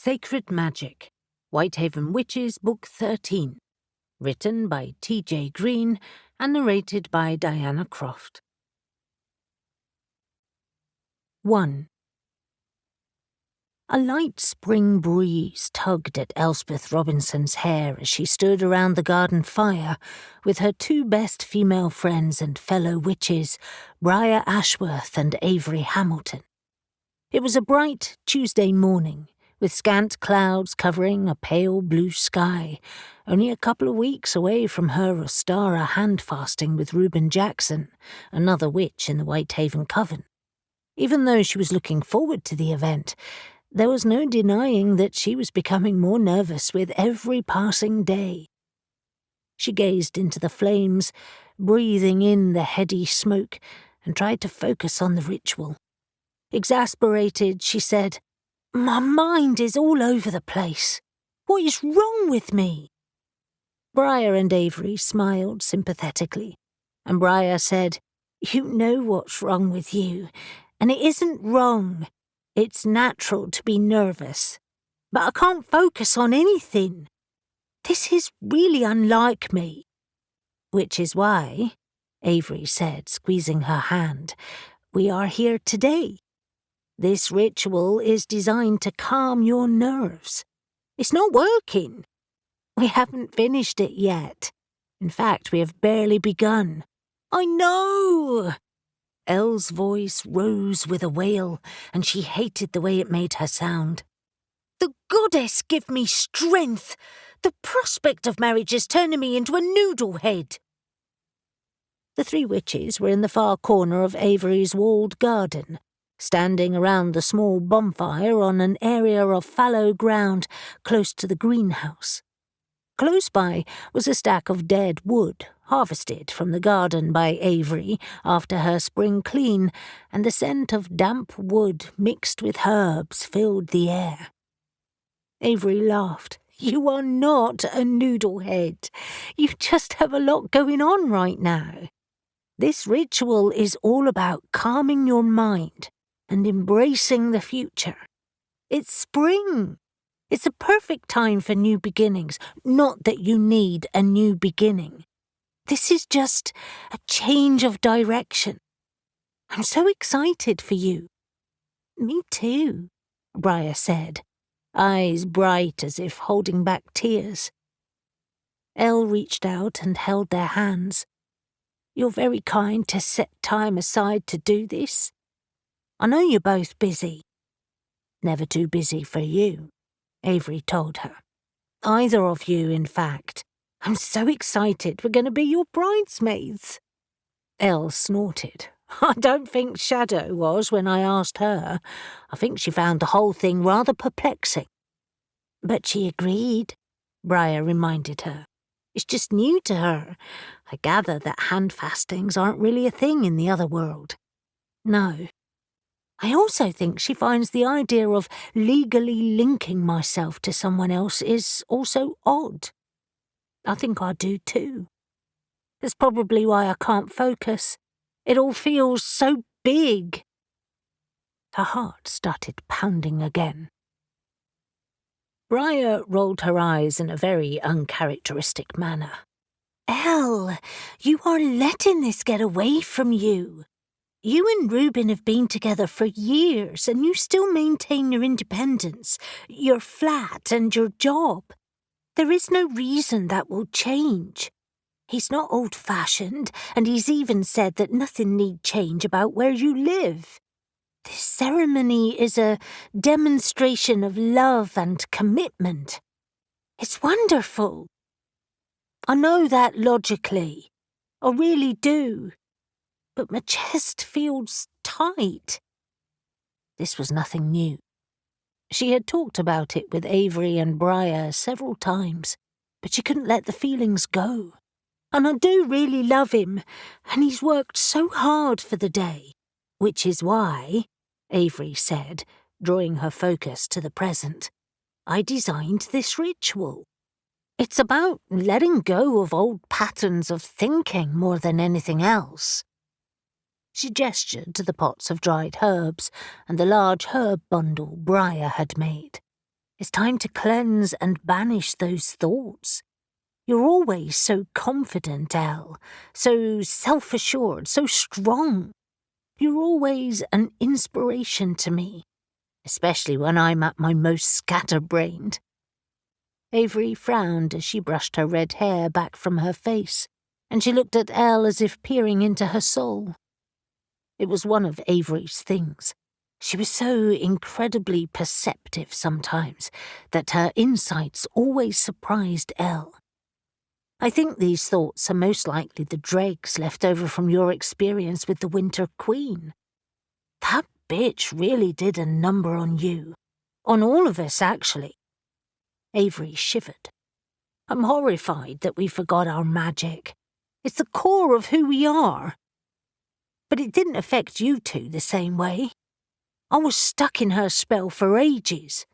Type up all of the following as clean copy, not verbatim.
Sacred Magic, Whitehaven Witches, Book 13, written by T.J. Green and narrated by Diana Croft. 1. A light spring breeze tugged at Elspeth Robinson's hair as she stood around the garden fire with her two best female friends and fellow witches, Briar Ashworth and Avery Hamilton. It was a bright Tuesday morning, with scant clouds covering a pale blue sky, only a couple of weeks away from her Ostara hand-fasting with Reuben Jackson, another witch in the Whitehaven Coven. Even though she was looking forward to the event, there was no denying that she was becoming more nervous with every passing day. She gazed into the flames, breathing in the heady smoke, and tried to focus on the ritual. Exasperated, she said, "My mind is all over the place. What is wrong with me?" Briar and Avery smiled sympathetically, and Briar said, "You know what's wrong with you, and it isn't wrong. It's natural to be nervous. But I can't focus on anything. This is really unlike me." "Which is why," Avery said, squeezing her hand, "we are here today. This ritual is designed to calm your nerves. It's not working. We haven't finished it yet. In fact, we have barely begun." "I know!" Elle's voice rose with a wail, and she hated the way it made her sound. "The goddess give me strength! The prospect of marriage is turning me into a noodlehead." The three witches were in the far corner of Avery's walled garden, standing around the small bonfire on an area of fallow ground close to the greenhouse. Close by was a stack of dead wood, harvested from the garden by Avery after her spring clean, and the scent of damp wood mixed with herbs filled the air. Avery laughed. "You are not a noodlehead. You just have a lot going on right now. This ritual is all about calming your mind and embracing the future. It's spring. It's a perfect time for new beginnings, not that you need a new beginning. This is just a change of direction. I'm so excited for you." "Me too," Briar said, eyes bright as if holding back tears. Elle reached out and held their hands. "You're very kind to set time aside to do this. I know you're both busy." "Never too busy for you," Avery told her. "Either of you, in fact. I'm so excited we're going to be your bridesmaids." Elle snorted. "I don't think Shadow was when I asked her. I think she found the whole thing rather perplexing." "But she agreed," Briar reminded her. "It's just new to her. I gather that hand-fastings aren't really a thing in the other world." "No. I also think she finds the idea of legally linking myself to someone else is also odd. I think I do too. That's probably why I can't focus. It all feels so big." Her heart started pounding again. Briar rolled her eyes in a very uncharacteristic manner. "Elle, you are letting this get away from you. You and Reuben have been together for years, and you still maintain your independence, your flat and your job. There is no reason that will change. He's not old-fashioned, and he's even said that nothing need change about where you live. This ceremony is a demonstration of love and commitment. It's wonderful. I know that logically. I really do. But my chest feels tight." This was nothing new. She had talked about it with Avery and Briar several times, but she couldn't let the feelings go. "And I do really love him, and he's worked so hard for the day. Which is why," Avery said, drawing her focus to the present, "I designed this ritual. It's about letting go of old patterns of thinking more than anything else." She gestured to the pots of dried herbs and the large herb bundle Briar had made. It's time to cleanse and banish those thoughts. You're always so confident, Elle, so self-assured, so strong. You're always an inspiration to me, especially when I'm at my most scatterbrained." Avery frowned as she brushed her red hair back from her face, and she looked at Elle as if peering into her soul. It was one of Avery's things. She was so incredibly perceptive sometimes that her insights always surprised Elle. "I think these thoughts are most likely the dregs left over from your experience with the Winter Queen. That bitch really did a number on you. On all of us, actually." Avery shivered. "I'm horrified that we forgot our magic. It's the core of who we are. But it didn't affect you two the same way. I was stuck in her spell for ages,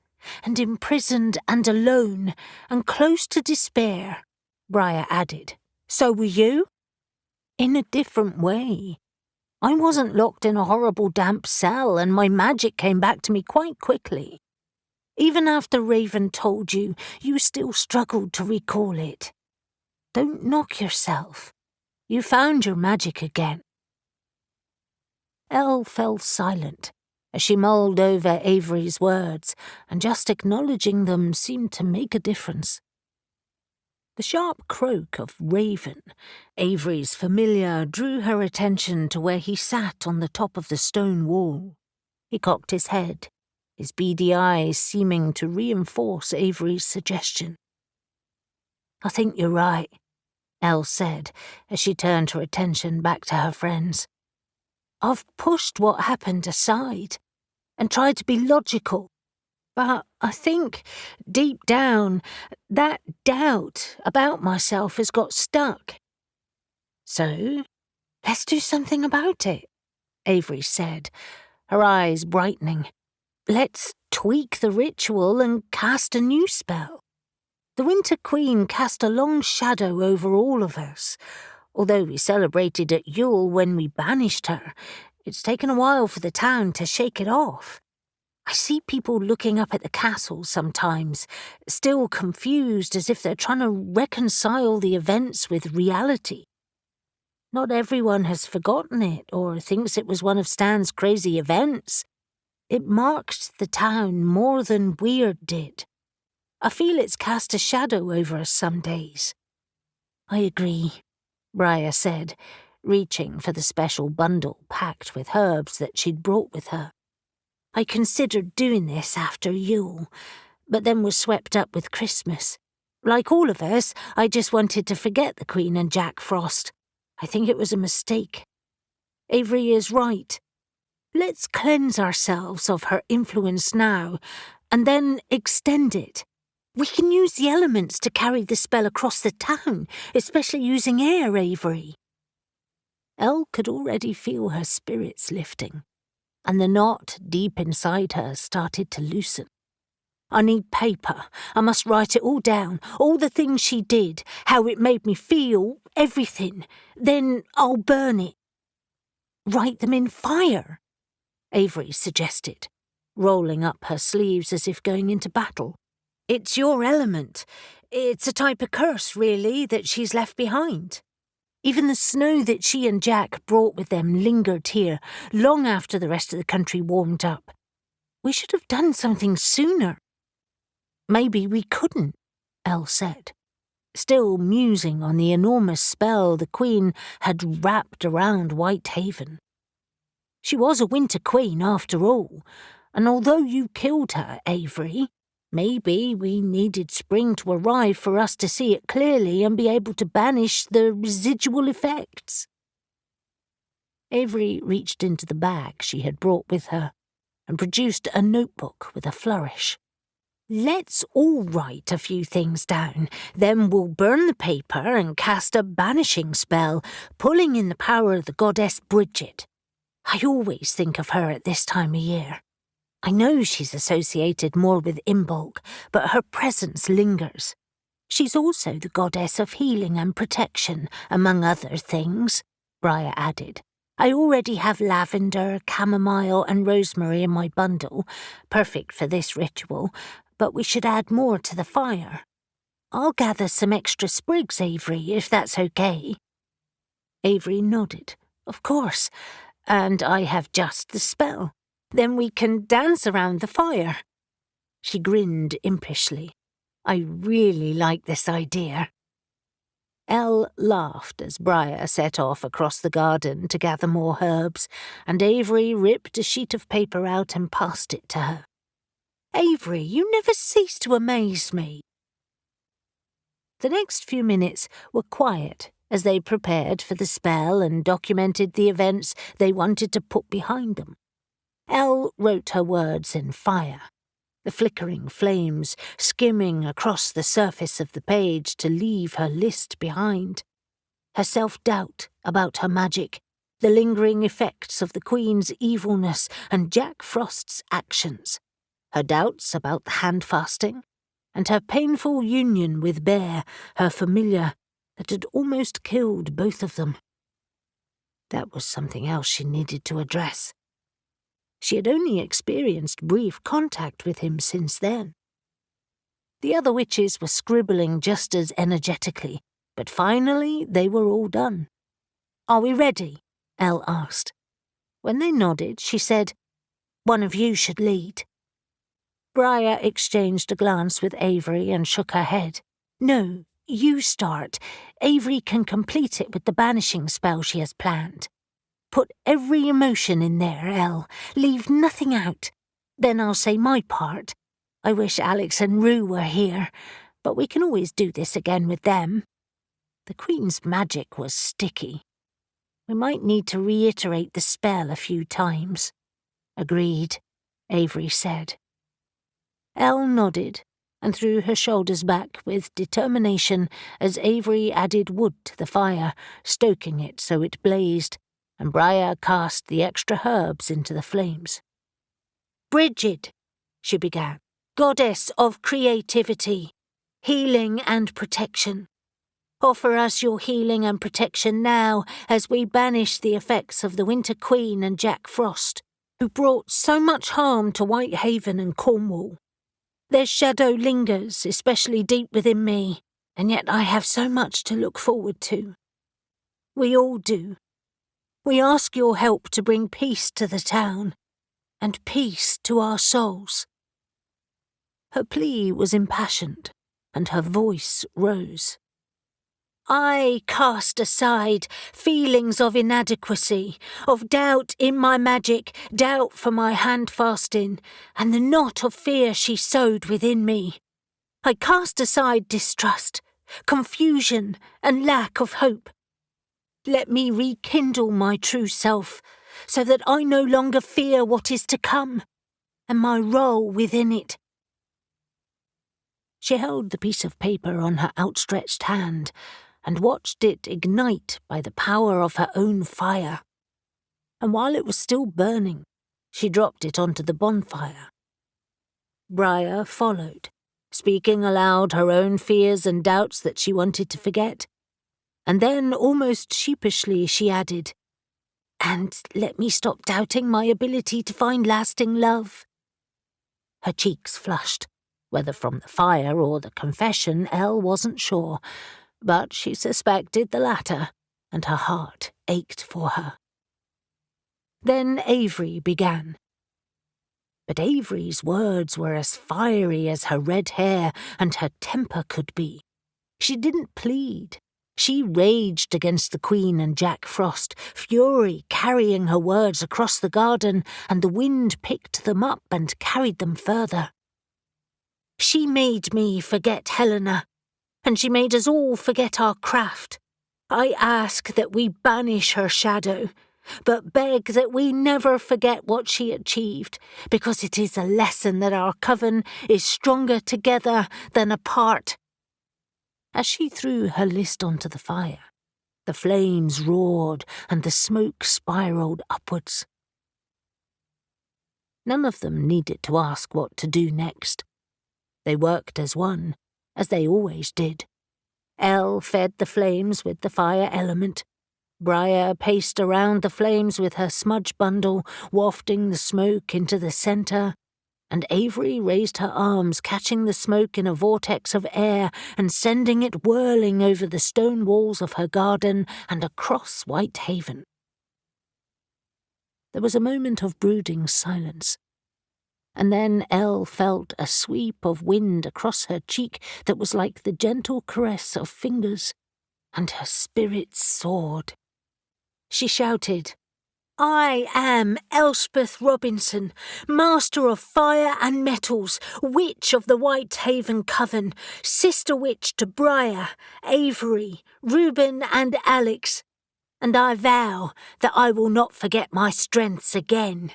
and imprisoned and alone, and close to despair," Briar added. "So were you?" "In a different way. I wasn't locked in a horrible damp cell, and my magic came back to me quite quickly. Even after Raven told you, you still struggled to recall it. Don't knock yourself. You found your magic again." Elle fell silent as she mulled over Avery's words, and just acknowledging them seemed to make a difference. The sharp croak of Raven, Avery's familiar, drew her attention to where he sat on the top of the stone wall. He cocked his head, his beady eyes seeming to reinforce Avery's suggestion. "I think you're right," Elle said as she turned her attention back to her friends. "I've pushed what happened aside and tried to be logical, but I think, deep down, that doubt about myself has got stuck. So, let's do something about it," Avery said, her eyes brightening. "Let's tweak the ritual and cast a new spell. The Winter Queen cast a long shadow over all of us. Although we celebrated at Yule when we banished her, it's taken a while for the town to shake it off. I see people looking up at the castle sometimes, still confused as if they're trying to reconcile the events with reality. Not everyone has forgotten it or thinks it was one of Stan's crazy events. It marked the town more than Weird did. I feel it's cast a shadow over us some days." "I agree," Briar said, reaching for the special bundle packed with herbs that she'd brought with her. "I considered doing this after Yule, but then was swept up with Christmas. Like all of us, I just wanted to forget the Queen and Jack Frost. I think it was a mistake. Avery is right. Let's cleanse ourselves of her influence now, and then extend it. We can use the elements to carry the spell across the town, especially using air, Avery." Elle could already feel her spirits lifting, and the knot deep inside her started to loosen. "I need paper. I must write it all down, all the things she did, how it made me feel, everything. Then I'll burn it." "Write them in fire," Avery suggested, rolling up her sleeves as if going into battle. "It's your element. It's a type of curse, really, that she's left behind. Even the snow that she and Jack brought with them lingered here long after the rest of the country warmed up. We should have done something sooner." "Maybe we couldn't," Elle said, still musing on the enormous spell the Queen had wrapped around Whitehaven. "She was a Winter Queen after all, and although you killed her, Avery, maybe we needed spring to arrive for us to see it clearly and be able to banish the residual effects." Avery reached into the bag she had brought with her and produced a notebook with a flourish. "Let's all write a few things down, then we'll burn the paper and cast a banishing spell, pulling in the power of the goddess Bridget. I always think of her at this time of year. I know she's associated more with Imbolc, but her presence lingers. She's also the goddess of healing and protection, among other things," Briar added. I already have lavender, chamomile and rosemary in my bundle, perfect for this ritual, but we should add more to the fire. I'll gather some extra sprigs, Avery, if that's okay." Avery nodded. "Of course, and I have just the spell. Then we can dance around the fire." She grinned impishly. "I really like this idea." Elle laughed as Briar set off across the garden to gather more herbs, and Avery ripped a sheet of paper out and passed it to her. "Avery, you never cease to amaze me." The next few minutes were quiet as they prepared for the spell and documented the events they wanted to put behind them. Elle wrote her words in fire, the flickering flames skimming across the surface of the page to leave her list behind. Her self-doubt about her magic, the lingering effects of the Queen's evilness and Jack Frost's actions, her doubts about the hand-fasting, and her painful union with Bear, her familiar, that had almost killed both of them. That was something else she needed to address. She had only experienced brief contact with him since then. The other witches were scribbling just as energetically, but finally they were all done. "Are we ready?" Elle asked. When they nodded, she said, "One of you should lead." Briar exchanged a glance with Avery and shook her head. "No, you start. Avery can complete it with the banishing spell she has planned. Put every emotion in there, Elle. Leave nothing out. Then I'll say my part. I wish Alex and Rue were here, but we can always do this again with them." The Queen's magic was sticky. We might need to reiterate the spell a few times. "Agreed," Avery said. Elle nodded and threw her shoulders back with determination as Avery added wood to the fire, stoking it so it blazed, and Briar cast the extra herbs into the flames. "Brigid," she began, "goddess of creativity, healing and protection. Offer us your healing and protection now as we banish the effects of the Winter Queen and Jack Frost, who brought so much harm to Whitehaven and Cornwall. Their shadow lingers, especially deep within me, and yet I have so much to look forward to. We all do. We ask your help to bring peace to the town, and peace to our souls." Her plea was impassioned, and her voice rose. "I cast aside feelings of inadequacy, of doubt in my magic, doubt for my hand-fasting, and the knot of fear she sowed within me. I cast aside distrust, confusion, and lack of hope. Let me rekindle my true self, so that I no longer fear what is to come, and my role within it." She held the piece of paper on her outstretched hand, and watched it ignite by the power of her own fire. And while it was still burning, she dropped it onto the bonfire. Briar followed, speaking aloud her own fears and doubts that she wanted to forget. And then, almost sheepishly, she added, "And let me stop doubting my ability to find lasting love." Her cheeks flushed, whether from the fire or the confession, Elle wasn't sure, but she suspected the latter, and her heart ached for her. Then Avery began. But Avery's words were as fiery as her red hair and her temper could be. She didn't plead. She raged against the Queen and Jack Frost, fury carrying her words across the garden, and the wind picked them up and carried them further. "She made me forget Helena, and she made us all forget our craft. I ask that we banish her shadow, but beg that we never forget what she achieved, because it is a lesson that our coven is stronger together than apart." As she threw her list onto the fire, the flames roared and the smoke spiraled upwards. None of them needed to ask what to do next. They worked as one, as they always did. Elle fed the flames with the fire element. Briar paced around the flames with her smudge bundle, wafting the smoke into the centre, and Avery raised her arms, catching the smoke in a vortex of air and sending it whirling over the stone walls of her garden and across Whitehaven. There was a moment of brooding silence, and then Elle felt a sweep of wind across her cheek that was like the gentle caress of fingers, and her spirits soared. She shouted, "I am Elspeth Robinson, Master of Fire and Metals, Witch of the Whitehaven Coven, Sister Witch to Briar, Avery, Reuben and Alex, and I vow that I will not forget my strengths again."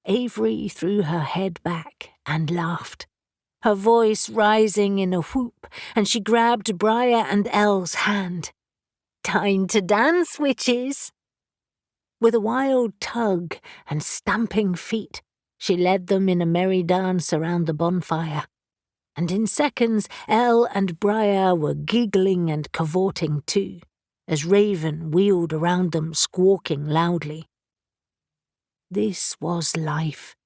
Avery threw her head back and laughed, her voice rising in a whoop, and she grabbed Briar and Elle's hand. "Time to dance, witches!" With a wild tug and stamping feet, she led them in a merry dance around the bonfire, and in seconds Elle and Briar were giggling and cavorting too, as Raven wheeled around them squawking loudly. This was life.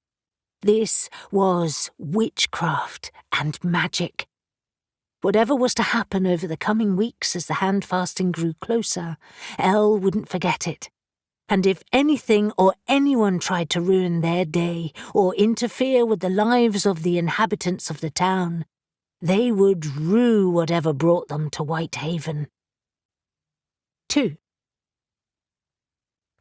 This was witchcraft and magic. Whatever was to happen over the coming weeks as the hand-fasting grew closer, Elle wouldn't forget it. And if anything or anyone tried to ruin their day or interfere with the lives of the inhabitants of the town, they would rue whatever brought them to Whitehaven. 2.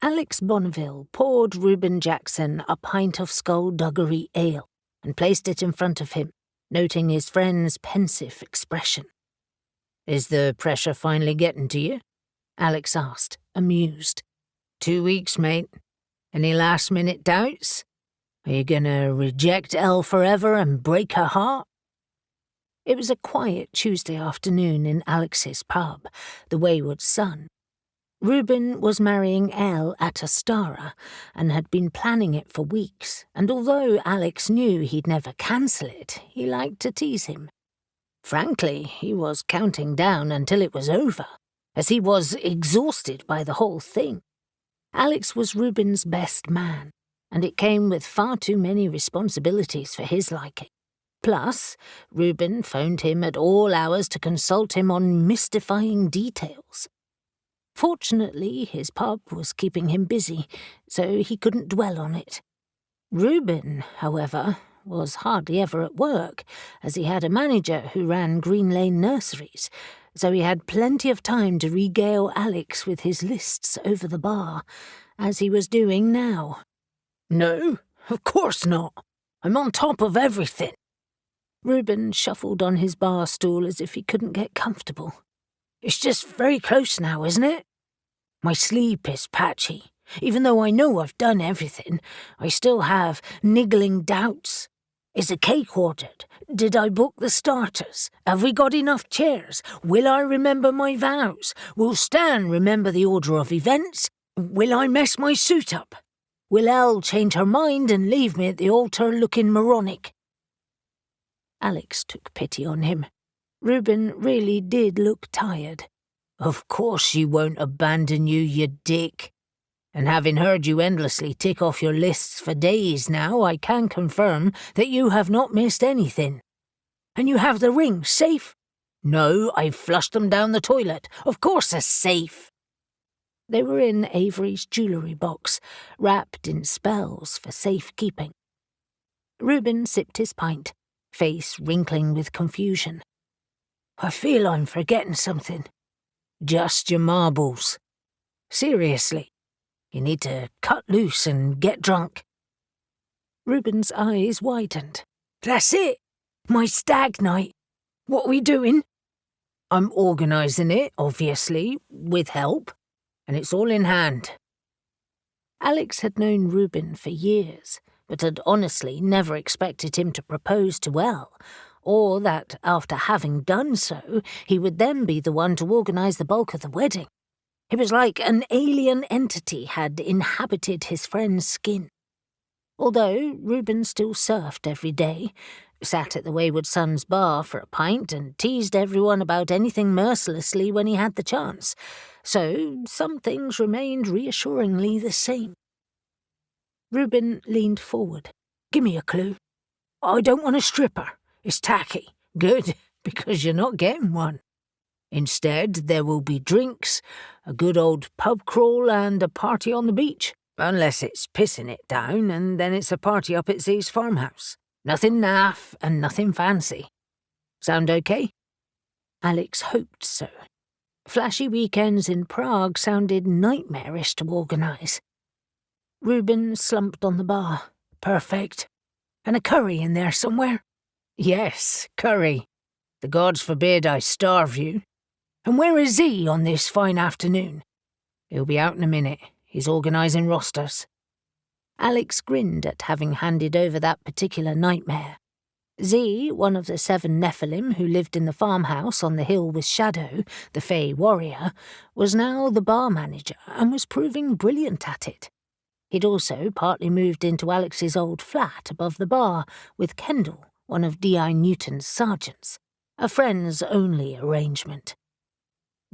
Alex Bonneville poured Reuben Jackson a pint of skullduggery ale and placed it in front of him, noting his friend's pensive expression. "Is the pressure finally getting to you?" Alex asked, amused. 2 weeks, mate. Any last-minute doubts? Are you gonna reject Elle forever and break her heart? It was a quiet Tuesday afternoon in Alex's pub, the Wayward Sun. Reuben was marrying Elle at Ostara and had been planning it for weeks, and although Alex knew he'd never cancel it, he liked to tease him. Frankly, he was counting down until it was over, as he was exhausted by the whole thing. Alex was Reuben's best man, and it came with far too many responsibilities for his liking. Plus, Reuben phoned him at all hours to consult him on mystifying details. Fortunately, his pub was keeping him busy, so he couldn't dwell on it. Reuben, however, was hardly ever at work, as he had a manager who ran Green Lane Nurseries, so he had plenty of time to regale Alex with his lists over the bar, as he was doing now. "No, of course not. I'm on top of everything." Reuben shuffled on his bar stool as if he couldn't get comfortable. "It's just very close now, isn't it? My sleep is patchy. Even though I know I've done everything, I still have niggling doubts. Is the cake ordered? Did I book the starters? Have we got enough chairs? Will I remember my vows? Will Stan remember the order of events? Will I mess my suit up? Will Elle change her mind and leave me at the altar looking moronic?" Alex took pity on him. Reuben really did look tired. "Of course she won't abandon you, you dick. And having heard you endlessly tick off your lists for days now, I can confirm that you have not missed anything. And you have the rings safe?" "No, I've flushed them down the toilet. Of course they're safe." They were in Avery's jewellery box, wrapped in spells for safekeeping. Reuben sipped his pint, face wrinkling with confusion. "I feel I'm forgetting something." "Just your marbles. Seriously, you need to cut loose and get drunk." Reuben's eyes widened. "That's it! My stag night. What are we doing?" "I'm organising it, obviously, with help, and it's all in hand." Alex had known Reuben for years, but had honestly never expected him to propose to Elle, or that, after having done so, he would then be the one to organise the bulk of the wedding. It was like an alien entity had inhabited his friend's skin. Although Reuben still surfed every day, Sat at the Wayward Son's bar for a pint and teased everyone about anything mercilessly when he had the chance. So some things remained reassuringly the same. Reuben leaned forward. Give me a clue. I don't want a stripper. It's tacky. Good, because you're not getting one. Instead, there will be drinks, a good old pub crawl and a party on the beach. Unless it's pissing it down, and then it's a party up at Z's farmhouse. Nothing naff and nothing fancy. Sound okay? Alex hoped so. Flashy weekends in Prague sounded nightmarish to organise. Reuben slumped on the bar. Perfect. And a curry in there somewhere? Yes, curry. The gods forbid I starve you. And where is Z on this fine afternoon? He'll be out in a minute. He's organising rosters. Alex grinned at having handed over that particular nightmare. Z, one of the 7 Nephilim who lived in the farmhouse on the hill with Shadow, the Fey warrior, was now the bar manager and was proving brilliant at it. He'd also partly moved into Alex's old flat above the bar with Kendall, one of D.I. Newton's sergeants, a friends-only arrangement.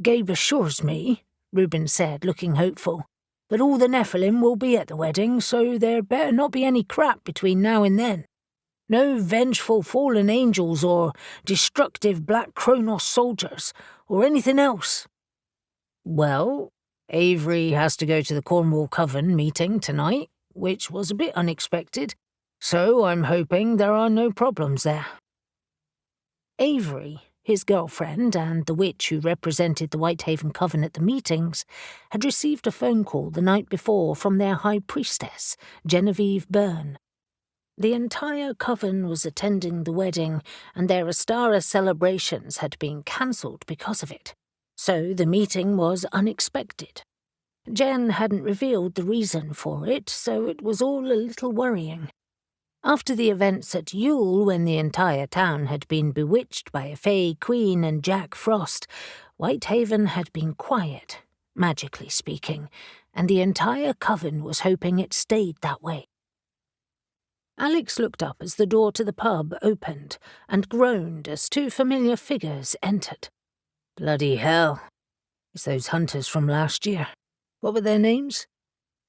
Gabe assures me, Reuben said, looking hopeful, that all the Nephilim will be at the wedding, so there better not be any crap between now and then. No vengeful fallen angels or destructive Black Kronos soldiers, or anything else. Well, Avery has to go to the Cornwall Coven meeting tonight, which was a bit unexpected, so I'm hoping there are no problems there. Avery, his girlfriend, and the witch who represented the Whitehaven Coven at the meetings, had received a phone call the night before from their high priestess, Genevieve Byrne. The entire coven was attending the wedding, and their Ostara celebrations had been cancelled because of it, so the meeting was unexpected. Jen hadn't revealed the reason for it, so it was all a little worrying. After the events at Yule, when the entire town had been bewitched by a Fey Queen and Jack Frost, Whitehaven had been quiet, magically speaking, and the entire coven was hoping it stayed that way. Alex looked up as the door to the pub opened and groaned as 2 familiar figures entered. Bloody hell. It's those hunters from last year. What were their names?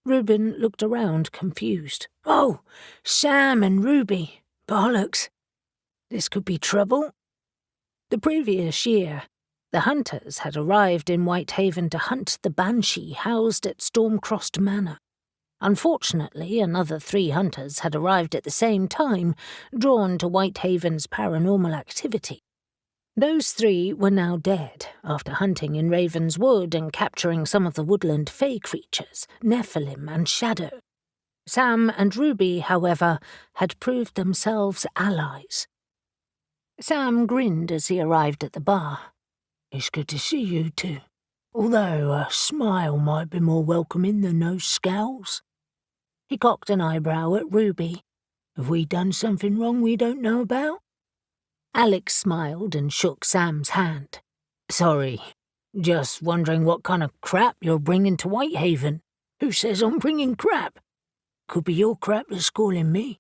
Reuben looked around, confused. Oh, Sam and Ruby. Bollocks. This could be trouble. The previous year, the hunters had arrived in Whitehaven to hunt the banshee housed at Stormcrossed Manor. Unfortunately, another 3 hunters had arrived at the same time, drawn to Whitehaven's paranormal activity. Those 3 were now dead after hunting in Raven's Wood and capturing some of the woodland fey creatures, Nephilim and Shadow. Sam and Ruby, however, had proved themselves allies. Sam grinned as he arrived at the bar. It's good to see you 2, although a smile might be more welcoming than those scowls. He cocked an eyebrow at Ruby. Have we done something wrong we don't know about? Alex smiled and shook Sam's hand. Sorry, just wondering what kind of crap you're bringing to Whitehaven. Who says I'm bringing crap? Could be your crap that's calling me.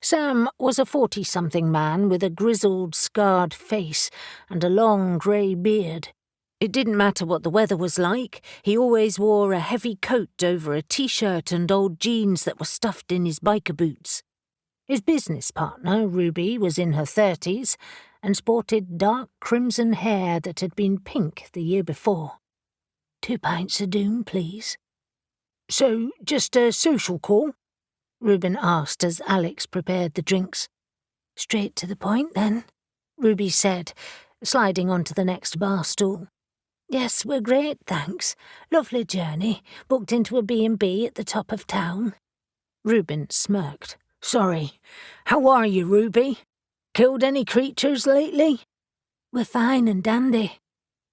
Sam was a 40-something man with a grizzled, scarred face and a long grey beard. It didn't matter what the weather was like, he always wore a heavy coat over a t-shirt and old jeans that were stuffed in his biker boots. His business partner, Ruby, was in her 30s and sported dark crimson hair that had been pink the year before. 2 pints of doom, please. So, just a social call? Reuben asked as Alex prepared the drinks. Straight to the point, then, Ruby said, sliding onto the next bar stool. Yes, we're great, thanks. Lovely journey, booked into a B&B at the top of town. Reuben smirked. Sorry. How are you, Ruby? Killed any creatures lately? We're fine and dandy.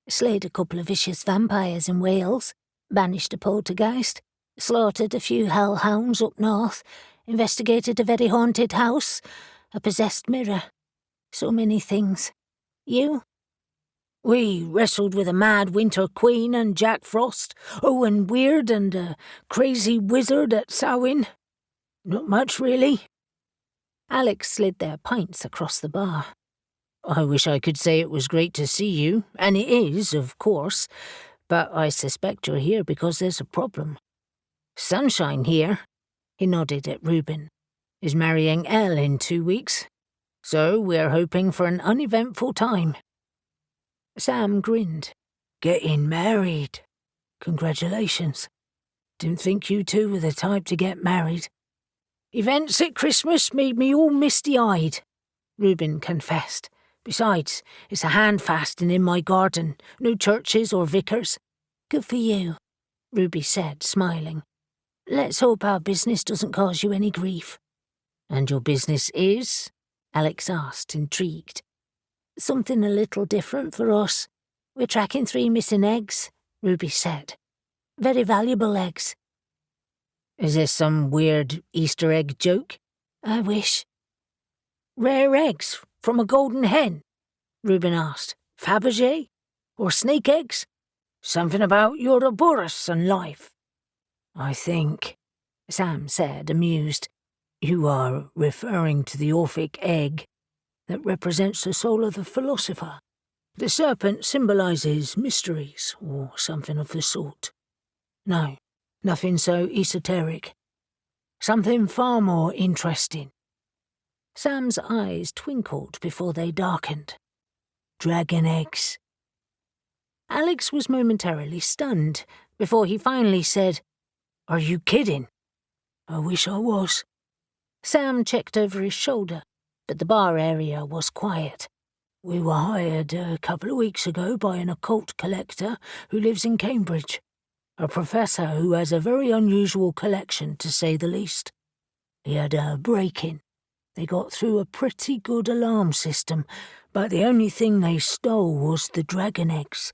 Slayed a couple of vicious vampires in Wales, banished a poltergeist, slaughtered a few hellhounds up north, investigated a very haunted house, a possessed mirror. So many things. You? We wrestled with a mad winter queen and Jack Frost, and Weird and a crazy wizard at Samhain. Not much, really. Alex slid their pints across the bar. I wish I could say it was great to see you, and it is, of course, but I suspect you're here because there's a problem. Sunshine here, he nodded at Reuben, is marrying Elle in 2 weeks, so we're hoping for an uneventful time. Sam grinned. Getting married. Congratulations. Didn't think you two were the type to get married. Events at Christmas made me all misty-eyed, Reuben confessed. Besides, it's a handfasting in my garden, no churches or vicars. Good for you, Ruby said, smiling. Let's hope our business doesn't cause you any grief. And your business is? Alex asked, intrigued. Something a little different for us. We're tracking 3 missing eggs, Ruby said. Very valuable eggs. Is this some weird Easter egg joke? I wish. Rare eggs from a golden hen? Reuben asked. Fabergé? Or snake eggs? Something about Ouroboros and life. I think, Sam said, amused, you are referring to the Orphic egg that represents the soul of the philosopher. The serpent symbolizes mysteries, or something of the sort. No, nothing so esoteric. Something far more interesting. Sam's eyes twinkled before they darkened. Dragon eggs. Alex was momentarily stunned before he finally said, Are you kidding? I wish I was. Sam checked over his shoulder, but the bar area was quiet. We were hired a couple of weeks ago by an occult collector who lives in Cambridge. A professor who has a very unusual collection, to say the least. He had a break-in. They got through a pretty good alarm system, but the only thing they stole was the dragon eggs.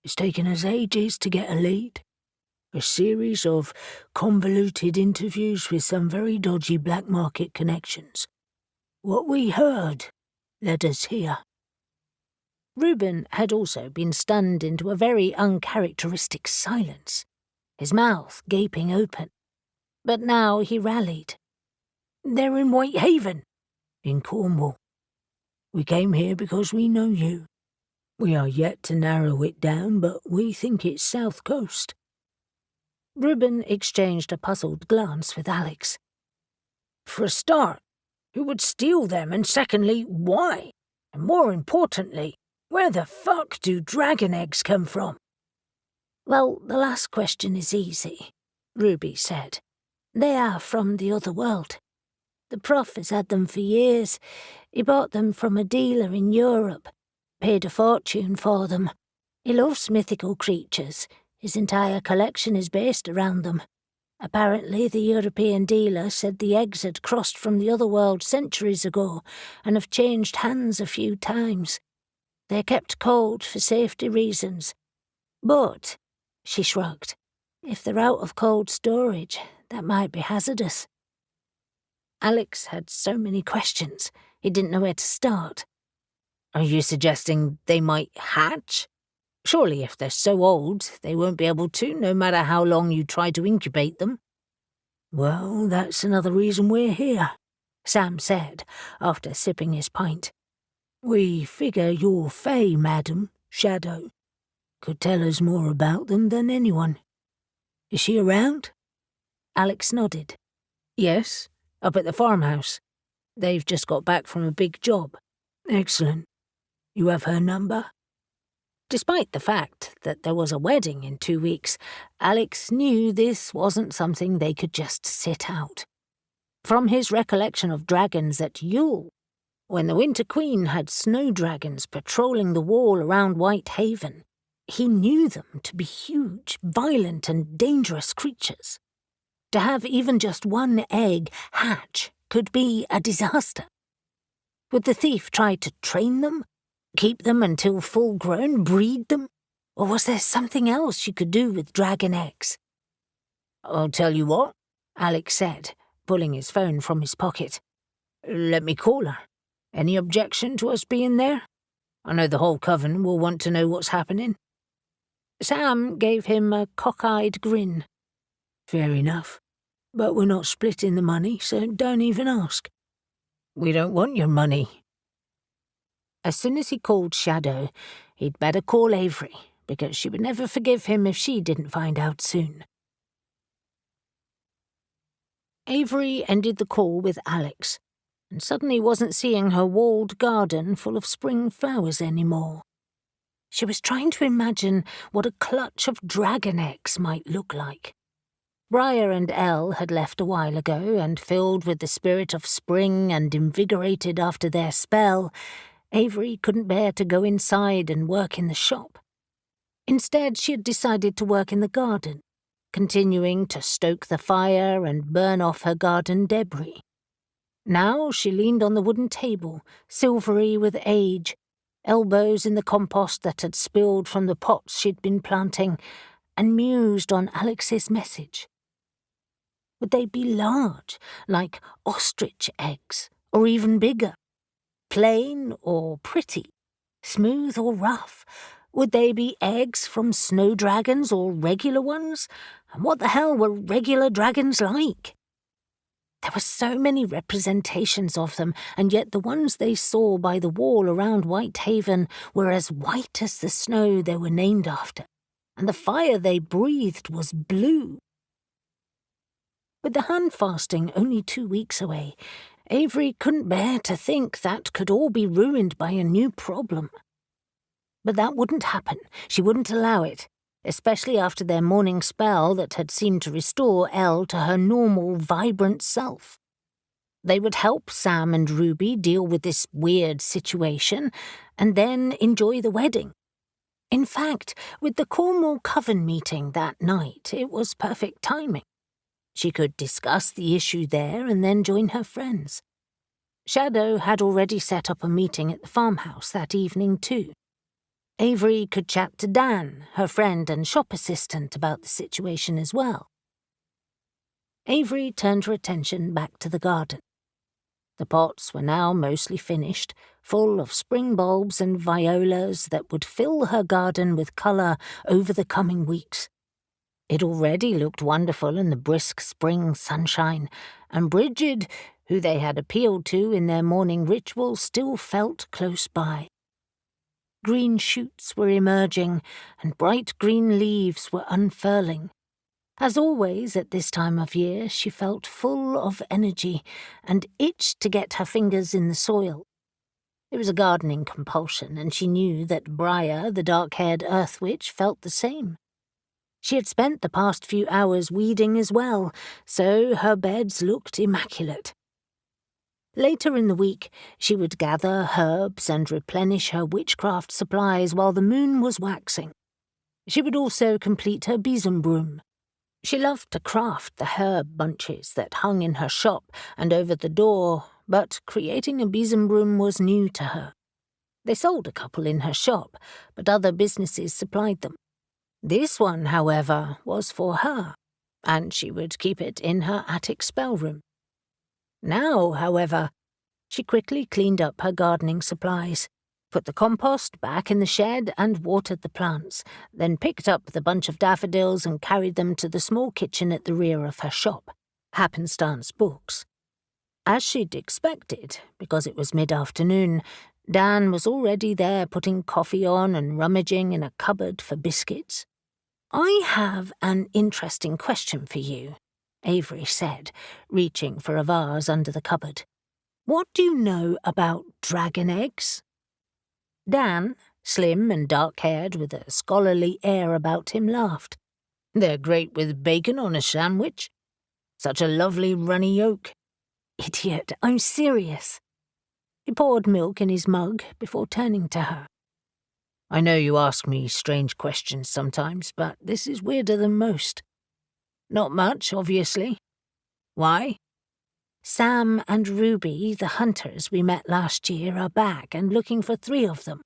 It's taken us ages to get a lead. A series of convoluted interviews with some very dodgy black market connections. What we heard led us here. Reuben had also been stunned into a very uncharacteristic silence, his mouth gaping open. But now he rallied. They're in Whitehaven, in Cornwall. We came here because we know you. We are yet to narrow it down, but we think it's south coast. Reuben exchanged a puzzled glance with Alex. For a start, who would steal them, and secondly, why? And more importantly, where the fuck do dragon eggs come from? Well, the last question is easy, Ruby said. They are from the other world. The prof has had them for years. He bought them from a dealer in Europe, paid a fortune for them. He loves mythical creatures. His entire collection is based around them. Apparently, the European dealer said the eggs had crossed from the other world centuries ago and have changed hands a few times. They're kept cold for safety reasons. But, she shrugged, if they're out of cold storage, that might be hazardous. Alex had so many questions, he didn't know where to start. Are you suggesting they might hatch? Surely if they're so old, they won't be able to, no matter how long you try to incubate them. Well, that's another reason we're here, Sam said, after sipping his pint. We figure your Fae, madam, Shadow, could tell us more about them than anyone. Is she around? Alex nodded. Yes, up at the farmhouse. They've just got back from a big job. Excellent. You have her number? Despite the fact that there was a wedding in 2 weeks, Alex knew this wasn't something they could just sit out. From his recollection of dragons at Yule, when the Winter Queen had snow dragons patrolling the wall around Whitehaven, he knew them to be huge, violent and dangerous creatures. To have even just one egg hatch could be a disaster. Would the thief try to train them? Keep them until full grown, breed them? Or was there something else you could do with dragon eggs? I'll tell you what, Alex said, pulling his phone from his pocket. Let me call her. Any objection to us being there? I know the whole coven will want to know what's happening. Sam gave him a cockeyed grin. Fair enough. But we're not splitting the money, so don't even ask. We don't want your money." As soon as he called Shadow, he'd better call Avery, because she would never forgive him if she didn't find out soon. Avery ended the call with Alex, and suddenly wasn't seeing her walled garden full of spring flowers anymore. She was trying to imagine what a clutch of dragon eggs might look like. Briar and Elle had left a while ago, and filled with the spirit of spring and invigorated after their spell, Avery couldn't bear to go inside and work in the shop. Instead, she had decided to work in the garden, continuing to stoke the fire and burn off her garden debris. Now she leaned on the wooden table, silvery with age, elbows in the compost that had spilled from the pots she'd been planting, and mused on Alex's message. Would they be large, like ostrich eggs, or even bigger? Plain or pretty? Smooth or rough? Would they be eggs from snow dragons or regular ones? And what the hell were regular dragons like? There were so many representations of them, and yet the ones they saw by the wall around Whitehaven were as white as the snow they were named after, and the fire they breathed was blue. With the hand fasting only 2 weeks away, Avery couldn't bear to think that could all be ruined by a new problem. But that wouldn't happen. She wouldn't allow it, especially after their morning spell that had seemed to restore Elle to her normal, vibrant self. They would help Sam and Ruby deal with this weird situation, and then enjoy the wedding. In fact, with the Cornwall Coven meeting that night, it was perfect timing. She could discuss the issue there and then join her friends. Shadow had already set up a meeting at the farmhouse that evening too. Avery could chat to Dan, her friend and shop assistant, about the situation as well. Avery turned her attention back to the garden. The pots were now mostly finished, full of spring bulbs and violas that would fill her garden with colour over the coming weeks. It already looked wonderful in the brisk spring sunshine, and Bridget, who they had appealed to in their morning ritual, still felt close by. Green shoots were emerging, and bright green leaves were unfurling. As always at this time of year, she felt full of energy and itched to get her fingers in the soil. It was a gardening compulsion, and she knew that Briar, the dark-haired earth witch, felt the same. She had spent the past few hours weeding as well, so her beds looked immaculate. Later in the week, she would gather herbs and replenish her witchcraft supplies while the moon was waxing. She would also complete her besom broom. She loved to craft the herb bunches that hung in her shop and over the door, but creating a besom broom was new to her. They sold a couple in her shop, but other businesses supplied them. This one, however, was for her, and she would keep it in her attic spell room. Now, however, she quickly cleaned up her gardening supplies, put the compost back in the shed and watered the plants, then picked up the bunch of daffodils and carried them to the small kitchen at the rear of her shop, Happenstance Books. As she'd expected, because it was mid-afternoon, Dan was already there putting coffee on and rummaging in a cupboard for biscuits. "I have an interesting question for you," Avery said, reaching for a vase under the cupboard. "What do you know about dragon eggs?" Dan, slim and dark-haired with a scholarly air about him, laughed. "They're great with bacon on a sandwich. Such a lovely runny yolk." "Idiot, I'm serious." He poured milk in his mug before turning to her. "I know you ask me strange questions sometimes, but this is weirder than most. Not much, obviously. Why?" "Sam and Ruby, the hunters we met last year, are back and looking for 3 of them."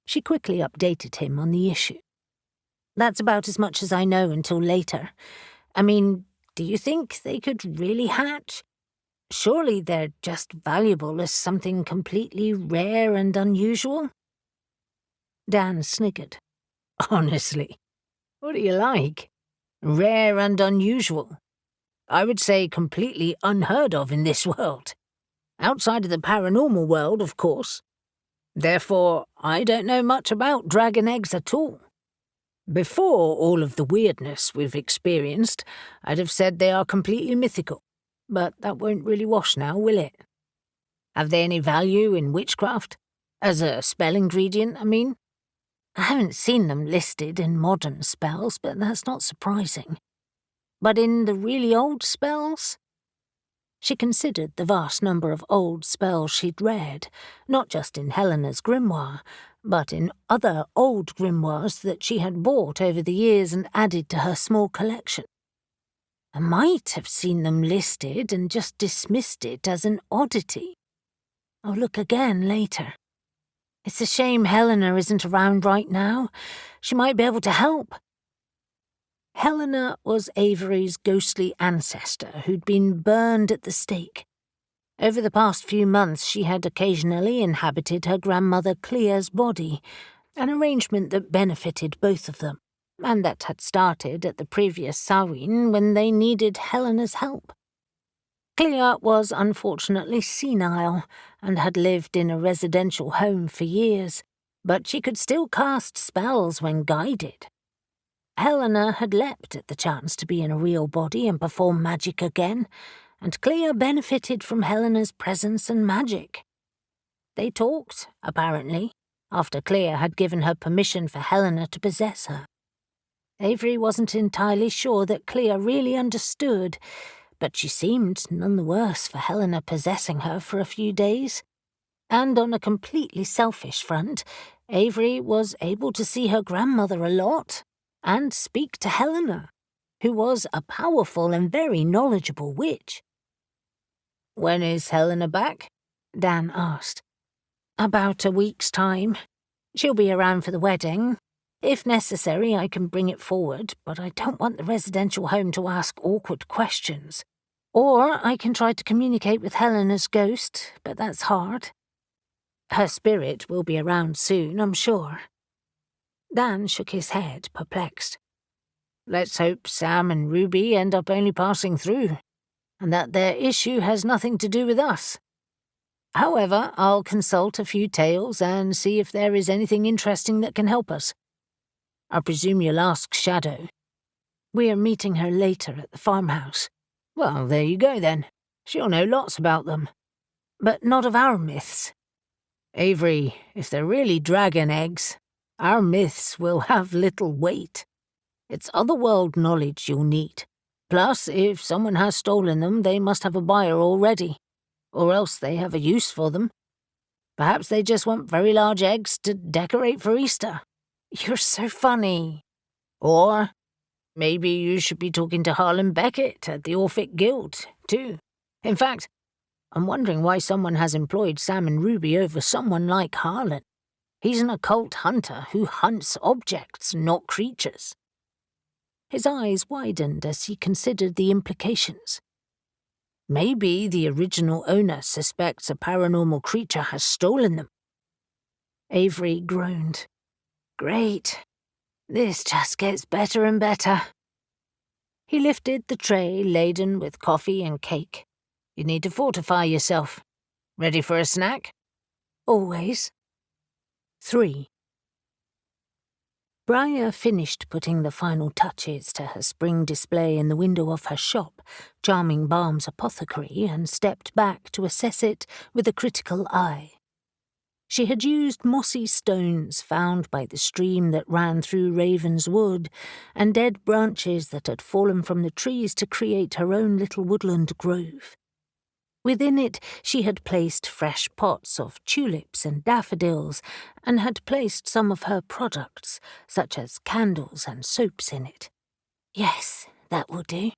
She quickly updated him on the issue. "That's about as much as I know until later. I mean, do you think they could really hatch? Surely they're just valuable as something completely rare and unusual?" Dan sniggered. "Honestly, what do you like? Rare and unusual? I would say completely unheard of in this world. outside of the paranormal world, of course. Therefore, I don't know much about dragon eggs at all. Before all of the weirdness we've experienced, I'd have said they are completely mythical, but that won't really wash now, will it? Have they any value in witchcraft? As a spell ingredient, I mean? I haven't seen them listed in modern spells, but that's not surprising. But in the really old spells? She considered the vast number of old spells she'd read, not just in Helena's grimoire, but in other old grimoires that she had bought over the years and added to her small collection. I might have seen them listed and just dismissed it as an oddity. I'll look again later. It's a shame Helena isn't around right now. She might be able to help. Helena was Avery's ghostly ancestor who'd been burned at the stake. Over the past few months, she had occasionally inhabited her grandmother Clea's body, an arrangement that benefited both of them, and that had started at the previous Samhain when they needed Helena's help. Clea was unfortunately senile and had lived in a residential home for years, but she could still cast spells when guided. Helena had leapt at the chance to be in a real body and perform magic again, and Clea benefited from Helena's presence and magic. They talked, apparently, after Clea had given her permission for Helena to possess her. Avery wasn't entirely sure that Clea really understood, but she seemed none the worse for Helena possessing her for a few days. And on a completely selfish front, Avery was able to see her grandmother a lot and speak to Helena, who was a powerful and very knowledgeable witch. "When is Helena back?" Dan asked. "About a week's time. She'll be around for the wedding. If necessary, I can bring it forward, but I don't want the residential home to ask awkward questions. Or I can try to communicate with Helena's ghost, but that's hard. Her spirit will be around soon, I'm sure." Dan shook his head, perplexed. "Let's hope Sam and Ruby end up only passing through, and that their issue has nothing to do with us. However, I'll consult a few tales and see if there is anything interesting that can help us. I presume you'll ask Shadow. We are meeting her later at the farmhouse." "Well, there you go then. She'll know lots about them." "But not of our myths." "Avery, if they're really dragon eggs, our myths will have little weight. It's otherworld knowledge you'll need. Plus, if someone has stolen them, they must have a buyer already, or else they have a use for them. Perhaps they just want very large eggs to decorate for Easter." "You're so funny." "Or maybe you should be talking to Harlan Beckett at the Orphic Guild, too. In fact, I'm wondering why someone has employed Sam and Ruby over someone like Harlan. He's an occult hunter who hunts objects, not creatures." His eyes widened as he considered the implications. Maybe the original owner suspects a paranormal creature has stolen them. Avery groaned. "Great. This just gets better and better." He lifted the tray laden with coffee and cake. "You need to fortify yourself. Ready for a snack?" "Always." 3. Briar finished putting the final touches to her spring display in the window of her shop, Charming Balm's apothecary, and stepped back to assess it with a critical eye. She had used mossy stones found by the stream that ran through Raven's Wood, and dead branches that had fallen from the trees to create her own little woodland grove. Within it she had placed fresh pots of tulips and daffodils, and had placed some of her products, such as candles and soaps, in it. "Yes, that will do,"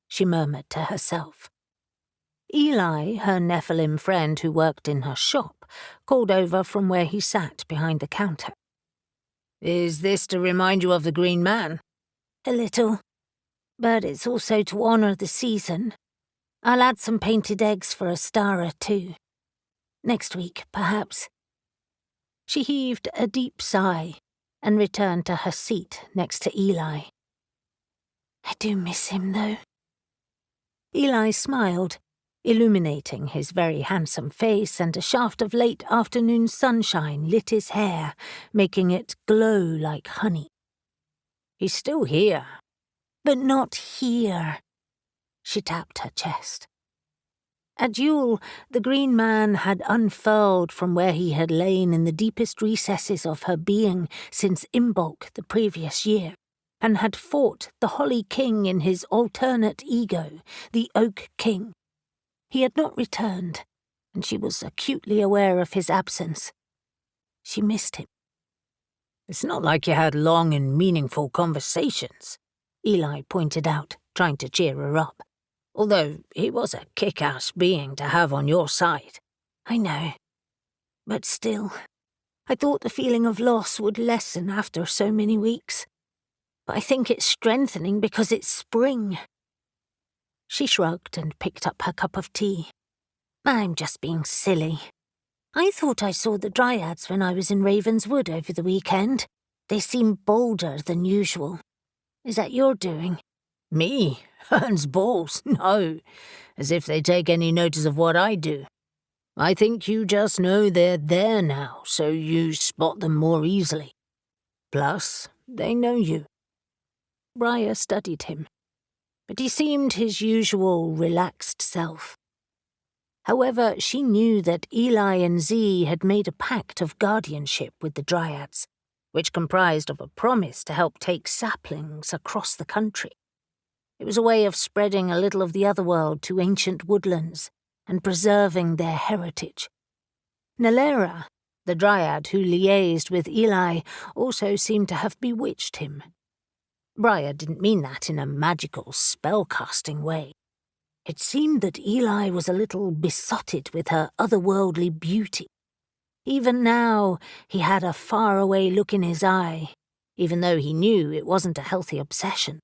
she murmured to herself. Eli, her Nephilim friend who worked in her shop, called over from where he sat behind the counter. "Is this to remind you of the Green Man?" "A little. But it's also to honour the season. I'll add some painted eggs for Ostara, too. Next week, perhaps." She heaved a deep sigh and returned to her seat next to Eli. "I do miss him, though." Eli smiled. illuminating his very handsome face, and a shaft of late afternoon sunshine lit his hair, making it glow like honey. "He's still here." "But not here." She tapped her chest. At Yule, the Green Man had unfurled from where he had lain in the deepest recesses of her being since Imbolc the previous year, and had fought the Holly King in his alternate ego, the Oak King. He had not returned, and she was acutely aware of his absence. She missed him. "It's not like you had long and meaningful conversations," Eli pointed out, trying to cheer her up. "Although he was a kick-ass being to have on your side." "I know. But still, I thought the feeling of loss would lessen after so many weeks. But I think it's strengthening because it's spring." She shrugged and picked up her cup of tea. "I'm just being silly. I thought I saw the Dryads when I was in Ravenswood over the weekend. They seem bolder than usual. Is that your doing?" "Me? Ern's balls? No. As if they take any notice of what I do. I think you just know they're there now, so you spot them more easily. Plus, they know you." Briar studied him, but he seemed his usual relaxed self. However, she knew that Eli and Z had made a pact of guardianship with the Dryads, which comprised of a promise to help take saplings across the country. It was a way of spreading a little of the other world to ancient woodlands and preserving their heritage. Nalera, the Dryad who liaised with Eli, also seemed to have bewitched him. Briar didn't mean that in a magical, spell-casting way. It seemed that Eli was a little besotted with her otherworldly beauty. Even now, he had a faraway look in his eye, even though he knew it wasn't a healthy obsession.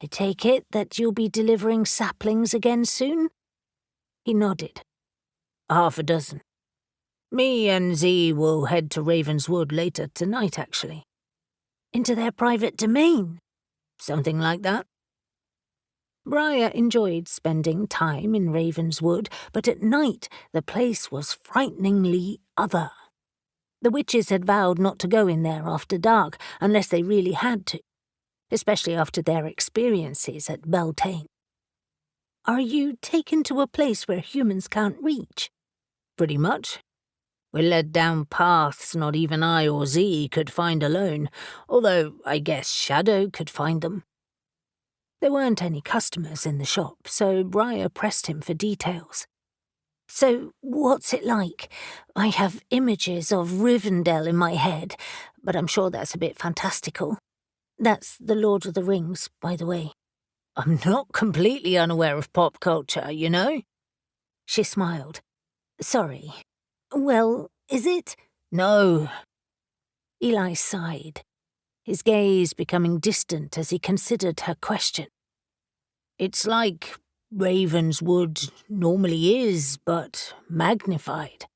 "I take it that you'll be delivering saplings again soon?" He nodded. "Half a dozen. Me and Z will head to Ravenswood later tonight, actually." "Into their private domain?" "Something like that." Briar enjoyed spending time in Ravenswood, but at night the place was frighteningly other. The witches had vowed not to go in there after dark unless they really had to, especially after their experiences at Beltane. "Are you taken to a place where humans can't reach?" "Pretty much. We're led down paths not even I or Z could find alone, although I guess Shadow could find them." There weren't any customers in the shop, so Briar pressed him for details. "So, what's it like? I have images of Rivendell in my head, but I'm sure that's a bit fantastical. That's the Lord of the Rings, by the way." "I'm not completely unaware of pop culture, you know?" She smiled. "Sorry. Well, is it?" "No." Eli sighed, his gaze becoming distant as he considered her question. "It's like Ravenswood normally is, but magnified.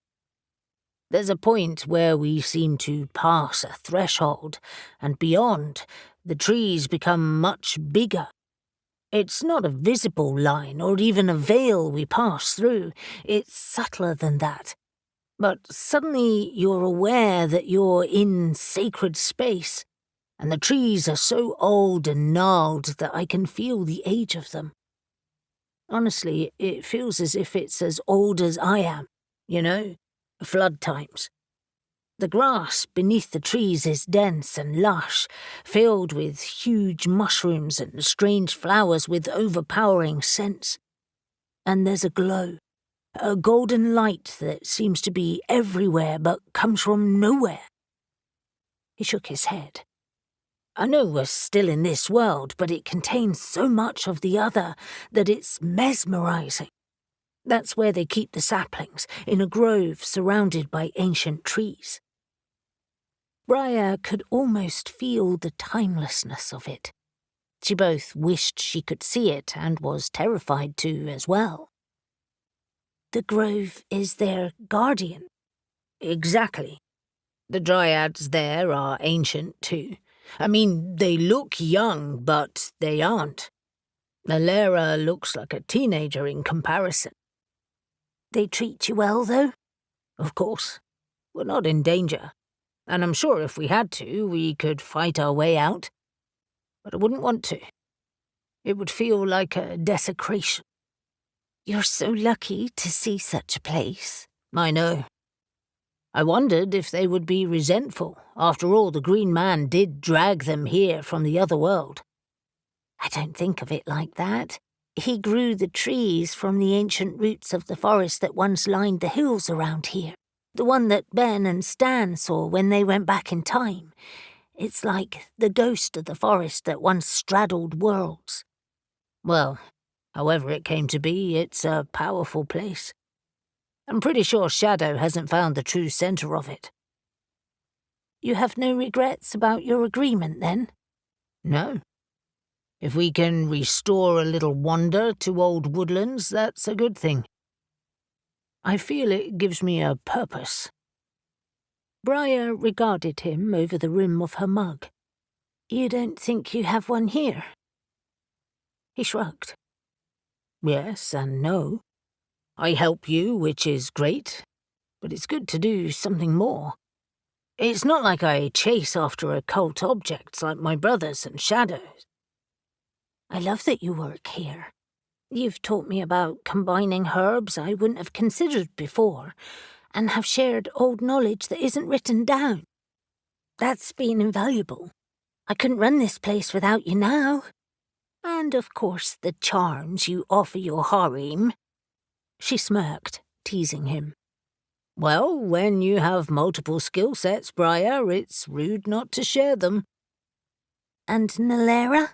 There's a point where we seem to pass a threshold, and beyond, the trees become much bigger. It's not a visible line or even a veil we pass through. It's subtler than that. But suddenly you're aware that you're in sacred space, and the trees are so old and gnarled that I can feel the age of them. Honestly, it feels as if it's as old as I am, you know, flood times. The grass beneath the trees is dense and lush, filled with huge mushrooms and strange flowers with overpowering scents. And there's a glow, a golden light that seems to be everywhere but comes from nowhere." He shook his head. "I know we're still in this world, but it contains so much of the other that it's mesmerizing. That's where they keep the saplings, in a grove surrounded by ancient trees." Briar could almost feel the timelessness of it. She both wished she could see it and was terrified to as well. "The grove is their guardian?" "Exactly. The Dryads there are ancient too. I mean, they look young, but they aren't. Nalera looks like a teenager in comparison. They treat you well, though? Of course. We're not in danger. And I'm sure if we had to, we could fight our way out. But I wouldn't want to. It would feel like a desecration. You're so lucky to see such a place. I know. I wondered if they would be resentful. After all, the Green Man did drag them here from the other world. I don't think of it like that. He grew the trees from the ancient roots of the forest that once lined the hills around here. The one that Ben and Stan saw when they went back in time. It's like the ghost of the forest that once straddled worlds. Well, however it came to be, it's a powerful place. I'm pretty sure Shadow hasn't found the true centre of it. You have no regrets about your agreement, then? No. If we can restore a little wonder to old woodlands, that's a good thing. I feel it gives me a purpose. Briar regarded him over the rim of her mug. You don't think you have one here? He shrugged. Yes and no. I help you, which is great, but it's good to do something more. It's not like I chase after occult objects like my brothers and Shadows. I love that you work here. You've taught me about combining herbs I wouldn't have considered before, and have shared old knowledge that isn't written down. That's been invaluable. I couldn't run this place without you now. And, of course, the charms you offer your harem. She smirked, teasing him. Well, when you have multiple skill sets, Briar, it's rude not to share them. And Nalera?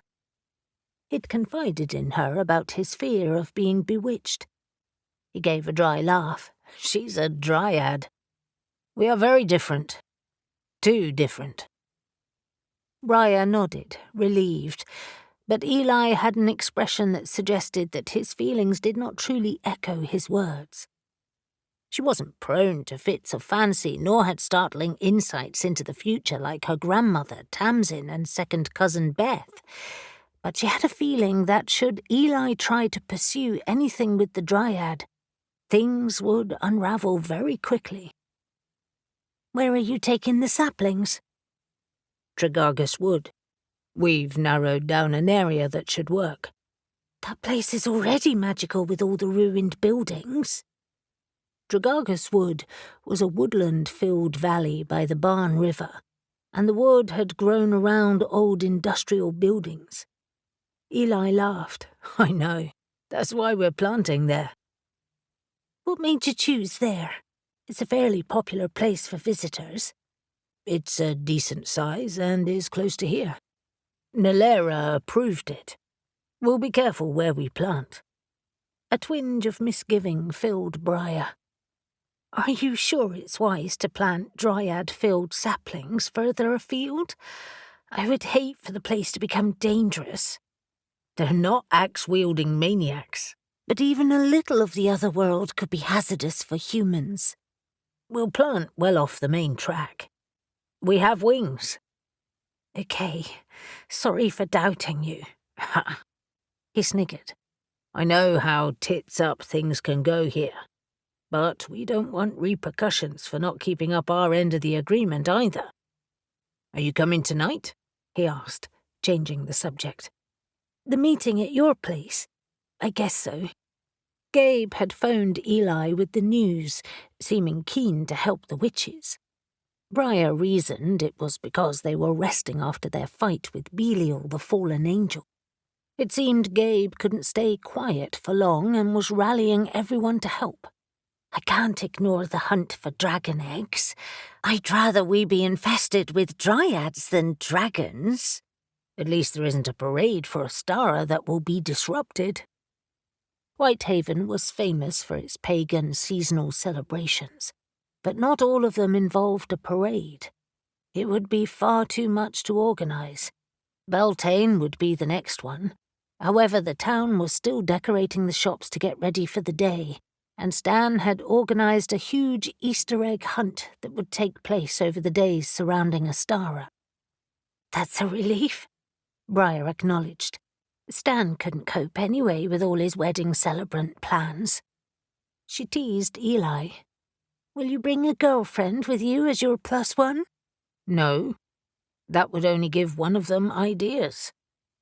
He'd confided in her about his fear of being bewitched. He gave a dry laugh. She's a Dryad. We are very different. Too different. Briar nodded, relieved, but Eli had an expression that suggested that his feelings did not truly echo his words. She wasn't prone to fits of fancy, nor had startling insights into the future like her grandmother, Tamsin, and second cousin Beth. But she had a feeling that should Eli try to pursue anything with the Dryad, things would unravel very quickly. Where are you taking the saplings? Tregargus Wood. We've narrowed down an area that should work. That place is already magical with all the ruined buildings. Tregargus Wood was a woodland-filled valley by the Barn River, and the wood had grown around old industrial buildings. Eli laughed. I know. That's why we're planting there. What made you choose there? It's a fairly popular place for visitors. It's a decent size and is close to here. Nalera approved it. We'll be careful where we plant. A twinge of misgiving filled Briar. Are you sure it's wise to plant Dryad-filled saplings further afield? I would hate for the place to become dangerous. They're not axe-wielding maniacs, but even a little of the other world could be hazardous for humans. We'll plant well off the main track. We have wings. Okay, sorry for doubting you. Ha! He sniggered. I know how tits-up things can go here, but we don't want repercussions for not keeping up our end of the agreement either. Are you coming tonight? He asked, changing the subject. The meeting at your place? I guess so. Gabe had phoned Eli with the news, seeming keen to help the witches. Briar reasoned it was because they were resting after their fight with Belial, the fallen angel. It seemed Gabe couldn't stay quiet for long and was rallying everyone to help. I can't ignore the hunt for dragon eggs. I'd rather we be infested with dryads than dragons. At least there isn't a parade for Ostara that will be disrupted. Whitehaven was famous for its pagan seasonal celebrations, but not all of them involved a parade. It would be far too much to organize. Beltane would be the next one. However, the town was still decorating the shops to get ready for the day, and Stan had organized a huge Easter egg hunt that would take place over the days surrounding Ostara. That's a relief, Briar acknowledged. Stan couldn't cope anyway with all his wedding celebrant plans. She teased Eli. "Will you bring a girlfriend with you as your +1? No. That would only give one of them ideas.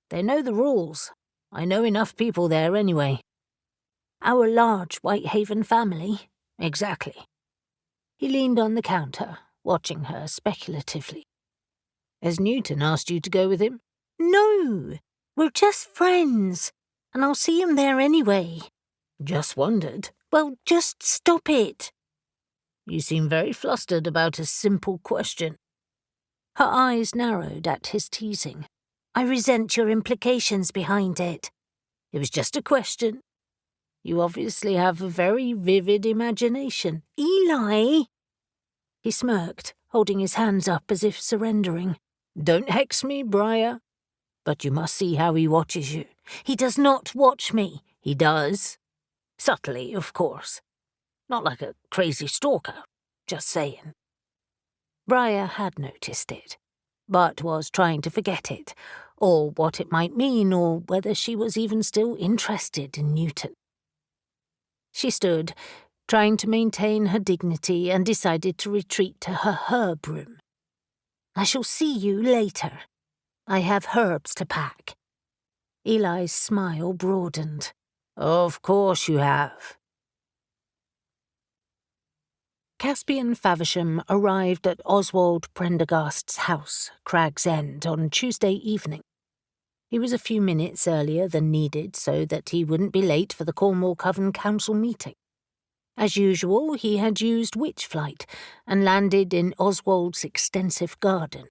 They know the rules. I know enough people there anyway. Our large Whitehaven family? Exactly. He leaned on the counter, watching her speculatively. Has Newton asked you to go with him? No, we're just friends, and I'll see him there anyway. Just wondered. Well, just stop it. You seem very flustered about a simple question. Her eyes narrowed at his teasing. I resent your implications behind it. It was just a question. You obviously have a very vivid imagination. Eli! He smirked, holding his hands up as if surrendering. Don't hex me, Briar. But you must see how he watches you. He does not watch me. He does. Subtly, of course. Not like a crazy stalker. Just saying. Briar had noticed it, but was trying to forget it, or what it might mean, or whether she was even still interested in Newton. She stood, trying to maintain her dignity, and decided to retreat to her herb room. I shall see you later. I have herbs to pack. Eli's smile broadened. Of course you have. Caspian Faversham arrived at Oswald Prendergast's house, Crag's End, on Tuesday evening. He was a few minutes earlier than needed so that he wouldn't be late for the Cornwall Coven council meeting. As usual, he had used witch flight and landed in Oswald's extensive garden.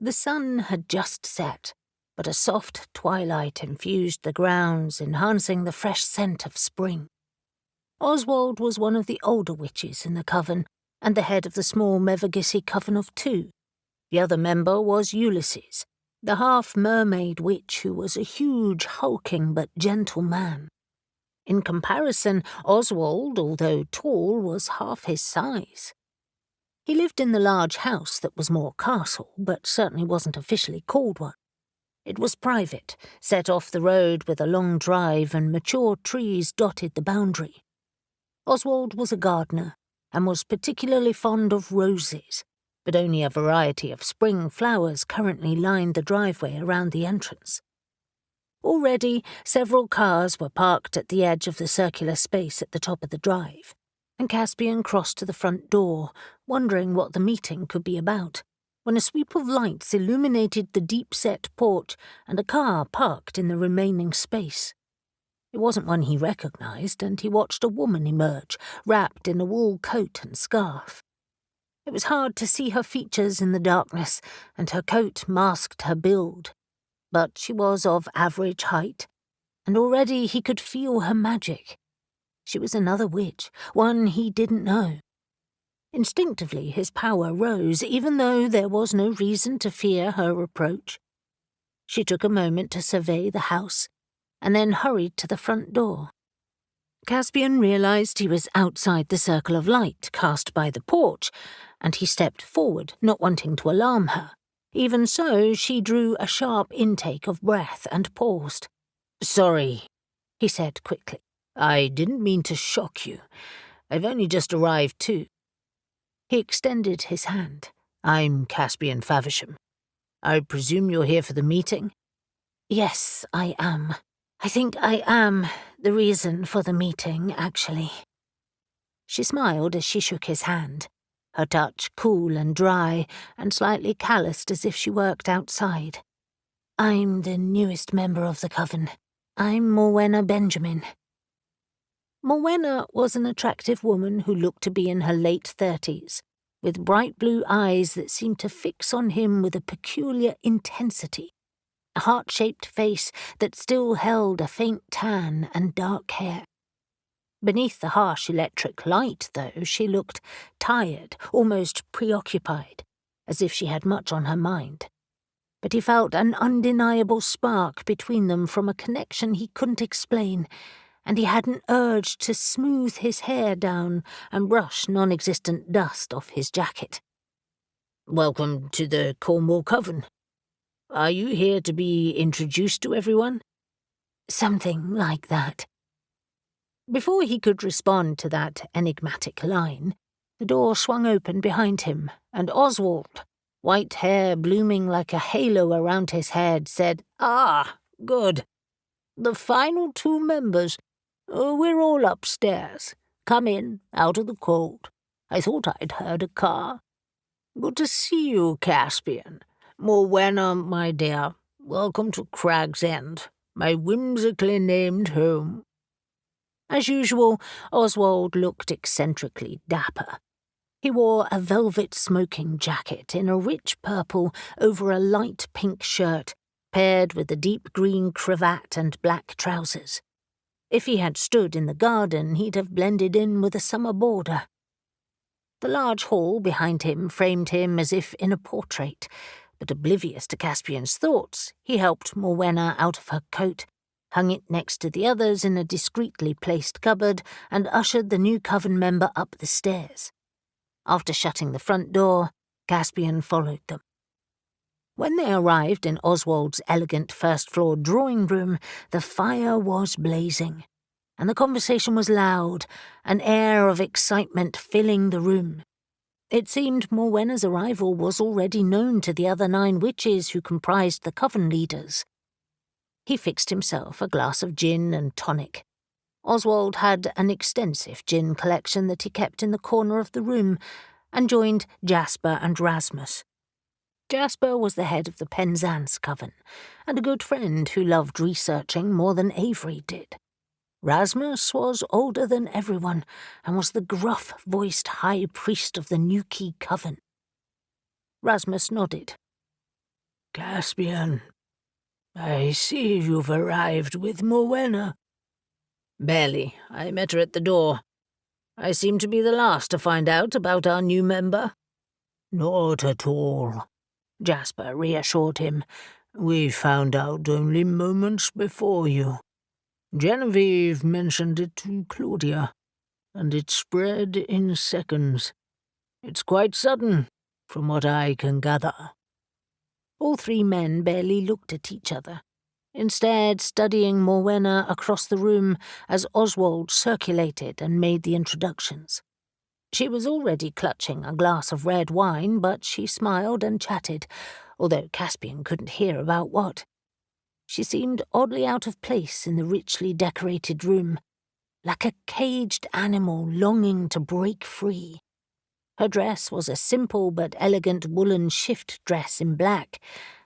The sun had just set, but a soft twilight infused the grounds, enhancing the fresh scent of spring. Oswald was one of the older witches in the coven, and the head of the small Mevagissey coven of 2. The other member was Ulysses, the half-mermaid witch who was a huge, hulking but gentle man. In comparison, Oswald, although tall, was half his size. He lived in the large house that was more castle, but certainly wasn't officially called one. It was private, set off the road with a long drive, and mature trees dotted the boundary. Oswald was a gardener, and was particularly fond of roses, but only a variety of spring flowers currently lined the driveway around the entrance. Already, several cars were parked at the edge of the circular space at the top of the drive, and Caspian crossed to the front door, wondering what the meeting could be about, when a sweep of lights illuminated the deep-set porch and a car parked in the remaining space. It wasn't one he recognized, and he watched a woman emerge, wrapped in a wool coat and scarf. It was hard to see her features in the darkness, and her coat masked her build. But she was of average height, and already he could feel her magic. She was another witch, one he didn't know. Instinctively his power rose, even though there was no reason to fear her approach. She took a moment to survey the house, and then hurried to the front door. Caspian realized he was outside the circle of light cast by the porch, and he stepped forward, not wanting to alarm her. Even so, she drew a sharp intake of breath and paused. Sorry, he said quickly. I didn't mean to shock you. I've only just arrived too. He extended his hand. I'm Caspian Faversham. I presume you're here for the meeting? Yes, I am. I think I am the reason for the meeting, actually. She smiled as she shook his hand, her touch cool and dry and slightly calloused as if she worked outside. I'm the newest member of the coven. I'm Morwenna Benjamin. Morwenna was an attractive woman who looked to be in her late 30s, with bright blue eyes that seemed to fix on him with a peculiar intensity. A heart-shaped face that still held a faint tan and dark hair. Beneath the harsh electric light, though, she looked tired, almost preoccupied, as if she had much on her mind. But he felt an undeniable spark between them from a connection he couldn't explain, and he had an urge to smooth his hair down and brush non-existent dust off his jacket. Welcome to the Cornwall Coven. Are you here to be introduced to everyone? Something like that. Before he could respond to that enigmatic line, the door swung open behind him, and Oswald, white hair blooming like a halo around his head, said, "Ah, good. The final two members. We're all upstairs. Come in, out of the cold. I thought I'd heard a car. Good to see you, Caspian. Morwenna, my dear, welcome to Crag's End, my whimsically named home." As usual, Oswald looked eccentrically dapper. He wore a velvet smoking jacket in a rich purple over a light pink shirt, paired with a deep green cravat and black trousers. If he had stood in the garden, he'd have blended in with a summer border. The large hall behind him framed him as if in a portrait, but oblivious to Caspian's thoughts, he helped Morwenna out of her coat, hung it next to the others in a discreetly placed cupboard, and ushered the new coven member up the stairs. After shutting the front door, Caspian followed them. When they arrived in Oswald's elegant first-floor drawing room, the fire was blazing, and the conversation was loud, an air of excitement filling the room. It seemed Morwenna's arrival was already known to the other 9 witches who comprised the coven leaders. He fixed himself a glass of gin and tonic. Oswald had an extensive gin collection that he kept in the corner of the room, and joined Jasper and Rasmus. Jasper was the head of the Penzance Coven, and a good friend who loved researching more than Avery did. Rasmus was older than everyone, and was the gruff-voiced high priest of the Nuki Coven. Rasmus nodded. "Caspian, I see you've arrived with Morwenna." "Barely. I met her at the door. I seem to be the last to find out about our new member." "Not at all," Jasper reassured him. "We found out only moments before you. Genevieve mentioned it to Claudia, and it spread in seconds. It's quite sudden, from what I can gather." All 3 men barely looked at each other, instead studying Morwenna across the room as Oswald circulated and made the introductions. She was already clutching a glass of red wine, but she smiled and chatted, although Caspian couldn't hear about what. She seemed oddly out of place in the richly decorated room, like a caged animal longing to break free. Her dress was a simple but elegant woolen shift dress in black,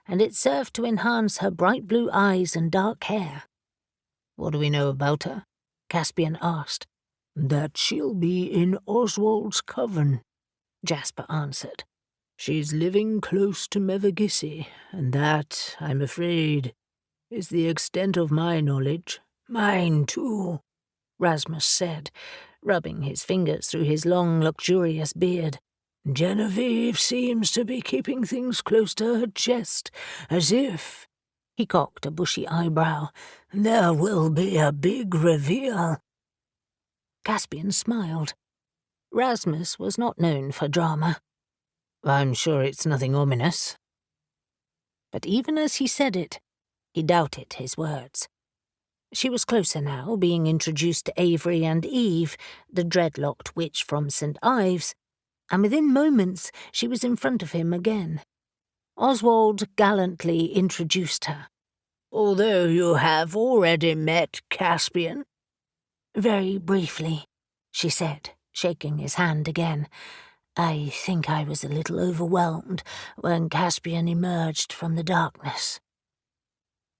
and it served to enhance her bright blue eyes and dark hair. "What do we know about her?" Caspian asked. "That she'll be in Oswald's coven," Jasper answered. "She's living close to Mevagissey, and that, I'm afraid, is the extent of my knowledge." "Mine too," Rasmus said, rubbing his fingers through his long, luxurious beard. "Genevieve seems to be keeping things close to her chest, as if," he cocked a bushy eyebrow, "there will be a big reveal." Caspian smiled. Rasmus was not known for drama. "I'm sure it's nothing ominous." But even as he said it, he doubted his words. She was closer now, being introduced to Avery and Eve, the dreadlocked witch from St. Ives, and within moments she was in front of him again. Oswald gallantly introduced her. "Although you have already met Caspian." "Very briefly," she said, shaking his hand again. "I think I was a little overwhelmed when Caspian emerged from the darkness."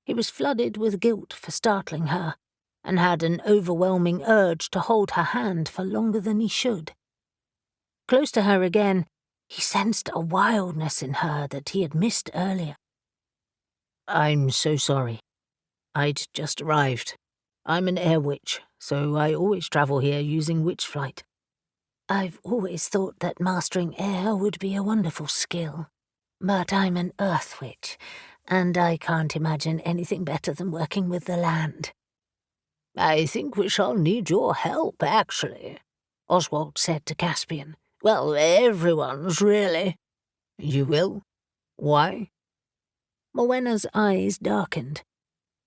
He was flooded with guilt for startling her, and had an overwhelming urge to hold her hand for longer than he should. Close to her again, he sensed a wildness in her that he had missed earlier. "I'm so sorry. I'd just arrived. I'm an air witch, so I always travel here using witch flight." "I've always thought that mastering air would be a wonderful skill, but I'm an earth witch, and I can't imagine anything better than working with the land." "I think we shall need your help, actually," Oswald said to Caspian. "Well, everyone's, really." "You will? Why?" Morwenna's eyes darkened.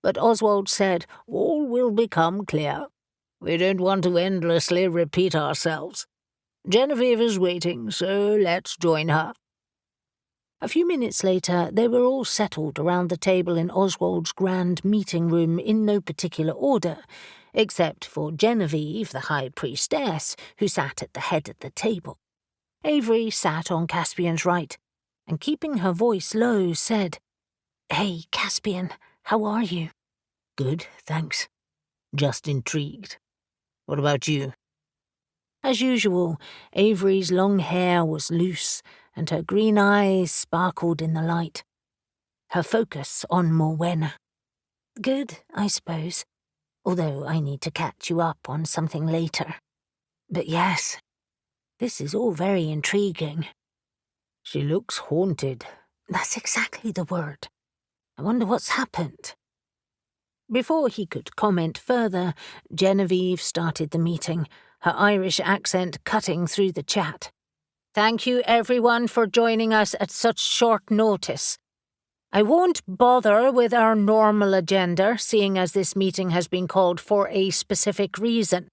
But Oswald said all will become clear. We don't want to endlessly repeat ourselves. Genevieve is waiting, so let's join her." A few minutes later, they were all settled around the table in Oswald's grand meeting room in no particular order, except for Genevieve, the High Priestess, who sat at the head of the table. Avery sat on Caspian's right, and keeping her voice low, said, "Hey, Caspian, how are you?" "Good, thanks. Just intrigued. What about you?" As usual, Avery's long hair was loose, and her green eyes sparkled in the light. Her focus on Morwenna. Good, I suppose, although I need to catch you up on something later. But yes, this is all very intriguing. "She looks haunted." "That's exactly the word. I wonder what's happened." Before he could comment further, Genevieve started the meeting, her Irish accent cutting through the chat. "Thank you, everyone, for joining us at such short notice. I won't bother with our normal agenda, seeing as this meeting has been called for a specific reason.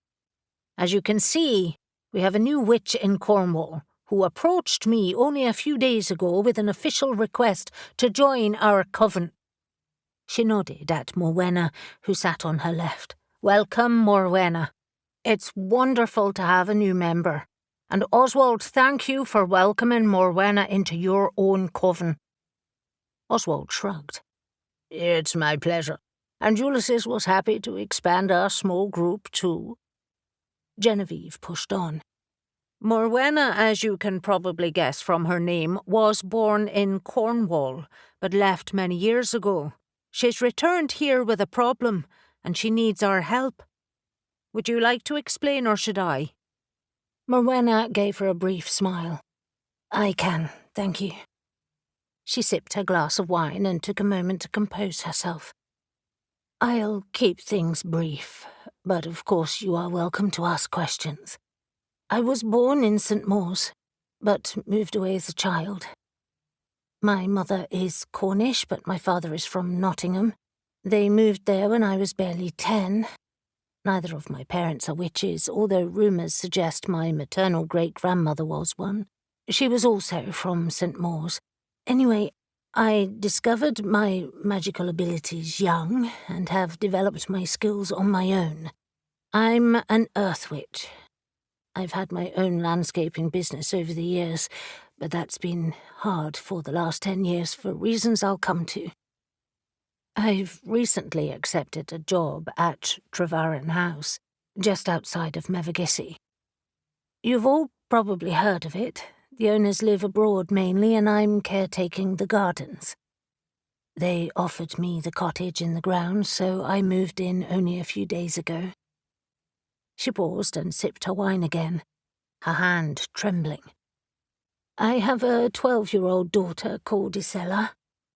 As you can see, we have a new witch in Cornwall, who approached me only a few days ago with an official request to join our coven." She nodded at Morwenna, who sat on her left. "Welcome, Morwenna. It's wonderful to have a new member. And Oswald, thank you for welcoming Morwenna into your own coven." Oswald shrugged. "It's my pleasure. And Ulysses was happy to expand our small group too." Genevieve pushed on. "Morwenna, as you can probably guess from her name, was born in Cornwall, but left many years ago. She's returned here with a problem, and she needs our help. Would you like to explain, or should I?" Morwenna gave her a brief smile. "I can, thank you." She sipped her glass of wine and took a moment to compose herself. "I'll keep things brief, but of course you are welcome to ask questions. I was born in St. Mawes, but moved away as a child. My mother is Cornish, but my father is from Nottingham. They moved there when I was barely 10. Neither of my parents are witches, although rumours suggest my maternal great-grandmother was one. She was also from St. Mawes. Anyway, I discovered my magical abilities young and have developed my skills on my own. I'm an earth witch. I've had my own landscaping business over the years, but that's been hard for the last 10 years for reasons I'll come to. I've recently accepted a job at Trevarran House, just outside of Mevagissey. You've all probably heard of it. The owners live abroad mainly, and I'm caretaking the gardens. They offered me the cottage in the grounds, so I moved in only a few days ago." She paused and sipped her wine again, her hand trembling. "I have a 12-year-old daughter called Isella,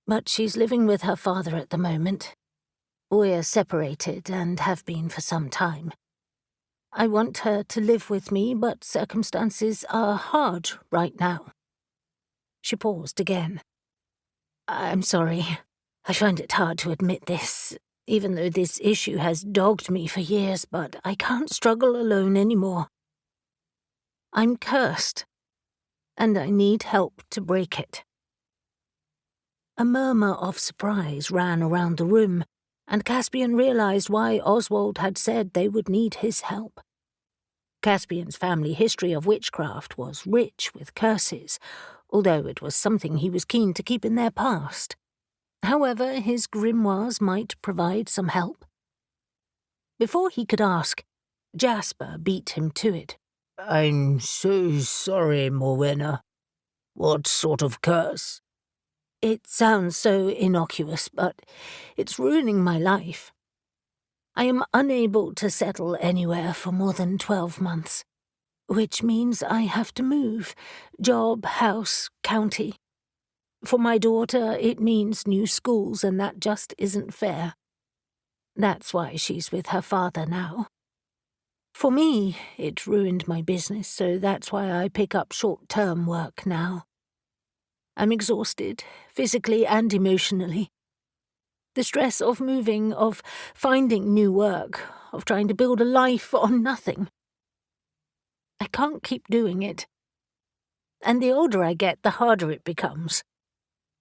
but she's living with her father at the moment. We're separated and have been for some time. I want her to live with me, but circumstances are hard right now." She paused again. "I'm sorry. I find it hard to admit this, even though this issue has dogged me for years, but I can't struggle alone anymore. I'm cursed, and I need help to break it." A murmur of surprise ran around the room, and Caspian realized why Oswald had said they would need his help. Caspian's family history of witchcraft was rich with curses, although it was something he was keen to keep in their past. However, his grimoires might provide some help. Before he could ask, Jasper beat him to it. "I'm so sorry, Morwenna. What sort of curse?" It sounds so innocuous, but it's ruining my life. I am unable to settle anywhere for more than 12 months, which means I have to move, job, house, county. For my daughter, it means new schools, and that just isn't fair. That's why she's with her father now. For me, it ruined my business, so that's why I pick up short-term work now. I'm exhausted, physically and emotionally. The stress of moving, of finding new work, of trying to build a life on nothing. I can't keep doing it. And the older I get, the harder it becomes.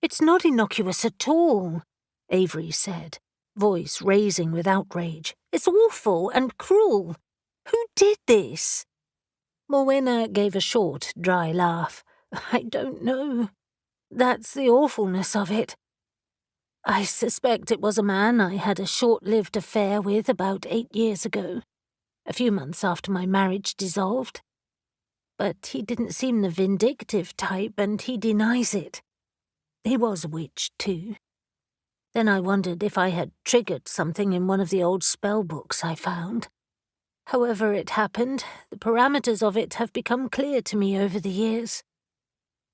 It's not innocuous at all, Avery said, voice raising with outrage. It's awful and cruel. Who did this? Morwenna gave a short, dry laugh. I don't know. That's the awfulness of it. I suspect it was a man I had a short-lived affair with about 8 years ago, a few months after my marriage dissolved. But he didn't seem the vindictive type, and he denies it. He was a witch, too. Then I wondered if I had triggered something in one of the old spell books I found. However it happened, the parameters of it have become clear to me over the years.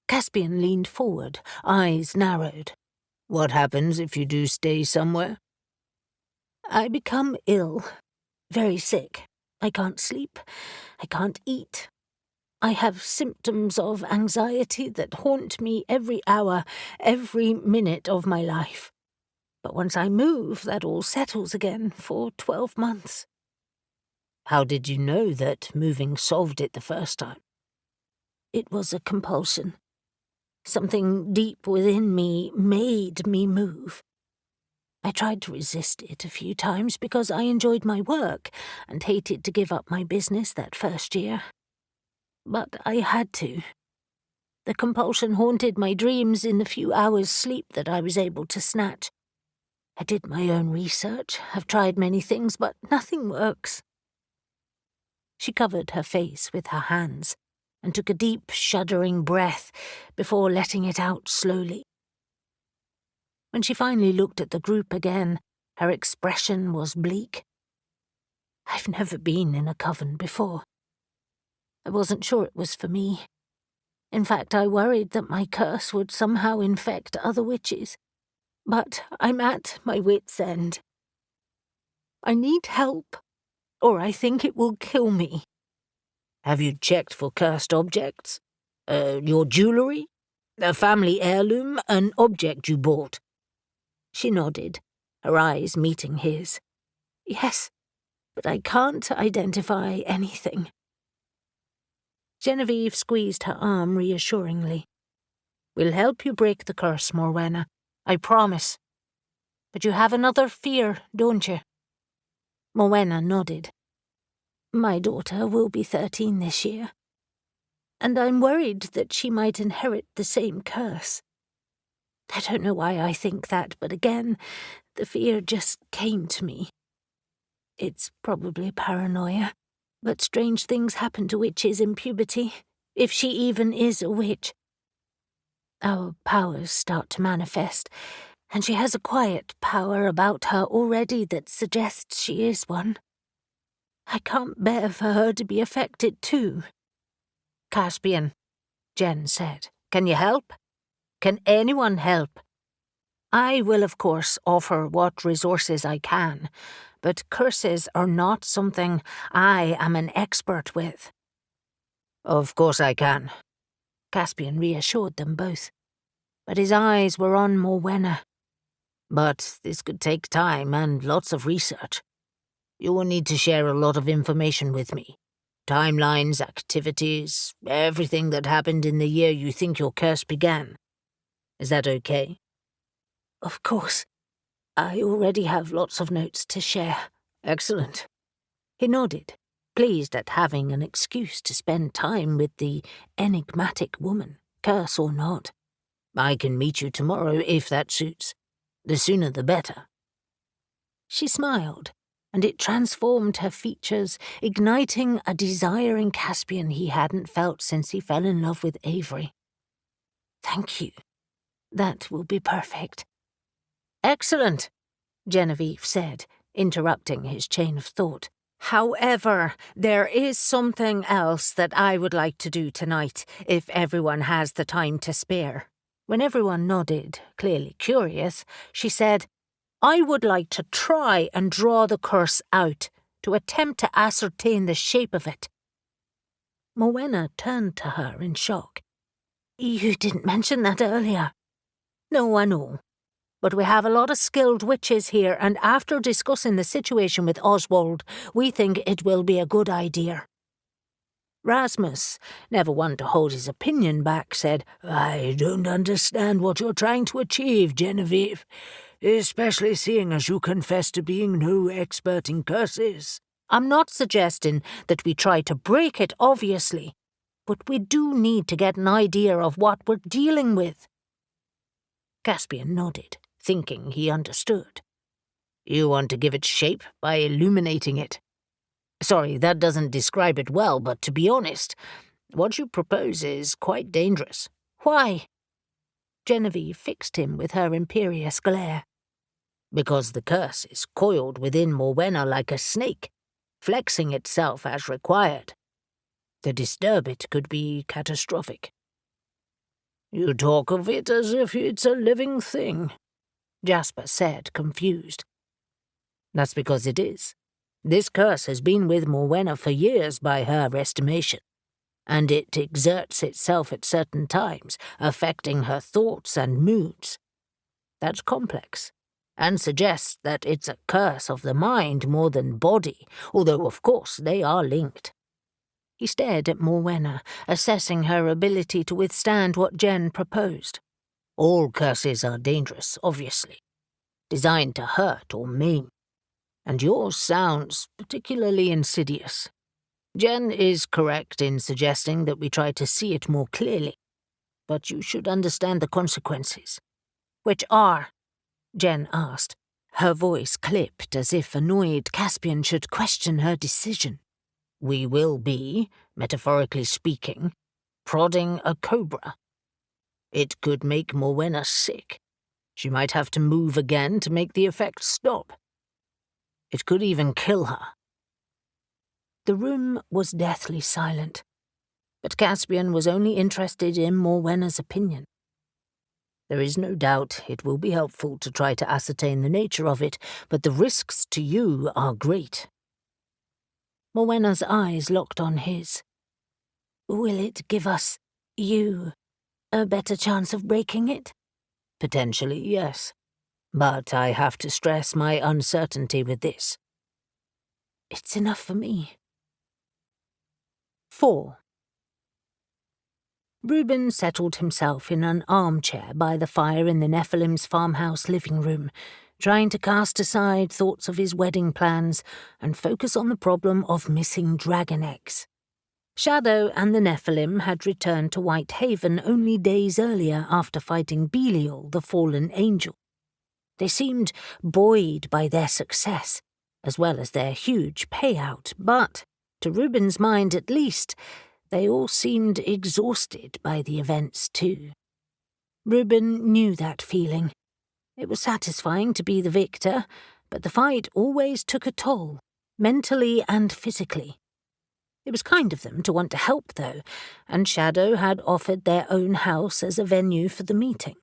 Caspian leaned forward, eyes narrowed. What happens if you do stay somewhere? I become ill, very sick. I can't sleep. I can't eat. I have symptoms of anxiety that haunt me every hour, every minute of my life. But once I move, that all settles again for 12 months. How did you know that moving solved it the first time? It was a compulsion. Something deep within me made me move. I tried to resist it a few times because I enjoyed my work and hated to give up my business that first year. But I had to. The compulsion haunted my dreams in the few hours' sleep that I was able to snatch. I did my own research, have tried many things, but nothing works. She covered her face with her hands and took a deep, shuddering breath before letting it out slowly. When she finally looked at the group again, her expression was bleak. I've never been in a coven before. I wasn't sure it was for me. In fact, I worried that my curse would somehow infect other witches. But I'm at my wit's end. I need help, or I think it will kill me. Have you checked for cursed objects? Your jewellery? A family heirloom? An object you bought? She nodded, her eyes meeting his. Yes, but I can't identify anything. Genevieve squeezed her arm reassuringly. We'll help you break the curse, Morwenna. I promise. But you have another fear, don't you? Morwenna nodded. My daughter will be 13 this year, and I'm worried that she might inherit the same curse. I don't know why I think that, but again, the fear just came to me. It's probably paranoia, but strange things happen to witches in puberty, if she even is a witch. Our powers start to manifest, and she has a quiet power about her already that suggests she is one. I can't bear for her to be affected too. Caspian, Jen said, can you help? Can anyone help? I will, of course, offer what resources I can, but curses are not something I am an expert with. Of course I can, Caspian reassured them both, but his eyes were on Morwenna. But this could take time and lots of research. You will need to share a lot of information with me. Timelines, activities, everything that happened in the year you think your curse began. Is that okay? Of course. I already have lots of notes to share. Excellent. He nodded, pleased at having an excuse to spend time with the enigmatic woman, curse or not. I can meet you tomorrow if that suits. The sooner the better. She smiled, and it transformed her features, igniting a desire in Caspian he hadn't felt since he fell in love with Avery. Thank you. That will be perfect. Excellent, Genevieve said, interrupting his chain of thought. However, there is something else that I would like to do tonight, if everyone has the time to spare. When everyone nodded, clearly curious, she said, I would like to try and draw the curse out, to attempt to ascertain the shape of it. Morwenna turned to her in shock. You didn't mention that earlier. No, I know. but we have a lot of skilled witches here, and after discussing the situation with Oswald, we think it will be a good idea." Rasmus, never one to hold his opinion back, said, "I don't understand what you're trying to achieve, Genevieve, especially seeing as you confess to being no expert in curses." "I'm not suggesting that we try to break it, obviously, but we do need to get an idea of what we're dealing with." Caspian nodded, thinking he understood. "You want to give it shape by illuminating it. Sorry, that doesn't describe it well, but to be honest, what you propose is quite dangerous." "Why?" Genevieve fixed him with her imperious glare. "Because the curse is coiled within Morwenna like a snake, flexing itself as required. To disturb it could be catastrophic." "You talk of it as if it's a living thing," Jasper said, confused. "That's because it is. This curse has been with Morwenna for years by her estimation, and it exerts itself at certain times, affecting her thoughts and moods. That's complex, and suggests that it's a curse of the mind more than body, although of course they are linked." He stared at Morwenna, assessing her ability to withstand what Jen proposed. "All curses are dangerous, obviously, designed to hurt or maim. And yours sounds particularly insidious. Jen is correct in suggesting that we try to see it more clearly, but you should understand the consequences." "Which are?" Jen asked. Her voice clipped as if annoyed Caspian should question her decision. "We will be, metaphorically speaking, prodding a cobra. It could make Morwenna sick. She might have to move again to make the effect stop. It could even kill her." The room was deathly silent, but Caspian was only interested in Morwenna's opinion. "There is no doubt it will be helpful to try to ascertain the nature of it, but the risks to you are great." Morwenna's eyes locked on his. "Will it give us, you, a better chance of breaking it?" "Potentially, yes. But I have to stress my uncertainty with this." "It's enough for me." 4. Reuben settled himself in an armchair by the fire in the Nephilim's farmhouse living room, trying to cast aside thoughts of his wedding plans and focus on the problem of missing dragon eggs. Shadow and the Nephilim had returned to Whitehaven only days earlier after fighting Belial, the fallen angel. They seemed buoyed by their success, as well as their huge payout, but, to Reuben's mind at least, they all seemed exhausted by the events too. Reuben knew that feeling. It was satisfying to be the victor, but the fight always took a toll, mentally and physically. It was kind of them to want to help, though, and Shadow had offered their own house as a venue for the meeting.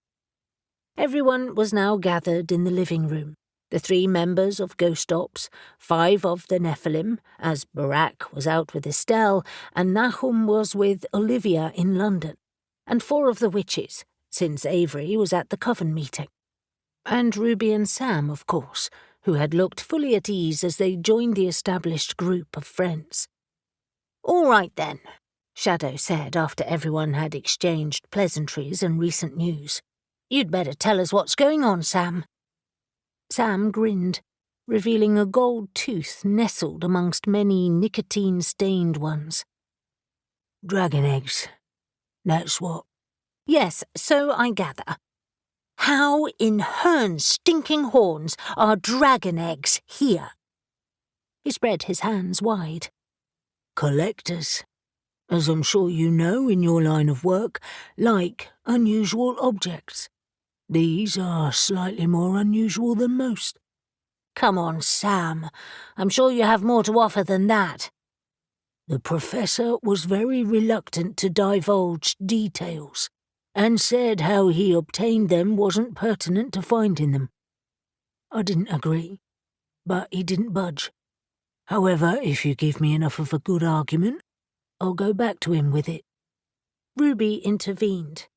Everyone was now gathered in the living room. The 3 members of Ghost Ops, 5 of the Nephilim, as Barak was out with Estelle, and Nahum was with Olivia in London, and 4 of the witches, since Avery was at the Coven meeting. And Ruby and Sam, of course, who had looked fully at ease as they joined the established group of friends. "All right, then," Shadow said after everyone had exchanged pleasantries and recent news. "You'd better tell us what's going on, Sam." Sam grinned, revealing a gold tooth nestled amongst many nicotine-stained ones. "Dragon eggs. That's what." "Yes, so I gather. How in Hern's stinking horns are dragon eggs here?" He spread his hands wide. "Collectors, as I'm sure you know in your line of work, like unusual objects. These are slightly more unusual than most." "Come on, Sam. I'm sure you have more to offer than that." "The professor was very reluctant to divulge details, and said how he obtained them wasn't pertinent to finding them. I didn't agree, but he didn't budge. However, if you give me enough of a good argument, I'll go back to him with it." Ruby intervened.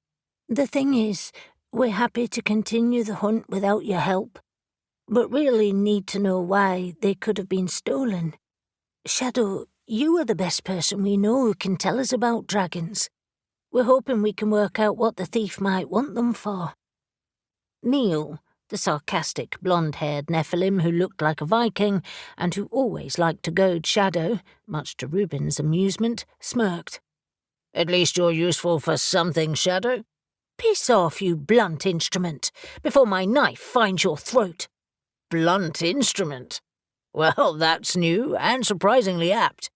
"The thing is, We're happy to continue the hunt without your help, but really need to know why they could have been stolen. Shadow, you are the best person we know who can tell us about dragons. We're hoping we can work out what the thief might want them for." Neil, the sarcastic blonde-haired Nephilim who looked like a Viking and who always liked to goad Shadow, much to Reuben's amusement, smirked. "At least you're useful for something, Shadow." "Piss off, you blunt instrument, before my knife finds your throat." "Blunt instrument? Well, that's new and surprisingly apt."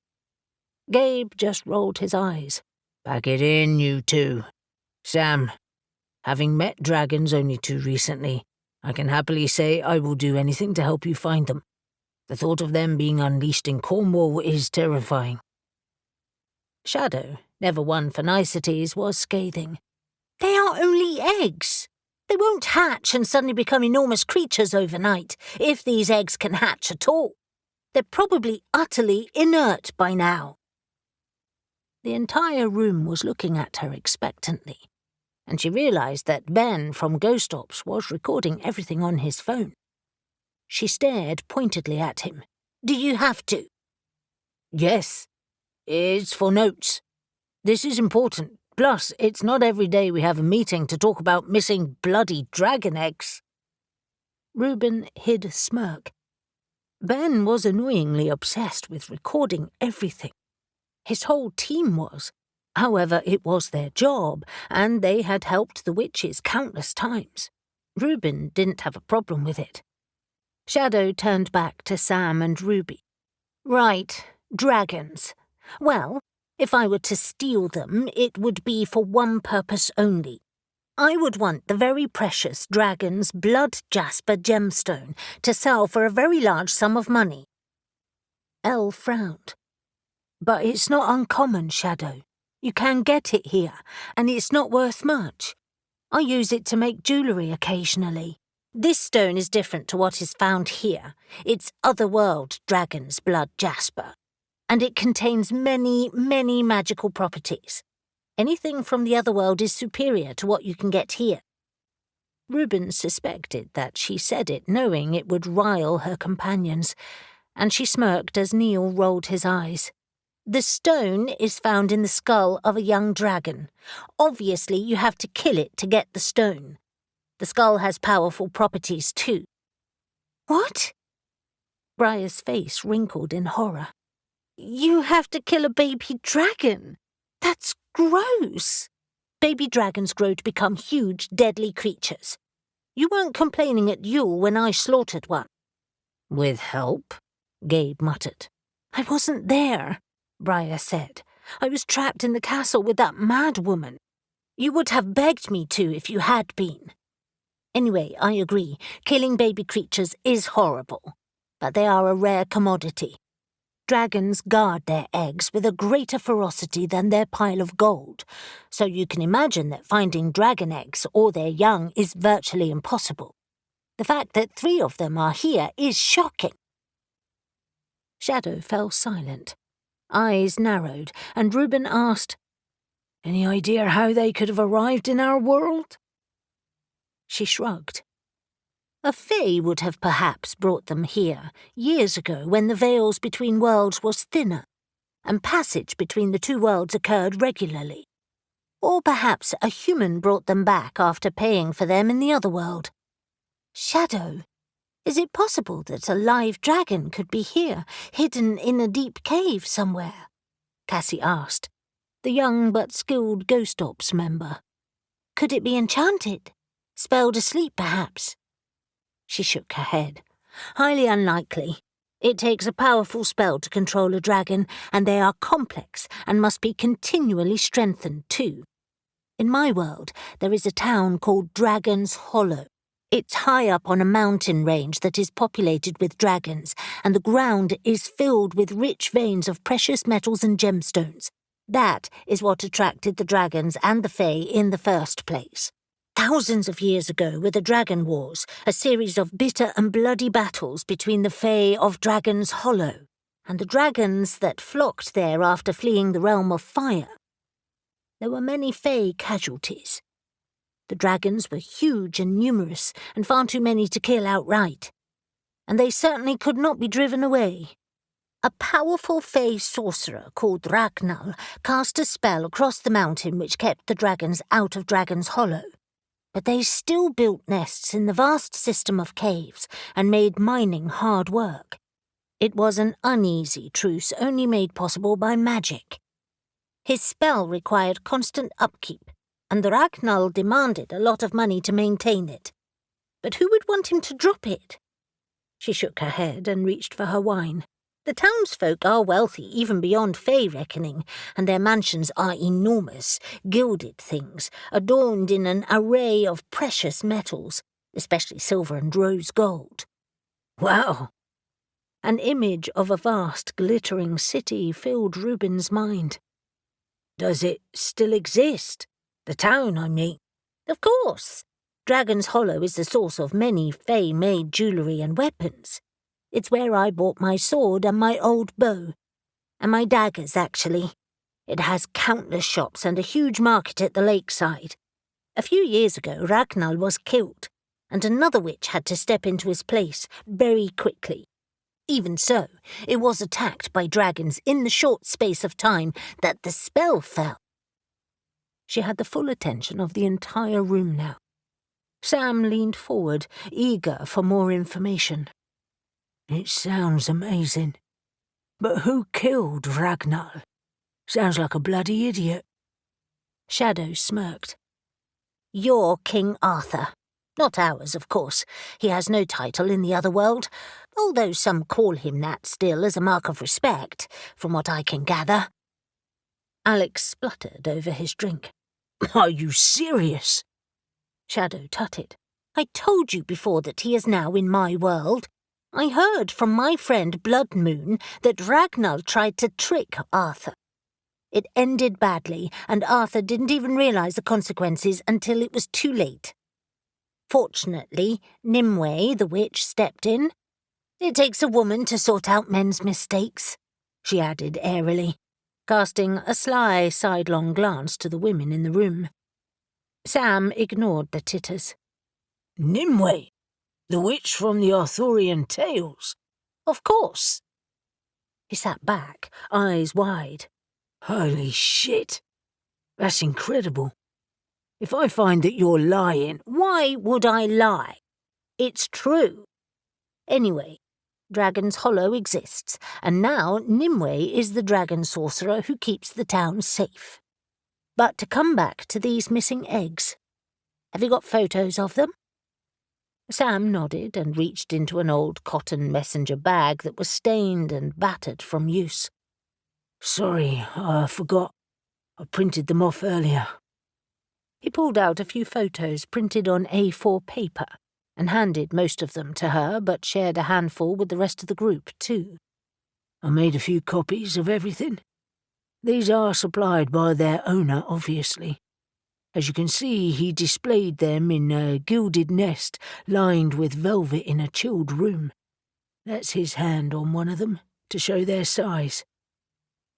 Gabe just rolled his eyes. "Pack it in, you two. Sam, having met dragons only too recently, I can happily say I will do anything to help you find them. The thought of them being unleashed in Cornwall is terrifying." Shadow, never one for niceties, was scathing. "They are only eggs. They won't hatch and suddenly become enormous creatures overnight, if these eggs can hatch at all. They're probably utterly inert by now." The entire room was looking at her expectantly, and she realized that Ben from Ghost Ops was recording everything on his phone. She stared pointedly at him. "Do you have to?" "Yes. It's for notes. This is important. Plus, it's not every day we have a meeting to talk about missing bloody dragon eggs." Reuben hid a smirk. Ben was annoyingly obsessed with recording everything. His whole team was. However, it was their job, and they had helped the witches countless times. Reuben didn't have a problem with it. Shadow turned back to Sam and Ruby. "Right, dragons. Well, if I were to steal them, it would be for one purpose only. I would want the very precious dragon's blood jasper gemstone to sell for a very large sum of money." Elle frowned. "But it's not uncommon, Shadow. You can get it here, and it's not worth much. I use it to make jewellery occasionally. This stone is different to what is found here. It's otherworld dragon's blood jasper, and it contains many, many magical properties. Anything from the otherworld is superior to what you can get here." Reuben suspected that she said it knowing it would rile her companions, and she smirked as Neil rolled his eyes. "The stone is found in the skull of a young dragon. Obviously, you have to kill it to get the stone. The skull has powerful properties too." "What?" Briar's face wrinkled in horror. "You have to kill a baby dragon? That's gross. Baby dragons grow to become huge, deadly creatures. You weren't complaining at Yule when I slaughtered one." "With help?" Gabe muttered. "I wasn't there," Briar said. "I was trapped in the castle with that mad woman. You would have begged me to if you had been. Anyway, I agree, killing baby creatures is horrible, but they are a rare commodity. Dragons guard their eggs with a greater ferocity than their pile of gold, so you can imagine that finding dragon eggs or their young is virtually impossible. The fact that 3 of them are here is shocking." Shadow fell silent. Eyes narrowed, and Reuben asked, "Any idea how they could have arrived in our world?" She shrugged. "A fae would have perhaps brought them here, years ago when the veils between worlds was thinner, and passage between the 2 worlds occurred regularly. Or perhaps a human brought them back after paying for them in the other world. Shadow, is it possible that a live dragon could be here, hidden in a deep cave somewhere?" Cassie asked, the young but skilled Ghost Ops member. "Could it be enchanted? Spelled asleep, perhaps?" She shook her head. "Highly unlikely. It takes a powerful spell to control a dragon, and they are complex and must be continually strengthened too. In my world, there is a town called Dragon's Hollow. It's high up on a mountain range that is populated with dragons, and the ground is filled with rich veins of precious metals and gemstones. That is what attracted the dragons and the fae in the first place. Thousands of years ago were the Dragon Wars, a series of bitter and bloody battles between the fae of Dragon's Hollow and the dragons that flocked there after fleeing the realm of fire. There were many fae casualties. The dragons were huge and numerous, and far too many to kill outright. And they certainly could not be driven away. A powerful fey sorcerer called Ragnall cast a spell across the mountain which kept the dragons out of Dragon's Hollow. But they still built nests in the vast system of caves and made mining hard work. It was an uneasy truce only made possible by magic. His spell required constant upkeep, and the Ragnall demanded a lot of money to maintain it. But who would want him to drop it? She shook her head and reached for her wine. The townsfolk are wealthy, even beyond fey reckoning, and their mansions are enormous, gilded things, adorned in an array of precious metals, especially silver and rose gold. Wow! An image of a vast, glittering city filled Reuben's mind. Does it still exist? The town, I mean. Of course. Dragon's Hollow is the source of many fey-made jewellery and weapons. It's where I bought my sword and my old bow. And my daggers, actually. It has countless shops and a huge market at the lakeside. A few years ago, Ragnall was killed, and another witch had to step into his place very quickly. Even so, it was attacked by dragons in the short space of time that the spell fell. She had the full attention of the entire room now. Sam leaned forward, eager for more information. It sounds amazing. But who killed Ragnall? Sounds like a bloody idiot. Shadow smirked. You're King Arthur. Not ours, of course. He has no title in the other world, although some call him that still as a mark of respect, from what I can gather. Alex spluttered over his drink. Are you serious? Shadow tutted. I told you before that he is now in my world. I heard from my friend Blood Moon that Ragnall tried to trick Arthur. It ended badly, and Arthur didn't even realise the consequences until it was too late. Fortunately, Nimue, the witch, stepped in. It takes a woman to sort out men's mistakes, she added airily, casting a sly, sidelong glance to the women in the room. Sam ignored the titters. Nimue? The witch from the Arthurian tales? Of course. He sat back, eyes wide. Holy shit. That's incredible. If I find that you're lying, why would I lie? It's true. Anyway, Dragon's Hollow exists, and now Nimue is the dragon sorcerer who keeps the town safe. But to come back to these missing eggs, have you got photos of them? Sam nodded and reached into an old cotton messenger bag that was stained and battered from use. Sorry, I forgot. I printed them off earlier. He pulled out a few photos printed on A4 paper and handed most of them to her, but shared a handful with the rest of the group, too. I made a few copies of everything. These are supplied by their owner, obviously. As you can see, he displayed them in a gilded nest lined with velvet in a chilled room. That's his hand on one of them, to show their size.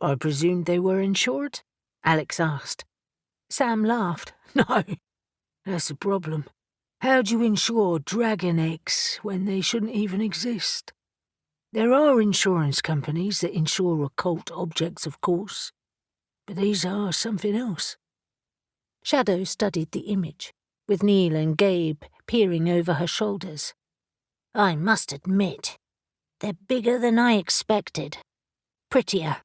I presumed they were insured? Alex asked. Sam laughed. No, that's the problem. How do you insure dragon eggs when they shouldn't even exist? There are insurance companies that insure occult objects, of course, but these are something else. Shadow studied the image, with Neil and Gabe peering over her shoulders. I must admit, they're bigger than I expected. Prettier.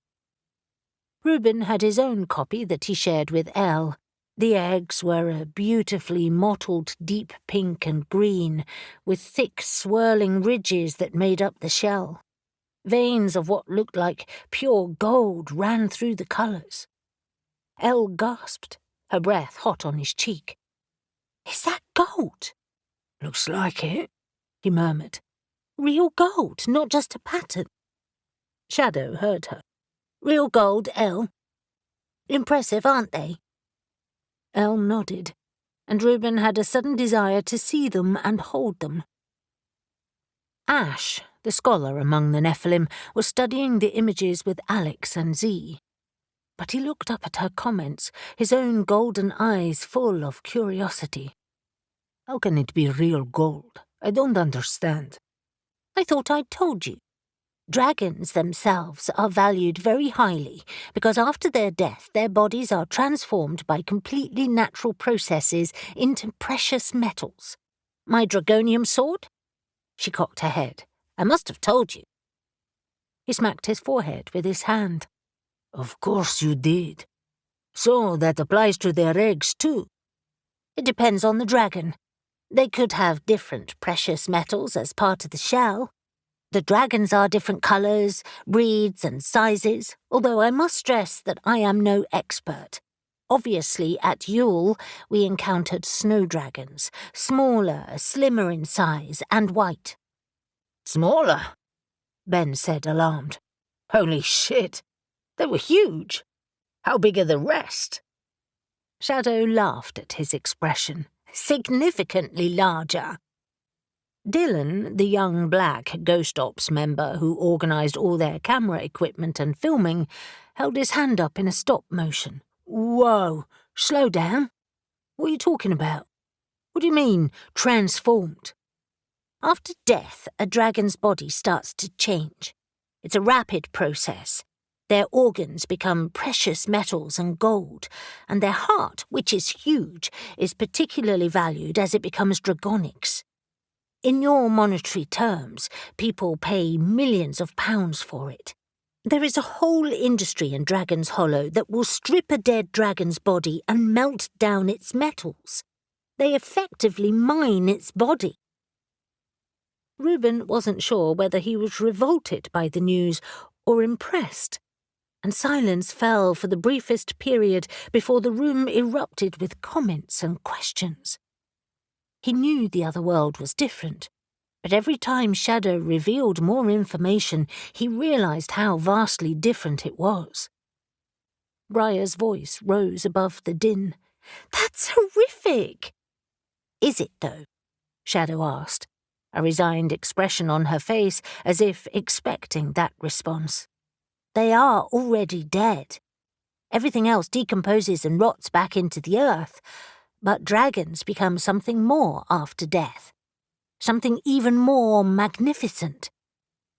Reuben had his own copy that he shared with Elle. The eggs were a beautifully mottled deep pink and green, with thick swirling ridges that made up the shell. Veins of what looked like pure gold ran through the colours. Elle gasped, her breath hot on his cheek. Is that gold? Looks like it, he murmured. Real gold, not just a pattern. Shadow heard her. Real gold, Elle. Impressive, aren't they? Elle nodded, and Reuben had a sudden desire to see them and hold them. Ash, the scholar among the Nephilim, was studying the images with Alex and Z. But he looked up at her comments, his own golden eyes full of curiosity. How can it be real gold? I don't understand. I thought I'd told you. Dragons themselves are valued very highly because after their death their bodies are transformed by completely natural processes into precious metals. My dragonium sword? She cocked her head. I must have told you. He smacked his forehead with his hand. Of course you did. So that applies to their eggs too. It depends on the dragon. They could have different precious metals as part of the shell. The dragons are different colours, breeds and sizes, although I must stress that I am no expert. Obviously, at Yule, we encountered snow dragons, smaller, slimmer in size, and white. Smaller? Ben said, alarmed. Holy shit! They were huge! How big are the rest? Shadow laughed at his expression. Significantly larger. Dylan, the young black Ghost Ops member who organised all their camera equipment and filming, held his hand up in a stop motion. Whoa! Slow down. What are you talking about? What do you mean, transformed? After death, a dragon's body starts to change. It's a rapid process. Their organs become precious metals and gold, and their heart, which is huge, is particularly valued as it becomes dragonics. In your monetary terms, people pay millions of pounds for it. There is a whole industry in Dragon's Hollow that will strip a dead dragon's body and melt down its metals. They effectively mine its body. Reuben wasn't sure whether he was revolted by the news or impressed, and silence fell for the briefest period before the room erupted with comments and questions. He knew the other world was different, but every time Shadow revealed more information, he realised how vastly different it was. Briar's voice rose above the din. "That's horrific!" "Is it, though?" Shadow asked, a resigned expression on her face as if expecting that response. "They are already dead. Everything else decomposes and rots back into the earth, but dragons become something more after death. Something even more magnificent.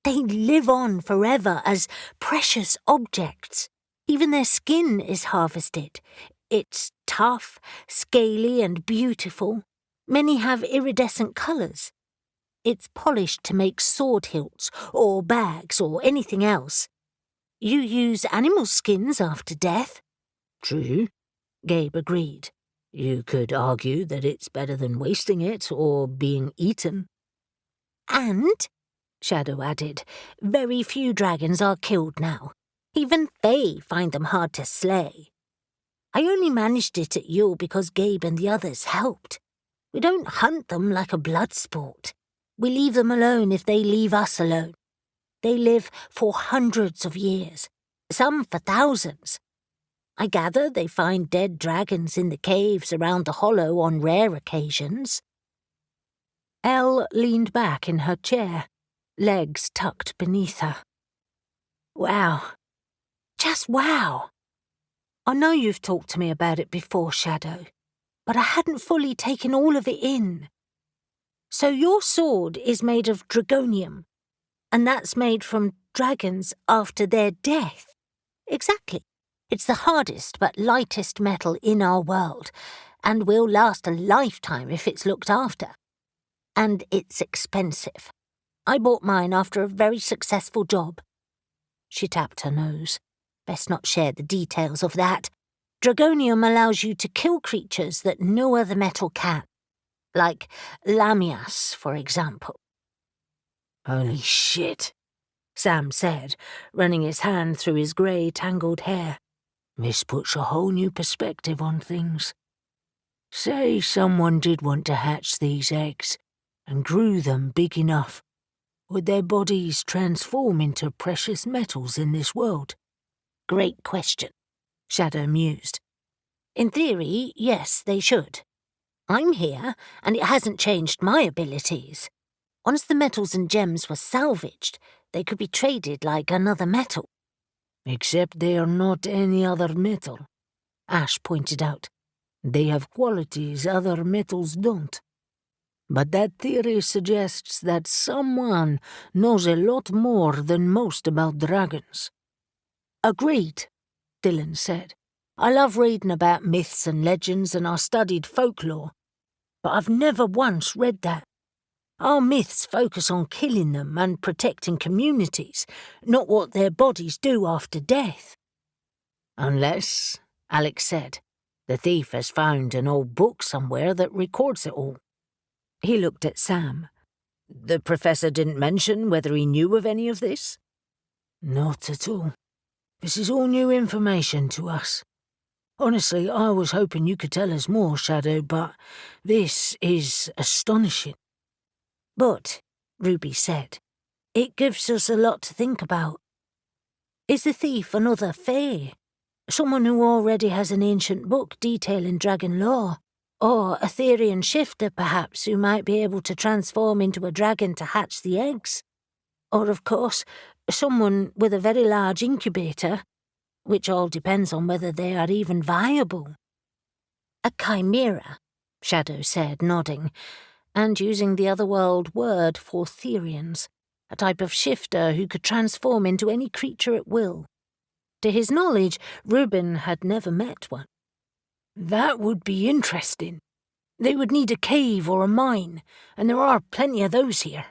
They live on forever as precious objects. Even their skin is harvested. It's tough, scaly and beautiful. Many have iridescent colours. It's polished to make sword hilts or bags or anything else. You use animal skins after death." "True," Gabe agreed. "You could argue that it's better than wasting it or being eaten." "And," Shadow added, "very few dragons are killed now. Even they find them hard to slay. I only managed it at Yule because Gabe and the others helped. We don't hunt them like a blood sport. We leave them alone if they leave us alone. They live for hundreds of years, some for thousands. I gather they find dead dragons in the caves around the hollow on rare occasions." Elle leaned back in her chair, legs tucked beneath her. "Wow. Just wow. I know you've talked to me about it before, Shadow, but I hadn't fully taken all of it in. So your sword is made of dragonium, and that's made from dragons after their death." "Exactly. It's the hardest but lightest metal in our world, and will last a lifetime if it's looked after. And it's expensive. I bought mine after a very successful job." She tapped her nose. "Best not share the details of that. Dragonium allows you to kill creatures that no other metal can. Like Lamias, for example." "Holy shit," Sam said, running his hand through his grey, tangled hair. "This puts a whole new perspective on things. Say someone did want to hatch these eggs and grew them big enough. Would their bodies transform into precious metals in this world?" "Great question," Shadow mused. "In theory, yes, they should. I'm here, and it hasn't changed my abilities. Once the metals and gems were salvaged, they could be traded like another metal. Except they are not any other metal, Ash pointed out. They have qualities other metals don't. But that theory suggests that someone knows a lot more than most about dragons. Agreed, Dylan said. I love reading about myths and legends, and I studied folklore. But I've never once read that. Our myths focus on killing them and protecting communities, not what their bodies do after death. Unless, Alex said, the thief has found an old book somewhere that records it all. He looked at Sam. The professor didn't mention whether he knew of any of this? Not at all. This is all new information to us. Honestly, I was hoping you could tell us more, Shadow, but this is astonishing. But, Ruby said, it gives us a lot to think about. Is the thief another fae? Someone who already has an ancient book detailing dragon lore? Or a Therian shifter, perhaps, who might be able to transform into a dragon to hatch the eggs? Or, of course, someone with a very large incubator, which all depends on whether they are even viable. A chimera, Shadow said, nodding, and using the otherworld word for Therians, a type of shifter who could transform into any creature at will. To his knowledge, Reuben had never met one. That would be interesting. They would need a cave or a mine, and there are plenty of those here.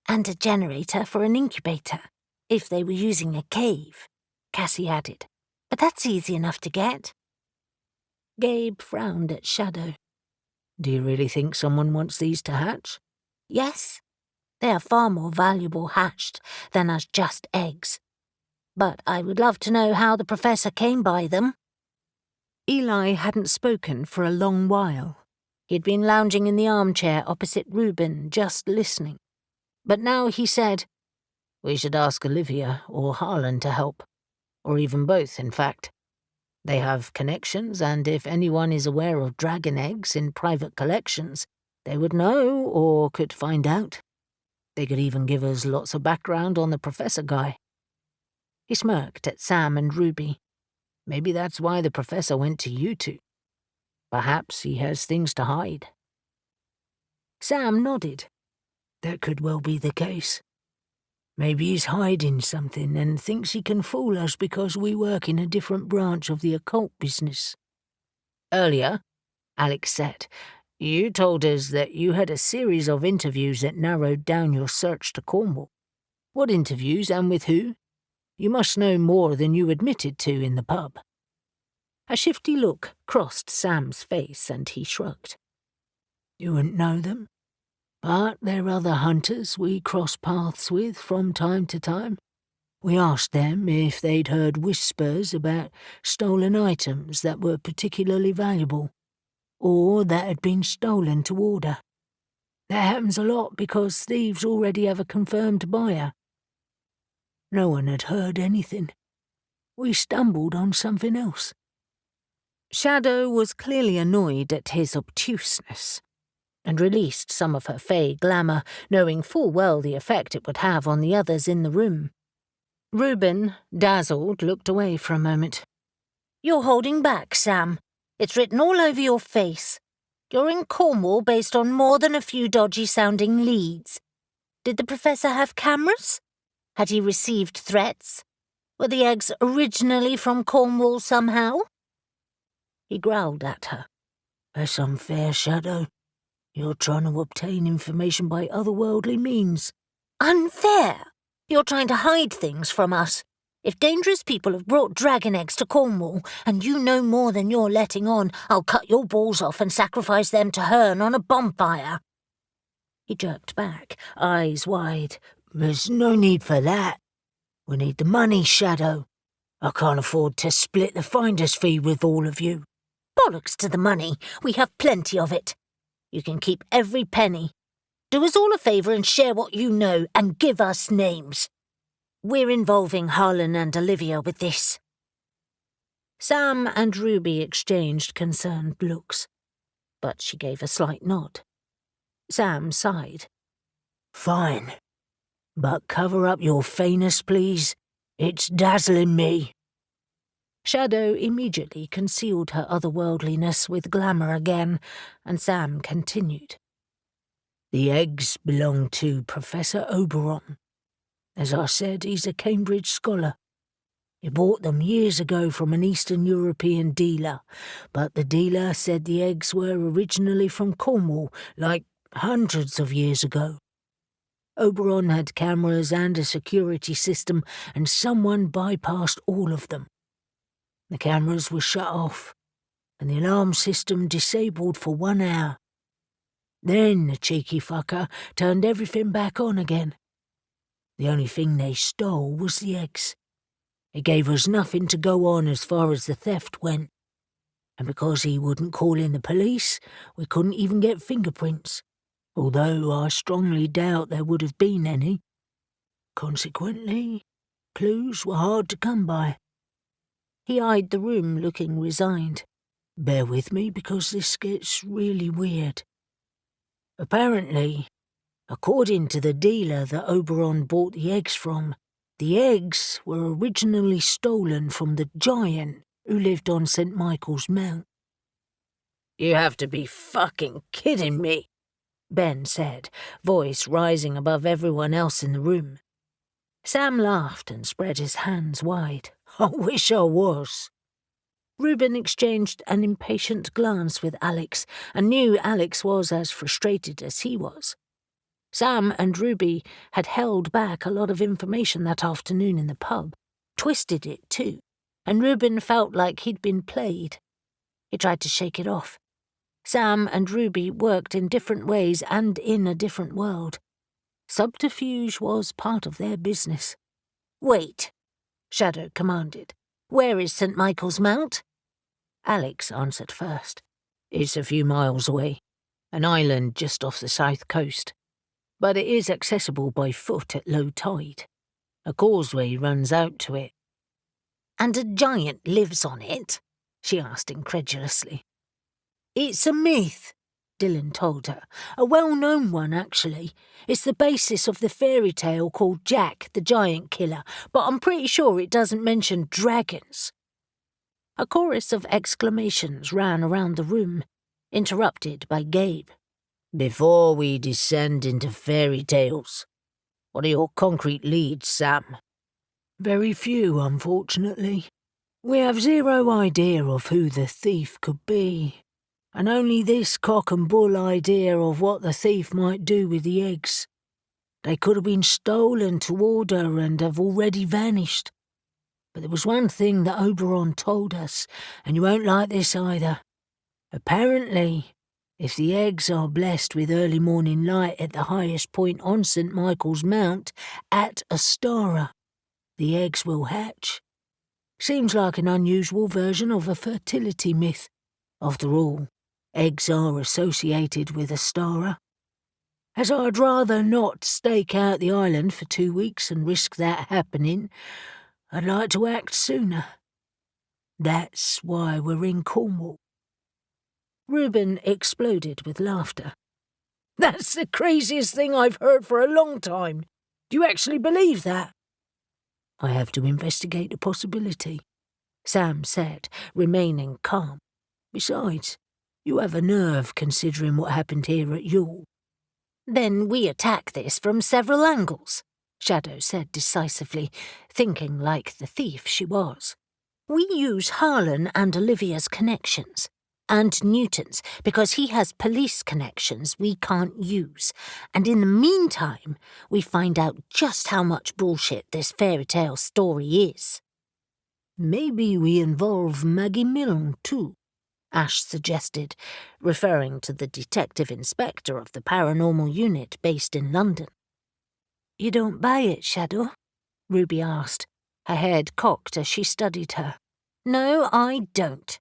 And a generator for an incubator, if they were using a cave, Cassie added. But that's easy enough to get. Gabe frowned at Shadow. Do you really think someone wants these to hatch? Yes. They are far more valuable hatched than as just eggs. But I would love to know how the professor came by them. Eli hadn't spoken for a long while. He'd been lounging in the armchair opposite Reuben, just listening. But now he said, We should ask Olivia or Harlan to help. Or even both, in fact. They have connections, and if anyone is aware of dragon eggs in private collections, they would know or could find out. They could even give us lots of background on the professor guy. He smirked at Sam and Ruby. Maybe that's why the professor went to you two. Perhaps he has things to hide. Sam nodded. That could well be the case. Maybe he's hiding something and thinks he can fool us because we work in a different branch of the occult business. Earlier, Alex said, you told us that you had a series of interviews that narrowed down your search to Cornwall. What interviews and with who? You must know more than you admitted to in the pub. A shifty look crossed Sam's face and he shrugged. You wouldn't know them? But they're other hunters we cross paths with from time to time. We asked them if they'd heard whispers about stolen items that were particularly valuable, or that had been stolen to order. That happens a lot because thieves already have a confirmed buyer. No one had heard anything. We stumbled on something else. Shadow was clearly annoyed at his obtuseness, and released some of her fey glamour, knowing full well the effect it would have on the others in the room. Reuben, dazzled, looked away for a moment. You're holding back, Sam. It's written all over your face. You're in Cornwall based on more than a few dodgy-sounding leads. Did the professor have cameras? Had he received threats? Were the eggs originally from Cornwall somehow? He growled at her. That's unfair, Shadow. You're trying to obtain information by otherworldly means. Unfair? You're trying to hide things from us. If dangerous people have brought dragon eggs to Cornwall, and you know more than you're letting on, I'll cut your balls off and sacrifice them to Hearn on a bonfire. He jerked back, eyes wide. There's no need for that. We need the money, Shadow. I can't afford to split the finder's fee with all of you. Bollocks to the money. We have plenty of it. You can keep every penny. Do us all a favour and share what you know, and give us names. We're involving Harlan and Olivia with this. Sam and Ruby exchanged concerned looks, but she gave a slight nod. Sam sighed. Fine. But cover up your fairness, please. It's dazzling me." Shadow immediately concealed her otherworldliness with glamour again, and Sam continued. "The eggs belong to Professor Oberon. As I said, he's a Cambridge scholar. He bought them years ago from an Eastern European dealer, but the dealer said the eggs were originally from Cornwall, like hundreds of years ago. Oberon had cameras and a security system, and someone bypassed all of them. The cameras were shut off, and the alarm system disabled for 1 hour. Then the cheeky fucker turned everything back on again. The only thing they stole was the eggs. It gave us nothing to go on as far as the theft went. And because he wouldn't call in the police, we couldn't even get fingerprints, although I strongly doubt there would have been any. Consequently, clues were hard to come by." He eyed the room, looking resigned. "Bear with me because this gets really weird. Apparently, according to the dealer that Oberon bought the eggs from, the eggs were originally stolen from the giant who lived on St. Michael's Mount." "You have to be fucking kidding me," Ben said, voice rising above everyone else in the room. Sam laughed and spread his hands wide. "I wish I was." Reuben exchanged an impatient glance with Alex and knew Alex was as frustrated as he was. Sam and Ruby had held back a lot of information that afternoon in the pub, twisted it too, and Reuben felt like he'd been played. He tried to shake it off. Sam and Ruby worked in different ways and in a different world. Subterfuge was part of their business. "Wait," Shadow commanded. "Where is St. Michael's Mount?" Alex answered first. "It's a few miles away, an island just off the south coast. But it is accessible by foot at low tide. A causeway runs out to it." "And a giant lives on it?" she asked incredulously. "It's a myth," Dylan told her. "A well-known one, actually. It's the basis of the fairy tale called Jack the Giant Killer, but I'm pretty sure it doesn't mention dragons." A chorus of exclamations ran around the room, interrupted by Gabe. "Before we descend into fairy tales, what are your concrete leads, Sam?" "Very few, unfortunately. We have zero idea of who the thief could be, and only this cock and bull idea of what the thief might do with the eggs. They could have been stolen to order and have already vanished. But there was one thing that Oberon told us, and you won't like this either. Apparently, if the eggs are blessed with early morning light at the highest point on St. Michael's Mount, at Ostara, the eggs will hatch. Seems like an unusual version of a fertility myth. After all, eggs are associated with Ostara. As I'd rather not stake out the island for 2 weeks and risk that happening, I'd like to act sooner. That's why we're in Cornwall." Reuben exploded with laughter. "That's the craziest thing I've heard for a long time. Do you actually believe that?" "I have to investigate the possibility," Sam said, remaining calm. "Besides, you have a nerve considering what happened here at Yule." "Then we attack this from several angles," Shadow said decisively, thinking like the thief she was. "We use Harlan and Olivia's connections, and Newton's, because he has police connections we can't use, and in the meantime, we find out just how much bullshit this fairy tale story is." "Maybe we involve Maggie Milne, too," Ash suggested, referring to the detective inspector of the paranormal unit based in London. "You don't buy it, Shadow?" Ruby asked, her head cocked as she studied her. "No, I don't.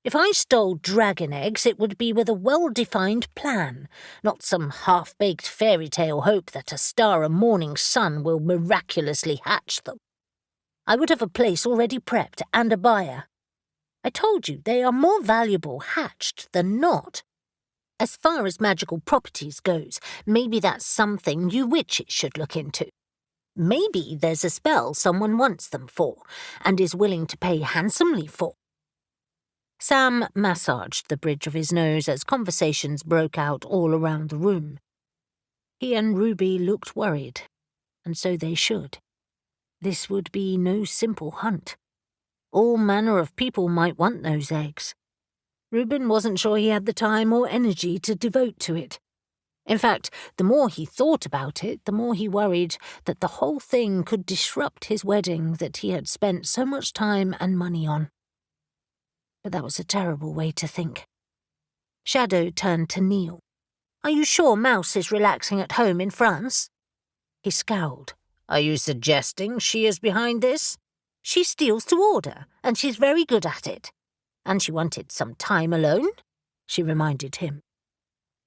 If I stole dragon eggs, it would be with a well-defined plan, not some half-baked fairy tale hope that a star and morning sun will miraculously hatch them. I would have a place already prepped and a buyer. I told you they are more valuable hatched than not. As far as magical properties goes, maybe that's something you witches should look into." Maybe there's a spell someone wants them for, and is willing to pay handsomely for. Sam massaged the bridge of his nose as conversations broke out all around the room. He and Ruby looked worried, and so they should. This would be no simple hunt. All manner of people might want those eggs. Reuben wasn't sure he had the time or energy to devote to it. In fact, the more he thought about it, the more he worried that the whole thing could disrupt his wedding that he had spent so much time and money on. But that was a terrible way to think. Shadow turned to Neil. "Are you sure Mouse is relaxing at home in France?" He scowled. "Are you suggesting she is behind this?" "She steals to order, and she's very good at it. And she wanted some time alone," she reminded him.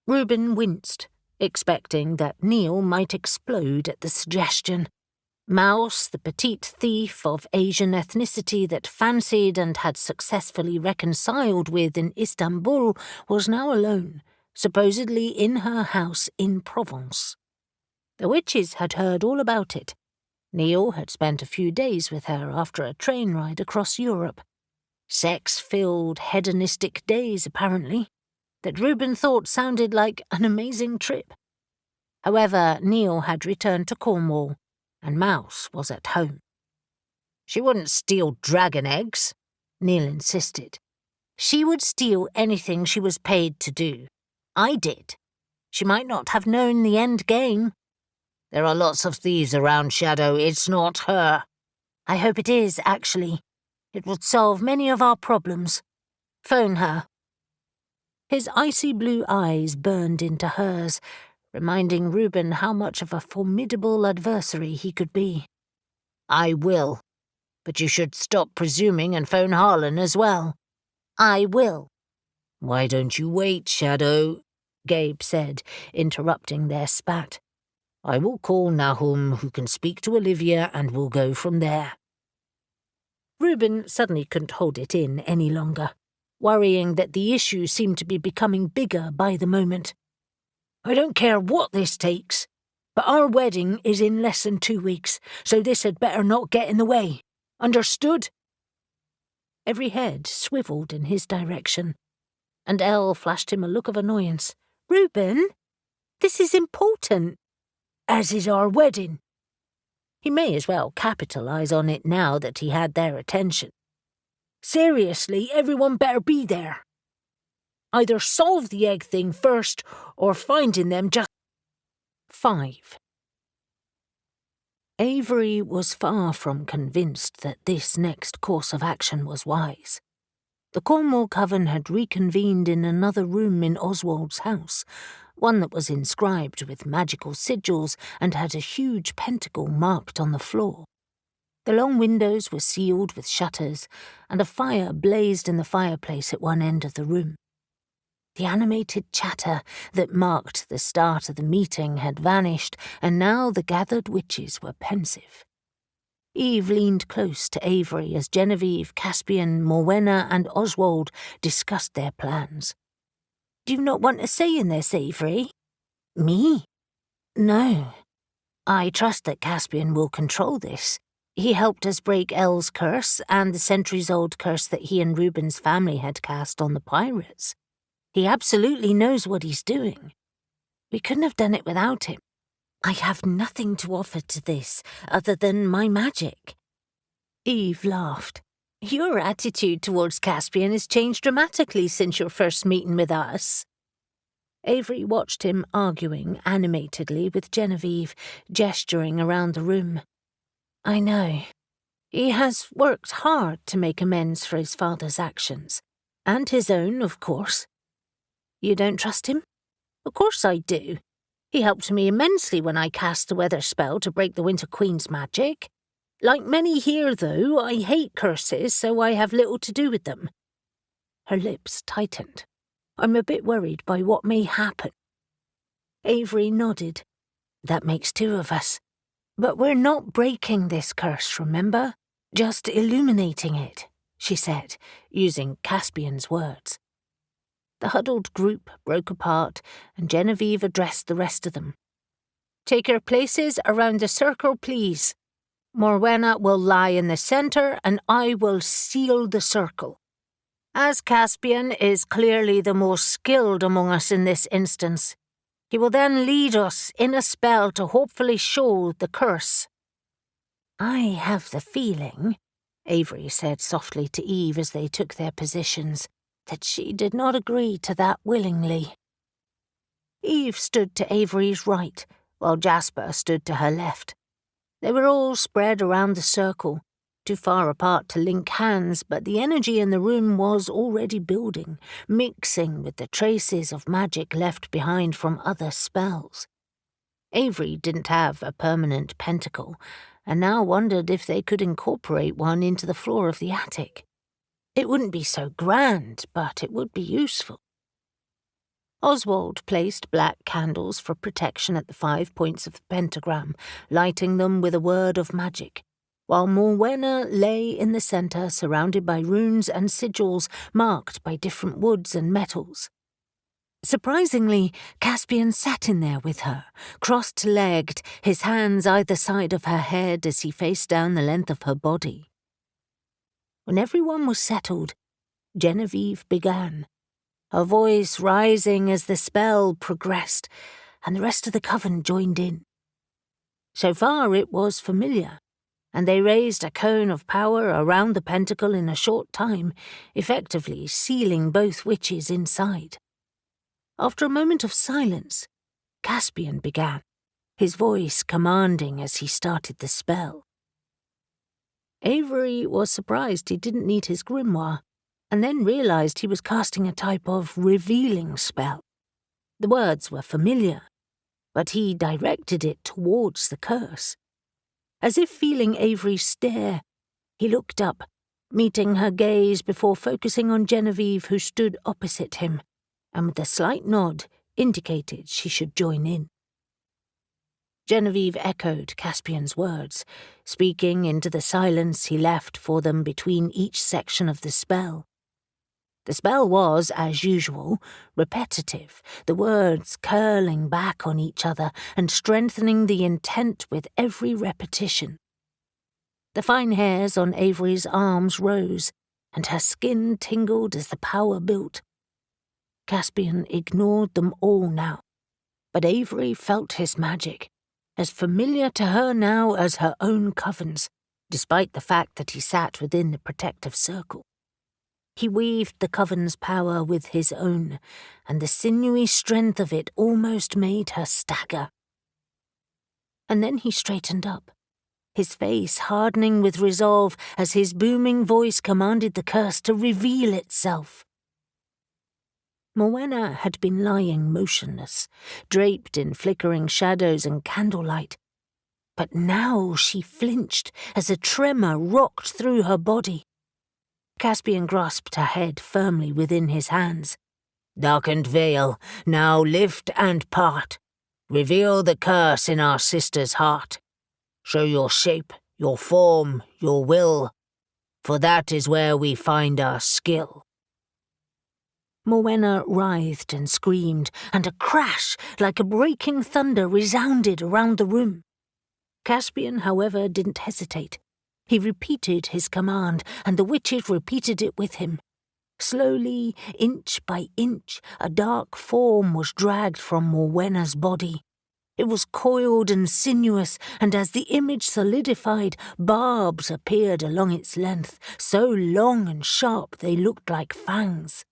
Reuben winced, expecting that Neil might explode at the suggestion. Mouse, the petite thief of Asian ethnicity that fancied and had successfully reconciled with in Istanbul, was now alone, supposedly in her house in Provence. The witches had heard all about it. Neil had spent a few days with her after a train ride across Europe. Sex-filled, hedonistic days, apparently, that Reuben thought sounded like an amazing trip. However, Neil had returned to Cornwall, and Mouse was at home. "She wouldn't steal dragon eggs," Neil insisted. "She would steal anything she was paid to do. I did. She might not have known the end game." "There are lots of thieves around, Shadow. It's not her." "I hope it is, actually. It would solve many of our problems. Phone her." His icy blue eyes burned into hers, reminding Reuben how much of a formidable adversary he could be. "I will. But you should stop presuming and phone Harlan as well." "I will." "Why don't you wait, Shadow?" Gabe said, interrupting their spat. "I will call Nahum, who can speak to Olivia, and we'll go from there." Reuben suddenly couldn't hold it in any longer, worrying that the issue seemed to be becoming bigger by the moment. "I don't care what this takes, but our wedding is in less than 2 weeks, so this had better not get in the way. Understood?" Every head swiveled in his direction, and Elle flashed him a look of annoyance. "Reuben, this is important." "As is our wedding." He may as well capitalize on it now that he had their attention. "Seriously, everyone better be there. Either solve the egg thing first, or finding them just..." 5. Avery was far from convinced that this next course of action was wise. The Cornwall Coven had reconvened in another room in Oswald's house, one that was inscribed with magical sigils and had a huge pentacle marked on the floor. The long windows were sealed with shutters, and a fire blazed in the fireplace at one end of the room. The animated chatter that marked the start of the meeting had vanished, and now the gathered witches were pensive. Eve leaned close to Avery as Genevieve, Caspian, Morwenna, and Oswald discussed their plans. "Do you not want a say in this, Avery?" "Me? No. I trust that Caspian will control this. He helped us break Elle's curse and the centuries-old curse that he and Reuben's family had cast on the pirates. He absolutely knows what he's doing. We couldn't have done it without him. I have nothing to offer to this other than my magic." Eve laughed. "Your attitude towards Caspian has changed dramatically since your first meeting with us." Avery watched him arguing animatedly with Genevieve, gesturing around the room. "I know. He has worked hard to make amends for his father's actions. And his own, of course. You don't trust him?" "Of course I do. He helped me immensely when I cast the weather spell to break the Winter Queen's magic. Like many here, though, I hate curses, so I have little to do with them." Her lips tightened. "I'm a bit worried by what may happen." Avery nodded. "That makes 2 of us. But we're not breaking this curse, remember? Just illuminating it," she said, using Caspian's words. The huddled group broke apart, and Genevieve addressed the rest of them. Take your places around the circle, please. Morwenna will lie in the centre and I will seal the circle. As Caspian is clearly the most skilled among us in this instance, he will then lead us in a spell to hopefully show the curse. I have the feeling, Avery said softly to Eve as they took their positions, that she did not agree to that willingly. Eve stood to Avery's right, while Jasper stood to her left. They were all spread around the circle, too far apart to link hands, but the energy in the room was already building, mixing with the traces of magic left behind from other spells. Avery didn't have a permanent pentacle, and now wondered if they could incorporate one into the floor of the attic. It wouldn't be so grand, but it would be useful. Oswald placed black candles for protection at the 5 points of the pentagram, lighting them with a word of magic, while Morwenna lay in the centre surrounded by runes and sigils marked by different woods and metals. Surprisingly, Caspian sat in there with her, crossed-legged, his hands either side of her head as he faced down the length of her body. When everyone was settled, Genevieve began, her voice rising as the spell progressed, and the rest of the coven joined in. So far it was familiar, and they raised a cone of power around the pentacle in a short time, effectively sealing both witches inside. After a moment of silence, Caspian began, his voice commanding as he started the spell. Avery was surprised he didn't need his grimoire, and then realized he was casting a type of revealing spell. The words were familiar, but he directed it towards the curse. As if feeling Avery's stare, he looked up, meeting her gaze before focusing on Genevieve, who stood opposite him, and with a slight nod indicated she should join in. Genevieve echoed Caspian's words, speaking into the silence he left for them between each section of the spell. The spell was, as usual, repetitive, the words curling back on each other and strengthening the intent with every repetition. The fine hairs on Avery's arms rose, and her skin tingled as the power built. Caspian ignored them all now, but Avery felt his magic, as familiar to her now as her own coven's, despite the fact that he sat within the protective circle. He weaved the coven's power with his own, and the sinewy strength of it almost made her stagger. And then he straightened up, his face hardening with resolve as his booming voice commanded the curse to reveal itself. Morwenna had been lying motionless, draped in flickering shadows and candlelight, but now she flinched as a tremor rocked through her body. Caspian grasped her head firmly within his hands. Darkened veil, now lift and part. Reveal the curse in our sister's heart. Show your shape, your form, your will, for that is where we find our skill. Morwenna writhed and screamed, and a crash like a breaking thunder resounded around the room. Caspian, however, didn't hesitate. He repeated his command, and the witches repeated it with him. Slowly, inch by inch, a dark form was dragged from Morwenna's body. It was coiled and sinuous, and as the image solidified, barbs appeared along its length, so long and sharp they looked like fangs.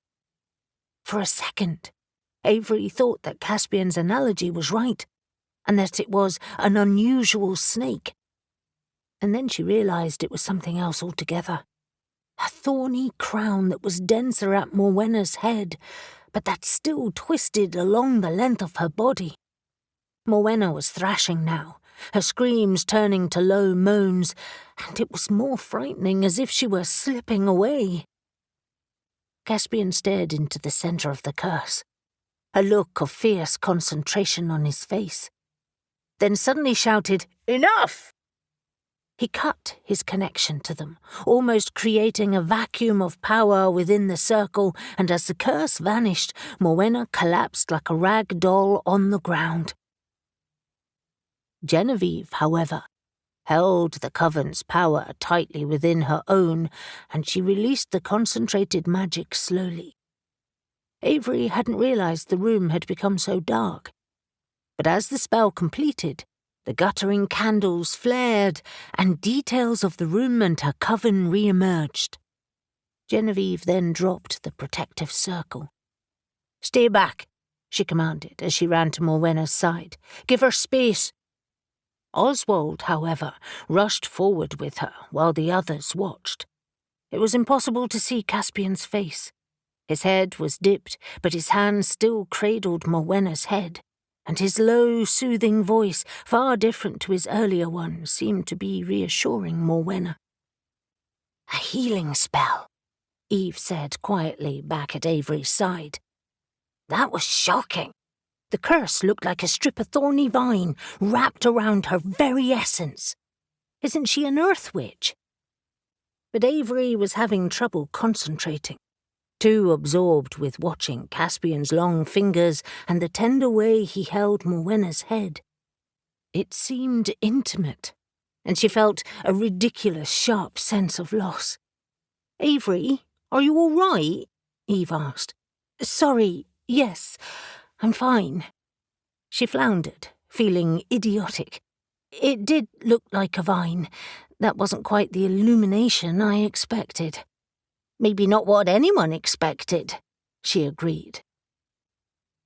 For a second, Avery thought that Caspian's analogy was right, and that it was an unusual snake. And then she realized it was something else altogether. A thorny crown that was denser at Morwenna's head, but that still twisted along the length of her body. Morwenna was thrashing now, her screams turning to low moans, and it was more frightening, as if she were slipping away. Caspian stared into the centre of the curse, a look of fierce concentration on his face, then suddenly shouted, "Enough!" He cut his connection to them, almost creating a vacuum of power within the circle, and as the curse vanished, Morwenna collapsed like a rag doll on the ground. Genevieve, however, held the coven's power tightly within her own, and she released the concentrated magic slowly. Avery hadn't realized the room had become so dark. But as the spell completed, the guttering candles flared, and details of the room and her coven re-emerged. Genevieve then dropped the protective circle. "Stay back," she commanded as she ran to Morwenna's side. "Give her space." Oswald, however, rushed forward with her while the others watched. It was impossible to see Caspian's face. His head was dipped, but his hand still cradled Morwenna's head, and his low, soothing voice, far different to his earlier one, seemed to be reassuring Morwenna. "A healing spell," Eve said quietly back at Avery's side. "That was shocking. The curse looked like a strip of thorny vine wrapped around her very essence. Isn't she an earth witch?" But Avery was having trouble concentrating, too absorbed with watching Caspian's long fingers and the tender way he held Morwenna's head. It seemed intimate, and she felt a ridiculous, sharp sense of loss. "Avery, are you all right?" Eve asked. "Sorry, yes, I'm fine." She floundered, feeling idiotic. "It did look like a vine. That wasn't quite the illumination I expected." "Maybe not what anyone expected," she agreed.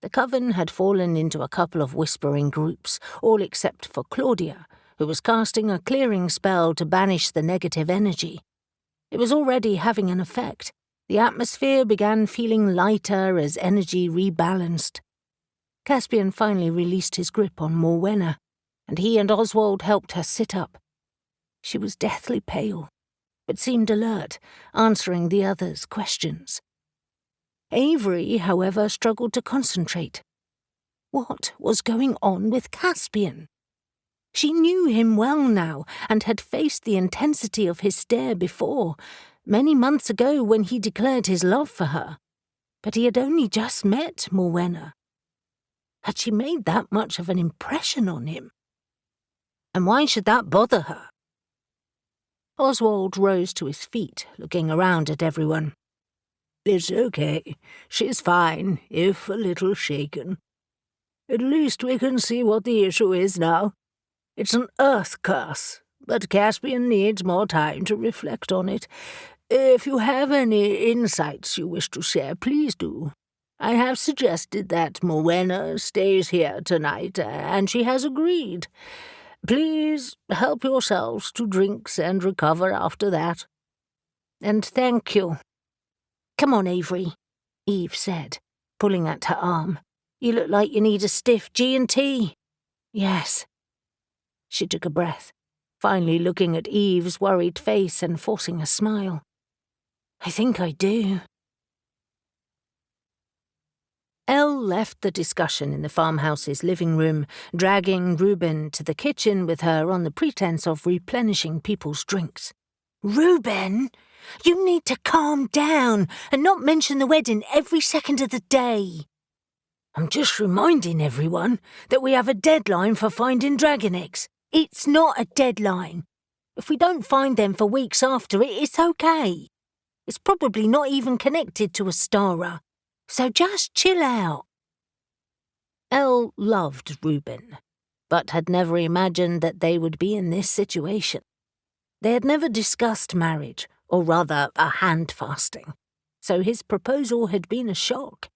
The coven had fallen into a couple of whispering groups, all except for Claudia, who was casting a clearing spell to banish the negative energy. It was already having an effect. The atmosphere began feeling lighter as energy rebalanced. Caspian finally released his grip on Morwenna, and he and Oswald helped her sit up. She was deathly pale, but seemed alert, answering the others' questions. Avery, however, struggled to concentrate. What was going on with Caspian? She knew him well now, and had faced the intensity of his stare before, many months ago when he declared his love for her. But he had only just met Morwenna. Had she made that much of an impression on him? And why should that bother her? Oswald rose to his feet, looking around at everyone. "It's okay. She's fine, if a little shaken. At least we can see what the issue is now. It's an earth curse, but Caspian needs more time to reflect on it. If you have any insights you wish to share, please do. I have suggested that Morwenna stays here tonight, and she has agreed. Please help yourselves to drinks and recover after that." "And thank you." "Come on, Avery," Eve said, pulling at her arm. "You look like you need a stiff G&T." "Yes." She took a breath, finally looking at Eve's worried face and forcing a smile. "I think I do." Elle left the discussion in the farmhouse's living room, dragging Reuben to the kitchen with her on the pretense of replenishing people's drinks. "Reuben, you need to calm down and not mention the wedding every second of the day." "I'm just reminding everyone that we have a deadline for finding dragon eggs." "It's not a deadline. If we don't find them for weeks after it, it's okay. It's probably not even connected to Ostara. So just chill out." Elle loved Reuben, but had never imagined that they would be in this situation. They had never discussed marriage, or rather a hand-fasting, so his proposal had been a shock.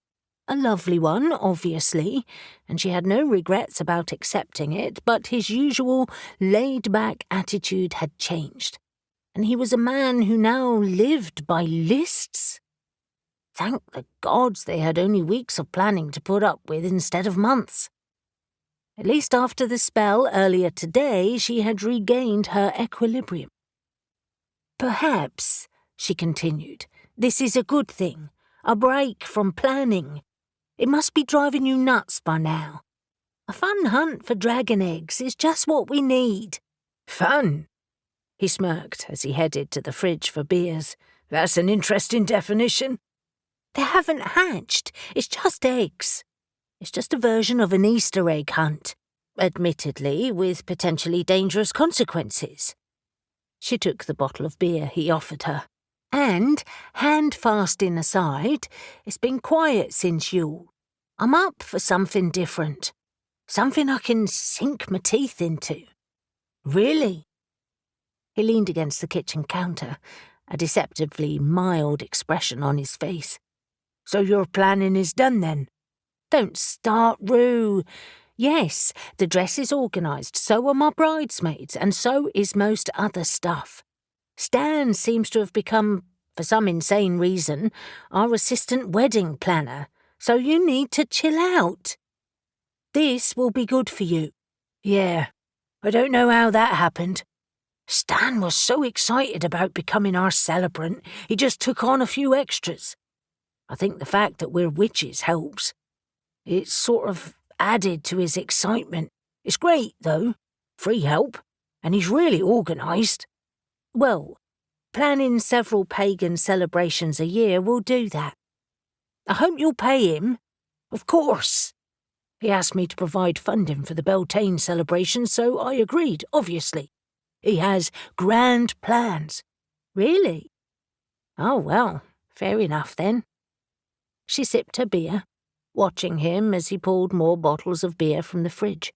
A lovely one, obviously, and she had no regrets about accepting it, but his usual laid-back attitude had changed, and he was a man who now lived by lists. Thank the gods they had only weeks of planning to put up with instead of months. At least after the spell earlier today, she had regained her equilibrium. "Perhaps," she continued, "this is a good thing, a break from planning. It must be driving you nuts by now. A fun hunt for dragon eggs is just what we need." "Fun?" He smirked as he headed to the fridge for beers. "That's an interesting definition." "They haven't hatched. It's just eggs. It's just a version of an Easter egg hunt. admittedly with potentially dangerous consequences. She took the bottle of beer he offered her. And, hand fasting aside, it's been quiet since Yule. I'm up for something different. Something I can sink my teeth into. Really? He leaned against the kitchen counter, a deceptively mild expression on his face. So your planning is done then? Don't start, Rue. Yes, the dress is organised, so are my bridesmaids, and so is most other stuff. Stan seems to have become, for some insane reason, our assistant wedding planner, so you need to chill out. This will be good for you. Yeah, I don't know how that happened. Stan was so excited about becoming our celebrant, he just took on a few extras. I think the fact that we're witches helps. It's sort of added to his excitement. It's great, though. Free help. And he's really organised. Well, planning several pagan celebrations a year will do that. I hope you'll pay him. Of course. He asked me to provide funding for the Beltane celebration, so I agreed, obviously. He has grand plans. Really? Oh, well, fair enough then. She sipped her beer, watching him as he pulled more bottles of beer from the fridge.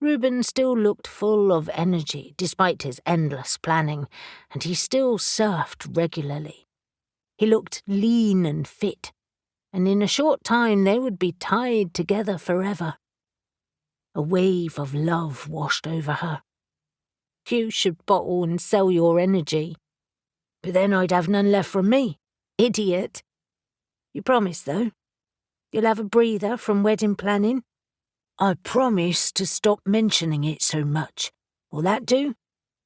Reuben still looked full of energy despite his endless planning, and he still surfed regularly. He looked lean and fit, and in a short time they would be tied together forever. A wave of love washed over her. You should bottle and sell your energy. But then I'd have none left from me. Idiot. You promise, though? You'll have a breather from wedding planning? I promise to stop mentioning it so much. Will that do?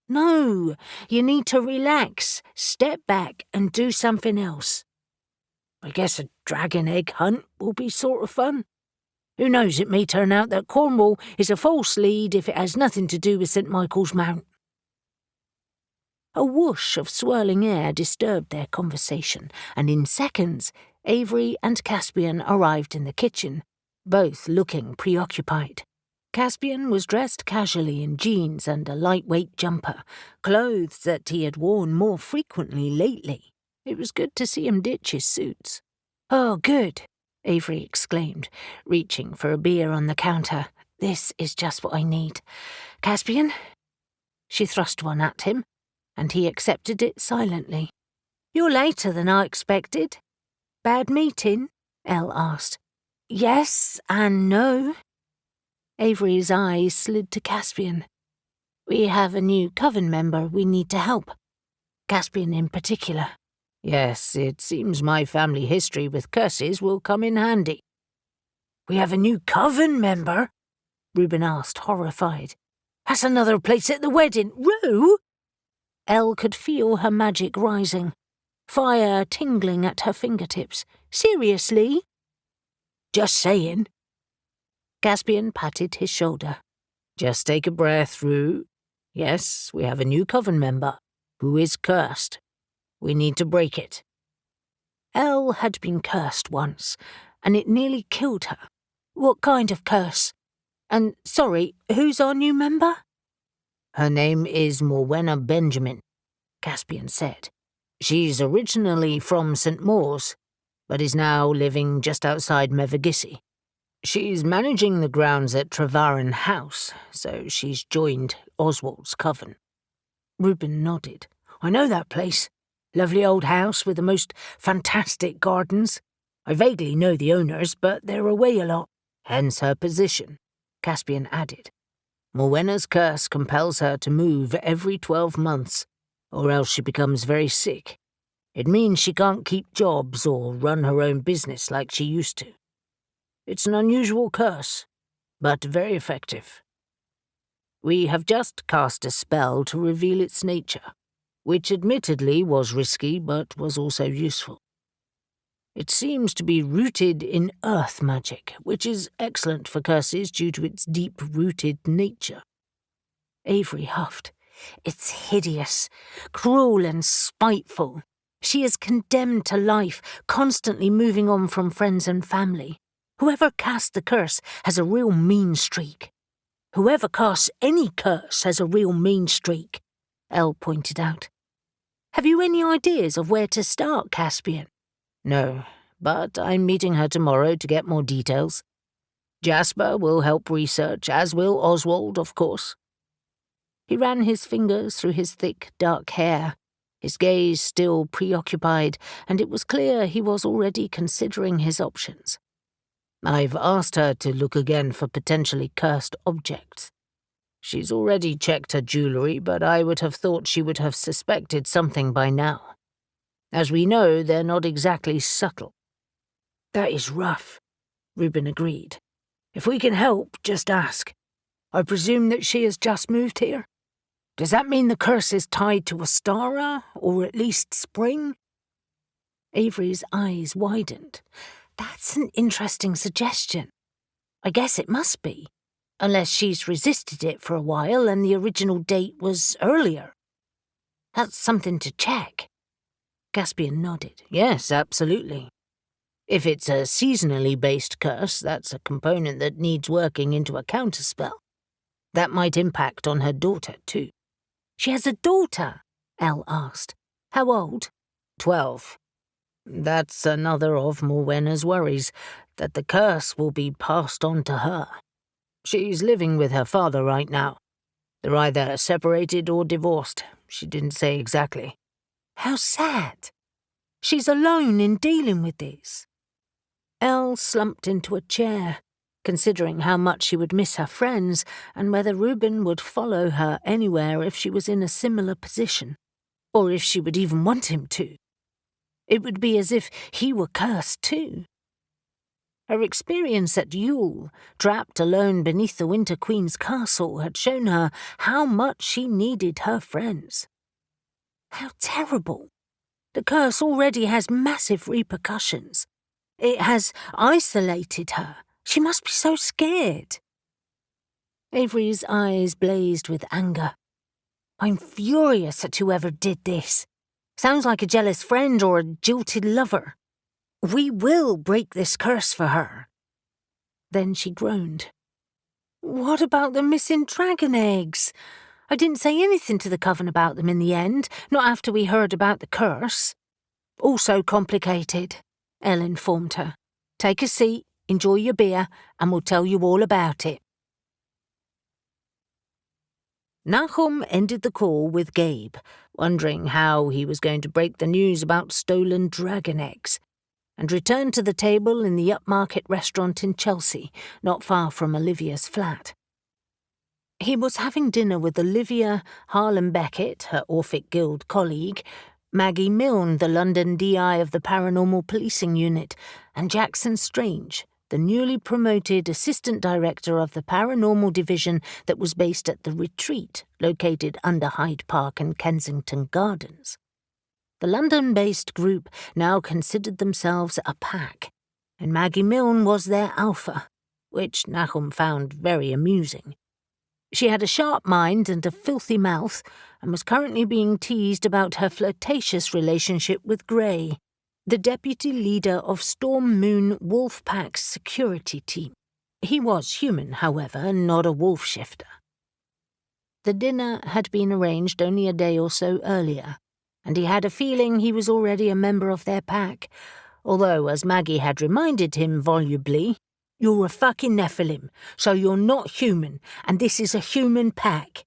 No, you need to relax, step back and do something else. I guess a dragon egg hunt will be sort of fun. Who knows, it may turn out that Cornwall is a false lead if it has nothing to do with St. Michael's Mount. A whoosh of swirling air disturbed their conversation, and in seconds, Avery and Caspian arrived in the kitchen, both looking preoccupied. Caspian was dressed casually in jeans and a lightweight jumper, clothes that he had worn more frequently lately. It was good to see him ditch his suits. Oh, good, Avery exclaimed, reaching for a beer on the counter. This is just what I need. Caspian? She thrust one at him, and he accepted it silently. You're later than I expected. Bad meeting? Elle asked. Yes and no. Avery's eyes slid to Caspian. We have a new coven member we need to help. Caspian in particular. Yes, it seems my family history with curses will come in handy. We have a new coven member? Reuben asked, horrified. That's another place at the wedding. Rue? Elle could feel her magic rising, fire tingling at her fingertips. Seriously? Just saying. Caspian patted his shoulder. Just take a breath, Rue. Yes, we have a new coven member, who is cursed. We need to break it. Elle had been cursed once, and it nearly killed her. What kind of curse? And, sorry, who's our new member? Her name is Morwenna Benjamin, Caspian said. She's originally from St. Mawes, but is now living just outside Mevagissey. She's managing the grounds at Trevarren House, so she's joined Oswald's coven. Reuben nodded. I know that place. Lovely old house with the most fantastic gardens. I vaguely know the owners, but they're away a lot. Hence her position, Caspian added. Morwenna's curse compels her to move every 12 months, or else she becomes very sick. It means she can't keep jobs or run her own business like she used to. It's an unusual curse, but very effective. We have just cast a spell to reveal its nature, which admittedly was risky but was also useful. It seems to be rooted in earth magic, which is excellent for curses due to its deep-rooted nature. Avery huffed. It's hideous, cruel and spiteful. She is condemned to life, constantly moving on from friends and family. Whoever cast the curse has a real mean streak. Whoever casts any curse has a real mean streak, Elle pointed out. Have you any ideas of where to start, Caspian? No, but I'm meeting her tomorrow to get more details. Jasper will help research, as will Oswald, of course. He ran his fingers through his thick, dark hair, his gaze still preoccupied, and it was clear he was already considering his options. I've asked her to look again for potentially cursed objects. She's already checked her jewellery, but I would have thought she would have suspected something by now. As we know, they're not exactly subtle. That is rough, Reuben agreed. If we can help, just ask. I presume that she has just moved here? Does that mean the curse is tied to Ostara, or at least spring? Avery's eyes widened. That's an interesting suggestion. I guess it must be, unless she's resisted it for a while and the original date was earlier. That's something to check. Caspian nodded. Yes, absolutely. If it's a seasonally based curse, that's a component that needs working into a counterspell. That might impact on her daughter, too. She has a daughter? Elle asked. How old? 12. That's another of Morwenna's worries, that the curse will be passed on to her. She's living with her father right now. They're either separated or divorced. She didn't say exactly. How sad. She's alone in dealing with this. Elle slumped into a chair, considering how much she would miss her friends and whether Reuben would follow her anywhere if she was in a similar position, or if she would even want him to. It would be as if he were cursed too. Her experience at Yule, trapped alone beneath the Winter Queen's castle, had shown her how much she needed her friends. How terrible. The curse already has massive repercussions. It has isolated her. She must be so scared. Avery's eyes blazed with anger. I'm furious at whoever did this. Sounds like a jealous friend or a jilted lover. We will break this curse for her. Then she groaned. What about the missing dragon eggs? I didn't say anything to the Coven about them in the end, not after we heard about the curse. Also complicated, Elle informed her. Take a seat, enjoy your beer, and we'll tell you all about it. Nahum ended the call with Gabe, wondering how he was going to break the news about stolen dragon eggs, and returned to the table in the upmarket restaurant in Chelsea, not far from Olivia's flat. He was having dinner with Olivia, Harlan Beckett, her Orphic Guild colleague, Maggie Milne, the London DI of the Paranormal Policing Unit, and Jackson Strange, the newly promoted Assistant Director of the Paranormal Division that was based at the Retreat, located under Hyde Park and Kensington Gardens. The London-based group now considered themselves a pack, and Maggie Milne was their alpha, which Nahum found very amusing. She had a sharp mind and a filthy mouth, and was currently being teased about her flirtatious relationship with Grey, the deputy leader of Storm Moon Wolfpack's security team. He was human, however, not a wolf shifter. The dinner had been arranged only a day or so earlier, and he had a feeling he was already a member of their pack, although, as Maggie had reminded him volubly, you're a fucking Nephilim, so you're not human, and this is a human pack.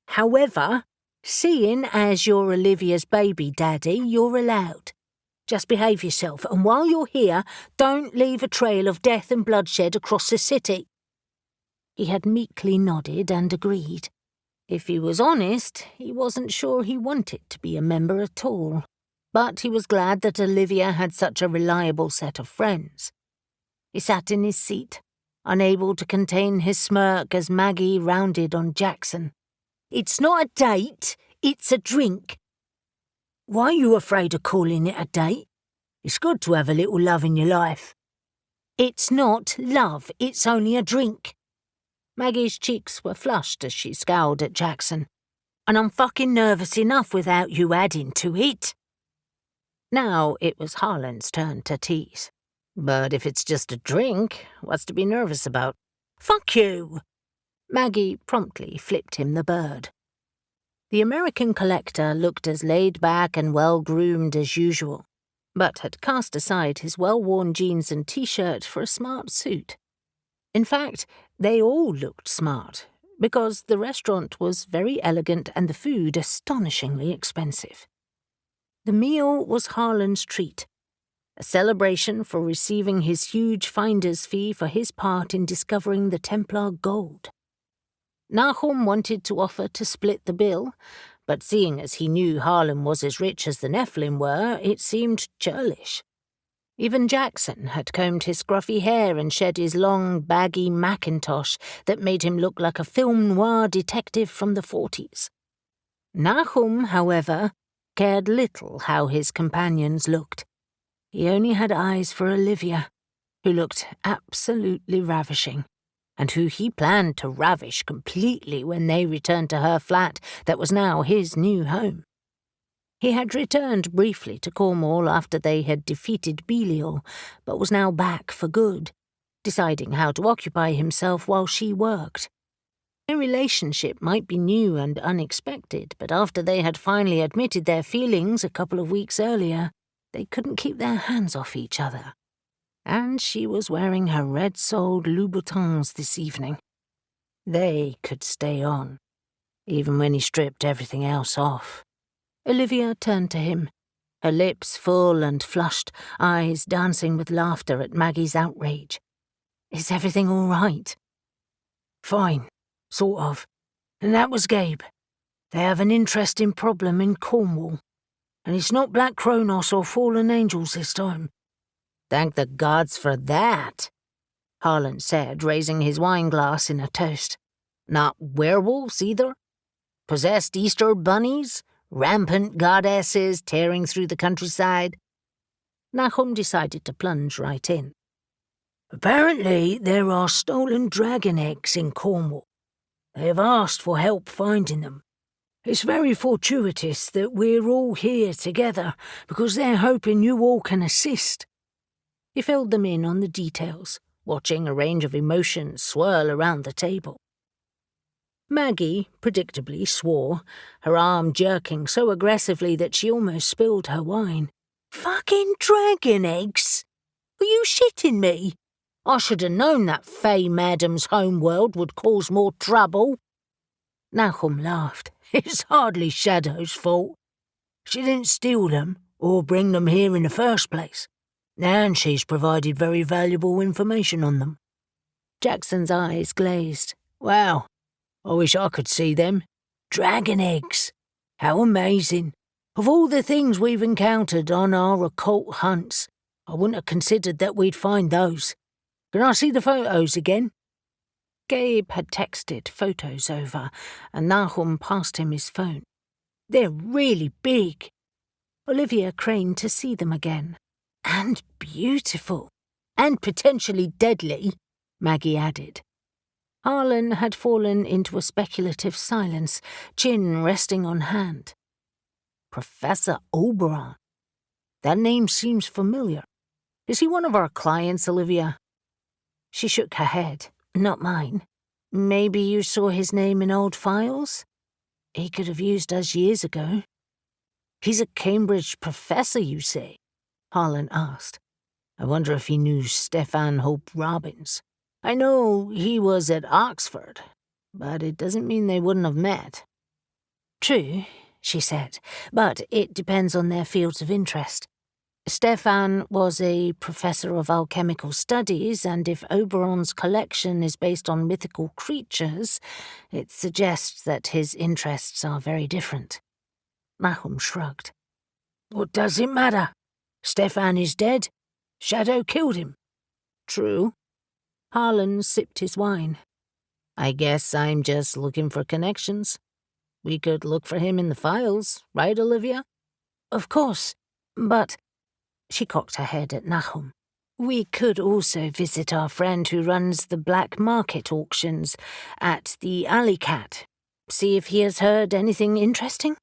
However, seeing as you're Olivia's baby daddy, you're allowed. Just behave yourself, and while you're here, don't leave a trail of death and bloodshed across the city. He had meekly nodded and agreed. If he was honest, he wasn't sure he wanted to be a member at all, but he was glad that Olivia had such a reliable set of friends. He sat in his seat, unable to contain his smirk as Maggie rounded on Jackson. It's not a date, it's a drink. Why are you afraid of calling it a date? It's good to have a little love in your life. It's not love, it's only a drink. Maggie's cheeks were flushed as she scowled at Jackson. And I'm fucking nervous enough without you adding to it. Now it was Harlan's turn to tease. But if it's just a drink, what's to be nervous about? Fuck you! Maggie promptly flipped him the bird. The American collector looked as laid back and well-groomed as usual, but had cast aside his well-worn jeans and t-shirt for a smart suit. In fact, they all looked smart, because the restaurant was very elegant and the food astonishingly expensive. The meal was Harlan's treat, a celebration for receiving his huge finder's fee for his part in discovering the Templar gold. Nahum wanted to offer to split the bill, but seeing as he knew Harlan was as rich as the Nephilim were, it seemed churlish. Even Jackson had combed his scruffy hair and shed his long, baggy mackintosh that made him look like a film noir detective from the 40s. Nahum, however, cared little how his companions looked. He only had eyes for Olivia, who looked absolutely ravishing, and who he planned to ravish completely when they returned to her flat that was now his new home. He had returned briefly to Cornwall after they had defeated Belial, but was now back for good, deciding how to occupy himself while she worked. Their relationship might be new and unexpected, but after they had finally admitted their feelings a couple of weeks earlier, they couldn't keep their hands off each other. And she was wearing her red-soled Louboutins this evening. They could stay on, even when he stripped everything else off. Olivia turned to him, her lips full and flushed, eyes dancing with laughter at Maggie's outrage. "Is everything all right?" "Fine, sort of. And that was Gabe. They have an interesting problem in Cornwall. And it's not Black Kronos or Fallen Angels this time." "Thank the gods for that," Harlan said, raising his wine glass in a toast. "Not werewolves, either? Possessed Easter bunnies? Rampant goddesses tearing through the countryside?" Nahum decided to plunge right in. "Apparently there are stolen dragon eggs in Cornwall. They have asked for help finding them. It's very fortuitous that we're all here together, because they're hoping you all can assist." He filled them in on the details, watching a range of emotions swirl around the table. Maggie predictably swore, her arm jerking so aggressively that she almost spilled her wine. "Fucking dragon eggs? Are you shitting me? I should have known that Faye Madam's homeworld would cause more trouble." Nahum laughed. "It's hardly Shadow's fault. She didn't steal them or bring them here in the first place, and she's provided very valuable information on them." Jackson's eyes glazed. "Wow. I wish I could see them. Dragon eggs. How amazing. Of all the things we've encountered on our occult hunts, I wouldn't have considered that we'd find those. Can I see the photos again?" Gabe had texted photos over, and Nahum passed him his phone. "They're really big." Olivia craned to see them again. "And beautiful. And potentially deadly," Maggie added. Harlan had fallen into a speculative silence, chin resting on hand. "Professor Oberon. That name seems familiar. Is he one of our clients, Olivia?" She shook her head. "Not mine. Maybe you saw his name in old files? He could have used us years ago." "He's a Cambridge professor, you say?" Harlan asked. "I wonder if he knew Stefan Hope Robbins. I know he was at Oxford, but it doesn't mean they wouldn't have met." "True," she said, "but it depends on their fields of interest. Stefan was a professor of alchemical studies, and if Oberon's collection is based on mythical creatures, it suggests that his interests are very different." Nahum shrugged. "What does it matter? Stefan is dead. Shadow killed him." "True." Harlan sipped his wine. "I guess I'm just looking for connections. We could look for him in the files, right, Olivia?" "Of course, but—" She cocked her head at Nahum. "We could also visit our friend who runs the black market auctions at the Alley Cat. See if he has heard anything interesting."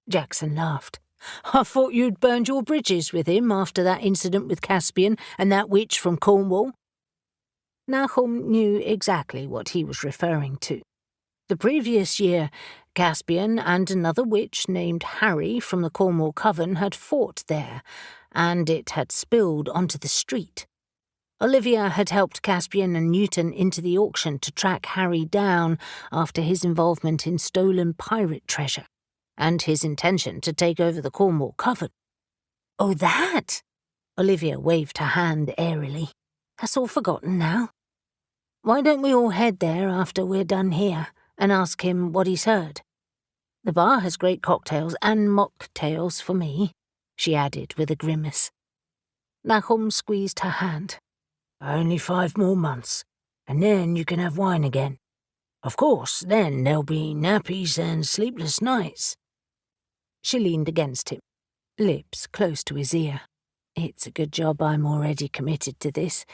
Jackson laughed. "I thought you'd burned your bridges with him after that incident with Caspian and that witch from Cornwall." Nahum knew exactly what he was referring to. The previous year, Caspian and another witch named Harry from the Cornwall Coven had fought there, and it had spilled onto the street. Olivia had helped Caspian and Newton into the auction to track Harry down after his involvement in stolen pirate treasure, and his intention to take over the Cornwall Coven. Oh, that! Olivia waved her hand airily. That's all forgotten now. Why don't we all head there after we're done here and ask him what he's heard? The bar has great cocktails and mocktails for me, she added with a grimace. Nahum squeezed her hand. Only 5 more months, and then you can have wine again. Of course, then there'll be nappies and sleepless nights. She leaned against him, lips close to his ear. It's a good job I'm already committed to this,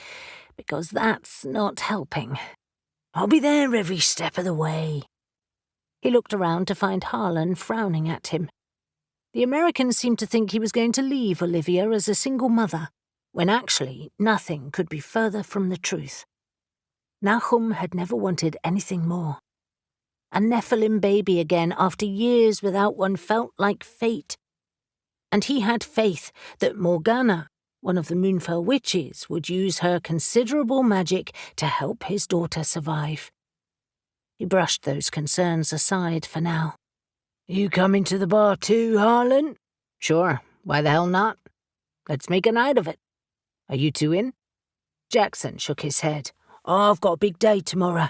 because that's not helping. I'll be there every step of the way. He looked around to find Harlan frowning at him. The American seemed to think he was going to leave Olivia as a single mother, when actually nothing could be further from the truth. Nahum had never wanted anything more. A Nephilim baby again after years without one felt like fate. And he had faith that Morgana, one of the Moonfell witches, would use her considerable magic to help his daughter survive. He brushed those concerns aside for now. You coming to the bar too, Harlan? Sure, why the hell not? Let's make a night of it. Are you two in? Jackson shook his head. I've got a big day tomorrow,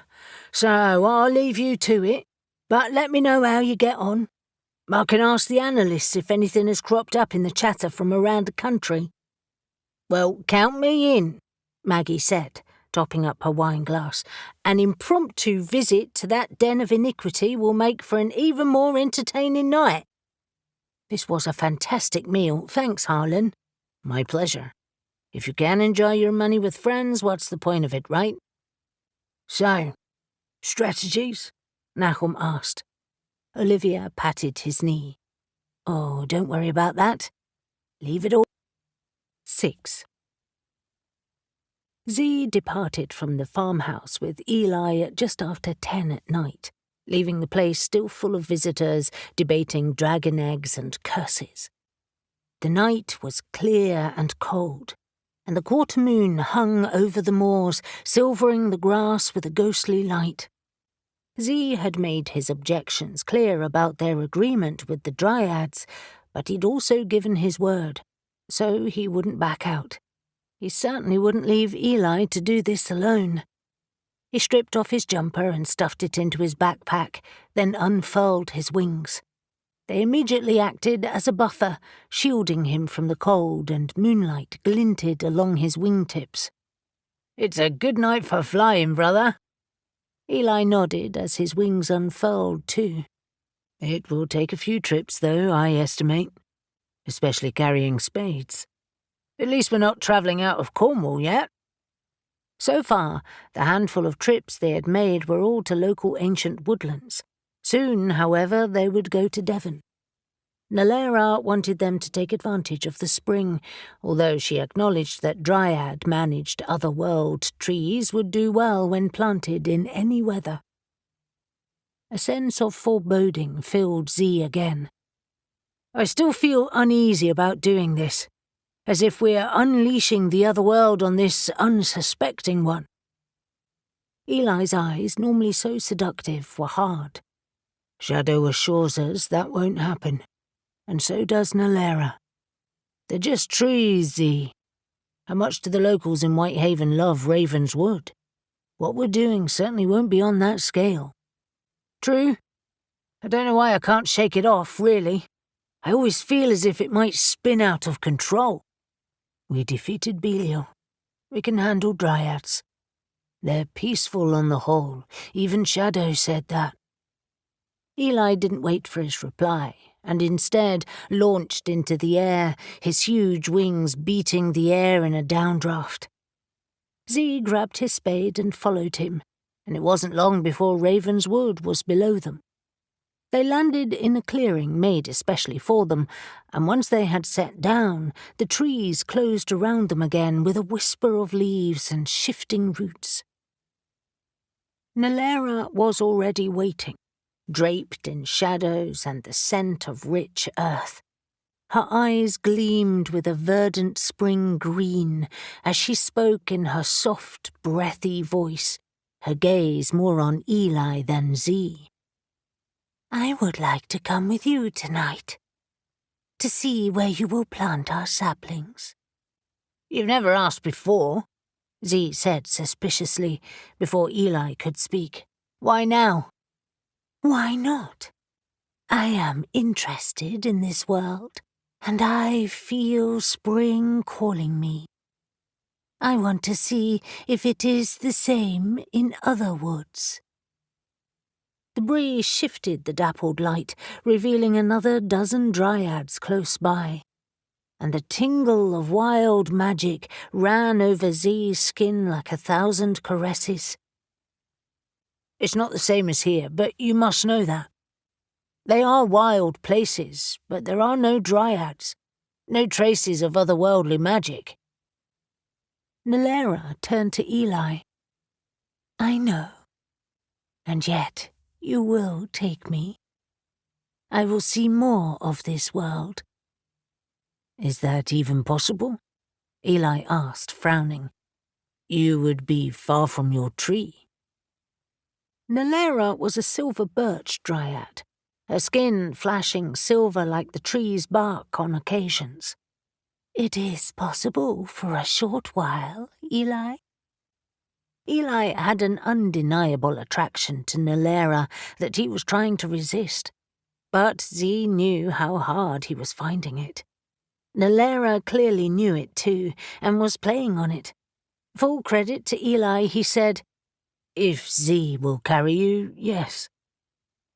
so I'll leave you to it, but let me know how you get on. I can ask the analysts if anything has cropped up in the chatter from around the country. Well, count me in, Maggie said, topping up her wine glass. An impromptu visit to that den of iniquity will make for an even more entertaining night. This was a fantastic meal. Thanks, Harlan. My pleasure. If you can enjoy your money with friends, what's the point of it, right? So, strategies? Nahum asked. Olivia patted his knee. Oh, don't worry about that. Leave it all. 6. Z departed from the farmhouse with Eli at just after 10 at night, leaving the place still full of visitors debating dragon eggs and curses. The night was clear and cold, and the quarter moon hung over the moors, silvering the grass with a ghostly light. Z had made his objections clear about their agreement with the Dryads, but he'd also given his word, so he wouldn't back out. He certainly wouldn't leave Eli to do this alone. He stripped off his jumper and stuffed it into his backpack, then unfurled his wings. They immediately acted as a buffer, shielding him from the cold, and moonlight glinted along his wingtips. It's a good night for flying, brother. Eli nodded as his wings unfurled too. It will take a few trips, though, I estimate, especially carrying spades. At least we're not travelling out of Cornwall yet. So far, the handful of trips they had made were all to local ancient woodlands. Soon, however, they would go to Devon. Nalera wanted them to take advantage of the spring, although she acknowledged that Dryad-managed other-world trees would do well when planted in any weather. A sense of foreboding filled Z again. I still feel uneasy about doing this, as if we're unleashing the other world on this unsuspecting one. Eli's eyes, normally so seductive, were hard. Shadow assures us that won't happen, and so does Nalera. They're just trees, Z. How much do the locals in Whitehaven love Raven's Wood? What we're doing certainly won't be on that scale. True. I don't know why I can't shake it off, really. I always feel as if it might spin out of control. We defeated Belial. We can handle Dryads. They're peaceful on the whole. Even Shadow said that. Eli didn't wait for his reply, and instead launched into the air, his huge wings beating the air in a downdraft. Z grabbed his spade and followed him, and it wasn't long before Raven's Wood was below them. They landed in a clearing made especially for them, and once they had sat down, the trees closed around them again with a whisper of leaves and shifting roots. Nalera was already waiting, draped in shadows and the scent of rich earth. Her eyes gleamed with a verdant spring green as she spoke in her soft, breathy voice, her gaze more on Eli than Z. I would like to come with you tonight, to see where you will plant our saplings. You've never asked before, Z said suspiciously before Eli could speak. Why now? Why not? I am interested in this world, and I feel spring calling me. I want to see if it is the same in other woods. The breeze shifted the dappled light, revealing another dozen dryads close by, and a tingle of wild magic ran over Z's skin like 1,000 caresses. It's not the same as here, but you must know that. They are wild places, but there are no dryads, no traces of otherworldly magic. Nalera turned to Eli. I know, and yet you will take me. I will see more of this world. Is that even possible? Eli asked, frowning. You would be far from your tree. Nalera was a silver birch dryad, her skin flashing silver like the tree's bark on occasions. It is possible for a short while, Eli. Eli had an undeniable attraction to Nalera that he was trying to resist, but Z knew how hard he was finding it. Nalera clearly knew it too, and was playing on it. Full credit to Eli, he said, If Z will carry you, yes.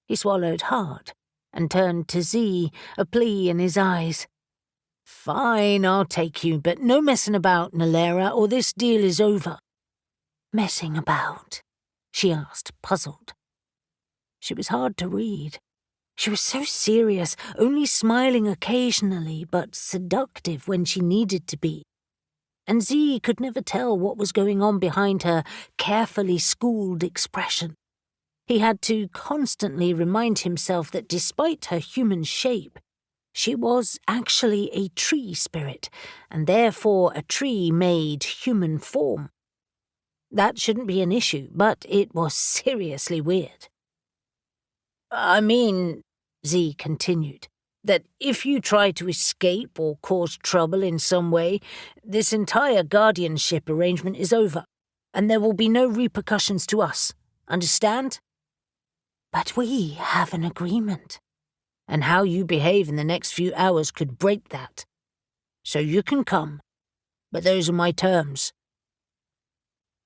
He swallowed hard and turned to Z, a plea in his eyes. Fine, I'll take you, but no messing about, Nalera, or this deal is over. Messing about? She asked, puzzled. She was hard to read. She was so serious, only smiling occasionally, but seductive when she needed to be. And Z could never tell what was going on behind her carefully schooled expression. He had to constantly remind himself that despite her human shape, she was actually a tree spirit, and therefore a tree-made human form. That shouldn't be an issue, but it was seriously weird. I mean, Z continued, that if you try to escape or cause trouble in some way, this entire guardianship arrangement is over, and there will be no repercussions to us. Understand? But we have an agreement. And how you behave in the next few hours could break that. So you can come, but those are my terms.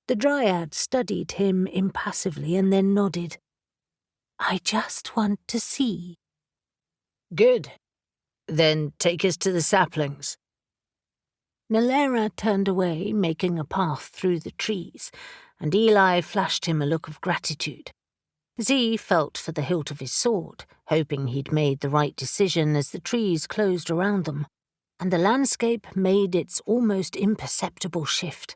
The dryad studied him impassively and then nodded. I just want to see. Good. Then take us to the saplings. Nalera turned away, making a path through the trees, and Eli flashed him a look of gratitude. Z felt for the hilt of his sword, hoping he'd made the right decision as the trees closed around them, and the landscape made its almost imperceptible shift.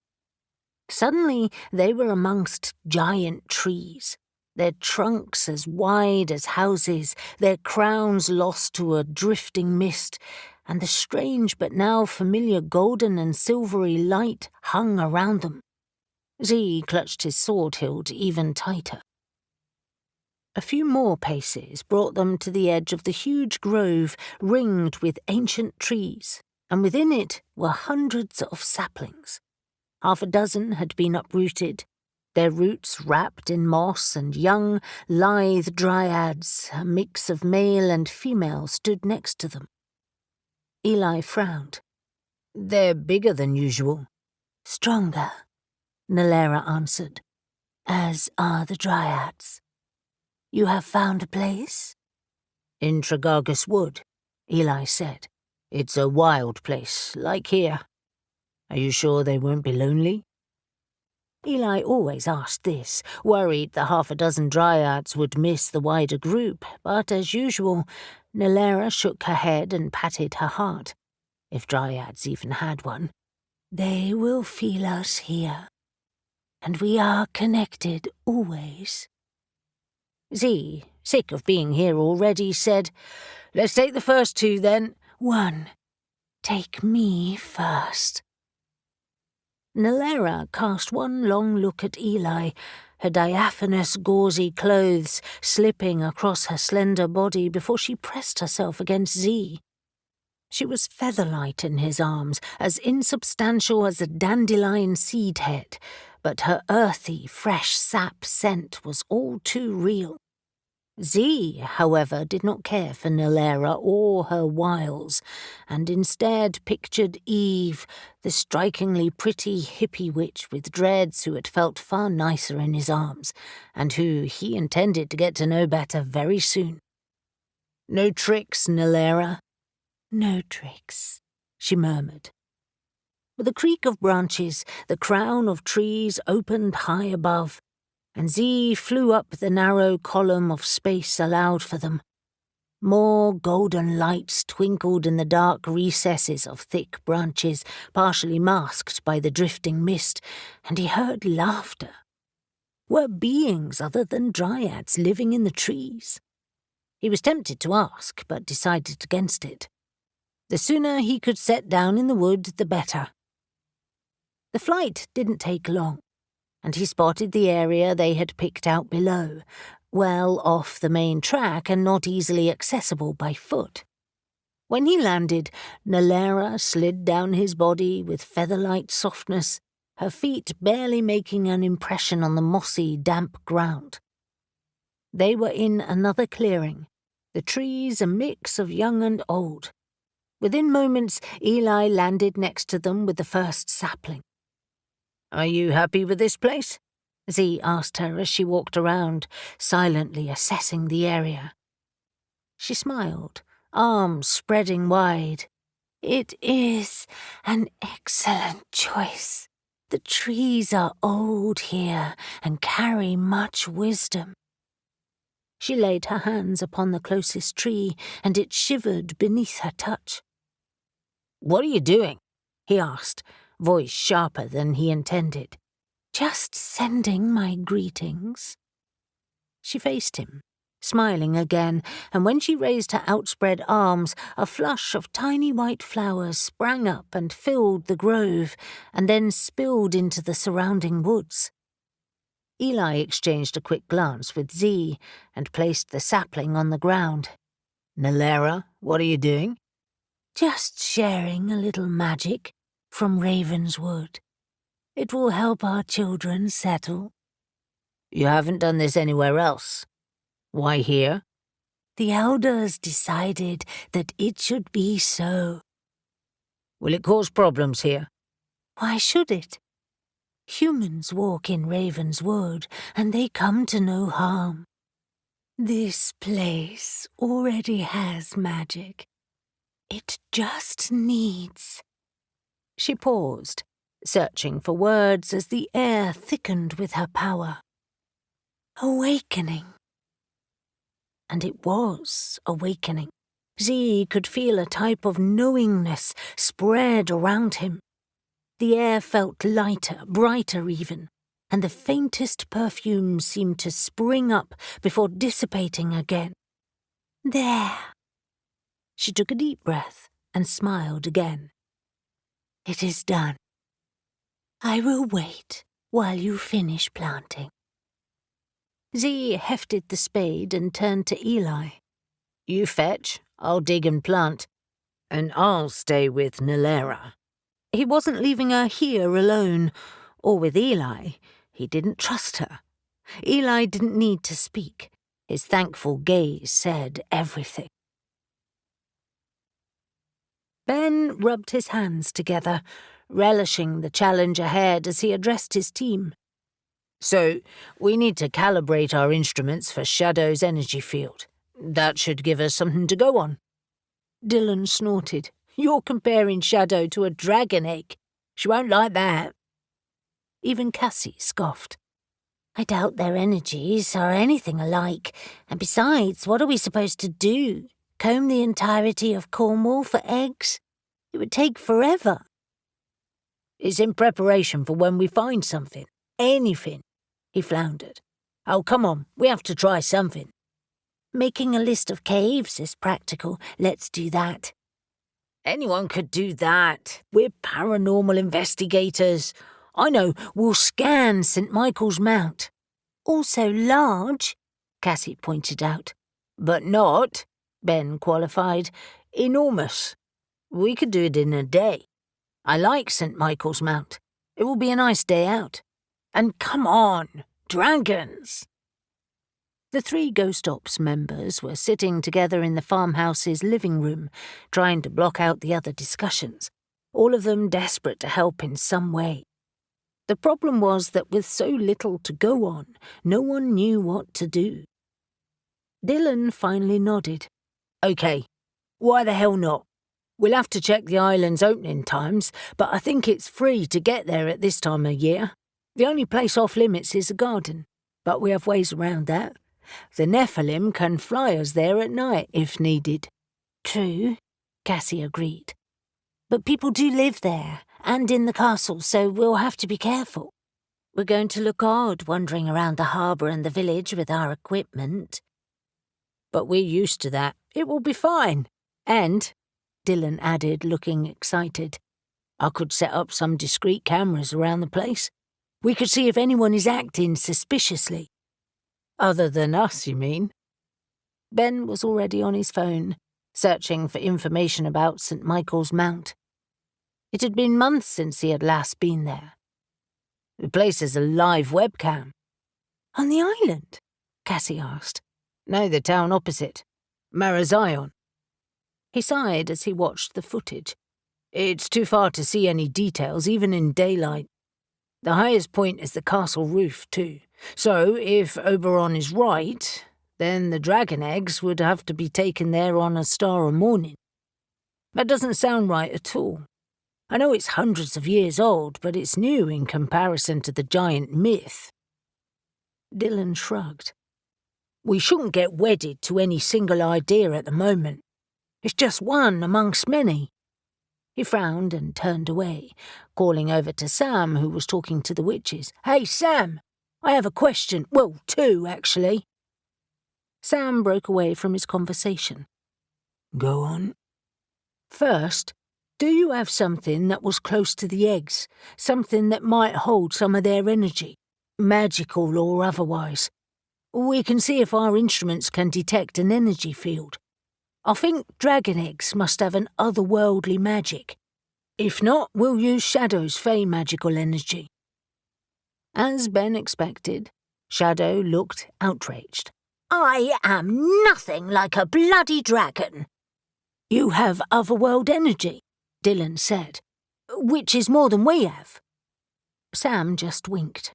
Suddenly, they were amongst giant trees, their trunks as wide as houses, their crowns lost to a drifting mist, and the strange but now familiar golden and silvery light hung around them. Z clutched his sword hilt even tighter. A few more paces brought them to the edge of the huge grove ringed with ancient trees, and within it were hundreds of saplings. 6 had been uprooted, their roots wrapped in moss, and young, lithe dryads, a mix of male and female, stood next to them. Eli frowned. They're bigger than usual. Stronger, Nalera answered, as are the dryads. You have found a place? In Tregargus Wood, Eli said. It's a wild place, like here. Are you sure they won't be lonely? Eli always asked this, worried that 6 dryads would miss the wider group, but as usual, Nalera shook her head and patted her heart, if dryads even had one. They will feel us here. and we are connected always. Z, sick of being here already, said, "Let's take the first two, then." "One. Take me first." Nalera cast one long look at Eli, her diaphanous gauzy clothes slipping across her slender body before she pressed herself against Z. She was featherlight in his arms, as insubstantial as a dandelion seed head, but her earthy, fresh sap scent was all too real. Z, however, did not care for Nalera or her wiles, and instead pictured Eve, the strikingly pretty hippie witch with dreads who had felt far nicer in his arms, and who he intended to get to know better very soon. "No tricks, Nalera?" "No tricks," she murmured. With a creak of branches, the crown of trees opened high above, and Z flew up the narrow column of space allowed for them. More golden lights twinkled in the dark recesses of thick branches, partially masked by the drifting mist, and he heard laughter. Were beings other than dryads living in the trees? He was tempted to ask, but decided against it. The sooner he could set down in the wood, the better. The flight didn't take long, and he spotted the area they had picked out below, well off the main track and not easily accessible by foot. When he landed, Nalera slid down his body with featherlight softness, her feet barely making an impression on the mossy, damp ground. They were in another clearing, the trees a mix of young and old. Within moments, Eli landed next to them with the first sapling. "Are you happy with this place?" Z asked her as she walked around, silently assessing the area. She smiled, arms spreading wide. "It is an excellent choice. The trees are old here and carry much wisdom." She laid her hands upon the closest tree, and it shivered beneath her touch. "What are you doing?" he asked, voice sharper than he intended. "Just sending my greetings." She faced him, smiling again, and when she raised her outspread arms, a flush of tiny white flowers sprang up and filled the grove, and then spilled into the surrounding woods. Eli exchanged a quick glance with Z and placed the sapling on the ground. "Nalera, what are you doing?" "Just sharing a little magic from Ravenswood. It will help our children settle." "You haven't done this anywhere else. Why here?" "The elders decided that it should be so." "Will it cause problems here?" "Why should it? Humans walk in Ravenswood, and they come to no harm. This place already has magic. It just needs—" She paused, searching for words as the air thickened with her power. "Awakening." And it was awakening. Z could feel a type of knowingness spread around him. The air felt lighter, brighter even, and the faintest perfume seemed to spring up before dissipating again. "There." She took a deep breath and smiled again. "It is done. I will wait while you finish planting." Z hefted the spade and turned to Eli. "You fetch, I'll dig and plant, and I'll stay with Nalera." He wasn't leaving her here alone, or with Eli. He didn't trust her. Eli didn't need to speak. His thankful gaze said everything. Ben rubbed his hands together, relishing the challenge ahead as he addressed his team. "So, we need to calibrate our instruments for Shadow's energy field. That should give us something to go on." Dylan snorted. "You're comparing Shadow to a dragon egg. She won't like that." Even Cassie scoffed. "I doubt their energies are anything alike, and besides, what are we supposed to do? Comb the entirety of Cornwall for eggs? It would take forever." "It's in preparation for when we find something. anything," he floundered. "Oh, come on, we have to try something." Making a list of caves is practical. Let's do that. Anyone could do that. We're paranormal investigators. I know, we'll scan St. Michael's Mount. Also large, Cassie pointed out. But not, Ben qualified, enormous. We could do it in a day. I like St. Michael's Mount. It will be a nice day out. And come on, dragons! The 3 Ghost Ops members were sitting together in the farmhouse's living room, trying to block out the other discussions, all of them desperate to help in some way. The problem was that with so little to go on, no one knew what to do. Dylan finally nodded. OK, why the hell not? We'll have to check the island's opening times, but I think it's free to get there at this time of year. The only place off limits is the garden, but we have ways around that. The Nephilim can fly us there at night if needed. True, Cassie agreed. But people do live there, and in the castle, so we'll have to be careful. We're going to look odd wandering around the harbour and the village with our equipment. But we're used to that. It will be fine. And, Dylan added, looking excited, I could set up some discreet cameras around the place. We could see if anyone is acting suspiciously. Other than us, you mean? Ben was already on his phone, searching for information about St. Michael's Mount. It had been months since he had last been there. The place has a live webcam. On the island? Cassie asked. No, the town opposite. Marazion. He sighed as he watched the footage. It's too far to see any details, even in daylight. The highest point is the castle roof, too. So, if Oberon is right, then the dragon eggs would have to be taken there on Ostara morning. That doesn't sound right at all. I know it's hundreds of years old, but it's new in comparison to the giant myth. Dylan shrugged. We shouldn't get wedded to any single idea at the moment. It's just one amongst many. He frowned and turned away, calling over to Sam, who was talking to the witches. Hey, Sam! I have a question. Well, 2, actually. Sam broke away from his conversation. Go on. First, do you have something that was close to the eggs? Something that might hold some of their energy? Magical or otherwise? We can see if our instruments can detect an energy field. I think dragon eggs must have an otherworldly magic. If not, we'll use Shadow's fey magical energy. As Ben expected, Shadow looked outraged. I am nothing like a bloody dragon. You have otherworld energy, Dylan said, which is more than we have. Sam just winked.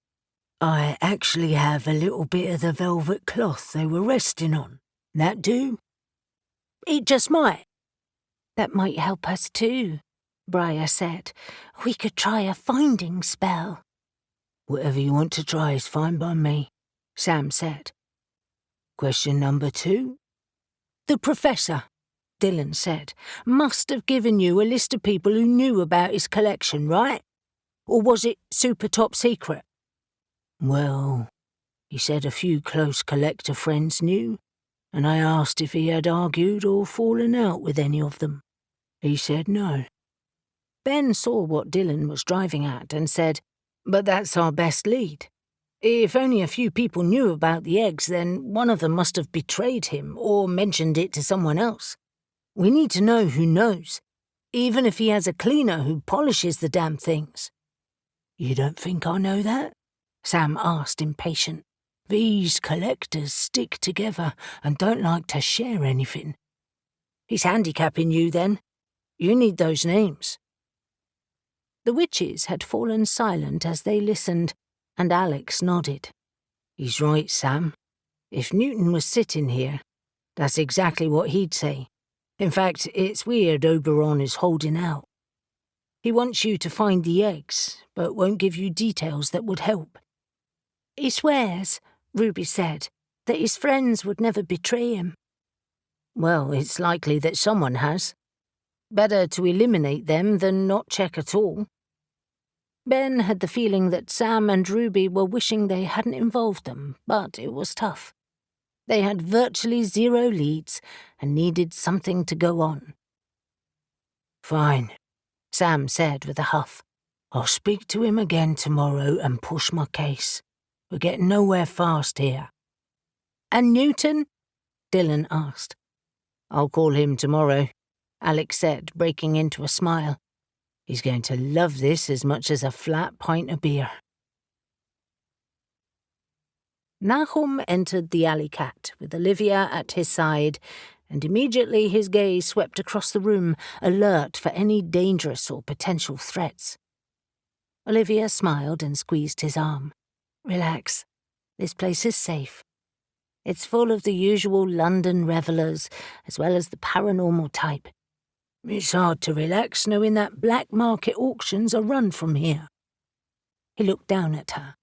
I actually have a little bit of the velvet cloth they were resting on. That do? It just might. That might help us too, Briar said. We could try a finding spell. Whatever you want to try is fine by me, Sam said. Question number 2. The professor, Dylan said, must have given you a list of people who knew about his collection, right? Or was it super top secret? Well, he said a few close collector friends knew, and I asked if he had argued or fallen out with any of them. He said no. Ben saw what Dylan was driving at and said, But that's our best lead. If only a few people knew about the eggs, then one of them must have betrayed him or mentioned it to someone else. We need to know who knows, even if he has a cleaner who polishes the damn things. You don't think I know that? Sam asked, impatient. These collectors stick together and don't like to share anything. He's handicapping you, then. You need those names. The witches had fallen silent as they listened, and Alex nodded. He's right, Sam. If Newton was sitting here, that's exactly what he'd say. In fact, it's weird Oberon is holding out. He wants you to find the eggs, but won't give you details that would help. He swears, Ruby said, that his friends would never betray him. Well, it's likely that someone has. Better to eliminate them than not check at all. Ben had the feeling that Sam and Ruby were wishing they hadn't involved them, but it was tough. They had virtually zero leads and needed something to go on. Fine, Sam said with a huff. I'll speak to him again tomorrow and push my case. We're getting nowhere fast here. And Newton? Dylan asked. I'll call him tomorrow, Alex said, breaking into a smile. He's going to love this as much as a flat pint of beer. Nahum entered the alley cat with Olivia at his side, and immediately his gaze swept across the room, alert for any dangerous or potential threats. Olivia smiled and squeezed his arm. Relax. This place is safe. It's full of the usual London revellers, as well as the paranormal type. It's hard to relax knowing that black market auctions are run from here. He looked down at her.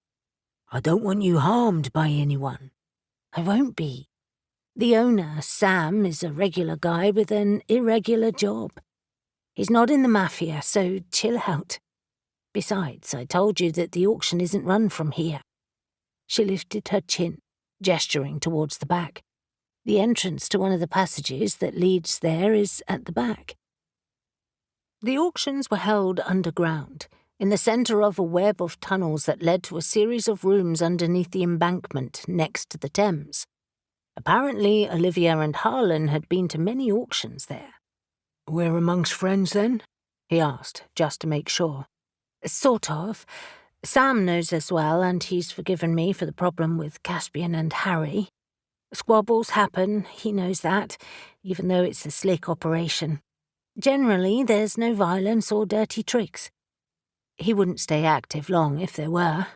I don't want you harmed by anyone. I won't be. The owner, Sam, is a regular guy with an irregular job. He's not in the mafia, so chill out. Besides, I told you that the auction isn't run from here. She lifted her chin, gesturing towards the back. The entrance to one of the passages that leads there is at the back. The auctions were held underground, in the centre of a web of tunnels that led to a series of rooms underneath the embankment next to the Thames. Apparently, Olivia and Harlan had been to many auctions there. We're amongst friends, then? He asked, just to make sure. Sort of. Sam knows us well, and he's forgiven me for the problem with Caspian and Harry. Squabbles happen, he knows that, even though it's a slick operation. Generally, there's no violence or dirty tricks. He wouldn't stay active long if there were.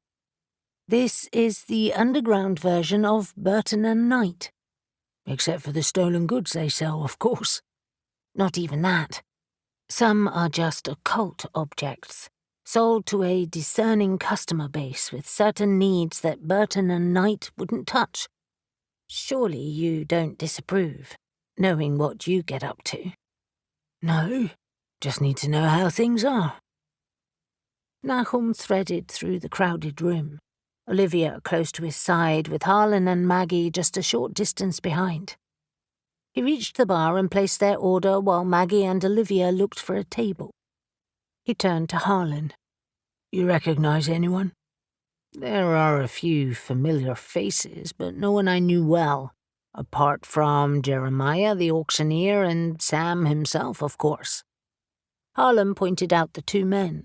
This is the underground version of Burton and Knight. Except for the stolen goods they sell, of course. Not even that. Some are just occult objects, sold to a discerning customer base with certain needs that Burton and Knight wouldn't touch. Surely you don't disapprove, knowing what you get up to. No, just need to know how things are. Nahum threaded through the crowded room, Olivia close to his side with Harlan and Maggie just a short distance behind. He reached the bar and placed their order while Maggie and Olivia looked for a table. He turned to Harlan. You recognize anyone? There are a few familiar faces, but no one I knew well, apart from Jeremiah the auctioneer and Sam himself, of course. Harlan pointed out the two men.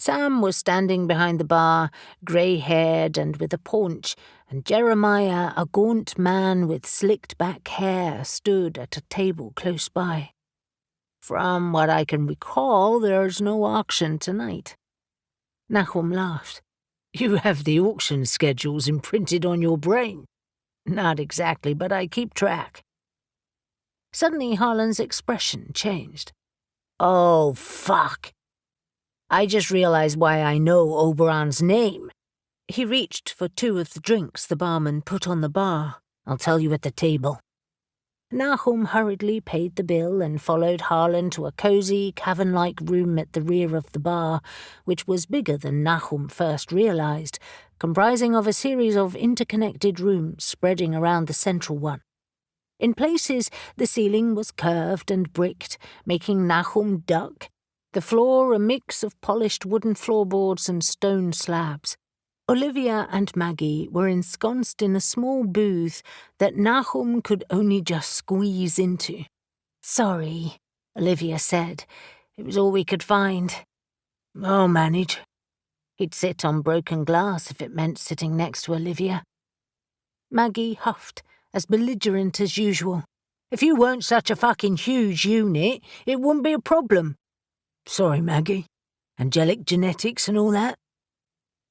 Sam was standing behind the bar, grey-haired and with a paunch, and Jeremiah, a gaunt man with slicked-back hair, stood at a table close by. From what I can recall, there's no auction tonight. Nahum laughed. You have the auction schedules imprinted on your brain. Not exactly, but I keep track. Suddenly Harlan's expression changed. Oh, fuck. I just realized why I know Oberon's name. He reached for two of the drinks the barman put on the bar. I'll tell you at the table. Nahum hurriedly paid the bill and followed Harlan to a cosy, cavern-like room at the rear of the bar, which was bigger than Nahum first realized, comprising of a series of interconnected rooms spreading around the central one. In places, the ceiling was curved and bricked, making Nahum duck. The floor a mix of polished wooden floorboards and stone slabs. Olivia and Maggie were ensconced in a small booth that Nahum could only just squeeze into. Sorry, Olivia said. It was all we could find. I'll manage. He'd sit on broken glass if it meant sitting next to Olivia. Maggie huffed, as belligerent as usual. If you weren't such a fucking huge unit, it wouldn't be a problem. Sorry, Maggie. Angelic genetics and all that.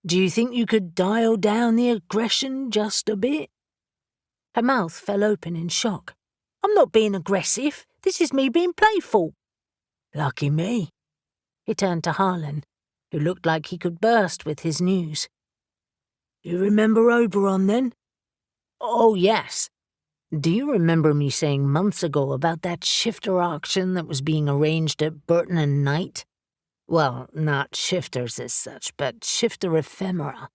Do you think you could dial down the aggression just a bit? Her mouth fell open in shock. I'm not being aggressive. This is me being playful. Lucky me. He turned to Harlan, who looked like he could burst with his news. You remember Oberon, then? Oh, yes. Do you remember me saying months ago about that shifter auction that was being arranged at Burton and Knight? Well, not shifters as such, but shifter ephemera.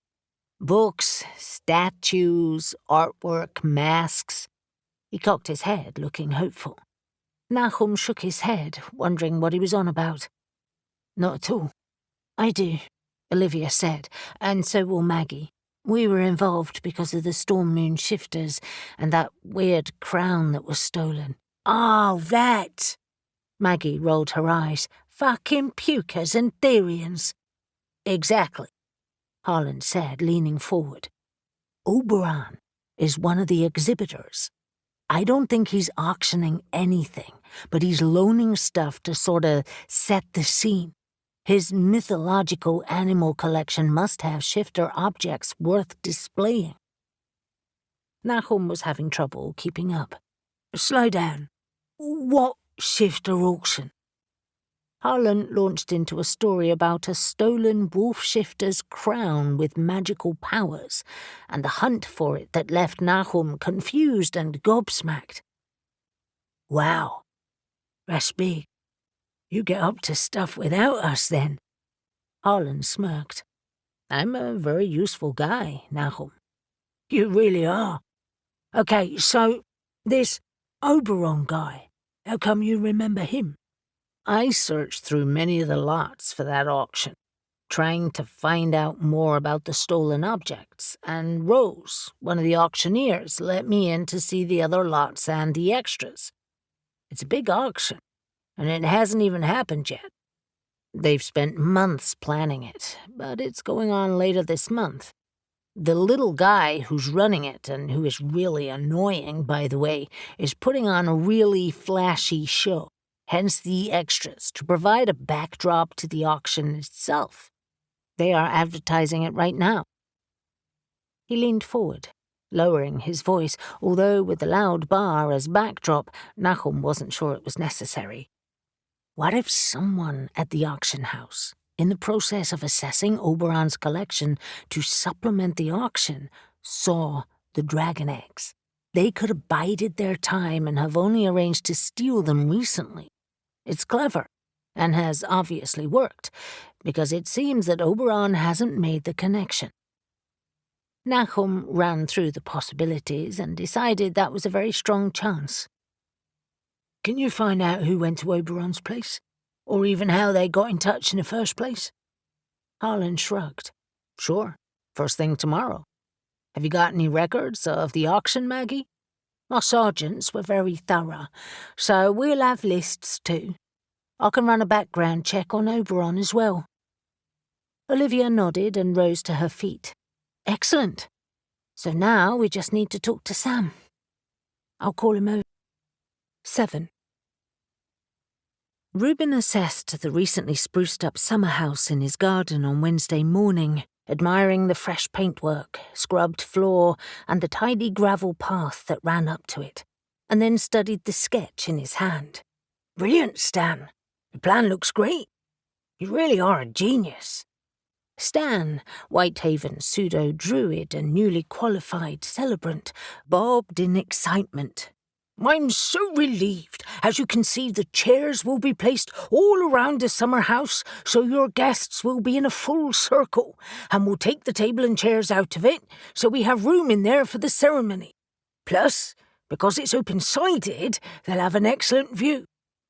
Books, statues, artwork, masks. He cocked his head, looking hopeful. Nahum shook his head, wondering what he was on about. Not at all. I do, Olivia said, and so will Maggie. We were involved because of the Storm Moon shifters and that weird crown that was stolen. Oh, that! Maggie rolled her eyes. Fucking pukers and Therians. Exactly, Harlan said, leaning forward. Oberon is one of the exhibitors. I don't think he's auctioning anything, but he's loaning stuff to sort of set the scene. His mythological animal collection must have shifter objects worth displaying. Nahum was having trouble keeping up. Slow down. What shifter auction? Harlan launched into a story about a stolen wolf shifter's crown with magical powers, and the hunt for it that left Nahum confused and gobsmacked. Wow, that's big. You get up to stuff without us, then. Harlan smirked. I'm a very useful guy, Nahum. You really are. Okay, so, this Oberon guy, how come you remember him? I searched through many of the lots for that auction, trying to find out more about the stolen objects, and Rose, one of the auctioneers, let me in to see the other lots and the extras. It's a big auction, and it hasn't even happened yet. They've spent months planning it, but it's going on later this month. The little guy who's running it, and who is really annoying, by the way, is putting on a really flashy show. Hence the extras, to provide a backdrop to the auction itself. They are advertising it right now. He leaned forward, lowering his voice, although with the loud bar as backdrop, Nahum wasn't sure it was necessary. What if someone at the auction house, in the process of assessing Oberon's collection to supplement the auction, saw the dragon eggs? They could have bided their time and have only arranged to steal them recently. It's clever, and has obviously worked, because it seems that Oberon hasn't made the connection. Nahum ran through the possibilities and decided that was a very strong chance. Can you find out who went to Oberon's place? Or even how they got in touch in the first place? Harlan shrugged. Sure, first thing tomorrow. Have you got any records of the auction, Maggie? My sergeants were very thorough, so we'll have lists too. I can run a background check on Oberon as well. Olivia nodded and rose to her feet. Excellent. So now we just need to talk to Sam. I'll call him over. 7. Reuben assessed the recently spruced-up summer house in his garden on Wednesday morning, admiring the fresh paintwork, scrubbed floor, and the tidy gravel path that ran up to it, and then studied the sketch in his hand. Brilliant, Stan. The plan looks great. You really are a genius. Stan, Whitehaven's pseudo-druid and newly qualified celebrant, bobbed in excitement. I'm so relieved. As you can see, the chairs will be placed all around the summer house, so your guests will be in a full circle, and we'll take the table and chairs out of it, so we have room in there for the ceremony. Plus, because it's open-sided, they'll have an excellent view.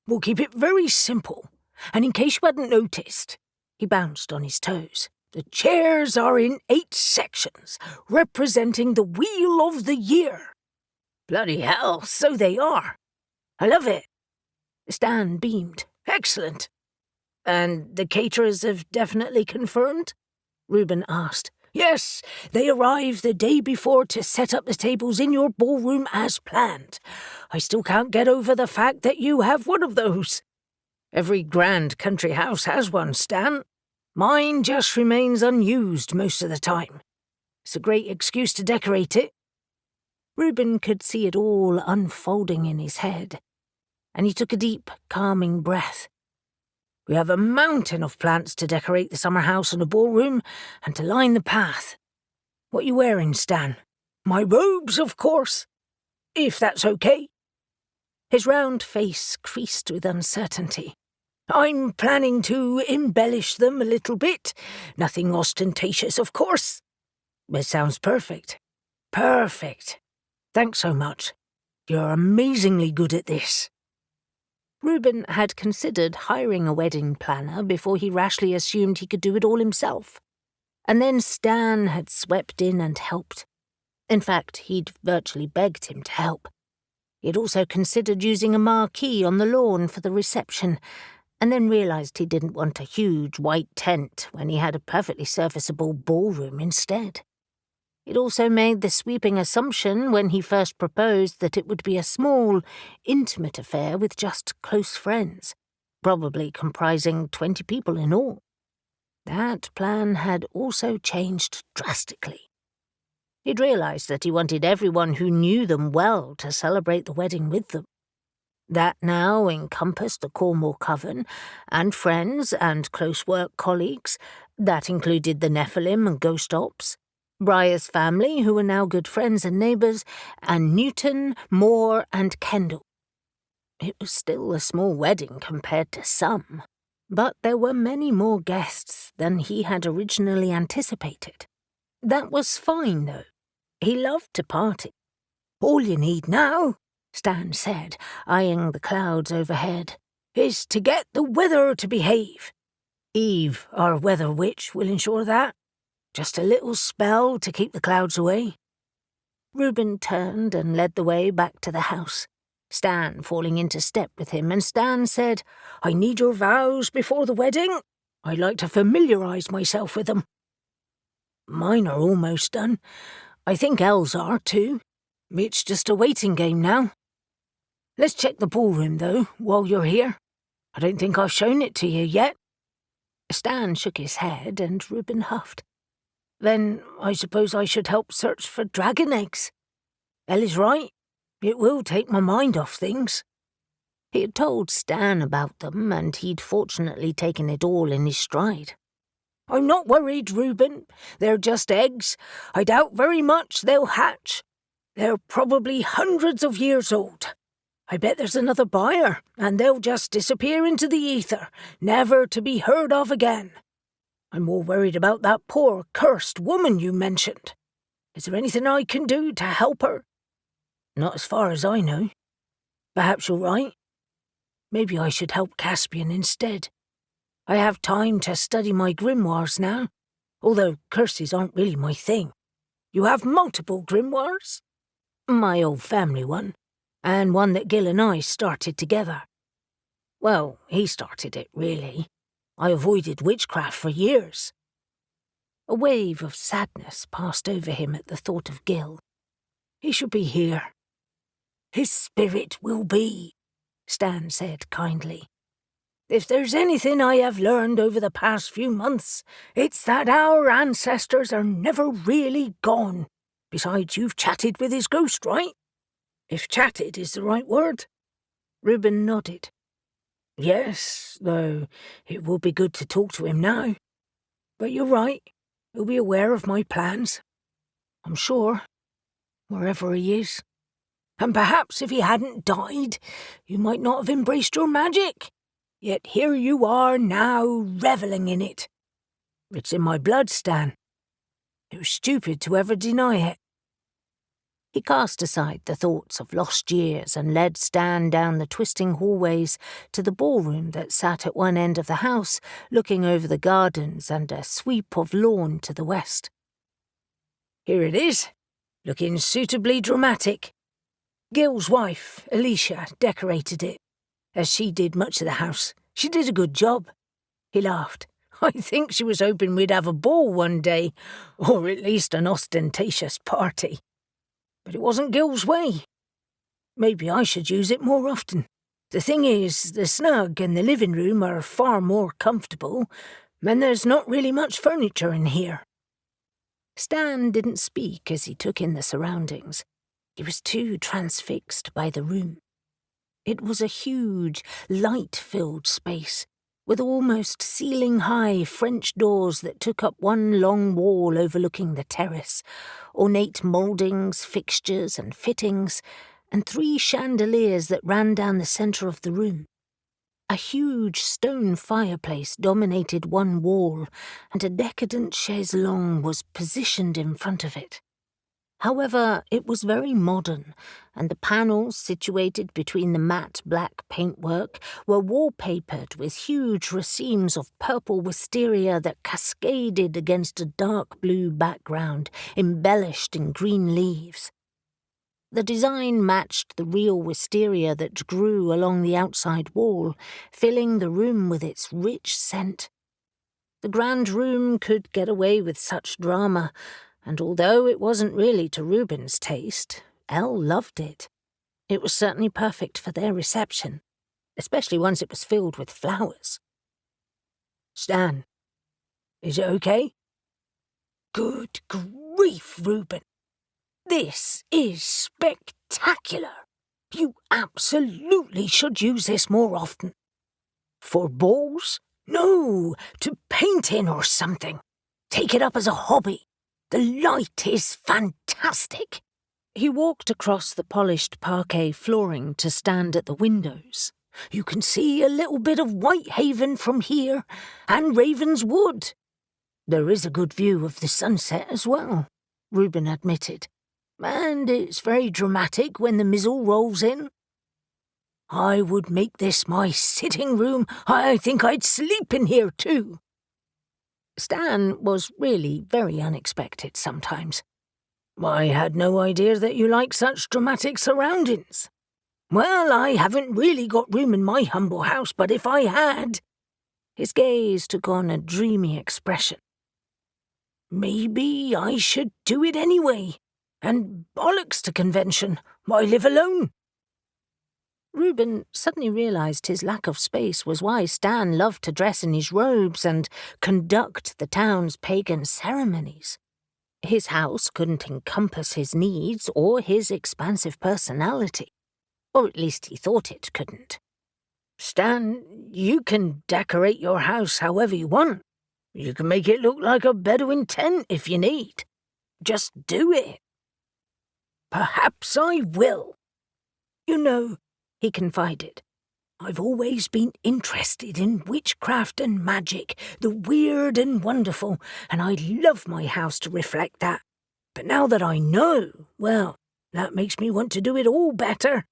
We'll keep it very simple, and in case you hadn't noticed, he bounced on his toes, the chairs are in 8 sections, representing the Wheel of the Year. Bloody hell, so they are. I love it. Stan beamed. Excellent. And the caterers have definitely confirmed? Reuben asked. Yes, they arrived the day before to set up the tables in your ballroom as planned. I still can't get over the fact that you have one of those. Every grand country house has one, Stan. Mine just remains unused most of the time. It's a great excuse to decorate it. Reuben could see it all unfolding in his head, and he took a deep, calming breath. We have a mountain of plants to decorate the summer house and the ballroom, and to line the path. What you wearing, Stan? My robes, of course. If that's okay. His round face creased with uncertainty. I'm planning to embellish them a little bit. Nothing ostentatious, of course. It sounds perfect. Perfect. Thanks so much. You're amazingly good at this. Reuben had considered hiring a wedding planner before he rashly assumed he could do it all himself. And then Stan had swept in and helped. In fact, he'd virtually begged him to help. He'd also considered using a marquee on the lawn for the reception, and then realised he didn't want a huge white tent when he had a perfectly serviceable ballroom instead. He'd also made the sweeping assumption when he first proposed that it would be a small, intimate affair with just close friends, probably comprising 20 people in all. That plan had also changed drastically. He'd realised that he wanted everyone who knew them well to celebrate the wedding with them. That now encompassed the Cornwall Coven, and friends and close work colleagues. That included the Nephilim and Ghost Ops, Briar's family, who were now good friends and neighbours, and Newton, Moore and Kendall. It was still a small wedding compared to some, but there were many more guests than he had originally anticipated. That was fine, though. He loved to party. "All you need now," Stan said, eyeing the clouds overhead, "is to get the weather to behave. Eve, our weather witch, will ensure that. Just a little spell to keep the clouds away." Reuben turned and led the way back to the house, Stan falling into step with him, and Stan said, "I need your vows before the wedding. I'd like to familiarise myself with them." "Mine are almost done. I think Els are, too. It's just a waiting game now. Let's check the ballroom, though, while you're here. I don't think I've shown it to you yet." Stan shook his head, and Reuben huffed. "Then I suppose I should help search for dragon eggs. Ellie's right. It will take my mind off things." He had told Stan about them, and he'd fortunately taken it all in his stride. "I'm not worried, Reuben. They're just eggs. I doubt very much they'll hatch. They're probably hundreds of years old. I bet there's another buyer, and they'll just disappear into the ether, never to be heard of again. I'm more worried about that poor, cursed woman you mentioned. Is there anything I can do to help her?" "Not as far as I know. Perhaps you're right. Maybe I should help Caspian instead. I have time to study my grimoires now, although curses aren't really my thing." "You have multiple grimoires?" "My old family one, and one that Gil and I started together. Well, he started it, really. I avoided witchcraft for years." A wave of sadness passed over him at the thought of Gil. "He should be here." "His spirit will be," Stan said kindly. "If there's anything I have learned over the past few months, it's that our ancestors are never really gone. Besides, you've chatted with his ghost, right? If chatted is the right word." Reuben nodded. "Yes, though it will be good to talk to him now. But you're right, he'll be aware of my plans. I'm sure, wherever he is. And perhaps if he hadn't died, you might not have embraced your magic. Yet here you are now, revelling in it. It's in my blood, Stan. It was stupid to ever deny it." He cast aside the thoughts of lost years and led Stan down the twisting hallways to the ballroom that sat at one end of the house, looking over the gardens and a sweep of lawn to the west. "Here it is, looking suitably dramatic. Gil's wife, Alicia, decorated it, as she did much of the house. She did a good job." He laughed. "I think she was hoping we'd have a ball one day, or at least an ostentatious party. But it wasn't Gil's way. Maybe I should use it more often. The thing is, the snug and the living room are far more comfortable, and there's not really much furniture in here." Stan didn't speak as he took in the surroundings. He was too transfixed by the room. It was a huge, light-filled space, with almost ceiling-high French doors that took up one long wall overlooking the terrace, ornate mouldings, fixtures and fittings, and 3 chandeliers that ran down the centre of the room. A huge stone fireplace dominated one wall, and a decadent chaise longue was positioned in front of it. However, it was very modern, and the panels situated between the matte black paintwork were wallpapered with huge racemes of purple wisteria that cascaded against a dark blue background embellished in green leaves. The design matched the real wisteria that grew along the outside wall, filling the room with its rich scent. The grand room could get away with such drama, and although it wasn't really to Reuben's taste, Elle loved it. It was certainly perfect for their reception, especially once it was filled with flowers. Stan, is it okay? Good grief, Reuben. This is spectacular. You absolutely should use this more often. For balls? No, to paint in or something. Take it up as a hobby. The light is fantastic. He walked across the polished parquet flooring to stand at the windows. You can see a little bit of Whitehaven from here, and Ravenswood. There is a good view of the sunset as well, Reuben admitted. And it's very dramatic when the mizzle rolls in. I would make this my sitting room. I think I'd sleep in here too. Stan was really very unexpected sometimes. I had no idea that you liked such dramatic surroundings. Well, I haven't really got room in my humble house, but if I had... His gaze took on a dreamy expression. Maybe I should do it anyway. And bollocks to convention. Why live alone? Reuben suddenly realised his lack of space was why Stan loved to dress in his robes and conduct the town's pagan ceremonies. His house couldn't encompass his needs or his expansive personality. Or at least he thought it couldn't. Stan, you can decorate your house however you want. You can make it look like a Bedouin tent if you need. Just do it. Perhaps I will. You know, he confided, I've always been interested in witchcraft and magic, the weird and wonderful, and I'd love my house to reflect that. But now that I know, well, that makes me want to do it all better.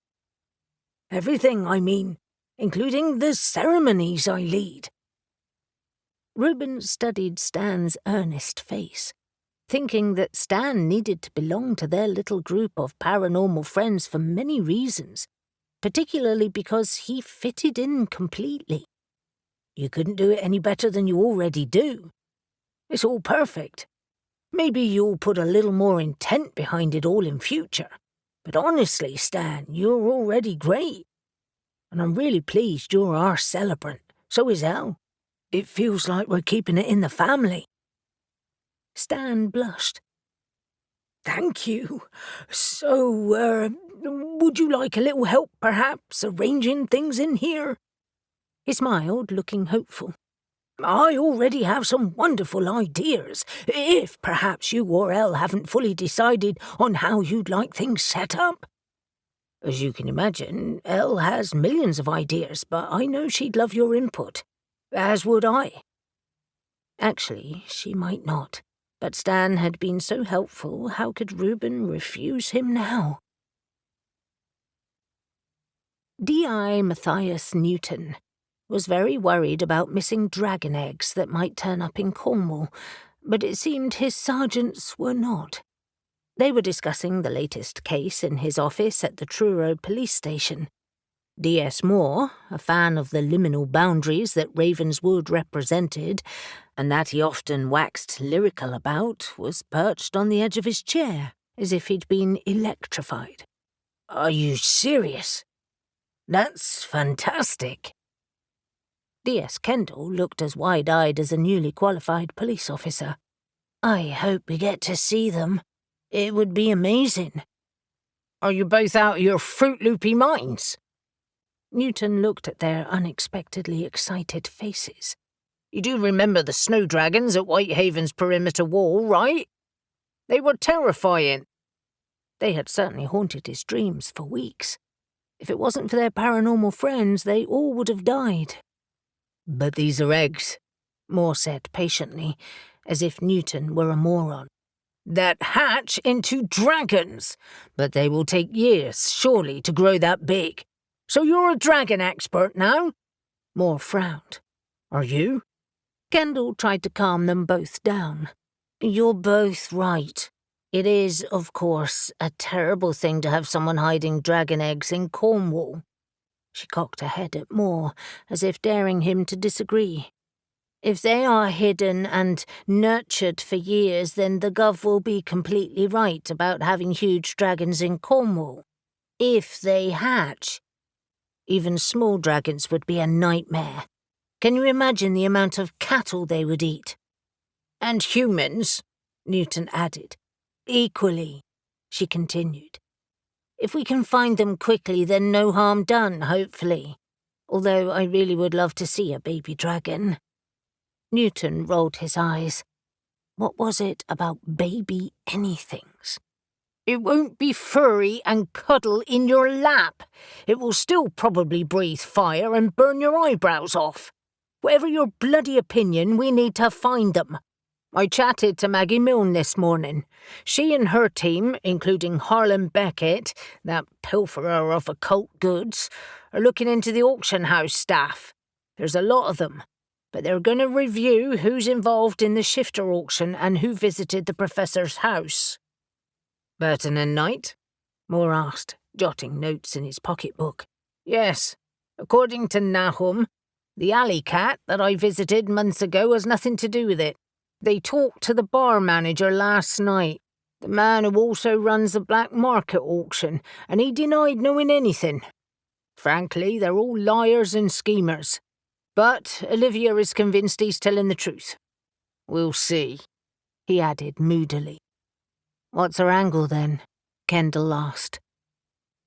Everything, I mean, including the ceremonies I lead. Reuben studied Stan's earnest face, thinking that Stan needed to belong to their little group of paranormal friends for many reasons, particularly because he fitted in completely. You couldn't do it any better than you already do. It's all perfect. Maybe you'll put a little more intent behind it all in future, but honestly, Stan, you're already great. And I'm really pleased you're our celebrant. So is Elle. It feels like we're keeping it in the family. Stan blushed. Thank you. So, would you like a little help, perhaps, arranging things in here? He smiled, looking hopeful. I already have some wonderful ideas, if perhaps you or Elle haven't fully decided on how you'd like things set up. As you can imagine, Elle has millions of ideas, but I know she'd love your input, as would I. Actually, she might not. But Stan had been so helpful, how could Reuben refuse him now? D.I. Matthias Newton was very worried about missing dragon eggs that might turn up in Cornwall, but it seemed his sergeants were not. They were discussing the latest case in his office at the Truro police station. D.S. Moore, a fan of the liminal boundaries that Ravenswood represented, and that he often waxed lyrical about, was perched on the edge of his chair, as if he'd been electrified. Are you serious? That's fantastic. D.S. Kendall looked as wide-eyed as a newly qualified police officer. I hope we get to see them. It would be amazing. Are you both out of your Fruit Loopy minds? Newton looked at their unexpectedly excited faces. You do remember the snow dragons at Whitehaven's perimeter wall, right? They were terrifying. They had certainly haunted his dreams for weeks. If it wasn't for their paranormal friends, they all would have died. But these are eggs, Moore said patiently, as if Newton were a moron. that hatch into dragons, but they will take years, surely, to grow that big. So you're a dragon expert now? Moore frowned. Are you? Kendall tried to calm them both down. You're both right. It is, of course, a terrible thing to have someone hiding dragon eggs in Cornwall. She cocked her head at Moore, as if daring him to disagree. If they are hidden and nurtured for years, then the Gov will be completely right about having huge dragons in Cornwall. If they hatch, even small dragons would be a nightmare. Can you imagine the amount of cattle they would eat? And humans, Newton added. Equally, she continued. If we can find them quickly, then no harm done, hopefully. Although I really would love to see a baby dragon. Newton rolled his eyes. What was it about baby anythings? It won't be furry and cuddle in your lap. It will still probably breathe fire and burn your eyebrows off. Whatever your bloody opinion, we need to find them. I chatted to Maggie Milne this morning. She and her team, including Harlan Beckett, that pilferer of occult goods, are looking into the auction house staff. There's a lot of them, but they're going to review who's involved in the shifter auction and who visited the professor's house. Burton and Knight? Moore asked, jotting notes in his pocketbook. Yes. According to Nahum, the alley cat that I visited months ago has nothing to do with it. They talked to the bar manager last night, the man who also runs the black market auction, and he denied knowing anything. Frankly, they're all liars and schemers. But Olivia is convinced he's telling the truth. We'll see, he added moodily. What's her angle, then? Kendall asked.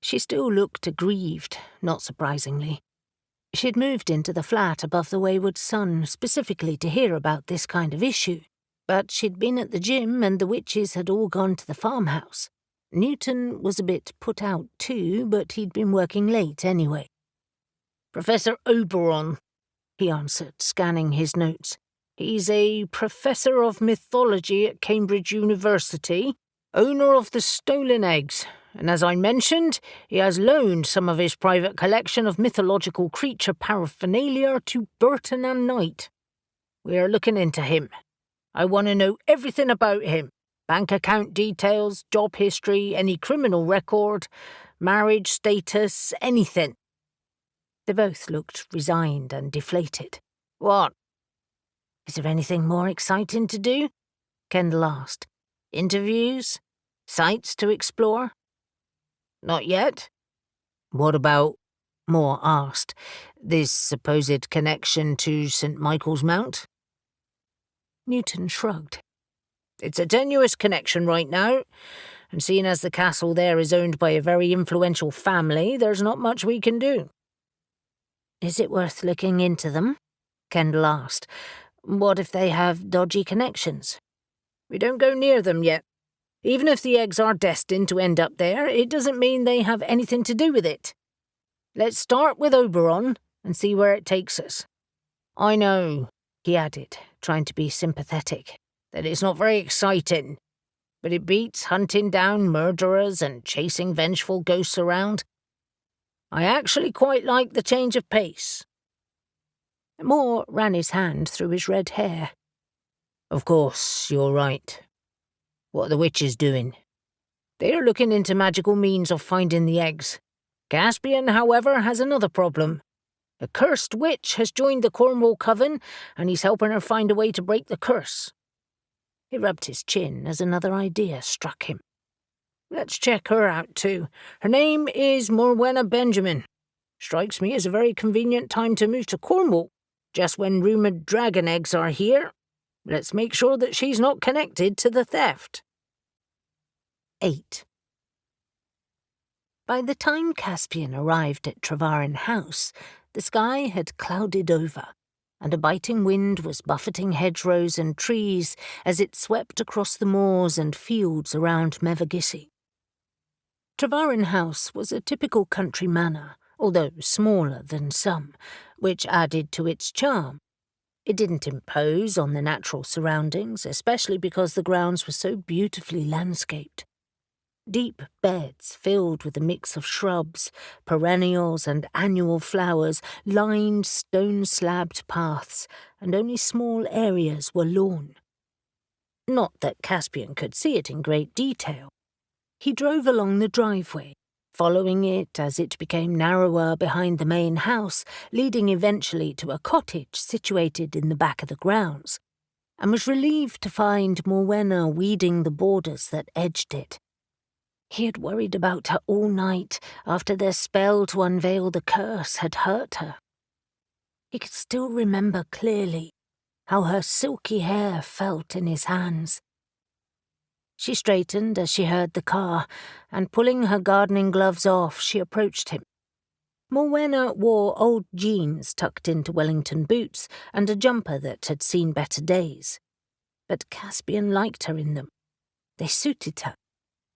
She still looked aggrieved, not surprisingly. She'd moved into the flat above the wayward son specifically to hear about this kind of issue, but she'd been at the gym and the witches had all gone to the farmhouse. Newton was a bit put out too, but he'd been working late anyway. Professor Oberon, he answered, scanning his notes. He's a professor of mythology at Cambridge University, owner of the stolen eggs, and as I mentioned, he has loaned some of his private collection of mythological creature paraphernalia to Burton and Knight. We are looking into him. I want to know everything about him. Bank account details, job history, any criminal record, marriage status, anything. They both looked resigned and deflated. What? Is there anything more exciting to do? Kendall asked. Interviews? Sites to explore? Not yet. What about, Moore asked, this supposed connection to St. Michael's Mount? Newton shrugged. It's a tenuous connection right now, and seeing as the castle there is owned by a very influential family, there's not much we can do. Is it worth looking into them? Kendall asked. What if they have dodgy connections? We don't go near them yet. Even if the eggs are destined to end up there, it doesn't mean they have anything to do with it. Let's start with Oberon and see where it takes us. I know, he added, trying to be sympathetic, that it's not very exciting, but it beats hunting down murderers and chasing vengeful ghosts around. I actually quite like the change of pace. Moore ran his hand through his red hair. Of course, you're right. What are the witches doing? They are looking into magical means of finding the eggs. Caspian, however, has another problem. A cursed witch has joined the Cornwall Coven, and he's helping her find a way to break the curse. He rubbed his chin as another idea struck him. Let's check her out, too. Her name is Morwenna Benjamin. Strikes me as a very convenient time to move to Cornwall, just when rumoured dragon eggs are here. Let's make sure that she's not connected to the theft. 8. By the time Caspian arrived at Travarin House, the sky had clouded over, and a biting wind was buffeting hedgerows and trees as it swept across the moors and fields around Mevagissey. Trevarin House was a typical country manor, although smaller than some, which added to its charm. It didn't impose on the natural surroundings, especially because the grounds were so beautifully landscaped. Deep beds filled with a mix of shrubs, perennials and annual flowers lined stone-slabbed paths, and only small areas were lawn. Not that Caspian could see it in great detail. He drove along the driveway, following it as it became narrower behind the main house, leading eventually to a cottage situated in the back of the grounds, and was relieved to find Morwenna weeding the borders that edged it. He had worried about her all night after their spell to unveil the curse had hurt her. He could still remember clearly how her silky hair felt in his hands. She straightened as she heard the car, and pulling her gardening gloves off, she approached him. Morwenna wore old jeans tucked into Wellington boots and a jumper that had seen better days. But Caspian liked her in them. They suited her,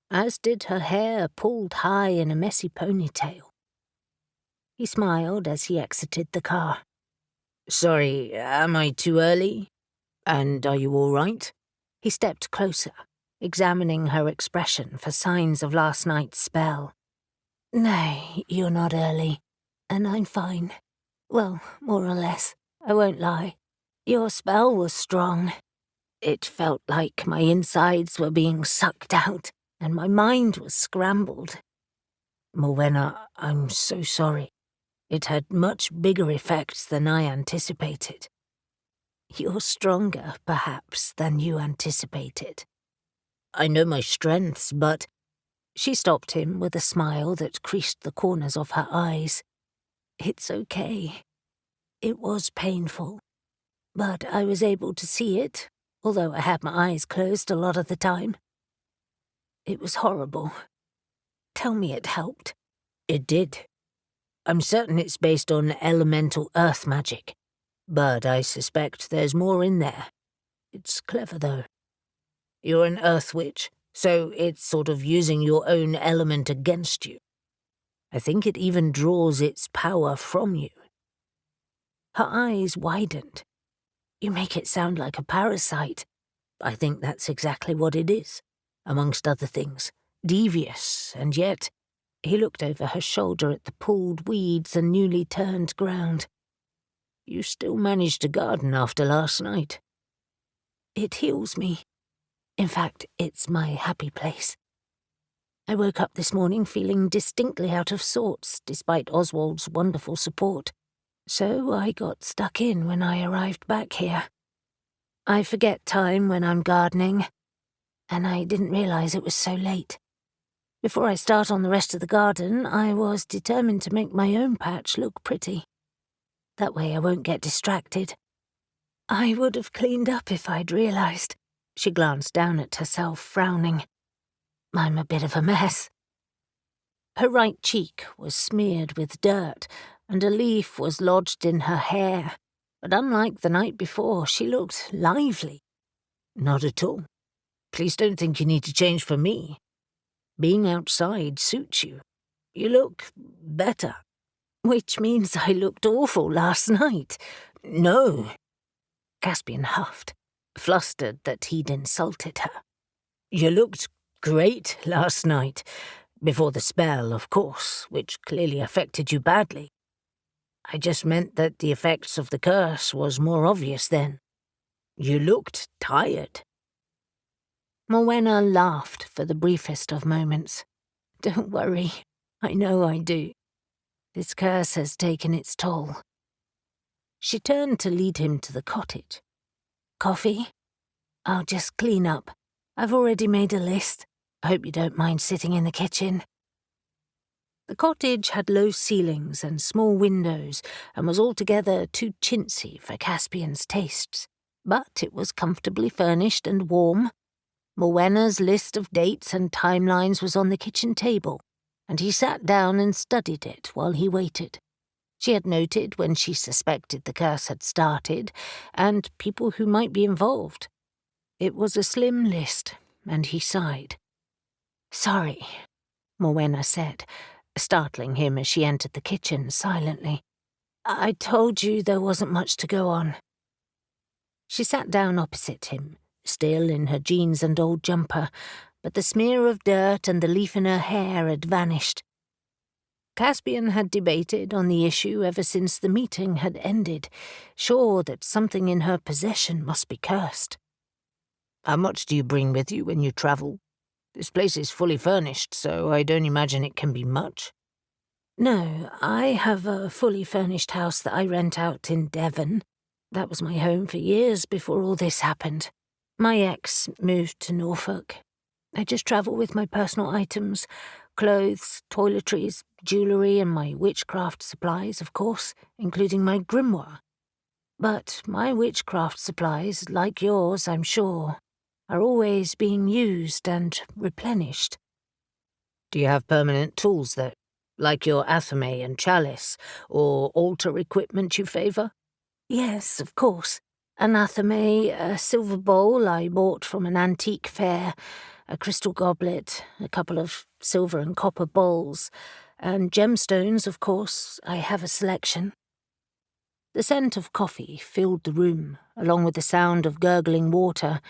as did her hair pulled high in a messy ponytail. He smiled as he exited the car. "Sorry, am I too early? And are you all right?" He stepped closer, examining her expression for signs of last night's spell. "No, you're not early, and I'm fine. Well, more or less, I won't lie. Your spell was strong. It felt like my insides were being sucked out, and my mind was scrambled." "Morwenna, I'm so sorry. It had much bigger effects than I anticipated." "You're stronger, perhaps, than you anticipated." "I know my strengths, but—" She stopped him with a smile that creased the corners of her eyes. "It's okay. It was painful, but I was able to see it, although I had my eyes closed a lot of the time. It was horrible. Tell me it helped." "It did. I'm certain it's based on elemental earth magic, but I suspect there's more in there. It's clever, though. You're an earth witch, so it's sort of using your own element against you. I think it even draws its power from you." Her eyes widened. "You make it sound like a parasite." "I think that's exactly what it is, amongst other things. Devious, and yet—" He looked over her shoulder at the pulled weeds and newly turned ground. "You still managed to garden after last night." "It heals me. In fact, it's my happy place. I woke up this morning feeling distinctly out of sorts, despite Oswald's wonderful support. So I got stuck in when I arrived back here. I forget time when I'm gardening, and I didn't realize it was so late. Before I start on the rest of the garden, I was determined to make my own patch look pretty. That way I won't get distracted. I would have cleaned up if I'd realized." She glanced down at herself, frowning. "I'm a bit of a mess." Her right cheek was smeared with dirt, and a leaf was lodged in her hair, but unlike the night before, she looked lively. "Not at all. Please don't think you need to change for me. Being outside suits you. You look better." "Which means I looked awful last night." "No." Caspian huffed, flustered that he'd insulted her. "You looked great last night. Before the spell, of course, which clearly affected you badly. I just meant that the effects of the curse was more obvious then. You looked tired." Morwenna laughed for the briefest of moments. "Don't worry, I know I do. This curse has taken its toll." She turned to lead him to the cottage. "Coffee? I'll just clean up. I've already made a list. I hope you don't mind sitting in the kitchen." The cottage had low ceilings and small windows, and was altogether too chintzy for Caspian's tastes. But it was comfortably furnished and warm. Morwenna's list of dates and timelines was on the kitchen table, and he sat down and studied it while he waited. She had noted when she suspected the curse had started, and people who might be involved. It was a slim list, and he sighed. "Sorry, Morwenna said, startling him as she entered the kitchen silently. "I told you there wasn't much to go on." She sat down opposite him, still in her jeans and old jumper, but the smear of dirt and the leaf in her hair had vanished. Caspian had debated on the issue ever since the meeting had ended, sure that something in her possession must be cursed. "How much do you bring with you when you travel? This place is fully furnished, so I don't imagine it can be much." "No, I have a fully furnished house that I rent out in Devon. That was my home for years before all this happened. My ex moved to Norfolk. I just travel with my personal items, clothes, toiletries, jewellery, and my witchcraft supplies, of course, including my grimoire. But my witchcraft supplies, like yours, I'm sure, are always being used and replenished." "Do you have permanent tools, though? Like your athame and chalice, or altar equipment you favour?" "Yes, of course. An athame, a silver bowl I bought from an antique fair, a crystal goblet, a couple of silver and copper bowls, and gemstones, of course. I have a selection." The scent of coffee filled the room, along with the sound of gurgling water,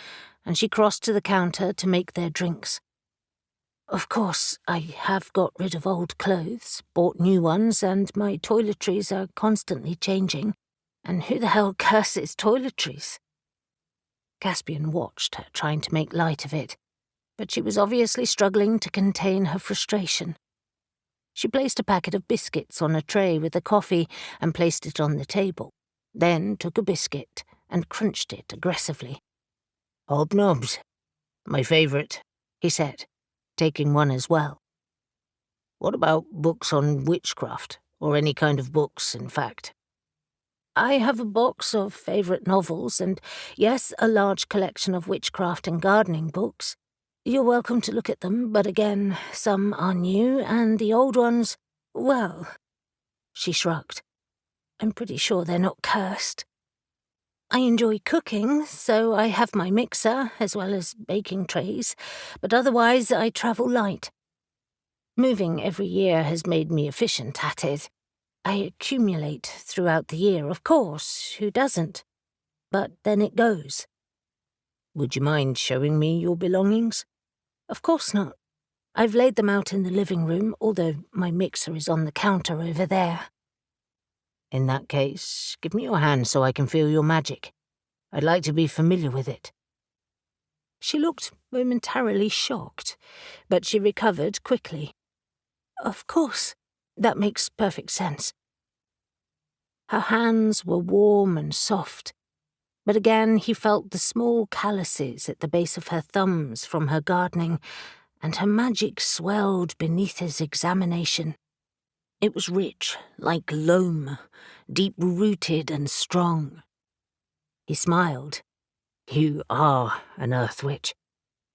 and she crossed to the counter to make their drinks. "Of course, I have got rid of old clothes, bought new ones, and my toiletries are constantly changing. And who the hell curses toiletries?" Caspian watched her, trying to make light of it, but she was obviously struggling to contain her frustration. She placed a packet of biscuits on a tray with the coffee and placed it on the table, then took a biscuit and crunched it aggressively. "Hobnobs. My favourite," he said, taking one as well. "What about books on witchcraft, or any kind of books, in fact?" "I have a box of favourite novels and, yes, a large collection of witchcraft and gardening books. You're welcome to look at them, but again, some are new, and the old ones, well," she shrugged, "I'm pretty sure they're not cursed. I enjoy cooking, so I have my mixer, as well as baking trays, but otherwise I travel light. Moving every year has made me efficient at it. I accumulate throughout the year, of course, who doesn't? But then it goes." "Would you mind showing me your belongings?" "Of course not. I've laid them out in the living room, although my mixer is on the counter over there." "In that case, give me your hand so I can feel your magic. I'd like to be familiar with it." She looked momentarily shocked, but she recovered quickly. "Of course, that makes perfect sense." Her hands were warm and soft, but again he felt the small calluses at the base of her thumbs from her gardening, and her magic swelled beneath his examination. It was rich, like loam, deep-rooted and strong. He smiled. "You are an earth witch.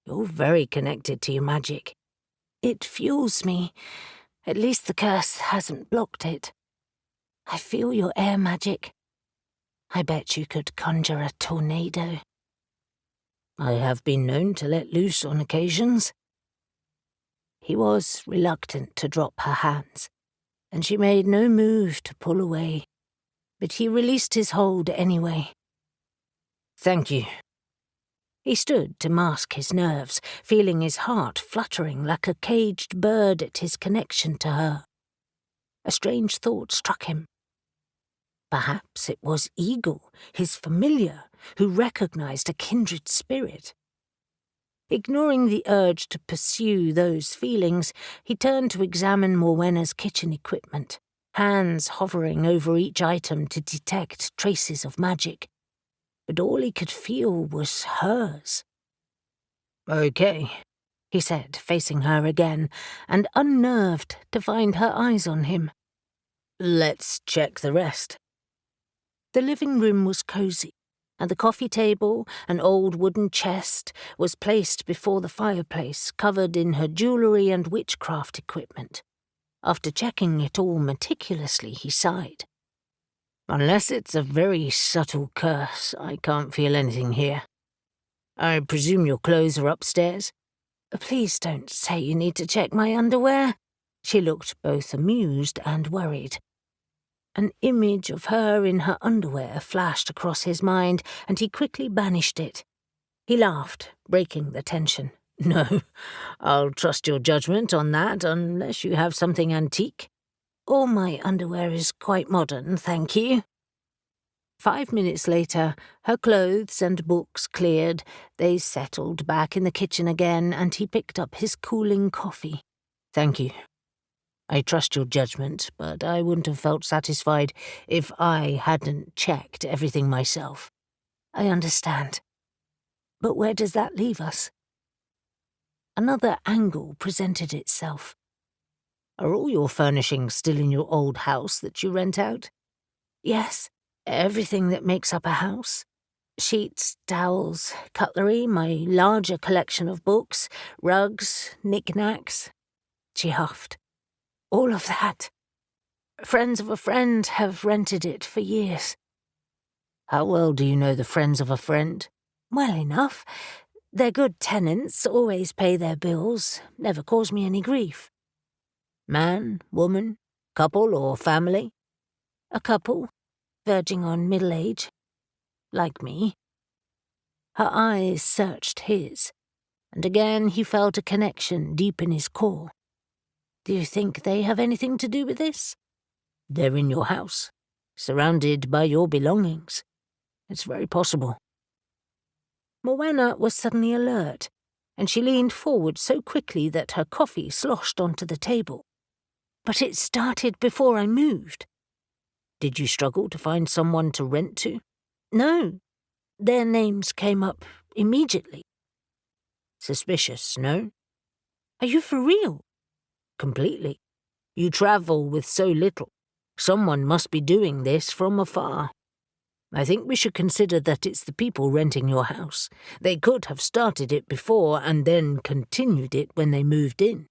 You're very connected to your magic." "It fuels me. At least the curse hasn't blocked it. I feel your air magic. I bet you could conjure a tornado." "I have been known to let loose on occasions." He was reluctant to drop her hands, and she made no move to pull away, but he released his hold anyway. "Thank you." He stood to mask his nerves, feeling his heart fluttering like a caged bird at his connection to her. A strange thought struck him. Perhaps it was Eagle, his familiar, who recognized a kindred spirit. Ignoring the urge to pursue those feelings, he turned to examine Morwenna's kitchen equipment, hands hovering over each item to detect traces of magic. But all he could feel was hers. "Okay," he said, facing her again, and unnerved to find her eyes on him. "Let's check the rest." The living room was cosy, and the coffee table, an old wooden chest, was placed before the fireplace, covered in her jewellery and witchcraft equipment. After checking it all meticulously, he sighed. "Unless it's a very subtle curse, I can't feel anything here. I presume your clothes are upstairs?" Please don't say you need to check my underwear." She looked both amused and worried. An image of her in her underwear flashed across his mind, and he quickly banished it. He laughed, breaking the tension. "No, I'll trust your judgment on that unless you have something antique." "All my underwear is quite modern, thank you." 5 minutes later, her clothes and books cleared, they settled back in the kitchen again, and he picked up his cooling coffee. "Thank you. I trust your judgment, but I wouldn't have felt satisfied if I hadn't checked everything myself." "I understand. But where does that leave us?" Another angle presented itself. "Are all your furnishings still in your old house that you rent out?" "Yes, everything that makes up a house. Sheets, towels, cutlery, my larger collection of books, rugs, knickknacks." She huffed. "All of that. Friends of a friend have rented it for years." "How well do you know the friends of a friend?" "Well enough. They're good tenants, always pay their bills, never cause me any grief." "Man, woman, couple or family?" "A couple, verging on middle age. Like me." Her eyes searched his, and again he felt a connection deep in his core. "Do you think they have anything to do with this?" "They're in your house, surrounded by your belongings. It's very possible." Morwenna was suddenly alert, and she leaned forward so quickly that her coffee sloshed onto the table. "But it started before I moved." "Did you struggle to find someone to rent to?" "No. Their names came up immediately." "Suspicious, no?" "Are you for real?" "Completely. You travel with so little. Someone must be doing this from afar. I think we should consider that it's the people renting your house. They could have started it before and then continued it when they moved in.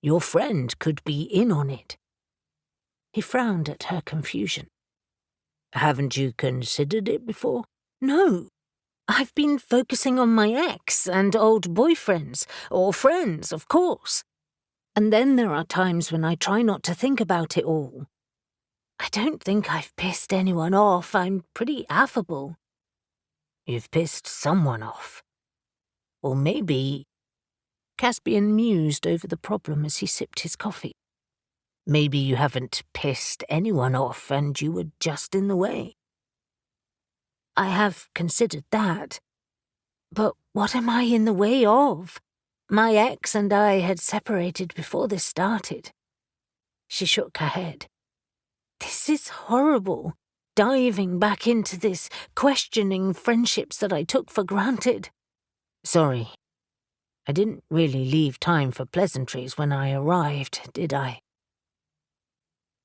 Your friend could be in on it." He frowned at her confusion. "Haven't you considered it before?" "No. I've been focusing on my ex and old boyfriends, or friends, of course. And then there are times when I try not to think about it all. I don't think I've pissed anyone off. I'm pretty affable." "You've pissed someone off. Or maybe—" Caspian mused over the problem as he sipped his coffee. "Maybe you haven't pissed anyone off and you were just in the way." "I have considered that. But what am I in the way of? My ex and I had separated before this started." She shook her head. "This is horrible, diving back into this, questioning friendships that I took for granted." "Sorry. I didn't really leave time for pleasantries when I arrived, did I?"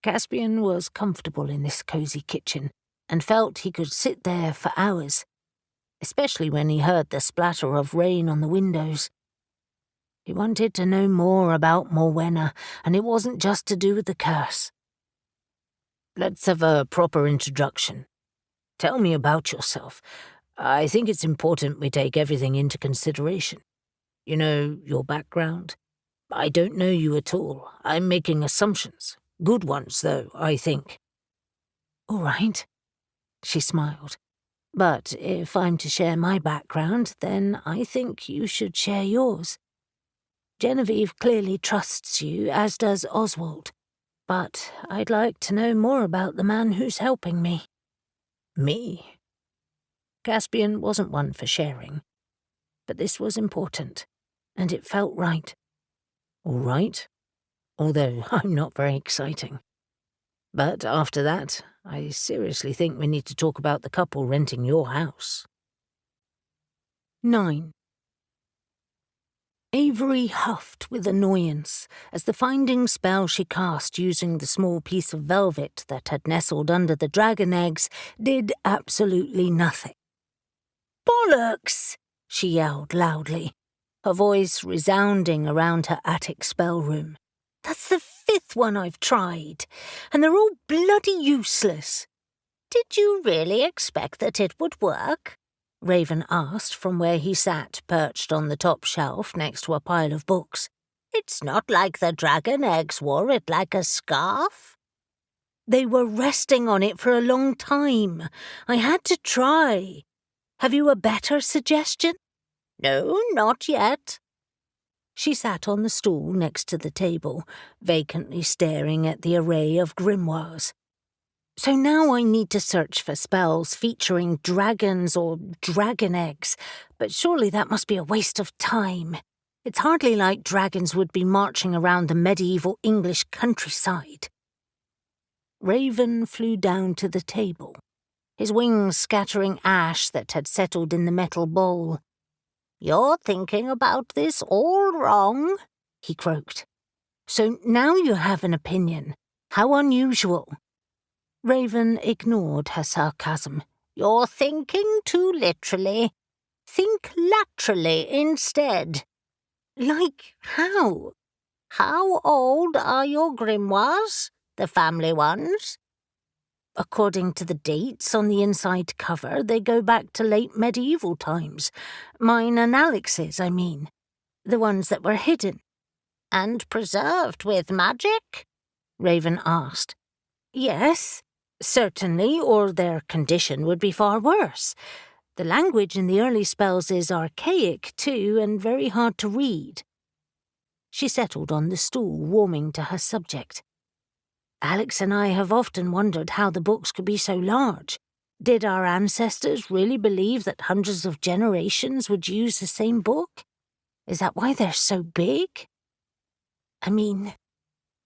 Caspian was comfortable in this cosy kitchen and felt he could sit there for hours, especially when he heard the splatter of rain on the windows. He wanted to know more about Morwenna, and it wasn't just to do with the curse. "Let's have a proper introduction. Tell me about yourself. I think it's important we take everything into consideration. You know, your background. I don't know you at all. I'm making assumptions. Good ones, though, I think." "All right," she smiled. "But if I'm to share my background, then I think you should share yours. Genevieve clearly trusts you, as does Oswald. But I'd like to know more about the man who's helping me." "Me?" Caspian wasn't one for sharing. But this was important, and it felt right. "All right. Although I'm not very exciting. But after that, I seriously think we need to talk about the couple renting your house." 9. Avery huffed with annoyance as the finding spell she cast using the small piece of velvet that had nestled under the dragon eggs did absolutely nothing. "Bollocks!" she yelled loudly, her voice resounding around her attic spell room. "That's the 5th one I've tried, and they're all bloody useless." "Did you really expect that it would work?" Raven asked from where he sat perched on the top shelf next to a pile of books. It's not like the dragon eggs wore it like a scarf. They were resting on it for a long time. I had to try. Have you a better suggestion? No, not yet. She sat on the stool next to the table, vacantly staring at the array of grimoires. So now I need to search for spells featuring dragons or dragon eggs, but surely that must be a waste of time. It's hardly like dragons would be marching around the medieval English countryside. Raven flew down to the table, his wings scattering ash that had settled in the metal bowl. You're thinking about this all wrong, he croaked. So now you have an opinion. How unusual. Raven ignored her sarcasm. You're thinking too literally. Think laterally instead. Like how? How old are your grimoires, the family ones? According to the dates on the inside cover, they go back to late medieval times. Mine and Alex's, I mean. The ones that were hidden. And preserved with magic? Raven asked. Yes, certainly, or their condition would be far worse. The language in the early spells is archaic, too, and very hard to read. She settled on the stool, warming to her subject. Alex and I have often wondered how the books could be so large. Did our ancestors really believe that hundreds of generations would use the same book? Is that why they're so big? I mean,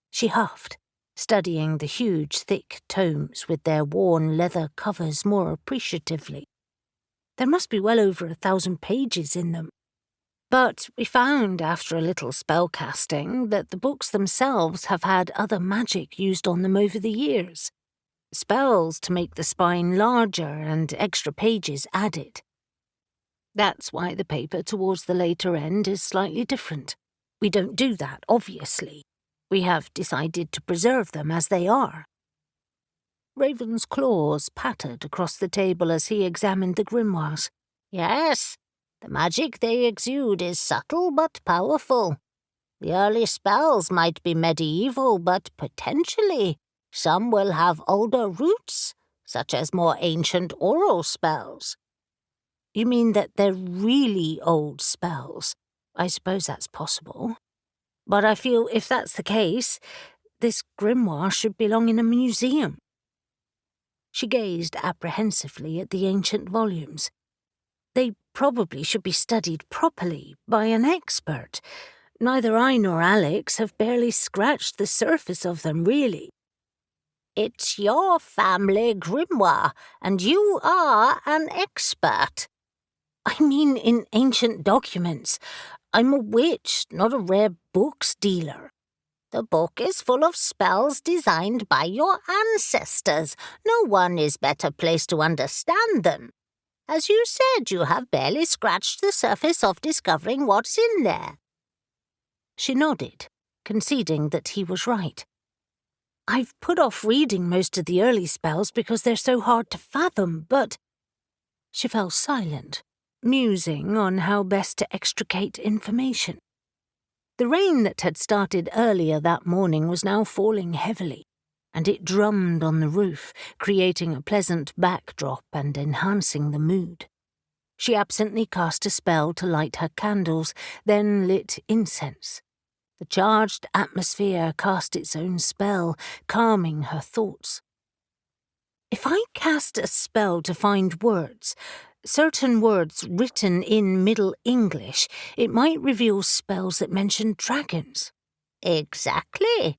she huffed, studying the huge, thick tomes with their worn leather covers more appreciatively. There must be well over 1,000 pages in them. But we found, after a little spellcasting, that the books themselves have had other magic used on them over the years. Spells to make the spine larger and extra pages added. That's why the paper towards the later end is slightly different. We don't do that, obviously. We have decided to preserve them as they are. Raven's claws pattered across the table as he examined the grimoires. Yes. The magic they exude is subtle but powerful. The early spells might be medieval, but potentially some will have older roots, such as more ancient oral spells. You mean that they're really old spells? I suppose that's possible. But I feel if that's the case, this grimoire should belong in a museum. She gazed apprehensively at the ancient volumes. They probably should be studied properly by an expert. Neither I nor Alex have barely scratched the surface of them, really. It's your family grimoire, and you are an expert. I mean in ancient documents. I'm a witch, not a rare books dealer. The book is full of spells designed by your ancestors. No one is better placed to understand them. As you said, you have barely scratched the surface of discovering what's in there. She nodded, conceding that he was right. I've put off reading most of the early spells because they're so hard to fathom, but... She fell silent, musing on how best to extricate information. The rain that had started earlier that morning was now falling heavily, and it drummed on the roof, creating a pleasant backdrop and enhancing the mood. She absently cast a spell to light her candles, then lit incense. The charged atmosphere cast its own spell, calming her thoughts. If I cast a spell to find words, certain words written in Middle English, it might reveal spells that mention dragons. Exactly.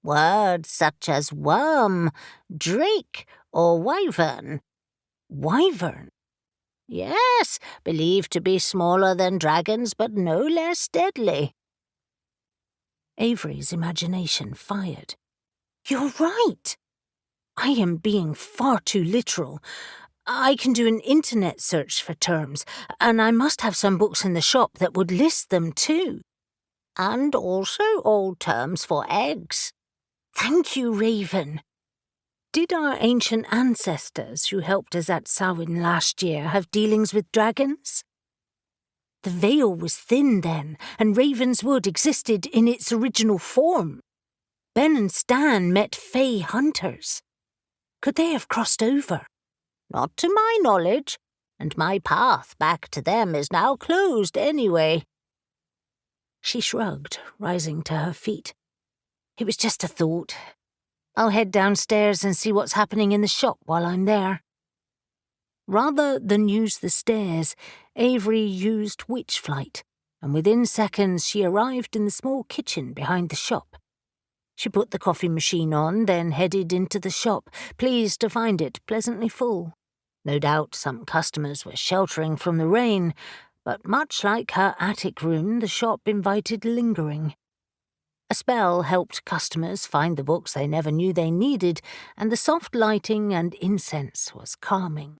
Words such as worm, drake, or wyvern. Wyvern? Yes, believed to be smaller than dragons, but no less deadly. Avery's imagination fired. You're right. I am being far too literal. I can do an internet search for terms, and I must have some books in the shop that would list them too. And also old terms for eggs. Thank you, Raven. Did our ancient ancestors who helped us at Samhain last year have dealings with dragons? The veil was thin then, and Ravenswood existed in its original form. Ben and Stan met Fey hunters. Could they have crossed over? Not to my knowledge, and my path back to them is now closed anyway. She shrugged, rising to her feet. It was just a thought. I'll head downstairs and see what's happening in the shop while I'm there. Rather than use the stairs, Avery used witch flight, and within seconds she arrived in the small kitchen behind the shop. She put the coffee machine on, then headed into the shop, pleased to find it pleasantly full. No doubt some customers were sheltering from the rain, but much like her attic room, the shop invited lingering. A spell helped customers find the books they never knew they needed, and the soft lighting and incense was calming.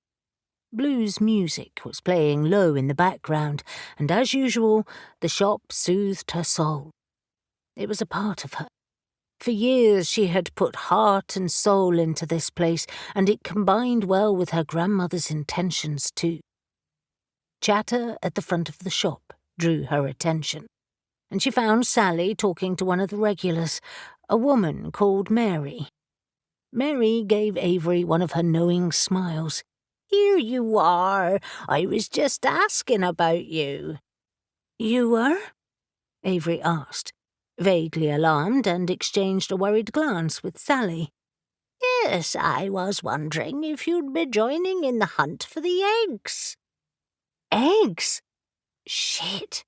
Blues music was playing low in the background, and as usual, the shop soothed her soul. It was a part of her. For years she had put heart and soul into this place, and it combined well with her grandmother's intentions too. Chatter at the front of the shop drew her attention, and she found Sally talking to one of the regulars, a woman called Mary. Mary gave Avery one of her knowing smiles. "Here you are. I was just asking about you." "You were?" Avery asked, vaguely alarmed, and exchanged a worried glance with Sally. "Yes, I was wondering if you'd be joining in the hunt for the eggs." Eggs? Shit.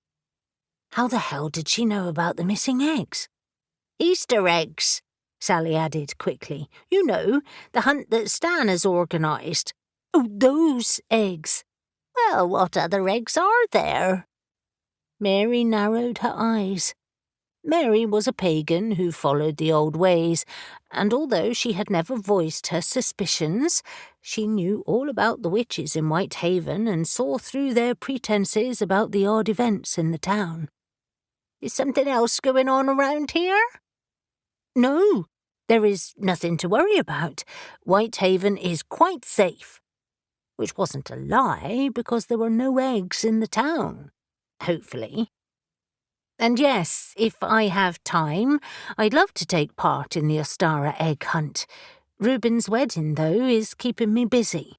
How the hell did she know about the missing eggs? "Easter eggs," Sally added quickly. "You know, the hunt that Stan has organised." "Oh, those eggs." "Well, what other eggs are there?" Mary narrowed her eyes. Mary was a pagan who followed the old ways, and although she had never voiced her suspicions, she knew all about the witches in Whitehaven and saw through their pretenses about the odd events in the town. "Is something else going on around here?" "No, there is nothing to worry about. Whitehaven is quite safe." Which wasn't a lie, because there were no eggs in the town. Hopefully. "And yes, if I have time, I'd love to take part in the Ostara egg hunt. Reuben's wedding, though, is keeping me busy."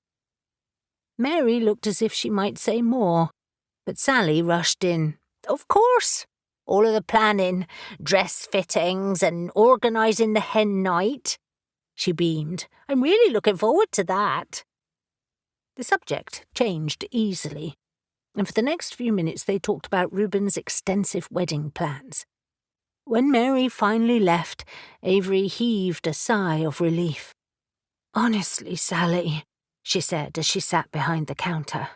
Mary looked as if she might say more, but Sally rushed in. "Of course. All of the planning, dress fittings and organising the hen night." She beamed. "I'm really looking forward to that." The subject changed easily, and for the next few minutes they talked about Reuben's extensive wedding plans. When Mary finally left, Avery heaved a sigh of relief. "Honestly, Sally," she said as she sat behind the counter,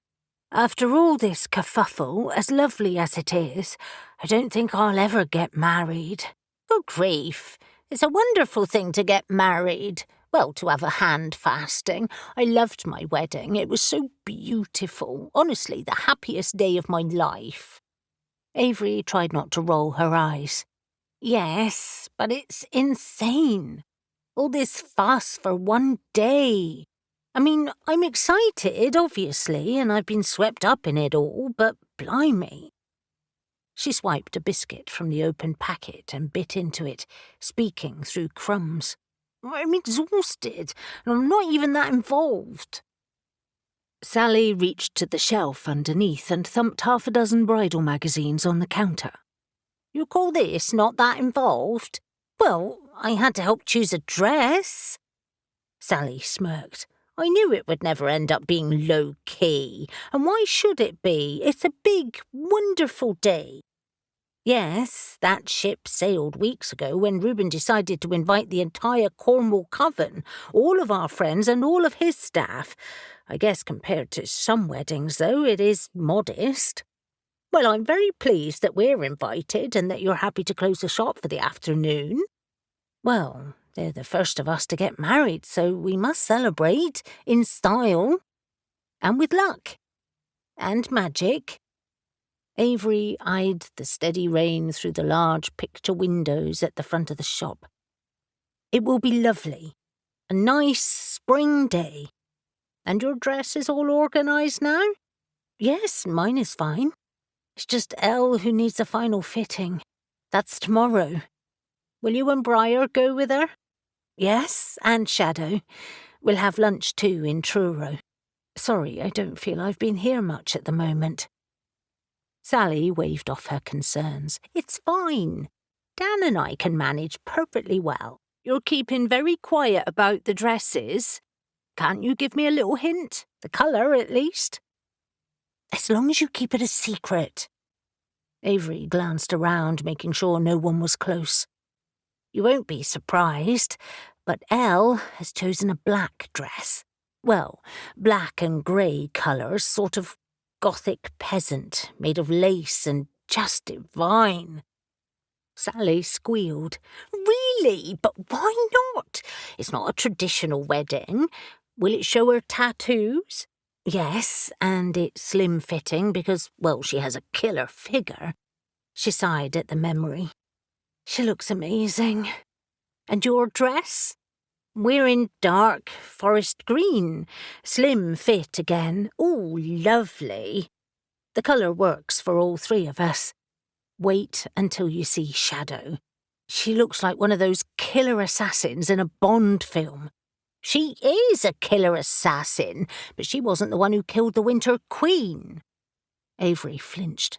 "after all this kerfuffle, as lovely as it is, I don't think I'll ever get married." "Good grief. It's a wonderful thing to get married. Well, to have a hand fasting. I loved my wedding. It was so beautiful. Honestly, the happiest day of my life." Avery tried not to roll her eyes. "Yes, but it's insane. All this fuss for one day. I mean, I'm excited, obviously, and I've been swept up in it all, but blimey." She swiped a biscuit from the open packet and bit into it, speaking through crumbs. "I'm exhausted, and I'm not even that involved." Sally reached to the shelf underneath and thumped half a dozen bridal magazines on the counter. "You call this not that involved?" "Well, I had to help choose a dress." Sally smirked. "I knew it would never end up being low-key, and why should it be? It's a big, wonderful day." "Yes, that ship sailed weeks ago when Reuben decided to invite the entire Cornwall Coven, all of our friends and all of his staff. I guess compared to some weddings, though, it is modest." "Well, I'm very pleased that we're invited and that you're happy to close the shop for the afternoon." "Well, they're the first of us to get married, so we must celebrate, in style. And with luck. And magic." Avery eyed the steady rain through the large picture windows at the front of the shop. "It will be lovely. A nice spring day. And your dress is all organised now? Yes, mine is fine. It's just Elle who needs a final fitting. That's tomorrow. Will you and Briar go with her? Yes, and Shadow. We'll have lunch too in Truro. Sorry, I don't feel I've been here much at the moment. Sally waved off her concerns. It's fine. Dan and I can manage perfectly well. You're keeping very quiet about the dresses. Can't you give me a little hint? The colour, at least? As long as you keep it a secret. Avery glanced around, making sure no one was close. You won't be surprised, but Elle has chosen a black dress. Well, black and grey colours, sort of gothic peasant, made of lace and just divine. Sally squealed. Really? But why not? It's not a traditional wedding. Will it show her tattoos? Yes, and it's slim-fitting because, well, she has a killer figure. She sighed at the memory. She looks amazing. And your dress? We're in dark forest green. Slim fit again. Oh, lovely. The colour works for all three of us. Wait until you see Shadow. She looks like one of those killer assassins in a Bond film. She is a killer assassin, but she wasn't the one who killed the Winter Queen. Avery flinched.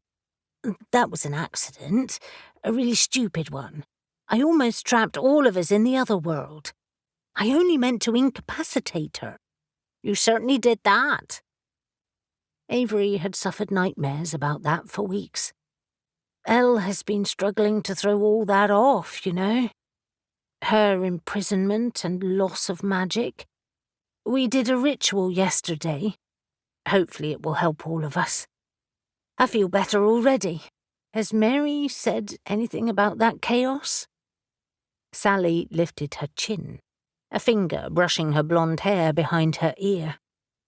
That was an accident. A really stupid one. I almost trapped all of us in the other world. I only meant to incapacitate her. You certainly did that. Avery had suffered nightmares about that for weeks. Elle has been struggling to throw all that off, you know. Her imprisonment and loss of magic. We did a ritual yesterday. Hopefully it will help all of us. I feel better already. Has Mary said anything about that chaos? Sally lifted her chin, a finger brushing her blonde hair behind her ear.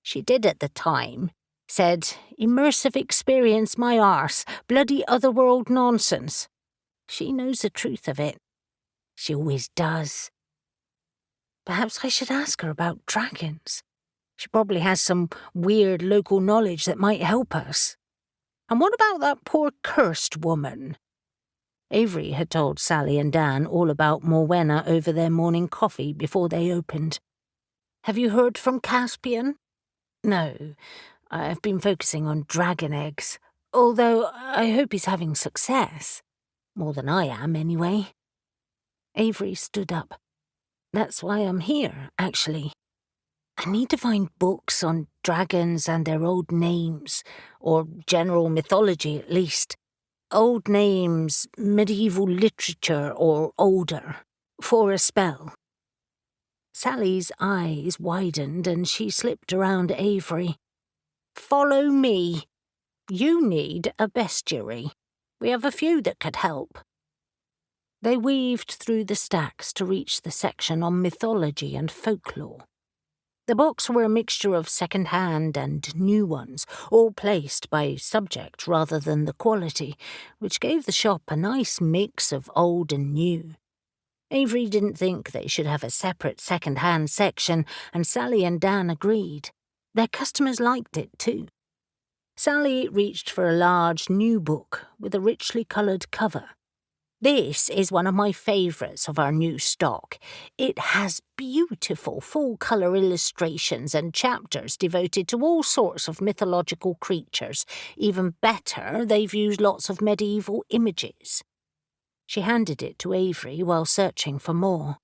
She did at the time. Said, immersive experience my arse, bloody otherworld nonsense. She knows the truth of it. She always does. Perhaps I should ask her about dragons. She probably has some weird local knowledge that might help us. And what about that poor cursed woman? Avery had told Sally and Dan all about Morwenna over their morning coffee before they opened. Have you heard from Caspian? No, I've been focusing on dragon eggs, although I hope he's having success. More than I am, anyway. Avery stood up. That's why I'm here, actually. I need to find books on dragons and their old names, or general mythology at least. Old names, medieval literature or older, for a spell. Sally's eyes widened and she slipped around Avery. Follow me. You need a bestiary. We have a few that could help. They weaved through the stacks to reach the section on mythology and folklore. The books were a mixture of second-hand and new ones, all placed by subject rather than the quality, which gave the shop a nice mix of old and new. Avery didn't think they should have a separate second-hand section, and Sally and Dan agreed. Their customers liked it too. Sally reached for a large new book with a richly coloured cover. This is one of my favourites of our new stock. It has beautiful full-colour illustrations and chapters devoted to all sorts of mythological creatures. Even better, they've used lots of medieval images. She handed it to Avery while searching for more.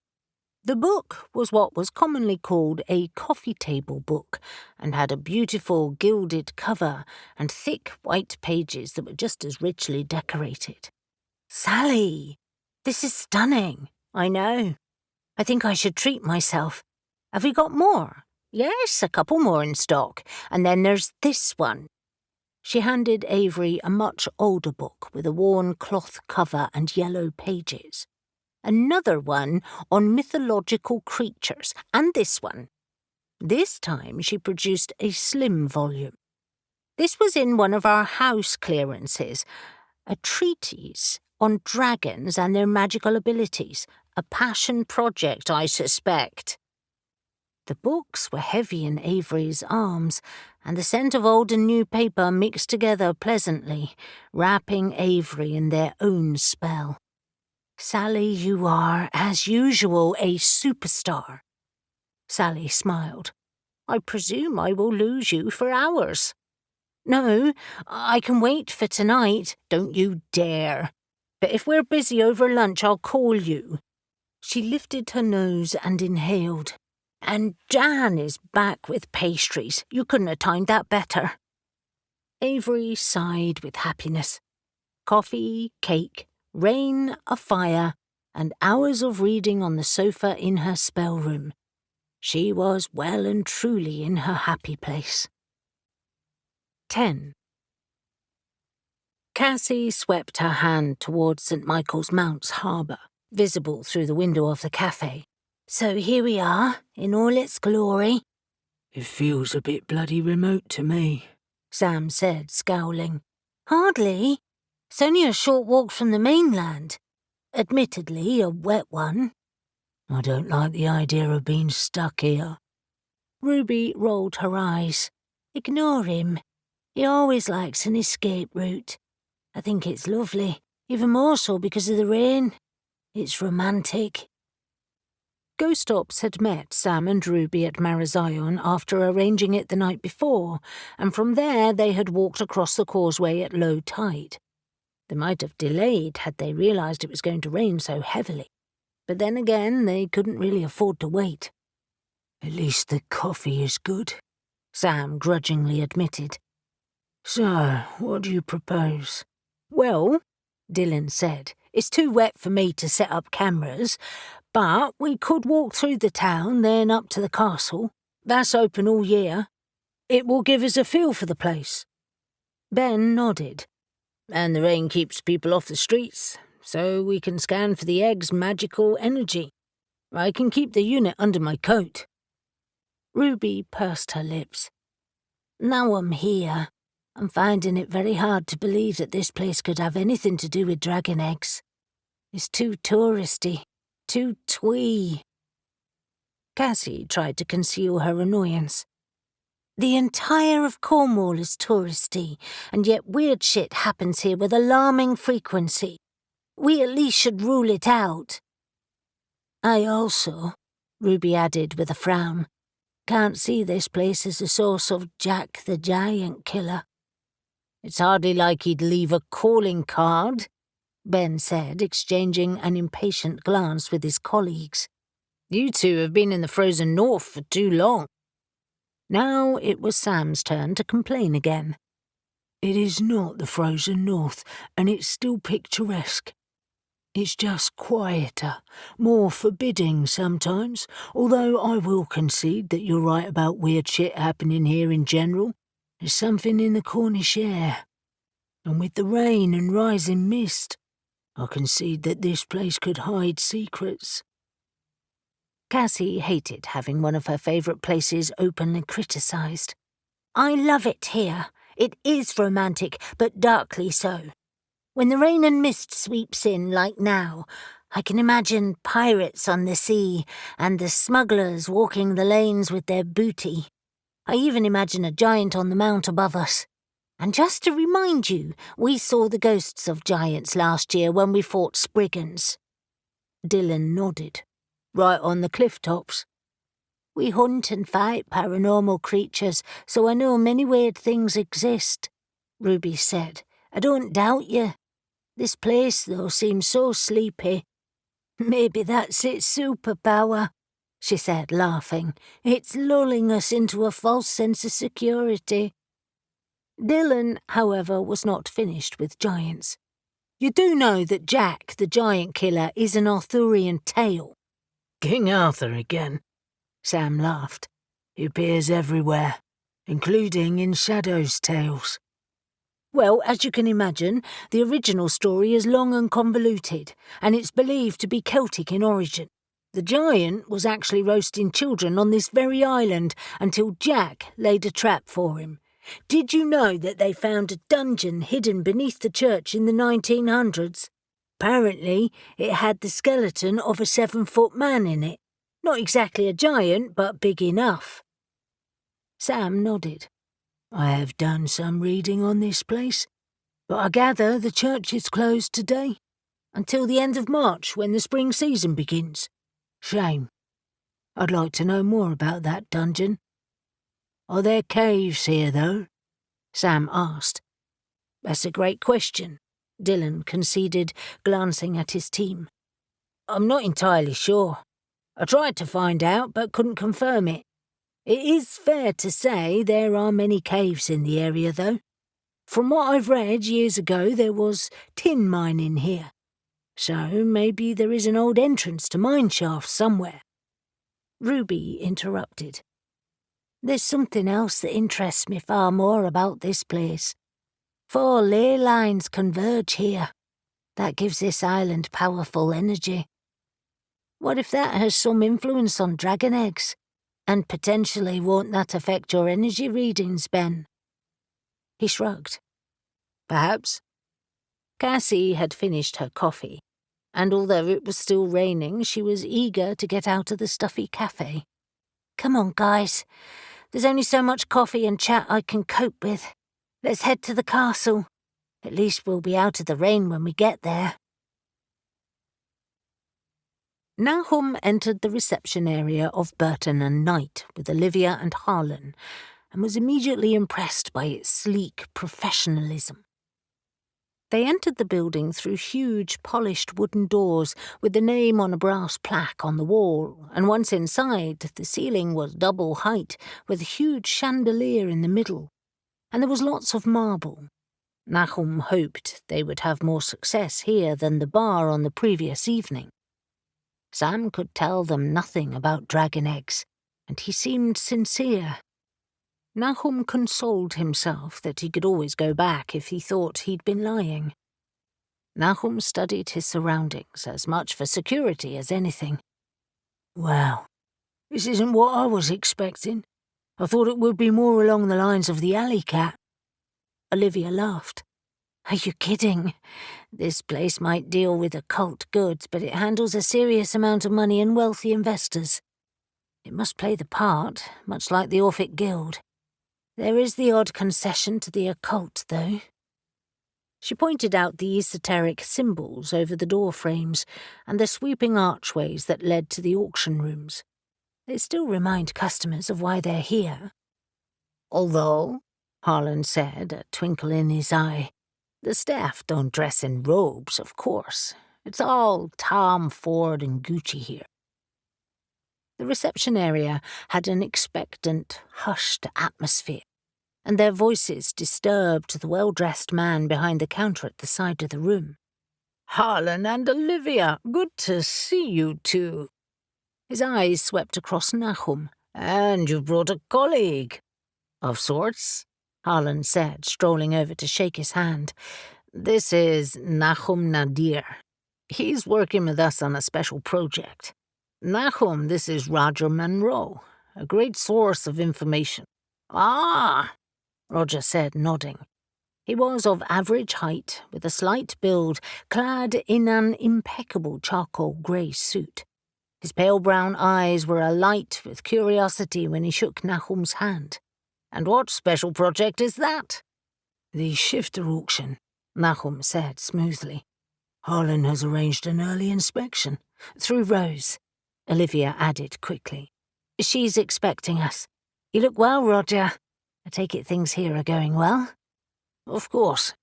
The book was what was commonly called a coffee table book and had a beautiful gilded cover and thick white pages that were just as richly decorated. Sally, this is stunning. I know. I think I should treat myself. Have we got more? Yes, a couple more in stock. And then there's this one. She handed Avery a much older book with a worn cloth cover and yellow pages. Another one on mythological creatures, and this one. This time she produced a slim volume. This was in one of our house clearances, a treatise on dragons and their magical abilities, a passion project, I suspect. The books were heavy in Avery's arms, and the scent of old and new paper mixed together pleasantly, wrapping Avery in their own spell. "Sally, you are, as usual, a superstar." Sally smiled. "I presume I will lose you for hours." "No, I can wait for tonight." "Don't you dare. But if we're busy over lunch, I'll call you." She lifted her nose and inhaled. "And Jan is back with pastries. You couldn't have timed that better." Avery sighed with happiness. Coffee, cake, rain, a fire, and hours of reading on the sofa in her spell room. She was well and truly in her happy place. 10. Cassie swept her hand towards St. Michael's Mount's harbour, visible through the window of the cafe. "So here we are, in all its glory." It feels a bit bloody remote to me," Sam said, scowling. "Hardly. It's only a short walk from the mainland. Admittedly, a wet one." "I don't like the idea of being stuck here." Ruby rolled her eyes. "Ignore him. He always likes an escape route. I think it's lovely, even more so because of the rain. It's romantic." Ghost Ops had met Sam and Ruby at Marazion after arranging it the night before, and from there they had walked across the causeway at low tide. They might have delayed had they realised it was going to rain so heavily, but then again they couldn't really afford to wait. "At least the coffee is good," Sam grudgingly admitted. "So, what do you propose?" "Well," Dylan said, "it's too wet for me to set up cameras, but we could walk through the town, then up to the castle. That's open all year. It will give us a feel for the place." Ben nodded. "And the rain keeps people off the streets, so we can scan for the egg's magical energy. I can keep the unit under my coat." Ruby pursed her lips. "Now I'm here, I'm finding it very hard to believe that this place could have anything to do with dragon eggs. It's too touristy, too twee." Cassie tried to conceal her annoyance. "The entire of Cornwall is touristy, and yet weird shit happens here with alarming frequency. We at least should rule it out." "I also," Ruby added with a frown, "can't see this place as a source of Jack the Giant Killer." "It's hardly like he'd leave a calling card," Ben said, exchanging an impatient glance with his colleagues. "You two have been in the frozen north for too long." Now it was Sam's turn to complain again. "It is not the frozen north, and it's still picturesque. It's just quieter, more forbidding sometimes, although I will concede that you're right about weird shit happening here in general. There's something in the Cornish air. And with the rain and rising mist, I concede that this place could hide secrets." Cassie hated having one of her favourite places openly criticised. "I love it here. It is romantic, but darkly so. When the rain and mist sweeps in, like now, I can imagine pirates on the sea and the smugglers walking the lanes with their booty. I even imagine a giant on the mount above us. And just to remind you, we saw the ghosts of giants last year when we fought Spriggans." Dylan nodded. "Right on the cliff tops." "We hunt and fight paranormal creatures, so I know many weird things exist," Ruby said. "I don't doubt you. This place, though, seems so sleepy." "Maybe that's its superpower," she said, laughing. "It's lulling us into a false sense of security." Dylan, however, was not finished with giants. "You do know that Jack, the Giant Killer, is an Arthurian tale." "King Arthur again?" Sam laughed. "He appears everywhere, including in Shadow's tales." "Well, as you can imagine, the original story is long and convoluted, and it's believed to be Celtic in origin. The giant was actually roasting children on this very island until Jack laid a trap for him. Did you know that they found a dungeon hidden beneath the church in the 1900s? Apparently, it had the skeleton of a 7-foot man in it. Not exactly a giant, but big enough. Sam nodded. I have done some reading on this place, but I gather the church is closed today, until the end of March when the spring season begins. Shame. I'd like to know more about that dungeon. Are there caves here, though? Sam asked. That's a great question, Dylan conceded, glancing at his team. I'm not entirely sure. I tried to find out, but couldn't confirm it. It is fair to say there are many caves in the area, though. From what I've read years ago, there was tin mining here. So maybe there is an old entrance to mine shafts somewhere. Ruby interrupted. There's something else that interests me far more about this place. 4 ley lines converge here. That gives this island powerful energy. What if that has some influence on dragon eggs? And potentially won't that affect your energy readings, Ben? He shrugged. Perhaps. Cassie had finished her coffee, and although it was still raining, she was eager to get out of the stuffy cafe. Come on, guys. There's only so much coffee and chat I can cope with. Let's head to the castle. At least we'll be out of the rain when we get there. Nahum entered the reception area of Burton and Knight with Olivia and Harlan, and was immediately impressed by its sleek professionalism. They entered the building through huge, polished wooden doors with the name on a brass plaque on the wall, and once inside, the ceiling was double height with a huge chandelier in the middle, and there was lots of marble. Nahum hoped they would have more success here than the bar on the previous evening. Sam could tell them nothing about dragon eggs, and he seemed sincere. Nahum consoled himself that he could always go back if he thought he'd been lying. Nahum studied his surroundings as much for security as anything. Well, this isn't what I was expecting. I thought it would be more along the lines of the alley cat. Olivia laughed. Are you kidding? This place might deal with occult goods, but it handles a serious amount of money and wealthy investors. It must play the part, much like the Orphic Guild. There is the odd concession to the occult, though. She pointed out the esoteric symbols over the door frames and the sweeping archways that led to the auction rooms. They still remind customers of why they're here. Although, Harlan said, a twinkle in his eye, the staff don't dress in robes, of course. It's all Tom Ford and Gucci here. The reception area had an expectant, hushed atmosphere, and their voices disturbed the well-dressed man behind the counter at the side of the room. Harlan and Olivia, good to see you two. His eyes swept across Nahum. And you've brought a colleague. Of sorts, Harlan said, strolling over to shake his hand. This is Nahum Nadir. He's working with us on a special project. Nahum, this is Roger Monroe, a great source of information. Ah, Roger said, nodding. He was of average height, with a slight build, clad in an impeccable charcoal grey suit. His pale brown eyes were alight with curiosity when he shook Nahum's hand. And what special project is that? The shifter auction, Nahum said smoothly. Harlan has arranged an early inspection. Through Rose, Olivia added quickly. She's expecting us. You look well, Roger. I take it things here are going well? Of course.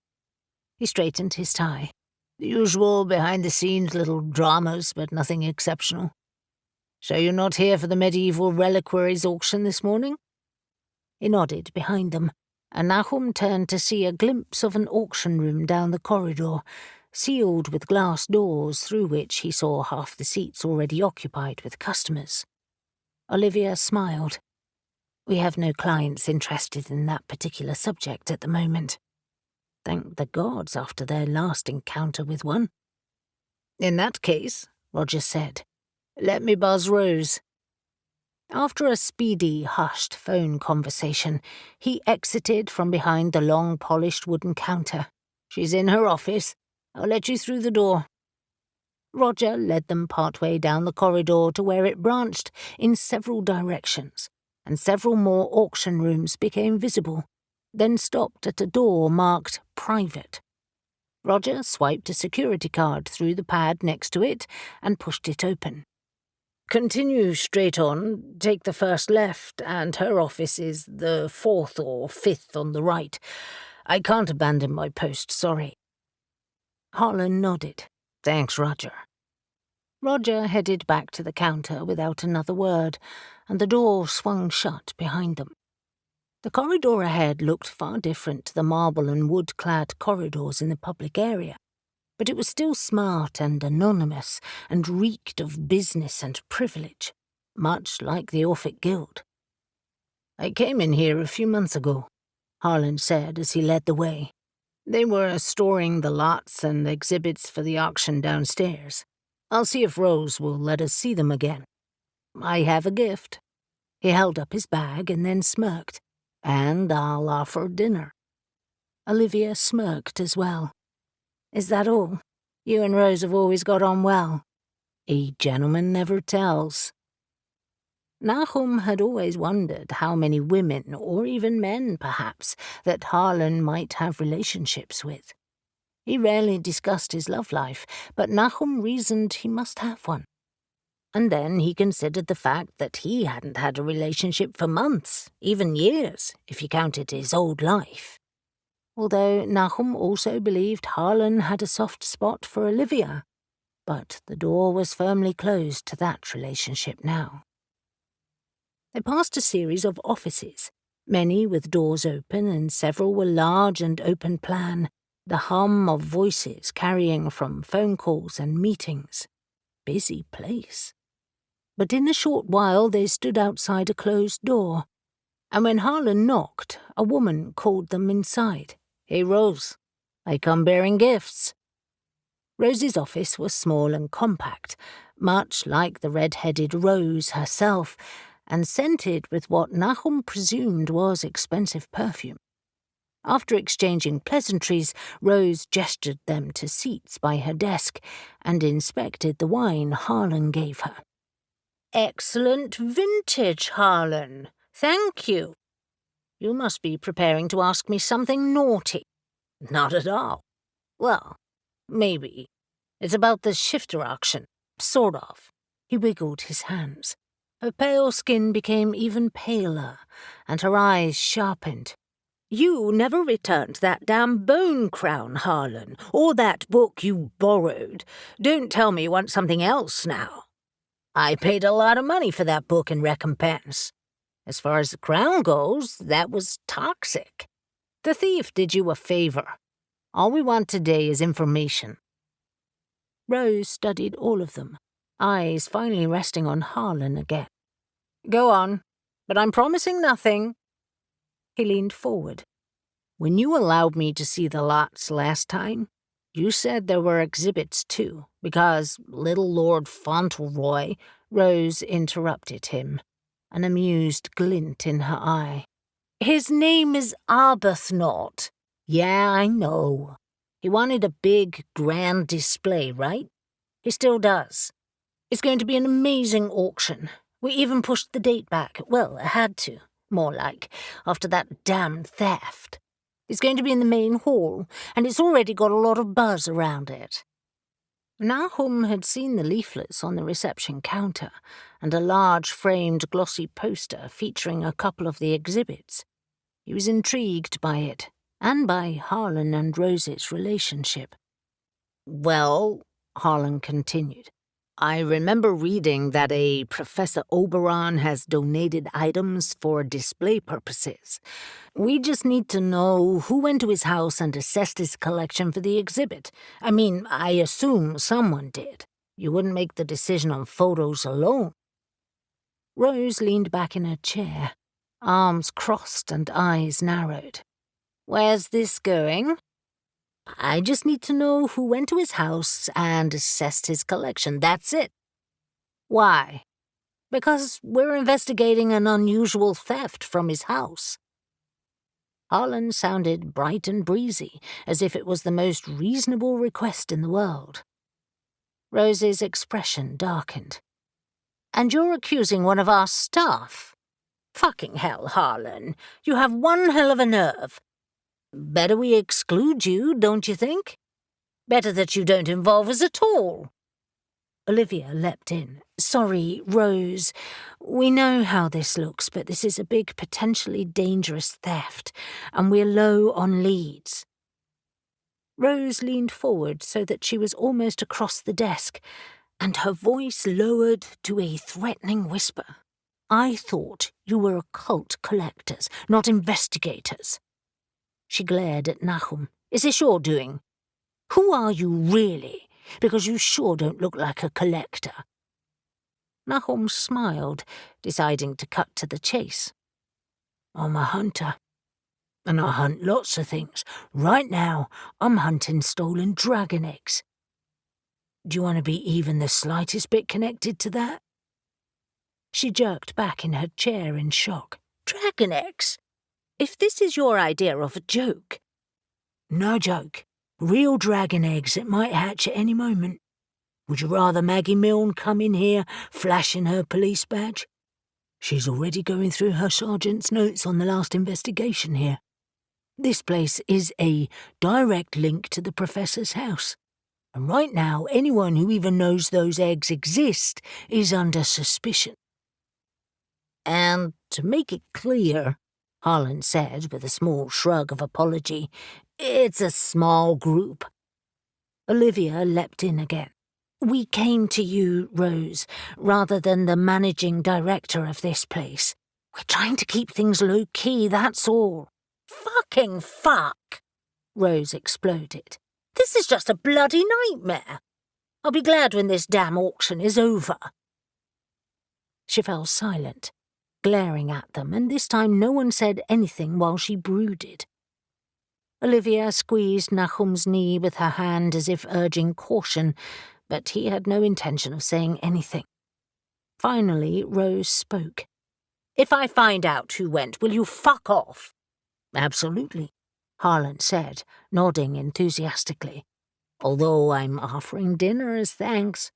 He straightened his tie. The usual behind-the-scenes little dramas, but nothing exceptional. So you're not here for the medieval reliquaries auction this morning? He nodded behind them, and Nahum turned to see a glimpse of an auction room down the corridor, sealed with glass doors through which he saw half the seats already occupied with customers. Olivia smiled. We have no clients interested in that particular subject at the moment. Thank the gods after their last encounter with one. In that case, Roger said, let me buzz Rose. After a speedy, hushed phone conversation, he exited from behind the long, polished wooden counter. She's in her office. I'll let you through the door. Roger led them partway down the corridor to where it branched in several directions, and several more auction rooms became visible, then stopped at a door marked Private. Roger swiped a security card through the pad next to it and pushed it open. Continue straight on, take the first left, and her office is the 4th or 5th on the right. I can't abandon my post, sorry. Harlan nodded. Thanks, Roger. Roger headed back to the counter without another word, and the door swung shut behind them. The corridor ahead looked far different to the marble and wood-clad corridors in the public area, but it was still smart and anonymous and reeked of business and privilege, much like the Orphic Guild. I came in here a few months ago, Harlan said as he led the way. They were storing the lots and exhibits for the auction downstairs. I'll see if Rose will let us see them again. I have a gift. He held up his bag and then smirked. And I'll offer dinner. Olivia smirked as well. Is that all? You and Rose have always got on well. A gentleman never tells. Nahum had always wondered how many women, or even men perhaps, that Harlan might have relationships with. He rarely discussed his love life, but Nahum reasoned he must have one. And then he considered the fact that he hadn't had a relationship for months, even years, if he counted his old life. Although Nahum also believed Harlan had a soft spot for Olivia, but the door was firmly closed to that relationship now. They passed a series of offices, many with doors open and several were large and open plan, the hum of voices carrying from phone calls and meetings. Busy place. But in a short while they stood outside a closed door, and when Harlan knocked, a woman called them inside. Hey, Rose, I come bearing gifts. Rose's office was small and compact, much like the red-headed Rose herself, and scented with what Nahum presumed was expensive perfume. After exchanging pleasantries, Rose gestured them to seats by her desk and inspected the wine Harlan gave her. Excellent vintage, Harlan. Thank you. You must be preparing to ask me something naughty. Not at all. Well, maybe. It's about the shifter auction. Sort of. He wiggled his hands. Her pale skin became even paler, and her eyes sharpened. You never returned that damn bone crown, Harlan, or that book you borrowed. Don't tell me you want something else now. I paid a lot of money for that book in recompense. As far as the crown goes, that was toxic. The thief did you a favor. All we want today is information. Rose studied all of them, eyes finally resting on Harlan again. Go on, but I'm promising nothing. He leaned forward. When you allowed me to see the lots last time, you said there were exhibits too, because little Lord Fauntleroy, Rose interrupted him, an amused glint in her eye. His name is Arbuthnot. Yeah, I know. He wanted a big, grand display, right? He still does. It's going to be an amazing auction. We even pushed the date back. Well, I had to, more like, after that damn theft. It's going to be in the main hall, and it's already got a lot of buzz around it. Nahum had seen the leaflets on the reception counter, and a large framed glossy poster featuring a couple of the exhibits. He was intrigued by it, and by Harlan and Rose's relationship. Well, Harlan continued, I remember reading that a Professor Oberon has donated items for display purposes. We just need to know who went to his house and assessed his collection for the exhibit. I mean, I assume someone did. You wouldn't make the decision on photos alone. Rose leaned back in her chair, arms crossed and eyes narrowed. Where's this going? I just need to know who went to his house and assessed his collection. That's it. Why? Because we're investigating an unusual theft from his house. Harlan sounded bright and breezy, as if it was the most reasonable request in the world. Rose's expression darkened. And you're accusing one of our staff? Fucking hell, Harlan. You have one hell of a nerve. Better we exclude you, don't you think? Better that you don't involve us at all. Olivia leapt in. Sorry, Rose. We know how this looks, but this is a big, potentially dangerous theft, and we're low on leads. Rose leaned forward so that she was almost across the desk, and her voice lowered to a threatening whisper. I thought you were occult collectors, not investigators. She glared at Nahum. Is this your doing? Who are you really? Because you sure don't look like a collector. Nahum smiled, deciding to cut to the chase. I'm a hunter, and I hunt lots of things. Right now, I'm hunting stolen dragon eggs. Do you want to be even the slightest bit connected to that? She jerked back in her chair in shock. Dragon eggs? If this is your idea of a joke. No joke. Real dragon eggs that might hatch at any moment. Would you rather Maggie Milne come in here flashing her police badge? She's already going through her sergeant's notes on the last investigation here. This place is a direct link to the professor's house. And right now, anyone who even knows those eggs exist is under suspicion. And to make it clear, Harlan said with a small shrug of apology, it's a small group. Olivia leapt in again. We came to you, Rose, rather than the managing director of this place. We're trying to keep things low-key, that's all. Fucking fuck! Rose exploded. This is just a bloody nightmare. I'll be glad when this damn auction is over. She fell silent, glaring at them, and this time no one said anything while she brooded. Olivia squeezed Nahum's knee with her hand as if urging caution, but he had no intention of saying anything. Finally, Rose spoke. If I find out who went, will you fuck off? Absolutely, Harlan said, nodding enthusiastically. Although I'm offering dinner as thanks.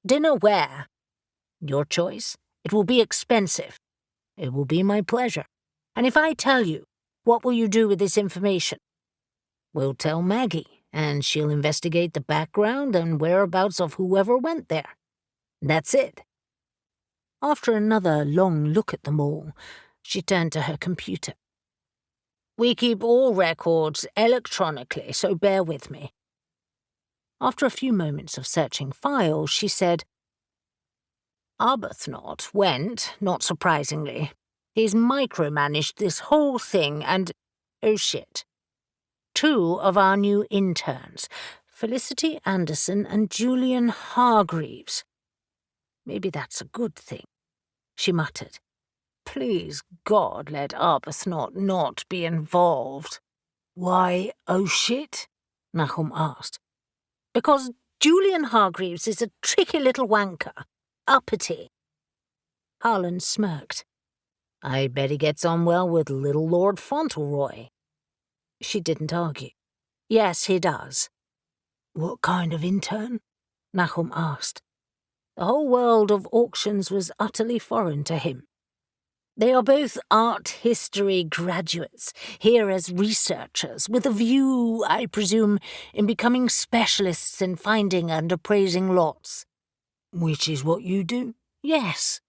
Dinner where? Your choice. It will be expensive. It will be my pleasure. And if I tell you, what will you do with this information? We'll tell Maggie, and she'll investigate the background and whereabouts of whoever went there. That's it. After another long look at them all, she turned to her computer. We keep all records electronically, so bear with me. After a few moments of searching files, she said, Arbuthnot went, not surprisingly. He's micromanaged this whole thing and... oh shit. 2 of our new interns, Felicity Anderson and Julian Hargreaves. Maybe that's a good thing, she muttered. Please, God, let Arbuthnot not be involved. Why, oh shit? Nahum asked. Because Julian Hargreaves is a tricky little wanker. Uppity. Harlan smirked. I bet he gets on well with little Lord Fauntleroy. She didn't argue. Yes, he does. What kind of intern? Nahum asked. The whole world of auctions was utterly foreign to him. They are both art history graduates, here as researchers, with a view, I presume, in becoming specialists in finding and appraising lots. Which is what you do? Yes.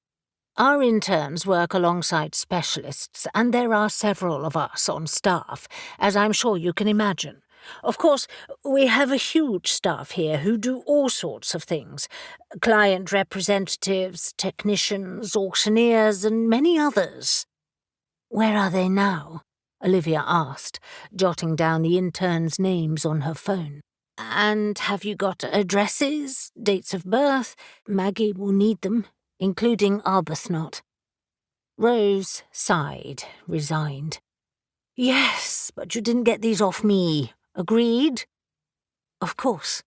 Our interns work alongside specialists, and there are several of us on staff, as I'm sure you can imagine. Of course, we have a huge staff here who do all sorts of things. Client representatives, technicians, auctioneers, and many others. Where are they now? Olivia asked, jotting down the interns' names on her phone. And have you got addresses, dates of birth? Maggie will need them, including Arbuthnot. Rose sighed, resigned. Yes, but you didn't get these off me. Agreed? Of course.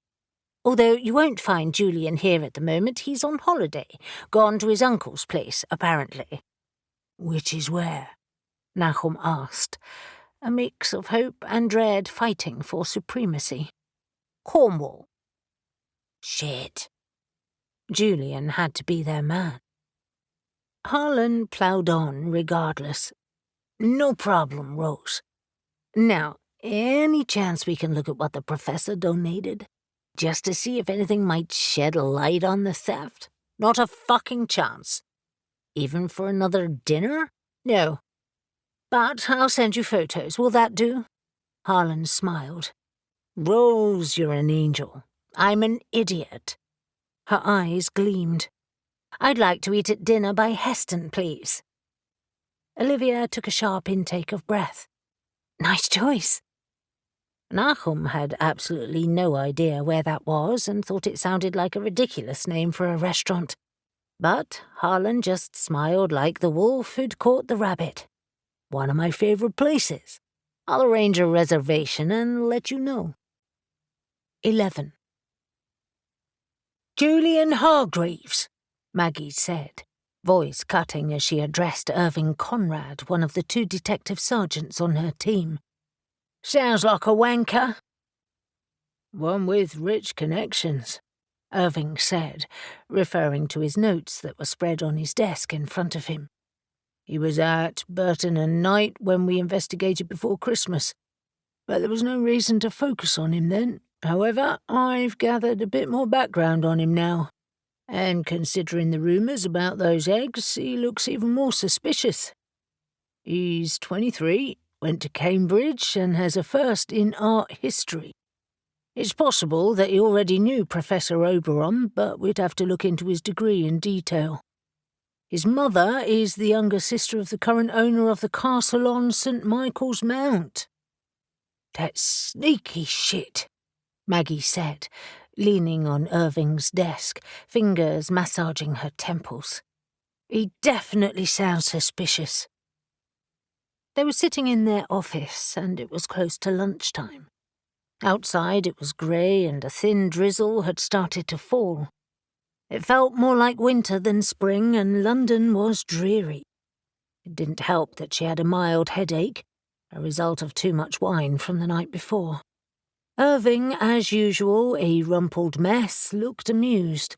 Although you won't find Julian here at the moment, he's on holiday, gone to his uncle's place, apparently. Which is where? Nahum asked, a mix of hope and dread fighting for supremacy. Cornwall. Shit. Julian had to be their man. Harlan ploughed on regardless. No problem, Rose. Now, any chance we can look at what the professor donated? Just to see if anything might shed a light on the theft? Not a fucking chance. Even for another dinner? No. But I'll send you photos. Will that do? Harlan smiled. Rose, you're an angel. I'm an idiot. Her eyes gleamed. I'd like to eat at dinner by Heston, please. Olivia took a sharp intake of breath. Nice choice. Nahum had absolutely no idea where that was and thought it sounded like a ridiculous name for a restaurant. But Harlan just smiled like the wolf who'd caught the rabbit. One of my favourite places. I'll arrange a reservation and let you know. 11. Julian Hargreaves, Maggie said, voice cutting as she addressed Irving Conrad, one of the 2 detective sergeants on her team. Sounds like a wanker. One with rich connections, Irving said, referring to his notes that were spread on his desk in front of him. He was at Burton and Knight when we investigated before Christmas, but there was no reason to focus on him then. However, I've gathered a bit more background on him now, and considering the rumours about those eggs, he looks even more suspicious. He's 23, went to Cambridge, and has a first in art history. It's possible that he already knew Professor Oberon, but we'd have to look into his degree in detail. His mother is the younger sister of the current owner of the castle on St. Michael's Mount. That's sneaky shit, Maggie said, leaning on Irving's desk, fingers massaging her temples. He definitely sounds suspicious. They were sitting in their office, and it was close to lunchtime. Outside it was grey, and a thin drizzle had started to fall. It felt more like winter than spring, and London was dreary. It didn't help that she had a mild headache, a result of too much wine from the night before. Irving, as usual, a rumpled mess, looked amused,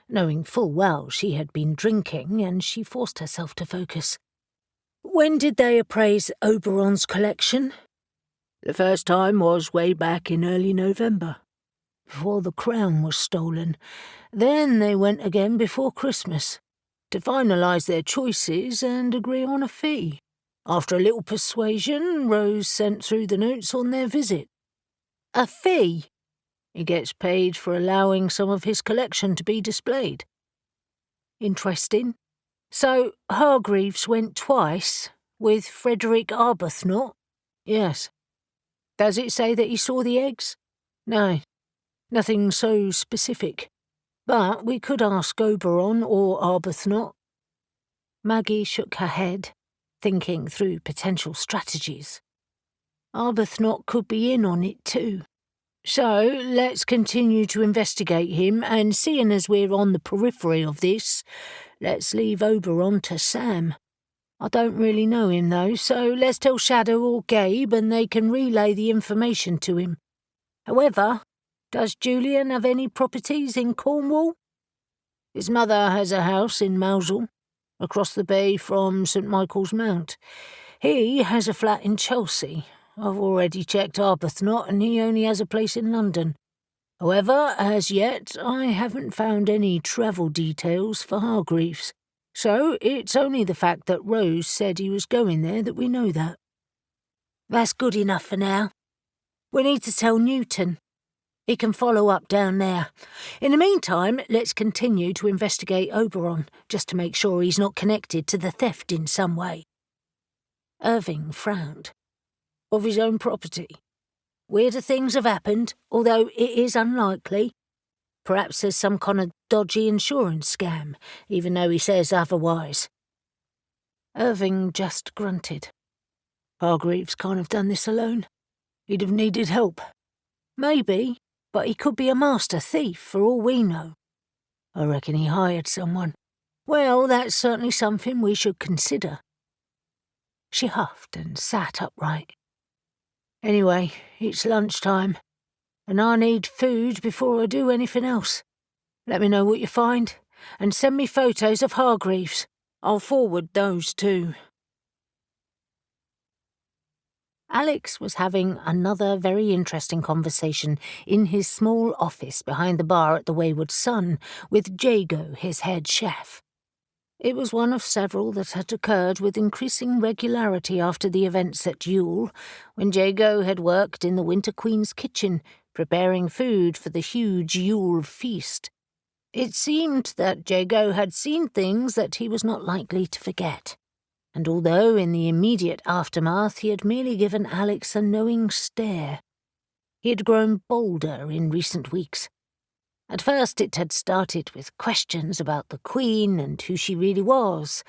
knowing full well she had been drinking, and she forced herself to focus. When did they appraise Oberon's collection? The first time was way back in early November, before the crown was stolen. Then they went again before Christmas, to finalise their choices and agree on a fee. After a little persuasion, Rose sent through the notes on their visit. A fee? He gets paid for allowing some of his collection to be displayed. Interesting. So Hargreaves went twice, with Frederick Arbuthnot? Yes. Does it say that he saw the eggs? No, nothing so specific. But we could ask Oberon or Arbuthnot. Maggie shook her head, thinking through potential strategies. Arbuthnot could be in on it too. So let's continue to investigate him, and seeing as we're on the periphery of this, let's leave Oberon to Sam. I don't really know him though, so let's tell Shadow or Gabe and they can relay the information to him. However, does Julian have any properties in Cornwall? His mother has a house in Mousehole, across the bay from St. Michael's Mount. He has a flat in Chelsea. I've already checked Arbuthnot and he only has a place in London. However, as yet, I haven't found any travel details for Hargreaves. So it's only the fact that Rose said he was going there that we know that. That's good enough for now. We need to tell Newton. He can follow up down there. In the meantime, let's continue to investigate Oberon, just to make sure he's not connected to the theft in some way. Irving frowned. Of his own property. Weirder things have happened, although it is unlikely. Perhaps there's some kind of dodgy insurance scam, even though he says otherwise. Irving just grunted. Hargreaves can't have done this alone. He'd have needed help. Maybe, but he could be a master thief for all we know. I reckon he hired someone. Well, that's certainly something we should consider. She huffed and sat upright. Anyway, it's lunchtime, and I need food before I do anything else. Let me know what you find, and send me photos of Hargreaves. I'll forward those too. Alex was having another very interesting conversation in his small office behind the bar at the Wayward Sun with Jago, his head chef. It was one of several that had occurred with increasing regularity after the events at Yule, when Jago had worked in the Winter Queen's kitchen, preparing food for the huge Yule feast. It seemed that Jago had seen things that he was not likely to forget. And although in the immediate aftermath he had merely given Alex a knowing stare, he had grown bolder in recent weeks. At first it had started with questions about the Queen and who she really was.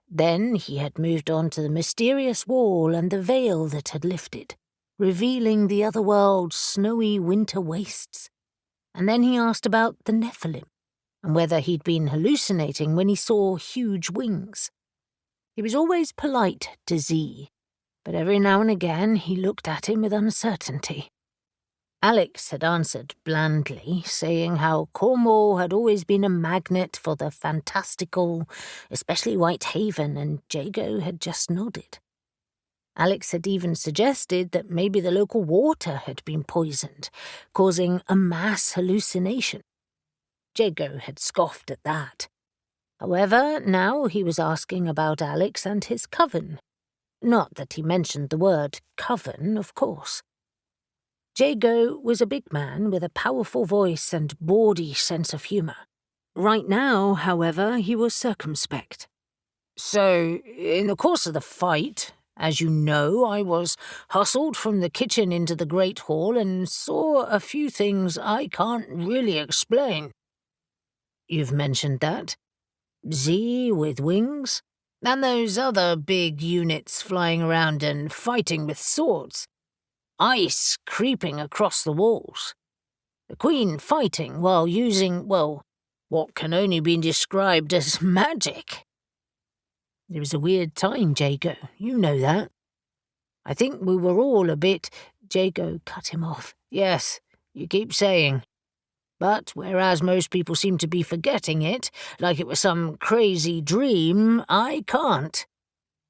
Then he had moved on to the mysterious wall and the veil that had lifted, revealing the other world's snowy winter wastes. And then he asked about the Nephilim, and whether he'd been hallucinating when he saw huge wings. He was always polite to Z, but every now and again he looked at him with uncertainty. Alex had answered blandly, saying how Cornwall had always been a magnet for the fantastical, especially Whitehaven, and Jago had just nodded. Alex had even suggested that maybe the local water had been poisoned, causing a mass hallucination. Jago had scoffed at that. However, now he was asking about Alex and his coven. Not that he mentioned the word coven, of course. Jago was a big man with a powerful voice and bawdy sense of humour. Right now, however, he was circumspect. So, in the course of the fight, as you know, I was hustled from the kitchen into the Great Hall and saw a few things I can't really explain. You've mentioned that. Z with wings? And those other big units flying around and fighting with swords. Ice creeping across the walls. The Queen fighting while using, well, what can only be described as magic. It was a weird time, Jago. You know that. I think we were all a bit... Jago cut him off. Yes, you keep saying. But whereas most people seem to be forgetting it, like it was some crazy dream, I can't.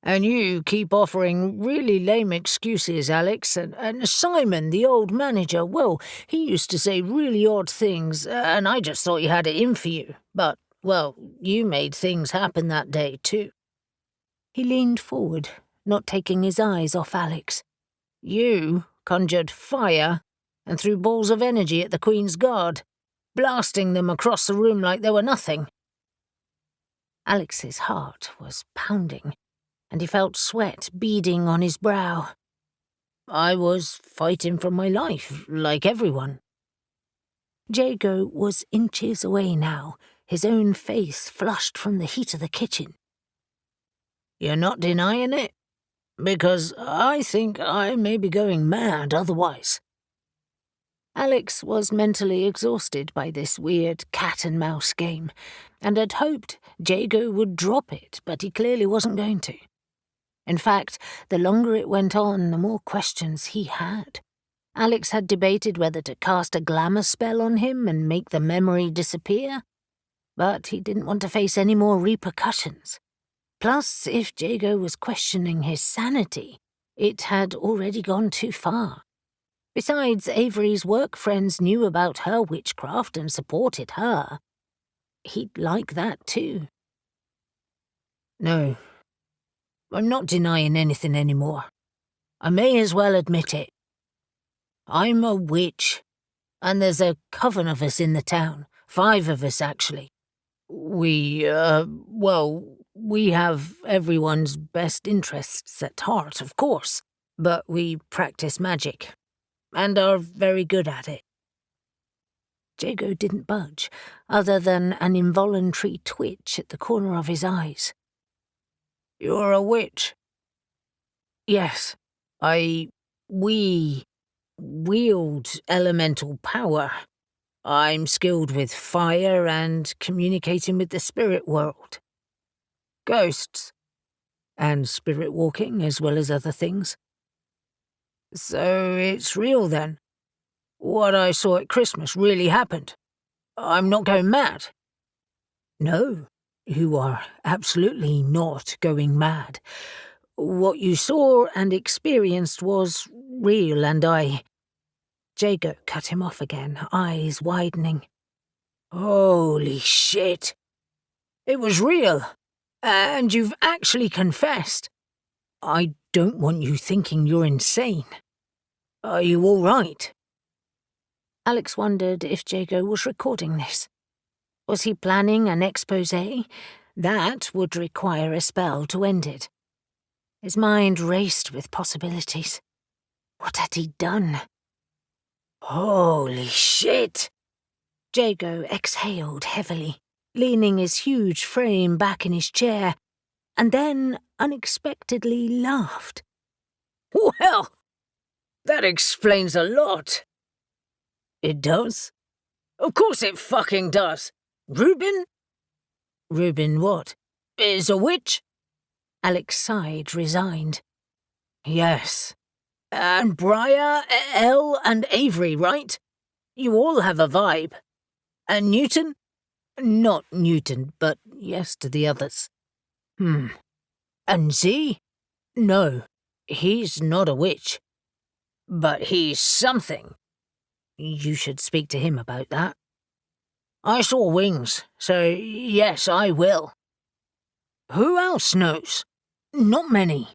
And you keep offering really lame excuses, Alex, and Simon, the old manager, well, he used to say really odd things, and I just thought you had it in for you. But, well, you made things happen that day, too. He leaned forward, not taking his eyes off Alex. You conjured fire and threw balls of energy at the Queen's Guard, blasting them across the room like they were nothing. Alex's heart was pounding, and he felt sweat beading on his brow. I was fighting for my life, like everyone. Jago was inches away now, his own face flushed from the heat of the kitchen. You're not denying it? Because I think I may be going mad otherwise. Alex was mentally exhausted by this weird cat-and-mouse game, and had hoped Jago would drop it, but he clearly wasn't going to. In fact, the longer it went on, the more questions he had. Alex had debated whether to cast a glamour spell on him and make the memory disappear, but he didn't want to face any more repercussions. Plus, if Jago was questioning his sanity, it had already gone too far. Besides, Avery's work friends knew about her witchcraft and supported her. He'd like that too. No, I'm not denying anything anymore. I may as well admit it. I'm a witch, and there's a coven of us in the town, 5 of us actually. We have everyone's best interests at heart, of course, but we practice magic. And are very good at it. Jago didn't budge, other than an involuntary twitch at the corner of his eyes. You're a witch? Yes. We wield elemental power. I'm skilled with fire and communicating with the spirit world. Ghosts. And spirit walking, as well as other things. So it's real then? What I saw at Christmas really happened? I'm not going mad. No, you are absolutely not going mad. What you saw and experienced was real, and I... Jago cut him off again, eyes widening. Holy shit. It was real. And you've actually confessed. I don't want you thinking you're insane. Are you all right? Alex wondered if Jago was recording this. Was he planning an exposé? That would require a spell to end it. His mind raced with possibilities. What had he done? Holy shit! Jago exhaled heavily, leaning his huge frame back in his chair, and then unexpectedly laughed. Well, that explains a lot. It does? Of course it fucking does. Reuben? Reuben what? Is a witch? Alex sighed, resigned. Yes. And Briar, Elle, and Avery, right? You all have a vibe. And Newton? Not Newton, but yes to the others. And Z? No, he's not a witch. But he's something. You should speak to him about that. I saw wings, so yes, I will. Who else knows? Not many.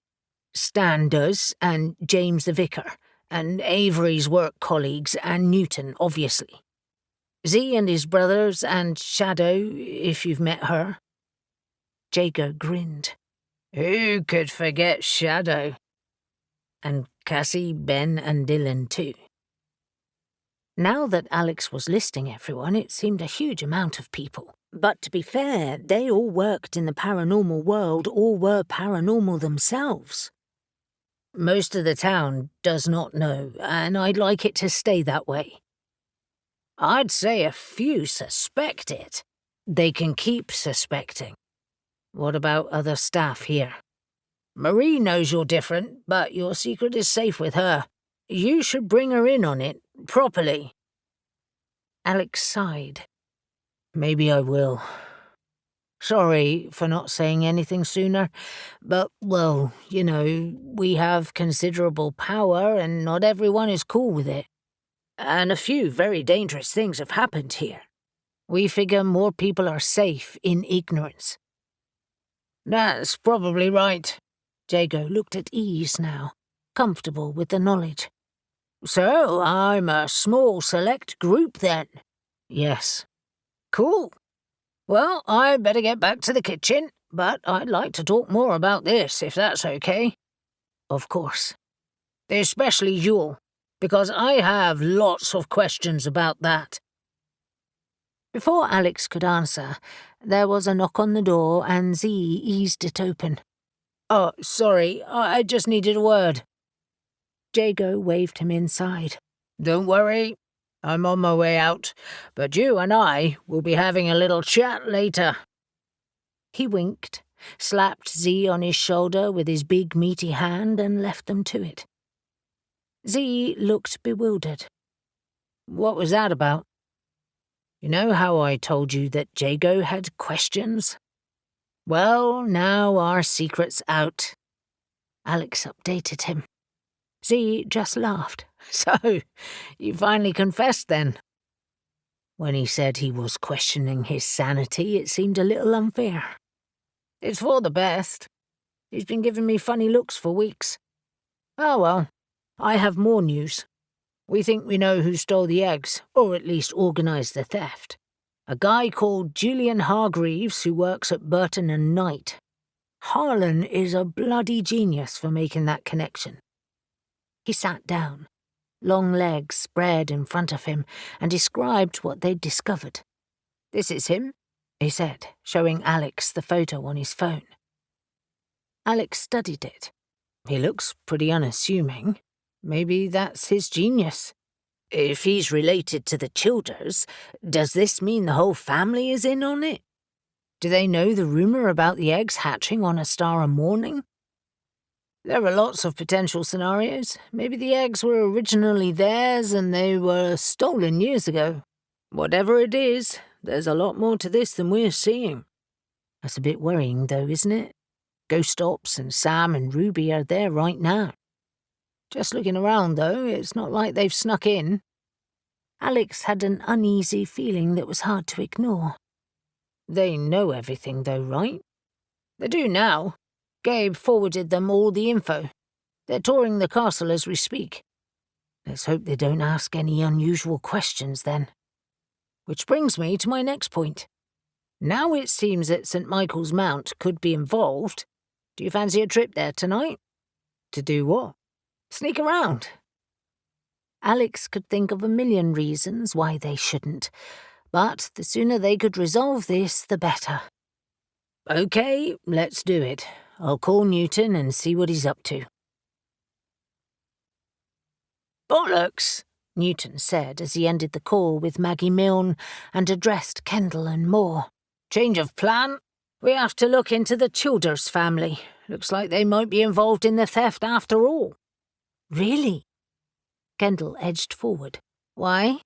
Stan does, and James the vicar, and Avery's work colleagues, and Newton, obviously. Z and his brothers, and Shadow, if you've met her. Jago grinned. Who could forget Shadow? And Cassie, Ben, and Dylan too. Now that Alex was listing everyone, it seemed a huge amount of people. But to be fair, they all worked in the paranormal world or were paranormal themselves. Most of the town does not know, and I'd like it to stay that way. I'd say a few suspect it. They can keep suspecting. What about other staff here? Marie knows you're different, but your secret is safe with her. You should bring her in on it, properly. Alex sighed. Maybe I will. Sorry for not saying anything sooner, but, well, you know, we have considerable power and not everyone is cool with it. And a few very dangerous things have happened here. We figure more people are safe in ignorance. That's probably right. Jago looked at ease now, comfortable with the knowledge. So, I'm a small select group then? Yes. Cool. Well, I better get back to the kitchen, but I'd like to talk more about this, if that's okay. Of course. Especially you, because I have lots of questions about that. Before Alex could answer, there was a knock on the door and Z eased it open. Oh, sorry, I just needed a word. Jago waved him inside. Don't worry, I'm on my way out, but you and I will be having a little chat later. He winked, slapped Z on his shoulder with his big meaty hand and left them to it. Z looked bewildered. What was that about? You know how I told you that Jago had questions? Well, now our secret's out. Alex updated him. Z just laughed. So, you finally confessed then? When he said he was questioning his sanity, it seemed a little unfair. It's for the best. He's been giving me funny looks for weeks. Oh well, I have more news. We think we know who stole the eggs, or at least organised the theft. A guy called Julian Hargreaves who works at Burton and Knight. Harlan is a bloody genius for making that connection. He sat down, long legs spread in front of him, and described what they'd discovered. This is him, he said, showing Alex the photo on his phone. Alex studied it. He looks pretty unassuming. Maybe that's his genius. If he's related to the Childers, does this mean the whole family is in on it? Do they know the rumour about the eggs hatching on Ostara morning? There are lots of potential scenarios. Maybe the eggs were originally theirs and they were stolen years ago. Whatever it is, there's a lot more to this than we're seeing. That's a bit worrying, though, isn't it? Ghost Ops and Sam and Ruby are there right now. Just looking around, though, it's not like they've snuck in. Alex had an uneasy feeling that was hard to ignore. They know everything, though, right? They do now. Gabe forwarded them all the info. They're touring the castle as we speak. Let's hope they don't ask any unusual questions, then. Which brings me to my next point. Now it seems that St. Michael's Mount could be involved. Do you fancy a trip there tonight? To do what? Sneak around. Alex could think of a million reasons why they shouldn't, but the sooner they could resolve this, the better. Okay, let's do it. I'll call Newton and see what he's up to. Bollocks, Newton said as he ended the call with Maggie Milne and addressed Kendall and Moore. Change of plan? We have to look into the Childers family. Looks like they might be involved in the theft after all. Really? Kendall edged forward. Why?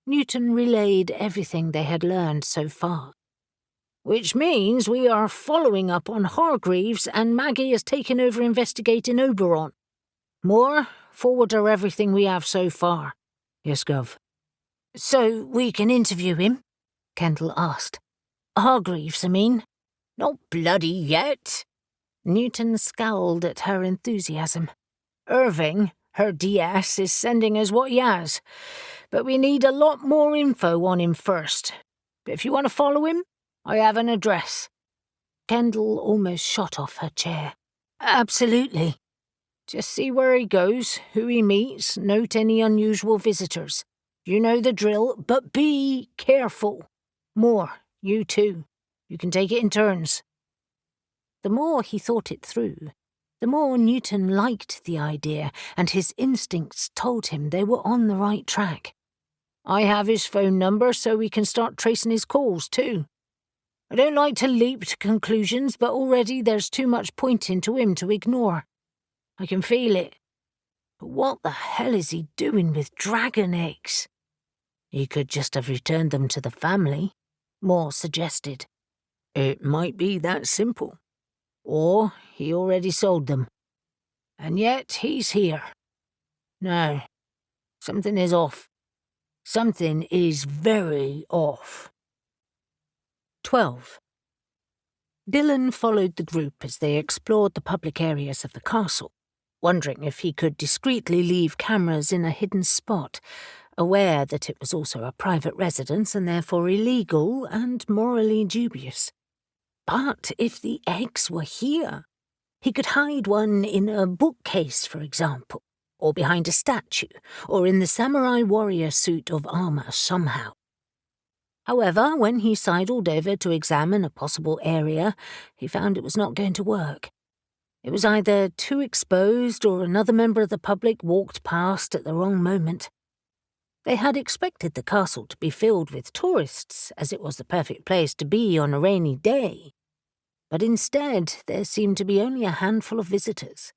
Newton relayed everything they had learned so far. Which means we are following up on Hargreaves and Maggie has taken over investigating Oberon. Moore, forward her everything we have so far. Yes, Gov. So we can interview him? Kendall asked. Hargreaves, I mean. Not bloody yet. Newton scowled at her enthusiasm. Irving, her DS, is sending us what he has, but we need a lot more info on him first. But if you want to follow him, I have an address. Kendall almost shot off her chair. Absolutely. Just see where he goes, who he meets, note any unusual visitors. You know the drill, but be careful. Moore, you too. You can take it in turns. The more he thought it through, the more Newton liked the idea, and his instincts told him they were on the right track. I have his phone number so we can start tracing his calls too. I don't like to leap to conclusions, but already there's too much pointing to him to ignore. I can feel it. But what the hell is he doing with dragon eggs? He could just have returned them to the family, Moore suggested. It might be that simple. Or he already sold them. And yet he's here. No, something is off. Something is very off. 12. Dylan followed the group as they explored the public areas of the castle, wondering if he could discreetly leave cameras in a hidden spot, aware that it was also a private residence and therefore illegal and morally dubious. But if the eggs were here, he could hide one in a bookcase, for example, or behind a statue, or in the samurai warrior suit of armour somehow. However, when he sidled over to examine a possible area, he found it was not going to work. It was either too exposed or another member of the public walked past at the wrong moment. They had expected the castle to be filled with tourists, as it was the perfect place to be on a rainy day. But instead, there seemed to be only a handful of visitors.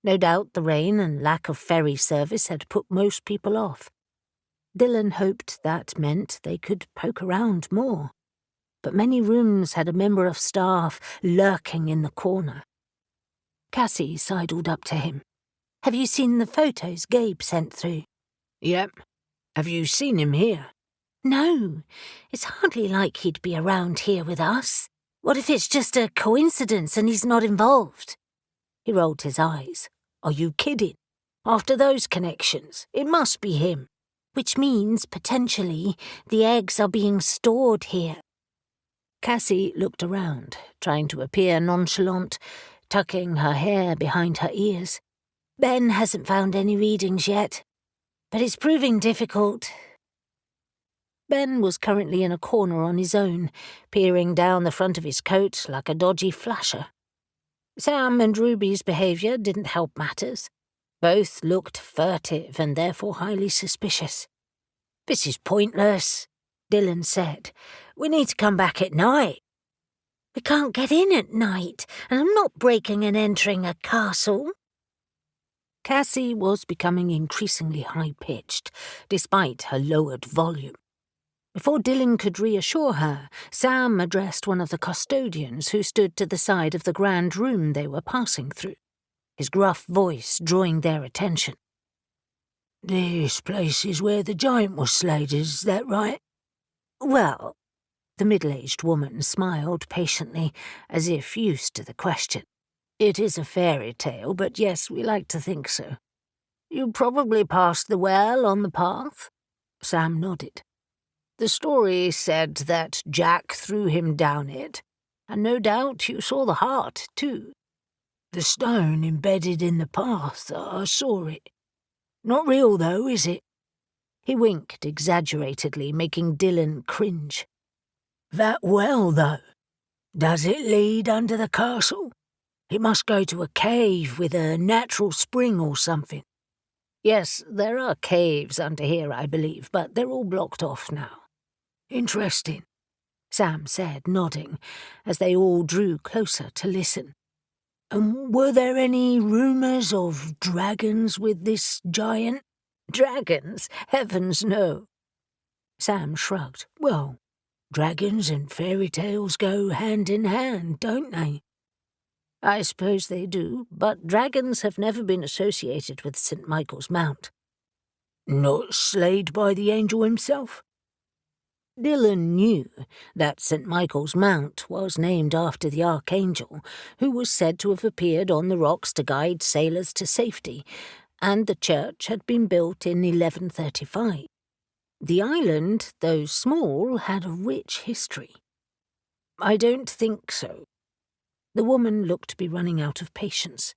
No doubt the rain and lack of ferry service had put most people off. Dylan hoped that meant they could poke around more. But many rooms had a member of staff lurking in the corner. Cassie sidled up to him. Have you seen the photos Gabe sent through? Yep. Have you seen him here? No. It's hardly like he'd be around here with us. What if it's just a coincidence and he's not involved? He rolled his eyes. Are you kidding? After those connections, it must be him. Which means, potentially, the eggs are being stored here. Cassie looked around, trying to appear nonchalant, tucking her hair behind her ears. Ben hasn't found any readings yet, but it's proving difficult. Ben was currently in a corner on his own, peering down the front of his coat like a dodgy flasher. Sam and Ruby's behaviour didn't help matters. Both looked furtive and therefore highly suspicious. This is pointless, Dylan said. We need to come back at night. We can't get in at night, and I'm not breaking and entering a castle. Cassie was becoming increasingly high-pitched, despite her lowered volume. Before Dylan could reassure her, Sam addressed one of the custodians who stood to the side of the grand room they were passing through, his gruff voice drawing their attention. "This place is where the giant was slayed, is that right?" "Well," the middle-aged woman smiled patiently, as if used to the question. "It is a fairy tale, but yes, we like to think so. You probably passed the well on the path?" Sam nodded. "The story said that Jack threw him down it, and no doubt you saw the heart, too." "The stone embedded in the path, I saw it. Not real, though, is it?" He winked exaggeratedly, making Dylan cringe. "That well, though, does it lead under the castle? It must go to a cave with a natural spring or something." "Yes, there are caves under here, I believe, but they're all blocked off now." "Interesting," Sam said, nodding, as they all drew closer to listen. "And were there any rumours of dragons with this giant?" "Dragons? Heavens, no." Sam shrugged. "Well, dragons and fairy tales go hand in hand, don't they?" "I suppose they do, but dragons have never been associated with St. Michael's Mount." "Not slayed by the angel himself?" Dylan knew that St. Michael's Mount was named after the archangel, who was said to have appeared on the rocks to guide sailors to safety, and the church had been built in 1135. The island, though small, had a rich history. "I don't think so." The woman looked to be running out of patience.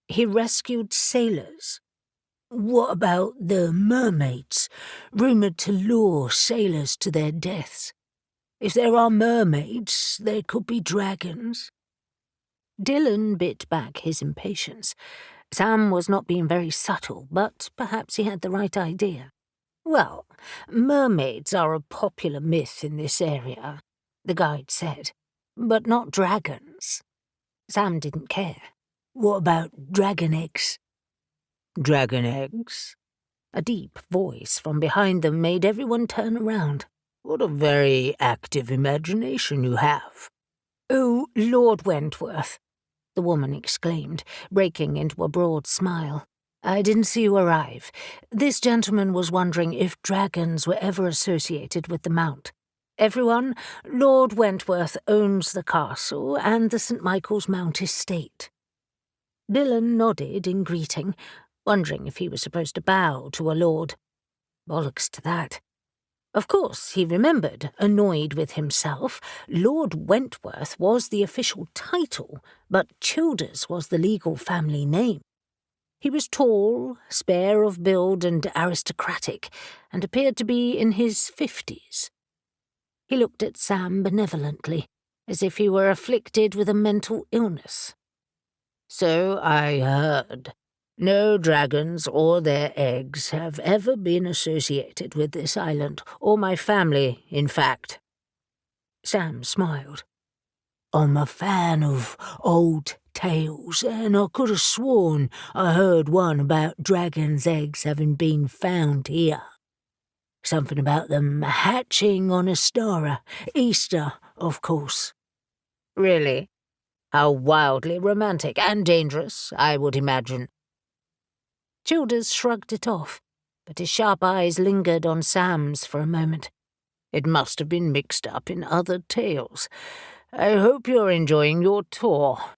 "He rescued sailors." "What about the mermaids, rumoured to lure sailors to their deaths? If there are mermaids, there could be dragons." Dylan bit back his impatience. Sam was not being very subtle, but perhaps he had the right idea. "Well, mermaids are a popular myth in this area," the guide said, "but not dragons." Sam didn't care. "What about dragon eggs?" "Dragon eggs?" A deep voice from behind them made everyone turn around. "What a very active imagination you have." "Oh, Lord Wentworth," the woman exclaimed, breaking into a broad smile. "I didn't see you arrive. This gentleman was wondering if dragons were ever associated with the Mount. Everyone, Lord Wentworth owns the castle and the St. Michael's Mount estate." Dylan nodded in greeting, wondering if he was supposed to bow to a lord. Bollocks to that. Of course, he remembered, annoyed with himself, Lord Wentworth was the official title, but Childers was the legal family name. He was tall, spare of build and aristocratic, and appeared to be in his 50s. He looked at Sam benevolently, as if he were afflicted with a mental illness. "So I heard. No dragons or their eggs have ever been associated with this island, or my family, in fact." Sam smiled. "I'm a fan of old tales, and I could have sworn I heard one about dragons' eggs having been found here. Something about them hatching on Ostara. Easter, of course." "Really? How wildly romantic and dangerous, I would imagine." Childers shrugged it off, but his sharp eyes lingered on Sam's for a moment. "It must have been mixed up in other tales. I hope you're enjoying your tour."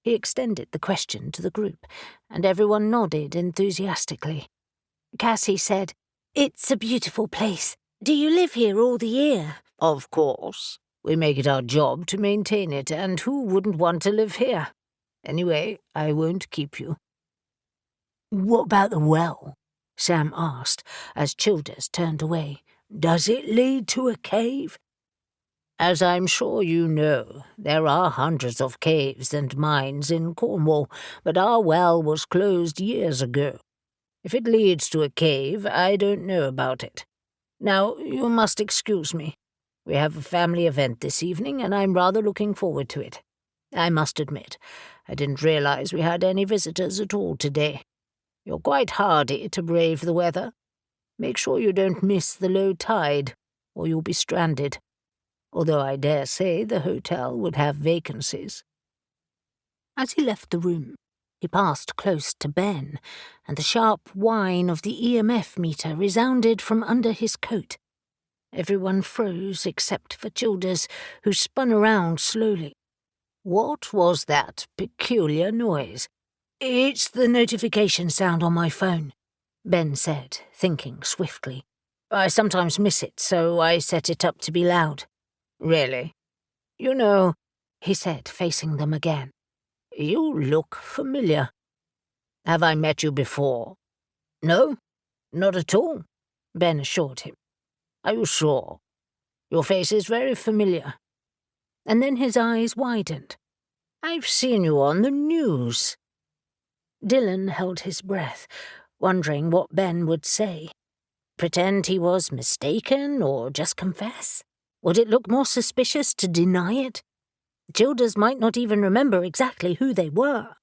He extended the question to the group, and everyone nodded enthusiastically. Cassie said, "It's a beautiful place. Do you live here all the year?" "Of course. We make it our job to maintain it, and who wouldn't want to live here? Anyway, I won't keep you." "What about the well?" Sam asked, as Childers turned away. "Does it lead to a cave?" "As I'm sure you know, there are hundreds of caves and mines in Cornwall, but our well was closed years ago. If it leads to a cave, I don't know about it. Now, you must excuse me. We have a family event this evening, and I'm rather looking forward to it. I must admit, I didn't realize we had any visitors at all today. You're quite hardy to brave the weather. Make sure you don't miss the low tide." or you'll be stranded. Although I dare say the hotel would have vacancies." As he left the room, he passed close to Ben, and the sharp whine of the EMF meter resounded from under his coat. Everyone froze except for Childers, who spun around slowly. "What was that peculiar noise?" "It's the notification sound on my phone," Ben said, thinking swiftly. "I sometimes miss it, so I set it up to be loud." "Really? "You know," he said, facing them again. "You look familiar. Have I met you before?" "No, not at all," Ben assured him. "Are you sure? Your face is very familiar." And then his eyes widened. "I've seen you on the news." Dylan held his breath, wondering what Ben would say. Pretend he was mistaken or just confess? Would it look more suspicious to deny it? Childers might not even remember exactly who they were.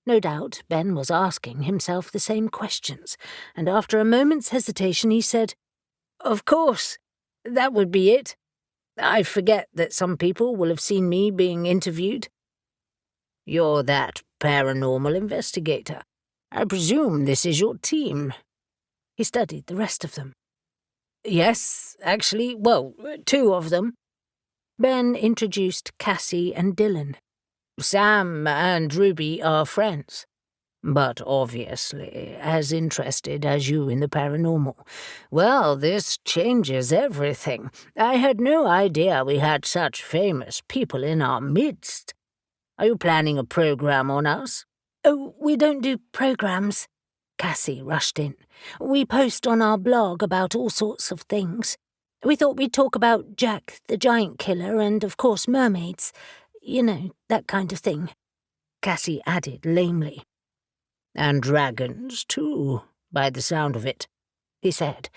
No doubt Ben was asking himself the same questions, and after a moment's hesitation he said, "Of course, that would be it. I forget that some people will have seen me being interviewed." "You're that paranormal investigator. I presume this is your team." He studied the rest of them. "Yes, actually, well, 2 of them." Ben introduced Cassie and Dylan. "Sam and Ruby are friends, but obviously as interested as you in the paranormal. Well, this changes everything. I had no idea we had such famous people in our midst. Are you planning a program on us?" "Oh, we don't do programs," Cassie rushed in. "We post on our blog about all sorts of things. We thought we'd talk about Jack the Giant Killer and, of course, mermaids. You know, that kind of thing," Cassie added lamely. "And dragons, too, by the sound of it," he said,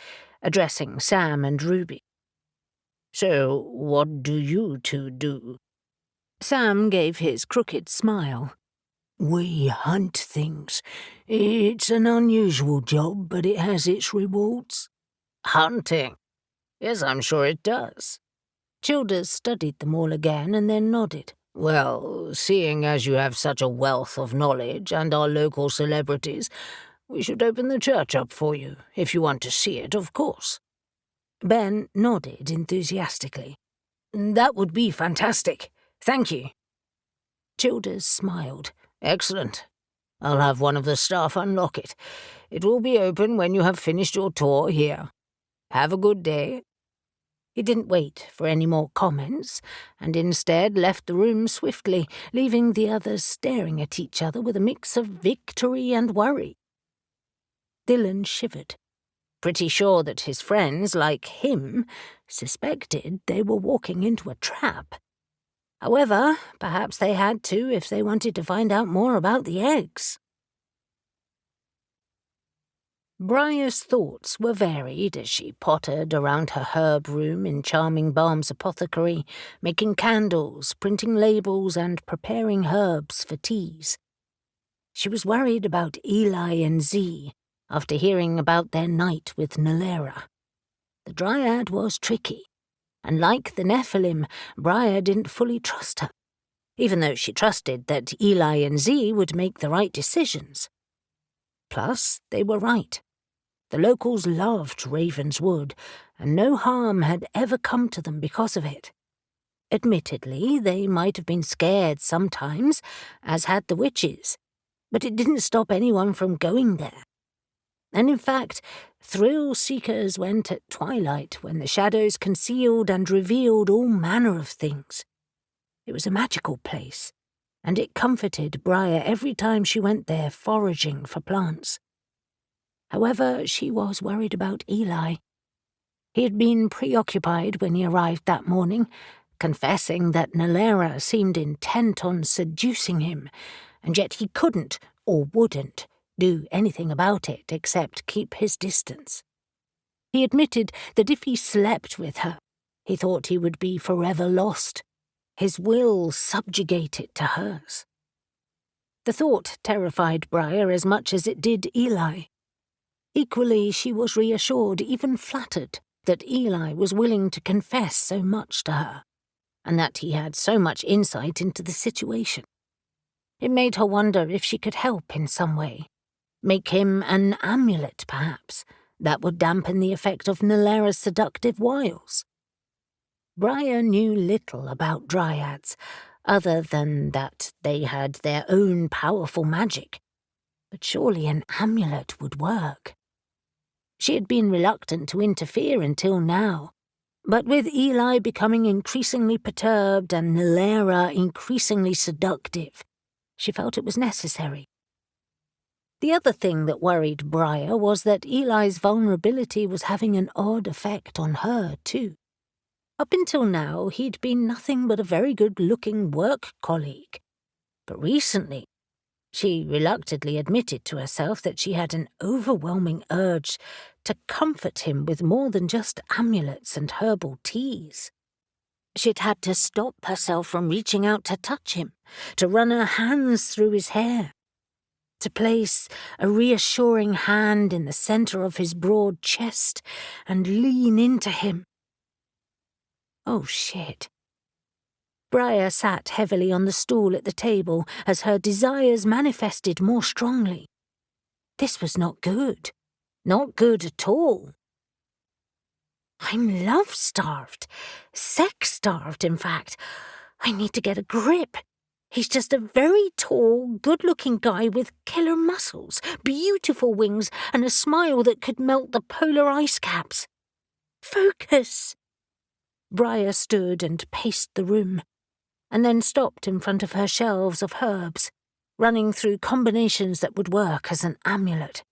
addressing Sam and Ruby. "So what do you 2 do?" Sam gave his crooked smile. "We hunt things. It's an unusual job, but it has its rewards." "Hunting? Yes, I'm sure it does." Childers studied them all again and then nodded. "Well, seeing as you have such a wealth of knowledge and are local celebrities, we should open the church up for you, if you want to see it, of course." Ben nodded enthusiastically. "That would be fantastic. Thank you." Childers smiled. "Excellent. I'll have one of the staff unlock it. It will be open when you have finished your tour here. Have a good day." He didn't wait for any more comments, and instead left the room swiftly, leaving the others staring at each other with a mix of victory and worry. Dylan shivered, pretty sure that his friends, like him, suspected they were walking into a trap. However, perhaps they had to if they wanted to find out more about the eggs. Briar's thoughts were varied as she pottered around her herb room in Charming Balm's apothecary, making candles, printing labels, and preparing herbs for teas. She was worried about Eli and Z after hearing about their night with Nalera. The Dryad was tricky, and like the Nephilim, Briar didn't fully trust her, even though she trusted that Eli and Z would make the right decisions. Plus, they were right. The locals loved Ravenswood, and no harm had ever come to them because of it. Admittedly, they might have been scared sometimes, as had the witches, but it didn't stop anyone from going there. And in fact, thrill-seekers went at twilight when the shadows concealed and revealed all manner of things. It was a magical place, and it comforted Briar every time she went there foraging for plants. However, she was worried about Eli. He had been preoccupied when he arrived that morning, confessing that Nalera seemed intent on seducing him, and yet he couldn't, or wouldn't, do anything about it except keep his distance. He admitted that if he slept with her, he thought he would be forever lost, his will subjugated to hers. The thought terrified Briar as much as it did Eli. Equally, she was reassured, even flattered, that Eli was willing to confess so much to her, and that he had so much insight into the situation. It made her wonder if she could help in some way. Make him an amulet, perhaps, that would dampen the effect of Nalera's seductive wiles. Briar knew little about dryads, other than that they had their own powerful magic, but surely an amulet would work. She had been reluctant to interfere until now, but with Eli becoming increasingly perturbed and Nalera increasingly seductive, she felt it was necessary. The other thing that worried Briar was that Eli's vulnerability was having an odd effect on her, too. Up until now, he'd been nothing but a very good-looking work colleague. But recently, she reluctantly admitted to herself that she had an overwhelming urge to comfort him with more than just amulets and herbal teas. She'd had to stop herself from reaching out to touch him, to run her hands through his hair, to place a reassuring hand in the center of his broad chest and lean into him. Oh, shit. Briar sat heavily on the stool at the table as her desires manifested more strongly. This was not good. Not good at all. I'm love-starved. Sex-starved, in fact. I need to get a grip. He's just a very tall, good-looking guy with killer muscles, beautiful wings, and a smile that could melt the polar ice caps. Focus! Briar stood and paced the room, and then stopped in front of her shelves of herbs, running through combinations that would work as an amulet.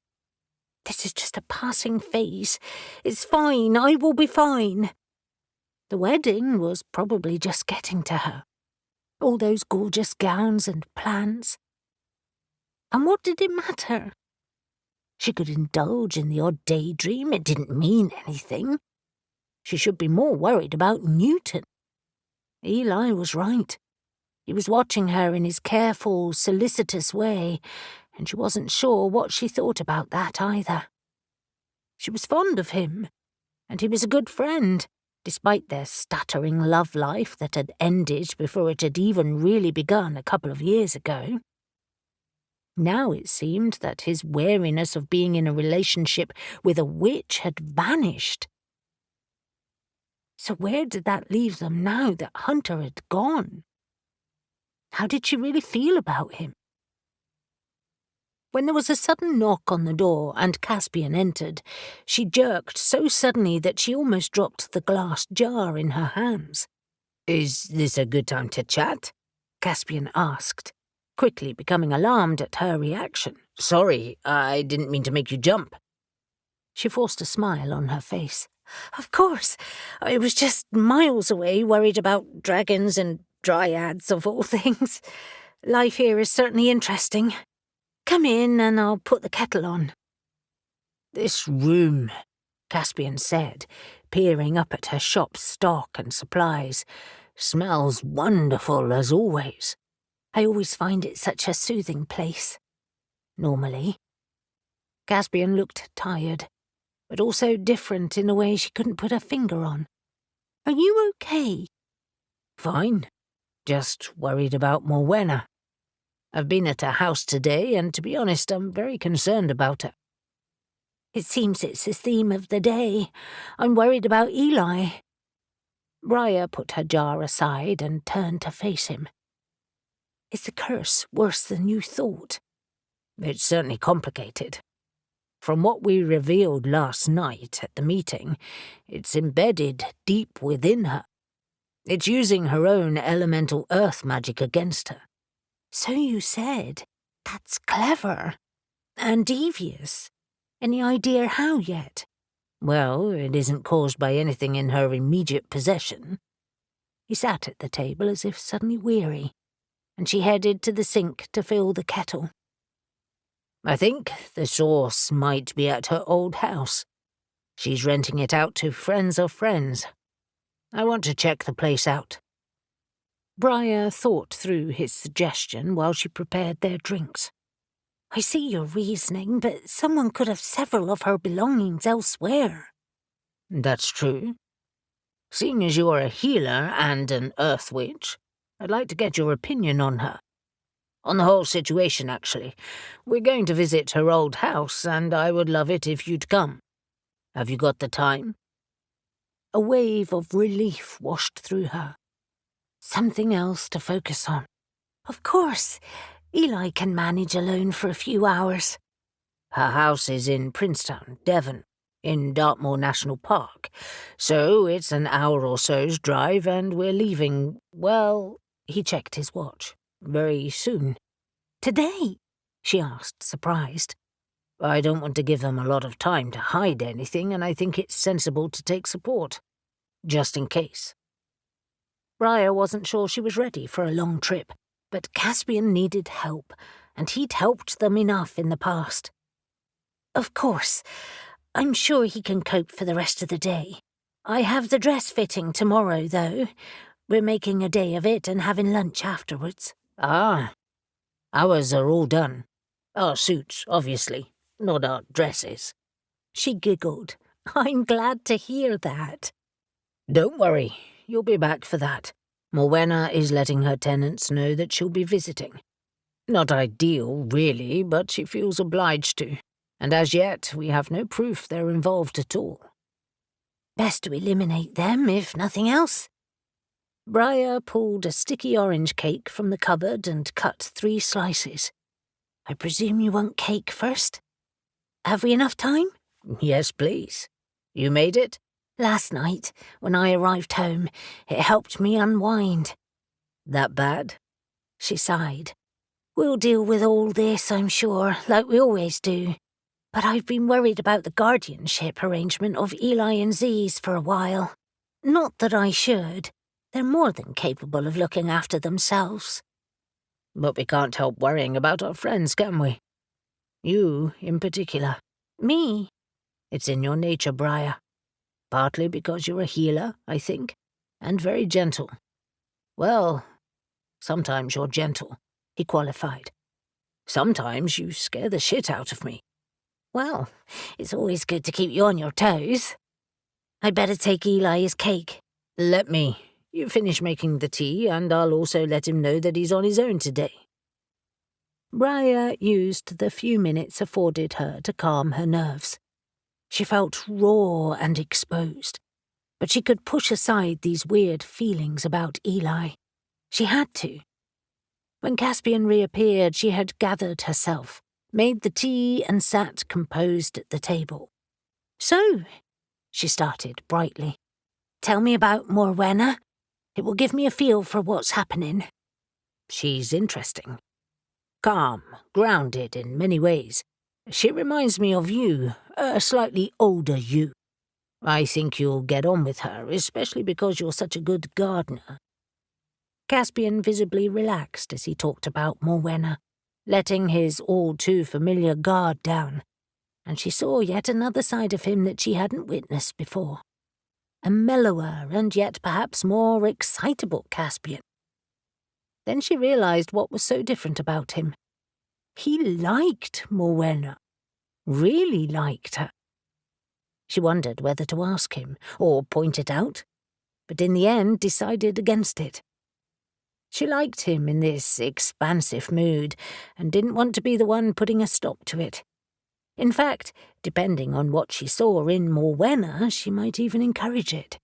This is just a passing phase. It's fine, I will be fine. The wedding was probably just getting to her. All those gorgeous gowns and plans. And what did it matter? She could indulge in the odd daydream, it didn't mean anything. She should be more worried about Newton. Eli was right. He was watching her in his careful, solicitous way, and she wasn't sure what she thought about that either. She was fond of him, and he was a good friend, despite their stuttering love life that had ended before it had even really begun a couple of years ago. Now it seemed that his wariness of being in a relationship with a witch had vanished. So where did that leave them now that Hunter had gone? How did she really feel about him? When there was a sudden knock on the door and Caspian entered, she jerked so suddenly that she almost dropped the glass jar in her hands. Is this a good time to chat? Caspian asked, quickly becoming alarmed at her reaction. Sorry, I didn't mean to make you jump. She forced a smile on her face. Of course, I was just miles away, worried about dragons and dryads of all things. Life here is certainly interesting. Come in and I'll put the kettle on. This room, Caspian said, peering up at her shop's stock and supplies, smells wonderful as always. I always find it such a soothing place. Normally. Caspian looked tired, but also different in a way she couldn't put her finger on. Are you okay? Fine. Just worried about Morwenna. I've been at her house today, and to be honest, I'm very concerned about her. It seems it's the theme of the day. I'm worried about Eli. Briar put her jar aside and turned to face him. Is the curse worse than you thought? It's certainly complicated. From what we revealed last night at the meeting, it's embedded deep within her. It's using her own elemental earth magic against her. So you said. That's clever. And devious. Any idea how yet? Well, it isn't caused by anything in her immediate possession. He sat at the table as if suddenly weary, and she headed to the sink to fill the kettle. I think the source might be at her old house. She's renting it out to friends of friends. I want to check the place out. Briar thought through his suggestion while she prepared their drinks. I see your reasoning, but someone could have several of her belongings elsewhere. That's true. Seeing as you're a healer and an earth witch, I'd like to get your opinion on her. On the whole situation, actually. We're going to visit her old house, and I would love it if you'd come. Have you got the time?" A wave of relief washed through her. Something else to focus on. Of course, Eli can manage alone for a few hours. Her house is in Princetown, Devon, in Dartmoor National Park, so it's an hour or so's drive, and we're leaving, well, he checked his watch, very soon. Today? She asked, surprised. I don't want to give them a lot of time to hide anything, and I think it's sensible to take support, just in case. Briar wasn't sure she was ready for a long trip, but Caspian needed help, and he'd helped them enough in the past. Of course. I'm sure he can cope for the rest of the day. I have the dress fitting tomorrow, though. We're making a day of it and having lunch afterwards. Ah, ours are all done. Our suits, obviously, not our dresses. She giggled. I'm glad to hear that. Don't worry, you'll be back for that. Morwenna is letting her tenants know that she'll be visiting. Not ideal, really, but she feels obliged to. And as yet, we have no proof they're involved at all. Best to eliminate them, if nothing else. Briar pulled a sticky orange cake from the cupboard and cut 3 slices. I presume you want cake first? Have we enough time? Yes, please. You made it? Last night, when I arrived home, it helped me unwind. That bad? She sighed. We'll deal with all this, I'm sure, like we always do. But I've been worried about the guardianship arrangement of Eli and Z's for a while. Not that I should. They're more than capable of looking after themselves. But we can't help worrying about our friends, can we? You, in particular. Me? It's in your nature, Briar. Partly because you're a healer, I think, and very gentle. Well, sometimes you're gentle, he qualified. Sometimes you scare the shit out of me. Well, it's always good to keep you on your toes. I'd better take Eli his cake. Let me. You finish making the tea, and I'll also let him know that he's on his own today. Briar used the few minutes afforded her to calm her nerves. She felt raw and exposed, but she could push aside these weird feelings about Eli. She had to. When Caspian reappeared, she had gathered herself, made the tea and sat composed at the table. So, she started brightly, tell me about Morwenna. It will give me a feel for what's happening. She's interesting. Calm, grounded in many ways. She reminds me of you, a slightly older you. I think you'll get on with her, especially because you're such a good gardener. Caspian visibly relaxed as he talked about Morwenna, letting his all-too-familiar guard down, and she saw yet another side of him that she hadn't witnessed before. A mellower and yet perhaps more excitable Caspian. Then she realized what was so different about him. He liked Morwenna. Really liked her. She wondered whether to ask him, or point it out, but in the end decided against it. She liked him in this expansive mood, and didn't want to be the one putting a stop to it. In fact, depending on what she saw in Morwenna, she might even encourage it.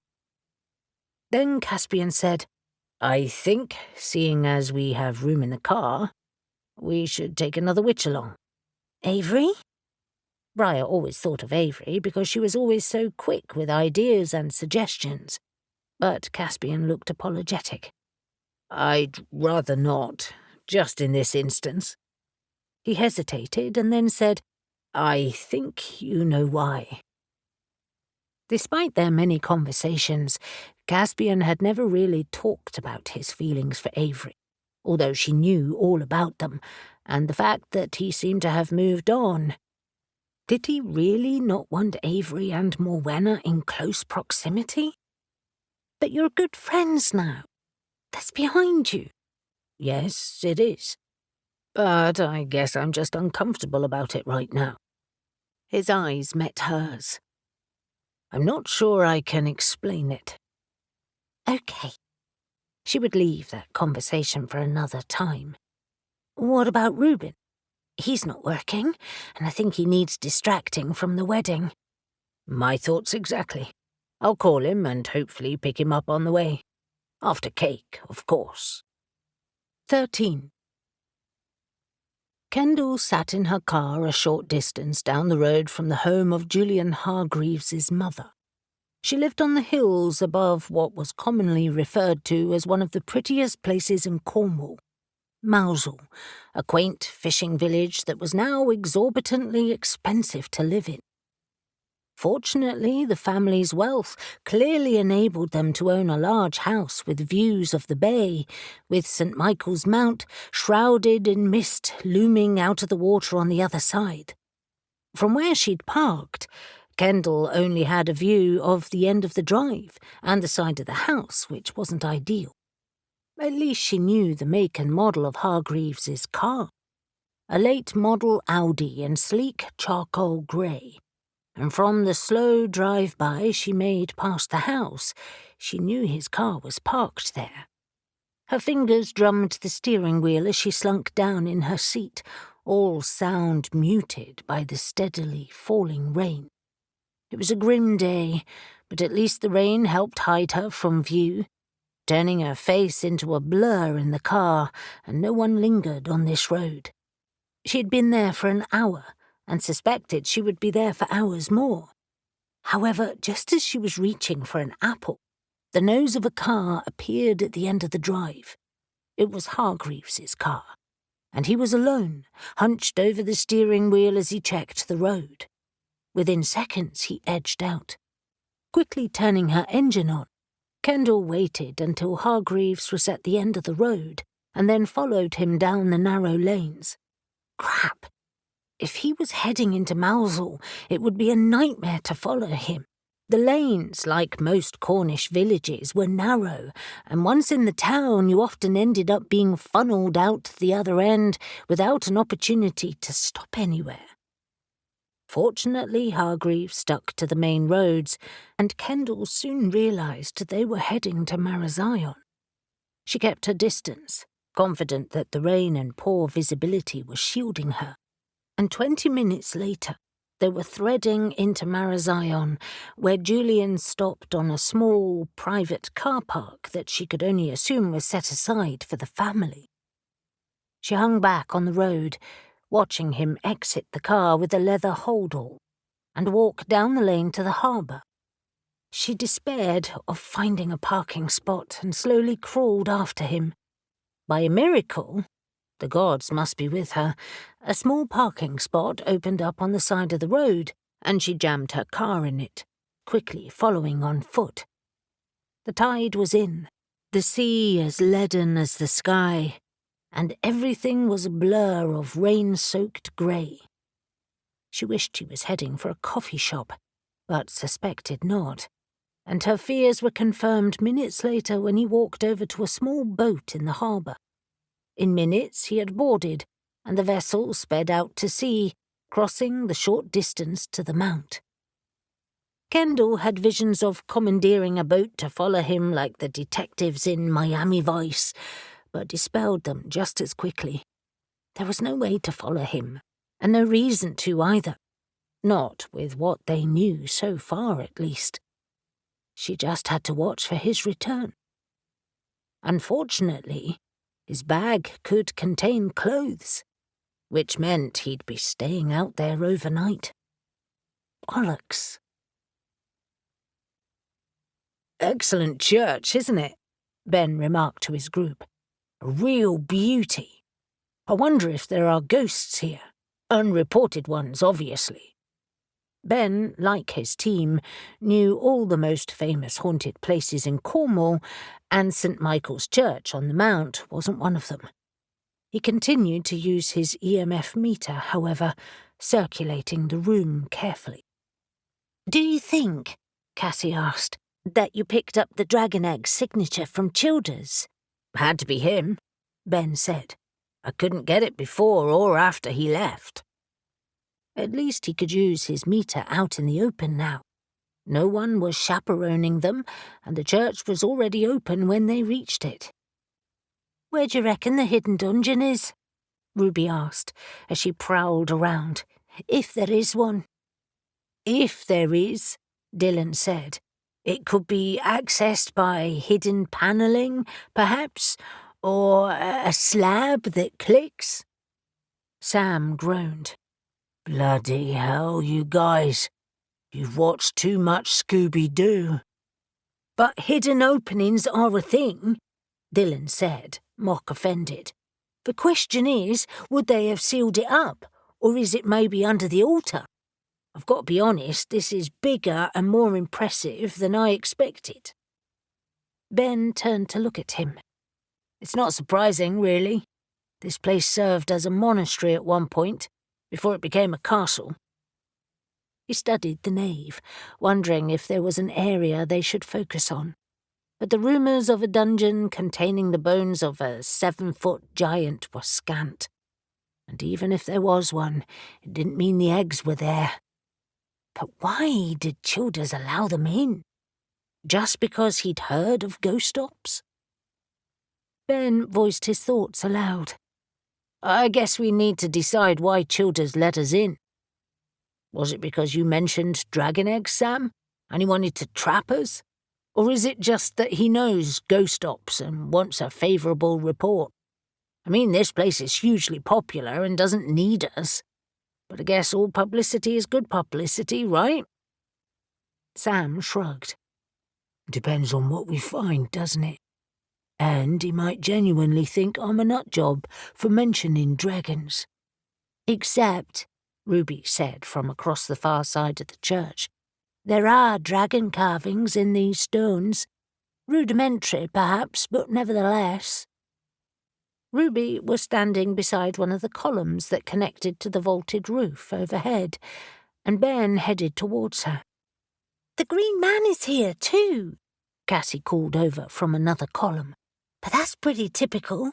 Then Caspian said, I think, seeing as we have room in the car, we should take another witch along. Avery? Briar always thought of Avery because she was always so quick with ideas and suggestions. But Caspian looked apologetic. I'd rather not, just in this instance. He hesitated and then said, I think you know why. Despite their many conversations, Caspian had never really talked about his feelings for Avery, although she knew all about them, and the fact that he seemed to have moved on. Did he really not want Avery and Morwenna in close proximity? But you're good friends now. That's behind you. Yes, it is. But I guess I'm just uncomfortable about it right now. His eyes met hers. I'm not sure I can explain it. Okay. She would leave that conversation for another time. What about Reuben? He's not working, and I think he needs distracting from the wedding. My thoughts exactly. I'll call him and hopefully pick him up on the way. After cake, of course. 13. Kendall sat in her car a short distance down the road from the home of Julian Hargreaves's mother. She lived on the hills above what was commonly referred to as one of the prettiest places in Cornwall, Mousehole, a quaint fishing village that was now exorbitantly expensive to live in. Fortunately, the family's wealth clearly enabled them to own a large house with views of the bay, with St. Michael's Mount shrouded in mist looming out of the water on the other side. From where she'd parked, Kendall only had a view of the end of the drive and the side of the house, which wasn't ideal. At least she knew the make and model of Hargreaves's car. A late model Audi in sleek charcoal grey. And from the slow drive-by she made past the house, she knew his car was parked there. Her fingers drummed the steering wheel as she slunk down in her seat, all sound muted by the steadily falling rain. It was a grim day, but at least the rain helped hide her from view, turning her face into a blur in the car, and no one lingered on this road. She had been there for an hour, and suspected she would be there for hours more. However, just as she was reaching for an apple, the nose of a car appeared at the end of the drive. It was Hargreaves's car, and he was alone, hunched over the steering wheel as he checked the road. Within seconds, he edged out. Quickly turning her engine on, Kendall waited until Hargreaves was at the end of the road, and then followed him down the narrow lanes. Crap! If he was heading into Mousehole, it would be a nightmare to follow him. The lanes, like most Cornish villages, were narrow, and once in the town you often ended up being funneled out the other end without an opportunity to stop anywhere. Fortunately, Hargreaves stuck to the main roads, and Kendall soon realised they were heading to Marazion. She kept her distance, confident that the rain and poor visibility were shielding her. And 20 minutes later, they were threading into Marazion, where Julian stopped on a small, private car park that she could only assume was set aside for the family. She hung back on the road, watching him exit the car with a leather holdall, and walk down the lane to the harbour. She despaired of finding a parking spot and slowly crawled after him. By a miracle, the gods must be with her, a small parking spot opened up on the side of the road, and she jammed her car in it, quickly following on foot. The tide was in, the sea as leaden as the sky, and everything was a blur of rain-soaked grey. She wished she was heading for a coffee shop, but suspected not, and her fears were confirmed minutes later when he walked over to a small boat in the harbour. In minutes he had boarded, and the vessel sped out to sea, crossing the short distance to the mount. Kendall had visions of commandeering a boat to follow him like the detectives in Miami Vice, but dispelled them just as quickly. There was no way to follow him, and no reason to either. Not with what they knew so far, at least. She just had to watch for his return. Unfortunately, his bag could contain clothes, which meant he'd be staying out there overnight. Bollocks. Excellent church, isn't it? Ben remarked to his group. A real beauty. I wonder if there are ghosts here. Unreported ones, obviously. Ben, like his team, knew all the most famous haunted places in Cornwall, and St. Michael's Church on the Mount wasn't one of them. He continued to use his EMF meter, however, circulating the room carefully. "Do you think," Cassie asked, "that you picked up the dragon egg signature from Childers?" Had to be him, Ben said. I couldn't get it before or after he left. At least he could use his meter out in the open now. No one was chaperoning them, and the church was already open when they reached it. "Where do you reckon the hidden dungeon is?" Ruby asked, as she prowled around. "If there is one." "If there is," Dylan said. "It could be accessed by hidden panelling, perhaps, or a slab that clicks." Sam groaned. "Bloody hell, you guys. You've watched too much Scooby-Doo." "But hidden openings are a thing," Dylan said, mock offended. "The question is, would they have sealed it up, or is it maybe under the altar? I've got to be honest, this is bigger and more impressive than I expected." Ben turned to look at him. "It's not surprising, really. This place served as a monastery at one point, before it became a castle." He studied the nave, wondering if there was an area they should focus on. But the rumours of a dungeon containing the bones of a 7-foot giant were scant. And even if there was one, it didn't mean the eggs were there. But why did Childers allow them in? Just because he'd heard of ghost ops? Ben voiced his thoughts aloud. "I guess we need to decide why Childers let us in. Was it because you mentioned dragon eggs, Sam, and he wanted to trap us? Or is it just that he knows ghost ops and wants a favourable report? I mean, this place is hugely popular and doesn't need us. But I guess all publicity is good publicity, right?" Sam shrugged. "Depends on what we find, doesn't it? And he might genuinely think I'm a nutjob for mentioning dragons." "Except," Ruby said from across the far side of the church, "there are dragon carvings in these stones. Rudimentary, perhaps, but nevertheless." Ruby was standing beside one of the columns that connected to the vaulted roof overhead, and Ben headed towards her. "The Green Man is here, too," Cassie called over from another column. "But that's pretty typical."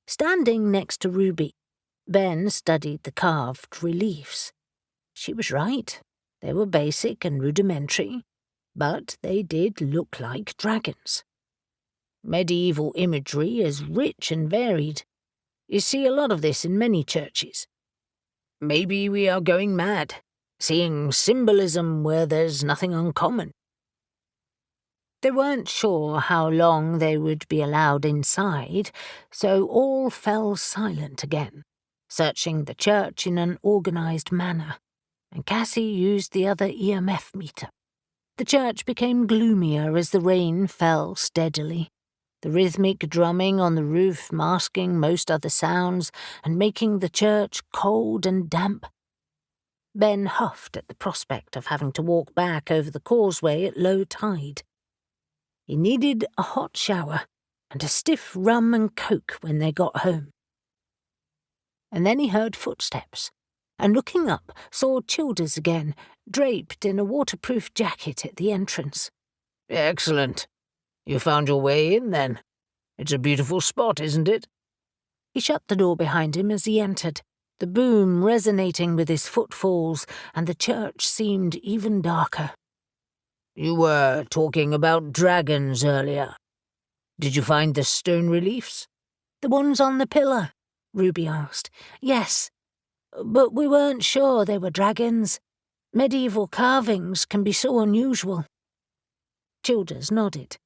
Standing next to Ruby, Ben studied the carved reliefs. She was right. They were basic and rudimentary, but they did look like dragons. Medieval imagery is rich and varied. You see a lot of this in many churches. Maybe we are going mad, seeing symbolism where there's nothing uncommon. They weren't sure how long they would be allowed inside, so all fell silent again, searching the church in an organised manner, and Cassie used the other EMF meter. The church became gloomier as the rain fell steadily, the rhythmic drumming on the roof masking most other sounds and making the church cold and damp. Ben huffed at the prospect of having to walk back over the causeway at low tide. He needed a hot shower and a stiff rum and coke when they got home. And then he heard footsteps, and looking up, saw Childers again, draped in a waterproof jacket at the entrance. "Excellent. You found your way in, then. It's a beautiful spot, isn't it?" He shut the door behind him as he entered, the boom resonating with his footfalls, and the church seemed even darker. "You were talking about dragons earlier. Did you find the stone reliefs?" "The ones on the pillar?" Ruby asked. "Yes, but we weren't sure they were dragons. Medieval carvings can be so unusual." Childers nodded,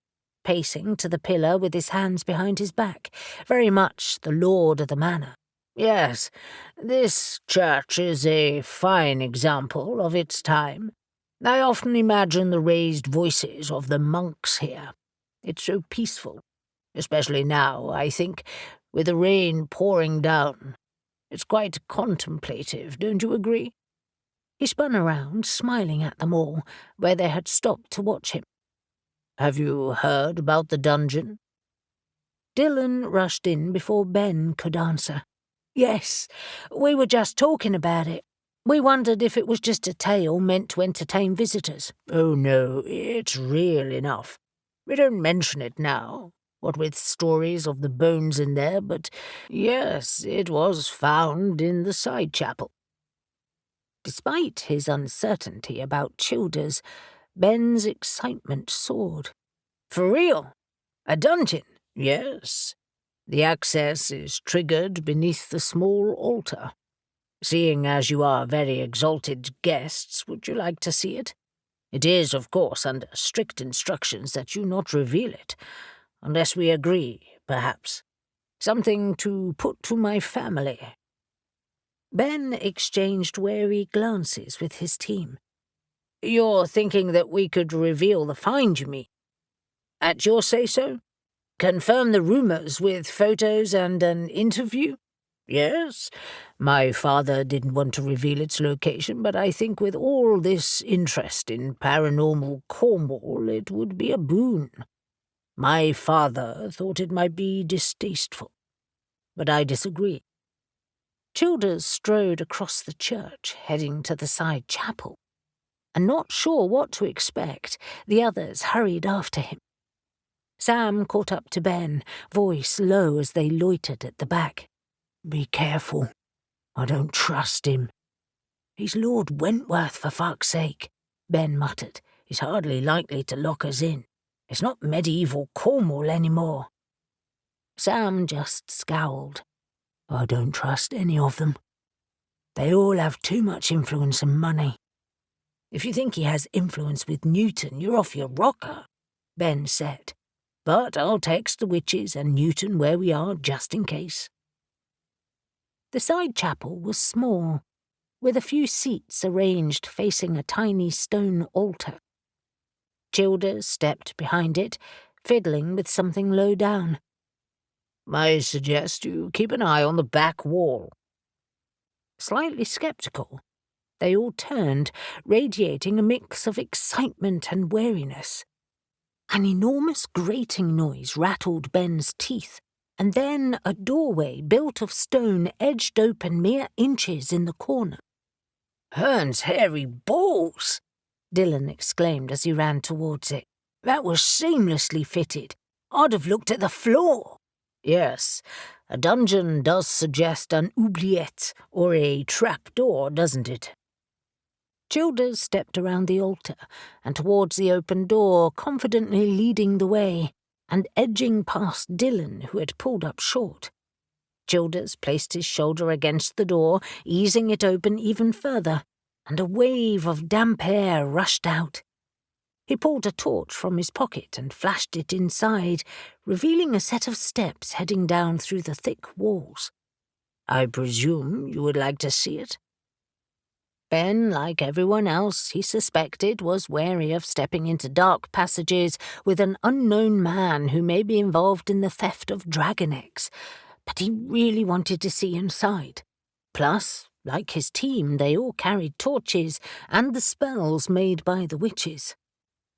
pacing to the pillar with his hands behind his back, very much the lord of the manor. "Yes, this church is a fine example of its time. I often imagine the raised voices of the monks here. It's so peaceful, especially now, I think, with the rain pouring down. It's quite contemplative, don't you agree?" He spun around, smiling at them all, where they had stopped to watch him. "Have you heard about the dungeon?" Dylan rushed in before Ben could answer. "Yes, we were just talking about it. We wondered if it was just a tale meant to entertain visitors." "Oh no, it's real enough. We don't mention it now, what with stories of the bones in there, but yes, it was found in the side chapel." Despite his uncertainty about Childers, Ben's excitement soared. For real? A dungeon? Yes. The access is triggered beneath the small altar. Seeing as you are very exalted guests, would you like to see it? It is, of course, under strict instructions that you not reveal it, unless we agree, perhaps. Something to put to my family. Ben exchanged wary glances with his team. You're thinking that we could reveal the find, you mean? At your say-so? Confirm the rumours with photos and an interview? Yes. My father didn't want to reveal its location, but I think with all this interest in paranormal Cornwall, it would be a boon. My father thought it might be distasteful, but I disagree. Childers strode across the church, heading to the side chapel. And not sure what to expect, the others hurried after him. Sam caught up to Ben, voice low as they loitered at the back. Be careful. I don't trust him. He's Lord Wentworth, for fuck's sake, Ben muttered. He's hardly likely to lock us in. It's not medieval Cornwall anymore. Sam just scowled. I don't trust any of them. They all have too much influence and money. If you think he has influence with Newton, you're off your rocker, Ben said. But I'll text the witches and Newton where we are, just in case. The side chapel was small, with a few seats arranged facing a tiny stone altar. Childers stepped behind it, fiddling with something low down. I suggest you keep an eye on the back wall. Slightly skeptical, they all turned, radiating a mix of excitement and wariness. An enormous grating noise rattled Ben's teeth, and then a doorway built of stone edged open mere inches in the corner. Hearn's hairy balls! Dylan exclaimed as he ran towards it. That was seamlessly fitted. I'd have looked at the floor. Yes, a dungeon does suggest an oubliette or a trapdoor, doesn't it? Childers stepped around the altar and towards the open door, confidently leading the way, and edging past Dylan, who had pulled up short. Childers placed his shoulder against the door, easing it open even further, and a wave of damp air rushed out. He pulled a torch from his pocket and flashed it inside, revealing a set of steps heading down through the thick walls. I presume you would like to see it? Ben, like everyone else, he suspected, was wary of stepping into dark passages with an unknown man who may be involved in the theft of dragon eggs, but he really wanted to see inside. Plus, like his team, they all carried torches and the spells made by the witches.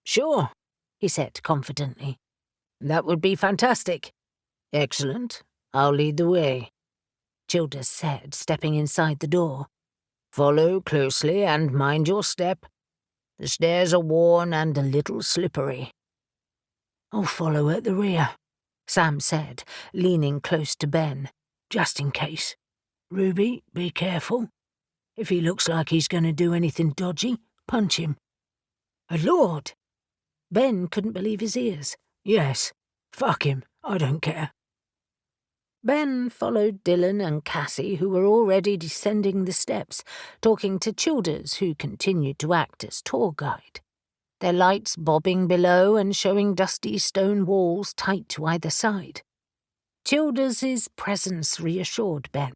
Sure, he said confidently. That would be fantastic. Excellent. I'll lead the way, Childers said, stepping inside the door. Follow closely and mind your step. The stairs are worn and a little slippery. I'll follow at the rear, Sam said, leaning close to Ben, just in case. Ruby, be careful. If he looks like he's going to do anything dodgy, punch him. A lord! Ben couldn't believe his ears. Yes, fuck him, I don't care. Ben followed Dylan and Cassie, who were already descending the steps, talking to Childers, who continued to act as tour guide. Their lights bobbing below and showing dusty stone walls tight to either side. Childers's presence reassured Ben.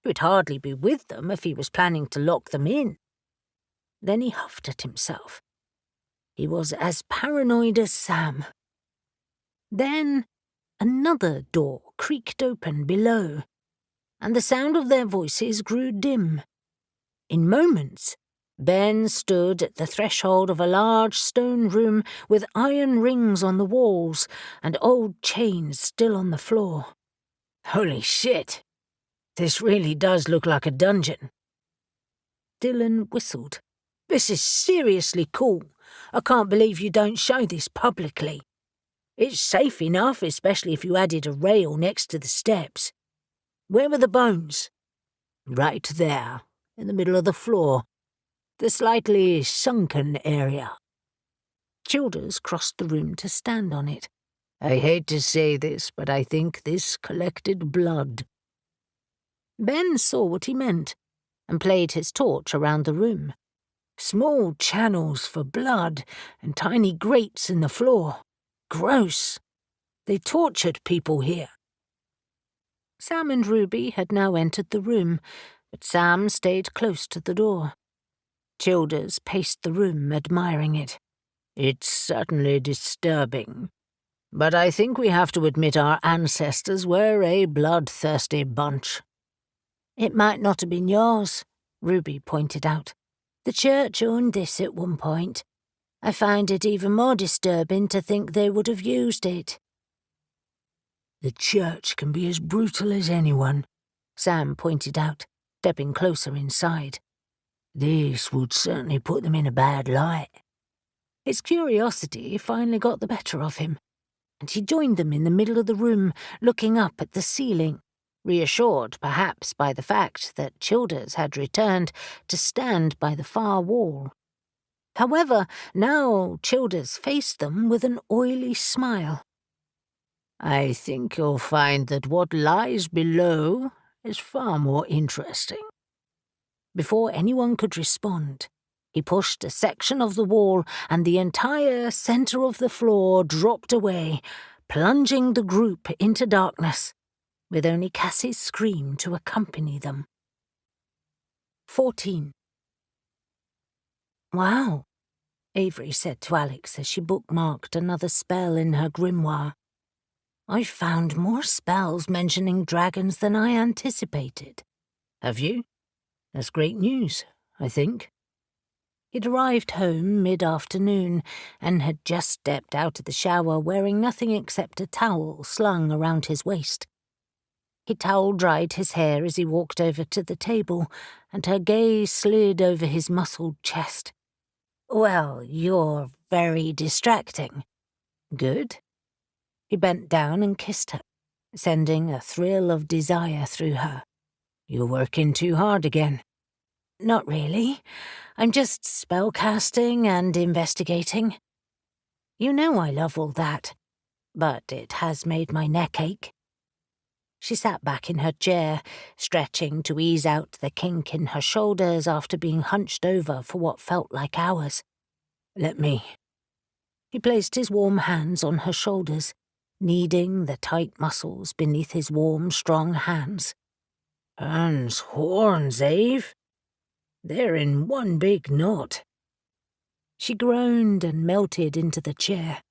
He would hardly be with them if he was planning to lock them in. Then he huffed at himself. He was as paranoid as Sam. Then another door creaked open below, and the sound of their voices grew dim. In moments, Ben stood at the threshold of a large stone room with iron rings on the walls and old chains still on the floor. Holy shit! This really does look like a dungeon. Dylan whistled. This is seriously cool. I can't believe you don't show this publicly. It's safe enough, especially if you added a rail next to the steps. Where were the bones? Right there, in the middle of the floor. The slightly sunken area. Childers crossed the room to stand on it. I hate to say this, but I think this collected blood. Ben saw what he meant and played his torch around the room. Small channels for blood and tiny grates in the floor. Gross. They tortured people here. Sam and Ruby had now entered the room, but Sam stayed close to the door. Childers paced the room, admiring it. It's certainly disturbing, but I think we have to admit our ancestors were a bloodthirsty bunch. It might not have been yours, Ruby pointed out. The church owned this at one point. I find it even more disturbing to think they would have used it. The church can be as brutal as anyone, Sam pointed out, stepping closer inside. This would certainly put them in a bad light. His curiosity finally got the better of him, and he joined them in the middle of the room, looking up at the ceiling, reassured perhaps by the fact that Childers had returned to stand by the far wall. However, now Childers faced them with an oily smile. I think you'll find that what lies below is far more interesting. Before anyone could respond, he pushed a section of the wall and the entire centre of the floor dropped away, plunging the group into darkness, with only Cassie's scream to accompany them. 14. Wow, Avery said to Alex as she bookmarked another spell in her grimoire. I've found more spells mentioning dragons than I anticipated. Have you? That's great news, I think. He'd arrived home mid-afternoon and had just stepped out of the shower wearing nothing except a towel slung around his waist. He towel-dried his hair as he walked over to the table, and her gaze slid over his muscled chest. Well, you're very distracting. Good. He bent down and kissed her, sending a thrill of desire through her. You're working too hard again. Not really. I'm just spellcasting and investigating. You know I love all that, but it has made my neck ache. She sat back in her chair, stretching to ease out the kink in her shoulders after being hunched over for what felt like hours. Let me. He placed his warm hands on her shoulders, kneading the tight muscles beneath his warm, strong hands. Hans horns, Ave. They're in one big knot. She groaned and melted into the chair.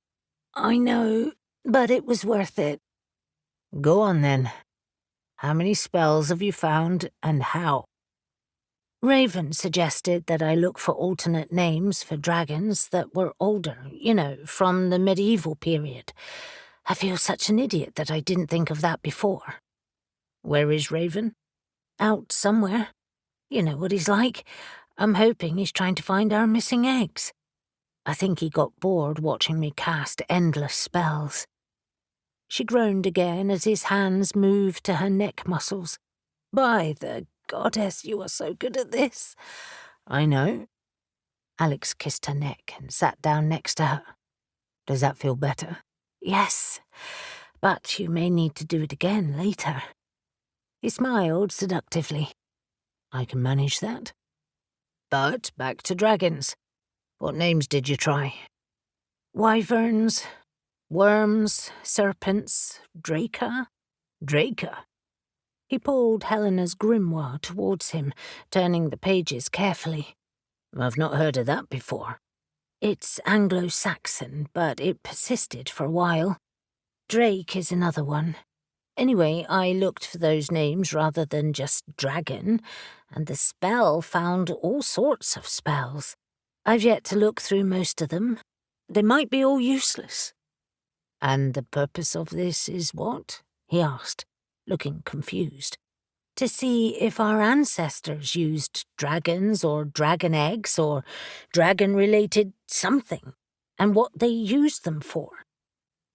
I know, but it was worth it. Go on then. How many spells have you found and how? Raven suggested that I look for alternate names for dragons that were older, from the medieval period. I feel such an idiot that I didn't think of that before. Where is Raven? Out somewhere. You know what he's like. I'm hoping he's trying to find our missing eggs. I think he got bored watching me cast endless spells. She groaned again as his hands moved to her neck muscles. By the goddess, you are so good at this. I know. Alex kissed her neck and sat down next to her. Does that feel better? Yes, but you may need to do it again later. He smiled seductively. I can manage that. But back to dragons. What names did you try? Wyverns, worms, serpents, Draca. Draca? He pulled Helena's grimoire towards him, turning the pages carefully. I've not heard of that before. It's Anglo-Saxon, but it persisted for a while. Drake is another one. Anyway, I looked for those names rather than just dragon, and the spell found all sorts of spells. I've yet to look through most of them. They might be all useless. And the purpose of this is what? He asked, looking confused. To see if our ancestors used dragons or dragon eggs or dragon-related something, and what they used them for.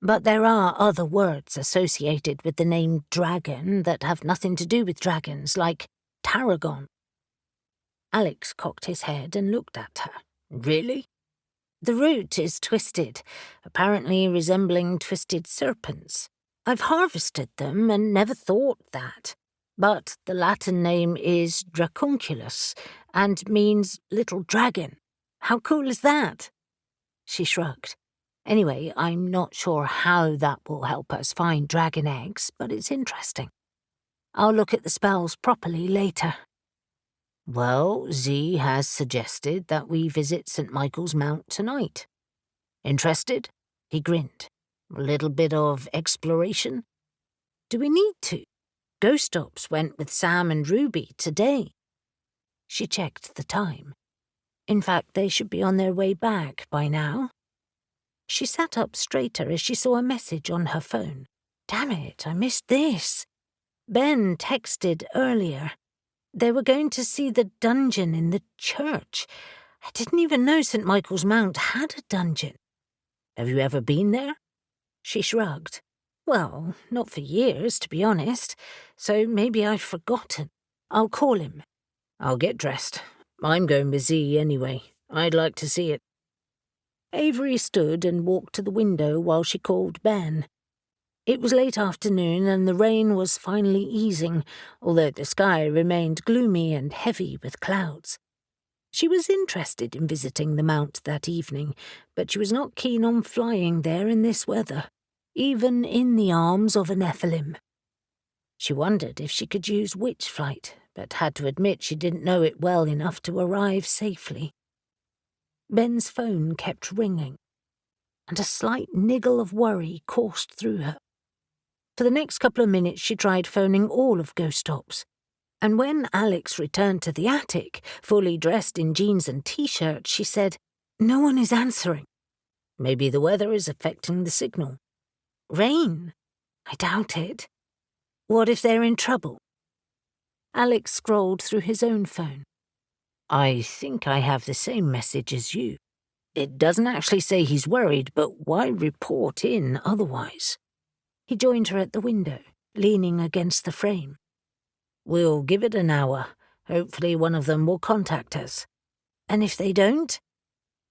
But there are other words associated with the name dragon that have nothing to do with dragons, like tarragon. Alex cocked his head and looked at her. Really? The root is twisted, apparently resembling twisted serpents. I've harvested them and never thought that. But the Latin name is Dracunculus and means little dragon. How cool is that? She shrugged. Anyway, I'm not sure how that will help us find dragon eggs, but it's interesting. I'll look at the spells properly later. Well, Z has suggested that we visit St. Michael's Mount tonight. Interested? He grinned. A little bit of exploration? Do we need to? Ghost Ops went with Sam and Ruby today. She checked the time. In fact, they should be on their way back by now. She sat up straighter as she saw a message on her phone. Damn it, I missed this. Ben texted earlier. They were going to see the dungeon in the church. I didn't even know St. Michael's Mount had a dungeon. Have you ever been there? She shrugged. Well, not for years, to be honest, so maybe I've forgotten. I'll call him. I'll get dressed. I'm going with Z anyway. I'd like to see it. Avery stood and walked to the window while she called Ben. It was late afternoon and the rain was finally easing, although the sky remained gloomy and heavy with clouds. She was interested in visiting the mount that evening, but she was not keen on flying there in this weather, even in the arms of a Nephilim. She wondered if she could use witch flight, but had to admit she didn't know it well enough to arrive safely. Ben's phone kept ringing, and a slight niggle of worry coursed through her. For the next couple of minutes she tried phoning all of Ghost Ops, and when Alex returned to the attic, fully dressed in jeans and t-shirt, she said, "No one is answering." Maybe the weather is affecting the signal. Rain? I doubt it. What if they're in trouble? Alex scrolled through his own phone. I think I have the same message as you. It doesn't actually say he's worried, but why report in otherwise? He joined her at the window, leaning against the frame. We'll give it an hour. Hopefully one of them will contact us. And if they don't?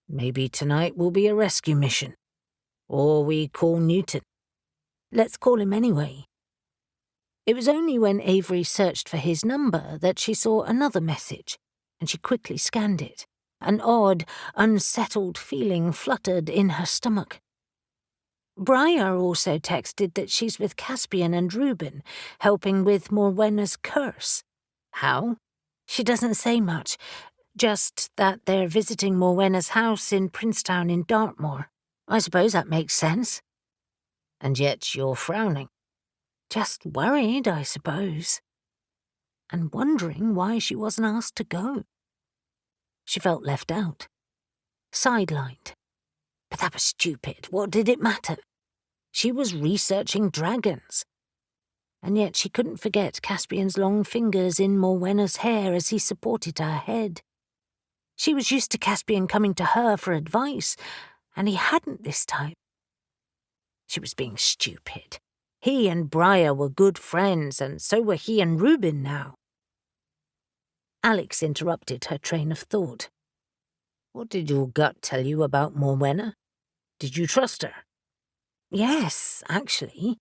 Maybe tonight will be a rescue mission. Or we call Newton. Let's call him anyway. It was only when Avery searched for his number that she saw another message, and she quickly scanned it. An odd, unsettled feeling fluttered in her stomach. Briar also texted that she's with Caspian and Reuben, helping with Morwenna's curse. How? She doesn't say much, just that they're visiting Morwenna's house in Princetown in Dartmoor. I suppose that makes sense. And yet you're frowning. Just worried, I suppose. And wondering why she wasn't asked to go. She felt left out. Sidelined. But that was stupid. What did it matter? She was researching dragons. And yet she couldn't forget Caspian's long fingers in Morwenna's hair as he supported her head. She was used to Caspian coming to her for advice, and he hadn't this time. She was being stupid. He and Briar were good friends, and so were he and Reuben now. Alex interrupted her train of thought. What did your gut tell you about Morwenna? Did you trust her? Yes, actually.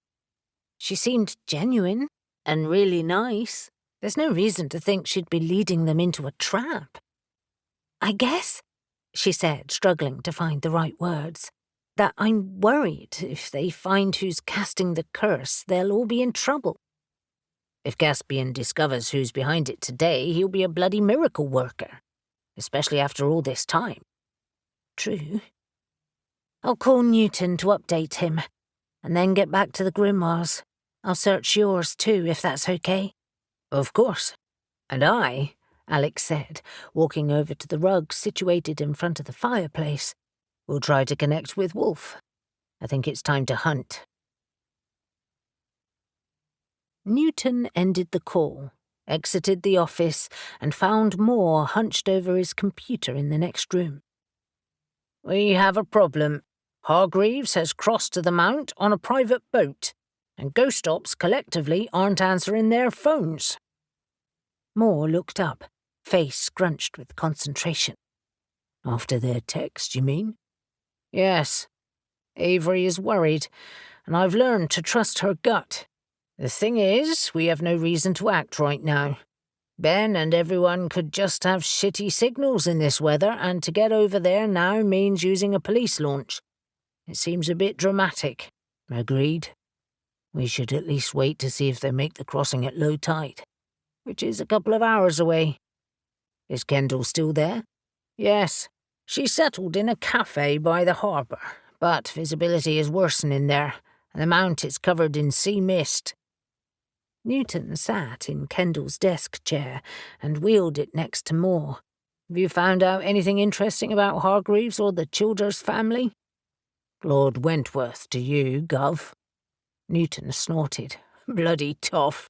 She seemed genuine and really nice. There's no reason to think she'd be leading them into a trap. I guess, she said, struggling to find the right words, that I'm worried if they find who's casting the curse, they'll all be in trouble. If Caspian discovers who's behind it today, he'll be a bloody miracle worker, especially after all this time. True. I'll call Newton to update him, and then get back to the grimoires. I'll search yours too, if that's okay. Of course. And I, Alex said, walking over to the rug situated in front of the fireplace, will try to connect with Wolf. I think it's time to hunt. Newton ended the call, exited the office, and found Moore hunched over his computer in the next room. We have a problem. Hargreaves has crossed to the Mount on a private boat, and Ghost Ops collectively aren't answering their phones. Moore looked up. face scrunched with concentration. After their text, you mean? Yes. Avery is worried, and I've learned to trust her gut. The thing is, we have no reason to act right now. Ben and everyone could just have shitty signals in this weather, and to get over there now means using a police launch. It seems a bit dramatic. Agreed. We should at least wait to see if they make the crossing at low tide. Which is a couple of hours away. Is Kendall still there? Yes. She settled in a cafe by the harbour, but visibility is worsening there, and the mount is covered in sea mist. Newton sat in Kendall's desk chair and wheeled it next to Moore. Have you found out anything interesting about Hargreaves or the Childers family? Lord Wentworth to you, Gov. Newton snorted. Bloody toff.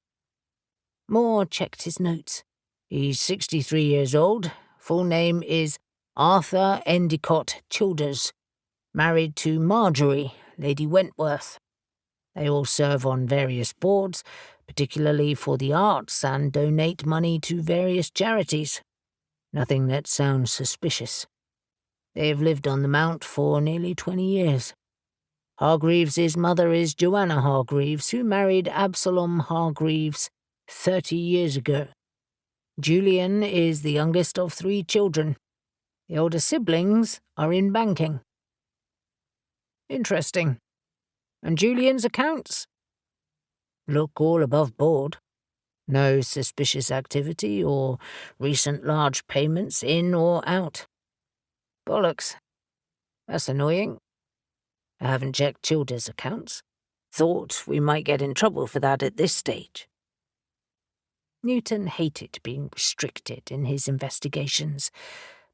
Moore checked his notes. He's 63 years old. Full name is Arthur Endicott Childers. Married to Marjorie, Lady Wentworth. They all serve on various boards, particularly for the arts, and donate money to various charities. Nothing that sounds suspicious. They've lived on the Mount for nearly 20 years. Hargreaves' mother is Joanna Hargreaves, who married Absalom Hargreaves 30 years ago. Julian is the youngest of 3 children. The older siblings are in banking. Interesting. And Julian's accounts? Look all above board. No suspicious activity or recent large payments in or out. Bollocks. That's annoying. I haven't checked Childers' accounts. Thought we might get in trouble for that at this stage. Newton hated being restricted in his investigations,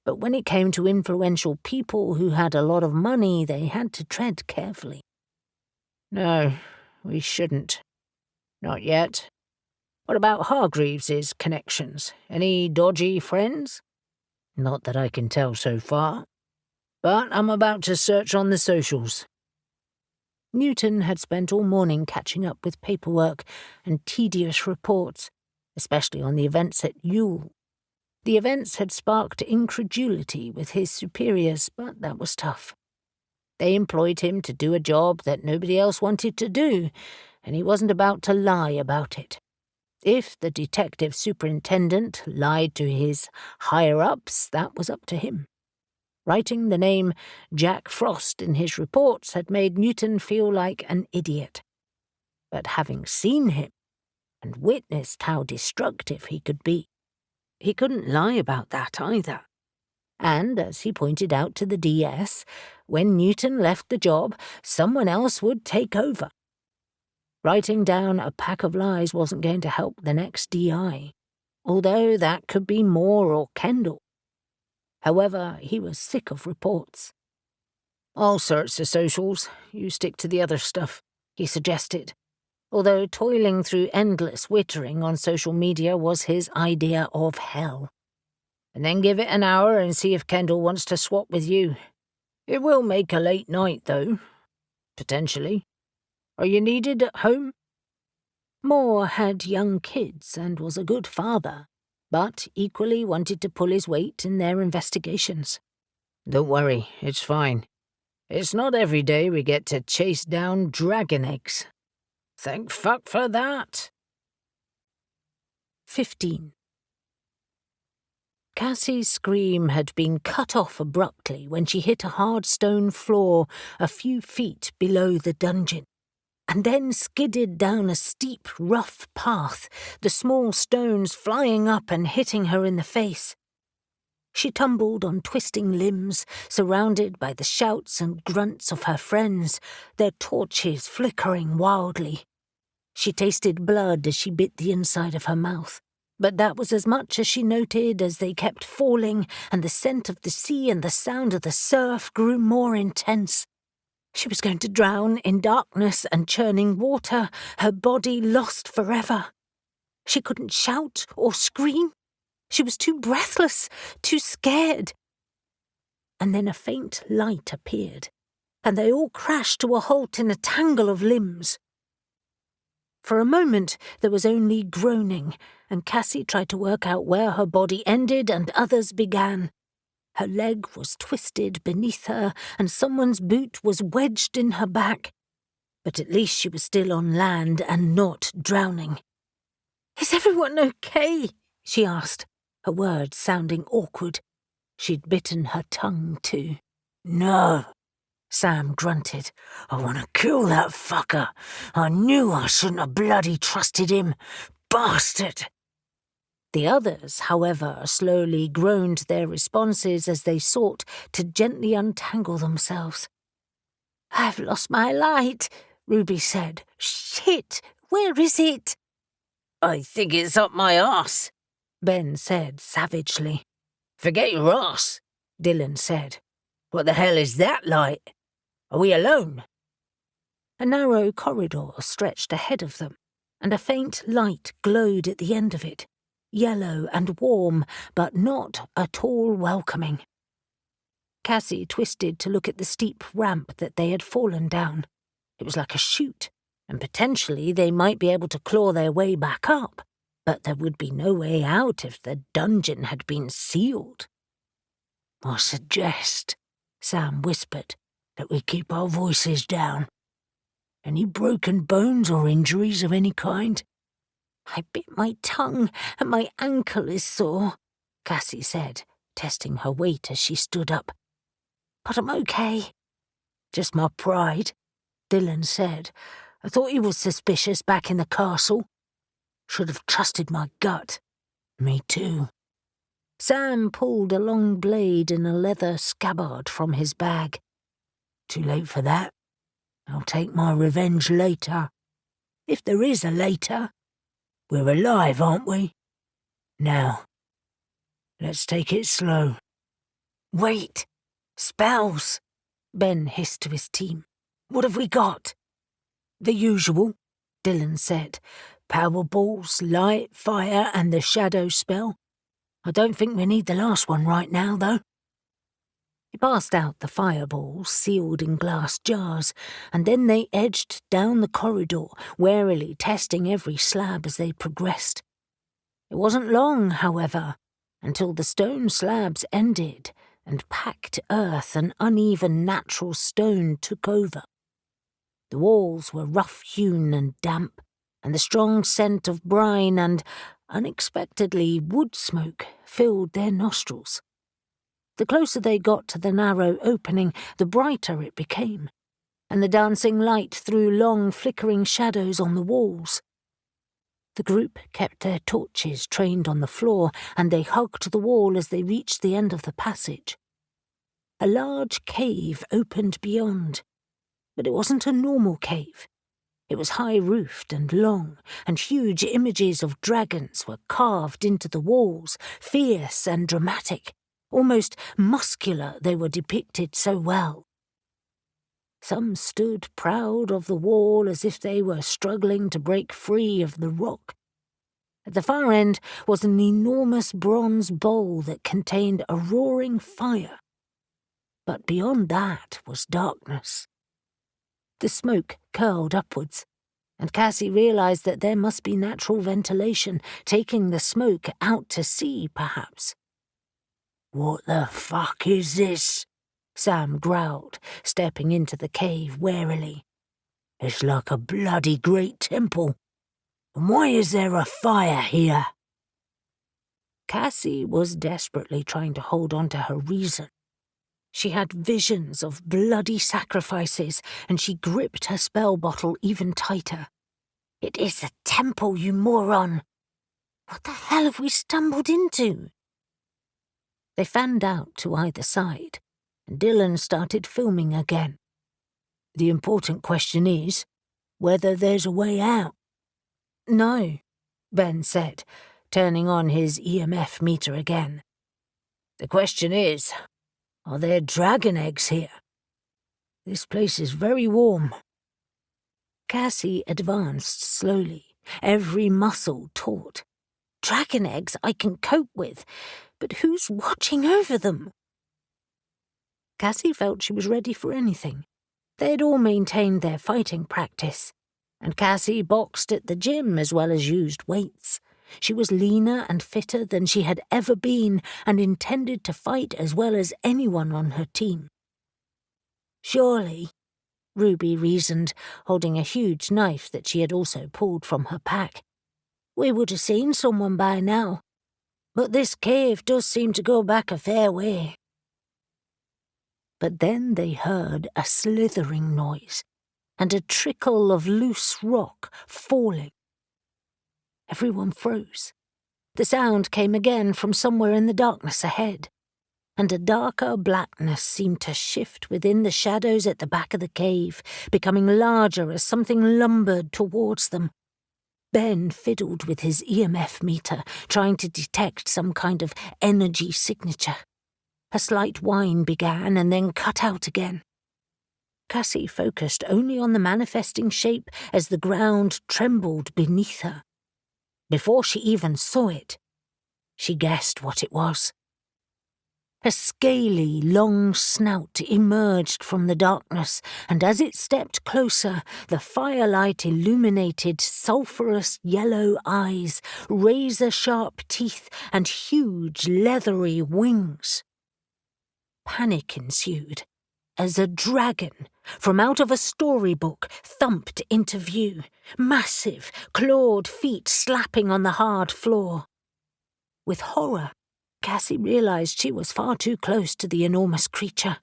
but when it came to influential people who had a lot of money, they had to tread carefully. No, we shouldn't. Not yet. What about Hargreaves' connections? Any dodgy friends? Not that I can tell so far. But I'm about to search on the socials. Newton had spent all morning catching up with paperwork and tedious reports, especially on the events at Yule. The events had sparked incredulity with his superiors, but that was tough. They employed him to do a job that nobody else wanted to do, and he wasn't about to lie about it. If the detective superintendent lied to his higher-ups, that was up to him. Writing the name Jack Frost in his reports had made Newton feel like an idiot. But having seen him and witnessed how destructive he could be, he couldn't lie about that either. And, as he pointed out to the DS, when Newton left the job, someone else would take over. Writing down a pack of lies wasn't going to help the next DI, although that could be Moore or Kendall. However, he was sick of reports. I'll search the socials. You stick to the other stuff, he suggested, although toiling through endless wittering on social media was his idea of hell. And then give it an hour and see if Kendall wants to swap with you. It will make a late night, though. Potentially. Are you needed at home? Moore had young kids and was a good father, but equally wanted to pull his weight in their investigations. Don't worry, it's fine. It's not every day we get to chase down dragon eggs. Thank fuck for that. 15. Cassie's scream had been cut off abruptly when she hit a hard stone floor a few feet below the dungeon, and then skidded down a steep, rough path, the small stones flying up and hitting her in the face. She tumbled on twisting limbs, surrounded by the shouts and grunts of her friends, their torches flickering wildly. She tasted blood as she bit the inside of her mouth, but that was as much as she noted as they kept falling, and the scent of the sea and the sound of the surf grew more intense. She was going to drown in darkness and churning water, her body lost forever. She couldn't shout or scream. She was too breathless, too scared. And then a faint light appeared, and they all crashed to a halt in a tangle of limbs. For a moment there was only groaning, and Cassie tried to work out where her body ended and others began. Her leg was twisted beneath her, and someone's boot was wedged in her back. But at least she was still on land and not drowning. "Is everyone okay?" she asked, her words sounding awkward. She'd bitten her tongue, too. "No," Sam grunted. "I want to kill that fucker. I knew I shouldn't have bloody trusted him. Bastard!" The others, however, slowly groaned their responses as they sought to gently untangle themselves. "I've lost my light," Ruby said. "Shit, where is it?" "I think it's up my arse," Ben said savagely. "Forget your arse," Dylan said. "What the hell is that light? Are we alone?" A narrow corridor stretched ahead of them, and a faint light glowed at the end of it, yellow and warm, but not at all welcoming. Cassie twisted to look at the steep ramp that they had fallen down. It was like a chute, and potentially they might be able to claw their way back up, but there would be no way out if the dungeon had been sealed. "I suggest," Sam whispered, "that we keep our voices down. Any broken bones or injuries of any kind?" "I bit my tongue and my ankle is sore," Cassie said, testing her weight as she stood up. "But I'm okay." "Just my pride," Dylan said. "I thought you was suspicious back in the castle. Should have trusted my gut." "Me too." Sam pulled a long blade in a leather scabbard from his bag. "Too late for that. I'll take my revenge later. If there is a later. We're alive, aren't we? Now, let's take it slow." "Wait! Spells!" Ben hissed to his team. "What have we got?" "The usual," Dylan said. "Power balls, light, fire, and the shadow spell. I don't think we need the last one right now, though." He passed out the fireballs sealed in glass jars, and then they edged down the corridor, warily testing every slab as they progressed. It wasn't long, however, until the stone slabs ended and packed earth and uneven natural stone took over. The walls were rough-hewn and damp, and the strong scent of brine and, unexpectedly, wood smoke filled their nostrils. The closer they got to the narrow opening, the brighter it became, and the dancing light threw long flickering shadows on the walls. The group kept their torches trained on the floor, and they hugged the wall as they reached the end of the passage. A large cave opened beyond, but it wasn't a normal cave. It was high-roofed and long, and huge images of dragons were carved into the walls, fierce and dramatic. Almost muscular they were depicted so well. Some stood proud of the wall as if they were struggling to break free of the rock. At the far end was an enormous bronze bowl that contained a roaring fire. But beyond that was darkness. The smoke curled upwards, and Cassie realized that there must be natural ventilation, taking the smoke out to sea, perhaps. "What the fuck is this?" Sam growled, stepping into the cave warily. "It's like a bloody great temple. And why is there a fire here?" Cassie was desperately trying to hold on to her reason. She had visions of bloody sacrifices, and she gripped her spell bottle even tighter. "It is a temple, you moron! What the hell have we stumbled into?" They fanned out to either side, and Dylan started filming again. "The important question is whether there's a way out." "No," Ben said, turning on his EMF meter again. "The question is, are there dragon eggs here? This place is very warm." Cassie advanced slowly, every muscle taut. "Dragon eggs I can cope with, but who's watching over them?" Cassie felt she was ready for anything. They had all maintained their fighting practice, and Cassie boxed at the gym as well as used weights. She was leaner and fitter than she had ever been and intended to fight as well as anyone on her team. Surely, Ruby reasoned, holding a huge knife that she had also pulled from her pack, we would have seen someone by now. But this cave does seem to go back a fair way. But then they heard a slithering noise and a trickle of loose rock falling. Everyone froze. The sound came again from somewhere in the darkness ahead, and a darker blackness seemed to shift within the shadows at the back of the cave, becoming larger as something lumbered towards them. Ben fiddled with his EMF meter, trying to detect some kind of energy signature. A slight whine began and then cut out again. Cassie focused only on the manifesting shape as the ground trembled beneath her. Before she even saw it, she guessed what it was. A scaly, long snout emerged from the darkness, and as it stepped closer, the firelight illuminated sulphurous yellow eyes, razor-sharp teeth, and huge leathery wings. Panic ensued as a dragon, from out of a storybook, thumped into view, massive, clawed feet slapping on the hard floor. With horror, Cassie realized she was far too close to the enormous creature,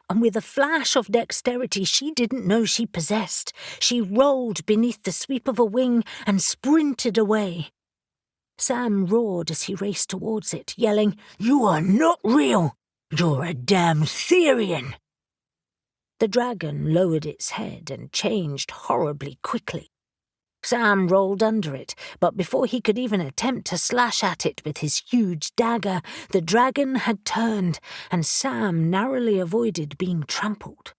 and with a flash of dexterity she didn't know she possessed, she rolled beneath the sweep of a wing and sprinted away. Sam roared as he raced towards it, yelling, "You are not real! You're a damn Therian!" The dragon lowered its head and changed horribly quickly. Sam rolled under it, but before he could even attempt to slash at it with his huge dagger, the dragon had turned, and Sam narrowly avoided being trampled.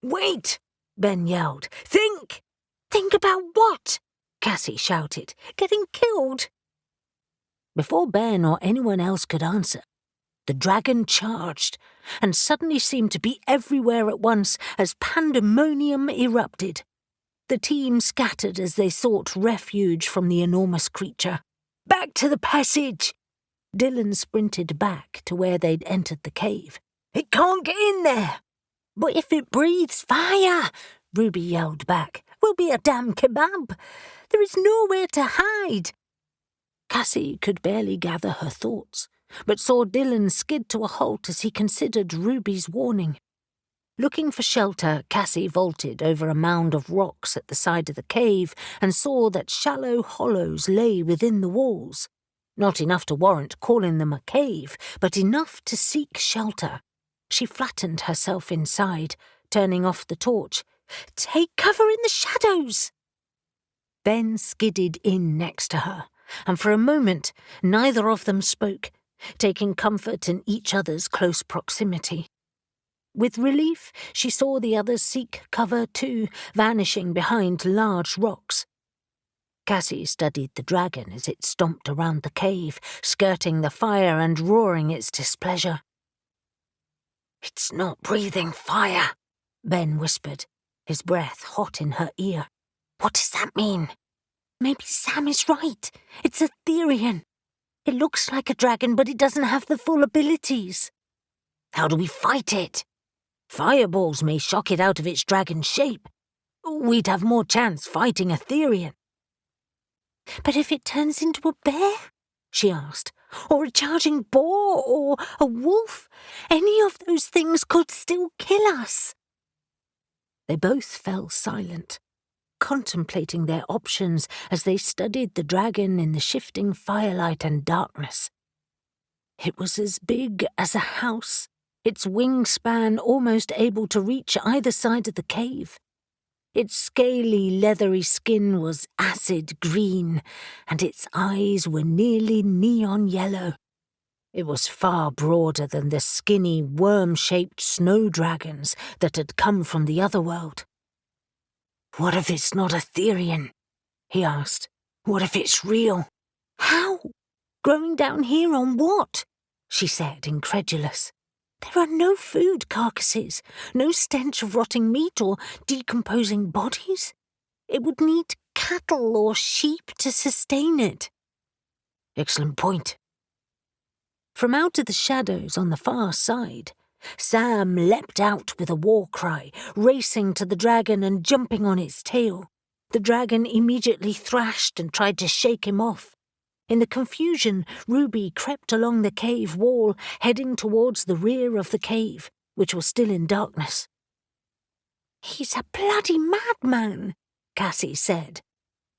"Wait!" Ben yelled. "Think!" "Think about what?" Cassie shouted. "Getting killed?" Before Ben or anyone else could answer, the dragon charged, and suddenly seemed to be everywhere at once as pandemonium erupted. The team scattered as they sought refuge from the enormous creature. "Back to the passage!" Dylan sprinted back to where they'd entered the cave. "It can't get in there!" "But if it breathes fire," Ruby yelled back, "we'll be a damn kebab. There is nowhere to hide." Cassie could barely gather her thoughts, but saw Dylan skid to a halt as he considered Ruby's warning. Looking for shelter, Cassie vaulted over a mound of rocks at the side of the cave and saw that shallow hollows lay within the walls. Not enough to warrant calling them a cave, but enough to seek shelter. She flattened herself inside, turning off the torch. "Take cover in the shadows!" Ben skidded in next to her, and for a moment neither of them spoke, taking comfort in each other's close proximity. With relief, she saw the others seek cover too, vanishing behind large rocks. Cassie studied the dragon as it stomped around the cave, skirting the fire and roaring its displeasure. "It's not breathing fire," Ben whispered, his breath hot in her ear. "What does that mean?" "Maybe Sam is right. It's a Therian. It looks like a dragon, but it doesn't have the full abilities." "How do we fight it?" "Fireballs may shock it out of its dragon shape. We'd have more chance fighting a Therian." "But if it turns into a bear?" she asked. "Or a charging boar, or a wolf? Any of those things could still kill us." They both fell silent, contemplating their options as they studied the dragon in the shifting firelight and darkness. It was as big as a house, its wingspan almost able to reach either side of the cave. Its scaly, leathery skin was acid green, and its eyes were nearly neon yellow. It was far broader than the skinny, worm-shaped snow dragons that had come from the other world. "What if it's not a Therian?" he asked. "What if it's real?" "How? Growing down here on what?" she said, incredulous. "There are no food carcasses, no stench of rotting meat or decomposing bodies. It would need cattle or sheep to sustain it." Excellent point. From out of the shadows on the far side, Sam leapt out with a war cry, racing to the dragon and jumping on its tail. The dragon immediately thrashed and tried to shake him off. In the confusion, Ruby crept along the cave wall, heading towards the rear of the cave, which was still in darkness. "He's a bloody madman," Cassie said,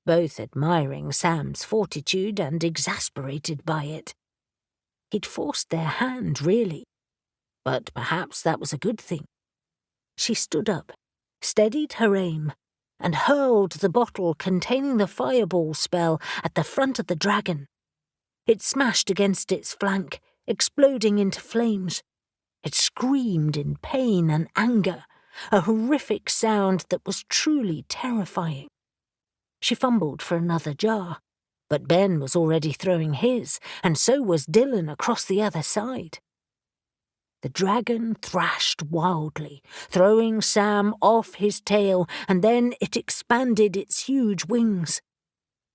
both admiring Sam's fortitude and exasperated by it. He'd forced their hand, really, but perhaps that was a good thing. She stood up, steadied her aim, and hurled the bottle containing the fireball spell at the front of the dragon. It smashed against its flank, exploding into flames. It screamed in pain and anger, a horrific sound that was truly terrifying. She fumbled for another jar, but Ben was already throwing his, and so was Dylan across the other side. The dragon thrashed wildly, throwing Sam off his tail, and then it expanded its huge wings.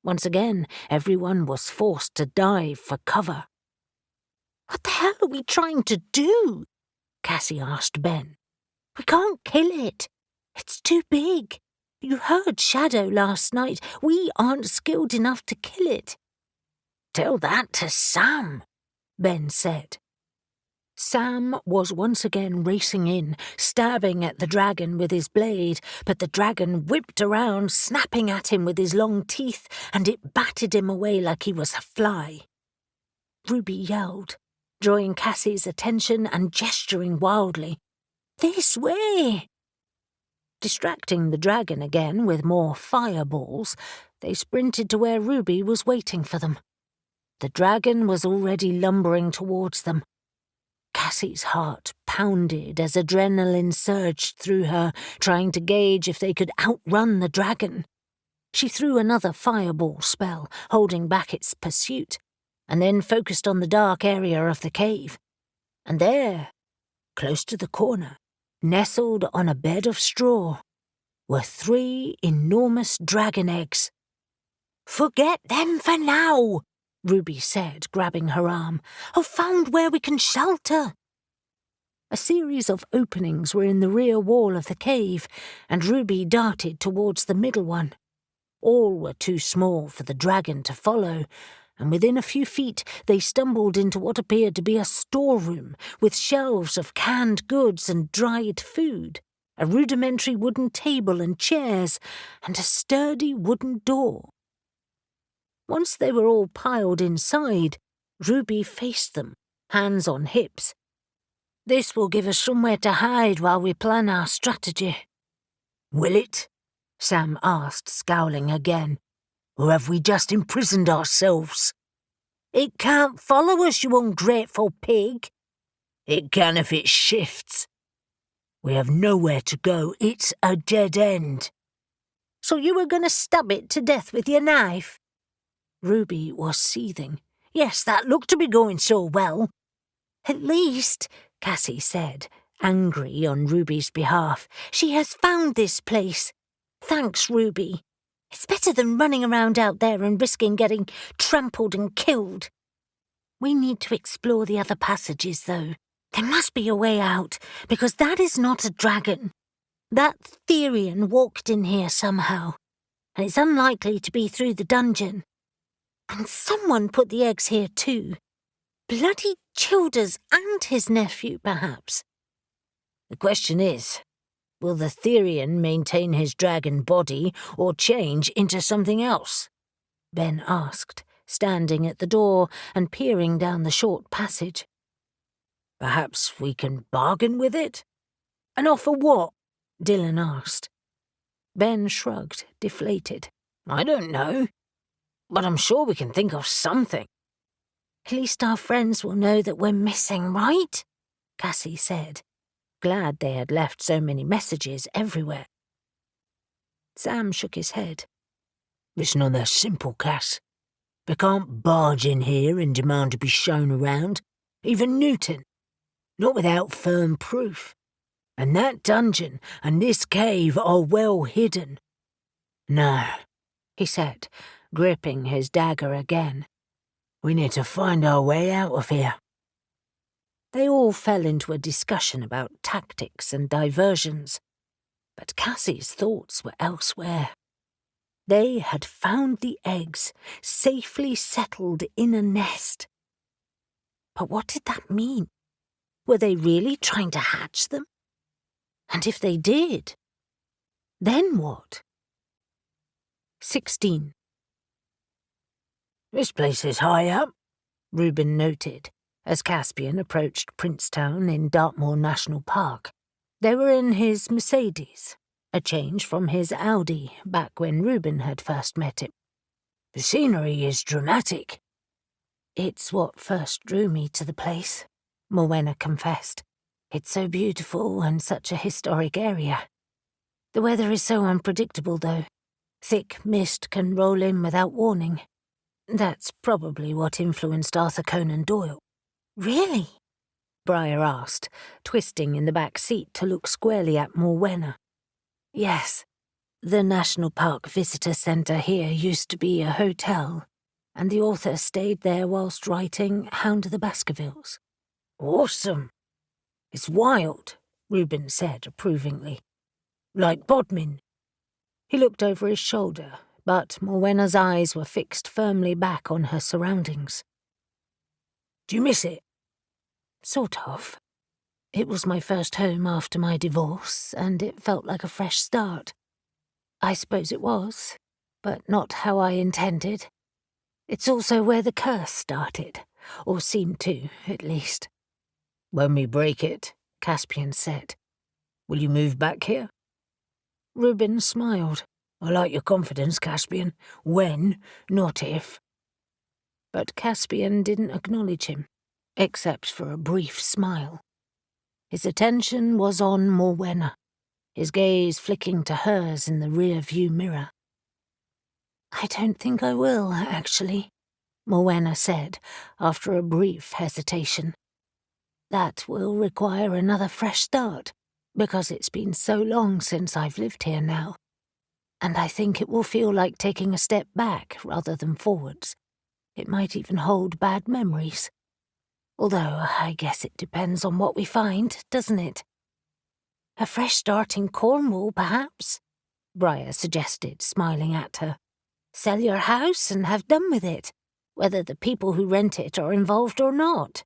Once again, everyone was forced to dive for cover. "What the hell are we trying to do?" Cassie asked Ben. "We can't kill it. It's too big. You heard Shadow last night. We aren't skilled enough to kill it." "Tell that to Sam," Ben said. Sam was once again racing in, stabbing at the dragon with his blade, but the dragon whipped around, snapping at him with his long teeth, and it batted him away like he was a fly. Ruby yelled, drawing Cassie's attention and gesturing wildly. "This way!" Distracting the dragon again with more fireballs, they sprinted to where Ruby was waiting for them. The dragon was already lumbering towards them. Cassie's heart pounded as adrenaline surged through her, trying to gauge if they could outrun the dragon. She threw another fireball spell, holding back its pursuit, and then focused on the dark area of the cave. And there, close to the corner, nestled on a bed of straw, were 3 enormous dragon eggs. "Forget them for now," Ruby said, grabbing her arm. "I've found where we can shelter." A series of openings were in the rear wall of the cave, and Ruby darted towards the middle one. All were too small for the dragon to follow, and within a few feet they stumbled into what appeared to be a storeroom with shelves of canned goods and dried food, a rudimentary wooden table and chairs, and a sturdy wooden door. Once they were all piled inside, Ruby faced them, hands on hips. "This will give us somewhere to hide while we plan our strategy." "Will it?" Sam asked, scowling again. "Or have we just imprisoned ourselves?" "It can't follow us, you ungrateful pig." "It can if it shifts. We have nowhere to go. It's a dead end." "So you were going to stab it to death with your knife?" Ruby was seething. "Yes, that looked to be going so well." "At least," Cassie said, angry on Ruby's behalf, "she has found this place. Thanks, Ruby. It's better than running around out there and risking getting trampled and killed." "We need to explore the other passages, though. There must be a way out, because that is not a dragon. That Therian walked in here somehow, and it's unlikely to be through the dungeon. And someone put the eggs here too. Bloody Childers and his nephew, perhaps." "The question is, will the Therian maintain his dragon body or change into something else?" Ben asked, standing at the door and peering down the short passage. "Perhaps we can bargain with it?" "And offer what?" Dylan asked. Ben shrugged, deflated. "I don't know, but I'm sure we can think of something." "At least our friends will know that we're missing, right?" Cassie said, glad they had left so many messages everywhere. Sam shook his head. "It's not that simple, Cass. They can't barge in here and demand to be shown around, even Newton. Not without firm proof. And that dungeon and this cave are well hidden." "No," he said, gripping his dagger again. We need to find our way out of here. They all fell into a discussion about tactics and diversions, but Cassie's thoughts were elsewhere. They had found the eggs, safely settled in a nest. But what did that mean? Were they really trying to hatch them? And if they did, then what? 16. This place is high up, Reuben noted, as Caspian approached Princetown in Dartmoor National Park. They were in his Mercedes, a change from his Audi back when Reuben had first met him. The scenery is dramatic. It's what first drew me to the place, Morwenna confessed. It's so beautiful and such a historic area. The weather is so unpredictable, though. Thick mist can roll in without warning. That's probably what influenced Arthur Conan Doyle. Really? Briar asked, twisting in the back seat to look squarely at Morwenna. Yes. The National Park Visitor Centre here used to be a hotel, and the author stayed there whilst writing Hound of the Baskervilles. Awesome. It's wild, Reuben said approvingly. Like Bodmin. He looked over his shoulder, but Morwenna's eyes were fixed firmly back on her surroundings. Do you miss it? Sort of. It was my first home after my divorce, and it felt like a fresh start. I suppose it was, but not how I intended. It's also where the curse started, or seemed to, at least. When we break it, Caspian said. Will you move back here? Reuben smiled. I like your confidence, Caspian. When, not if. But Caspian didn't acknowledge him, except for a brief smile. His attention was on Morwenna, his gaze flicking to hers in the rear-view mirror. I don't think I will, actually, Morwenna said, after a brief hesitation. That will require another fresh start, because it's been so long since I've lived here now. And I think it will feel like taking a step back rather than forwards. It might even hold bad memories. Although I guess it depends on what we find, doesn't it? A fresh start in Cornwall, perhaps? Briar suggested, smiling at her. Sell your house and have done with it, whether the people who rent it are involved or not.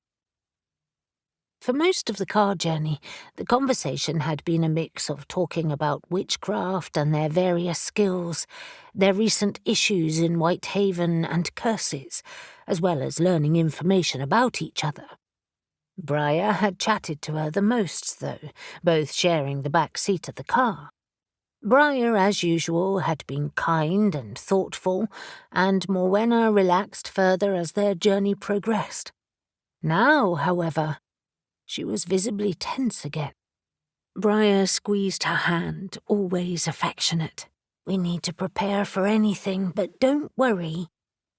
For most of the car journey, the conversation had been a mix of talking about witchcraft and their various skills, their recent issues in Whitehaven and curses, as well as learning information about each other. Briar had chatted to her the most, though, both sharing the back seat of the car. Briar, as usual, had been kind and thoughtful, and Morwenna relaxed further as their journey progressed. Now, however, she was visibly tense again. Briar squeezed her hand, always affectionate. We need to prepare for anything, but don't worry.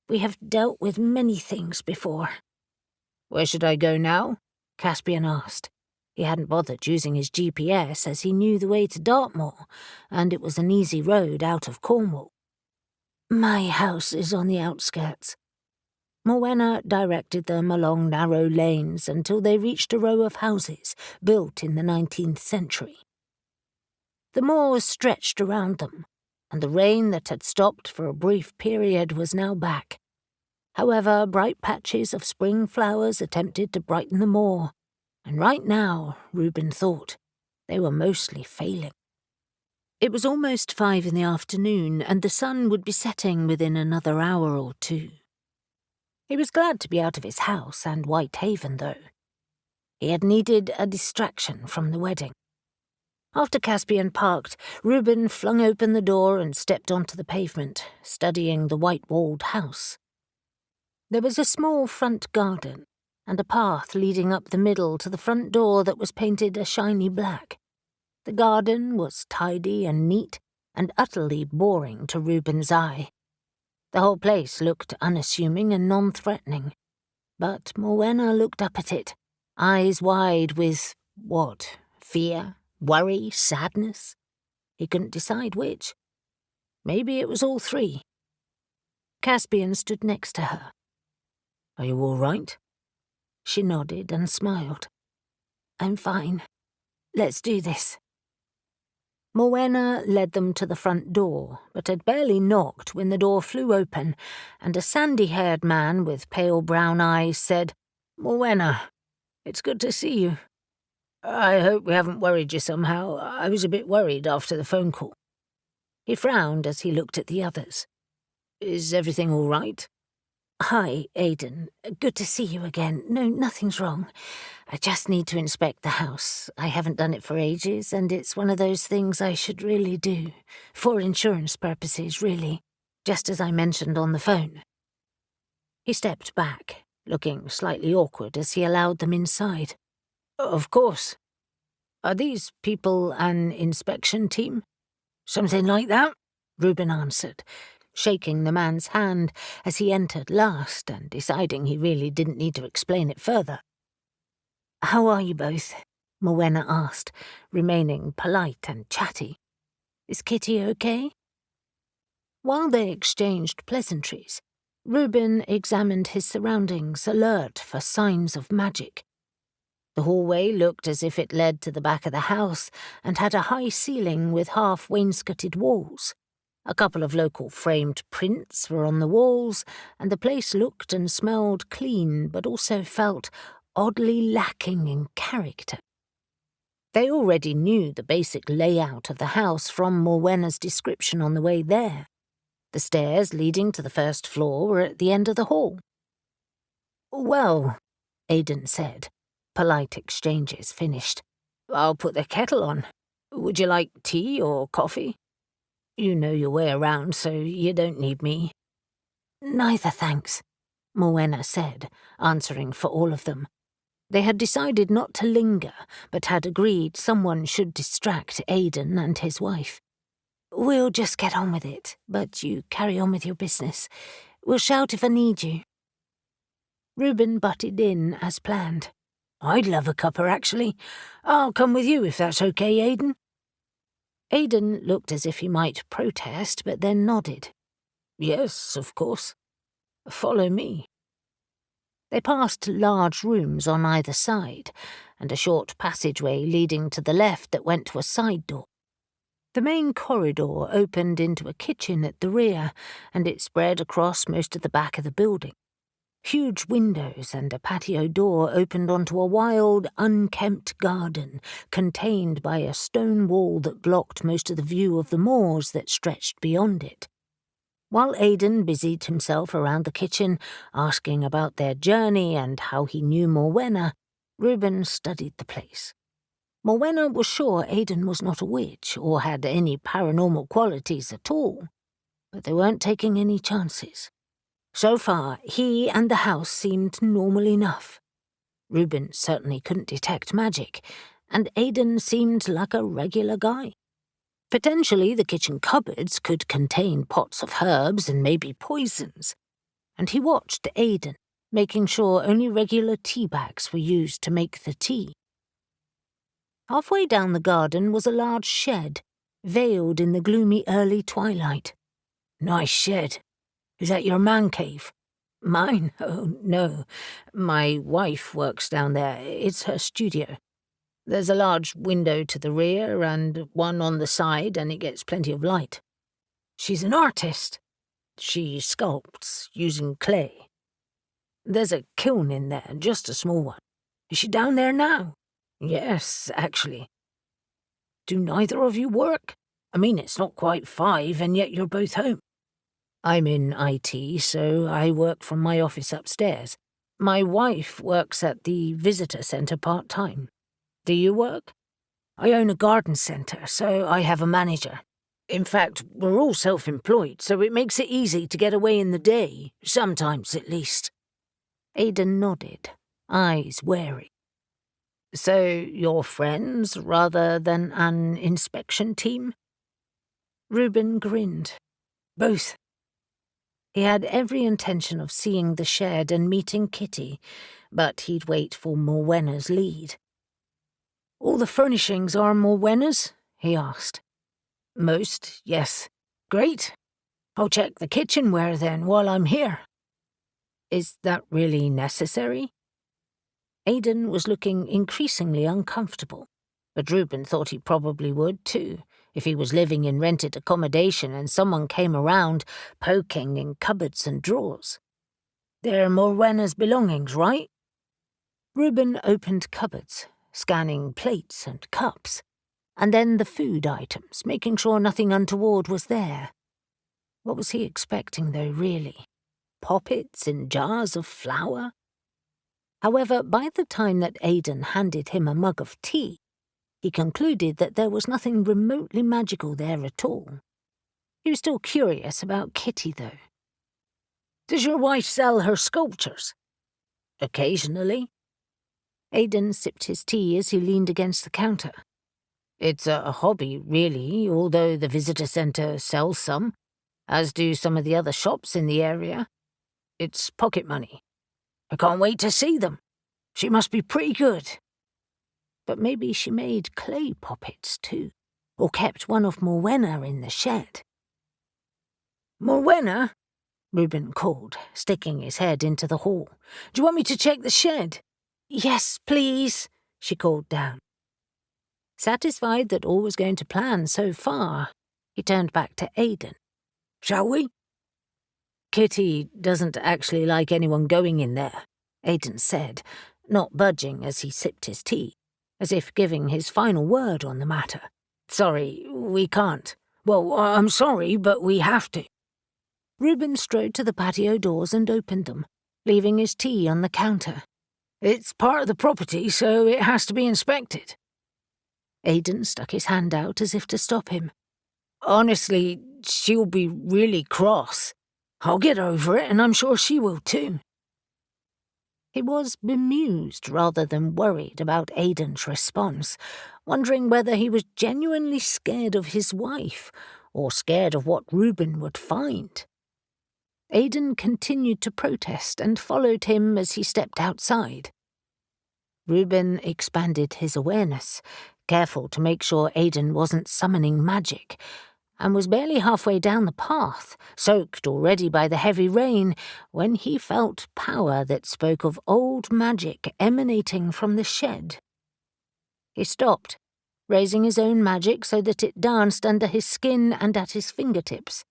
We have dealt with many things before. Where should I go now? Caspian asked. He hadn't bothered using his GPS as he knew the way to Dartmoor, and it was an easy road out of Cornwall. My house is on the outskirts. Morwenna directed them along narrow lanes until they reached a row of houses built in the 19th century. The moors stretched around them, and the rain that had stopped for a brief period was now back. However, bright patches of spring flowers attempted to brighten the moor, and right now, Reuben thought, they were mostly failing. It was almost 5 in the afternoon, and the sun would be setting within another hour or two. He was glad to be out of his house and Whitehaven, though. He had needed a distraction from the wedding. After Caspian parked, Reuben flung open the door and stepped onto the pavement, studying the white-walled house. There was a small front garden, and a path leading up the middle to the front door that was painted a shiny black. The garden was tidy and neat, and utterly boring to Reuben's eye. The whole place looked unassuming and non-threatening, but Morwenna looked up at it, eyes wide with, what, fear, worry, sadness? He couldn't decide which. Maybe it was all three. Caspian stood next to her. Are you all right? She nodded and smiled. I'm fine. Let's do this. Morwenna led them to the front door, but had barely knocked when the door flew open, and a sandy-haired man with pale brown eyes said, Morwenna, it's good to see you. I hope we haven't worried you somehow. I was a bit worried after the phone call. He frowned as he looked at the others. Is everything all right? Hi, Aidan. Good to see you again. No, nothing's wrong. I just need to inspect the house. I haven't done it for ages, and it's one of those things I should really do. For insurance purposes, really. Just as I mentioned on the phone. He stepped back, looking slightly awkward as he allowed them inside. Of course. Are these people an inspection team? Something like that, Reuben answered, shaking the man's hand as he entered last and deciding he really didn't need to explain it further. How are you both? Morwenna asked, remaining polite and chatty. Is Kitty okay? While they exchanged pleasantries, Reuben examined his surroundings, alert for signs of magic. The hallway looked as if it led to the back of the house and had a high ceiling with half-wainscoted walls. A couple of local framed prints were on the walls, and the place looked and smelled clean but also felt oddly lacking in character. They already knew the basic layout of the house from Morwenna's description on the way there. The stairs leading to the first floor were at the end of the hall. Well, Aidan said, polite exchanges finished. I'll put the kettle on. Would you like tea or coffee? You know your way around, so you don't need me. Neither, thanks, Morwenna said, answering for all of them. They had decided not to linger, but had agreed someone should distract Aidan and his wife. We'll just get on with it, but you carry on with your business. We'll shout if I need you. Reuben butted in as planned. I'd love a cuppa, actually. I'll come with you if that's okay, Aidan. Aidan looked as if he might protest, but then nodded. Yes, of course. Follow me. They passed large rooms on either side, and a short passageway leading to the left that went to a side door. The main corridor opened into a kitchen at the rear, and it spread across most of the back of the building. Huge windows and a patio door opened onto a wild, unkempt garden, contained by a stone wall that blocked most of the view of the moors that stretched beyond it. While Aidan busied himself around the kitchen, asking about their journey and how he knew Morwenna, Reuben studied the place. Morwenna was sure Aidan was not a witch or had any paranormal qualities at all, but they weren't taking any chances. So far, he and the house seemed normal enough. Reuben certainly couldn't detect magic, and Aidan seemed like a regular guy. Potentially, the kitchen cupboards could contain pots of herbs and maybe poisons, and he watched Aidan, making sure only regular tea bags were used to make the tea. Halfway down the garden was a large shed, veiled in the gloomy early twilight. Nice shed. Is that your man cave? Mine? Oh, no. My wife works down there. It's her studio. There's a large window to the rear and one on the side, and it gets plenty of light. She's an artist. She sculpts using clay. There's a kiln in there, just a small one. Is she down there now? Yes, actually. Do neither of you work? I mean, it's not quite 5, and yet you're both home. I'm in IT, so I work from my office upstairs. My wife works at the visitor centre part-time. Do you work? I own a garden centre, so I have a manager. In fact, we're all self-employed, so it makes it easy to get away in the day, sometimes at least. Aidan nodded, eyes wary. So you're friends rather than an inspection team? Reuben grinned. Both. He had every intention of seeing the shed and meeting Kitty, but he'd wait for Morwenna's lead. All the furnishings are Morwenna's? He asked. Most, yes. Great. I'll check the kitchenware then while I'm here. Is that really necessary? Aidan was looking increasingly uncomfortable, but Reuben thought he probably would too, if he was living in rented accommodation and someone came around poking in cupboards and drawers. They're Morwenna's belongings, right? Reuben opened cupboards, scanning plates and cups, and then the food items, making sure nothing untoward was there. What was he expecting, though, really? Poppets in jars of flour? However, by the time that Aidan handed him a mug of tea, he concluded that there was nothing remotely magical there at all. He was still curious about Kitty, though. Does your wife sell her sculptures? Occasionally. Aidan sipped his tea as he leaned against the counter. It's a hobby, really, although the visitor centre sells some, as do some of the other shops in the area. It's pocket money. I can't wait to see them. She must be pretty good. But maybe she made clay poppets, too, or kept one of Morwenna in the shed. Morwenna? Reuben called, sticking his head into the hall. Do you want me to check the shed? Yes, please, she called down. Satisfied that all was going to plan so far, he turned back to Aidan. Shall we? Kitty doesn't actually like anyone going in there, Aidan said, not budging as he sipped his tea, as if giving his final word on the matter. Sorry, we can't. Well, I'm sorry, but we have to. Reuben strode to the patio doors and opened them, leaving his tea on the counter. It's part of the property, so it has to be inspected. Aidan stuck his hand out as if to stop him. Honestly, she'll be really cross. I'll get over it, and I'm sure she will too. He was bemused rather than worried about Aidan's response, wondering whether he was genuinely scared of his wife, or scared of what Reuben would find. Aidan continued to protest and followed him as he stepped outside. Reuben expanded his awareness, careful to make sure Aidan wasn't summoning magic, and was barely halfway down the path, soaked already by the heavy rain, when he felt power that spoke of old magic emanating from the shed. He stopped, raising his own magic so that it danced under his skin and at his fingertips,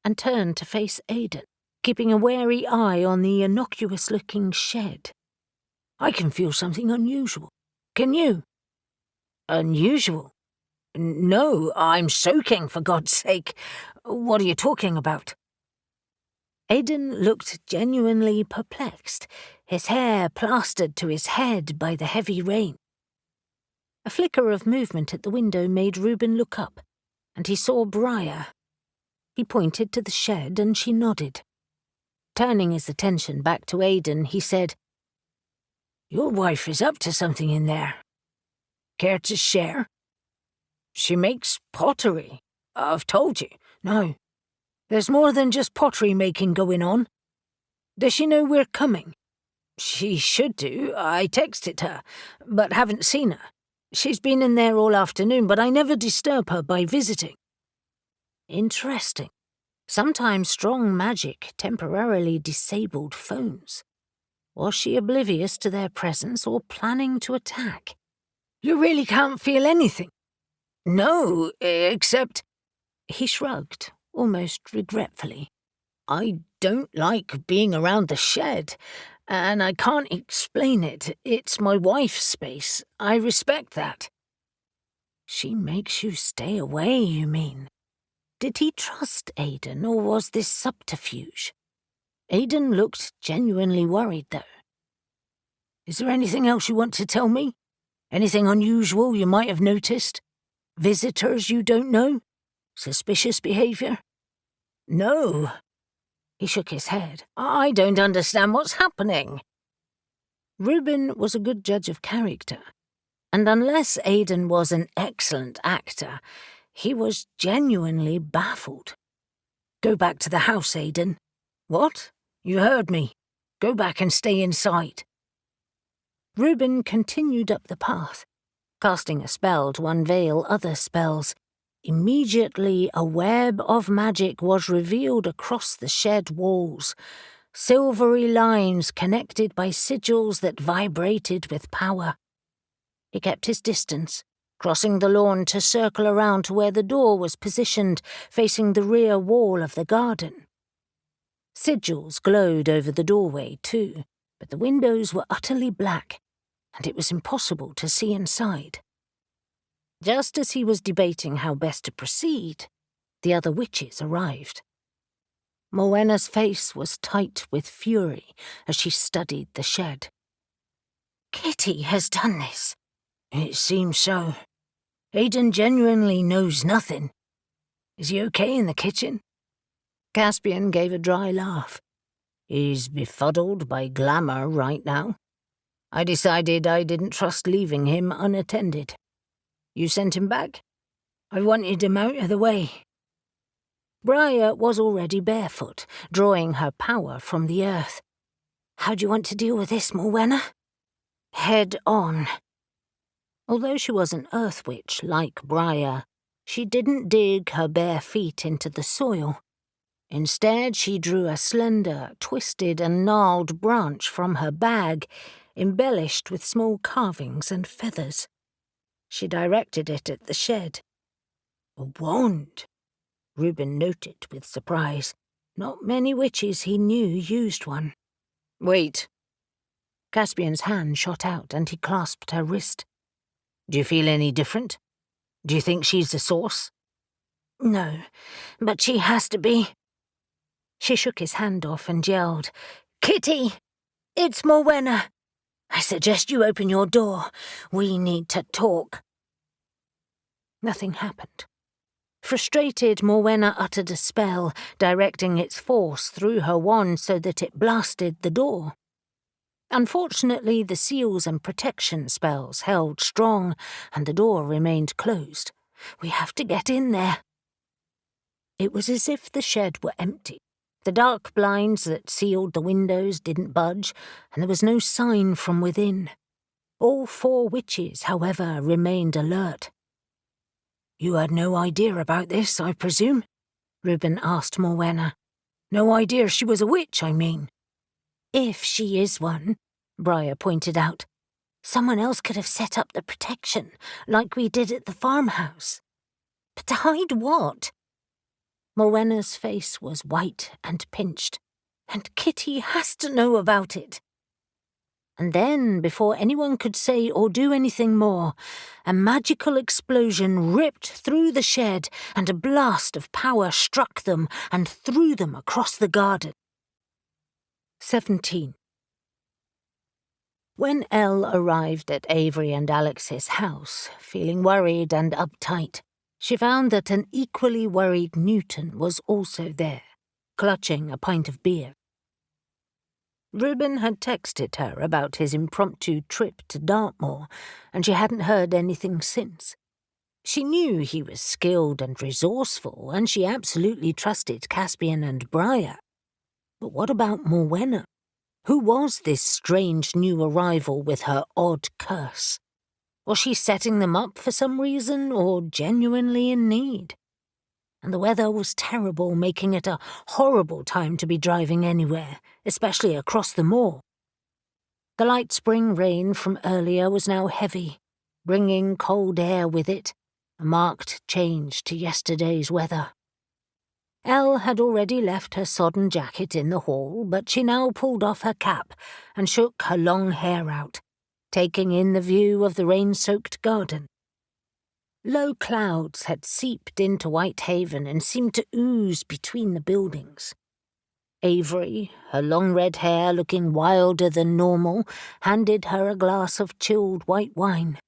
and turned to face Aidan, keeping a wary eye on the innocuous-looking shed. I can feel something unusual. Can you? Unusual? No, I'm soaking, for God's sake. What are you talking about? Aidan looked genuinely perplexed, his hair plastered to his head by the heavy rain. A flicker of movement at the window made Reuben look up, and he saw Briar. He pointed to the shed, and she nodded. Turning his attention back to Aidan, he said, Your wife is up to something in there. Care to share? She makes pottery. I've told you. No. There's more than just pottery making going on. Does she know we're coming? She should do. I texted her, but haven't seen her. She's been in there all afternoon, but I never disturb her by visiting. Interesting. Sometimes strong magic temporarily disabled phones. Was she oblivious to their presence or planning to attack? You really can't feel anything? No, except... He shrugged, almost regretfully. I don't like being around the shed, and I can't explain it. It's my wife's space. I respect that. She makes you stay away, you mean? Did he trust Aidan, or was this subterfuge? Aidan looked genuinely worried, though. Is there anything else you want to tell me? Anything unusual you might have noticed? Visitors you don't know? Suspicious behaviour? No. He shook his head. I don't understand what's happening. Reuben was a good judge of character, and unless Aidan was an excellent actor, he was genuinely baffled. Go back to the house, Aidan. What? You heard me. Go back and stay inside. Reuben continued up the path, casting a spell to unveil other spells. Immediately, a web of magic was revealed across the shed walls, silvery lines connected by sigils that vibrated with power. He kept his distance, crossing the lawn to circle around to where the door was positioned, facing the rear wall of the garden. Sigils glowed over the doorway too, but the windows were utterly black, and it was impossible to see inside. Just as he was debating how best to proceed, the other witches arrived. Mowena's face was tight with fury as she studied the shed. "Kitty has done this." "It seems so. Aidan genuinely knows nothing. Is he okay in the kitchen?" Caspian gave a dry laugh. "He's befuddled by glamour right now. I decided I didn't trust leaving him unattended. You sent him back? I wanted him out of the way." Briar was already barefoot, drawing her power from the earth. "How do you want to deal with this, Morwenna?" "Head on." Although she was an earth witch like Briar, she didn't dig her bare feet into the soil. Instead, she drew a slender, twisted and gnarled branch from her bag, embellished with small carvings and feathers. She directed it at the shed. "A wand," Reuben noted with surprise. Not many witches he knew used one. "Wait." Caspian's hand shot out and he clasped her wrist. "Do you feel any different? Do you think she's the source?" "No, but she has to be." She shook his hand off and yelled, "Kitty! It's Morwenna! I suggest you open your door. We need to talk." Nothing happened. Frustrated, Morwenna uttered a spell, directing its force through her wand so that it blasted the door. Unfortunately, the seals and protection spells held strong, and the door remained closed. "We have to get in there." It was as if the shed were empty. The dark blinds that sealed the windows didn't budge, and there was no sign from within. All 4 witches, however, remained alert. "You had no idea about this, I presume?" Reuben asked Morwenna. "No idea she was a witch, I mean." "If she is one," Briar pointed out. "Someone else could have set up the protection, like we did at the farmhouse." "But to hide what?" Morwenna's face was white and pinched. "And Kitty has to know about it." And then, before anyone could say or do anything more, a magical explosion ripped through the shed and a blast of power struck them and threw them across the garden. 17. When Elle arrived at Avery and Alex's house, feeling worried and uptight, she found that an equally worried Newton was also there, clutching a pint of beer. Reuben had texted her about his impromptu trip to Dartmoor, and she hadn't heard anything since. She knew he was skilled and resourceful, and she absolutely trusted Caspian and Briar. But what about Morwenna? Who was this strange new arrival with her odd curse? Was she setting them up for some reason, or genuinely in need? And the weather was terrible, making it a horrible time to be driving anywhere, especially across the moor. The light spring rain from earlier was now heavy, bringing cold air with it, a marked change to yesterday's weather. Elle had already left her sodden jacket in the hall, but she now pulled off her cap and shook her long hair out, taking in the view of the rain-soaked garden. Low clouds had seeped into Whitehaven and seemed to ooze between the buildings. Avery, her long red hair looking wilder than normal, handed her a glass of chilled white wine.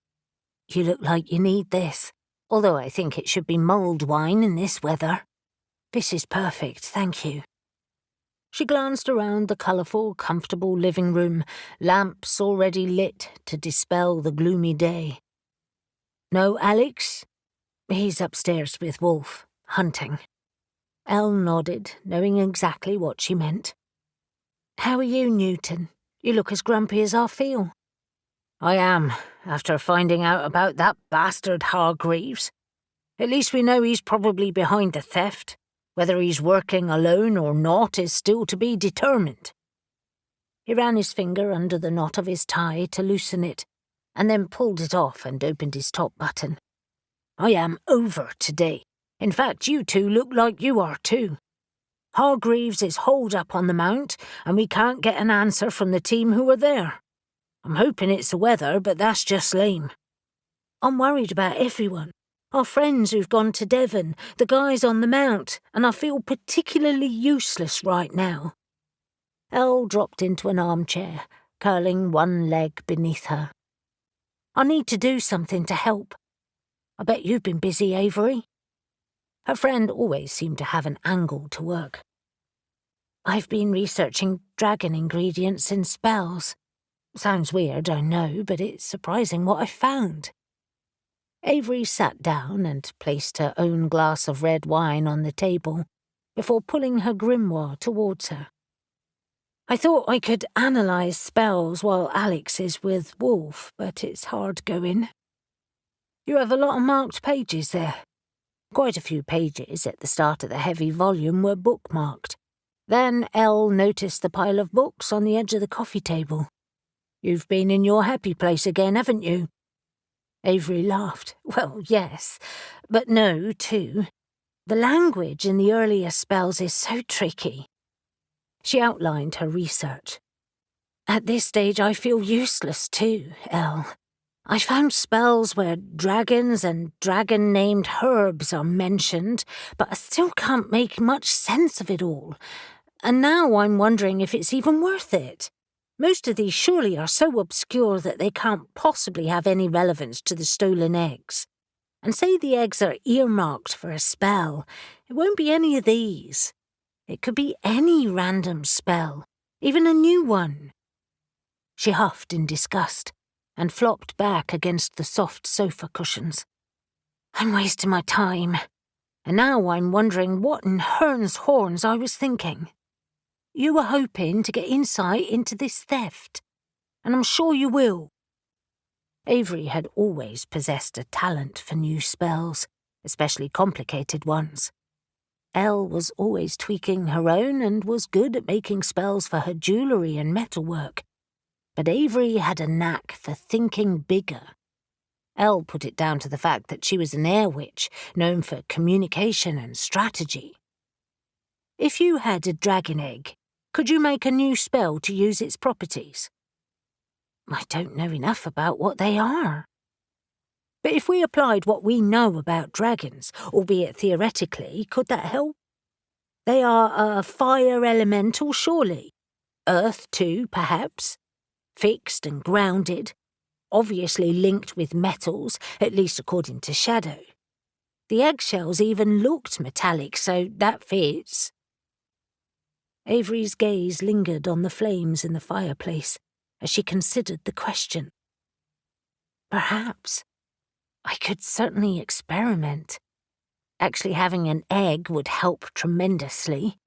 "You look like you need this, although I think it should be mulled wine in this weather. This is perfect, thank you." She glanced around the colourful, comfortable living room, lamps already lit to dispel the gloomy day. "No, Alex? He's upstairs with Wolf, hunting." Elle nodded, knowing exactly what she meant. "How are you, Newton? You look as grumpy as I feel." "I am, after finding out about that bastard Hargreaves. At least we know he's probably behind the theft. Whether he's working alone or not is still to be determined." He ran his finger under the knot of his tie to loosen it, and then pulled it off and opened his top button. "I am over today. In fact, you two look like you are too. Hargreaves is holed up on the mount, and we can't get an answer from the team who are there. I'm hoping it's the weather, but that's just lame. I'm worried about everyone. Our friends who've gone to Devon, the guys on the mount, and I feel particularly useless right now." Elle dropped into an armchair, curling one leg beneath her. "I need to do something to help. I bet you've been busy, Avery." Her friend always seemed to have an angle to work. "I've been researching dragon ingredients in spells. Sounds weird, I know, but it's surprising what I found." Avery sat down and placed her own glass of red wine on the table before pulling her grimoire towards her. "I thought I could analyse spells while Alex is with Wolf, but it's hard going. You have a lot of marked pages there." Quite a few pages at the start of the heavy volume were bookmarked. Then Elle noticed the pile of books on the edge of the coffee table. "You've been in your happy place again, haven't you?" Avery laughed. "Well, yes, but no, too. The language in the earlier spells is so tricky." She outlined her research. "At this stage I feel useless too, Elle. I found spells where dragons and dragon-named herbs are mentioned, but I still can't make much sense of it all. And now I'm wondering if it's even worth it. Most of these surely are so obscure that they can't possibly have any relevance to the stolen eggs. And say the eggs are earmarked for a spell, it won't be any of these. It could be any random spell, even a new one." She huffed in disgust and flopped back against the soft sofa cushions. "I'm wasting my time. And now I'm wondering what in Hearn's horns I was thinking. You were hoping to get insight into this theft, and I'm sure you will." Avery had always possessed a talent for new spells, especially complicated ones. Elle was always tweaking her own and was good at making spells for her jewellery and metalwork. But Avery had a knack for thinking bigger. Elle put it down to the fact that she was an air witch, known for communication and strategy. "If you had a dragon egg, could you make a new spell to use its properties?" "I don't know enough about what they are." "But if we applied what we know about dragons, albeit theoretically, could that help? They are a fire elemental, surely. Earth, too, perhaps. Fixed and grounded. Obviously linked with metals, at least according to Shadow. The eggshells even looked metallic, so that fits." Avery's gaze lingered on the flames in the fireplace as she considered the question. "Perhaps. I could certainly experiment. Actually having an egg would help tremendously.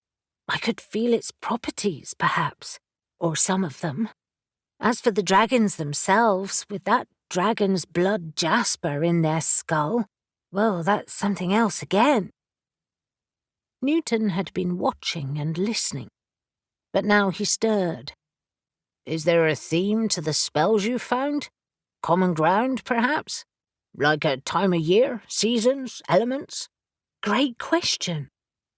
I could feel its properties, perhaps, or some of them. As for the dragons themselves, with that dragon's blood jasper in their skull, well, that's something else again." Newton had been watching and listening, but now he stirred. "Is there a theme to the spells you found? Common ground, perhaps? Like a time of year, seasons, elements?" "Great question,"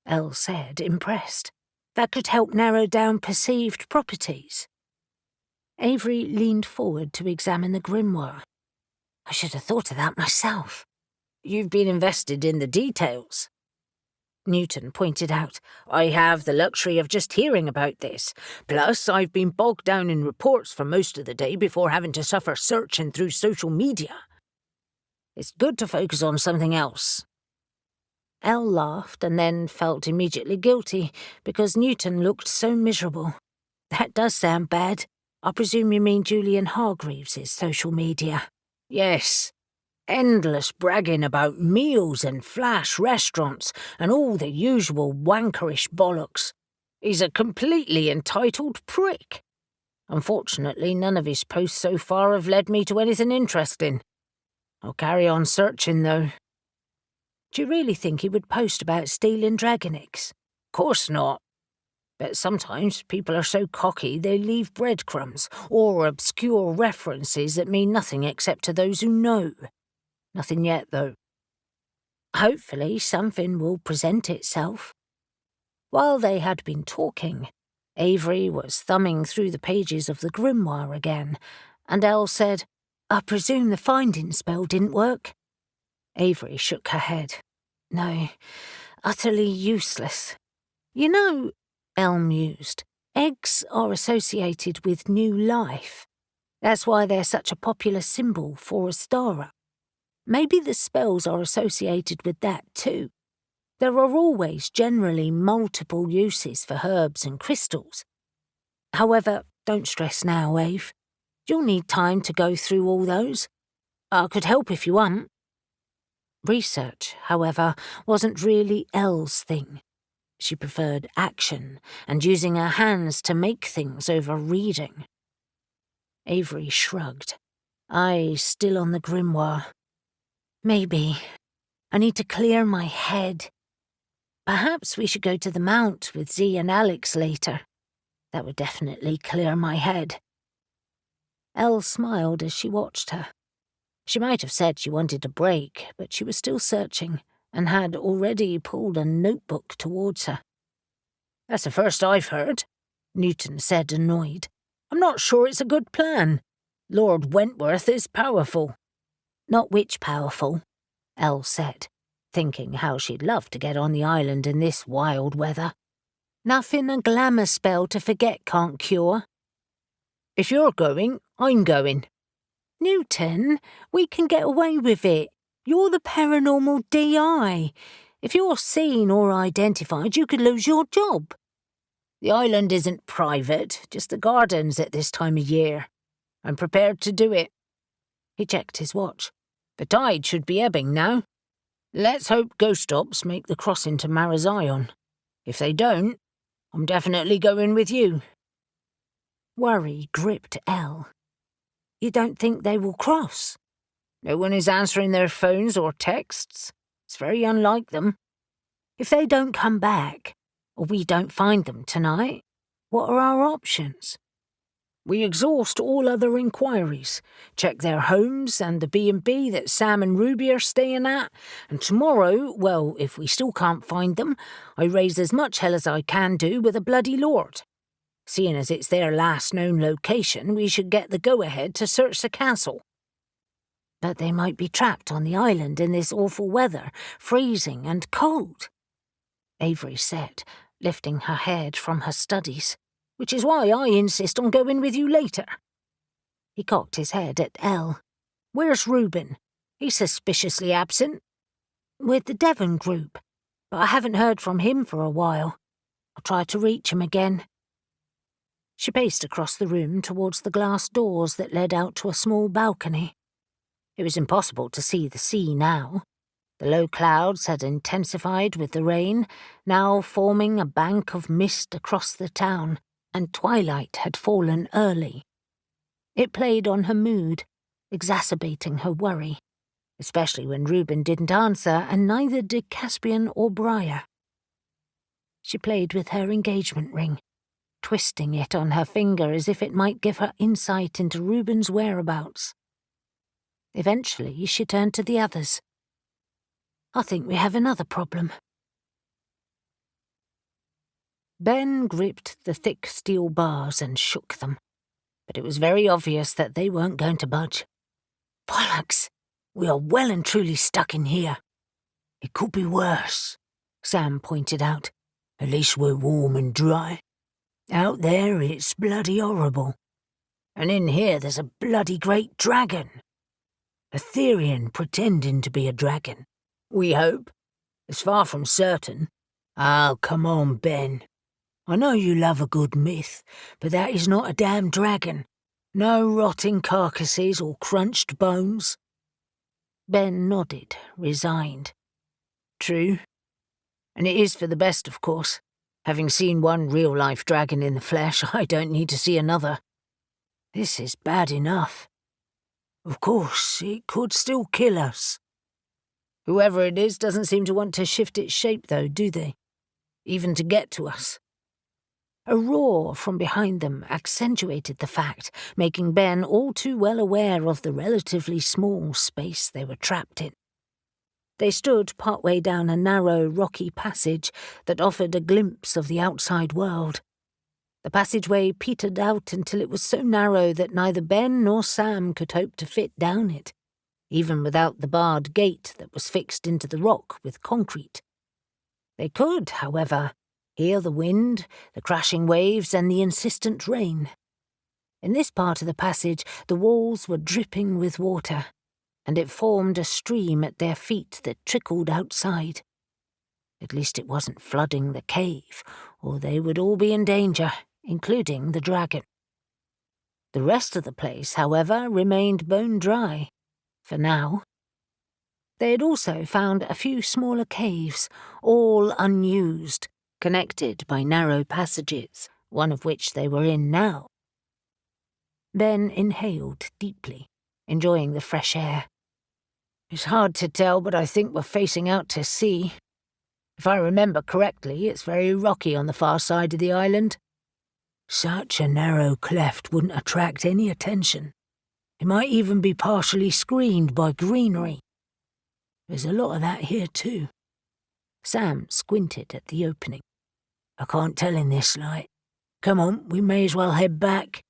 Elle said, impressed. "That could help narrow down perceived properties." Avery leaned forward to examine the grimoire. "I should have thought of that myself." "You've been invested in the details," Newton pointed out. "I have the luxury of just hearing about this. Plus, I've been bogged down in reports for most of the day before having to suffer searching through social media. It's good to focus on something else." Elle laughed and then felt immediately guilty because Newton looked so miserable. "That does sound bad. I presume you mean Julian Hargreaves' social media." "Yes. Endless bragging about meals and flash restaurants and all the usual wankerish bollocks. He's a completely entitled prick. Unfortunately, none of his posts so far have led me to anything interesting. I'll carry on searching, though." Do you really think he would post about stealing dragon eggs? Course not. But sometimes people are so cocky they leave breadcrumbs or obscure references that mean nothing except to those who know. Nothing yet, though. Hopefully something will present itself. While they had been talking, Avery was thumbing through the pages of the grimoire again, and Elle said, "I presume the finding spell didn't work?" Avery shook her head. "No, utterly useless. You know," Elle mused, "eggs are associated with new life. That's why they're such a popular symbol for Ostara. Maybe the spells are associated with that too. There are always generally multiple uses for herbs and crystals. However, don't stress now, Ave. You'll need time to go through all those. I could help if you want." Research, however, wasn't really Elle's thing. She preferred action and using her hands to make things over reading. Avery shrugged, eyes still on the grimoire. "Maybe. I need to clear my head. Perhaps we should go to the Mount with Z and Alex later. That would definitely clear my head." Elle smiled as she watched her. She might have said she wanted a break, but she was still searching and had already pulled a notebook towards her. "That's the first I've heard," Newton said, annoyed. "I'm not sure it's a good plan. Lord Wentworth is powerful." "Not witch powerful," Elle said, thinking how she'd love to get on the island in this wild weather. "Nothing a glamour spell to forget can't cure." "If you're going, I'm going." "Newton, we can get away with it. You're the paranormal DI. If you're seen or identified, you could lose your job." "The island isn't private, just the gardens at this time of year. I'm prepared to do it." He checked his watch. "The tide should be ebbing now. Let's hope ghost ops make the crossing to Marazion. If they don't, I'm definitely going with you." Worry gripped Elle. "You don't think they will cross?" "No one is answering their phones or texts. It's very unlike them." "If they don't come back, or we don't find them tonight, what are our options?" "We exhaust all other inquiries, check their homes and the B&B that Sam and Ruby are staying at, and tomorrow, well, if we still can't find them, I raise as much hell as I can do with a bloody lord. Seeing as it's their last known location, we should get the go-ahead to search the castle." "But they might be trapped on the island in this awful weather, freezing and cold," Avery said, lifting her head from her studies. "Which is why I insist on going with you later." He cocked his head at Elle. "Where's Reuben? He's suspiciously absent." "With the Devon group, but I haven't heard from him for a while. I'll try to reach him again." She paced across the room towards the glass doors that led out to a small balcony. It was impossible to see the sea now. The low clouds had intensified with the rain, now forming a bank of mist across the town, and twilight had fallen early. It played on her mood, exacerbating her worry, especially when Reuben didn't answer and neither did Caspian or Briar. She played with her engagement ring, twisting it on her finger as if it might give her insight into Reuben's whereabouts. Eventually, she turned to the others. "I think we have another problem." Ben gripped the thick steel bars and shook them, but it was very obvious that they weren't going to budge. "Bollocks! We are well and truly stuck in here." "It could be worse," Sam pointed out. "At least we're warm and dry. Out there it's bloody horrible. And in here there's a bloody great dragon. A Therian pretending to be a dragon. We hope. It's far from certain. Oh, come on, Ben. I know you love a good myth, but that is not a damn dragon. No rotting carcasses or crunched bones." Ben nodded, resigned. "True. And it is for the best, of course. Having seen one real-life dragon in the flesh, I don't need to see another. This is bad enough. Of course, it could still kill us." Whoever it is doesn't seem to want to shift its shape, though, do they? Even to get to us. A roar from behind them accentuated the fact, making Ben all too well aware of the relatively small space they were trapped in. They stood partway down a narrow, rocky passage that offered a glimpse of the outside world. The passageway petered out until it was so narrow that neither Ben nor Sam could hope to fit down it, even without the barred gate that was fixed into the rock with concrete. They could, however, hear the wind, the crashing waves, and the insistent rain. In this part of the passage, the walls were dripping with water, and it formed a stream at their feet that trickled outside. At least it wasn't flooding the cave, or they would all be in danger, including the dragon. The rest of the place, however, remained bone dry, for now. They had also found a few smaller caves, all unused, connected by narrow passages, one of which they were in now. Ben inhaled deeply, enjoying the fresh air. It's hard to tell, but I think we're facing out to sea. If I remember correctly, it's very rocky on the far side of the island. Such a narrow cleft wouldn't attract any attention. It might even be partially screened by greenery. There's a lot of that here too. Sam squinted at the opening. I can't tell in this light. Come on, we may as well head back.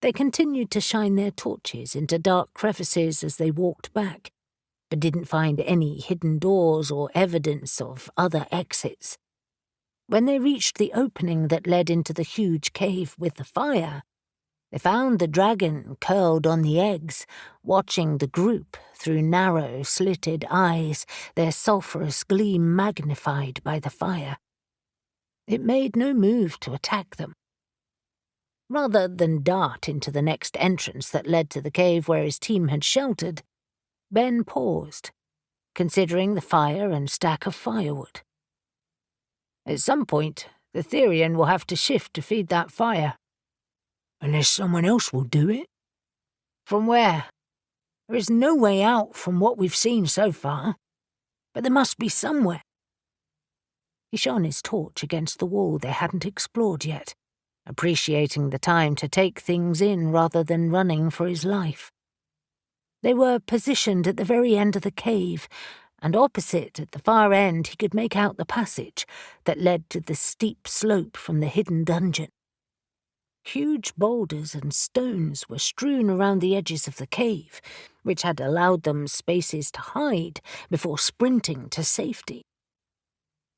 They continued to shine their torches into dark crevices as they walked back, but didn't find any hidden doors or evidence of other exits. When they reached the opening that led into the huge cave with the fire, they found the dragon curled on the eggs, watching the group through narrow, slitted eyes, their sulphurous gleam magnified by the fire. It made no move to attack them. Rather than dart into the next entrance that led to the cave where his team had sheltered, Ben paused, considering the fire and stack of firewood. At some point, the Therian will have to shift to feed that fire. Unless someone else will do it. From where? There is no way out from what we've seen so far, but there must be somewhere. He shone his torch against the wall they hadn't explored yet, appreciating the time to take things in rather than running for his life. They were positioned at the very end of the cave, and opposite at the far end he could make out the passage that led to the steep slope from the hidden dungeon. Huge boulders and stones were strewn around the edges of the cave, which had allowed them spaces to hide before sprinting to safety.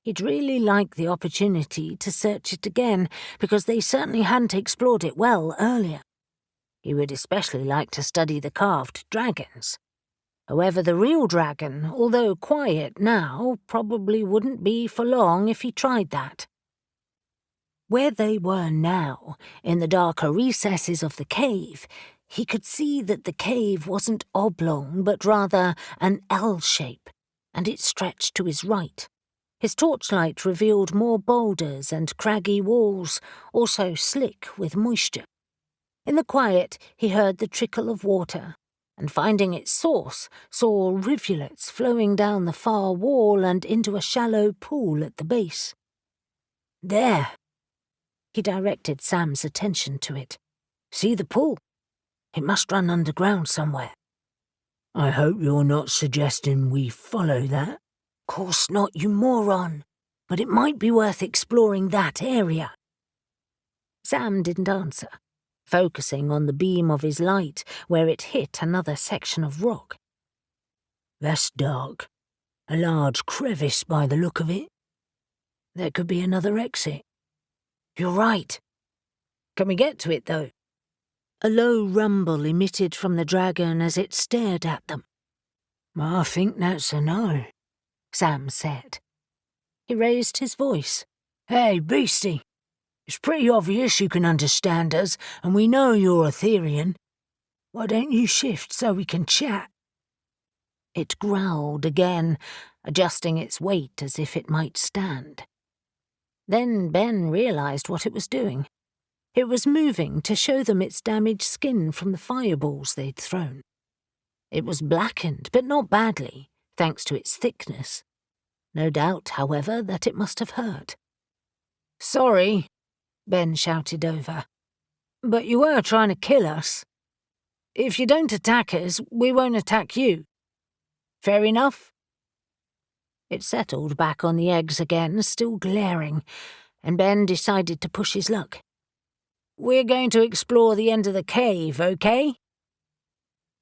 He'd really like the opportunity to search it again, because they certainly hadn't explored it well earlier. He would especially like to study the carved dragons. However, the real dragon, although quiet now, probably wouldn't be for long if he tried that. Where they were now, in the darker recesses of the cave, he could see that the cave wasn't oblong but rather an L shape, and it stretched to his right. His torchlight revealed more boulders and craggy walls, also slick with moisture. In the quiet, he heard the trickle of water, and finding its source, saw rivulets flowing down the far wall and into a shallow pool at the base. There! He directed Sam's attention to it. See the pool? It must run underground somewhere. I hope you're not suggesting we follow that. Course not, you moron, but it might be worth exploring that area. Sam didn't answer, focusing on the beam of his light where it hit another section of rock. That's dark. A large crevice by the look of it. There could be another exit. You're right. Can we get to it, though? A low rumble emitted from the dragon as it stared at them. I think that's a no, Sam said. He raised his voice. Hey, beastie. It's pretty obvious you can understand us, and we know you're a Therian. Why don't you shift so we can chat? It growled again, adjusting its weight as if it might stand. Then Ben realized what it was doing. It was moving to show them its damaged skin from the fireballs they'd thrown. It was blackened, but not badly, thanks to its thickness. No doubt, however, that it must have hurt. "Sorry," Ben shouted over, "but you were trying to kill us. If you don't attack us, we won't attack you. Fair enough?" It settled back on the eggs again, still glaring, and Ben decided to push his luck. "We're going to explore the end of the cave, okay?"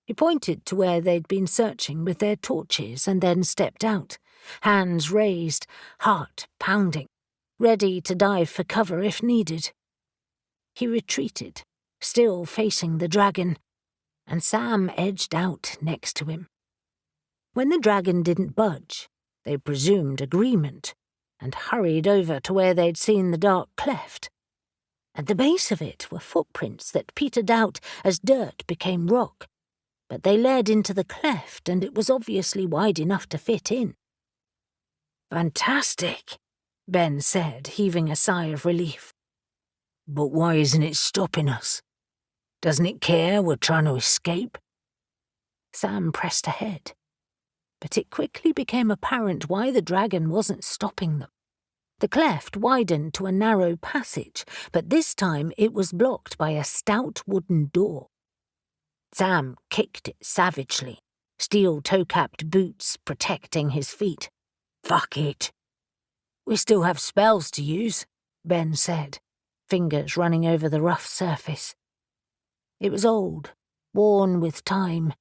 He pointed to where they'd been searching with their torches and then stepped out, hands raised, heart pounding, ready to dive for cover if needed. He retreated, still facing the dragon, and Sam edged out next to him. When the dragon didn't budge, they presumed agreement, and hurried over to where they'd seen the dark cleft. At the base of it were footprints that petered out as dirt became rock, but they led into the cleft and it was obviously wide enough to fit in. "Fantastic," Ben said, heaving a sigh of relief. "But why isn't it stopping us? Doesn't it care we're trying to escape?" Sam pressed ahead, but it quickly became apparent why the dragon wasn't stopping them. The cleft widened to a narrow passage, but this time it was blocked by a stout wooden door. Sam kicked it savagely, steel toe-capped boots protecting his feet. "Fuck it. We still have spells to use," Ben said, fingers running over the rough surface. It was old, worn with time,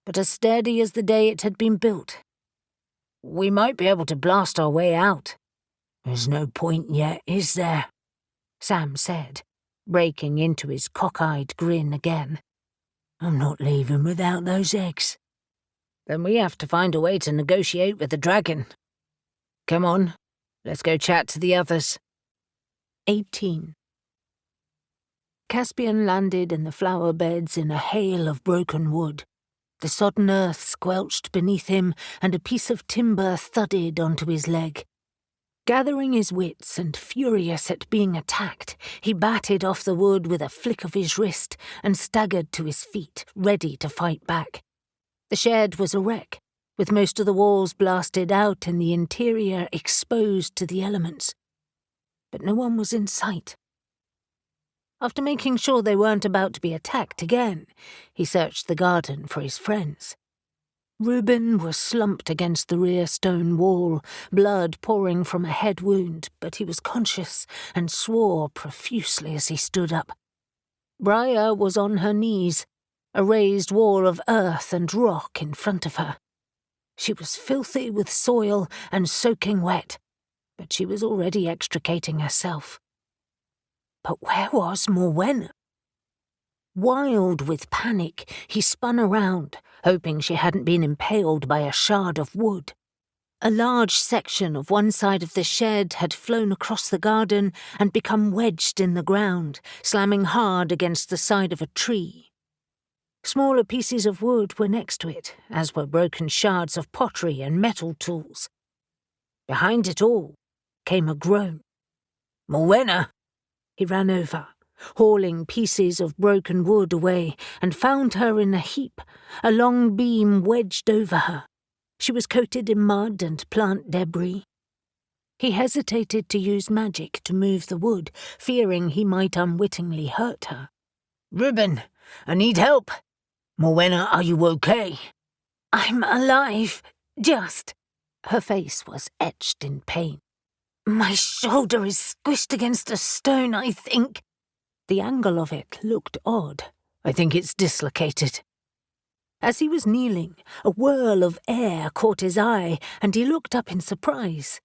but as sturdy as the day it had been built. "We might be able to blast our way out." "There's no point yet, is there?" Sam said, breaking into his cockeyed grin again. "I'm not leaving without those eggs." "Then we have to find a way to negotiate with the dragon. Come on, let's go chat to the others." 18. Caspian landed in the flower beds in a hail of broken wood. The sodden earth squelched beneath him, and a piece of timber thudded onto his leg. Gathering his wits and furious at being attacked, he batted off the wood with a flick of his wrist and staggered to his feet, ready to fight back. The shed was a wreck, with most of the walls blasted out and the interior exposed to the elements. But no one was in sight. After making sure they weren't about to be attacked again, he searched the garden for his friends. Reuben was slumped against the rear stone wall, blood pouring from a head wound, but he was conscious and swore profusely as he stood up. Briar was on her knees, a raised wall of earth and rock in front of her. She was filthy with soil and soaking wet, but she was already extricating herself. But where was Morwenna? Wild with panic, he spun around, hoping she hadn't been impaled by a shard of wood. A large section of one side of the shed had flown across the garden and become wedged in the ground, slamming hard against the side of a tree. Smaller pieces of wood were next to it, as were broken shards of pottery and metal tools. Behind it all came a groan. "Morwenna!" He ran over, hauling pieces of broken wood away, and found her in a heap, a long beam wedged over her. She was coated in mud and plant debris. He hesitated to use magic to move the wood, fearing he might unwittingly hurt her. "Reuben, I need help. Morwenna, are you okay?" "I'm alive, just." Her face was etched in pain. "My shoulder is squished against a stone, I think." The angle of it looked odd. "I think it's dislocated." As he was kneeling, a whirl of air caught his eye, and he looked up in surprise.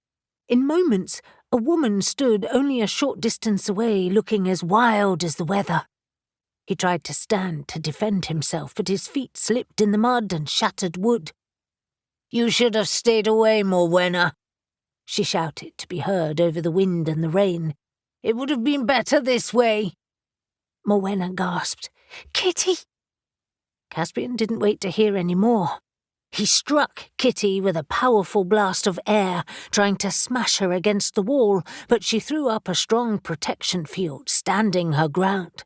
In moments, a woman stood only a short distance away, looking as wild as the weather. He tried to stand to defend himself, but his feet slipped in the mud and shattered wood. "You should have stayed away, Morwenna," she shouted to be heard over the wind and the rain. "It would have been better this way." Morwenna gasped, "Kitty!" Caspian didn't wait to hear any more. He struck Kitty with a powerful blast of air, trying to smash her against the wall, but she threw up a strong protection field, standing her ground.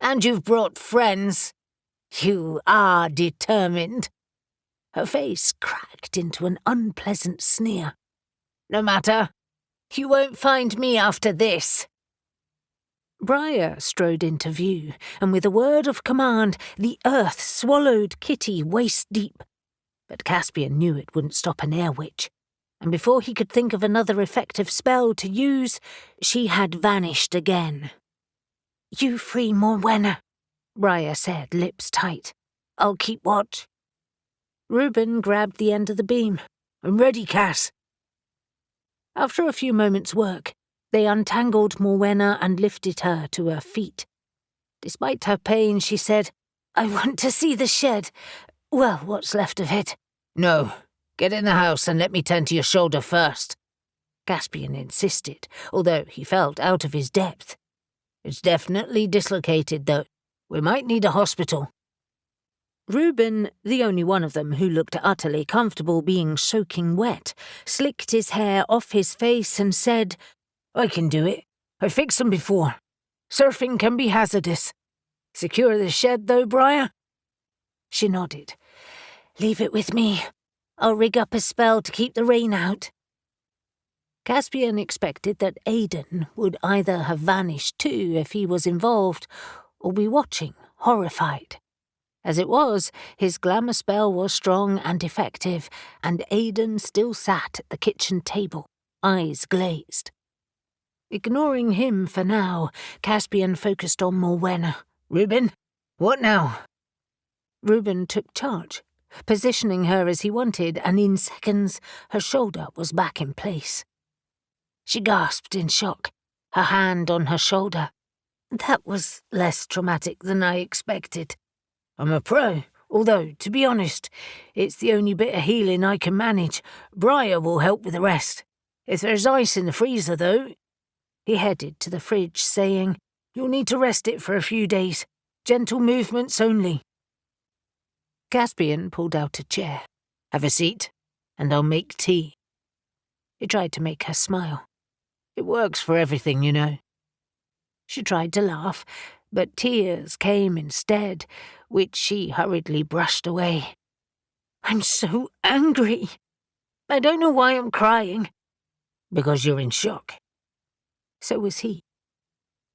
"And you've brought friends. You are determined." Her face cracked into an unpleasant sneer. "No matter. You won't find me after this." Briar strode into view, and with a word of command, the earth swallowed Kitty waist-deep. But Caspian knew it wouldn't stop an air witch, and before he could think of another effective spell to use, she had vanished again. "You free Morwenna," Briar said, lips tight. "I'll keep watch." Reuben grabbed the end of the beam. "I'm ready, Cass." After a few moments' work, they untangled Morwenna and lifted her to her feet. Despite her pain, she said, "I want to see the shed. Well, what's left of it." "No, get in the house and let me tend to your shoulder first," Caspian insisted, although he felt out of his depth. "It's definitely dislocated, though. We might need a hospital." Reuben, the only one of them who looked utterly comfortable being soaking wet, slicked his hair off his face and said, "I can do it. I fixed them before. Surfing can be hazardous. Secure the shed, though, Briar?" She nodded. "Leave it with me. I'll rig up a spell to keep the rain out." Caspian expected that Aidan would either have vanished too if he was involved, or be watching, horrified. As it was, his glamour spell was strong and effective, and Aidan still sat at the kitchen table, eyes glazed. Ignoring him for now, Caspian focused on Morwenna. "Reuben, what now?" Reuben took charge, positioning her as he wanted, and in seconds her shoulder was back in place. She gasped in shock, her hand on her shoulder. "That was less traumatic than I expected." "I'm a pro, although, to be honest, it's the only bit of healing I can manage. Briar will help with the rest. If there's ice in the freezer, though..." He headed to the fridge, saying, "You'll need to rest it for a few days. Gentle movements only." Caspian pulled out a chair. "Have a seat, and I'll make tea." He tried to make her smile. "It works for everything, you know." She tried to laugh, but tears came instead, which she hurriedly brushed away. "I'm so angry. I don't know why I'm crying." "Because you're in shock." So was he.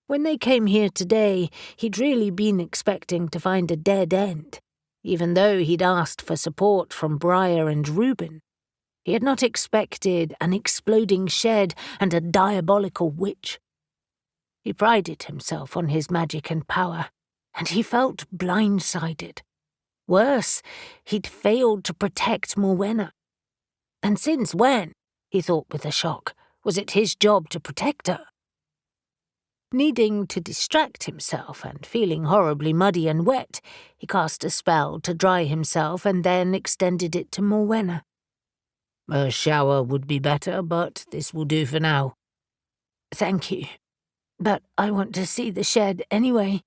When they came here today, he'd really been expecting to find a dead end. Even though he'd asked for support from Briar and Reuben, he had not expected an exploding shed and a diabolical witch. He prided himself on his magic and power, and he felt blindsided. Worse, he'd failed to protect Morwenna. And since when, he thought with a shock, was it his job to protect her? Needing to distract himself and feeling horribly muddy and wet, he cast a spell to dry himself and then extended it to Morwenna. "A shower would be better, but this will do for now." "Thank you, but I want to see the shed anyway."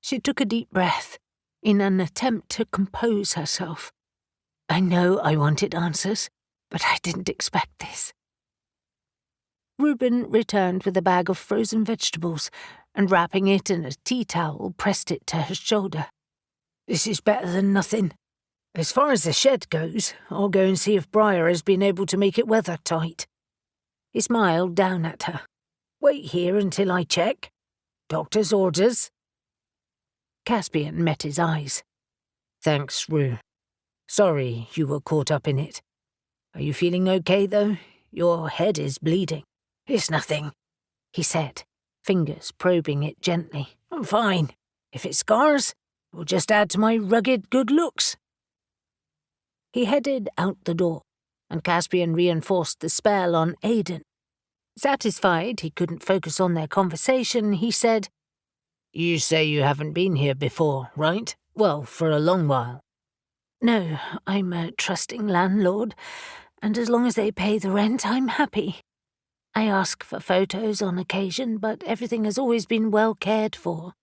She took a deep breath in an attempt to compose herself. "I know I wanted answers, but I didn't expect this." Reuben returned with a bag of frozen vegetables and, wrapping it in a tea towel, pressed it to her shoulder. "This is better than nothing. As far as the shed goes, I'll go and see if Briar has been able to make it weather-tight." He smiled down at her. "Wait here until I check. Doctor's orders." Caspian met his eyes. "Thanks, Rue. Sorry you were caught up in it. Are you feeling okay, though? Your head is bleeding." "It's nothing," he said, fingers probing it gently. "I'm fine. If it scars, it will just add to my rugged good looks." He headed out the door, and Caspian reinforced the spell on Aidan. Satisfied he couldn't focus on their conversation, he said, "You say you haven't been here before, right? Well, for a long while." "No, I'm a trusting landlord, and as long as they pay the rent, I'm happy. I ask for photos on occasion, but everything has always been well cared for."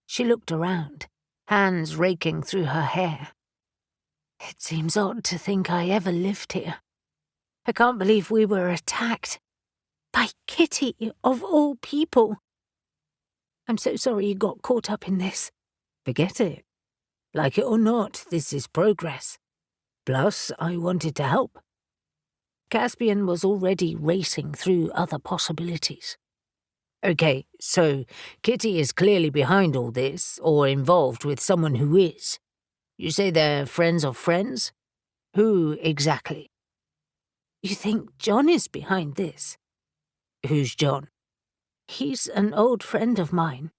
She looked around, hands raking through her hair. "It seems odd to think I ever lived here. I can't believe we were attacked. By Kitty, of all people. I'm so sorry you got caught up in this." "Forget it. Like it or not, this is progress. Plus, I wanted to help. Caspian was already racing through other possibilities. Okay, so Kitty is clearly behind all this, or involved with someone who is. You say they're friends of friends? Who exactly? You think John is behind this? Who's John? He's an old friend of mine.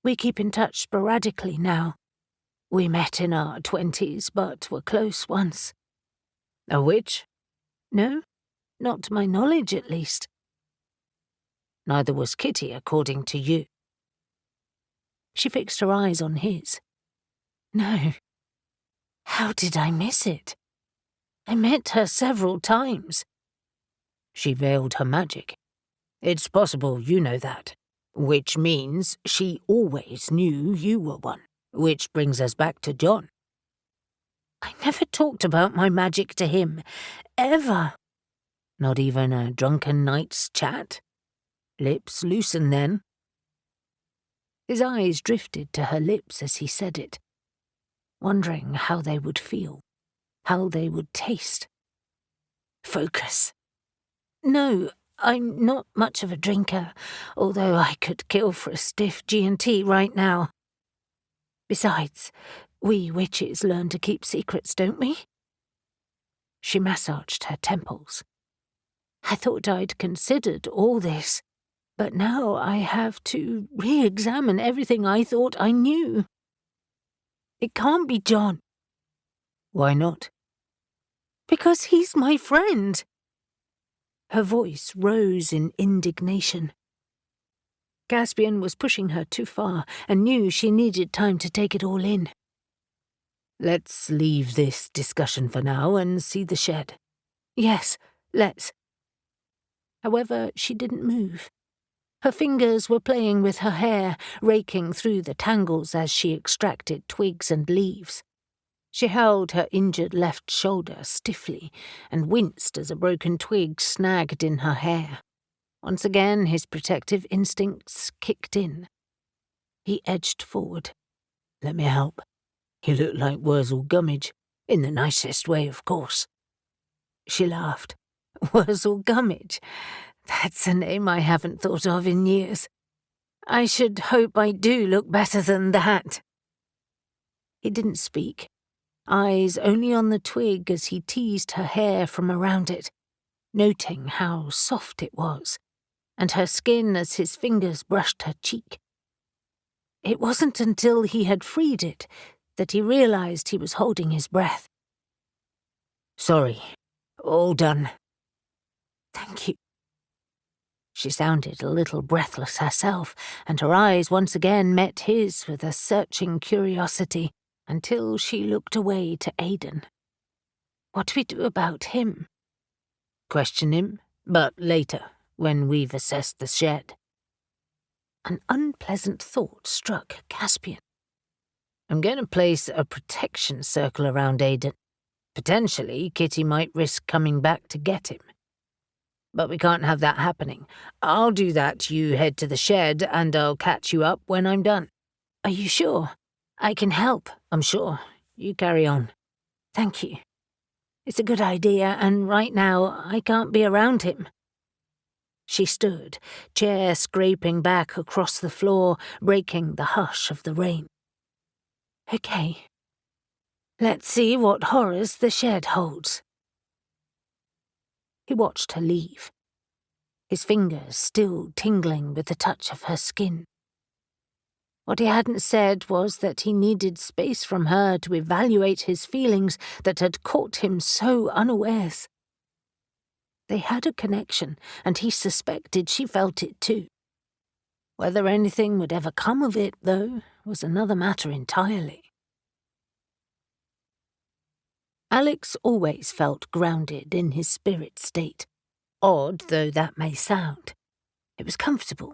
We keep in touch sporadically now. We met in our 20s, but were close once. A witch? No, not to my knowledge at least. Neither was Kitty, according to you. She fixed her eyes on his. No. How did I miss it? I met her several times. She veiled her magic. It's possible you know that, which means she always knew you were one, which brings us back to John. I never talked about my magic to him, ever. Not even a drunken night's chat? Lips loosen then. His eyes drifted to her lips as he said it, wondering how they would feel, how they would taste. Focus. No, I'm not much of a drinker, although I could kill for a stiff G&T right now. Besides, we witches learn to keep secrets, don't we? She massaged her temples. I thought I'd considered all this, but now I have to re-examine everything I thought I knew. It can't be John. Why not? Because he's my friend. Her voice rose in indignation. Caspian was pushing her too far and knew she needed time to take it all in. Let's leave this discussion for now and see the shed. Yes, let's. However, she didn't move. Her fingers were playing with her hair, raking through the tangles as she extracted twigs and leaves. She held her injured left shoulder stiffly and winced as a broken twig snagged in her hair. Once again, his protective instincts kicked in. He edged forward. Let me help. You look like Wurzel Gummidge, in the nicest way, of course. She laughed. Wurzel Gummidge? That's a name I haven't thought of in years. I should hope I do look better than that. He didn't speak, eyes only on the twig as he teased her hair from around it, noting how soft it was, and her skin as his fingers brushed her cheek. It wasn't until he had freed it that he realized he was holding his breath. Sorry. All done. Thank you. She sounded a little breathless herself, and her eyes once again met his with a searching curiosity until she looked away to Aidan. What do we do about him? Question him, but later, when we've assessed the shed. An unpleasant thought struck Caspian. I'm going to place a protection circle around Aidan. Potentially, Kitty might risk coming back to get him. But we can't have that happening. I'll do that. You head to the shed, and I'll catch you up when I'm done. Are you sure? I can help. I'm sure. You carry on. Thank you. It's a good idea, and right now I can't be around him. She stood, chair scraping back across the floor, breaking the hush of the rain. Okay. Let's see what horrors the shed holds. He watched her leave, his fingers still tingling with the touch of her skin. What he hadn't said was that he needed space from her to evaluate his feelings that had caught him so unawares. They had a connection, and he suspected she felt it too. Whether anything would ever come of it, though, was another matter entirely. Alex always felt grounded in his spirit state, odd though that may sound. It was comfortable,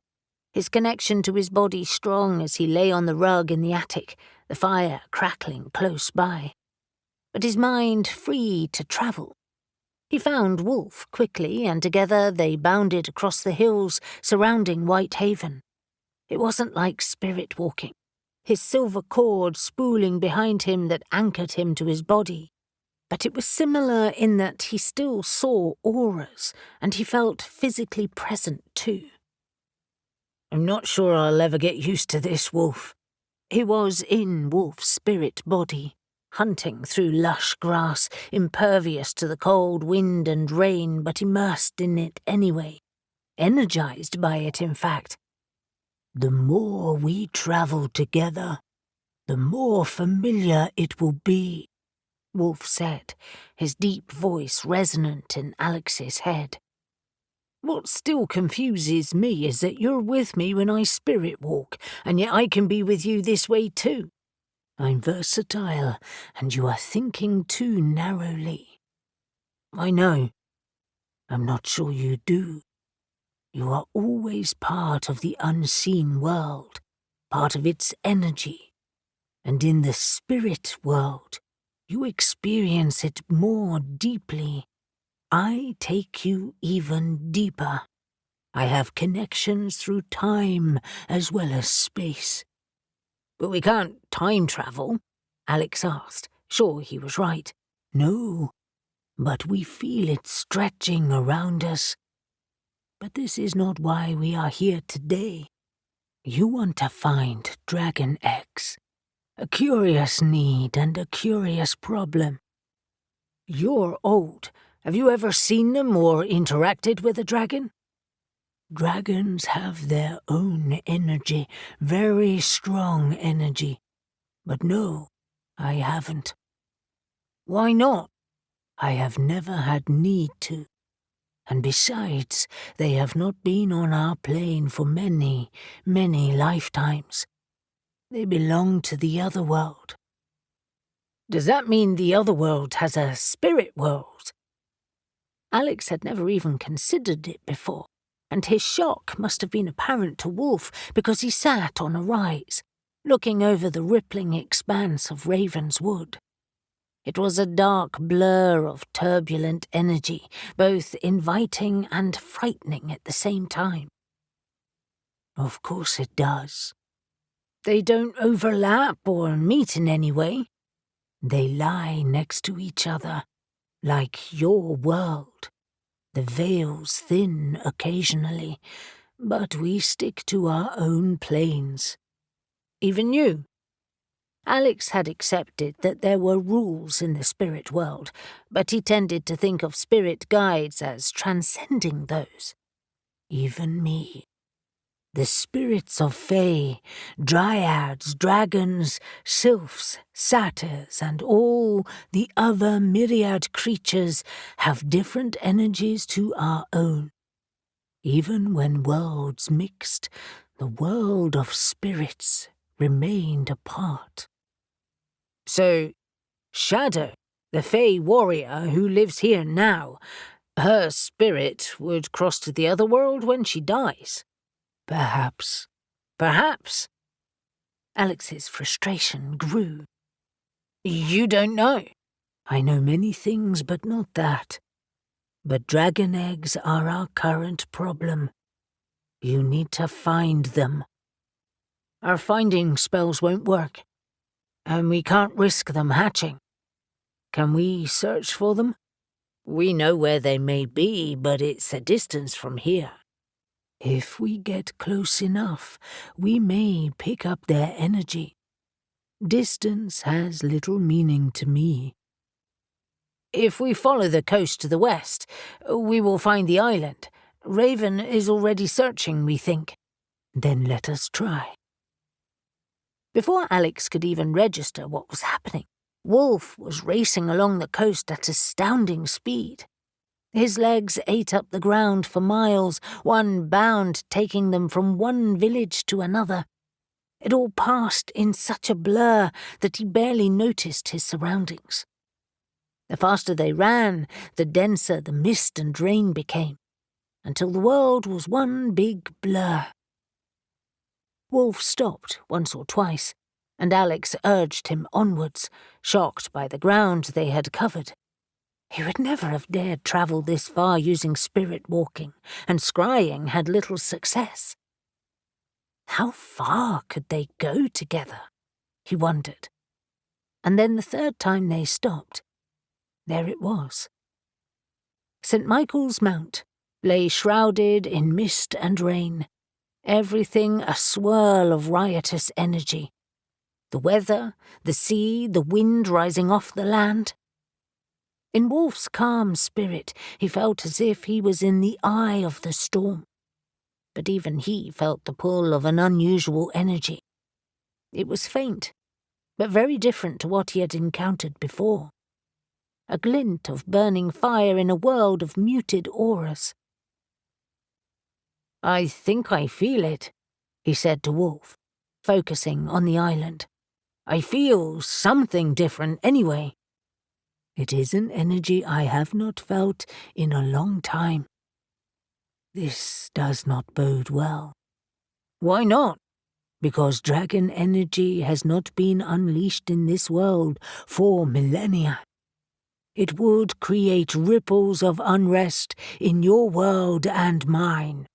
his connection to his body strong as he lay on the rug in the attic, the fire crackling close by. But his mind free to travel. He found Wolf quickly, and together they bounded across the hills surrounding Whitehaven. It wasn't like spirit walking. his silver cord spooling behind him that anchored him to his body. But it was similar in that he still saw auras, and he felt physically present too. I'm not sure I'll ever get used to this, Wolf. He was in Wolf's spirit body, hunting through lush grass, impervious to the cold wind and rain, but immersed in it anyway, energized by it, in fact. The more we travel together, the more familiar it will be, Wolf said, his deep voice resonant in Alex's head. What still confuses me is that you're with me when I spirit walk, and yet I can be with you this way too. I'm versatile, and you are thinking too narrowly. I know. I'm not sure you do. You are always part of the unseen world, part of its energy. And in the spirit world, you experience it more deeply. I take you even deeper. I have connections through time as well as space. But we can't time travel, Alex asked, sure he was right. No, but we feel it stretching around us. But this is not why we are here today. You want to find dragon eggs. A curious need and a curious problem. You're old. Have you ever seen them or interacted with a dragon? Dragons have their own energy, very strong energy. But no, I haven't. Why not? I have never had need to. And besides, they have not been on our plane for many, many lifetimes. They belong to the other world. Does that mean the other world has a spirit world? Alex had never even considered it before, and his shock must have been apparent to Wolf because he sat on a rise, looking over the rippling expanse of Raven's Wood. It was a dark blur of turbulent energy, both inviting and frightening at the same time. Of course it does. They don't overlap or meet in any way. They lie next to each other, like your world. The veils thin occasionally, but we stick to our own planes. Even you? Alex had accepted that there were rules in the spirit world, but he tended to think of spirit guides as transcending those. Even me. The spirits of fae, dryads, dragons, sylphs, satyrs, and all the other myriad creatures have different energies to our own. Even when worlds mixed, the world of spirits remained apart. So, Shadow, the fae warrior who lives here now, her spirit would cross to the other world when she dies. Perhaps. Perhaps. Alex's frustration grew. You don't know. I know many things, but not that. But dragon eggs are our current problem. You need to find them. Our finding spells won't work, and we can't risk them hatching. Can we search for them? We know where they may be, but it's a distance from here. If we get close enough, we may pick up their energy. Distance has little meaning to me. If we follow the coast to the west, we will find the island. Raven is already searching, we think. Then let us try. Before Alex could even register what was happening, Wolf was racing along the coast at astounding speed. His legs ate up the ground for miles, one bound taking them from one village to another. It all passed in such a blur that he barely noticed his surroundings. The faster they ran, the denser the mist and rain became, until the world was one big blur. Wolf stopped once or twice, and Alex urged him onwards, shocked by the ground they had covered. He would never have dared travel this far using spirit walking, and scrying had little success. How far could they go together? he wondered. And then the third time they stopped, there it was. St. Michael's Mount lay shrouded in mist and rain, everything a swirl of riotous energy. The weather, the sea, the wind rising off the land. In Wolf's calm spirit, he felt as if he was in the eye of the storm. But even he felt the pull of an unusual energy. It was faint, but very different to what he had encountered before. A glint of burning fire in a world of muted auras. "I think I feel it," he said to Wolf, focusing on the island. "I feel something different anyway." "It is an energy I have not felt in a long time. This does not bode well." "Why not?" "Because dragon energy has not been unleashed in this world for millennia. It would create ripples of unrest in your world and mine."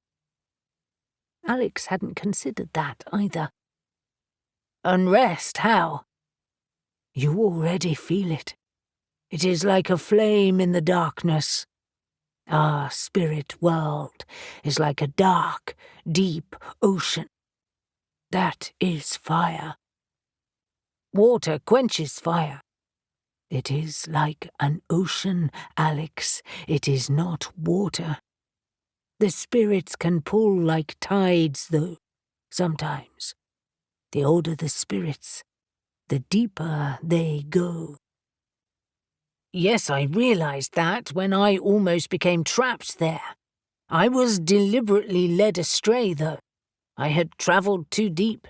Alex hadn't considered that either. "Unrest, how?" "You already feel it. It is like a flame in the darkness. Our spirit world is like a dark, deep ocean. That is fire. Water quenches fire. It is like an ocean, Alex. It is not water. The spirits can pull like tides, though, sometimes. The older the spirits, the deeper they go." "Yes, I realized that when I almost became trapped there. I was deliberately led astray, though. I had travelled too deep.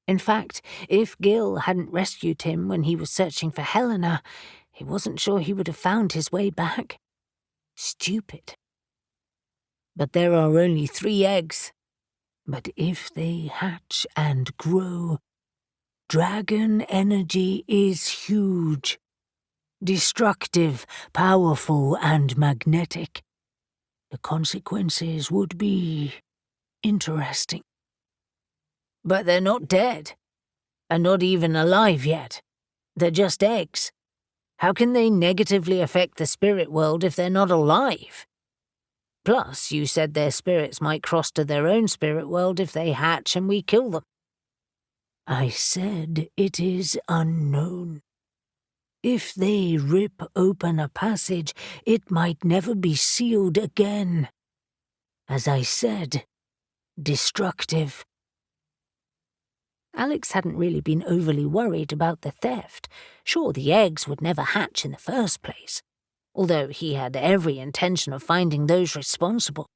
In fact, if Gil hadn't rescued him when he was searching for Helena, he wasn't sure he would have found his way back. Stupid. But there are only 3 eggs. But if they hatch and grow, dragon energy is huge. Destructive, powerful, and magnetic. The consequences would be interesting." "But they're not dead, and not even alive yet. They're just eggs. How can they negatively affect the spirit world if they're not alive? Plus, you said their spirits might cross to their own spirit world if they hatch and we kill them." "I said it is unknown. If they rip open a passage, it might never be sealed again. As I said, destructive." Alex hadn't really been overly worried about the theft. Sure, the eggs would never hatch in the first place, although he had every intention of finding those responsible.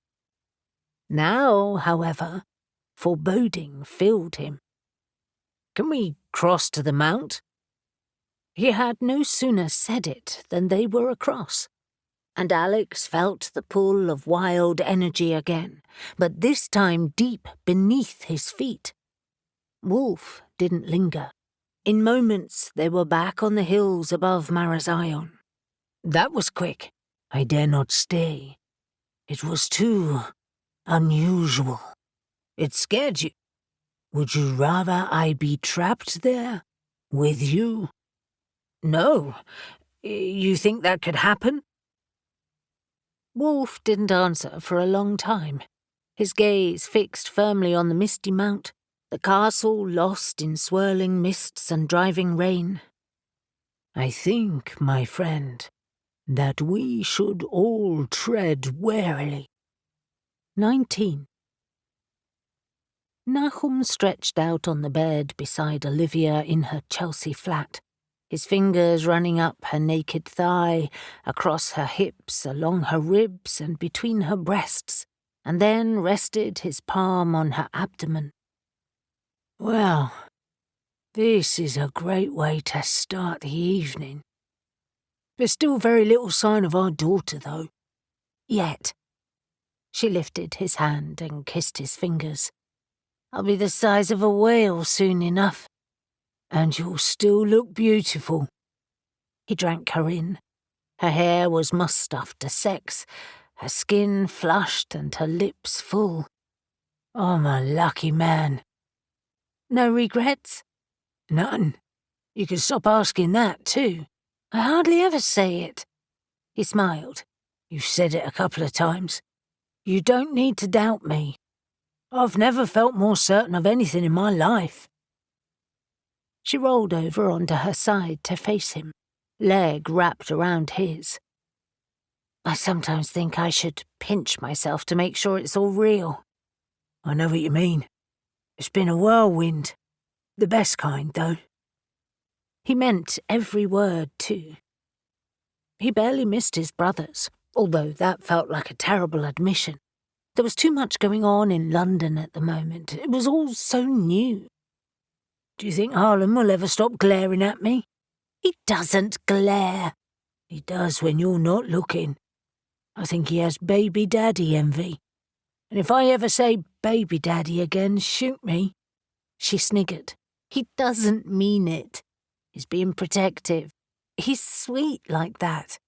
Now, however, foreboding filled him. "Can we cross to the mount?" He had no sooner said it than they were across, and Alex felt the pull of wild energy again, but this time deep beneath his feet. Wolf didn't linger. In moments they were back on the hills above Marazion. "That was quick. I dare not stay. It was too unusual. It scared you. Would you rather I be trapped there with you?" "No. You think that could happen?" Wolf didn't answer for a long time, his gaze fixed firmly on the misty mount, the castle lost in swirling mists and driving rain. "I think, my friend, that we should all tread warily." 19. Nahum stretched out on the bed beside Olivia in her Chelsea flat, his fingers running up her naked thigh, across her hips, along her ribs and between her breasts, and then rested his palm on her abdomen. "Well, this is a great way to start the evening. There's still very little sign of our daughter, though. Yet." She lifted his hand and kissed his fingers. "I'll be the size of a whale soon enough. And you'll still look beautiful." He drank her in. Her hair was mussed after sex, her skin flushed and her lips full. "I'm a lucky man." "No regrets?" None. You can stop asking that, too. I hardly ever say it. He smiled. You've said it a couple of times. You don't need to doubt me. I've never felt more certain of anything in my life. She rolled over onto her side to face him, leg wrapped around his. I sometimes think I should pinch myself to make sure it's all real. I know what you mean. It's been a whirlwind. The best kind, though. He meant every word, too. He barely missed his brothers, although that felt like a terrible admission. There was too much going on in London at the moment. It was all so new. Do you think Harlan will ever stop glaring at me? He doesn't glare. He does when you're not looking. I think he has baby daddy envy. And if I ever say baby daddy again, shoot me. She sniggered. He doesn't mean it. He's being protective. He's sweet like that.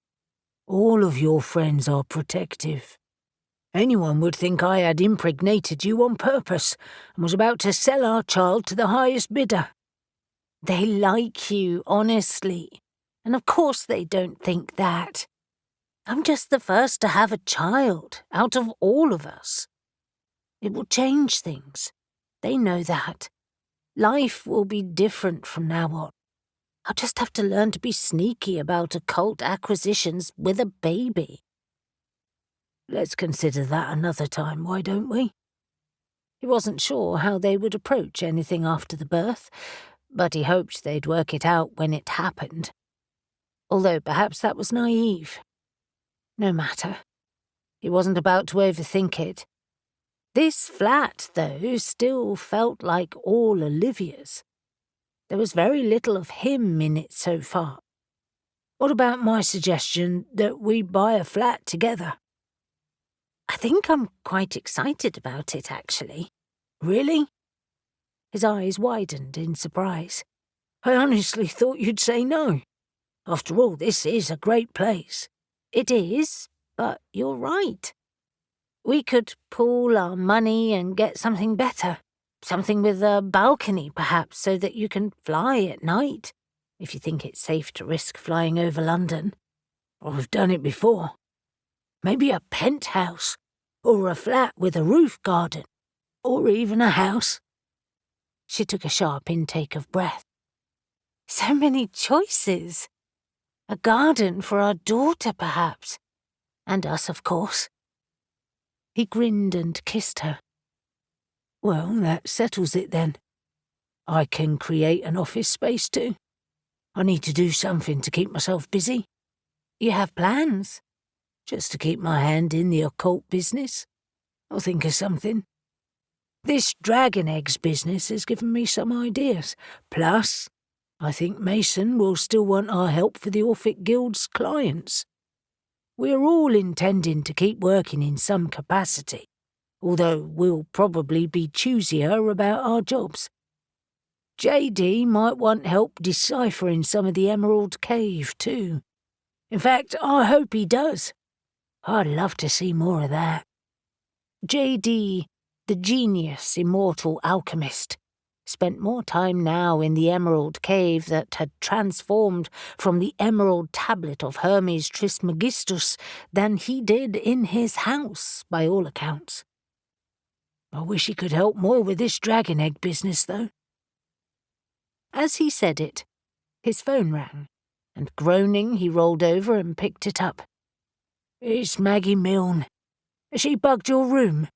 All of your friends are protective. Anyone would think I had impregnated you on purpose and was about to sell our child to the highest bidder. They like you, honestly. And of course they don't think that. I'm just the first to have a child out of all of us. It will change things. They know that. Life will be different from now on. I'll just have to learn to be sneaky about occult acquisitions with a baby. Let's consider that another time, why don't we? He wasn't sure how they would approach anything after the birth, but he hoped they'd work it out when it happened. Although perhaps that was naive. No matter. He wasn't about to overthink it. This flat, though, still felt like all Olivia's. There was very little of him in it so far. What about my suggestion that we buy a flat together? I think I'm quite excited about it, actually. Really? His eyes widened in surprise. I honestly thought you'd say no. After all, this is a great place. It is, but you're right. We could pool our money and get something better. Something with a balcony, perhaps, so that you can fly at night, if you think it's safe to risk flying over London. I've done it before. Maybe a penthouse, or a flat with a roof garden, or even a house. She took a sharp intake of breath. So many choices. A garden for our daughter, perhaps. And us, of course. He grinned and kissed her. Well, that settles it then. I can create an office space too. I need to do something to keep myself busy. You have plans? Just to keep my hand in the occult business. I'll think of something. This dragon eggs business has given me some ideas. Plus, I think Mason will still want our help for the Orphic Guild's clients. We're all intending to keep working in some capacity, although we'll probably be choosier about our jobs. JD might want help deciphering some of the Emerald Cave, too. In fact, I hope he does. I'd love to see more of that. JD, the genius immortal alchemist, spent more time now in the Emerald Cave that had transformed from the Emerald Tablet of Hermes Trismegistus than he did in his house, by all accounts. I wish he could help more with this dragon egg business, though. As he said it, his phone rang, and groaning he rolled over and picked it up. It's Maggie Milne. Has she bugged your room?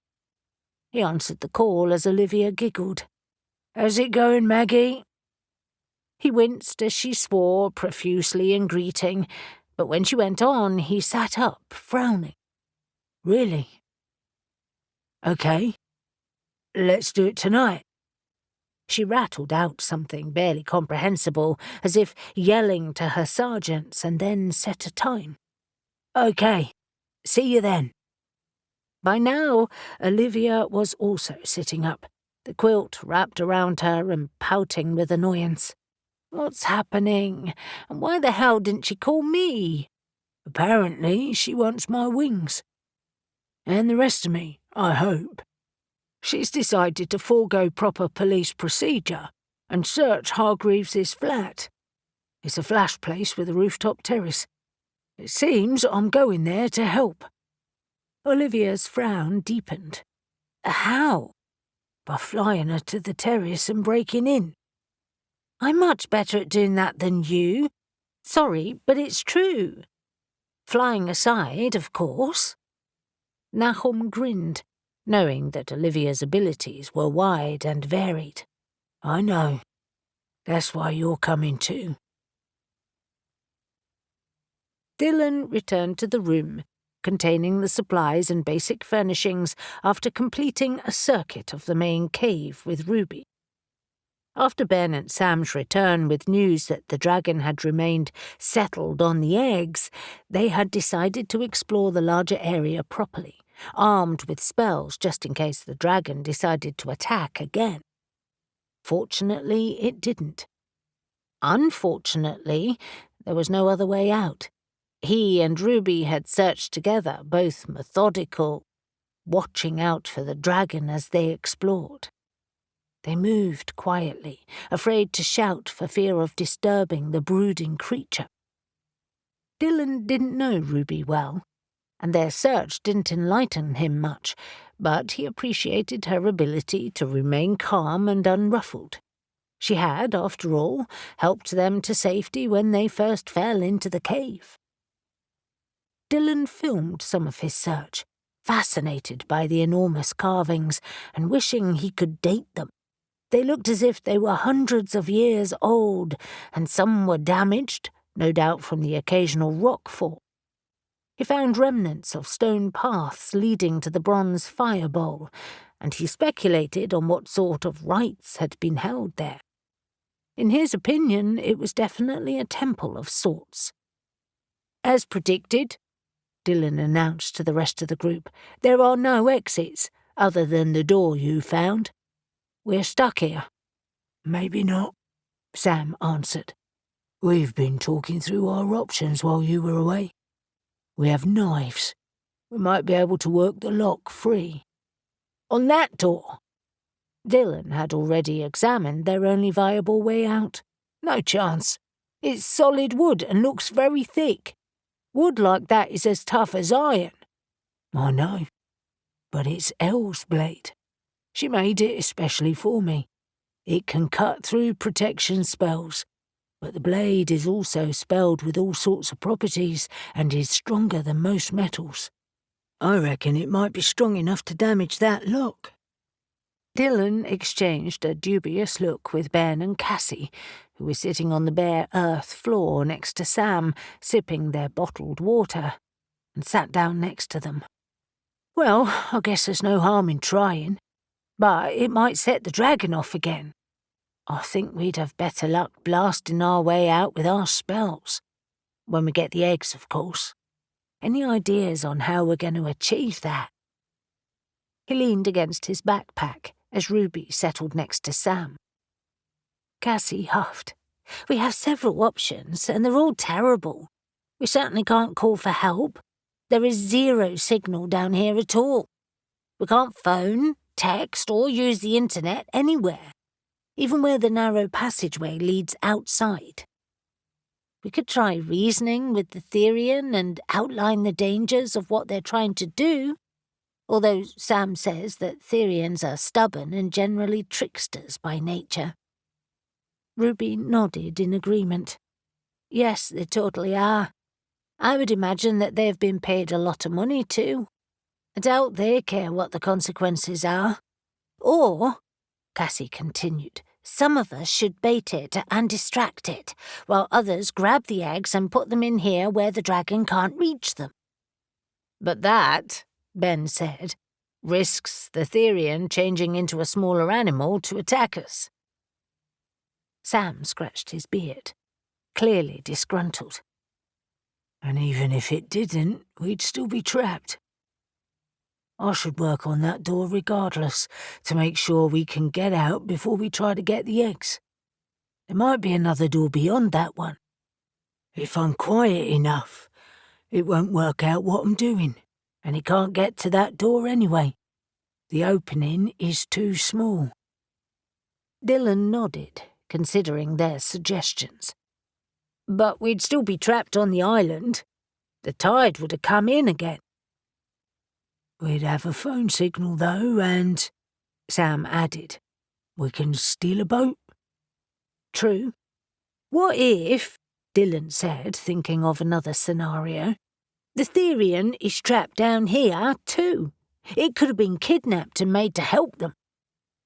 He answered the call as Olivia giggled. How's it going, Maggie? He winced as she swore profusely in greeting, but when she went on, he sat up, frowning. Really? Okay. Let's do it tonight. She rattled out something barely comprehensible, as if yelling to her sergeants, and then set a time. Okay. See you then. By now, Olivia was also sitting up, the quilt wrapped around her and pouting with annoyance. What's happening? And why the hell didn't she call me? Apparently, she wants my wings. And the rest of me, I hope. She's decided to forego proper police procedure and search Hargreaves's flat. It's a flash place with a rooftop terrace. It seems I'm going there to help." Olivia's frown deepened. "How?" "By flying her to the terrace and breaking in." "I'm much better at doing that than you. Sorry, but it's true. Flying aside, of course." Nahum grinned, knowing that Olivia's abilities were wide and varied. "I know. That's why you're coming too." Dylan returned to the room, containing the supplies and basic furnishings after completing a circuit of the main cave with Ruby. After Ben and Sam's return with news that the dragon had remained settled on the eggs, they had decided to explore the larger area properly, armed with spells just in case the dragon decided to attack again. Fortunately, it didn't. Unfortunately, there was no other way out. He and Ruby had searched together, both methodical, watching out for the dragon as they explored. They moved quietly, afraid to shout for fear of disturbing the brooding creature. Dylan didn't know Ruby well, and their search didn't enlighten him much, but he appreciated her ability to remain calm and unruffled. She had, after all, helped them to safety when they first fell into the cave. Dylan filmed some of his search, fascinated by the enormous carvings and wishing he could date them. They looked as if they were hundreds of years old, and some were damaged, no doubt from the occasional rockfall. He found remnants of stone paths leading to the bronze fire bowl, and he speculated on what sort of rites had been held there. In his opinion, it was definitely a temple of sorts. "As predicted," Dylan announced to the rest of the group, "there are no exits, other than the door you found. We're stuck here." "Maybe not," Sam answered. "We've been talking through our options while you were away. We have knives. We might be able to work the lock free." "On that door?" Dylan had already examined their only viable way out. "No chance. It's solid wood and looks very thick. Wood like that is as tough as iron." "I know, but it's Elle's blade. She made it especially for me. It can cut through protection spells, but the blade is also spelled with all sorts of properties and is stronger than most metals. I reckon it might be strong enough to damage that lock." Dylan exchanged a dubious look with Ben and Cassie, who were sitting on the bare earth floor next to Sam, sipping their bottled water, and sat down next to them. "Well, I guess there's no harm in trying, but it might set the dragon off again. I think we'd have better luck blasting our way out with our spells. When we get the eggs, of course. Any ideas on how we're going to achieve that?" He leaned against his backpack as Ruby settled next to Sam. Cassie huffed. "We have several options, and they're all terrible. We certainly can't call for help. There is zero signal down here at all. We can't phone, text, or use the internet anywhere, even where the narrow passageway leads outside. We could try reasoning with the Therian and outline the dangers of what they're trying to do, although Sam says that Therians are stubborn and generally tricksters by nature." Ruby nodded in agreement. "Yes, they totally are. I would imagine that they've been paid a lot of money too. I doubt they care what the consequences are. Or," Cassie continued, "some of us should bait it and distract it, while others grab the eggs and put them in here where the dragon can't reach them." "But that," Ben said, "risks the Therian changing into a smaller animal to attack us." Sam scratched his beard, clearly disgruntled. "And even if it didn't, we'd still be trapped. I should work on that door regardless, to make sure we can get out before we try to get the eggs. There might be another door beyond that one. If I'm quiet enough, it won't work out what I'm doing, and it can't get to that door anyway. The opening is too small." Dylan nodded, considering their suggestions. But we'd still be trapped on the island. The tide would have come in again. We'd have a phone signal, though, and, Sam added, we can steal a boat. True. What if, Dylan said, thinking of another scenario, the Therian is trapped down here, too? It could have been kidnapped and made to help them.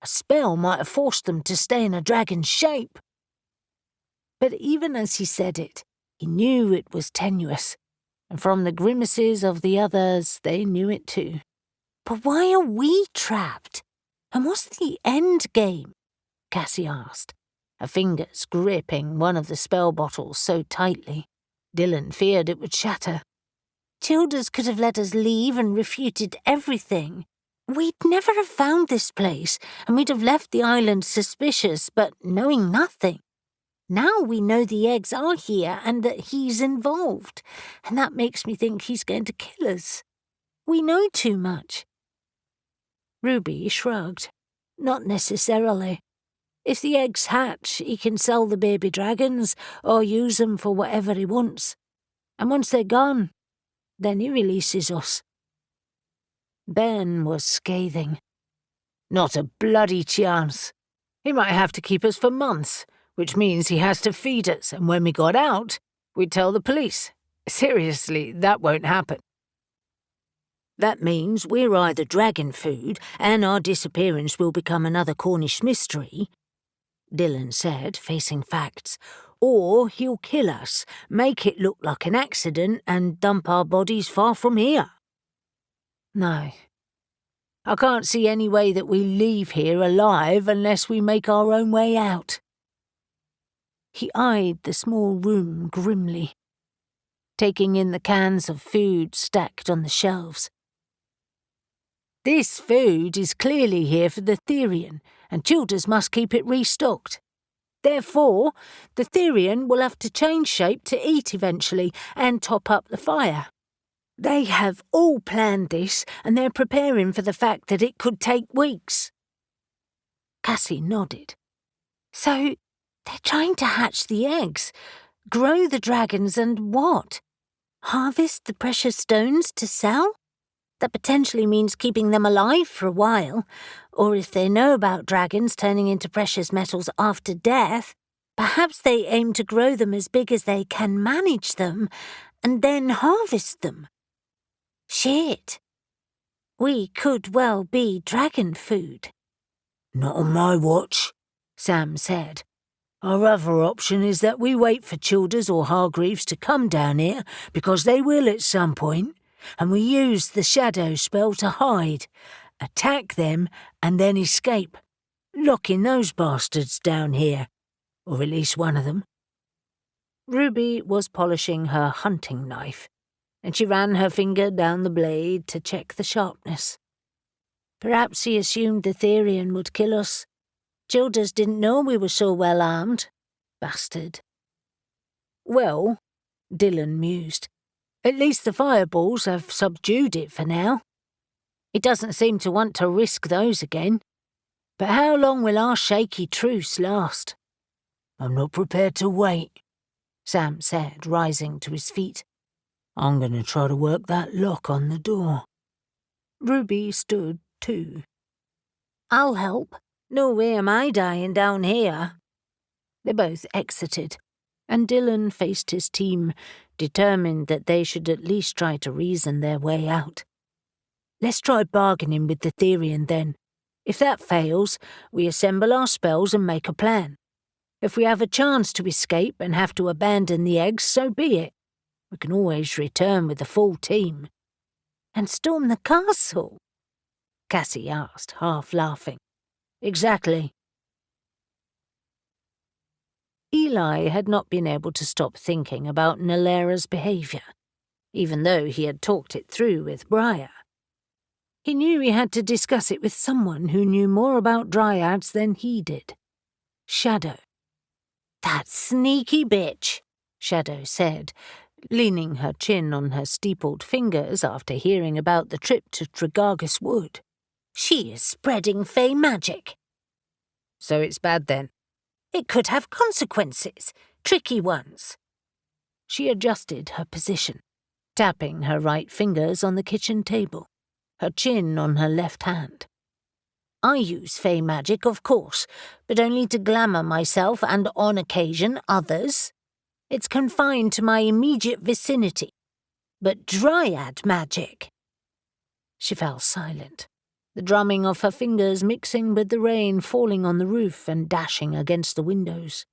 A spell might have forced them to stay in a dragon's shape. But even as he said it, he knew it was tenuous, and from the grimaces of the others, they knew it too. But why are we trapped? And what's the end game? Cassie asked, her fingers gripping one of the spell bottles so tightly, Dylan feared it would shatter. Childers could have let us leave and refuted everything. We'd never have found this place, and we'd have left the island suspicious, but knowing nothing. Now we know the eggs are here and that he's involved, and that makes me think he's going to kill us. We know too much. Ruby shrugged. Not necessarily. If the eggs hatch, he can sell the baby dragons or use them for whatever he wants. And once they're gone, then he releases us. Ben was scathing. Not a bloody chance. He might have to keep us for months, which means he has to feed us, and when we got out, we'd tell the police. Seriously, that won't happen. That means we're either dragon food and our disappearance will become another Cornish mystery, Dylan said, facing facts, or he'll kill us, make it look like an accident and dump our bodies far from here. No. I can't see any way that we leave here alive unless we make our own way out. He eyed the small room grimly, taking in the cans of food stacked on the shelves. This food is clearly here for the Therian, and Childers must keep it restocked. Therefore, the Therian will have to change shape to eat eventually and top up the fire. They have all planned this, and they're preparing for the fact that it could take weeks. Cassie nodded. So, they're trying to hatch the eggs, grow the dragons and what? Harvest the precious stones to sell? That potentially means keeping them alive for a while, or if they know about dragons turning into precious metals after death, perhaps they aim to grow them as big as they can manage them, and then harvest them. Shit. We could well be dragon food. Not on my watch, Sam said. Our other option is that we wait for Childers or Hargreaves to come down here, because they will at some point, and we use the shadow spell to hide, attack them, and then escape, locking those bastards down here, or at least one of them. Ruby was polishing her hunting knife, and she ran her finger down the blade to check the sharpness. Perhaps he assumed the Therian would kill us. Childers didn't know we were so well armed. Bastard. Well, Dylan mused, at least the fireballs have subdued it for now. It doesn't seem to want to risk those again. But how long will our shaky truce last? I'm not prepared to wait, Sam said, rising to his feet. I'm going to try to work that lock on the door. Ruby stood too. I'll help. No way am I dying down here. They both exited, and Dylan faced his team, determined that they should at least try to reason their way out. Let's try bargaining with the Therian then. If that fails, we assemble our spells and make a plan. If we have a chance to escape and have to abandon the eggs, so be it. We can always return with the full team. And storm the castle? Cassie asked, half laughing. Exactly. Eli had not been able to stop thinking about Nalera's behaviour, even though he had talked it through with Briar. He knew he had to discuss it with someone who knew more about Dryads than he did. Shadow. That sneaky bitch, Shadow said, leaning her chin on her steepled fingers after hearing about the trip to Tregargus Wood. She is spreading fey magic. So it's bad then, It could have consequences, tricky ones. She adjusted her position, tapping her right fingers on the kitchen table, her chin on her left hand. I use fey magic, of course, but only to glamour myself and, on occasion, others. It's confined to my immediate vicinity. But Dryad magic... She fell silent, the drumming of her fingers mixing with the rain falling on the roof and dashing against the windows.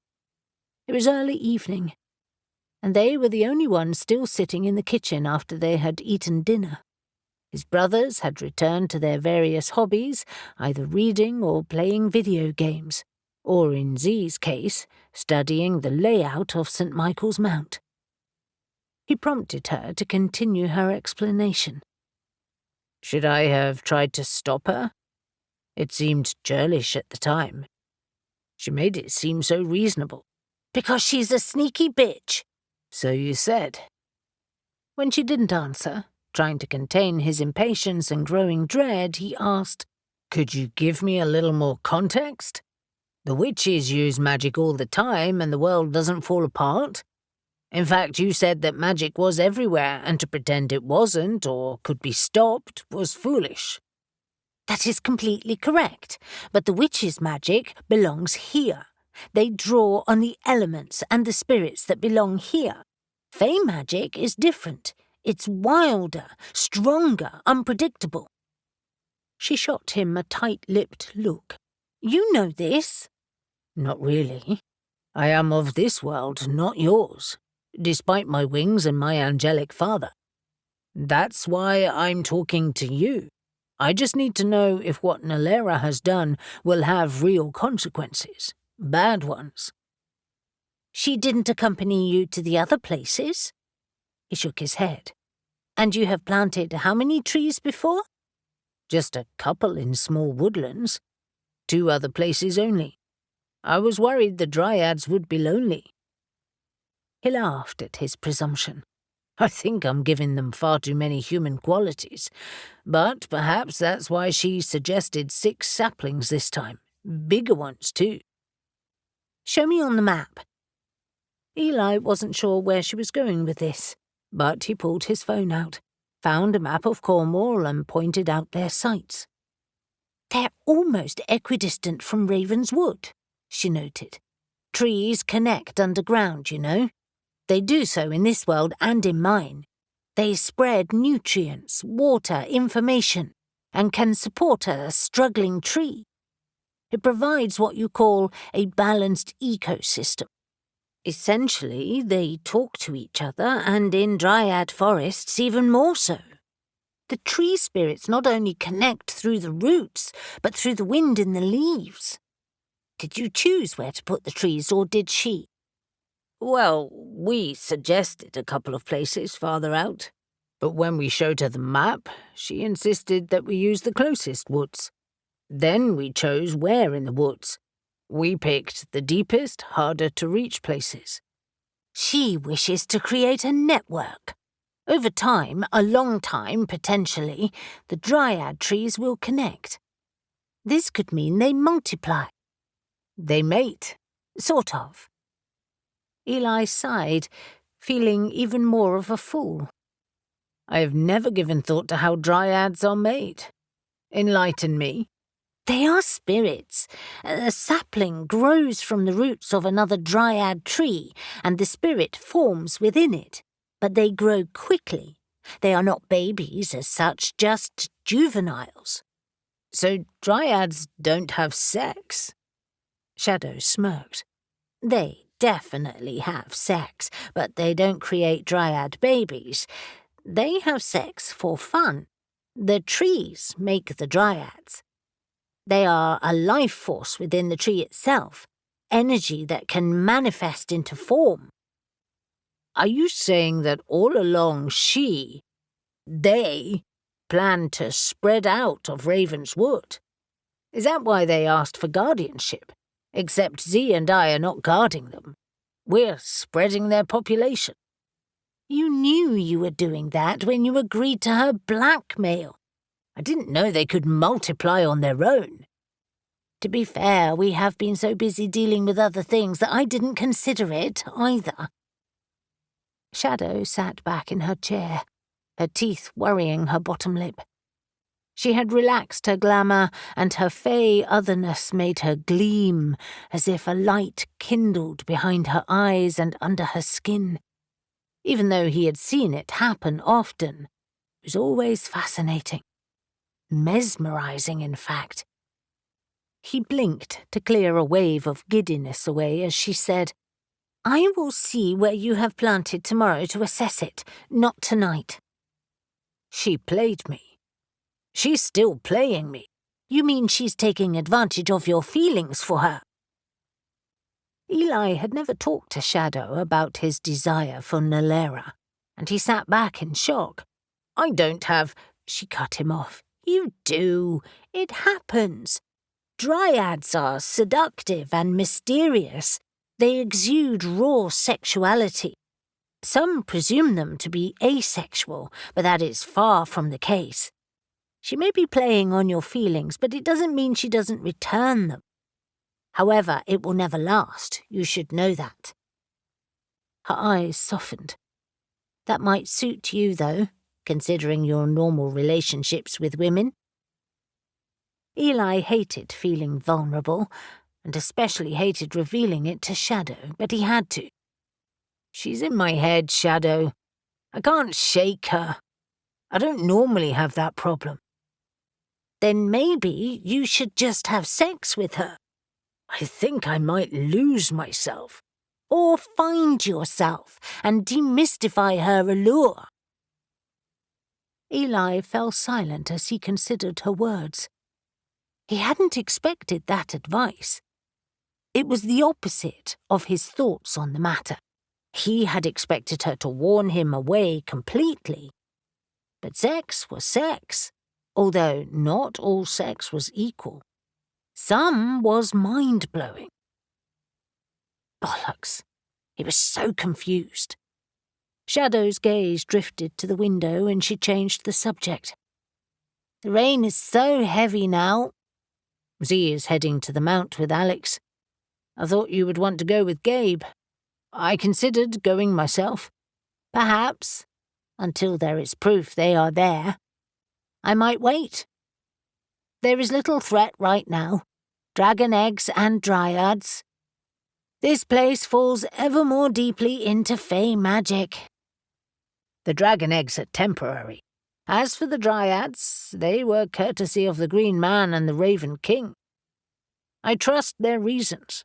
It was early evening, and they were the only ones still sitting in the kitchen after they had eaten dinner. His brothers had returned to their various hobbies, either reading or playing video games, or in Z's case, studying the layout of St. Michael's Mount. He prompted her to continue her explanation. Should I have tried to stop her? It seemed churlish at the time. She made it seem so reasonable. Because she's a sneaky bitch. So you said. When she didn't answer, trying to contain his impatience and growing dread, he asked, Could you give me a little more context? The witches use magic all the time and the world doesn't fall apart. In fact, you said that magic was everywhere, and to pretend it wasn't or could be stopped was foolish. That is completely correct, but the witches' magic belongs here. They draw on the elements and the spirits that belong here. Fey magic is different. It's wilder, stronger, unpredictable. She shot him a tight-lipped look. You know this. Not really. I am of this world, not yours, despite my wings and my angelic father. That's why I'm talking to you. I just need to know if what Nalera has done will have real consequences, bad ones. She didn't accompany you to the other places? He shook his head. And you have planted how many trees before? Just a couple in small woodlands. 2 other places only. I was worried the Dryads would be lonely. He laughed at his presumption. I think I'm giving them far too many human qualities, but perhaps that's why she suggested 6 saplings this time. Bigger ones, too. Show me on the map. Eli wasn't sure where she was going with this, but he pulled his phone out, found a map of Cornwall and pointed out their sites. They're almost equidistant from Raven's Wood, she noted. Trees connect underground, you know. They do so in this world and in mine. They spread nutrients, water, information, and can support a struggling tree. It provides what you call a balanced ecosystem. Essentially, they talk to each other, and in Dryad forests even more so. The tree spirits not only connect through the roots, but through the wind in the leaves. Did you choose where to put the trees, or did she? Well, we suggested a couple of places farther out, but when we showed her the map, she insisted that we use the closest woods. Then we chose where in the woods. We picked the deepest, harder-to-reach places. She wishes to create a network. Over time, a long time, potentially, the Dryad trees will connect. This could mean they multiply. They mate. Sort of. Eli sighed, feeling even more of a fool. I have never given thought to how Dryads are made. Enlighten me. They are spirits. A sapling grows from the roots of another Dryad tree, and the spirit forms within it. But they grow quickly. They are not babies as such, just juveniles. So Dryads don't have sex? Shadow smirked. They definitely have sex, but they don't create Dryad babies. They have sex for fun. The trees make the Dryads. They are a life force within the tree itself, energy that can manifest into form. Are you saying that all along they, planned to spread out of Raven's Wood? Is that why they asked for guardianship? Except Z and I are not guarding them. We're spreading their population. You knew you were doing that when you agreed to her blackmail. I didn't know they could multiply on their own. To be fair, we have been so busy dealing with other things that I didn't consider it either. Shadow sat back in her chair, her teeth worrying her bottom lip. She had relaxed her glamour, and her fey otherness made her gleam, as if a light kindled behind her eyes and under her skin. Even though he had seen it happen often, it was always fascinating. Mesmerizing, in fact. He blinked to clear a wave of giddiness away as she said, "I will see where you have planted tomorrow to assess it, not tonight." She played me. She's still playing me. You mean she's taking advantage of your feelings for her? Eli had never talked to Shadow about his desire for Nalera, and he sat back in shock. I don't have... She cut him off. You do. It happens. Dryads are seductive and mysterious. They exude raw sexuality. Some presume them to be asexual, but that is far from the case. She may be playing on your feelings, but it doesn't mean she doesn't return them. However, it will never last. You should know that. Her eyes softened. That might suit you, though, considering your normal relationships with women. Eli hated feeling vulnerable, and especially hated revealing it to Shadow, but he had to. She's in my head, Shadow. I can't shake her. I don't normally have that problem. Then maybe you should just have sex with her. I think I might lose myself. Or find yourself and demystify her allure. Eli fell silent as he considered her words. He hadn't expected that advice. It was the opposite of his thoughts on the matter. He had expected her to warn him away completely. But sex was sex, although not all sex was equal. Some was mind-blowing. Bollocks. He was so confused. Shadow's gaze drifted to the window and she changed the subject. The rain is so heavy now. Z is heading to the Mount with Alex. I thought you would want to go with Gabe. I considered going myself. Perhaps, until there is proof they are there. I might wait. There is little threat right now. Dragon eggs and dryads. This place falls ever more deeply into fey magic. The dragon eggs are temporary. As for the dryads, they were courtesy of the Green Man and the Raven King. I trust their reasons.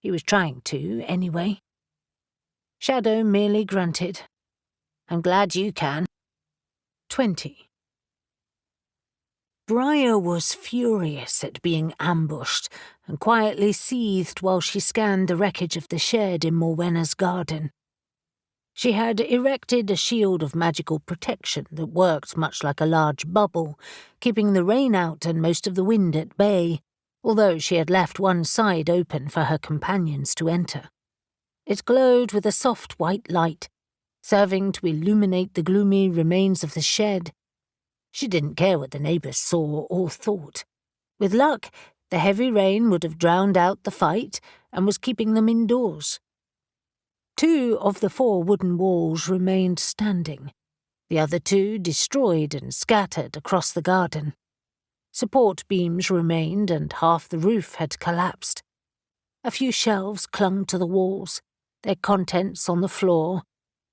He was trying to, anyway. Shadow merely grunted. I'm glad you can. 20. Briar was furious at being ambushed and quietly seethed while she scanned the wreckage of the shed in Morwenna's garden. She had erected a shield of magical protection that worked much like a large bubble, keeping the rain out and most of the wind at bay, although she had left one side open for her companions to enter. It glowed with a soft white light, serving to illuminate the gloomy remains of the shed. She didn't care what the neighbours saw or thought. With luck, the heavy rain would have drowned out the fight and was keeping them indoors. 2 of the 4 wooden walls remained standing, the other 2 destroyed and scattered across the garden. Support beams remained and half the roof had collapsed. A few shelves clung to the walls, their contents on the floor,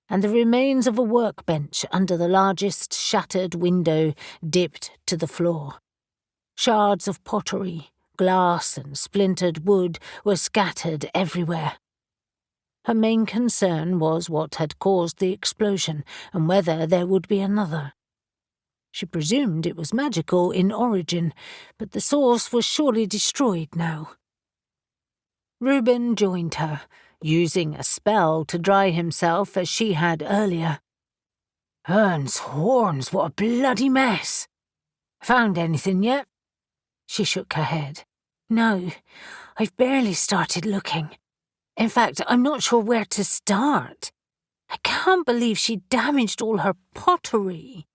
and the remains of a workbench under the largest shattered window dipped to the floor. Shards of pottery, glass and splintered wood were scattered everywhere. Her main concern was what had caused the explosion and whether there would be another. She presumed it was magical in origin, but the source was surely destroyed now. Reuben joined her, using a spell to dry himself as she had earlier. Hearn's horns, what a bloody mess! Found anything yet? She shook her head. No, I've barely started looking. In fact, I'm not sure where to start. I can't believe she damaged all her pottery.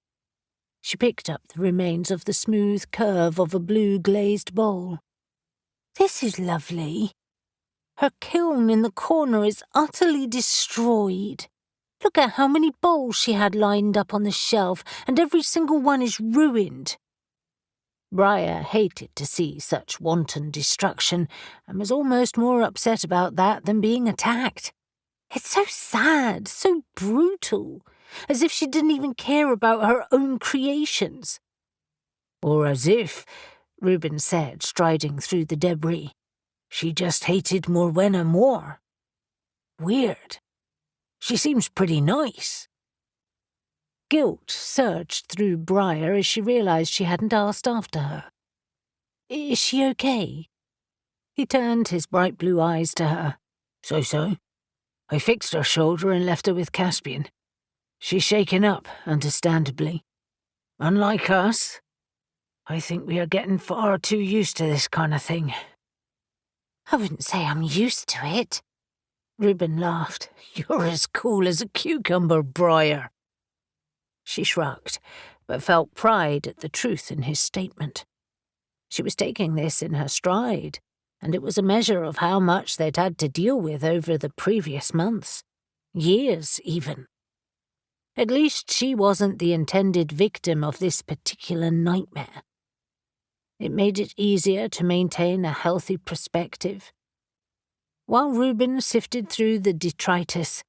She picked up the remains of the smooth curve of a blue glazed bowl. This is lovely. Her kiln in the corner is utterly destroyed. Look at how many bowls she had lined up on the shelf, and every single one is ruined. Briar hated to see such wanton destruction, and was almost more upset about that than being attacked. It's so sad, so brutal, as if she didn't even care about her own creations. Or as if, Reuben said, striding through the debris, she just hated Morwenna more. Weird. She seems pretty nice. Guilt surged through Briar as she realized she hadn't asked after her. Is she okay? He turned his bright blue eyes to her. So. I fixed her shoulder and left her with Caspian. She's shaken up, understandably. Unlike us, I think we are getting far too used to this kind of thing. I wouldn't say I'm used to it. Reuben laughed. You're as cool as a cucumber, Briar. She shrugged, but felt pride at the truth in his statement. She was taking this in her stride, and it was a measure of how much they'd had to deal with over the previous months. Years, even. At least she wasn't the intended victim of this particular nightmare. It made it easier to maintain a healthy perspective. While Reuben sifted through the detritus,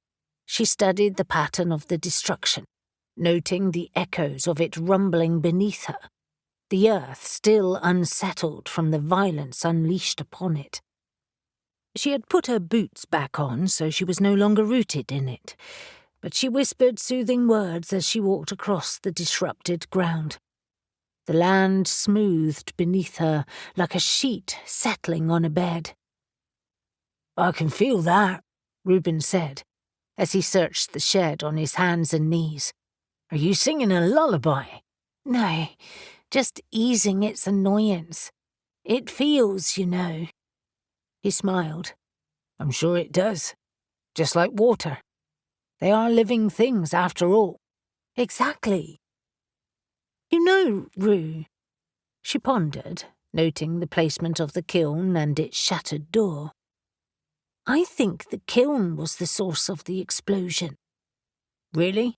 she studied the pattern of the destruction, noting the echoes of it rumbling beneath her, the earth still unsettled from the violence unleashed upon it. She had put her boots back on so she was no longer rooted in it, but she whispered soothing words as she walked across the disrupted ground. The land smoothed beneath her like a sheet settling on a bed. I can feel that, Reuben said, as he searched the shed on his hands and knees. Are you singing a lullaby? No, just easing its annoyance. It feels, you know. He smiled. I'm sure it does. Just like water. They are living things, after all. Exactly. You know, Rue, she pondered, noting the placement of the kiln and its shattered door. I think the kiln was the source of the explosion. Really?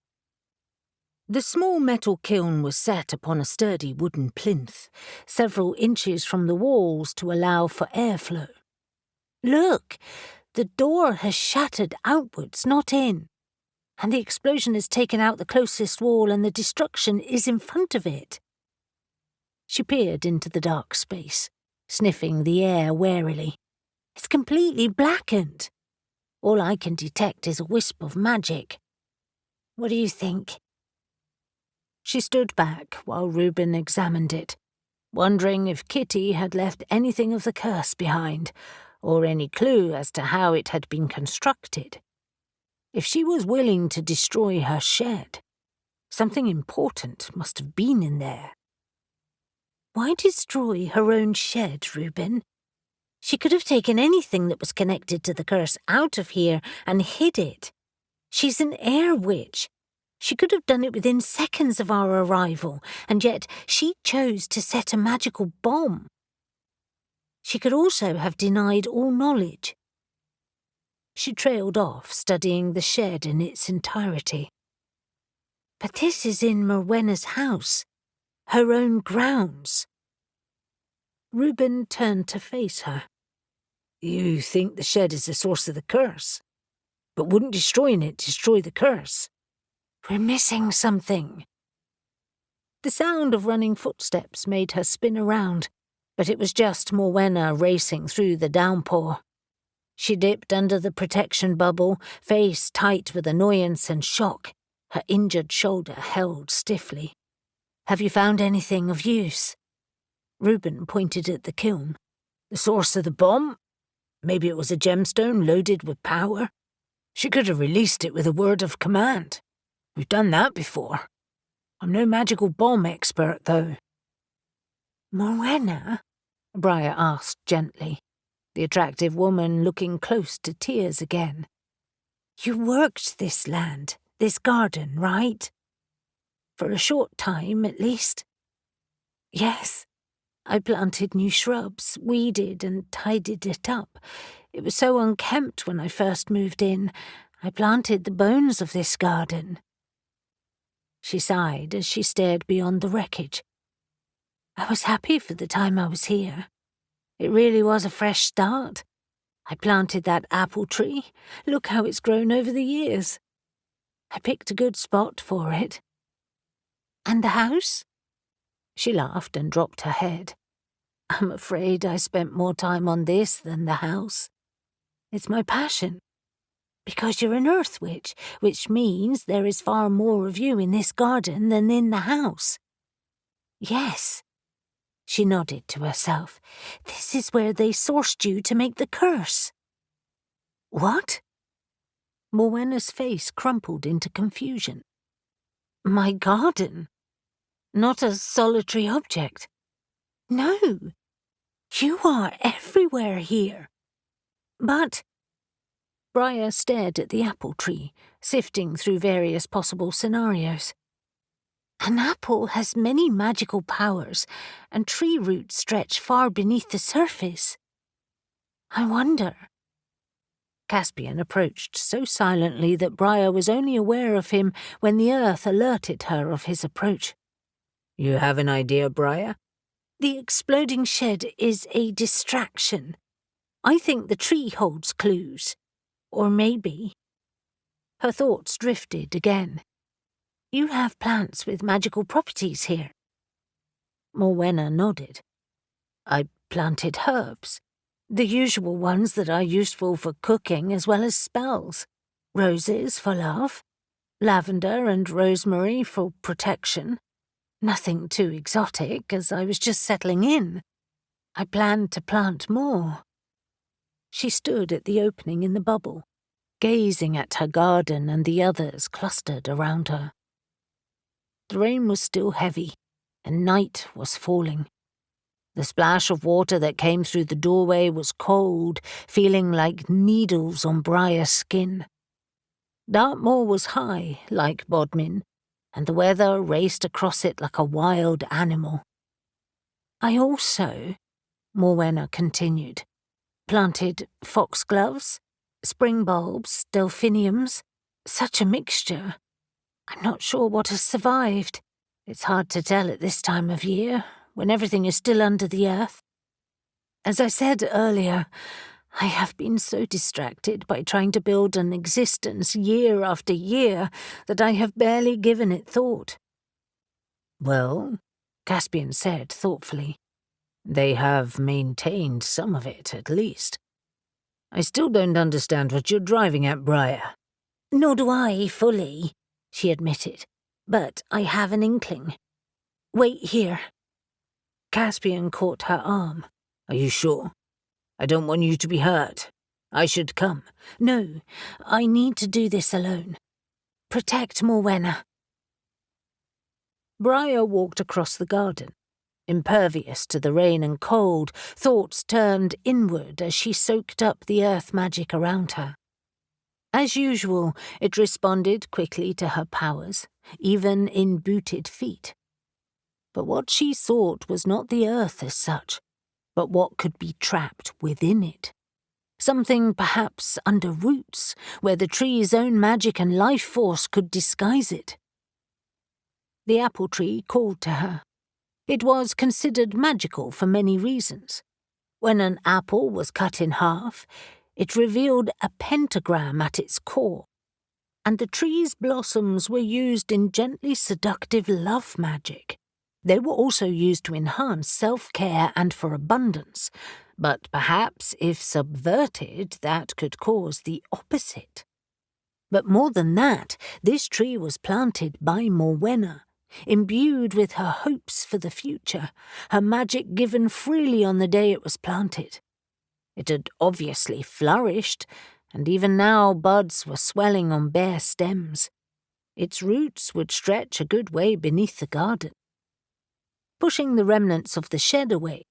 The small metal kiln was set upon a sturdy wooden plinth, several inches from the walls to allow for airflow. Look, the door has shattered outwards, not in, and the explosion has taken out the closest wall and the destruction is in front of it. She peered into the dark space, sniffing the air warily. It's completely blackened. All I can detect is a wisp of magic. What do you think? She stood back while Reuben examined it, wondering if Kitty had left anything of the curse behind, or any clue as to how it had been constructed. If she was willing to destroy her shed, something important must have been in there. Why destroy her own shed, Reuben? She could have taken anything that was connected to the curse out of here and hid it. She's an air witch. She could have done it within seconds of our arrival, and yet she chose to set a magical bomb. She could also have denied all knowledge. She trailed off, studying the shed in its entirety. But this is in Morwenna's house, her own grounds. Reuben turned to face her. You think the shed is the source of the curse? But wouldn't destroying it destroy the curse? We're missing something. The sound of running footsteps made her spin around, but it was just Morwenna racing through the downpour. She dipped under the protection bubble, face tight with annoyance and shock, her injured shoulder held stiffly. Have you found anything of use? Reuben pointed at the kiln. The source of the bomb? Maybe it was a gemstone loaded with power? She could have released it with a word of command. We've done that before. I'm no magical bomb expert, though. Morwenna? Briar asked gently, the attractive woman looking close to tears again. You worked this land, this garden, right? For a short time, at least. Yes, I planted new shrubs, weeded and tidied it up. It was so unkempt when I first moved in. I planted the bones of this garden. She sighed as she stared beyond the wreckage. I was happy for the time I was here. It really was a fresh start. I planted that apple tree. Look how it's grown over the years. I picked a good spot for it. And the house? She laughed and dropped her head. I'm afraid I spent more time on this than the house. It's my passion. Because you're an earth witch, which means there is far more of you in this garden than in the house. Yes. She nodded to herself. This is where they sourced you to make the curse. What? Mowena's face crumpled into confusion. My garden? Not a solitary object. No. You are everywhere here. But... Briar stared at the apple tree, sifting through various possible scenarios. An apple has many magical powers, and tree roots stretch far beneath the surface. I wonder. Caspian approached so silently that Briar was only aware of him when the earth alerted her of his approach. You have an idea, Briar? The exploding shed is a distraction. I think the tree holds clues. Or maybe. Her thoughts drifted again. You have plants with magical properties here. Morwenna nodded. I planted herbs. The usual ones that are useful for cooking as well as spells. Roses for love. Lavender and rosemary for protection. Nothing too exotic, as I was just settling in. I planned to plant more. She stood at the opening in the bubble, gazing at her garden and the others clustered around her. The rain was still heavy, and night was falling. The splash of water that came through the doorway was cold, feeling like needles on Briar's skin. Dartmoor was high, like Bodmin, and the weather raced across it like a wild animal. I also, Morwenna continued, planted foxgloves, spring bulbs, delphiniums, such a mixture. I'm not sure what has survived. It's hard to tell at this time of year, when everything is still under the earth. As I said earlier, I have been so distracted by trying to build an existence year after year that I have barely given it thought. Well, Caspian said thoughtfully, they have maintained some of it, at least. I still don't understand what you're driving at, Briar. Nor do I fully, she admitted, but I have an inkling. Wait here. Caspian caught her arm. Are you sure? I don't want you to be hurt. I should come. No, I need to do this alone. Protect Morwenna. Briar walked across the garden. Impervious to the rain and cold, thoughts turned inward as she soaked up the earth magic around her. As usual, it responded quickly to her powers, even in booted feet. But what she sought was not the earth as such, but what could be trapped within it. Something perhaps under roots, where the tree's own magic and life force could disguise it. The apple tree called to her. It was considered magical for many reasons. When an apple was cut in half, it revealed a pentagram at its core, and the tree's blossoms were used in gently seductive love magic. They were also used to enhance self-care and for abundance, but perhaps if subverted, that could cause the opposite. But more than that, this tree was planted by Morwenna, imbued with her hopes for the future, her magic given freely on the day it was planted. It had obviously flourished, and even now buds were swelling on bare stems. Its roots would stretch a good way beneath the garden. Pushing the remnants of the shed away,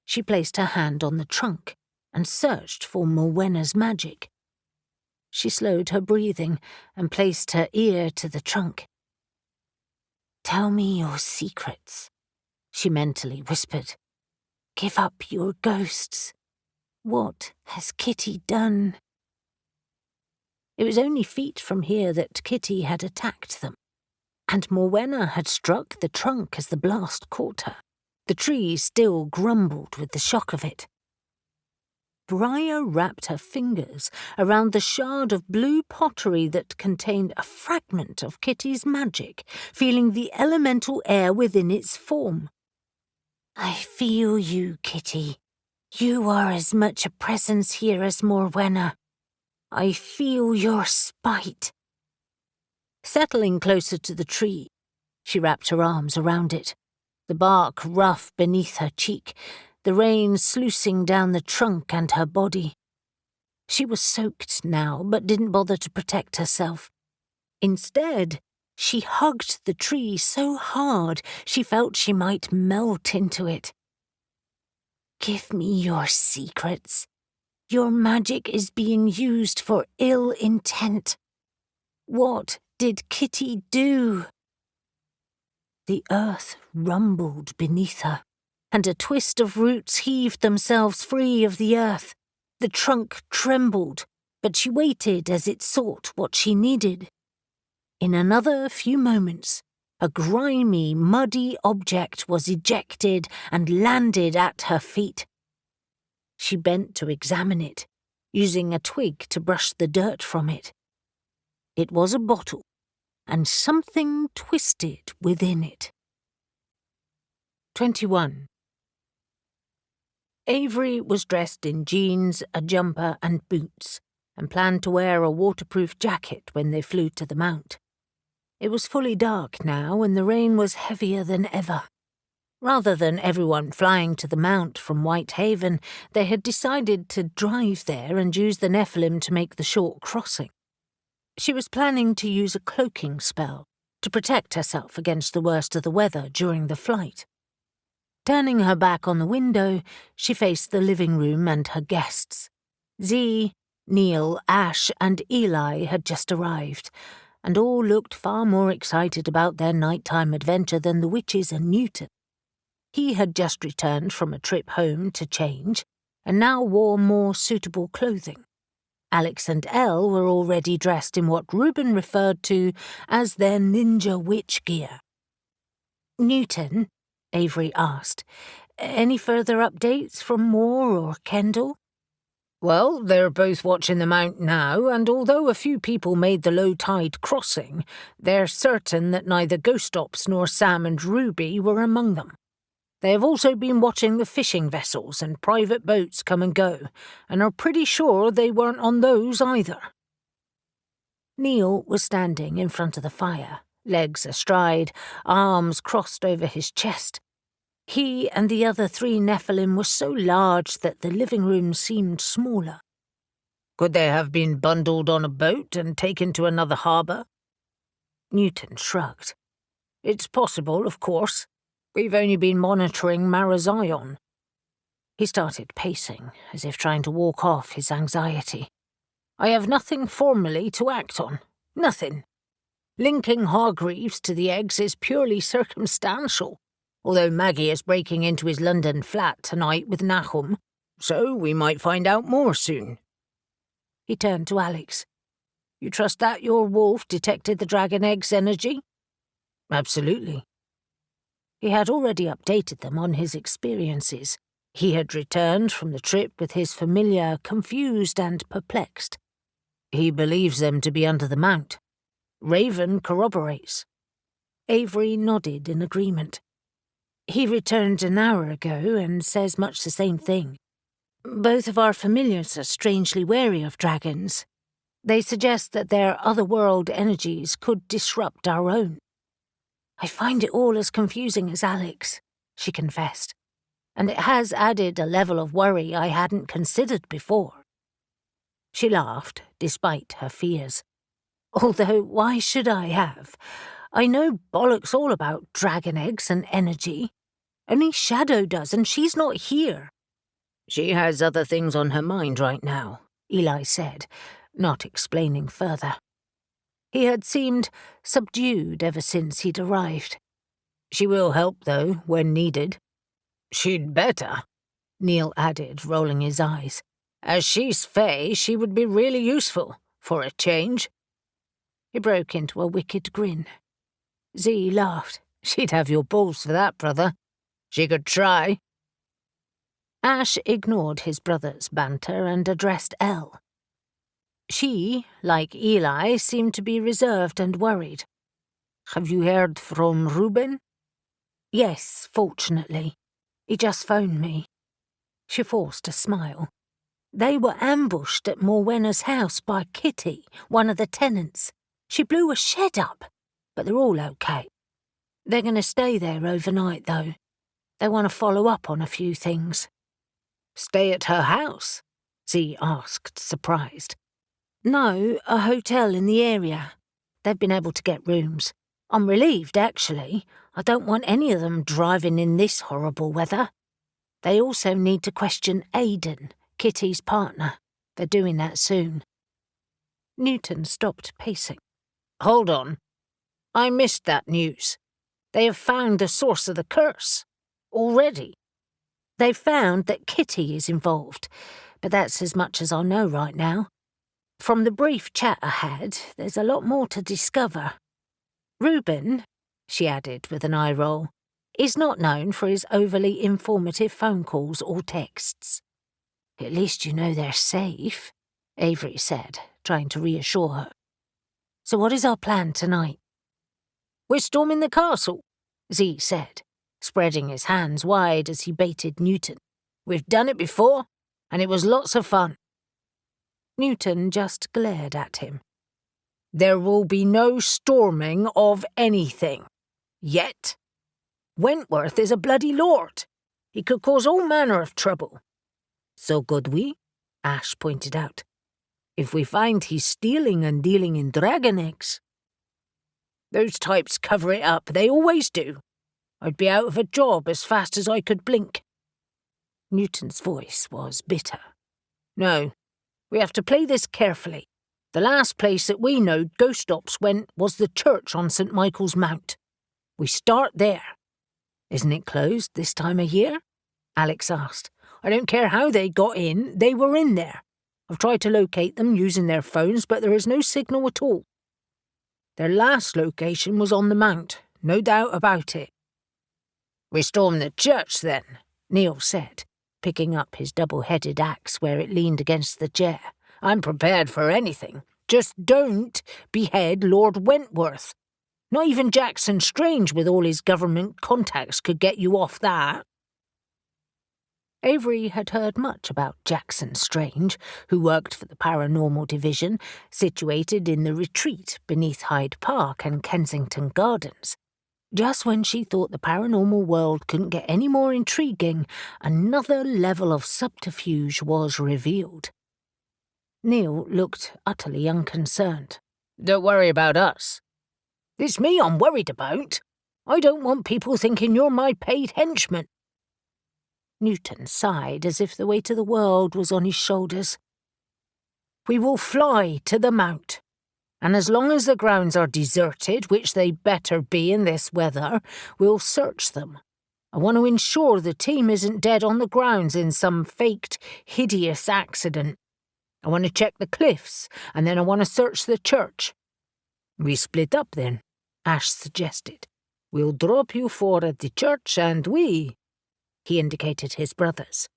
she placed her hand on the trunk and searched for Morwenna's magic. She slowed her breathing and placed her ear to the trunk. Tell me your secrets, she mentally whispered. Give up your ghosts. What has Kitty done? It was only feet from here that Kitty had attacked them, and Morwenna had struck the trunk as the blast caught her. The tree still grumbled with the shock of it. Briar wrapped her fingers around the shard of blue pottery that contained a fragment of Kitty's magic, feeling the elemental air within its form. I feel you, Kitty. You are as much a presence here as Morwenna. I feel your spite. Settling closer to the tree, she wrapped her arms around it, the bark rough beneath her cheek, the rain sluicing down the trunk and her body. She was soaked now, but didn't bother to protect herself. Instead, she hugged the tree so hard she felt she might melt into it. Give me your secrets. Your magic is being used for ill intent. What did Kitty do? The earth rumbled beneath her, and a twist of roots heaved themselves free of the earth. The trunk trembled, but she waited as it sought what she needed. In another few moments, a grimy, muddy object was ejected and landed at her feet. She bent to examine it, using a twig to brush the dirt from it. It was a bottle, and something twisted within it. 21. Avery was dressed in jeans, a jumper and boots, and planned to wear a waterproof jacket when they flew to the mount. It was fully dark now, and the rain was heavier than ever. Rather than everyone flying to the mount from Whitehaven, they had decided to drive there and use the Nephilim to make the short crossing. She was planning to use a cloaking spell to protect herself against the worst of the weather during the flight. Turning her back on the window, she faced the living room and her guests. Z, Neil, Ash and Eli had just arrived, and all looked far more excited about their nighttime adventure than the witches and Newton. He had just returned from a trip home to change, and now wore more suitable clothing. Alex and Elle were already dressed in what Reuben referred to as their ninja witch gear. Newton, Avery asked, any further updates from Moore or Kendall? Well, they're both watching the mount now, and although a few people made the low-tide crossing, they're certain that neither Ghost Ops nor Sam and Ruby were among them. They have also been watching the fishing vessels and private boats come and go, and are pretty sure they weren't on those either. Neil was standing in front of the fire, legs astride, arms crossed over his chest. He and the other 3 Nephilim were so large that the living room seemed smaller. Could they have been bundled on a boat and taken to another harbour? Newton shrugged. It's possible, of course. We've only been monitoring Marazion. He started pacing, as if trying to walk off his anxiety. I have nothing formally to act on. Nothing. Linking Hargreaves to the eggs is purely circumstantial, although Maggie is breaking into his London flat tonight with Nahum, so we might find out more soon. He turned to Alex. You trust that your wolf detected the dragon egg's energy? Absolutely. He had already updated them on his experiences. He had returned from the trip with his familiar confused and perplexed. He believes them to be under the mount. Raven corroborates. Avery nodded in agreement. He returned an hour ago and says much the same thing. Both of our familiars are strangely wary of dragons. They suggest that their otherworld energies could disrupt our own. I find it all as confusing as Alex, she confessed, and it has added a level of worry I hadn't considered before. She laughed, despite her fears. Although, why should I have? I know bollocks all about dragon eggs and energy. Only Shadow does, and she's not here. She has other things on her mind right now, Eli said, not explaining further. He had seemed subdued ever since he'd arrived. She will help, though, when needed. She'd better, Neil added, rolling his eyes. As she's fey, she would be really useful, for a change. He broke into a wicked grin. Z laughed. She'd have your balls for that, brother. She could try. Ash ignored his brother's banter and addressed Elle. She, like Eli, seemed to be reserved and worried. Have you heard from Reuben? Yes, fortunately. He just phoned me. She forced a smile. They were ambushed at Morwenna's house by Kitty, one of the tenants. She blew a shed up, but they're all okay. They're going to stay there overnight, though. They want to follow up on a few things. Stay at her house? Z asked, surprised. No, a hotel in the area. They've been able to get rooms. I'm relieved, actually. I don't want any of them driving in this horrible weather. They also need to question Aidan, Kitty's partner. They're doing that soon. Newton stopped pacing. Hold on. I missed that news. They have found the source of the curse. Already. They've found that Kitty is involved, but that's as much as I know right now. From the brief chat I had, there's a lot more to discover. Reuben, she added with an eye roll, is not known for his overly informative phone calls or texts. At least you know they're safe, Avery said, trying to reassure her. So what is our plan tonight? We're storming the castle, Z said, spreading his hands wide as he baited Newton. We've done it before, and it was lots of fun. Newton just glared at him. There will be no storming of anything. Yet. Wentworth is a bloody lord. He could cause all manner of trouble. So could we, Ash pointed out, if we find he's stealing and dealing in dragon eggs. Those types cover it up, they always do. I'd be out of a job as fast as I could blink. Newton's voice was bitter. No, we have to play this carefully. The last place that we know ghost ops went was the church on St. Michael's Mount. We start there. Isn't it closed this time of year? Alex asked. I don't care how they got in, they were in there. I've tried to locate them using their phones, but there is no signal at all. Their last location was on the Mount, no doubt about it. We storm the church, then, Neil said, picking up his double-headed axe where it leaned against the chair. I'm prepared for anything. Just don't behead Lord Wentworth. Not even Jackson Strange with all his government contacts could get you off that. Avery had heard much about Jackson Strange, who worked for the Paranormal Division, situated in the retreat beneath Hyde Park and Kensington Gardens. Just when she thought the paranormal world couldn't get any more intriguing, another level of subterfuge was revealed. Neil looked utterly unconcerned. Don't worry about us. It's me I'm worried about. I don't want people thinking you're my paid henchman. Newton sighed as if the weight of the world was on his shoulders. We will fly to the Mount, and as long as the grounds are deserted, which they better be in this weather, we'll search them. I want to ensure the team isn't dead on the grounds in some faked, hideous accident. I want to check the cliffs, and then I want to search the church. We split up then, Ash suggested. We'll drop you four at the church, and he indicated his brothers.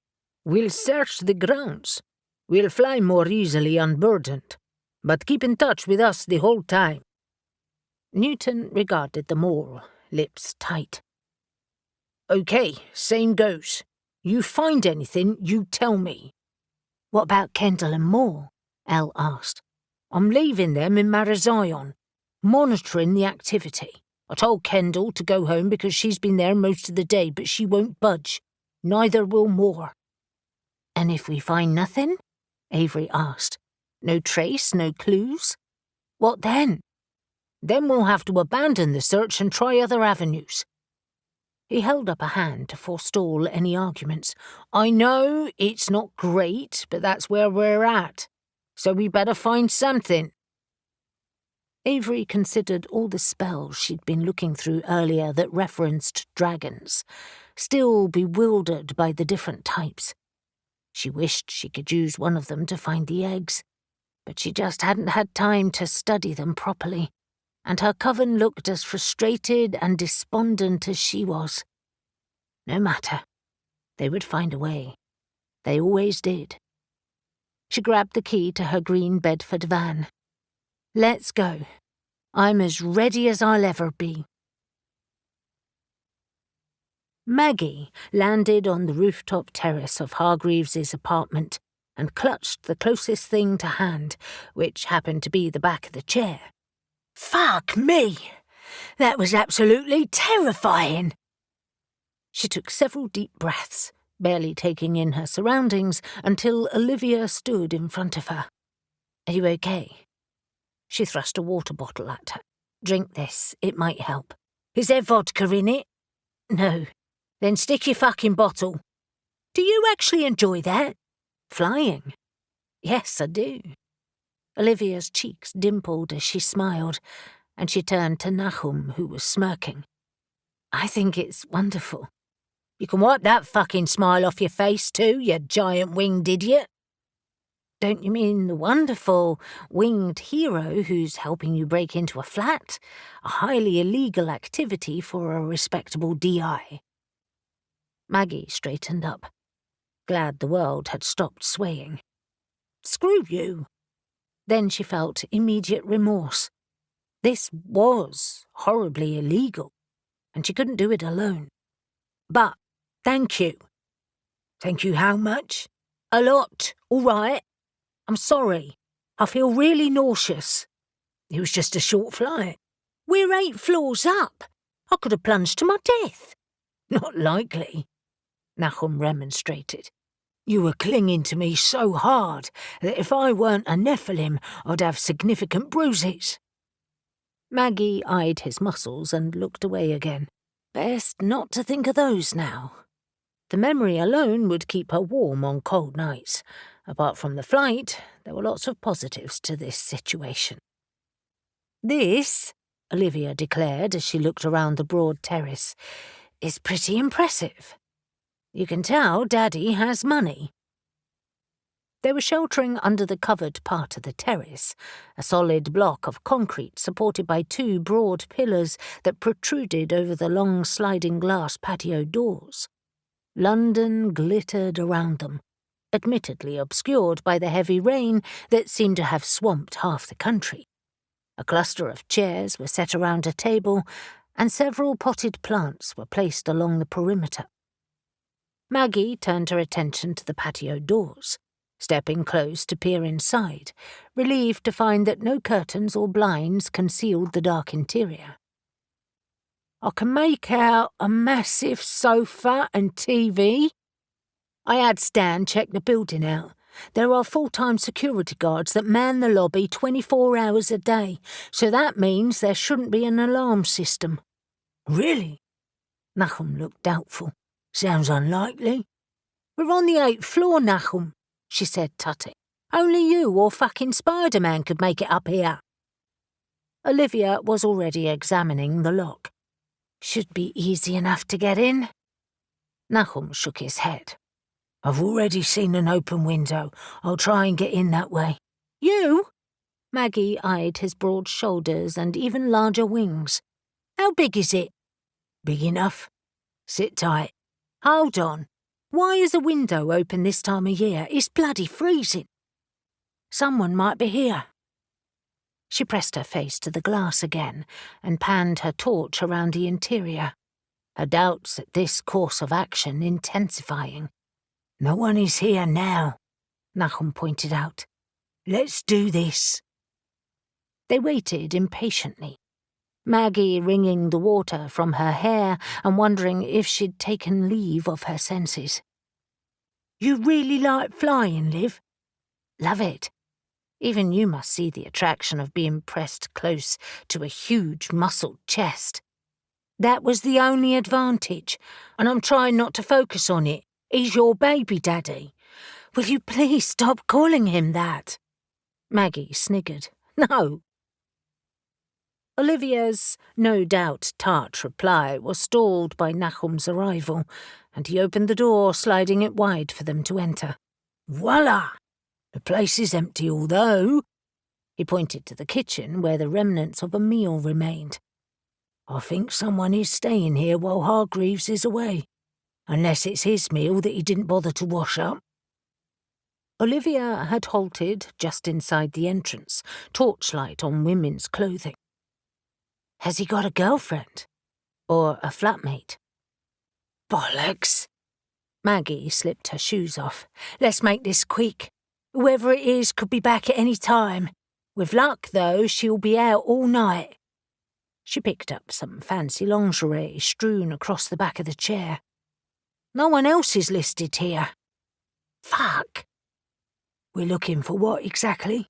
We'll search the grounds. We'll fly more easily unburdened, but keep in touch with us the whole time. Newton regarded them all, lips tight. Okay, same goes. You find anything, you tell me. What about Kendall and Moore? Elle asked. I'm leaving them in Marazion, monitoring the activity. I told Kendall to go home because she's been there most of the day, but she won't budge. Neither will Moore. And if we find nothing? Avery asked. No trace, no clues? What then? Then we'll have to abandon the search and try other avenues. He held up a hand to forestall any arguments. I know it's not great, but that's where we're at. So we better find something. Avery considered all the spells she'd been looking through earlier that referenced dragons, still bewildered by the different types. She wished she could use one of them to find the eggs, but she just hadn't had time to study them properly, and her coven looked as frustrated and despondent as she was. No matter. They would find a way. They always did. She grabbed the key to her green Bedford van. Let's go. I'm as ready as I'll ever be. Maggie landed on the rooftop terrace of Hargreaves's apartment and clutched the closest thing to hand, which happened to be the back of the chair. Fuck me! That was absolutely terrifying! She took several deep breaths, barely taking in her surroundings, until Olivia stood in front of her. Are you okay? She thrust a water bottle at her. Drink this, it might help. Is there vodka in it? No. Then stick your fucking bottle. Do you actually enjoy that? Flying? Yes, I do. Olivia's cheeks dimpled as she smiled, and she turned to Nahum, who was smirking. I think it's wonderful. You can wipe that fucking smile off your face too, you giant-winged idiot. Don't you mean the wonderful, winged hero who's helping you break into a flat? A highly illegal activity for a respectable DI. Maggie straightened up, glad the world had stopped swaying. Screw you. Then she felt immediate remorse. This was horribly illegal, and she couldn't do it alone. But, thank you. Thank you how much? A lot, all right. I'm sorry. I feel really nauseous. It was just a short flight. We're 8 floors up. I could have plunged to my death. Not likely, Nahum remonstrated. You were clinging to me so hard that if I weren't a Nephilim, I'd have significant bruises. Maggie eyed his muscles and looked away again. Best not to think of those now. The memory alone would keep her warm on cold nights. Apart from the flight, there were lots of positives to this situation. This, Olivia declared as she looked around the broad terrace, is pretty impressive. You can tell Daddy has money. They were sheltering under the covered part of the terrace, a solid block of concrete supported by 2 broad pillars that protruded over the long sliding glass patio doors. London glittered around them, admittedly obscured by the heavy rain that seemed to have swamped half the country. A cluster of chairs were set around a table, and several potted plants were placed along the perimeter. Maggie turned her attention to the patio doors, stepping close to peer inside, relieved to find that no curtains or blinds concealed the dark interior. I can make out a massive sofa and TV. I had Stan check the building out. There are full-time security guards that man the lobby 24 hours a day, so that means there shouldn't be an alarm system. Really? Nahum looked doubtful. Sounds unlikely. We're on the 8th floor, Nahum, she said, tutting. Only you or fucking Spider-Man could make it up here. Olivia was already examining the lock. Should be easy enough to get in. Nahum shook his head. I've already seen an open window. I'll try and get in that way. You? Maggie eyed his broad shoulders and even larger wings. How big is it? Big enough. Sit tight. Hold on. Why is a window open this time of year? It's bloody freezing. Someone might be here. She pressed her face to the glass again and panned her torch around the interior, her doubts at this course of action intensifying. No one is here now, Nahum pointed out. Let's do this. They waited impatiently, Maggie wringing the water from her hair and wondering if she'd taken leave of her senses. You really like flying, Liv? Love it. Even you must see the attraction of being pressed close to a huge muscled chest. That was the only advantage, and I'm trying not to focus on it. He's your baby daddy. Will you please stop calling him that? Maggie sniggered. No. Olivia's no doubt tart reply was stalled by Nahum's arrival, and he opened the door, sliding it wide for them to enter. Voila! The place is empty, although... He pointed to the kitchen where the remnants of a meal remained. I think someone is staying here while Hargreaves is away, unless it's his meal that he didn't bother to wash up. Olivia had halted just inside the entrance, torchlight on women's clothing. Has he got a girlfriend? Or a flatmate? Bollocks! Maggie slipped her shoes off. Let's make this quick. Whoever it is could be back at any time. With luck, though, she'll be out all night. She picked up some fancy lingerie strewn across the back of the chair. No one else is listed here. Fuck! We're looking for what exactly?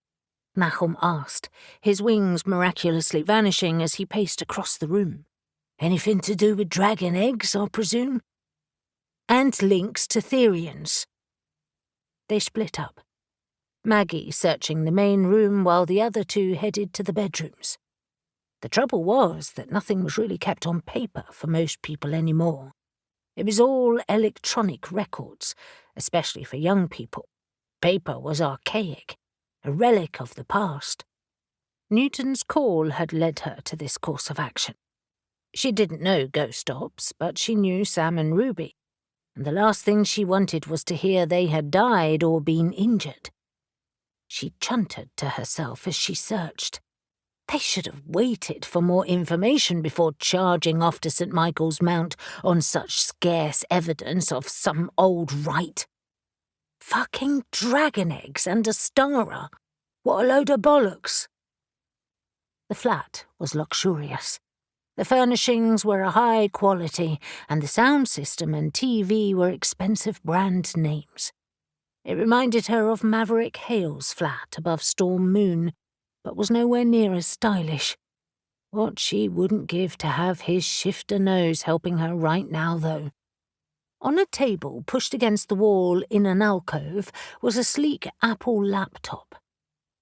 Nahum asked, his wings miraculously vanishing as he paced across the room. Anything to do with dragon eggs, I presume? And links to Therians. They split up, Maggie searching the main room while the other two headed to the bedrooms. The trouble was that nothing was really kept on paper for most people anymore. It was all electronic records, especially for young people. Paper was archaic, a relic of the past. Newton's call had led her to this course of action. She didn't know ghost ops, but she knew Sam and Ruby, and the last thing she wanted was to hear they had died or been injured. She chunted to herself as she searched. They should have waited for more information before charging off to St. Michael's Mount on such scarce evidence of some old rite. Fucking dragon eggs and Ostara. What a load of bollocks. The flat was luxurious. The furnishings were a high quality, and the sound system and TV were expensive brand names. It reminded her of Maverick Hale's flat above Storm Moon, but was nowhere near as stylish. What she wouldn't give to have his shifter nose helping her right now, though. On a table pushed against the wall in an alcove was a sleek Apple laptop.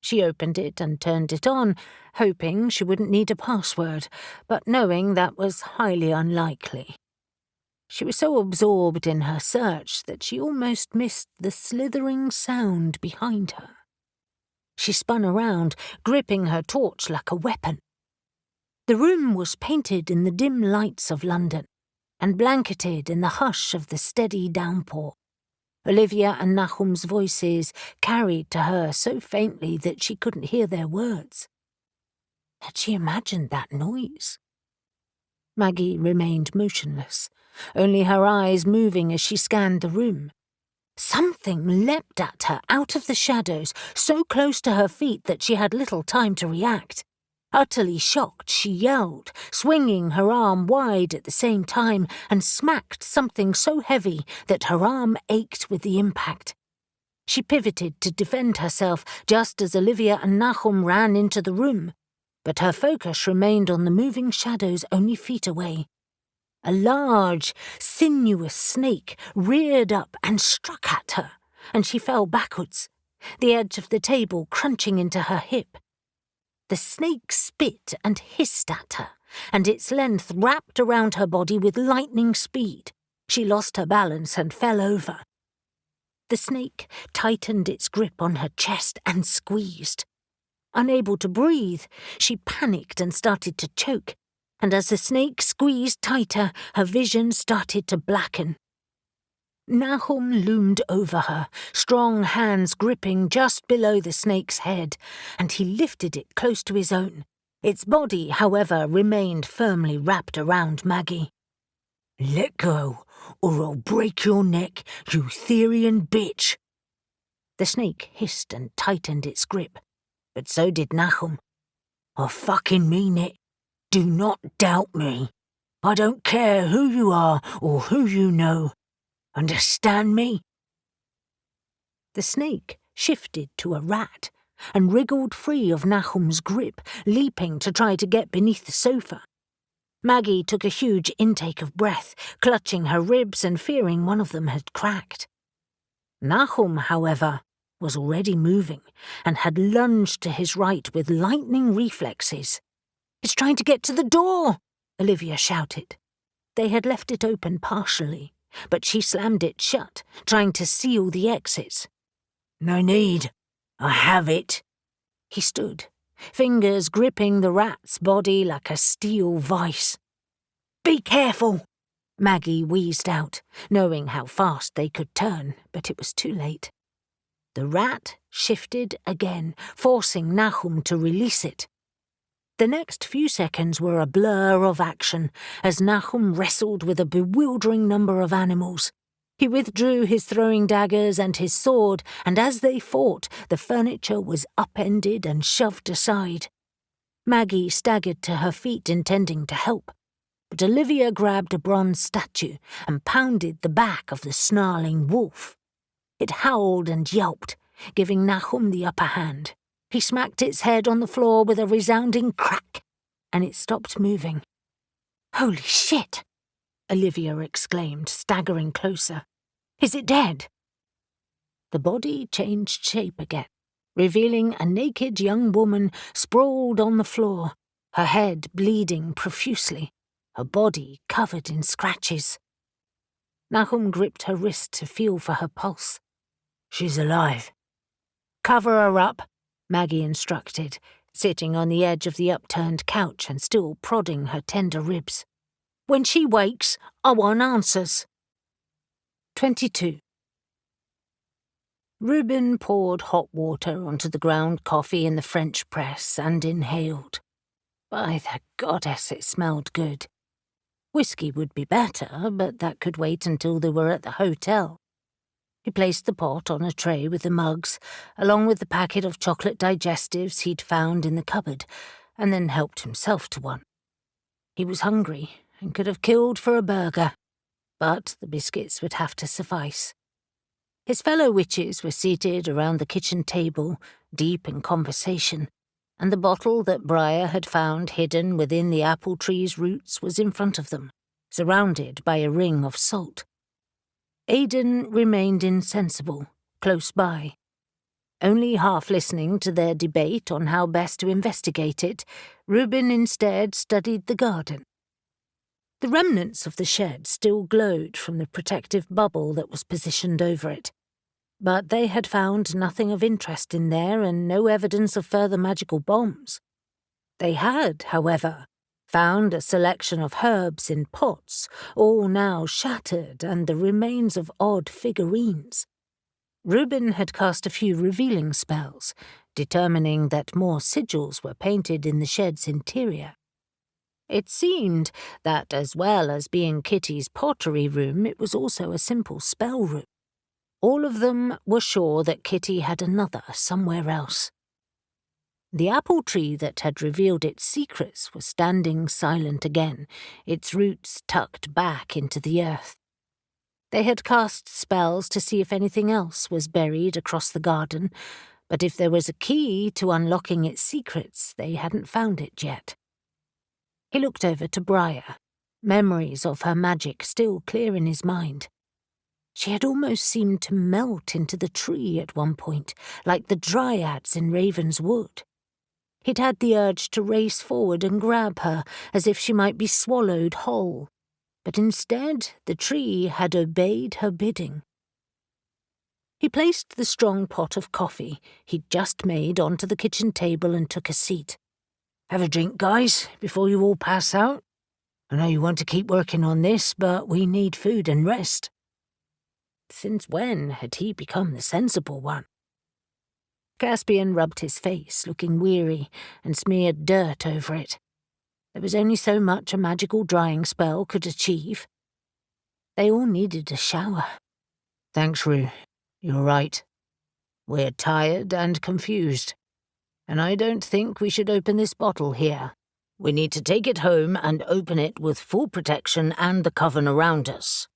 She opened it and turned it on, hoping she wouldn't need a password, but knowing that was highly unlikely. She was so absorbed in her search that she almost missed the slithering sound behind her. She spun around, gripping her torch like a weapon. The room was painted in the dim lights of London, and blanketed in the hush of the steady downpour. Olivia and Nahum's voices carried to her so faintly that she couldn't hear their words. Had she imagined that noise? Maggie remained motionless, only her eyes moving as she scanned the room. Something leapt at her out of the shadows, so close to her feet that she had little time to react. Utterly shocked, she yelled, swinging her arm wide at the same time, and smacked something so heavy that her arm ached with the impact. She pivoted to defend herself just as Olivia and Nahum ran into the room, but her focus remained on the moving shadows only feet away. A large, sinuous snake reared up and struck at her, and she fell backwards, the edge of the table crunching into her hip. The snake spit and hissed at her, and its length wrapped around her body with lightning speed. She lost her balance and fell over. The snake tightened its grip on her chest and squeezed. Unable to breathe, she panicked and started to choke, and as the snake squeezed tighter, her vision started to blacken. Nahum loomed over her, strong hands gripping just below the snake's head, and he lifted it close to his own. Its body, however, remained firmly wrapped around Maggie. "Let go, or I'll break your neck, you Therian bitch!" The snake hissed and tightened its grip, but so did Nahum. "I fucking mean it. Do not doubt me. I don't care who you are or who you know. Understand me?" The snake shifted to a rat and wriggled free of Nahum's grip, leaping to try to get beneath the sofa. Maggie took a huge intake of breath, clutching her ribs and fearing one of them had cracked. Nahum, however, was already moving and had lunged to his right with lightning reflexes. It's trying to get to the door, Olivia shouted. They had left it open partially, but she slammed it shut, trying to seal the exits. No need. I have it. He stood, fingers gripping the rat's body like a steel vice. Be careful, Maggie wheezed out, knowing how fast they could turn, but it was too late. The rat shifted again, forcing Nahum to release it. The next few seconds were a blur of action as Nahum wrestled with a bewildering number of animals. He withdrew his throwing daggers and his sword, and as they fought, the furniture was upended and shoved aside. Maggie staggered to her feet, intending to help, but Olivia grabbed a bronze statue and pounded the back of the snarling wolf. It howled and yelped, giving Nahum the upper hand. He smacked its head on the floor with a resounding crack, and it stopped moving. Holy shit! Olivia exclaimed, staggering closer. Is it dead? The body changed shape again, revealing a naked young woman sprawled on the floor, her head bleeding profusely, her body covered in scratches. Nahum gripped her wrist to feel for her pulse. She's alive. Cover her up, Maggie instructed, sitting on the edge of the upturned couch and still prodding her tender ribs. When she wakes, I want answers. 22. Reuben poured hot water onto the ground coffee in the French press and inhaled. By the goddess, it smelled good. Whiskey would be better, but that could wait until they were at the hotel. He placed the pot on a tray with the mugs, along with the packet of chocolate digestives he'd found in the cupboard, and then helped himself to one. He was hungry and could have killed for a burger, but the biscuits would have to suffice. His fellow witches were seated around the kitchen table, deep in conversation, and the bottle that Briar had found hidden within the apple tree's roots was in front of them, surrounded by a ring of salt. Aidan remained insensible, close by. Only half listening to their debate on how best to investigate it, Reuben instead studied the garden. The remnants of the shed still glowed from the protective bubble that was positioned over it, but they had found nothing of interest in there and no evidence of further magical bombs. They had, however, found a selection of herbs in pots, all now shattered, and the remains of odd figurines. Reuben had cast a few revealing spells, determining that more sigils were painted in the shed's interior. It seemed that, as well as being Kitty's pottery room, it was also a simple spell room. All of them were sure that Kitty had another somewhere else. The apple tree that had revealed its secrets was standing silent again, its roots tucked back into the earth. They had cast spells to see if anything else was buried across the garden, but if there was a key to unlocking its secrets, they hadn't found it yet. He looked over to Briar, memories of her magic still clear in his mind. She had almost seemed to melt into the tree at one point, like the Dryads in Raven's Wood. He'd had the urge to race forward and grab her, as if she might be swallowed whole, but instead the tree had obeyed her bidding. He placed the strong pot of coffee he'd just made onto the kitchen table and took a seat. Have a drink, guys, before you all pass out. I know you want to keep working on this, but we need food and rest. Since when had he become the sensible one? Caspian rubbed his face, looking weary, and smeared dirt over it. There was only so much a magical drying spell could achieve. They all needed a shower. Thanks, Rue. You're right. We're tired and confused, and I don't think we should open this bottle here. We need to take it home and open it with full protection and the coven around us.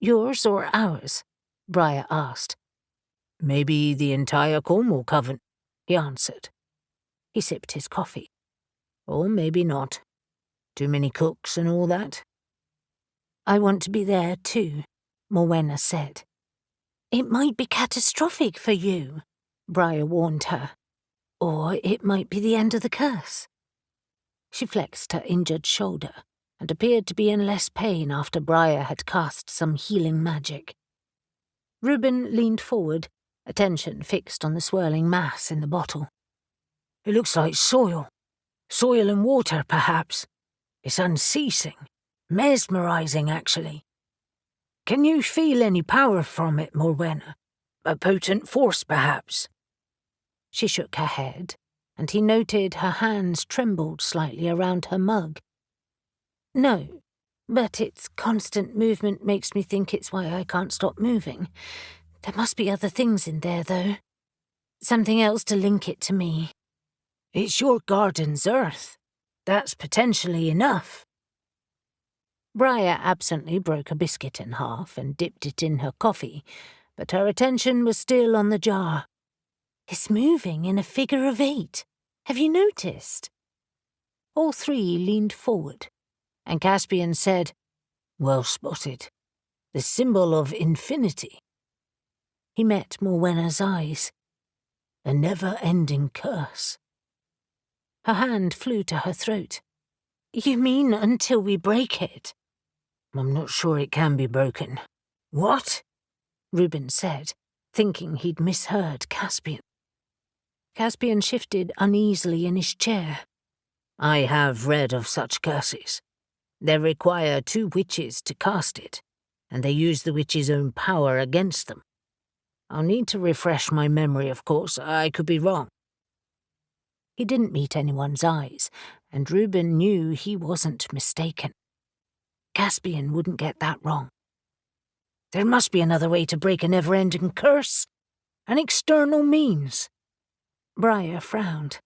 Yours or ours? Briar asked. Maybe the entire Cornwall Coven, he answered. He sipped his coffee. Or maybe not. Too many cooks and all that. I want to be there too, Morwenna said. It might be catastrophic for you, Briar warned her. Or it might be the end of the curse. She flexed her injured shoulder and appeared to be in less pain after Briar had cast some healing magic. Reuben leaned forward, attention fixed on the swirling mass in the bottle. It looks like soil. Soil and water, perhaps. It's unceasing. Mesmerizing, actually. Can you feel any power from it, Morwenna? A potent force, perhaps? She shook her head, and he noted her hands trembled slightly around her mug. No, but its constant movement makes me think it's why I can't stop moving. There must be other things in there, though. Something else to link it to me. It's your garden's earth. That's potentially enough. Briar absently broke a biscuit in half and dipped it in her coffee, but her attention was still on the jar. It's moving in a figure of 8. Have you noticed? All three leaned forward, and Caspian said, Well spotted. The symbol of infinity. He met Morwenna's eyes. A never-ending curse. Her hand flew to her throat. You mean until we break it? I'm not sure it can be broken. What? Reuben said, thinking he'd misheard Caspian. Caspian shifted uneasily in his chair. I have read of such curses. They require 2 witches to cast it, and they use the witch's own power against them. I'll need to refresh my memory, of course. I could be wrong. He didn't meet anyone's eyes, and Reuben knew he wasn't mistaken. Caspian wouldn't get that wrong. There must be another way to break a never-ending curse. An external means. Briar frowned.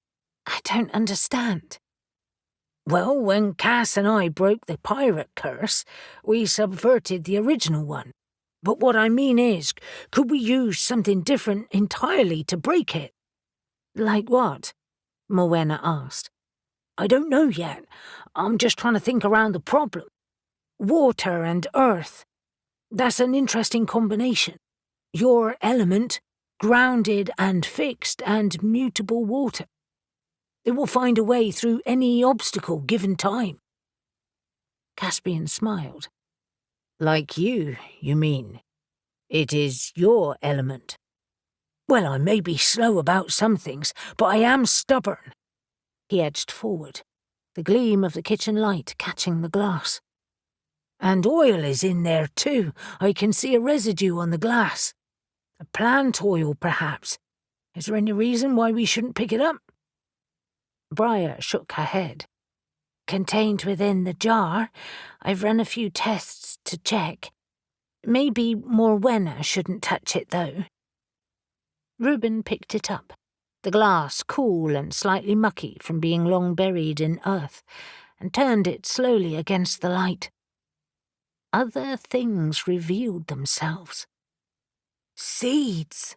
I don't understand. Well, when Cass and I broke the pirate curse, we subverted the original one. But what I mean is, could we use something different entirely to break it? Like what? Morwenna asked. I don't know yet. I'm just trying to think around the problem. Water and earth. That's an interesting combination. Your element, grounded and fixed and mutable water. It will find a way through any obstacle given time. Caspian smiled. Like you mean? It is your element. Well, I may be slow about some things, but I am stubborn. He edged forward, the gleam of the kitchen light catching the glass. And oil is in there too. I can see a residue on the glass. A plant oil, perhaps. Is there any reason why we shouldn't pick it up? Briar shook her head. Contained within the jar. I've run a few tests to check. Maybe Morwenna shouldn't touch it, though. Reuben picked it up, the glass cool and slightly mucky from being long buried in earth, and turned it slowly against the light. Other things revealed themselves. Seeds.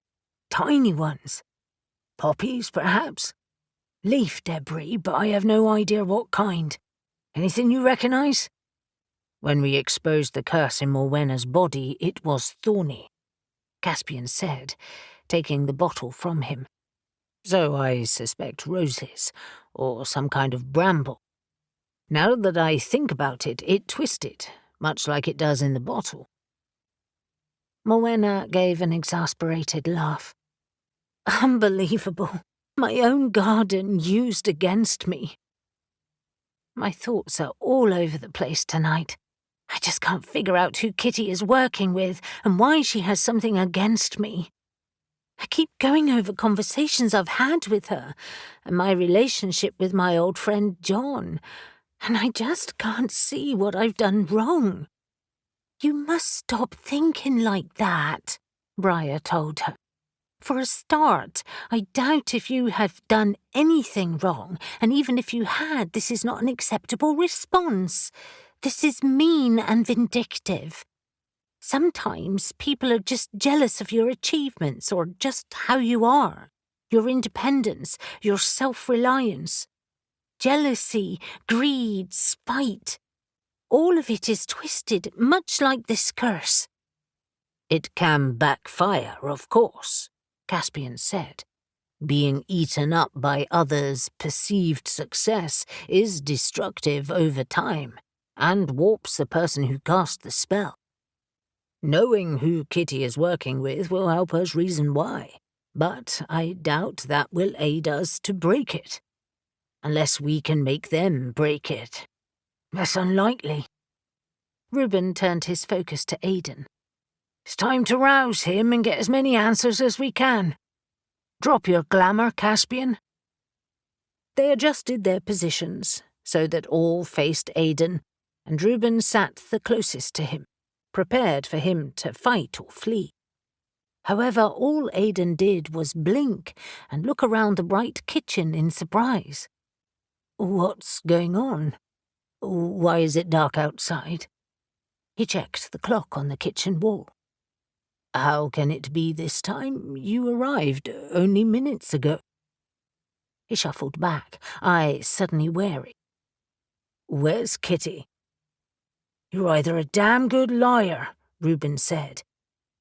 Tiny ones. Poppies, perhaps. Leaf debris, but I have no idea what kind. Anything you recognize? When we exposed the curse in Morwenna's body, it was thorny, Caspian said, taking the bottle from him. So I suspect roses, or some kind of bramble. Now that I think about it, it twisted, much like it does in the bottle. Morwenna gave an exasperated laugh. Unbelievable. My own garden used against me. My thoughts are all over the place tonight. I just can't figure out who Kitty is working with and why she has something against me. I keep going over conversations I've had with her and my relationship with my old friend John, and I just can't see what I've done wrong. You must stop thinking like that, Briar told her. For a start, I doubt if you have done anything wrong, and even if you had, this is not an acceptable response. This is mean and vindictive. Sometimes people are just jealous of your achievements or just how you are, your independence, your self-reliance. Jealousy, greed, spite. All of it is twisted, much like this curse. It can backfire, of course, Caspian said. Being eaten up by others' perceived success is destructive over time and warps the person who cast the spell. Knowing who Kitty is working with will help us reason why, but I doubt that will aid us to break it. Unless we can make them break it. That's unlikely. Reuben turned his focus to Aidan. It's time to rouse him and get as many answers as we can. Drop your glamour, Caspian. They adjusted their positions so that all faced Aidan, and Reuben sat the closest to him, prepared for him to fight or flee. However, all Aidan did was blink and look around the bright kitchen in surprise. What's going on? Why is it dark outside? He checked the clock on the kitchen wall. How can it be this time? You arrived only minutes ago. He shuffled back, eyes suddenly wary. Where's Kitty? You're either a damn good liar, Reuben said,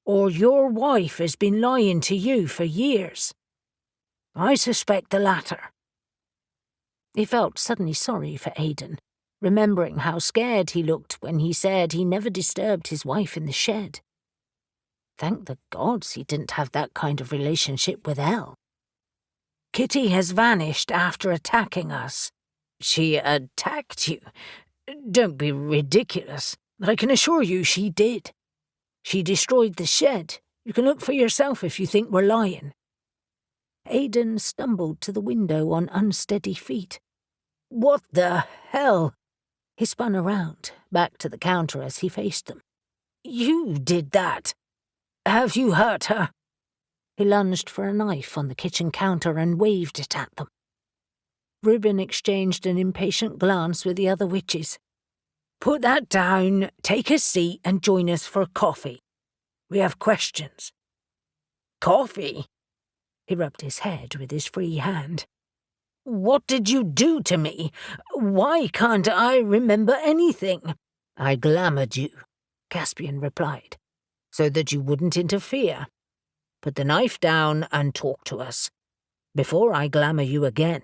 or your wife has been lying to you for years. I suspect the latter. He felt suddenly sorry for Aidan, remembering how scared he looked when he said he never disturbed his wife in the shed. Thank the gods he didn't have that kind of relationship with Elle. Kitty has vanished after attacking us. She attacked you? Don't be ridiculous. I can assure you she did. She destroyed the shed. You can look for yourself if you think we're lying. Aidan stumbled to the window on unsteady feet. What the hell? He spun around, back to the counter as he faced them. You did that. Have you hurt her? He lunged for a knife on the kitchen counter and waved it at them. Reuben exchanged an impatient glance with the other witches. Put that down, take a seat and join us for coffee. We have questions. Coffee? He rubbed his head with his free hand. What did you do to me? Why can't I remember anything? I glamoured you, Caspian replied, so that you wouldn't interfere. Put the knife down and talk to us, before I glamour you again.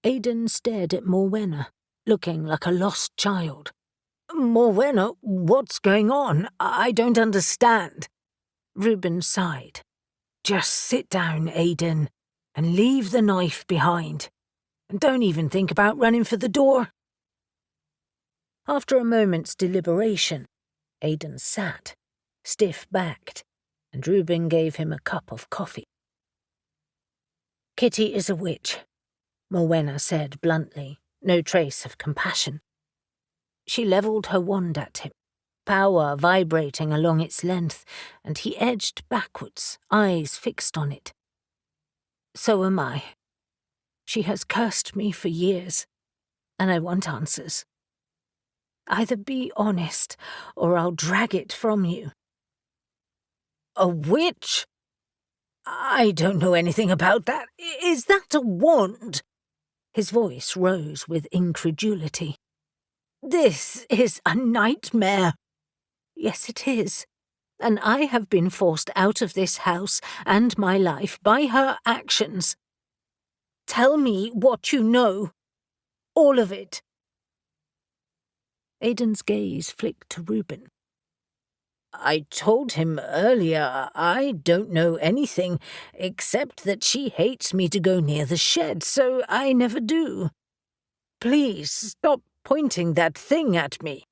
Aidan stared at Morwenna, looking like a lost child. Morwenna, what's going on? I don't understand. Reuben sighed. Just sit down, Aidan, and leave the knife behind. And don't even think about running for the door. After a moment's deliberation, Aidan sat, stiff-backed, and Reuben gave him a cup of coffee. Kitty is a witch, Morwenna said bluntly, no trace of compassion. She levelled her wand at him, power vibrating along its length, and he edged backwards, eyes fixed on it. So am I. She has cursed me for years, and I want answers. Either be honest, or I'll drag it from you. A witch? I don't know anything about that. Is that a wand? His voice rose with incredulity. This is a nightmare. Yes, it is. And I have been forced out of this house and my life by her actions. Tell me what you know. All of it. Aidan's gaze flicked to Reuben. I told him earlier I don't know anything, except that she hates me to go near the shed, so I never do. Please stop pointing that thing at me.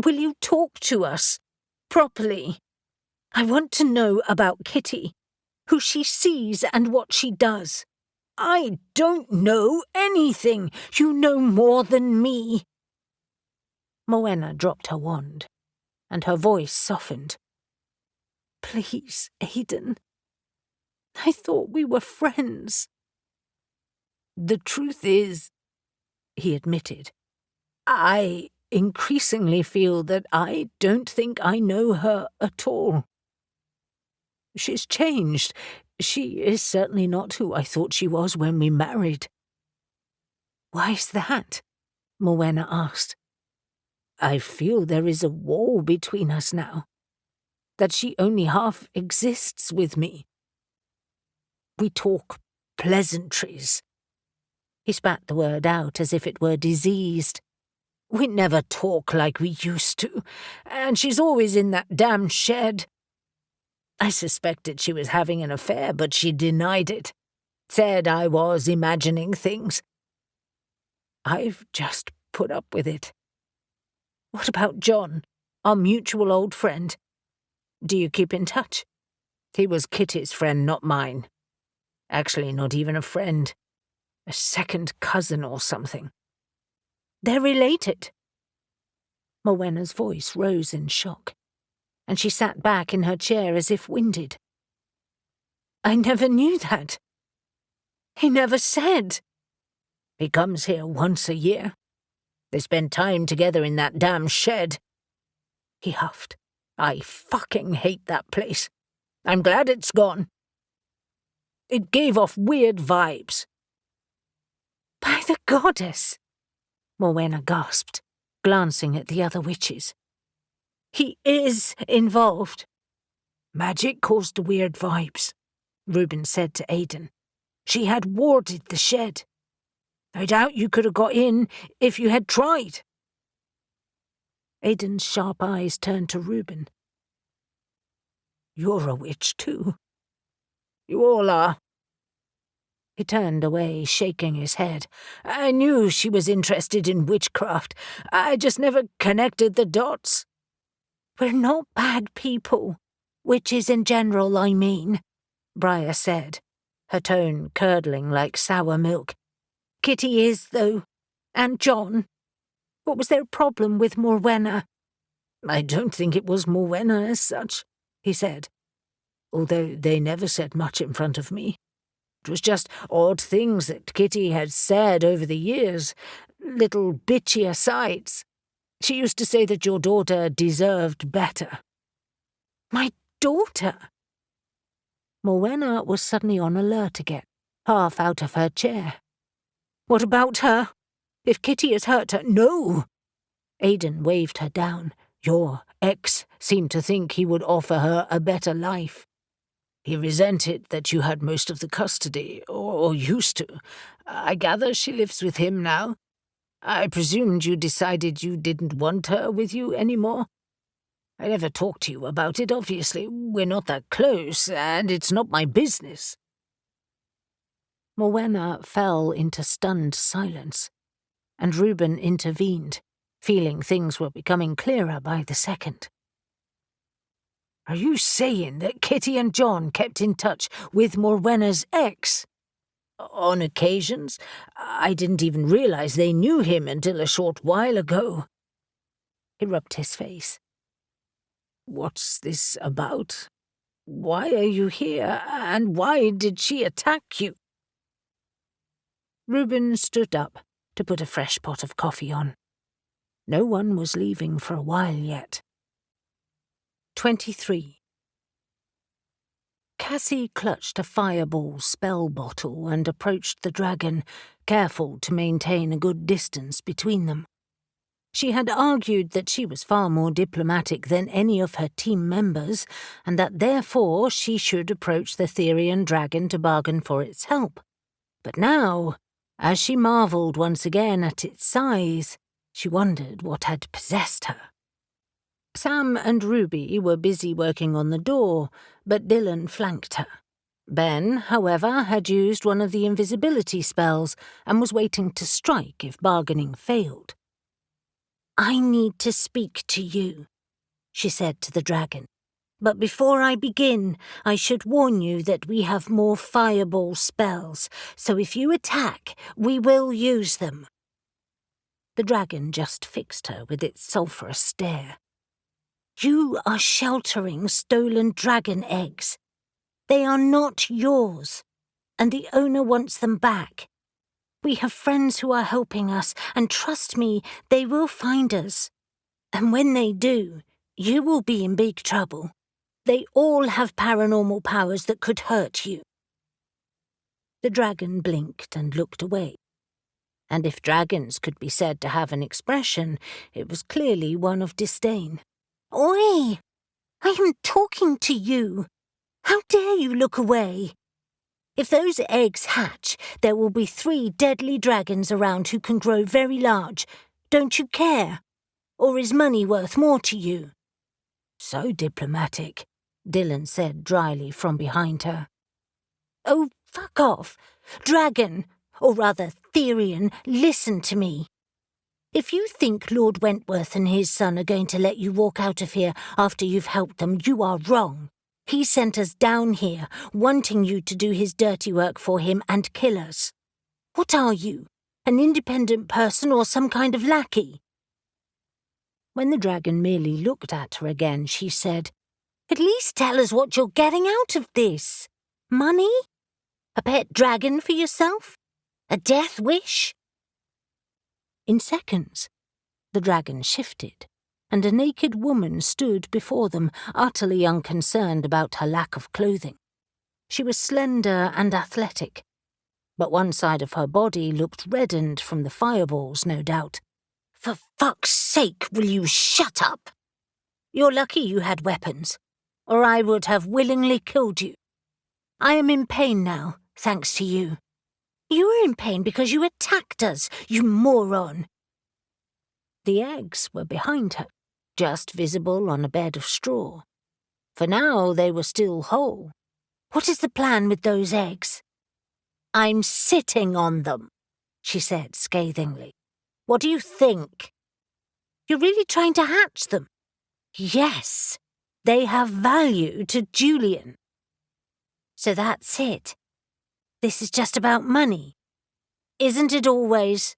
Will you talk to us? Properly. I want to know about Kitty, who she sees and what she does. I don't know anything. You know more than me. Morwenna dropped her wand, and her voice softened. Please, Aidan. I thought we were friends. The truth is, he admitted, I increasingly feel that I don't think I know her at all. She's changed. She is certainly not who I thought she was when we married. Why's that? Morwenna asked. I feel there is a wall between us now, that she only half exists with me. We talk pleasantries." He spat the word out as if it were diseased. "We never talk like we used to, and she's always in that damn shed. I suspected she was having an affair, but she denied it. Said I was imagining things. I've just put up with it." "What about John, our mutual old friend? Do you keep in touch?" "He was Kitty's friend, not mine. Actually, not even a friend. A second cousin or something." "They're related." Mowena's voice rose in shock, and she sat back in her chair as if winded. "I never knew that. He never said." "He comes here once a year. They spend time together in that damn shed." He huffed. "I fucking hate that place. I'm glad it's gone. It gave off weird vibes." "By the goddess!" Morwenna gasped, glancing at the other witches. "He is involved." "Magic caused the weird vibes," Reuben said to Aidan. "She had warded the shed. I doubt you could have got in if you had tried." Aidan's sharp eyes turned to Reuben. "You're a witch too. You all are." He turned away, shaking his head. "I knew she was interested in witchcraft. I just never connected the dots." "We're not bad people. Witches in general, I mean," Briar said, her tone curdling like sour milk. "Kitty is, though. And John. What was their problem with Morwenna?" "I don't think it was Morwenna as such," he said, "although they never said much in front of me. It was just odd things that Kitty had said over the years, little bitchy asides. She used to say that your daughter deserved better." "My daughter?" Morwenna was suddenly on alert again, half out of her chair. "What about her? If Kitty has hurt her—" "No!" Aidan waved her down. "Your ex seemed to think he would offer her a better life. He resented that you had most of the custody, or used to. I gather she lives with him now. I presumed you decided you didn't want her with you anymore. I never talked to you about it, obviously. We're not that close, and it's not my business." Morwenna fell into stunned silence, and Reuben intervened, feeling things were becoming clearer by the second. "Are you saying that Kitty and John kept in touch with Morwenna's ex?" "On occasions. I didn't even realize they knew him until a short while ago." He rubbed his face. "What's this about? Why are you here, and why did she attack you?" Reuben stood up to put a fresh pot of coffee on. No one was leaving for a while yet. 23. Cassie clutched a fireball spell bottle and approached the dragon, careful to maintain a good distance between them. She had argued that she was far more diplomatic than any of her team members, and that therefore she should approach the Therian dragon to bargain for its help. But now, as she marvelled once again at its size, she wondered what had possessed her. Sam and Ruby were busy working on the door, but Dylan flanked her. Ben, however, had used one of the invisibility spells and was waiting to strike if bargaining failed. "I need to speak to you," she said to the dragon. "But before I begin, I should warn you that we have more fireball spells, so if you attack, we will use them." The dragon just fixed her with its sulphurous stare. "You are sheltering stolen dragon eggs. They are not yours, and the owner wants them back. We have friends who are helping us, and trust me, they will find us. And when they do, you will be in big trouble. They all have paranormal powers that could hurt you." The dragon blinked and looked away. And if dragons could be said to have an expression, it was clearly one of disdain. "Oi! I am talking to you. How dare you look away?" If those eggs hatch, there will be 3 deadly dragons around who can grow very large. Don't you care? Or is money worth more to you?" "So diplomatic," Dylan said dryly from behind her. "Oh, fuck off. Dragon, or rather Therian, listen to me. If you think Lord Wentworth and his son are going to let you walk out of here after you've helped them, you are wrong. He sent us down here, wanting you to do his dirty work for him and kill us. What are you, an independent person or some kind of lackey?" When the dragon merely looked at her again, she said, "At least tell us what you're getting out of this. Money? A pet dragon for yourself? A death wish?" In seconds, the dragon shifted, and a naked woman stood before them, utterly unconcerned about her lack of clothing. She was slender and athletic, but one side of her body looked reddened from the fireballs, no doubt. "For fuck's sake, will you shut up? You're lucky you had weapons, or I would have willingly killed you. I am in pain now, thanks to you. You were in pain because you attacked us, you moron." The eggs were behind her, just visible on a bed of straw. For now they were still whole. "What is the plan with those eggs?" "I'm sitting on them," she said scathingly. "What do you think?" "You're really trying to hatch them?" "Yes, they have value to Julian." "So that's it. This is just about money. Isn't it always?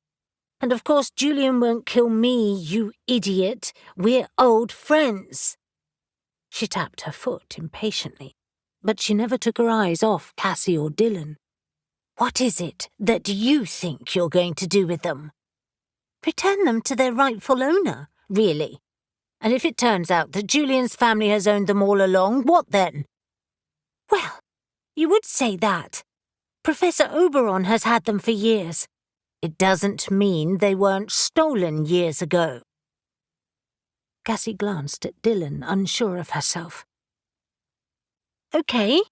And of course Julian won't kill me, you idiot. We're old friends." She tapped her foot impatiently, but she never took her eyes off Cassie or Dylan. "What is it that you think you're going to do with them? Return them to their rightful owner, really? And if it turns out that Julian's family has owned them all along, what then?" "Well, you would say that. Professor Oberon has had them for years. It doesn't mean they weren't stolen years ago." Cassie glanced at Dylan, unsure of herself. "Okay.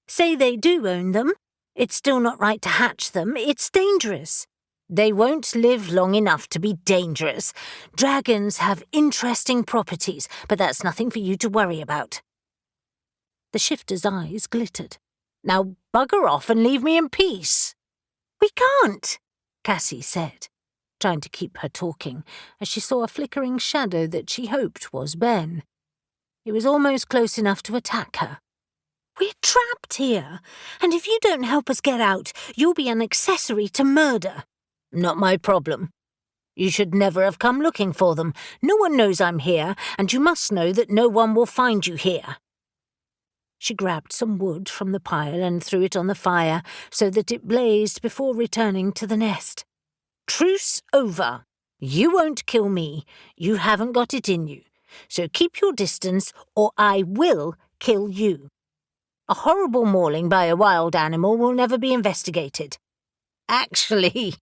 Say they do own them. It's still not right to hatch them. It's dangerous. They won't live long enough to be dangerous. Dragons have interesting properties, but that's nothing for you to worry about." The shifter's eyes glittered. "Now bugger off and leave me in peace." "We can't," Cassie said, trying to keep her talking, as she saw a flickering shadow that she hoped was Ben. He was almost close enough to attack her. "We're trapped here, and if you don't help us get out, you'll be an accessory to murder." "Not my problem. You should never have come looking for them. No one knows I'm here, and you must know that no one will find you here." She grabbed some wood from the pile and threw it on the fire so that it blazed before returning to the nest. "Truce over. You won't kill me. You haven't got it in you. So keep your distance, or I will kill you. A horrible mauling by a wild animal will never be investigated." "Actually,"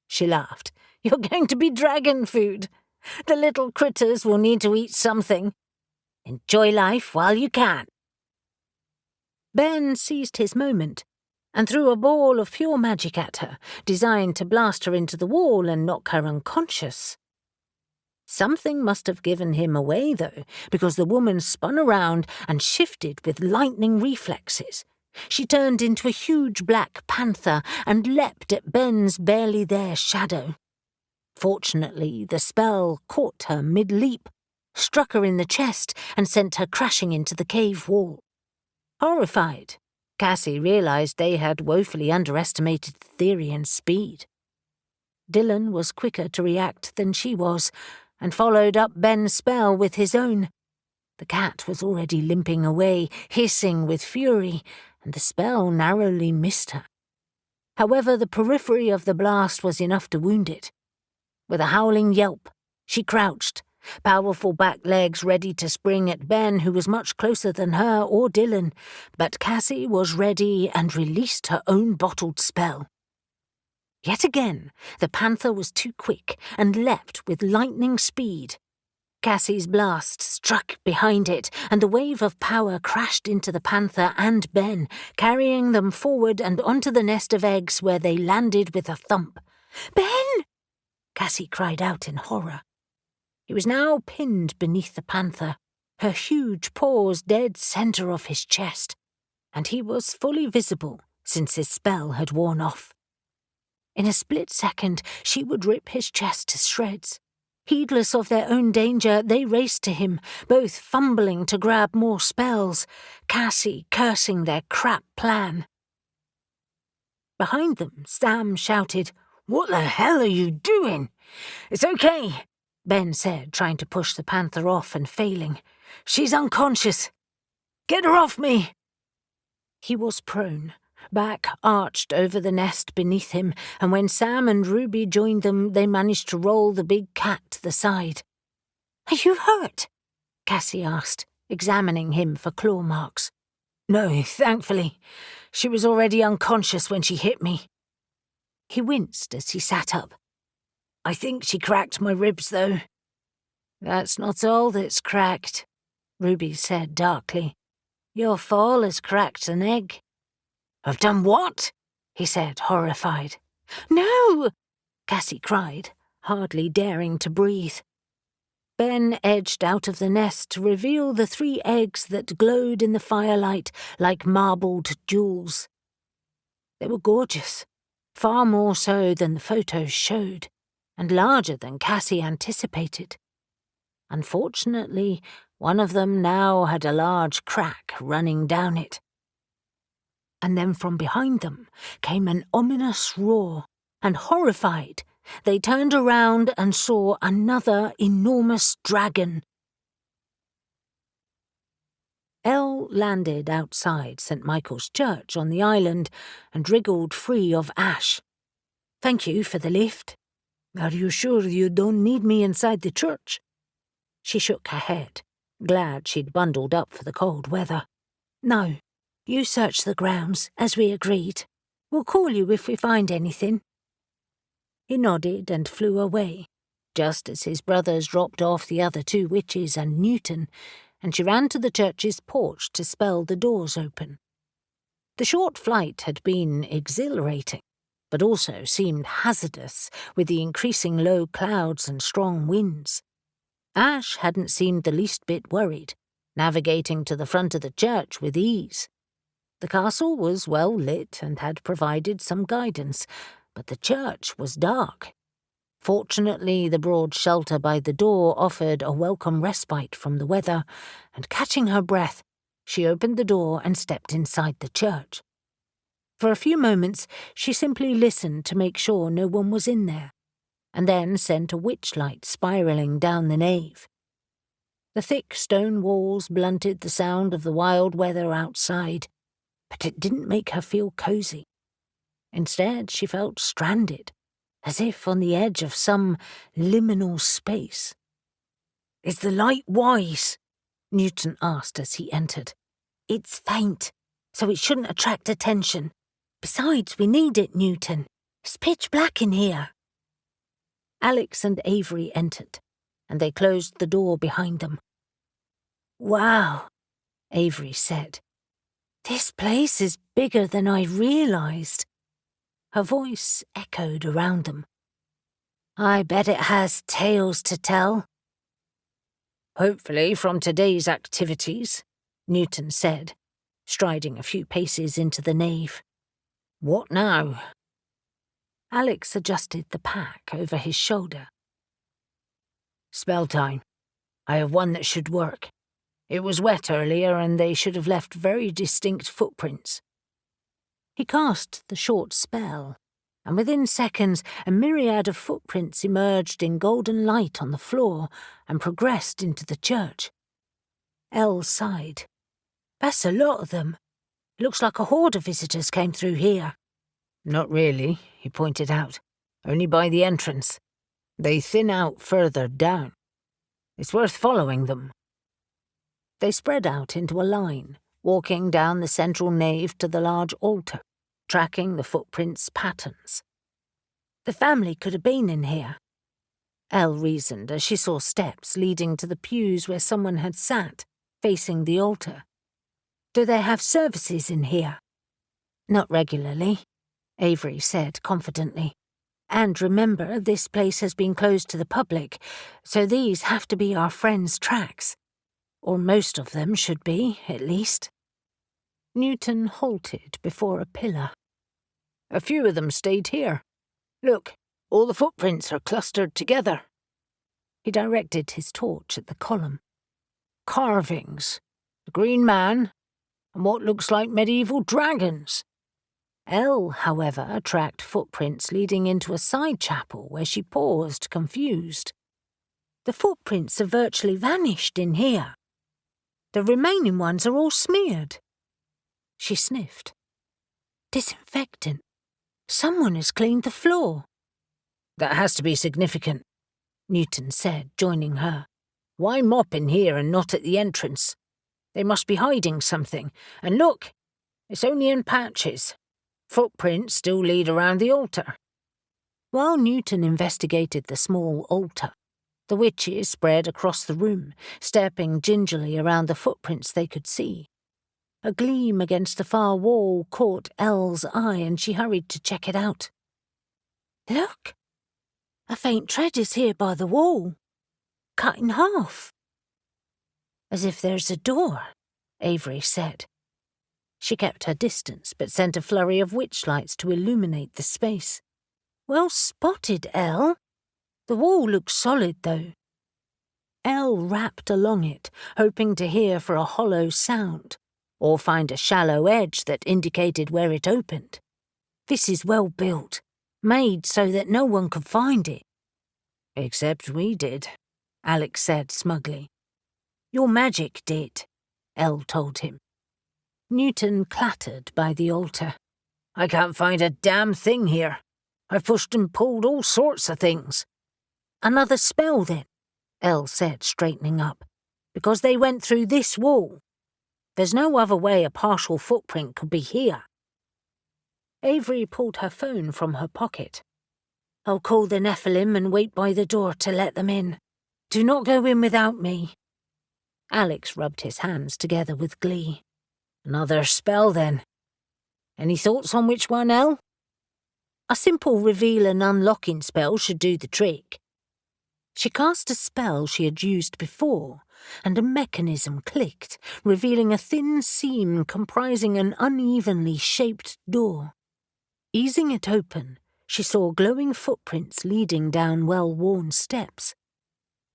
she laughed, "you're going to be dragon food. The little critters will need to eat something. Enjoy life while you can." Ben seized his moment and threw a ball of pure magic at her, designed to blast her into the wall and knock her unconscious. Something must have given him away, though, because the woman spun around and shifted with lightning reflexes. She turned into a huge black panther and leapt at Ben's barely there shadow. Fortunately, the spell caught her mid-leap, struck her in the chest, and sent her crashing into the cave wall. Horrified, Cassie realized they had woefully underestimated Therian's speed. Dylan was quicker to react than she was, and followed up Ben's spell with his own. The cat was already limping away, hissing with fury, and the spell narrowly missed her. However, the periphery of the blast was enough to wound it. With a howling yelp, she crouched, powerful back legs ready to spring at Ben, who was much closer than her or Dylan, but Cassie was ready and released her own bottled spell. Yet again, the panther was too quick and leapt with lightning speed. Cassie's blast struck behind it, and the wave of power crashed into the panther and Ben, carrying them forward and onto the nest of eggs where they landed with a thump. "Ben!" Cassie cried out in horror. He was now pinned beneath the panther, her huge paws dead centre of his chest, and he was fully visible since his spell had worn off. In a split second, she would rip his chest to shreds. Heedless of their own danger, they raced to him, both fumbling to grab more spells, Cassie cursing their crap plan. Behind them, Sam shouted, "What the hell are you doing?" "It's okay," Ben said, trying to push the panther off and failing. "She's unconscious. Get her off me." He was prone, back arched over the nest beneath him, and when Sam and Ruby joined them, they managed to roll the big cat to the side. "Are you hurt?" Cassie asked, examining him for claw marks. "No, thankfully. She was already unconscious when she hit me." He winced as he sat up. "I think she cracked my ribs, though." "That's not all that's cracked," Ruby said darkly. "Your fall has cracked an egg." "I've done what?" he said, horrified. "No!" Cassie cried, hardly daring to breathe. Ben edged out of the nest to reveal the 3 eggs that glowed in the firelight like marbled jewels. They were gorgeous, far more so than the photos showed, and larger than Cassie anticipated. Unfortunately, one of them now had a large crack running down it. And then from behind them came an ominous roar, and horrified, they turned around and saw another enormous dragon. Elle landed outside St. Michael's Church on the island and wriggled free of Ash. "Thank you for the lift." "Are you sure you don't need me inside the church?" She shook her head, glad she'd bundled up for the cold weather. "No. You search the grounds, as we agreed. We'll call you if we find anything." He nodded and flew away, just as his brothers dropped off the other 2 witches and Newton, and she ran to the church's porch to spell the doors open. The short flight had been exhilarating, but also seemed hazardous with the increasing low clouds and strong winds. Ash hadn't seemed the least bit worried, navigating to the front of the church with ease. The castle was well lit and had provided some guidance, but the church was dark. Fortunately, the broad shelter by the door offered a welcome respite from the weather, and catching her breath, she opened the door and stepped inside the church. For a few moments, she simply listened to make sure no one was in there, and then sent a witchlight spiralling down the nave. The thick stone walls blunted the sound of the wild weather outside, but it didn't make her feel cozy. Instead, she felt stranded, as if on the edge of some liminal space. "Is the light wise?" Newton asked as he entered. "It's faint, so it shouldn't attract attention. Besides, we need it, Newton. It's pitch black in here." Alex and Avery entered, and they closed the door behind them. "Wow," Avery said. "This place is bigger than I realized." Her voice echoed around them. "I bet it has tales to tell." "Hopefully from today's activities," Newton said, striding a few paces into the nave. "What now?" Alex adjusted the pack over his shoulder. "Spell time. I have one that should work. It was wet earlier and they should have left very distinct footprints." He cast the short spell, and within seconds a myriad of footprints emerged in golden light on the floor and progressed into the church. Elle sighed. "That's a lot of them. Looks like a horde of visitors came through here." "Not really," he pointed out. "Only by the entrance. They thin out further down. It's worth following them." They spread out into a line, walking down the central nave to the large altar, tracking the footprints' patterns. "The family could have been in here." Elle reasoned as she saw steps leading to the pews where someone had sat, facing the altar. Do they have services in here? Not regularly, Avery said confidently. And remember, this place has been closed to the public, so these have to be our friends' tracks. Or most of them should be, at least. Newton halted before a pillar. A few of them stayed here. Look, all the footprints are clustered together. He directed his torch at the column. Carvings, the Green Man, and what looks like medieval dragons. Elle, however, tracked footprints leading into a side chapel where she paused, confused. The footprints have virtually vanished in here. The remaining ones are all smeared. She sniffed. Disinfectant. Someone has cleaned the floor. That has to be significant, Newton said, joining her. Why mop in here and not at the entrance? They must be hiding something. And look, it's only in patches. Footprints still lead around the altar. While Newton investigated the small altar, the witches spread across the room, stepping gingerly around the footprints they could see. A gleam against the far wall caught Elle's eye, and she hurried to check it out. Look! A faint tread is here by the wall, cut in half. As if there's a door, Avery said. She kept her distance, but sent a flurry of witchlights to illuminate the space. Well spotted, Elle. The wall looks solid, though. Elle rapped along it, hoping to hear for a hollow sound, or find a shallow edge that indicated where it opened. This is well built, made so that no one could find it. Except we did, Alex said smugly. Your magic did, Elle told him. Newton clattered by the altar. I can't find a damn thing here. I've pushed and pulled all sorts of things. Another spell, then, Elle said, straightening up, because they went through this wall. There's no other way a partial footprint could be here. Avery pulled her phone from her pocket. I'll call the Nephilim and wait by the door to let them in. Do not go in without me. Alex rubbed his hands together with glee. Another spell, then. Any thoughts on which one, Elle? A simple reveal and unlocking spell should do the trick. She cast a spell she had used before, and a mechanism clicked, revealing a thin seam comprising an unevenly shaped door. Easing it open, she saw glowing footprints leading down well-worn steps.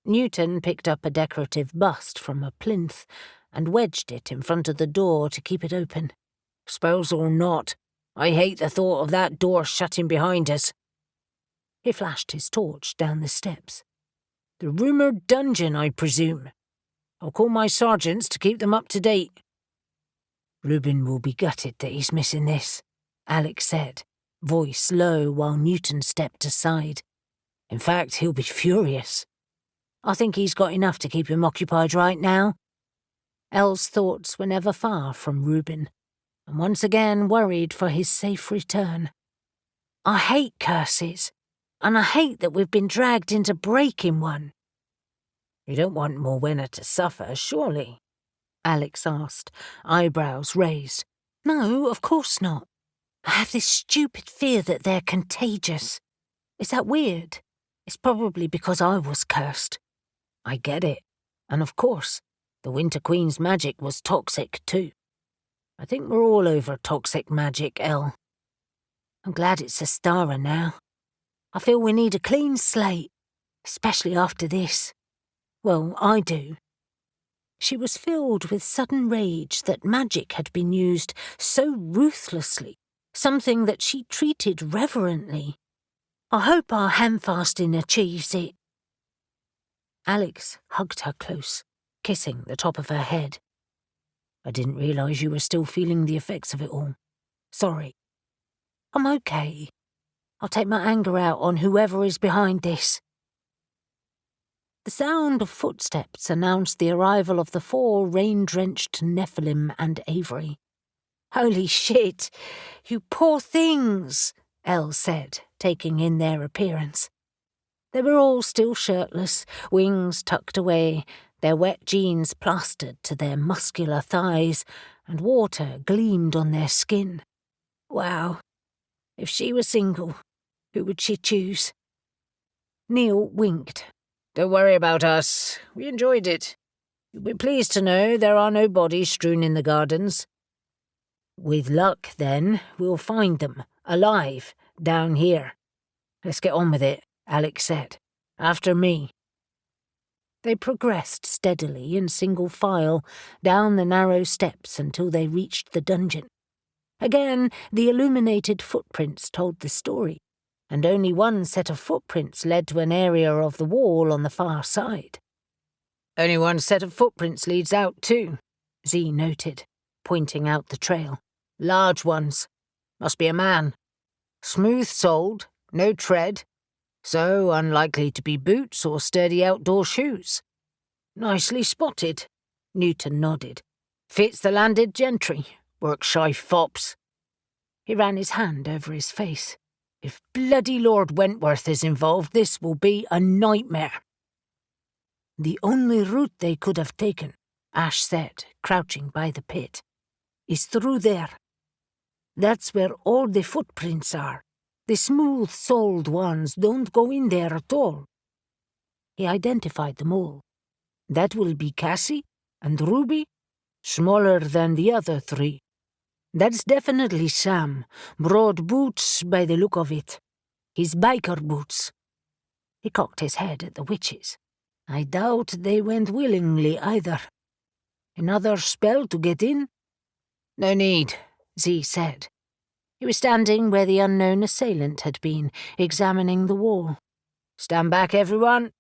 Newton picked up a decorative bust from a plinth and wedged it in front of the door to keep it open. Spells or not, I hate the thought of that door shutting behind us. He flashed his torch down the steps. The rumoured dungeon, I presume. I'll call my sergeants to keep them up to date. Reuben will be gutted that he's missing this, Alex said, voice low while Newton stepped aside. In fact, he'll be furious. I think he's got enough to keep him occupied right now. Elle's thoughts were never far from Reuben, and once again worried for his safe return. I hate curses, and I hate that we've been dragged into breaking one. You don't want Morwenna to suffer, surely? Alex asked, eyebrows raised. No, of course not. I have this stupid fear that they're contagious. Is that weird? It's probably because I was cursed. I get it. And of course, the Winter Queen's magic was toxic too. I think we're all over toxic magic, Elle. I'm glad it's Ostara now. I feel we need a clean slate, especially after this. Well, I do. She was filled with sudden rage that magic had been used so ruthlessly, something that she treated reverently. I hope our handfasting achieves it. Alex hugged her close, kissing the top of her head. I didn't realise you were still feeling the effects of it all. Sorry. I'm okay. I'll take my anger out on whoever is behind this. The sound of footsteps announced the arrival of the 4 rain-drenched Nephilim and Avery. Holy shit, you poor things, Elle said, taking in their appearance. They were all still shirtless, wings tucked away, their wet jeans plastered to their muscular thighs, and water gleamed on their skin. Wow. If she were single, who would she choose? Neil winked. Don't worry about us. We enjoyed it. You'll be pleased to know there are no bodies strewn in the gardens. With luck, then, we'll find them, alive, down here. Let's get on with it, Alex said. After me. They progressed steadily in single file down the narrow steps until they reached the dungeon. Again, the illuminated footprints told the story, and only one set of footprints led to an area of the wall on the far side. Only one set of footprints leads out too, Z noted, pointing out the trail. Large ones. Must be a man. Smooth-soled, no tread, so unlikely to be boots or sturdy outdoor shoes. Nicely spotted, Newton nodded. Fits the landed gentry, work-shy fops. He ran his hand over his face. If bloody Lord Wentworth is involved, this will be a nightmare. The only route they could have taken, Ash said, crouching by the pit, is through there. That's where all the footprints are. The smooth-soled ones don't go in there at all. He identified them all. That will be Cassie and Ruby, smaller than the other three. That's definitely Sam, broad boots by the look of it. His biker boots. He cocked his head at the witches. I doubt they went willingly either. Another spell to get in? No need, Z said. He was standing where the unknown assailant had been, examining the wall. Stand back, everyone.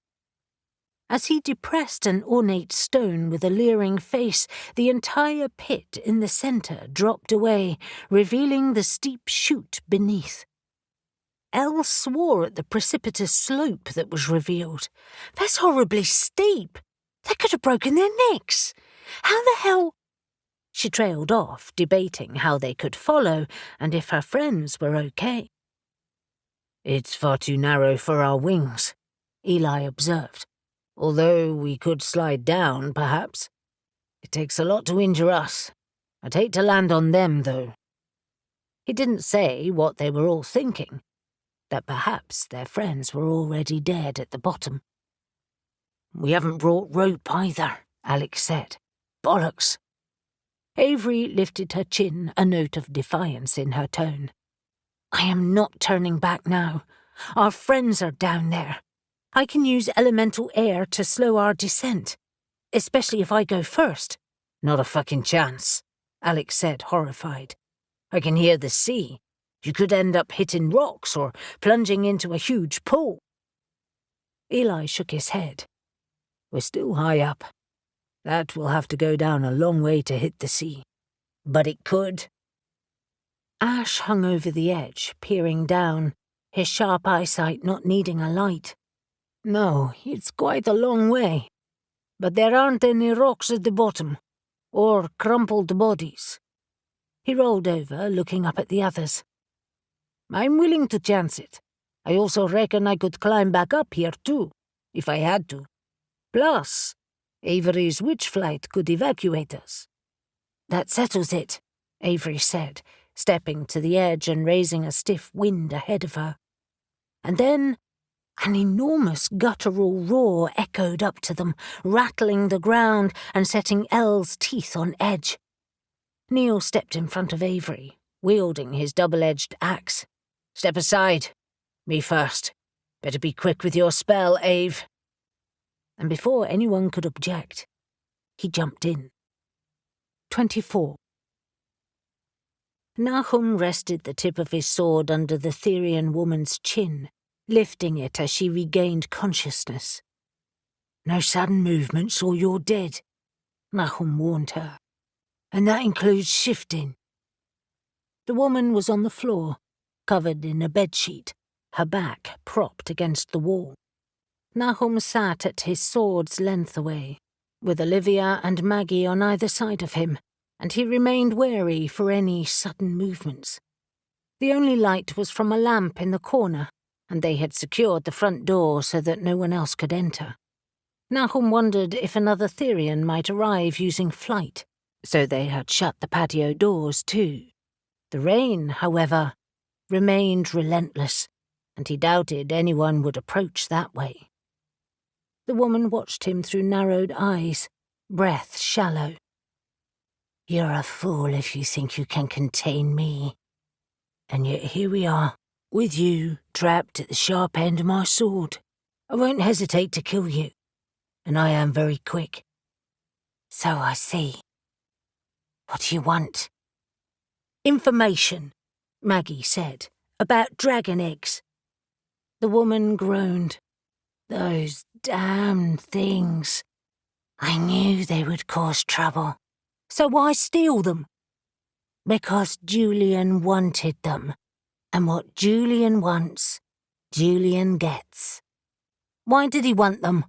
As he depressed an ornate stone with a leering face, the entire pit in the centre dropped away, revealing the steep chute beneath. Elle swore at the precipitous slope that was revealed. That's horribly steep. They could have broken their necks. How the hell... She trailed off, debating how they could follow and if her friends were okay. It's far too narrow for our wings, Eli observed. Although we could slide down, perhaps. It takes a lot to injure us. I'd hate to land on them, though. He didn't say what they were all thinking, that perhaps their friends were already dead at the bottom. We haven't brought rope either, Alex said. Bollocks. Avery lifted her chin, a note of defiance in her tone. I am not turning back now. Our friends are down there. I can use elemental air to slow our descent, especially if I go first. Not a fucking chance, Alex said, horrified. I can hear the sea. You could end up hitting rocks or plunging into a huge pool. Eli shook his head. We're still high up. That will have to go down a long way to hit the sea. But it could. Ash hung over the edge, peering down, his sharp eyesight not needing a light. No, it's quite a long way. But there aren't any rocks at the bottom, or crumpled bodies. He rolled over, looking up at the others. I'm willing to chance it. I also reckon I could climb back up here too, if I had to. Plus, Avery's witch flight could evacuate us. That settles it, Avery said, stepping to the edge and raising a stiff wind ahead of her. And then an enormous guttural roar echoed up to them, rattling the ground and setting Elle's teeth on edge. Neil stepped in front of Avery, wielding his double-edged axe. Step aside. Me first. Better be quick with your spell, Ave. And before anyone could object, he jumped in. 24. Nahum rested the tip of his sword under the Therian woman's chin, lifting it as she regained consciousness. No sudden movements or you're dead, Nahum warned her. And that includes shifting. The woman was on the floor, covered in a bedsheet, her back propped against the wall. Nahum sat at his sword's length away, with Olivia and Maggie on either side of him, and he remained wary for any sudden movements. The only light was from a lamp in the corner, and they had secured the front door so that no one else could enter. Nahum wondered if another Therian might arrive using flight, so they had shut the patio doors too. The rain, however, remained relentless, and he doubted anyone would approach that way. The woman watched him through narrowed eyes, breath shallow. "You're a fool if you think you can contain me. And yet here we are, with you trapped at the sharp end of my sword. I won't hesitate to kill you, and I am very quick." "So I see. What do you want?" "Information," Maggie said, "about dragon eggs." The woman groaned. "Those damned things. I knew they would cause trouble. So why steal them?" "Because Julian wanted them. And what Julian wants, Julian gets." "Why did he want them?"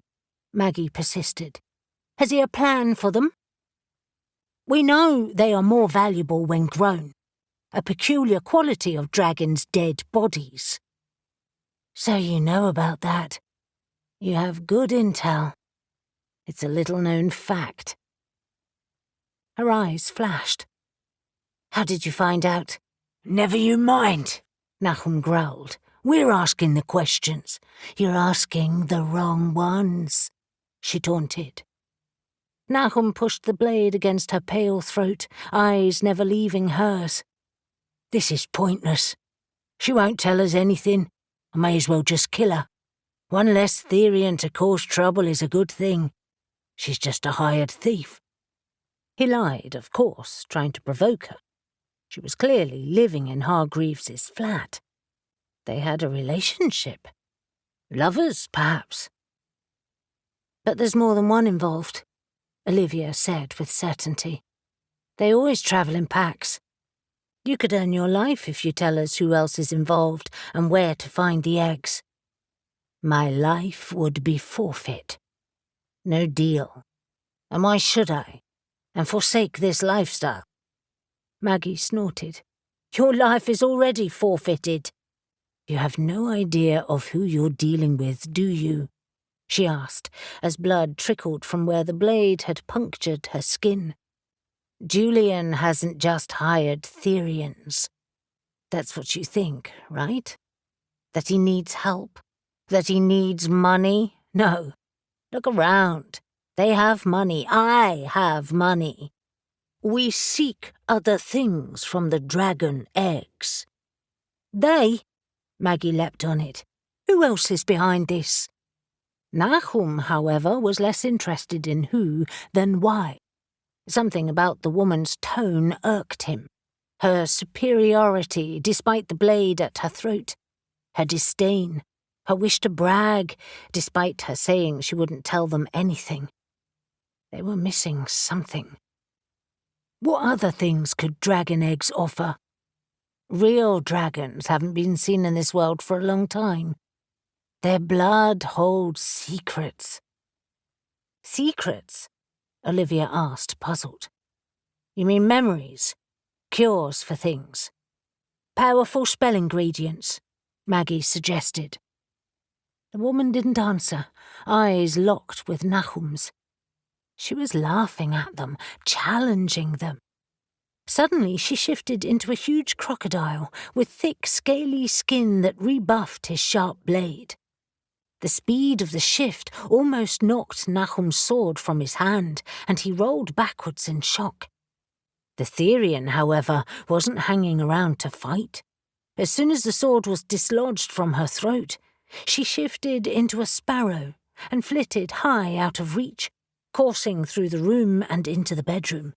Maggie persisted. "Has he a plan for them?" "We know they are more valuable when grown, a peculiar quality of dragons' dead bodies." "So you know about that. You have good intel. It's a little-known fact." Her eyes flashed. "How did you find out?" "Never you mind," Nahum growled. "We're asking the questions. You're asking the wrong ones," she taunted. Nahum pushed the blade against her pale throat, eyes never leaving hers. "This is pointless. She won't tell us anything. I may as well just kill her. One less Therian to cause trouble is a good thing. She's just a hired thief." He lied, of course, trying to provoke her. She was clearly living in Hargreaves's flat. They had a relationship. Lovers, perhaps. "But there's more than one involved," Olivia said with certainty. "They always travel in packs. You could earn your life if you tell us who else is involved and where to find the eggs." "My life would be forfeit. No deal. And why should I? And forsake this lifestyle?" Maggie snorted. "Your life is already forfeited." "You have no idea of who you're dealing with, do you?" she asked, as blood trickled from where the blade had punctured her skin. "Julian hasn't just hired Therians. That's what you think, right? That he needs help? That he needs money? No. Look around. They have money. I have money. We seek other things from the dragon eggs." "They?" Maggie leapt on it. "Who else is behind this?" Nahum, however, was less interested in who than why. Something about the woman's tone irked him. Her superiority, despite the blade at her throat. Her disdain. Her wish to brag, despite her saying she wouldn't tell them anything. They were missing something. What other things could dragon eggs offer? Real dragons haven't been seen in this world for a long time. Their blood holds secrets. "Secrets?" Olivia asked, puzzled. "You mean memories? Cures for things? Powerful spell ingredients?" Maggie suggested. The woman didn't answer, eyes locked with Nahum's. She was laughing at them, challenging them. Suddenly she shifted into a huge crocodile with thick, scaly skin that rebuffed his sharp blade. The speed of the shift almost knocked Nahum's sword from his hand, and he rolled backwards in shock. The Therian, however, wasn't hanging around to fight. As soon as the sword was dislodged from her throat, she shifted into a sparrow and flitted high out of reach, coursing through the room and into the bedroom.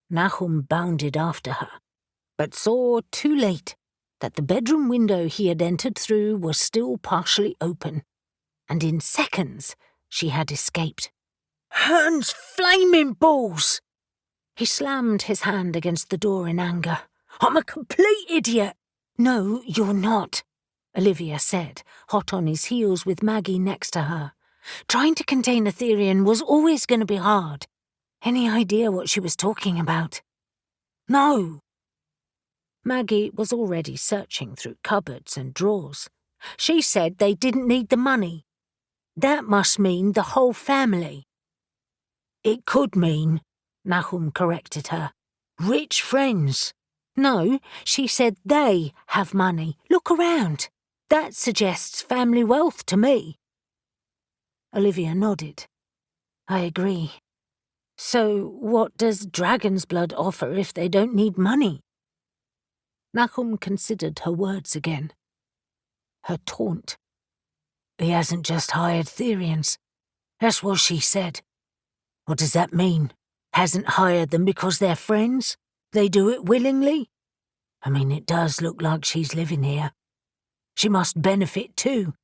Nahum bounded after her, but saw too late that the bedroom window he had entered through was still partially open, and in seconds she had escaped. "Hearn's flaming balls!" He slammed his hand against the door in anger. "I'm a complete idiot!" "No, you're not," Olivia said, hot on his heels with Maggie next to her. "Trying to contain a Therian was always going to be hard. Any idea what she was talking about?" "No." Maggie was already searching through cupboards and drawers. She said they didn't need the money. That must mean the whole family. It could mean, Nahum corrected her, rich friends. No, she said they have money. Look around. That suggests family wealth to me. Olivia nodded. I agree. So what does dragon's blood offer if they don't need money? Nahum considered her words again. Her taunt. He hasn't just hired Therians. That's what she said. What does that mean? Hasn't hired them because they're friends? They do it willingly? I mean, it does look like she's living here. She must benefit too.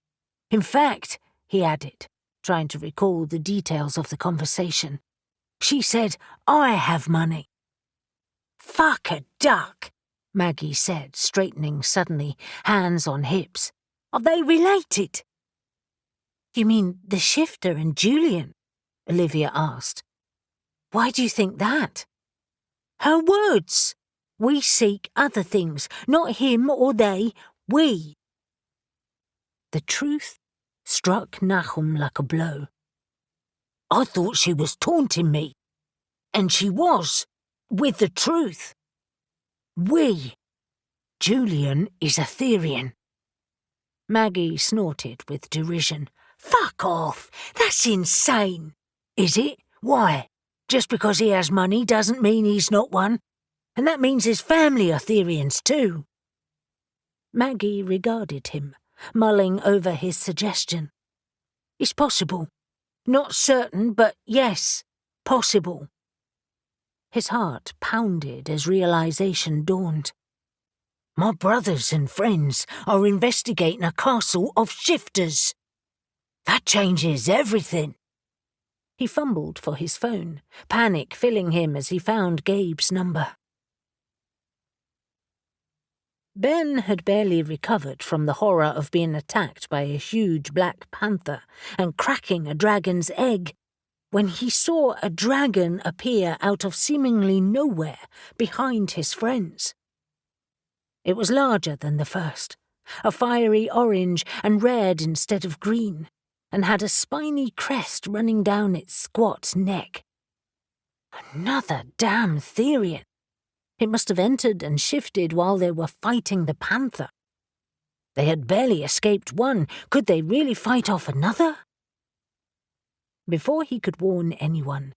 In fact, he added, trying to recall the details of the conversation, she said, I have money. Fuck a duck, Maggie said, straightening suddenly, hands on hips. Are they related? You mean the shifter and Julian? Olivia asked. Why do you think that? Her words. We seek other things, not him or they, we. The truth struck Nahum like a blow. I thought she was taunting me. And she was, with the truth. We. Julian is a Therian. Maggie snorted with derision. Fuck off! That's insane! Is it? Why? Just because he has money doesn't mean he's not one. And that means his family are Therians too. Maggie regarded him, mulling over his suggestion. It's possible. Not certain, but yes, possible. His heart pounded as realization dawned. My brothers and friends are investigating a castle of shifters. That changes everything. He fumbled for his phone, panic filling him as he found Gabe's number. Ben had barely recovered from the horror of being attacked by a huge black panther and cracking a dragon's egg when he saw a dragon appear out of seemingly nowhere behind his friends. It was larger than the first, a fiery orange and red instead of green, and had a spiny crest running down its squat neck. Another damn Therian. It must have entered and shifted while they were fighting the panther. They had barely escaped one. Could they really fight off another? Before he could warn anyone,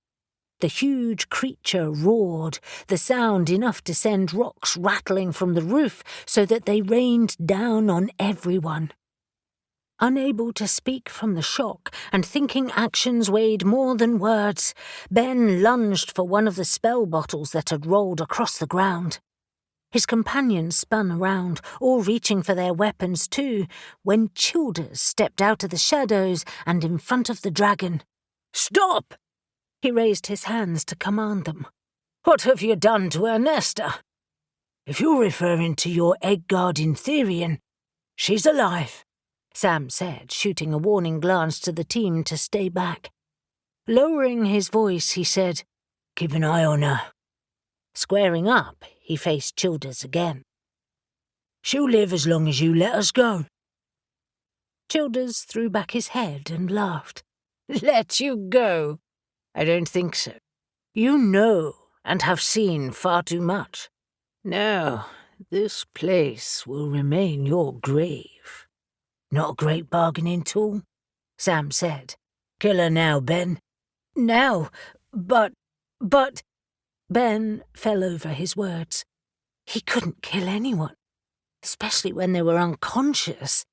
the huge creature roared, the sound enough to send rocks rattling from the roof so that they rained down on everyone. Unable to speak from the shock and thinking actions weighed more than words, Ben lunged for one of the spell bottles that had rolled across the ground. His companions spun around, all reaching for their weapons too, when Childers stepped out of the shadows and in front of the dragon. "Stop!" He raised his hands to command them. "What have you done to Ernesta? If you're referring to your egg-guarding Therian, she's alive," Sam said, shooting a warning glance to the team to stay back. Lowering his voice, he said, "Keep an eye on her." Squaring up, he faced Childers again. "She'll live as long as you let us go." Childers threw back his head and laughed. "Let you go? I don't think so. You know and have seen far too much. No, this place will remain your grave." "Not a great bargaining tool," Sam said. "Kill her now, Ben." "Now? But... Ben fell over his words. He couldn't kill anyone, especially when they were unconscious.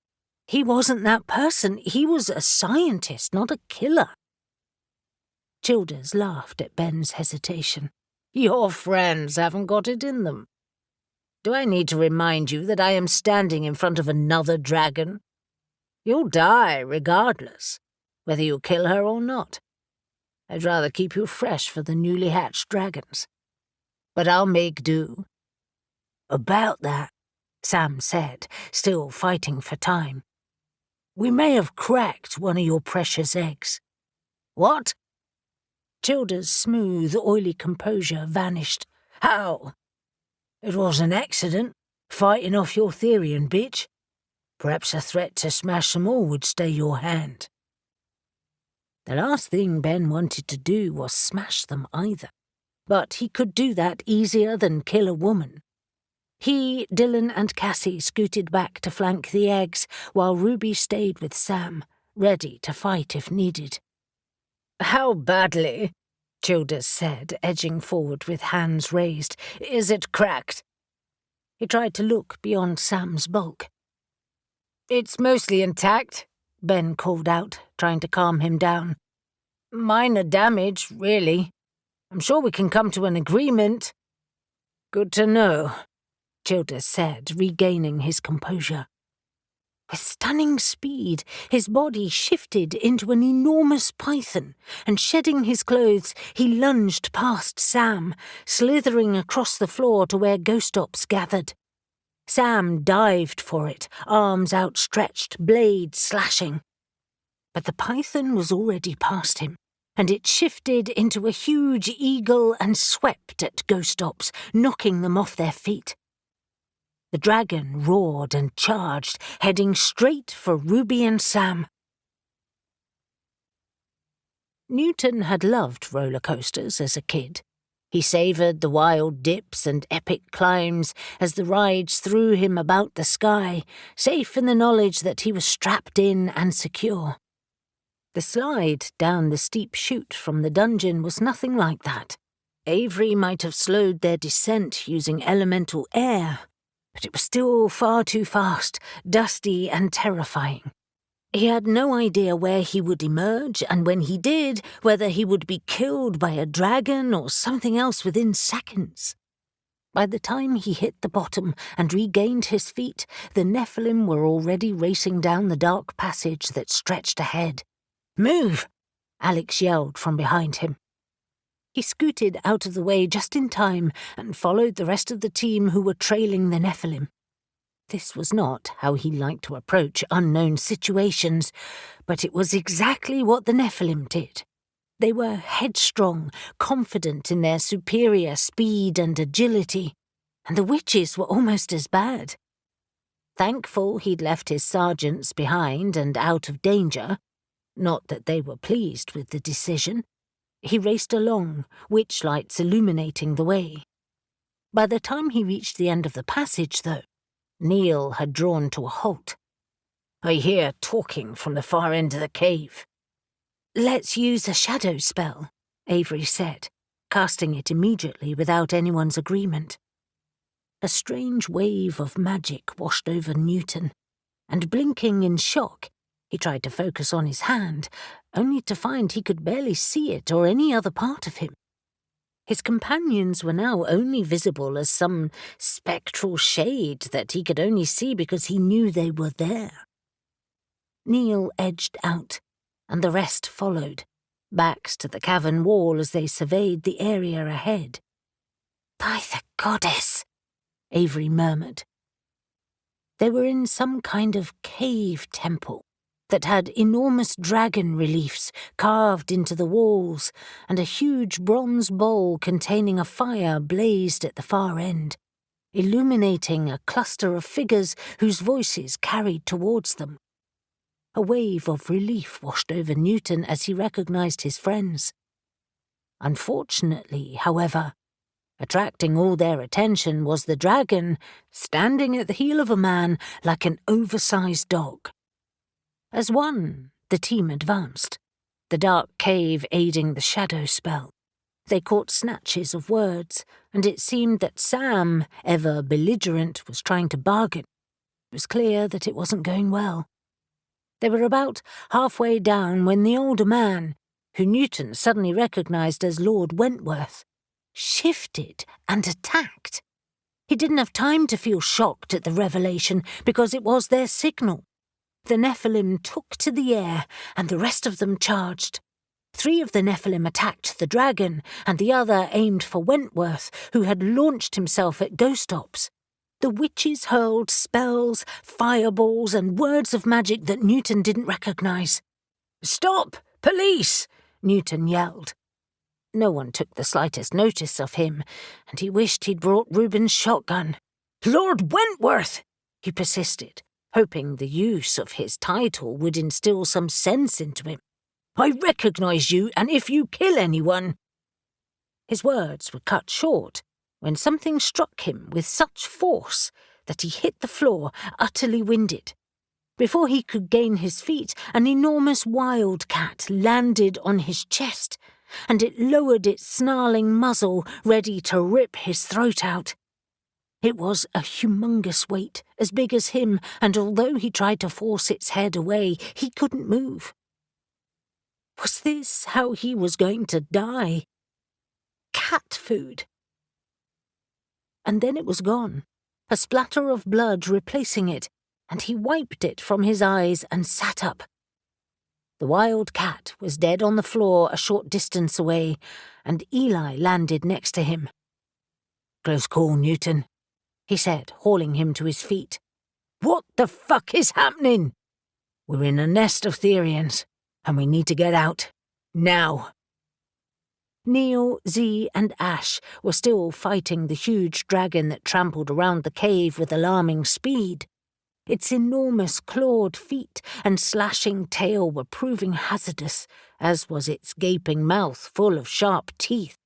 He wasn't that person. He was a scientist, not a killer. Childers laughed at Ben's hesitation. "Your friends haven't got it in them. Do I need to remind you that I am standing in front of another dragon? You'll die regardless, whether you kill her or not. I'd rather keep you fresh for the newly hatched dragons. But I'll make do." "About that," Sam said, still fighting for time. "We may have cracked one of your precious eggs." "What?" Childers' smooth, oily composure vanished. "How?" "It was an accident, fighting off your Therian, bitch. Perhaps a threat to smash them all would stay your hand." The last thing Ben wanted to do was smash them either, but he could do that easier than kill a woman. He, Dylan and Cassie scooted back to flank the eggs, while Ruby stayed with Sam, ready to fight if needed. "How badly?" Childers said, edging forward with hands raised. "Is it cracked?" He tried to look beyond Sam's bulk. "It's mostly intact," Ben called out, trying to calm him down. "Minor damage, really. I'm sure we can come to an agreement." "Good to know," Childers said, regaining his composure. With stunning speed, his body shifted into an enormous python, and shedding his clothes, he lunged past Sam, slithering across the floor to where ghost-ops gathered. Sam dived for it, arms outstretched, blades slashing. But the python was already past him, and it shifted into a huge eagle and swept at ghost-ops, knocking them off their feet. The dragon roared and charged, heading straight for Ruby and Sam. Newton had loved roller coasters as a kid. He savoured the wild dips and epic climbs as the rides threw him about the sky, safe in the knowledge that he was strapped in and secure. The slide down the steep chute from the dungeon was nothing like that. Avery might have slowed their descent using elemental air, but it was still far too fast, dusty and terrifying. He had no idea where he would emerge, and when he did, whether he would be killed by a dragon or something else within seconds. By the time he hit the bottom and regained his feet, the Nephilim were already racing down the dark passage that stretched ahead. "Move!" Alex yelled from behind him. He scooted out of the way just in time and followed the rest of the team who were trailing the Nephilim. This was not how he liked to approach unknown situations, but it was exactly what the Nephilim did. They were headstrong, confident in their superior speed and agility, and the witches were almost as bad. Thankful he'd left his sergeants behind and out of danger, not that they were pleased with the decision. He raced along, witch lights illuminating the way. By the time he reached the end of the passage, though, Neil had drawn to a halt. "I hear talking from the far end of the cave." "Let's use a shadow spell," Avery said, casting it immediately without anyone's agreement. A strange wave of magic washed over Newton, and blinking in shock, he tried to focus on his hand, only to find he could barely see it or any other part of him. His companions were now only visible as some spectral shade that he could only see because he knew they were there. Neil edged out, and the rest followed, backs to the cavern wall as they surveyed the area ahead. "By the goddess," Avery murmured. They were in some kind of cave temple that had enormous dragon reliefs carved into the walls, and a huge bronze bowl containing a fire blazed at the far end, illuminating a cluster of figures whose voices carried towards them. A wave of relief washed over Newton as he recognized his friends. Unfortunately, however, attracting all their attention was the dragon, standing at the heel of a man like an oversized dog. As one, the team advanced, the dark cave aiding the shadow spell. They caught snatches of words, and it seemed that Sam, ever belligerent, was trying to bargain. It was clear that it wasn't going well. They were about halfway down when the older man, who Newton suddenly recognized as Lord Wentworth, shifted and attacked. He didn't have time to feel shocked at the revelation because it was their signal. The Nephilim took to the air, and the rest of them charged. 3 of the Nephilim attacked the dragon, and the other aimed for Wentworth, who had launched himself at ghost-ops. The witches hurled spells, fireballs, and words of magic that Newton didn't recognize. "Stop! Police!" Newton yelled. No one took the slightest notice of him, and he wished he'd brought Reuben's shotgun. "Lord Wentworth!" he persisted, hoping the use of his title would instill some sense into him. "I recognise you, and if you kill anyone—" His words were cut short when something struck him with such force that he hit the floor, utterly winded. Before he could gain his feet, an enormous wildcat landed on his chest, and it lowered its snarling muzzle, ready to rip his throat out. It was a humongous weight, as big as him, and although he tried to force its head away, he couldn't move. Was this how he was going to die? Cat food. And then it was gone, a splatter of blood replacing it, and he wiped it from his eyes and sat up. The wild cat was dead on the floor a short distance away, and Eli landed next to him. "Close call, Newton," he said, hauling him to his feet. "What the fuck is happening?" "We're in a nest of Therians, and we need to get out. Now." Neil, Z, and Ash were still fighting the huge dragon that trampled around the cave with alarming speed. Its enormous clawed feet and slashing tail were proving hazardous, as was its gaping mouth full of sharp teeth.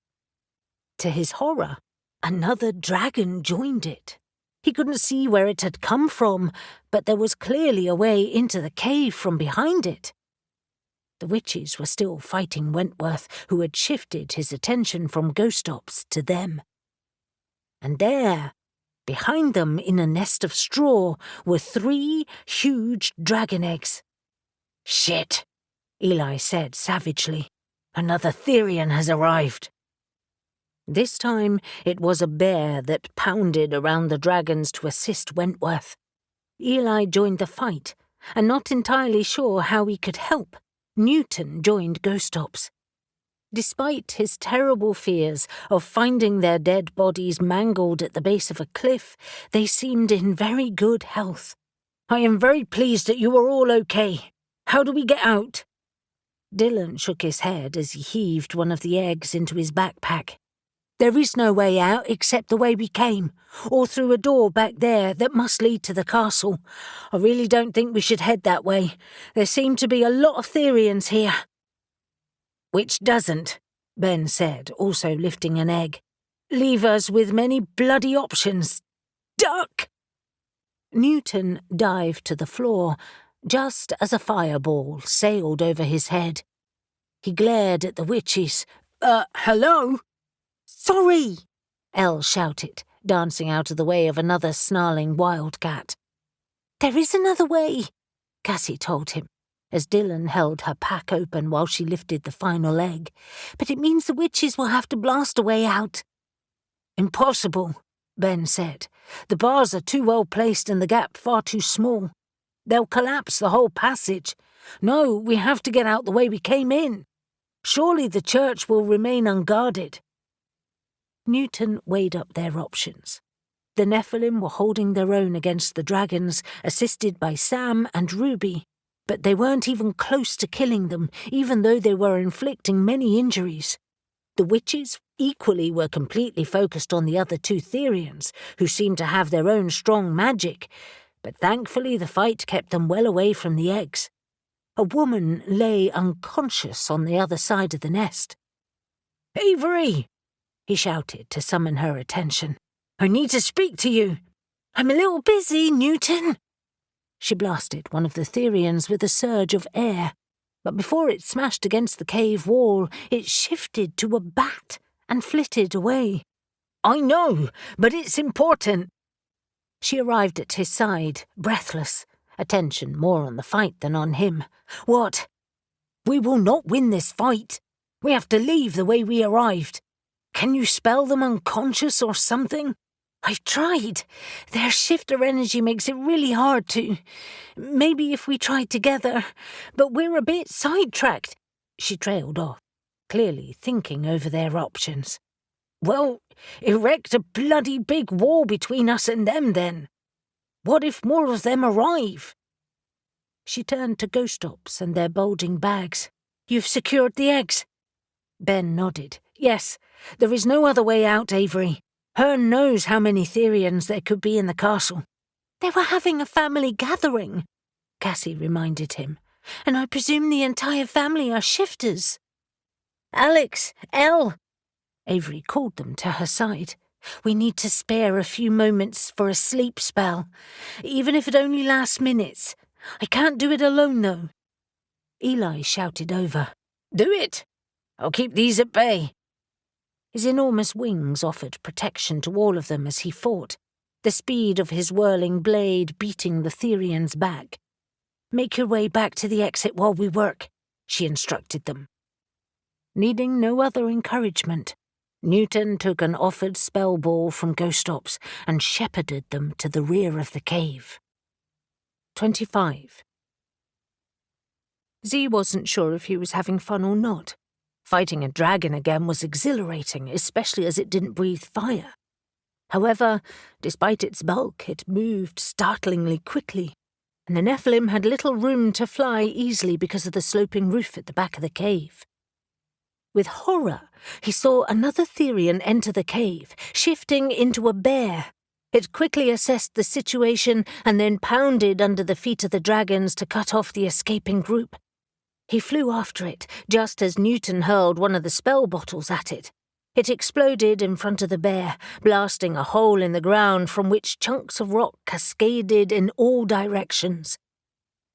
To his horror, another dragon joined it. He couldn't see where it had come from, but there was clearly a way into the cave from behind it. The witches were still fighting Wentworth, who had shifted his attention from ghost ops to them. And there, behind them in a nest of straw, were 3 huge dragon eggs. "Shit," Eli said savagely. "Another Therian has arrived." This time it was a bear that pounded around the dragons to assist Wentworth. Eli joined the fight, and not entirely sure how he could help, Newton joined Ghost Ops. Despite his terrible fears of finding their dead bodies mangled at the base of a cliff, they seemed in very good health. "I am very pleased that you are all okay. How do we get out?" Dylan shook his head as he heaved one of the eggs into his backpack. "There is no way out except the way we came, or through a door back there that must lead to the castle. I really don't think we should head that way. There seem to be a lot of Therians here." "Which doesn't," Ben said, also lifting an egg, "leave us with many bloody options. Duck!" Newton dived to the floor, just as a fireball sailed over his head. He glared at the witches. Hello?" "Sorry!" Elle shouted, dancing out of the way of another snarling wildcat. "There is another way," Cassie told him, as Dylan held her pack open while she lifted the final egg. "But it means the witches will have to blast a way out." "Impossible," Ben said. "The bars are too well placed and the gap far too small. They'll collapse the whole passage. No, we have to get out the way we came in. Surely the church will remain unguarded." Newton weighed up their options. The Nephilim were holding their own against the dragons, assisted by Sam and Ruby, but they weren't even close to killing them, even though they were inflicting many injuries. The witches equally were completely focused on the other 2 Therians, who seemed to have their own strong magic, but thankfully the fight kept them well away from the eggs. A woman lay unconscious on the other side of the nest. "Avery!" he shouted to summon her attention. "I need to speak to you." "I'm a little busy, Newton." She blasted one of the Therians with a surge of air, but before it smashed against the cave wall, it shifted to a bat and flitted away. "I know, but it's important." She arrived at his side, breathless, attention more on the fight than on him. "What?" "We will not win this fight. We have to leave the way we arrived. Can you spell them unconscious or something?" "I've tried. Their shifter energy makes it really hard to. Maybe if we tried together, but we're a bit sidetracked." She trailed off, clearly thinking over their options. "Well, erect a bloody big wall between us and them then. What if more of them arrive?" She turned to Ghost Ops and their bulging bags. "You've secured the eggs?" Ben nodded. "Yes, there is no other way out, Avery. Hearn knows how many Therians there could be in the castle. They were having a family gathering, Cassie reminded him, and I presume the entire family are shifters. Alex, Elle, Avery called them to her side. We need to spare a few moments for a sleep spell, even if it only lasts minutes. I can't do it alone, though. Eli shouted over. Do it! I'll keep these at bay. His enormous wings offered protection to all of them as he fought, the speed of his whirling blade beating the Therians back. Make your way back to the exit while we work, she instructed them. Needing no other encouragement, Newton took an offered spell ball from Ghost Ops and shepherded them to the rear of the cave. 25. Z wasn't sure if he was having fun or not. Fighting a dragon again was exhilarating, especially as it didn't breathe fire. However, despite its bulk, it moved startlingly quickly, and the Nephilim had little room to fly easily because of the sloping roof at the back of the cave. With horror, he saw another Therian enter the cave, shifting into a bear. It quickly assessed the situation and then pounded under the feet of the dragons to cut off the escaping group. He flew after it, just as Newton hurled one of the spell bottles at it. It exploded in front of the bear, blasting a hole in the ground from which chunks of rock cascaded in all directions.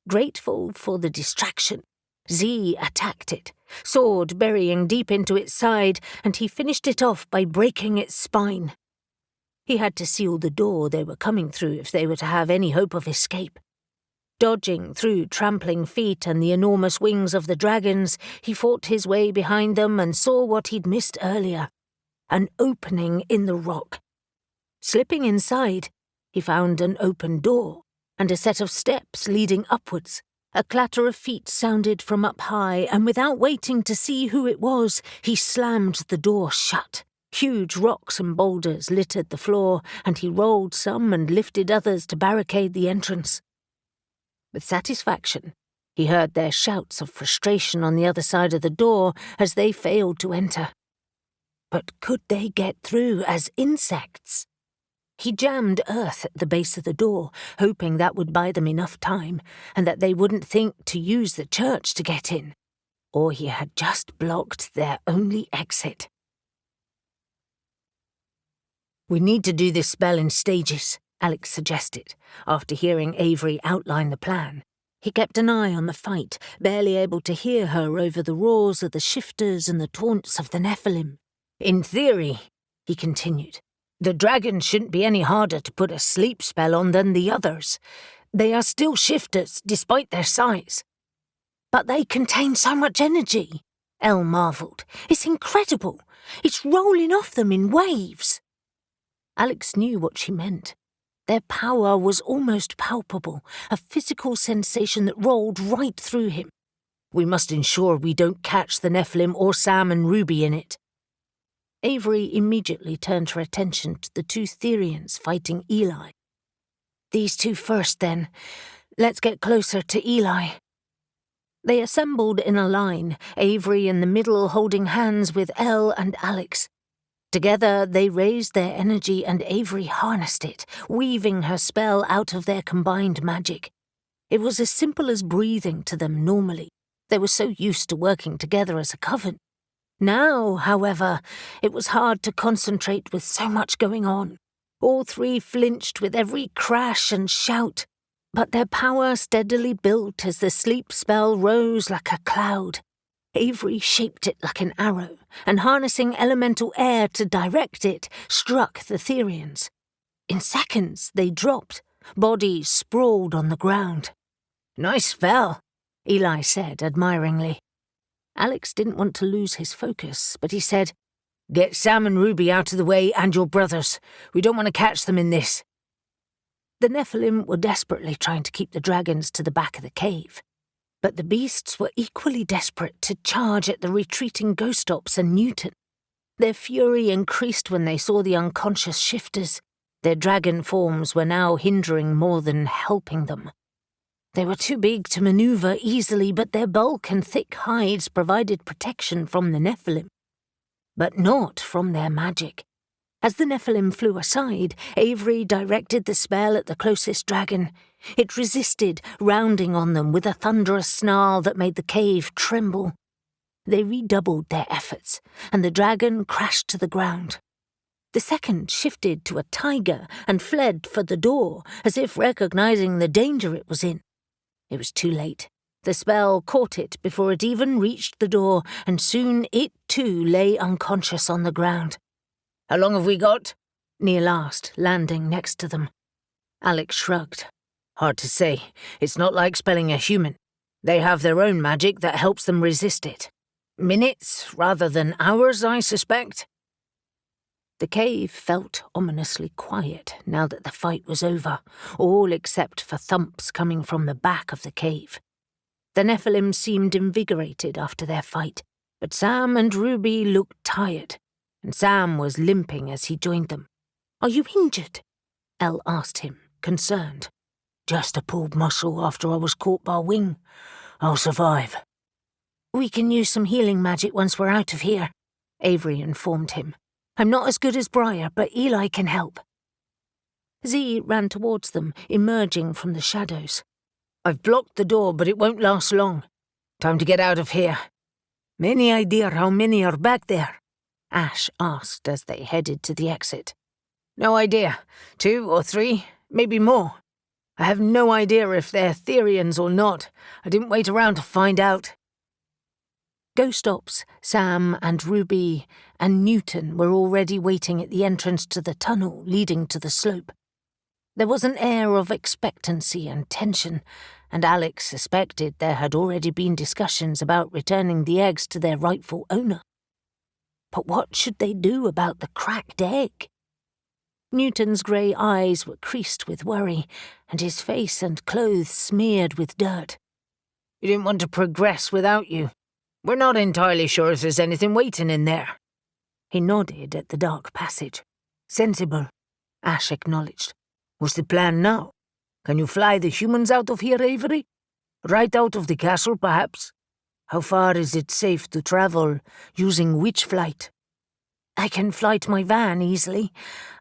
Grateful for the distraction, Z attacked it, sword burying deep into its side, and he finished it off by breaking its spine. He had to seal the door they were coming through if they were to have any hope of escape. Dodging through trampling feet and the enormous wings of the dragons, he fought his way behind them and saw what he'd missed earlier, an opening in the rock. Slipping inside, he found an open door and a set of steps leading upwards. A clatter of feet sounded from up high, and without waiting to see who it was, he slammed the door shut. Huge rocks and boulders littered the floor, and he rolled some and lifted others to barricade the entrance. With satisfaction, he heard their shouts of frustration on the other side of the door as they failed to enter. But could they get through as insects? He jammed earth at the base of the door, hoping that would buy them enough time, and that they wouldn't think to use the church to get in. Or he had just blocked their only exit. We need to do this spell in stages, Alex suggested, after hearing Avery outline the plan. He kept an eye on the fight, barely able to hear her over the roars of the shifters and the taunts of the Nephilim. In theory, he continued, the dragons shouldn't be any harder to put a sleep spell on than the others. They are still shifters, despite their size. But they contain so much energy, Elle marvelled. It's incredible. It's rolling off them in waves. Alex knew what she meant. Their power was almost palpable, a physical sensation that rolled right through him. We must ensure we don't catch the Nephilim or Sam and Ruby in it. Avery immediately turned her attention to the two Therians fighting Eli. These two first, then. Let's get closer to Eli. They assembled in a line, Avery in the middle holding hands with Elle and Alex. Together they raised their energy and Avery harnessed it, weaving her spell out of their combined magic. It was as simple as breathing to them normally. They were so used to working together as a coven. Now, however, it was hard to concentrate with so much going on. All three flinched with every crash and shout, but their power steadily built as the sleep spell rose like a cloud. Avery shaped it like an arrow, and harnessing elemental air to direct it, struck the Therians. In seconds, they dropped, bodies sprawled on the ground. Nice spell, Eli said admiringly. Alex didn't want to lose his focus, but he said, Get Sam and Ruby out of the way and your brothers. We don't want to catch them in this. The Nephilim were desperately trying to keep the dragons to the back of the cave. But the beasts were equally desperate to charge at the retreating Ghost Ops and Newton. Their fury increased when they saw the unconscious shifters. Their dragon forms were now hindering more than helping them. They were too big to maneuver easily, but their bulk and thick hides provided protection from the Nephilim. But not from their magic. As the Nephilim flew aside, Avery directed the spell at the closest dragon. It resisted, rounding on them with a thunderous snarl that made the cave tremble. They redoubled their efforts, and the dragon crashed to the ground. The second shifted to a tiger and fled for the door, as if recognizing the danger it was in. It was too late. The spell caught it before it even reached the door, and soon it too lay unconscious on the ground. How long have we got? Neil asked, landing next to them. Alex shrugged. Hard to say. It's not like spelling a human. They have their own magic that helps them resist it. Minutes rather than hours, I suspect. The cave felt ominously quiet now that the fight was over, all except for thumps coming from the back of the cave. The Nephilim seemed invigorated after their fight, but Sam and Ruby looked tired, and Sam was limping as he joined them. "Are you injured?" Elle asked him, concerned. "Just a pulled muscle after I was caught by a wing. I'll survive." "We can use some healing magic once we're out of here," Avery informed him. "I'm not as good as Briar, but Eli can help." Z ran towards them, emerging from the shadows. "I've blocked the door, but it won't last long. Time to get out of here." "Any idea how many are back there?" Ash asked as they headed to the exit. "No idea. 2 or 3, maybe more. I have no idea if they're Therians or not. I didn't wait around to find out." Ghost Ops, Sam and Ruby and Newton were already waiting at the entrance to the tunnel leading to the slope. There was an air of expectancy and tension, and Alex suspected there had already been discussions about returning the eggs to their rightful owner. But what should they do about the cracked egg? Newton's grey eyes were creased with worry, and his face and clothes smeared with dirt. "You didn't want to progress without you. We're not entirely sure if there's anything waiting in there." He nodded at the dark passage. "Sensible," Ash acknowledged. "What's the plan now? Can you fly the humans out of here, Avery? Right out of the castle, perhaps? How far is it safe to travel using witch flight?" "I can flight my van easily.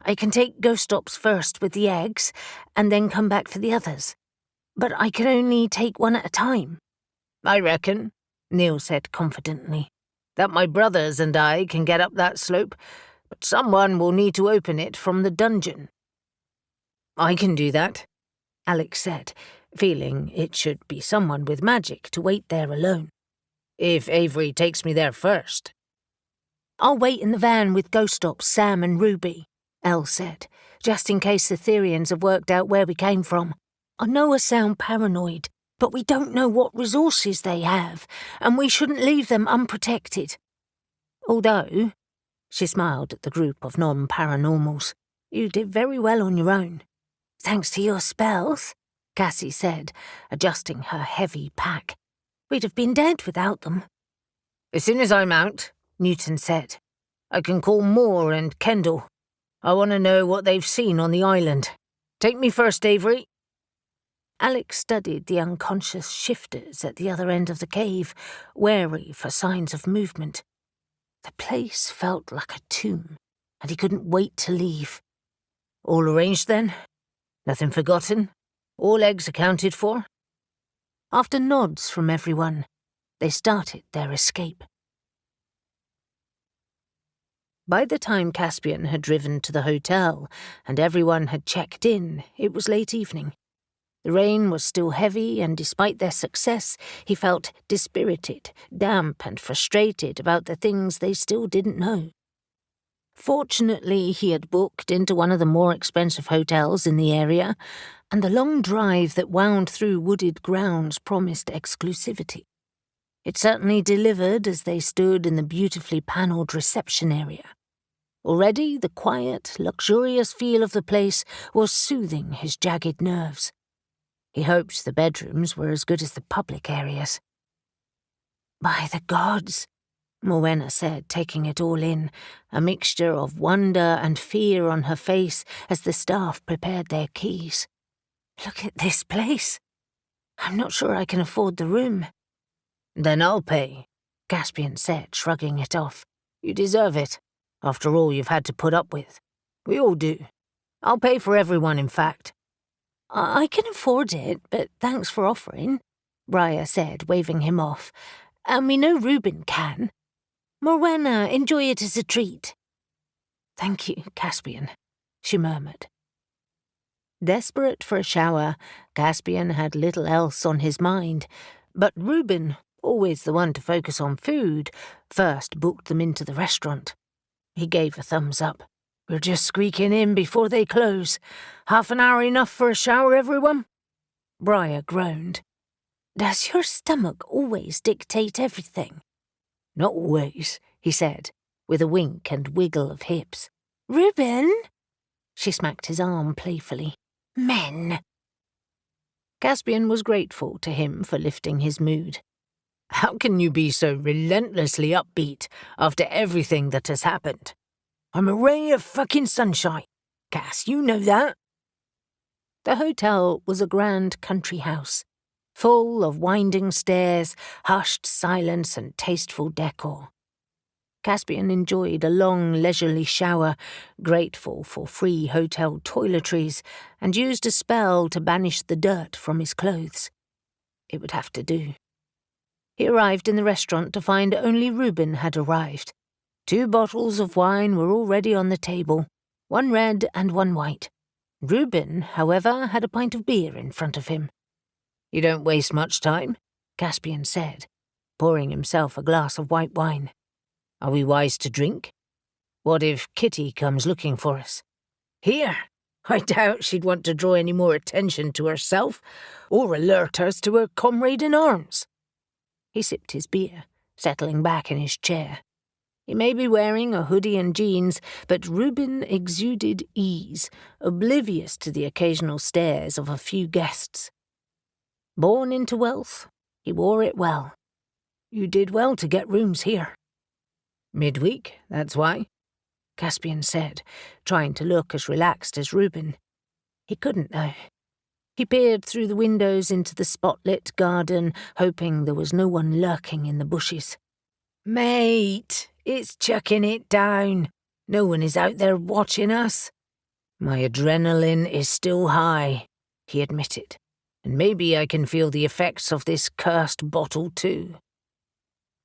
I can take Ghost Ops first with the eggs, and then come back for the others. But I can only take one at a time." "I reckon," Neil said confidently, "that my brothers and I can get up that slope, but someone will need to open it from the dungeon." "I can do that," Alex said, feeling it should be someone with magic to wait there alone. "If Avery takes me there first." "I'll wait in the van with Ghost Ops, Sam and Ruby," Elle said, "just in case the Therians have worked out where we came from. I know I sound paranoid, but we don't know what resources they have, and we shouldn't leave them unprotected. Although," she smiled at the group of non-paranormals, "you did very well on your own." "Thanks to your spells," Cassie said, adjusting her heavy pack. "We'd have been dead without them." "As soon as I'm out," Newton said, "I can call Moore and Kendall. I want to know what they've seen on the island. Take me first, Avery." Alex studied the unconscious shifters at the other end of the cave, wary for signs of movement. The place felt like a tomb, and he couldn't wait to leave. "All arranged then? Nothing forgotten? All eggs accounted for?" After nods from everyone, they started their escape. By the time Caspian had driven to the hotel and everyone had checked in, it was late evening. The rain was still heavy, and despite their success, he felt dispirited, damp and frustrated about the things they still didn't know. Fortunately, he had booked into one of the more expensive hotels in the area, and the long drive that wound through wooded grounds promised exclusivity. It certainly delivered as they stood in the beautifully panelled reception area. Already, the quiet, luxurious feel of the place was soothing his jagged nerves. He hoped the bedrooms were as good as the public areas. "By the gods," Morwenna said, taking it all in, a mixture of wonder and fear on her face as the staff prepared their keys. "Look at this place. I'm not sure I can afford the room." "Then I'll pay," Caspian said, shrugging it off. "You deserve it, after all you've had to put up with." We all do. I'll pay for everyone, in fact. I can afford it, but thanks for offering, Briar said, waving him off. And we know Reuben can. Morwenna, enjoy it as a treat. Thank you, Caspian, she murmured. Desperate for a shower, Caspian had little else on his mind, but Reuben, always the one to focus on food, first booked them into the restaurant. He gave a thumbs up. We're just squeaking in before they close. Half an hour enough for a shower, everyone? Briar groaned. Does your stomach always dictate everything? Not always, he said, with a wink and wiggle of hips. Reuben? She smacked his arm playfully. Men. Caspian was grateful to him for lifting his mood. How can you be so relentlessly upbeat after everything that has happened? I'm a ray of fucking sunshine. Cass, you know that. The hotel was a grand country house, full of winding stairs, hushed silence and tasteful decor. Caspian enjoyed a long, leisurely shower, grateful for free hotel toiletries, and used a spell to banish the dirt from his clothes. It would have to do. He arrived in the restaurant to find only Reuben had arrived. 2 bottles of wine were already on the table, 1 red and 1 white. Reuben, however, had a pint of beer in front of him. You don't waste much time, Caspian said, pouring himself a glass of white wine. Are we wise to drink? What if Kitty comes looking for us? Here, I doubt she'd want to draw any more attention to herself, or alert us to her comrade in arms. He sipped his beer, settling back in his chair. He may be wearing a hoodie and jeans, but Reuben exuded ease, oblivious to the occasional stares of a few guests. Born into wealth, he wore it well. You did well to get rooms here. Midweek, that's why, Caspian said, trying to look as relaxed as Reuben. He couldn't, though. He peered through the windows into the spotlit garden, hoping there was no one lurking in the bushes. Mate, it's chucking it down. No one is out there watching us. My adrenaline is still high, he admitted, and maybe I can feel the effects of this cursed bottle too.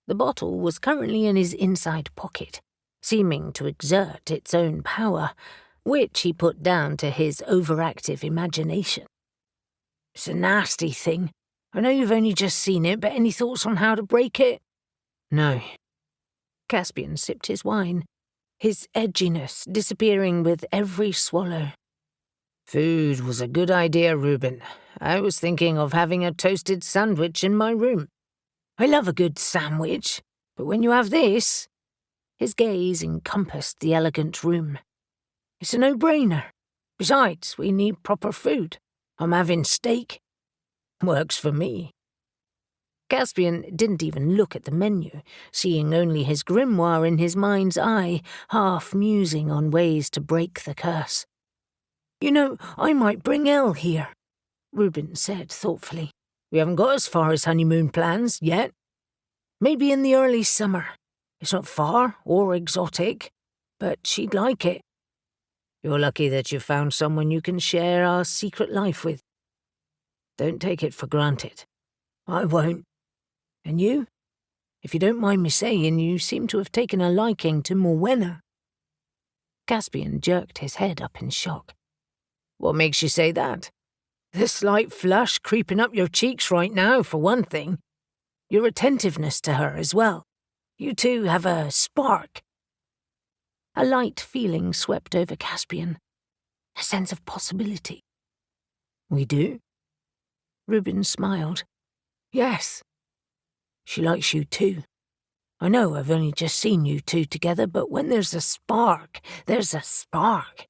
The bottle was currently in his inside pocket, seeming to exert its own power, which he put down to his overactive imagination. It's a nasty thing. I know you've only just seen it, but any thoughts on how to break it? No. Caspian sipped his wine, his edginess disappearing with every swallow. Food was a good idea, Reuben. I was thinking of having a toasted sandwich in my room. I love a good sandwich, but when you have this... His gaze encompassed the elegant room. It's a no-brainer. Besides, we need proper food. I'm having steak. Works for me. Caspian didn't even look at the menu, seeing only his grimoire in his mind's eye, half musing on ways to break the curse. You know, I might bring Elle here, Reuben said thoughtfully. We haven't got as far as honeymoon plans yet. Maybe in the early summer. It's not far or exotic, but she'd like it. You're lucky that you found someone you can share our secret life with. Don't take it for granted. I won't. And you? If you don't mind me saying, you seem to have taken a liking to Morwenna. Caspian jerked his head up in shock. What makes you say that? The slight flush creeping up your cheeks right now, for one thing. Your attentiveness to her as well. You two have a spark. A light feeling swept over Caspian. A sense of possibility. We do? Reuben smiled. Yes. She likes you too. I know I've only just seen you two together, but when there's a spark, there's a spark.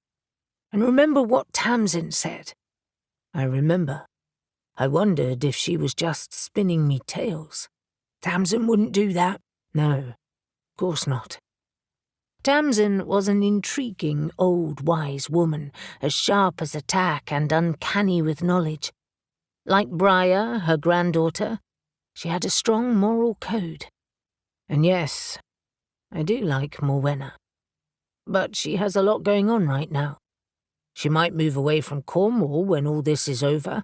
And remember what Tamsin said. I remember. I wondered if she was just spinning me tales. Tamsin wouldn't do that. No, of course not. Tamsin was an intriguing, old, wise woman, as sharp as a tack and uncanny with knowledge. Like Briar, her granddaughter, she had a strong moral code. And yes, I do like Morwenna. but she has a lot going on right now. She might move away from Cornwall when all this is over.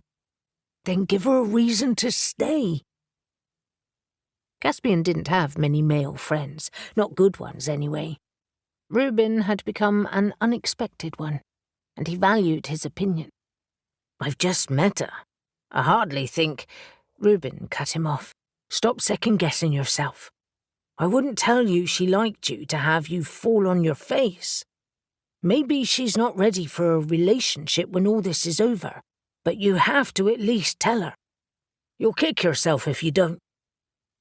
Then give her a reason to stay." Caspian didn't have many male friends, not good ones anyway. Reuben had become an unexpected one, and he valued his opinion. "I've just met her. I hardly think—" Reuben cut him off. "Stop second-guessing yourself. I wouldn't tell you she liked you to have you fall on your face. Maybe she's not ready for a relationship when all this is over, but you have to at least tell her. You'll kick yourself if you don't.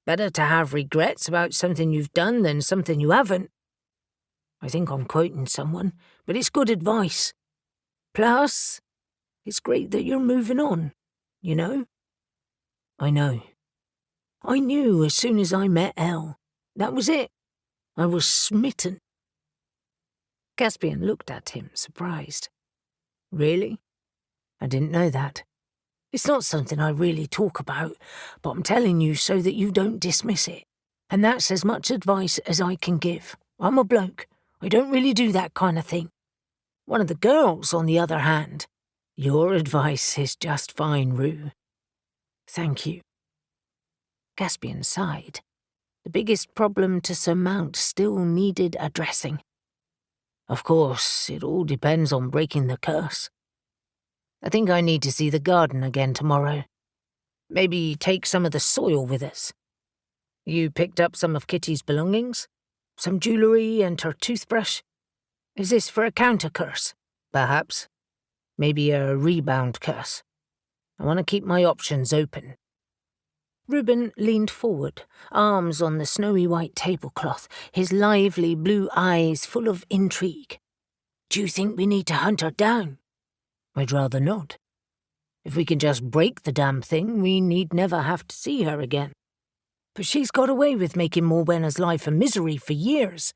Better to have regrets about something you've done than something you haven't. I think I'm quoting someone, but it's good advice. Plus, it's great that you're moving on, you know?" "I know. I knew as soon as I met Elle. That was it. I was smitten." Caspian looked at him, surprised. "Really? I didn't know that. It's not something I really talk about, but I'm telling you so that you don't dismiss it. And that's as much advice as I can give. I'm a bloke. I don't really do that kind of thing. One of the girls, on the other hand, your advice is just fine, Rue. Thank you." Caspian sighed. The biggest problem to surmount still needed addressing. "Of course, it all depends on breaking the curse. I think I need to see the garden again tomorrow. Maybe take some of the soil with us. You picked up some of Kitty's belongings? Some jewellery and her toothbrush? Is this for a counter curse? Perhaps. Maybe a rebound curse. I want to keep my options open." Reuben leaned forward, arms on the snowy white tablecloth, his lively blue eyes full of intrigue. "Do you think we need to hunt her down?" "I'd rather not. If we can just break the damn thing, we need never have to see her again. But she's got away with making Morwenna's life a misery for years.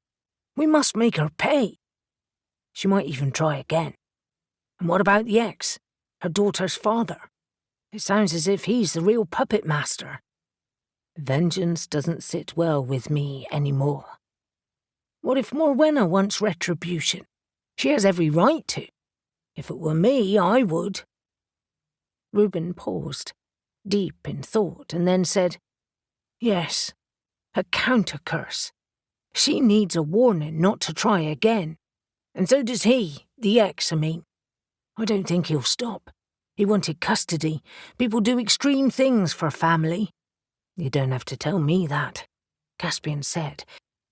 We must make her pay. She might even try again. And what about the ex, her daughter's father? It sounds as if he's the real puppet master. Vengeance doesn't sit well with me anymore. What if Morwenna wants retribution? She has every right to. If it were me, I would." Reuben paused, deep in thought, and then said, "Yes, a counter-curse. She needs a warning not to try again. And so does he, the ex, I mean. I don't think he'll stop. He wanted custody. People do extreme things for family." "You don't have to tell me that," Caspian said,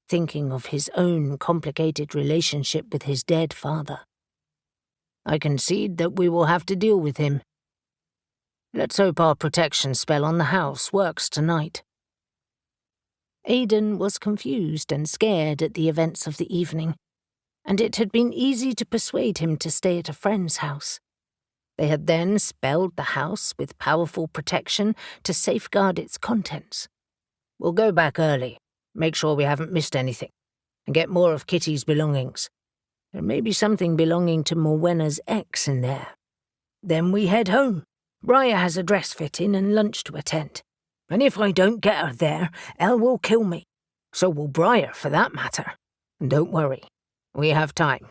thinking of his own complicated relationship with his dead father. "I concede that we will have to deal with him. Let's hope our protection spell on the house works tonight." Aidan was confused and scared at the events of the evening, and it had been easy to persuade him to stay at a friend's house. They had then spelled the house with powerful protection to safeguard its contents. "We'll go back early, make sure we haven't missed anything, and get more of Kitty's belongings. There may be something belonging to Morwenna's ex in there. Then we head home. Briar has a dress fitting and lunch to attend. And if I don't get her there, Elle will kill me. So will Briar, for that matter. And don't worry, we have time.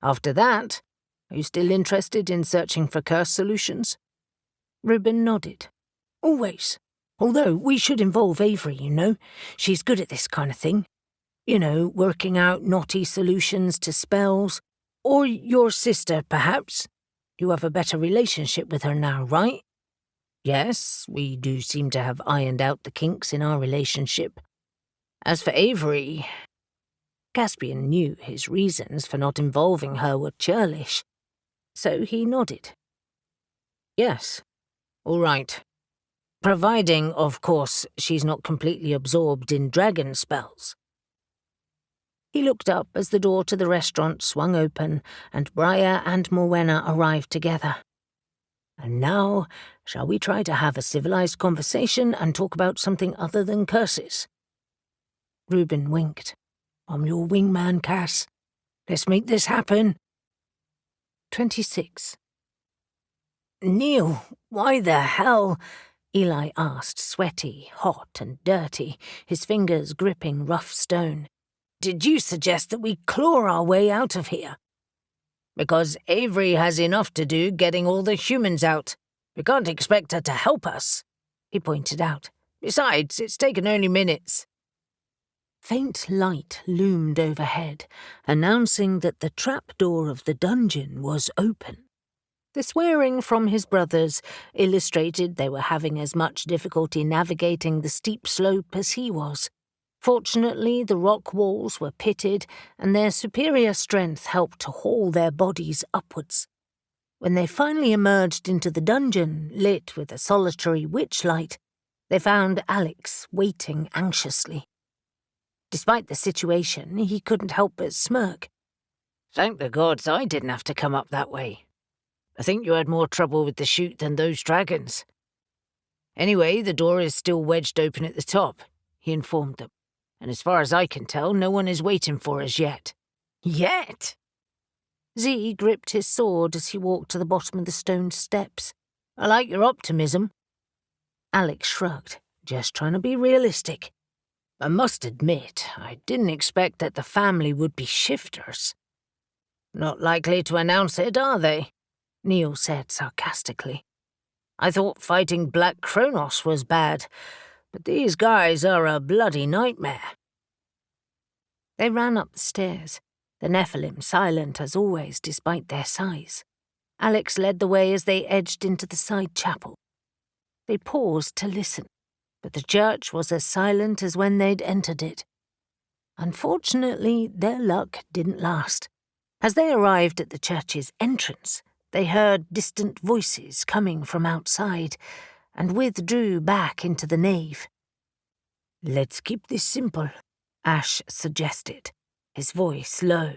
After that, are you still interested in searching for curse solutions?" Reuben nodded. "Always. Although we should involve Avery, you know. She's good at this kind of thing. You know, working out knotty solutions to spells. Or your sister, perhaps. You have a better relationship with her now, right?" "Yes, we do seem to have ironed out the kinks in our relationship. As for Avery..." Caspian knew his reasons for not involving her were churlish, so he nodded. "Yes, all right. Providing, of course, she's not completely absorbed in dragon spells." He looked up as the door to the restaurant swung open and Briar and Morwenna arrived together. "And now, shall we try to have a civilized conversation and talk about something other than curses?" Reuben winked. "I'm your wingman, Cass. Let's make this happen." 26. "Neil, why the hell?" Eli asked, sweaty, hot and dirty, his fingers gripping rough stone. did you suggest that we claw our way out of here? Because Avery has enough to do getting all the humans out. We can't expect her to help us, he pointed out. Besides, it's taken only minutes. Faint light loomed overhead, announcing that the trapdoor of the dungeon was open. The swearing from his brothers illustrated they were having as much difficulty navigating the steep slope as he was. Fortunately, the rock walls were pitted, and their superior strength helped to haul their bodies upwards. When they finally emerged into the dungeon, lit with a solitary witchlight, they found Alex waiting anxiously. Despite the situation, he couldn't help but smirk. Thank the gods I didn't have to come up that way. I think you had more trouble with the chute than those dragons. Anyway, the door is still wedged open at the top, he informed them. And as far as I can tell, no one is waiting for us yet. Yet? Z gripped his sword as he walked to the bottom of the stone steps. I like your optimism. Alex shrugged, just trying to be realistic. I must admit, I didn't expect that the family would be shifters. Not likely to announce it, are they? Neil said sarcastically. I thought fighting Black Kronos was bad, but these guys are a bloody nightmare. They ran up the stairs, the Nephilim silent as always despite their size. Alex led the way as they edged into the side chapel. They paused to listen, but the church was as silent as when they'd entered it. Unfortunately, their luck didn't last. As they arrived at the church's entrance, they heard distant voices coming from outside and withdrew back into the nave. Let's keep this simple, Ash suggested, his voice low.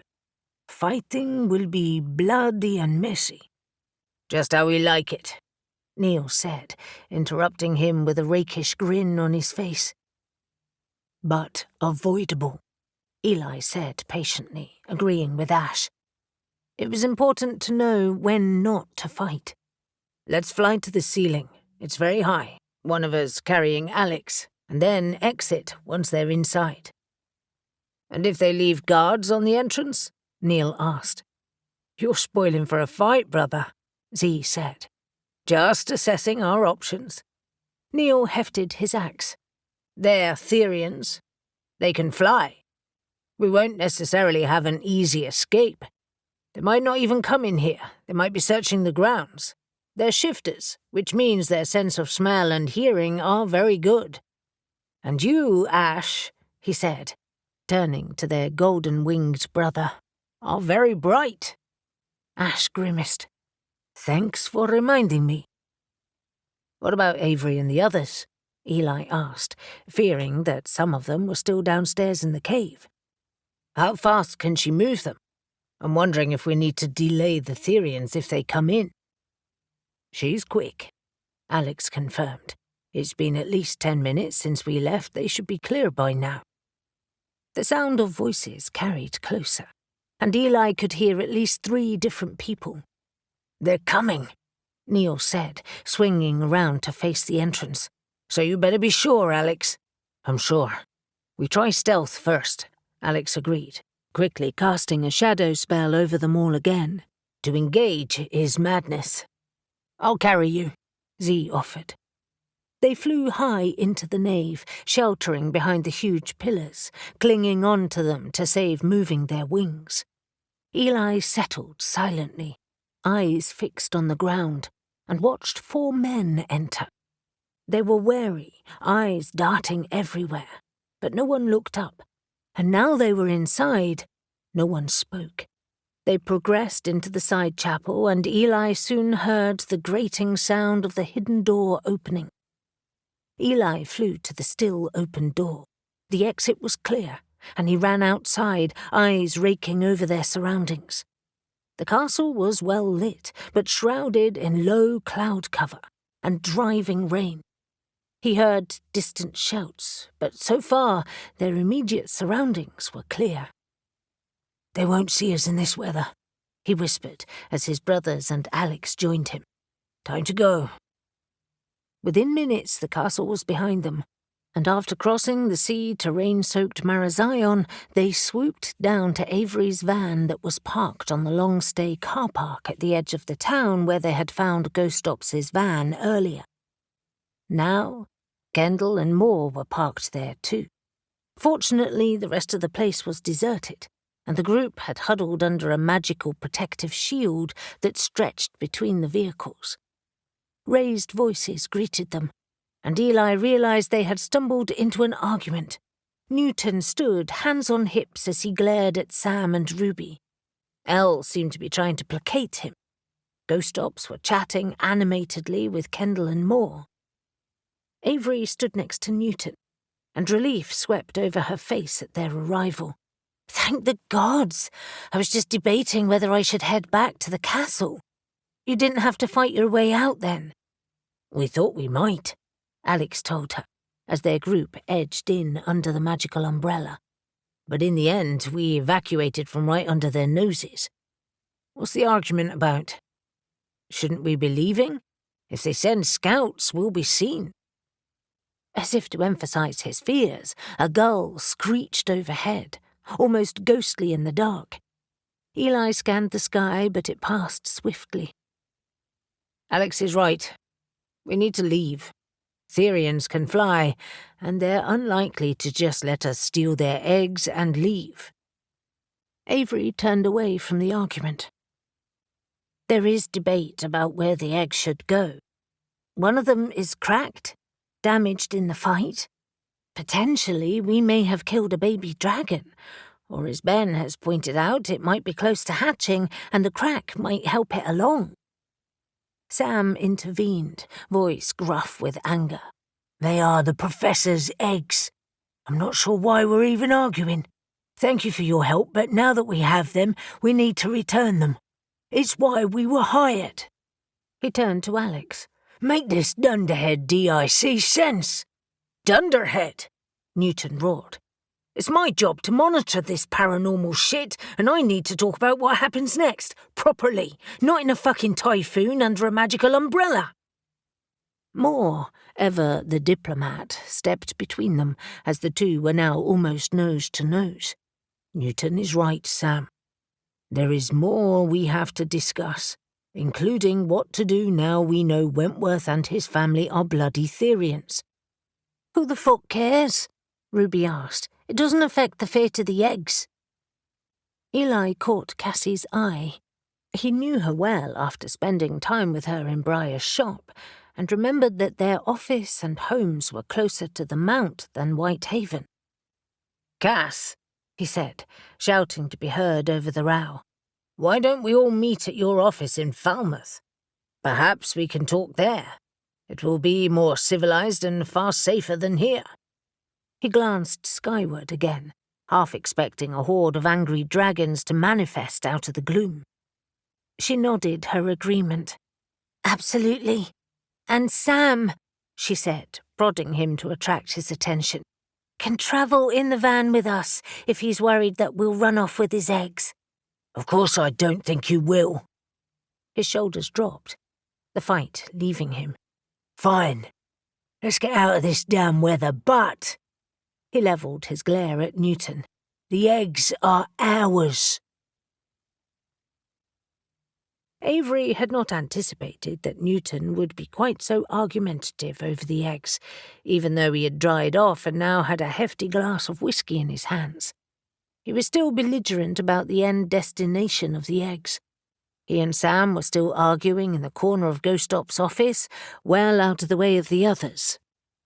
Fighting will be bloody and messy. Just how we like it, Neil said, interrupting him with a rakish grin on his face. But avoidable, Eli said patiently, agreeing with Ash. It was important to know when not to fight. Let's fly to the ceiling. It's very high, one of us carrying Alex, and then exit once they're inside. And if they leave guards on the entrance? Neil asked. You're spoiling for a fight, brother, Z said. Just assessing our options. Neil hefted his axe. They're Therians. They can fly. We won't necessarily have an easy escape. They might not even come in here. They might be searching the grounds. They're shifters, which means their sense of smell and hearing are very good. And you, Ash, he said, turning to their golden-winged brother, are very bright. Ash grimaced. Thanks for reminding me. What about Avery and the others? Eli asked, fearing that some of them were still downstairs in the cave. How fast can she move them? I'm wondering if we need to delay the Therians if they come in. She's quick, Alex confirmed. It's been at least 10 minutes since we left. They should be clear by now. The sound of voices carried closer, and Eli could hear at least 3 different people. They're coming, Neil said, swinging around to face the entrance. So you better be sure, Alex. I'm sure. We try stealth first, Alex agreed, quickly casting a shadow spell over them all again. To engage is madness. I'll carry you, Z offered. They flew high into the nave, sheltering behind the huge pillars, clinging on to them to save moving their wings. Eli settled silently, eyes fixed on the ground, and watched 4 men enter. They were wary, eyes darting everywhere, but no one looked up, and now they were inside, no one spoke. They progressed into the side chapel, and Eli soon heard the grating sound of the hidden door opening. Eli flew to the still open door. The exit was clear, and he ran outside, eyes raking over their surroundings. The castle was well lit, but shrouded in low cloud cover and driving rain. He heard distant shouts, but so far their immediate surroundings were clear. They won't see us in this weather, he whispered as his brothers and Alex joined him. Time to go. Within minutes the castle was behind them. and after crossing the sea to rain-soaked Marazion, they swooped down to Avery's van that was parked on the long-stay car park at the edge of the town where they had found Ghost Ops' van earlier. Now, Kendall and Moore were parked there too. Fortunately, the rest of the place was deserted, and the group had huddled under a magical protective shield that stretched between the vehicles. Raised voices greeted them, and Eli realized they had stumbled into an argument. Newton stood, hands on hips, as he glared at Sam and Ruby. Elle seemed to be trying to placate him. Ghost Ops were chatting animatedly with Kendall and Moore. Avery stood next to Newton, and relief swept over her face at their arrival. "Thank the gods! I was just debating whether I should head back to the castle. You didn't have to fight your way out then." "We thought we might," Alex told her, as their group edged in under the magical umbrella. "But in the end, we evacuated from right under their noses. What's the argument about? Shouldn't we be leaving? If they send scouts, we'll be seen." As if to emphasize his fears, a gull screeched overhead, almost ghostly in the dark. Eli scanned the sky, but it passed swiftly. "Alex is right. We need to leave. Therians can fly, and they're unlikely to just let us steal their eggs and leave." Avery turned away from the argument. "There is debate about where the eggs should go. One of them is cracked, damaged in the fight. Potentially, we may have killed a baby dragon, or as Ben has pointed out, it might be close to hatching, and the crack might help it along." Sam intervened, voice gruff with anger. "They are the Professor's eggs. I'm not sure why we're even arguing. Thank you for your help, but now that we have them, we need to return them. It's why we were hired." He turned to Alex. "Make this dunderhead DIC sense." "Dunderhead?" Newton roared. "It's my job to monitor this paranormal shit, and I need to talk about what happens next, properly, not in a fucking typhoon under a magical umbrella." Moore, ever the diplomat, stepped between them as the two were now almost nose to nose. "Newton is right, Sam. There is more we have to discuss, including what to do now we know Wentworth and his family are bloody Therians." "Who the fuck cares?" Ruby asked. "It doesn't affect the fate of the eggs." Eli caught Cassie's eye. He knew her well after spending time with her in Briar's shop, and remembered that their office and homes were closer to the Mount than Whitehaven. "Cass," he said, shouting to be heard over the row, "why don't we all meet at your office in Falmouth? Perhaps we can talk there. It will be more civilized and far safer than here." He glanced skyward again, half expecting a horde of angry dragons to manifest out of the gloom. She nodded her agreement. "Absolutely. And Sam," she said, prodding him to attract his attention, "can travel in the van with us if he's worried that we'll run off with his eggs." "Of course I don't think you will." His shoulders dropped, the fight leaving him. "Fine. Let's get out of this damn weather, but—" He levelled his glare at Newton. "The eggs are ours." Avery had not anticipated that Newton would be quite so argumentative over the eggs, even though he had dried off and now had a hefty glass of whiskey in his hands. He was still belligerent about the end destination of the eggs. He and Sam were still arguing in the corner of Ghost Ops' office, well out of the way of the others.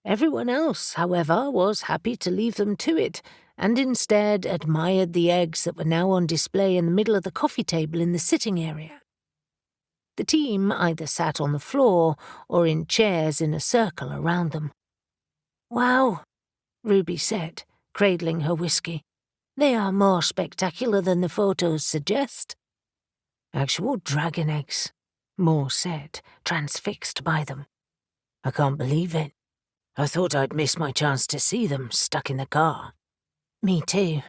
Everyone else, however, was happy to leave them to it, and instead admired the eggs that were now on display in the middle of the coffee table in the sitting area. The team either sat on the floor or in chairs in a circle around them. "Wow," Ruby said, cradling her whiskey. "They are more spectacular than the photos suggest." "Actual dragon eggs," Moore said, transfixed by them. "I can't believe it. I thought I'd miss my chance to see them stuck in the car." "Me too,"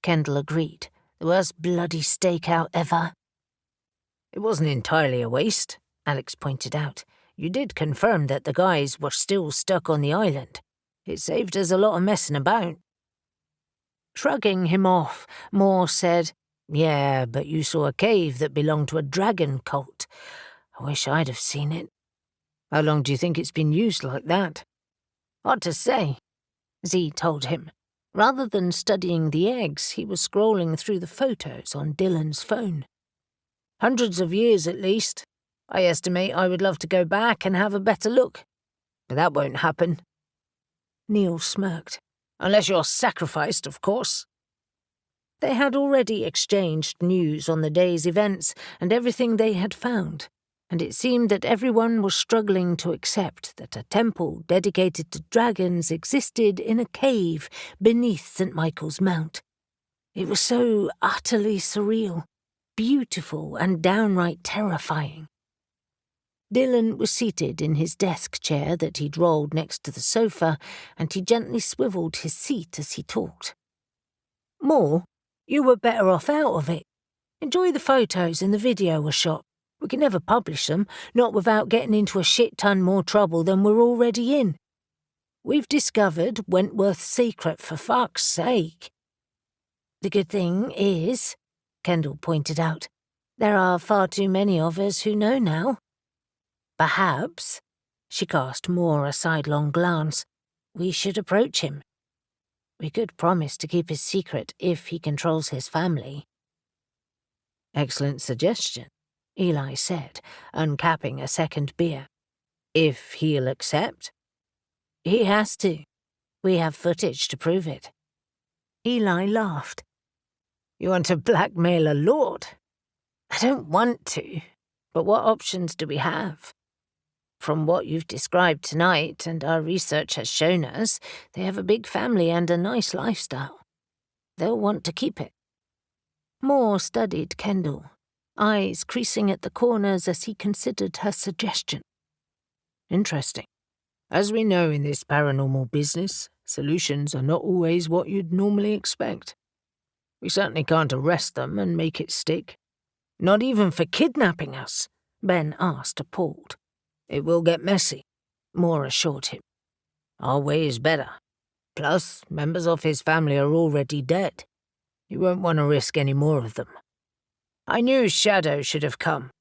Kendall agreed. "The worst bloody stakeout ever." "It wasn't entirely a waste," Alex pointed out. "You did confirm that the guys were still stuck on the island. It saved us a lot of messing about." Shrugging him off, Moore said, "Yeah, but you saw a cave that belonged to a dragon cult. I wish I'd have seen it. How long do you think it's been used like that?" "Hard to say," Z told him. Rather than studying the eggs, he was scrolling through the photos on Dylan's phone. "Hundreds of years at least. I estimate I would love to go back and have a better look. But that won't happen." Neil smirked. "Unless you're sacrificed, of course." They had already exchanged news on the day's events and everything they had found, and it seemed that everyone was struggling to accept that a temple dedicated to dragons existed in a cave beneath St. Michael's Mount. It was so utterly surreal, beautiful and downright terrifying. Dylan was seated in his desk chair that he'd rolled next to the sofa, and he gently swiveled his seat as he talked. "Moore, you were better off out of it. Enjoy the photos and the video were shot. We can never publish them, not without getting into a shit-ton more trouble than we're already in. We've discovered Wentworth's secret, for fuck's sake." "The good thing is," Kendall pointed out, "there are far too many of us who know now. Perhaps," she cast Moore a sidelong glance, "we should approach him. We could promise to keep his secret if he controls his family." "Excellent suggestion," Eli said, uncapping a second beer. "If he'll accept?" "He has to. We have footage to prove it." Eli laughed. "You want to blackmail a lord?" "I don't want to, but what options do we have? From what you've described tonight and our research has shown us, they have a big family and a nice lifestyle. They'll want to keep it." Moore studied Kendall, eyes creasing at the corners as he considered her suggestion. "Interesting. As we know in this paranormal business, solutions are not always what you'd normally expect. We certainly can't arrest them and make it stick. Not even for kidnapping us," Ben asked, appalled. "It will get messy," Moore assured him. "Our way is better. Plus, members of his family are already dead. You won't want to risk any more of them." "I knew Shadow should have come,"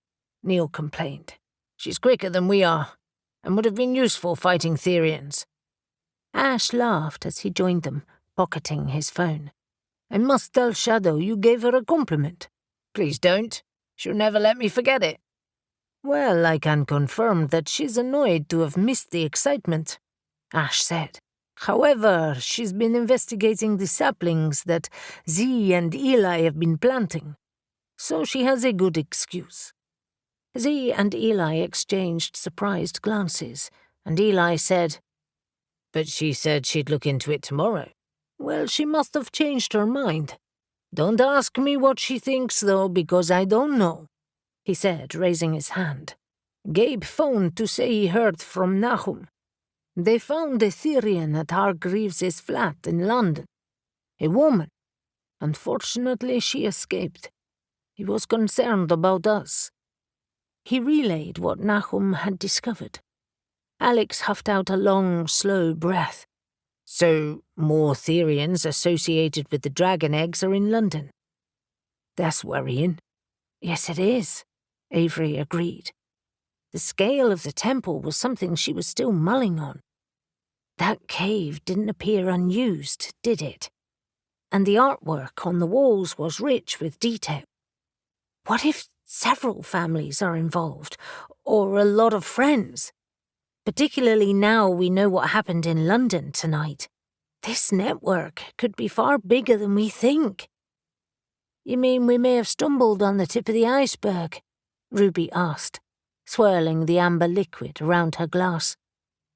Neil complained. "She's quicker than we are, and would have been useful fighting Therians." Ash laughed as he joined them, pocketing his phone. "I must tell Shadow you gave her a compliment." "Please don't. She'll never let me forget it." "Well, I can confirm that she's annoyed to have missed the excitement," Ash said. "However, she's been investigating the saplings that Z and Eli have been planting, so she has a good excuse." Z and Eli exchanged surprised glances, and Eli said, "But she said she'd look into it tomorrow." "Well, she must have changed her mind. Don't ask me what she thinks, though, because I don't know," he said, raising his hand. "Gabe phoned to say he heard from Nahum. They found a Therian at Hargreaves' flat in London. A woman. Unfortunately, she escaped. He was concerned about us." He relayed what Nahum had discovered. Alex huffed out a long, slow breath. "So, more Therians associated with the dragon eggs are in London. That's worrying." "Yes, it is," Avery agreed. The scale of the temple was something she was still mulling on. That cave didn't appear unused, did it? And the artwork on the walls was rich with detail. What if several families are involved, or a lot of friends? Particularly now we know what happened in London tonight. This network could be far bigger than we think. "You mean we may have stumbled on the tip of the iceberg?" Ruby asked, swirling the amber liquid around her glass.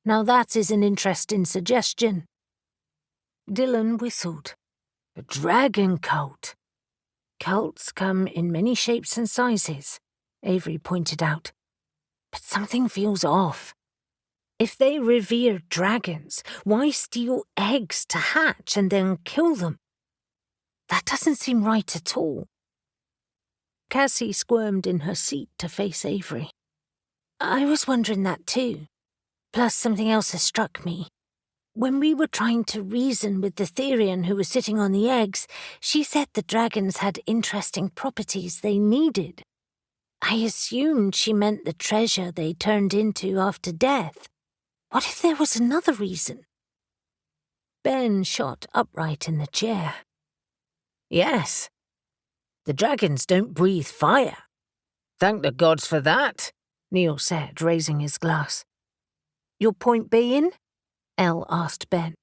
"Now that is an interesting suggestion." Dylan whistled. "A dragon cult." "Cults come in many shapes and sizes," Avery pointed out. "But something feels off. If they revere dragons, why steal eggs to hatch and then kill them? That doesn't seem right at all." Cassie squirmed in her seat to face Avery. "I was wondering that too. Plus something else has struck me. When we were trying to reason with the Therian who was sitting on the eggs, she said the dragons had interesting properties they needed. I assumed she meant the treasure they turned into after death. What if there was another reason? Ben shot upright in the chair. Yes. The dragons don't breathe fire. Thank the gods for that, Neil said, raising his glass. Your point being? Elle asked Ben.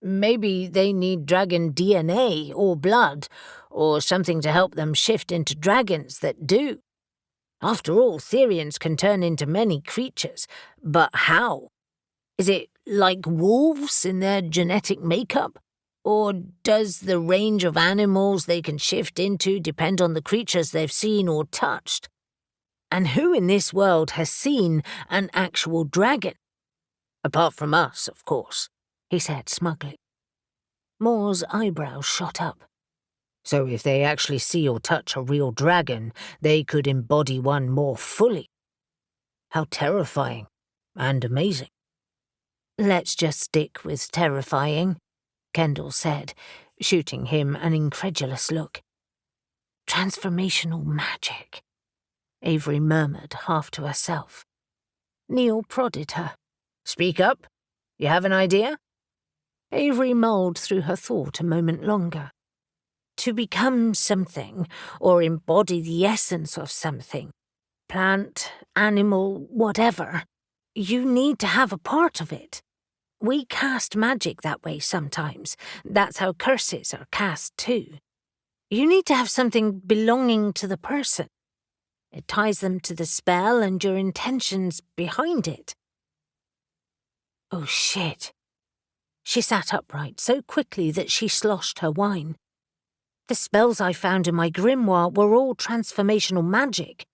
Maybe they need dragon DNA or blood, or something to help them shift into dragons that do. After all, Therians can turn into many creatures, but how? Is it like wolves in their genetic makeup? Or does the range of animals they can shift into depend on the creatures they've seen or touched? And who in this world has seen an actual dragon? Apart from us, of course, he said smugly. Moore's eyebrows shot up. So if they actually see or touch a real dragon, they could embody one more fully. How terrifying and amazing. Let's just stick with terrifying, Kendall said, shooting him an incredulous look. Transformational magic, Avery murmured half to herself. Neil prodded her. Speak up. You have an idea? Avery mulled through her thought a moment longer. To become something, or embody the essence of something, plant, animal, whatever, you need to have a part of it. We cast magic that way sometimes. That's how curses are cast too. You need to have something belonging to the person. It ties them to the spell and your intentions behind it. Oh shit. She sat upright so quickly that she sloshed her wine. The spells I found in my grimoire were all transformational magic.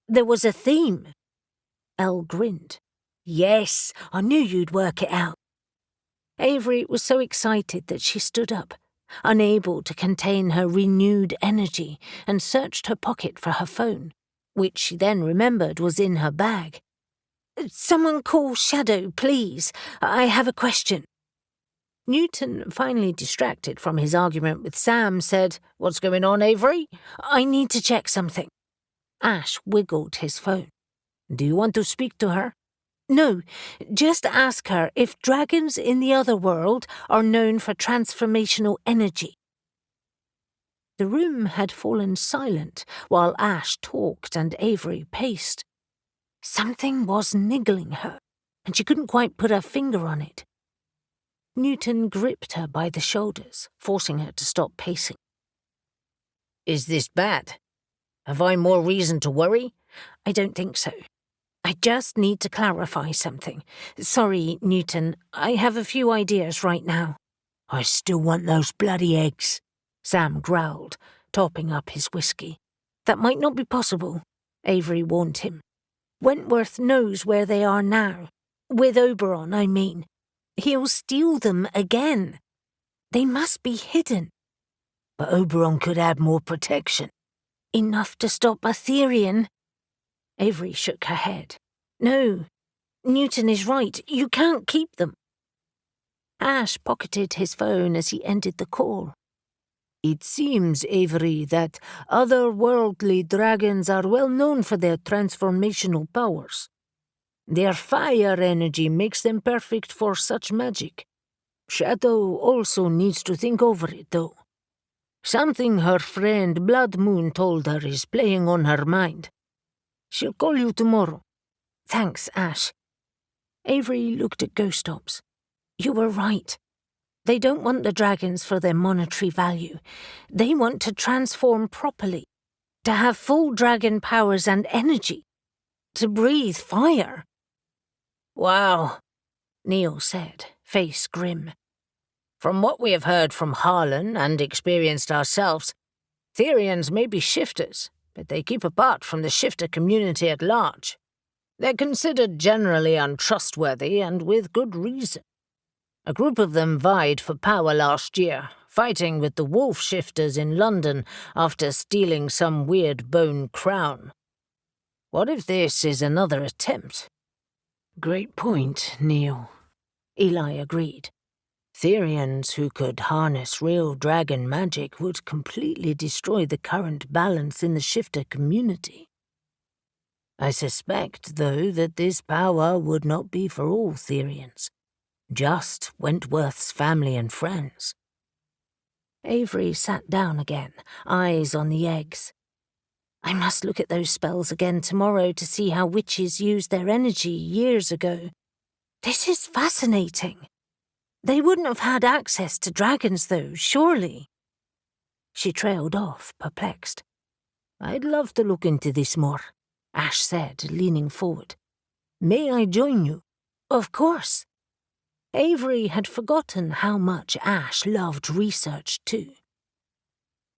There was a theme. Elle grinned. Yes, I knew you'd work it out. Avery was so excited that she stood up, unable to contain her renewed energy, and searched her pocket for her phone, which she then remembered was in her bag. Someone call Shadow, please. I have a question. Newton, finally distracted from his argument with Sam, said, What's going on, Avery? I need to check something. Ash wiggled his phone. Do you want to speak to her? No, just ask her if dragons in the other world are known for transformational energy. The room had fallen silent while Ash talked and Avery paced. Something was niggling her, and she couldn't quite put her finger on it. Newton gripped her by the shoulders, forcing her to stop pacing. Is this bad? Have I more reason to worry? I don't think so. I just need to clarify something. Sorry, Newton, I have a few ideas right now. I still want those bloody eggs, Sam growled, topping up his whiskey. That might not be possible, Avery warned him. Wentworth knows where they are now. With Oberon, I mean. He'll steal them again. They must be hidden. But Oberon could add more protection. Enough to stop a Therian. Avery shook her head. No, Newton is right. You can't keep them. Ash pocketed his phone as he ended the call. It seems, Avery, that otherworldly dragons are well known for their transformational powers. Their fire energy makes them perfect for such magic. Shadow also needs to think over it, though. Something her friend Blood Moon told her is playing on her mind. She'll call you tomorrow. Thanks, Ash. Avery looked at Ghost Ops. You were right. They don't want the dragons for their monetary value. They want to transform properly, to have full dragon powers and energy, to breathe fire. Wow, Neil said, face grim. From what we have heard from Harlan and experienced ourselves, Therians may be shifters, but they keep apart from the shifter community at large. They're considered generally untrustworthy, and with good reason. A group of them vied for power last year, fighting with the wolf shifters in London after stealing some weird bone crown. What if this is another attempt? Great point, Neil. Eli agreed. Therians who could harness real dragon magic would completely destroy the current balance in the shifter community. I suspect, though, that this power would not be for all Therians, just Wentworth's family and friends. Avery sat down again, eyes on the eggs. I must look at those spells again tomorrow to see how witches used their energy years ago. This is fascinating. They wouldn't have had access to dragons, though, surely. She trailed off, perplexed. I'd love to look into this more, Ash said, leaning forward. May I join you? Of course. Avery had forgotten how much Ash loved research, too.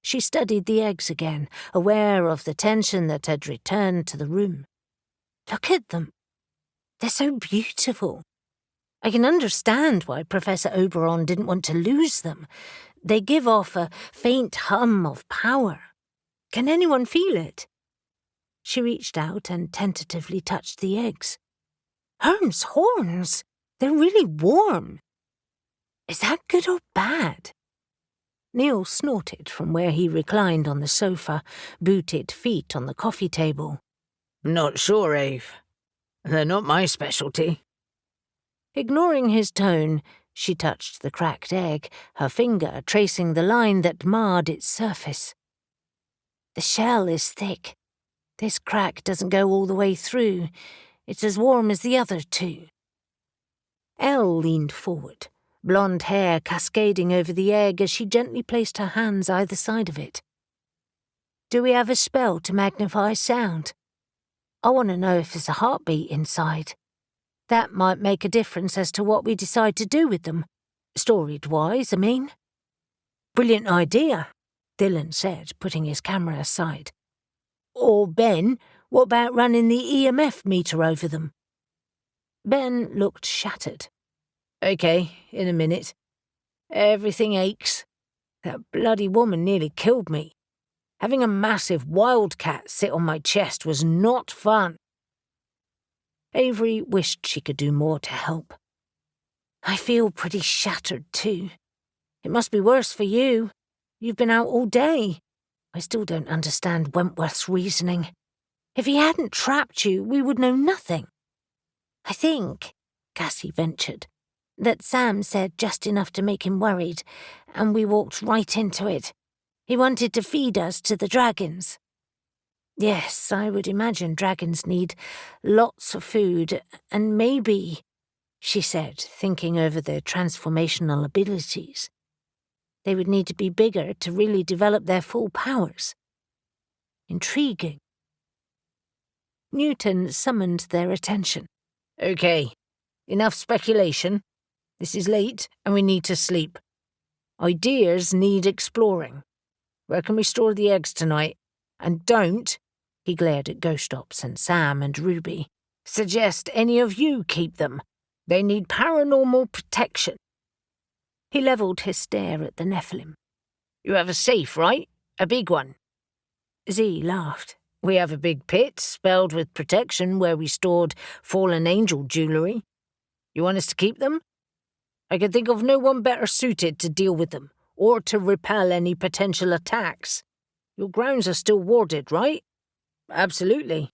She studied the eggs again, aware of the tension that had returned to the room. Look at them. They're so beautiful. I can understand why Professor Oberon didn't want to lose them. They give off a faint hum of power. Can anyone feel it? She reached out and tentatively touched the eggs. Herm's horns! They're really warm. Is that good or bad? Neil snorted from where he reclined on the sofa, booted feet on the coffee table. Not sure, Ave. They're not my specialty. Ignoring his tone, she touched the cracked egg, her finger tracing the line that marred its surface. The shell is thick. This crack doesn't go all the way through. It's as warm as the other two. Elle leaned forward, blonde hair cascading over the egg as she gently placed her hands either side of it. Do we have a spell to magnify sound? I want to know if there's a heartbeat inside. That might make a difference as to what we decide to do with them. Storied-wise, I mean. Brilliant idea, Dylan said, putting his camera aside. Or Ben, what about running the EMF meter over them? Ben looked shattered. Okay, in a minute. Everything aches. That bloody woman nearly killed me. Having a massive wildcat sit on my chest was not fun. Avery wished she could do more to help. I feel pretty shattered, too. It must be worse for you. You've been out all day. I still don't understand Wentworth's reasoning. If he hadn't trapped you, we would know nothing. I think, Cassie ventured, that Sam said just enough to make him worried, and we walked right into it. He wanted to feed us to the dragons. Yes, I would imagine dragons need lots of food, and maybe, she said, thinking over their transformational abilities. They would need to be bigger to really develop their full powers. Intriguing. Newton summoned their attention. Okay, enough speculation. This is late, and we need to sleep. Ideas need exploring. Where can we store the eggs tonight? And don't, he glared at Ghost Ops and Sam and Ruby, suggest any of you keep them. They need paranormal protection. He levelled his stare at the Nephilim. You have a safe, right? A big one. Z laughed. We have a big pit, spelled with protection, where we stored fallen angel jewellery. You want us to keep them? I can think of no one better suited to deal with them, or to repel any potential attacks. Your grounds are still warded, right? Absolutely.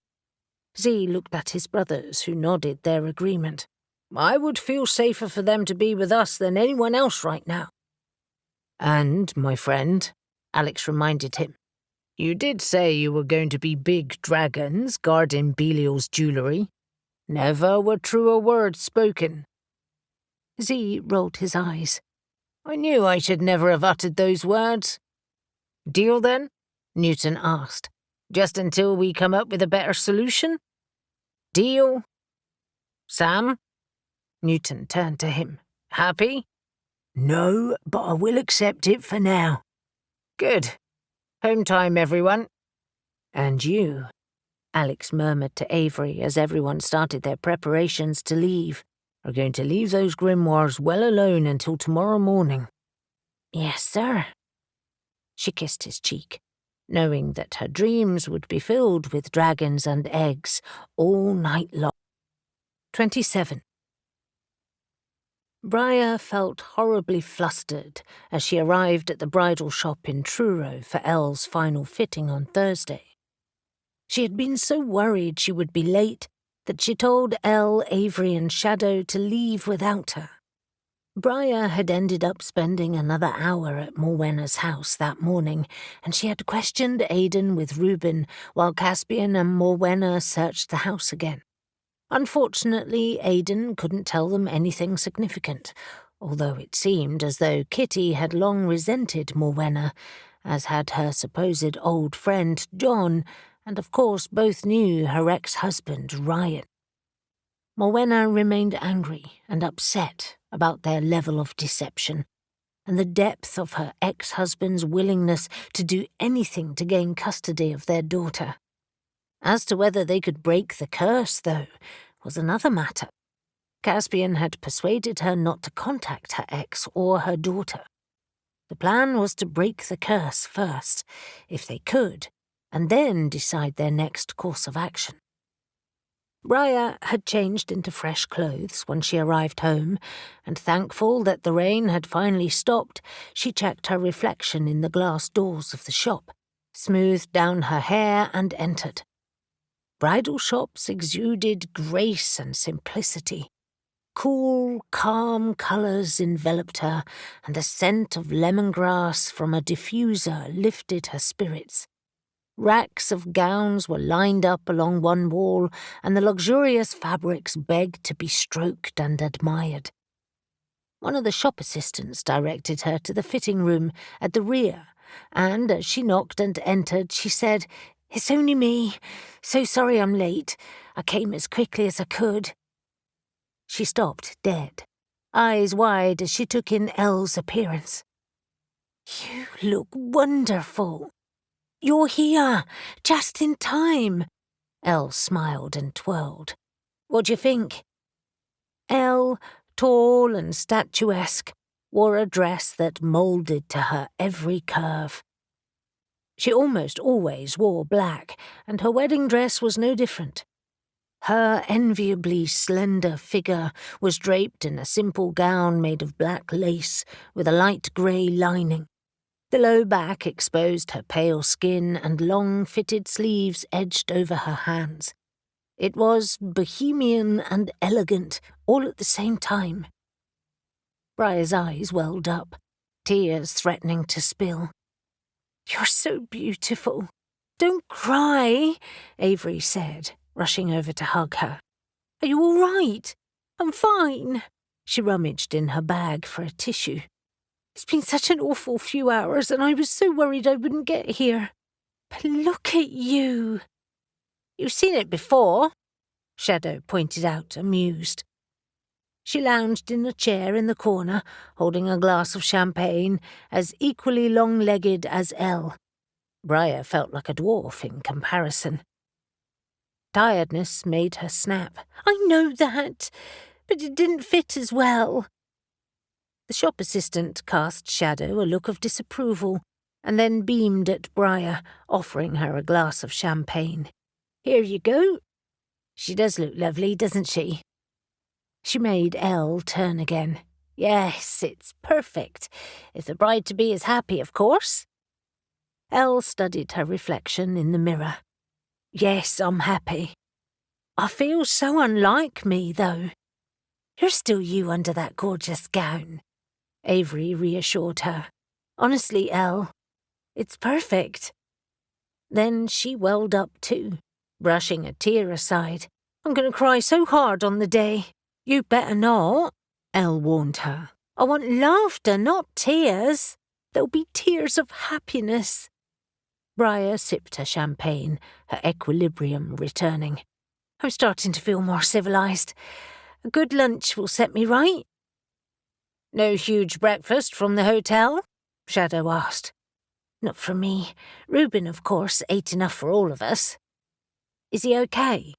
Z looked at his brothers, who nodded their agreement. I would feel safer for them to be with us than anyone else right now. And, my friend, Alex reminded him, you did say you were going to be big dragons guarding Belial's jewellery. Never were truer words spoken. Z rolled his eyes. I knew I should never have uttered those words. Deal, then? Newton asked. Just until we come up with a better solution? Deal? Sam? Newton turned to him. Happy? No, but I will accept it for now. Good. Home time, everyone. And you, Alex murmured to Avery as everyone started their preparations to leave, are going to leave those grimoires well alone until tomorrow morning. Yes, sir. She kissed his cheek, knowing that her dreams would be filled with dragons and eggs all night long. 27. Briar felt horribly flustered as she arrived at the bridal shop in Truro for Elle's final fitting on Thursday. She had been so worried she would be late that she told Elle, Avery and Shadow to leave without her. Briar had ended up spending another hour at Morwenna's house that morning, and she had questioned Aidan with Reuben while Caspian and Morwenna searched the house again. Unfortunately, Aidan couldn't tell them anything significant, although it seemed as though Kitty had long resented Morwenna, as had her supposed old friend John, and of course both knew her ex-husband Ryan. Morwenna remained angry and upset about their level of deception, and the depth of her ex-husband's willingness to do anything to gain custody of their daughter. As to whether they could break the curse, though, was another matter. Caspian had persuaded her not to contact her ex or her daughter. The plan was to break the curse first, if they could, and then decide their next course of action. Briar had changed into fresh clothes when she arrived home, and thankful that the rain had finally stopped, she checked her reflection in the glass doors of the shop, smoothed down her hair and entered. Bridal shops exuded grace and simplicity. Cool, calm colours enveloped her, and the scent of lemongrass from a diffuser lifted her spirits. Racks of gowns were lined up along one wall, and the luxurious fabrics begged to be stroked and admired. One of the shop assistants directed her to the fitting room at the rear, and as she knocked and entered, she said, "It's only me. So sorry I'm late. I came as quickly as I could." She stopped dead, eyes wide as she took in Elle's appearance. "You look wonderful. You're here, just in time." Elle smiled and twirled. "What do you think?" Elle, tall and statuesque, wore a dress that moulded to her every curve. She almost always wore black, and her wedding dress was no different. Her enviably slender figure was draped in a simple gown made of black lace with a light grey lining. The low back exposed her pale skin, and long fitted sleeves edged over her hands. It was bohemian and elegant, all at the same time. Briar's eyes welled up, tears threatening to spill. "You're so beautiful. Don't cry," Avery said, rushing over to hug her. "Are you all right?" "I'm fine." She rummaged in her bag for a tissue. "It's been such an awful few hours, and I was so worried I wouldn't get here. But look at you." "You've seen it before," Shadow pointed out, amused. She lounged in a chair in the corner, holding a glass of champagne, as equally long-legged as Elle. Briar felt like a dwarf in comparison. Tiredness made her snap. "I know that, but it didn't fit as well." The shop assistant cast Shadow a look of disapproval, and then beamed at Briar, offering her a glass of champagne. "Here you go. She does look lovely, doesn't she?" She made Elle turn again. "Yes, it's perfect, if the bride-to-be is happy, of course." Elle studied her reflection in the mirror. "Yes, I'm happy. I feel so unlike me, though." "You're still you under that gorgeous gown," Avery reassured her. "Honestly, Elle, it's perfect." Then she welled up too, brushing a tear aside. "I'm going to cry so hard on the day." "You better not," Elle warned her. "I want laughter, not tears. There'll be tears of happiness." Briar sipped her champagne, her equilibrium returning. "I'm starting to feel more civilized. A good lunch will set me right." "No huge breakfast from the hotel?" Shadow asked. "Not from me. Reuben, of course, ate enough for all of us." "Is he okay?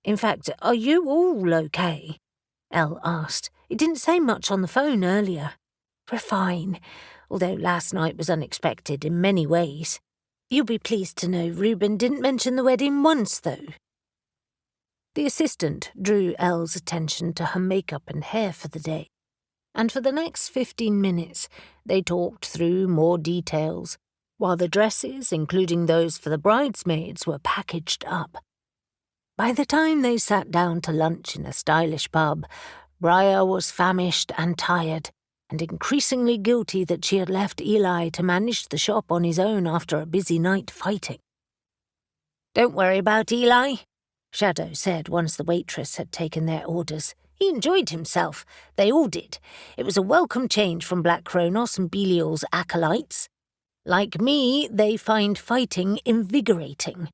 In fact, are you all okay?" Elle asked. "He didn't say much on the phone earlier." "We're fine, although last night was unexpected in many ways. You'll be pleased to know Reuben didn't mention the wedding once, though." The assistant drew Elle's attention to her makeup and hair for the day. And for the next 15 minutes, they talked through more details, while the dresses, including those for the bridesmaids, were packaged up. By the time they sat down to lunch in a stylish pub, Briar was famished and tired, and increasingly guilty that she had left Eli to manage the shop on his own after a busy night fighting. "Don't worry about Eli," Shadow said once the waitress had taken their orders. "He enjoyed himself. They all did. It was a welcome change from Black Kronos and Belial's acolytes. Like me, they find fighting invigorating.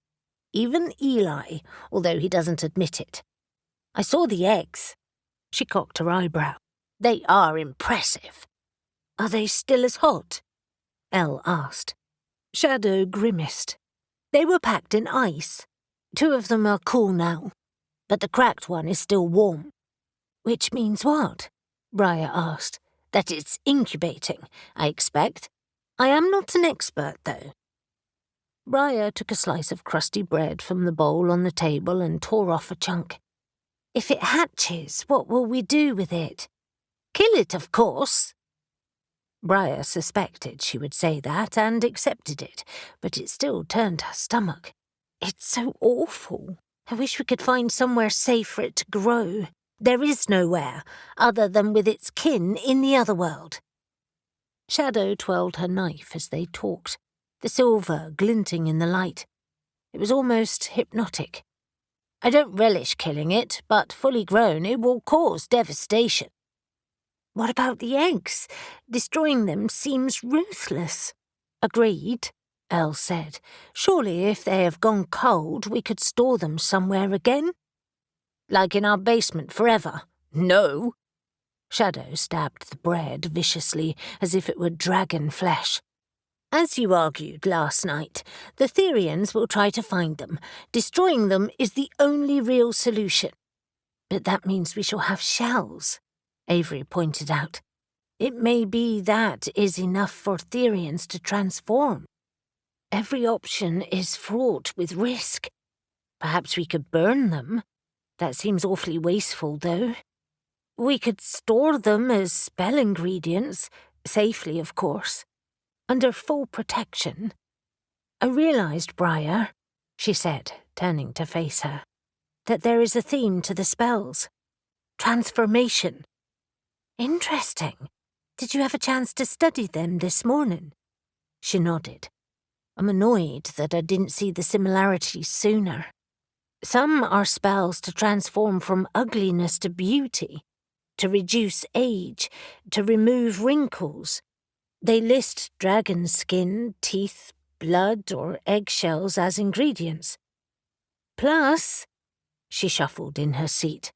Even Eli, although he doesn't admit it. I saw the eggs." She cocked her eyebrow. "They are impressive." "Are they still as hot?" Elle asked. Shadow grimaced. "They were packed in ice. 2 of them are cool now, but the cracked one is still warm." "Which means what?" Briar asked. "That it's incubating, I expect. I am not an expert, though." Briar took a slice of crusty bread from the bowl on the table and tore off a chunk. "If it hatches, what will we do with it?" "Kill it, of course." Briar suspected she would say that and accepted it, but it still turned her stomach. "It's so awful. I wish we could find somewhere safe for it to grow. There is nowhere, other than with its kin in the other world." Shadow twirled her knife as they talked, the silver glinting in the light. It was almost hypnotic. "I don't relish killing it, but fully grown it will cause devastation." "What about the eggs? Destroying them seems ruthless." "Agreed," Elle said. "Surely if they have gone cold, we could store them somewhere again?" "Like in our basement forever? No." Shadow stabbed the bread viciously, as if it were dragon flesh. "As you argued last night, the Therians will try to find them. Destroying them is the only real solution." "But that means we shall have shells," Avery pointed out. "It may be that is enough for Therians to transform. Every option is fraught with risk. Perhaps we could burn them. That seems awfully wasteful, though. We could store them as spell ingredients, safely, of course, under full protection." "I realized, Briar," she said, turning to face her, "that there is a theme to the spells. Transformation." "Interesting. Did you have a chance to study them this morning?" She nodded. "I'm annoyed that I didn't see the similarities sooner. Some are spells to transform from ugliness to beauty, to reduce age, to remove wrinkles. They list dragon skin, teeth, blood, or eggshells as ingredients. Plus," she shuffled in her seat,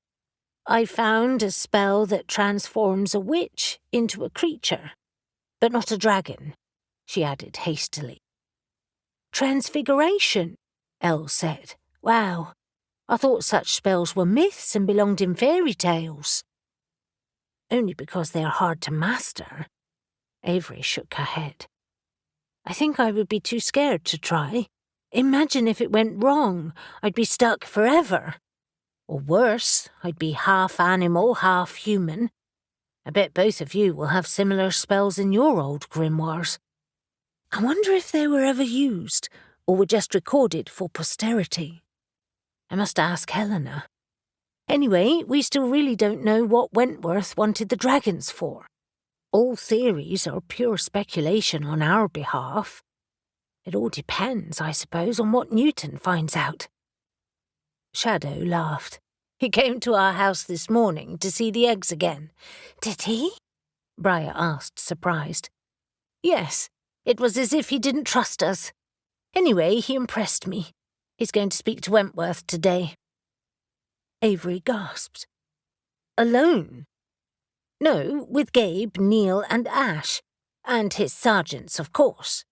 "I found a spell that transforms a witch into a creature. But not a dragon," she added hastily. "Transfiguration," Elle said. "Wow, I thought such spells were myths and belonged in fairy tales." "Only because they are hard to master." Avery shook her head. "I think I would be too scared to try. Imagine if it went wrong. I'd be stuck forever. Or worse, I'd be half animal, half human. I bet both of you will have similar spells in your old grimoires. I wonder if they were ever used, or were just recorded for posterity. I must ask Helena. Anyway, we still really don't know what Wentworth wanted the dragons for. All theories are pure speculation on our behalf. It all depends, I suppose, on what Newton finds out." Shadow laughed. "He came to our house this morning to see the eggs again." "Did he?" Briar asked, surprised. "Yes, it was as if he didn't trust us. Anyway, he impressed me. He's going to speak to Wentworth today." Avery gasped. "Alone?" "No, with Gabe, Neil, and Ash. And his sergeants, of course."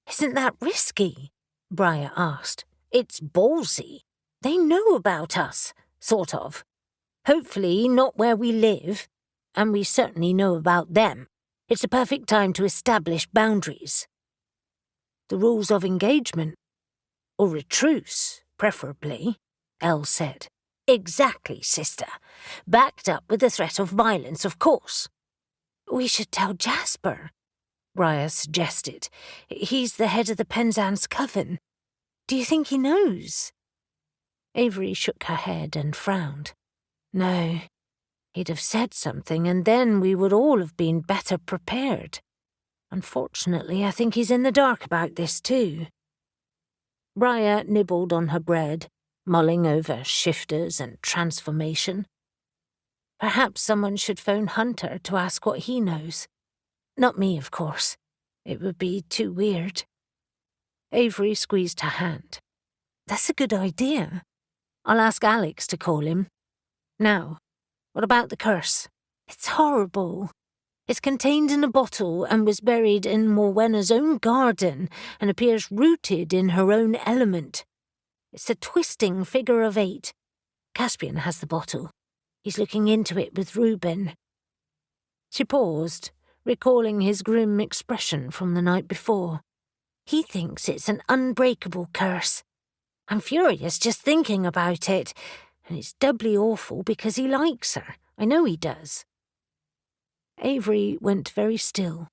"Isn't that risky?" Briar asked. "It's ballsy. They know about us, sort of. Hopefully not where we live, and we certainly know about them. It's a perfect time to establish boundaries." "The rules of engagement. Or a truce, preferably," Elle said. "Exactly, sister. Backed up with the threat of violence, of course." We should tell Jasper, Briar suggested. He's the head of the Penzance Coven. Do you think he knows? Avery shook her head and frowned. No, he'd have said something, and then we would all have been better prepared. Unfortunately, I think he's in the dark about this too. Briar nibbled on her bread, mulling over shifters and transformation. Perhaps someone should phone Hunter to ask what he knows. Not me, of course. It would be too weird. Avery squeezed her hand. That's a good idea. I'll ask Alex to call him. Now, what about the curse? It's horrible. It's contained in a bottle and was buried in Morwenna's own garden and appears rooted in her own element. It's a twisting figure of 8. Caspian has the bottle. He's looking into it with Reuben. She paused, recalling his grim expression from the night before. He thinks it's an unbreakable curse. I'm furious just thinking about it, and it's doubly awful because he likes her. I know he does. Avery went very still.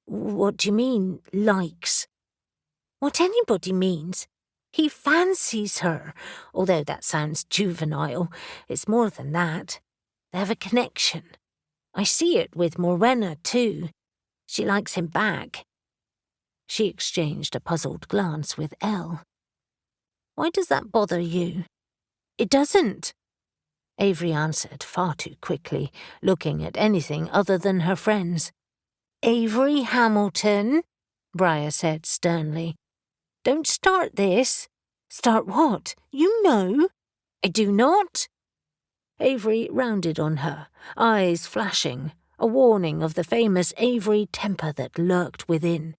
What do you mean, likes? What anybody means. He fancies her, although that sounds juvenile. It's more than that. They have a connection. I see it with Morwenna, too. She likes him back. She exchanged a puzzled glance with Elle. Why does that bother you? It doesn't. Avery answered far too quickly, looking at anything other than her friends. Avery Hamilton, Briar said sternly. Don't start this. Start what? You know. I do not. Avery rounded on her, eyes flashing, a warning of the famous Avery temper that lurked within.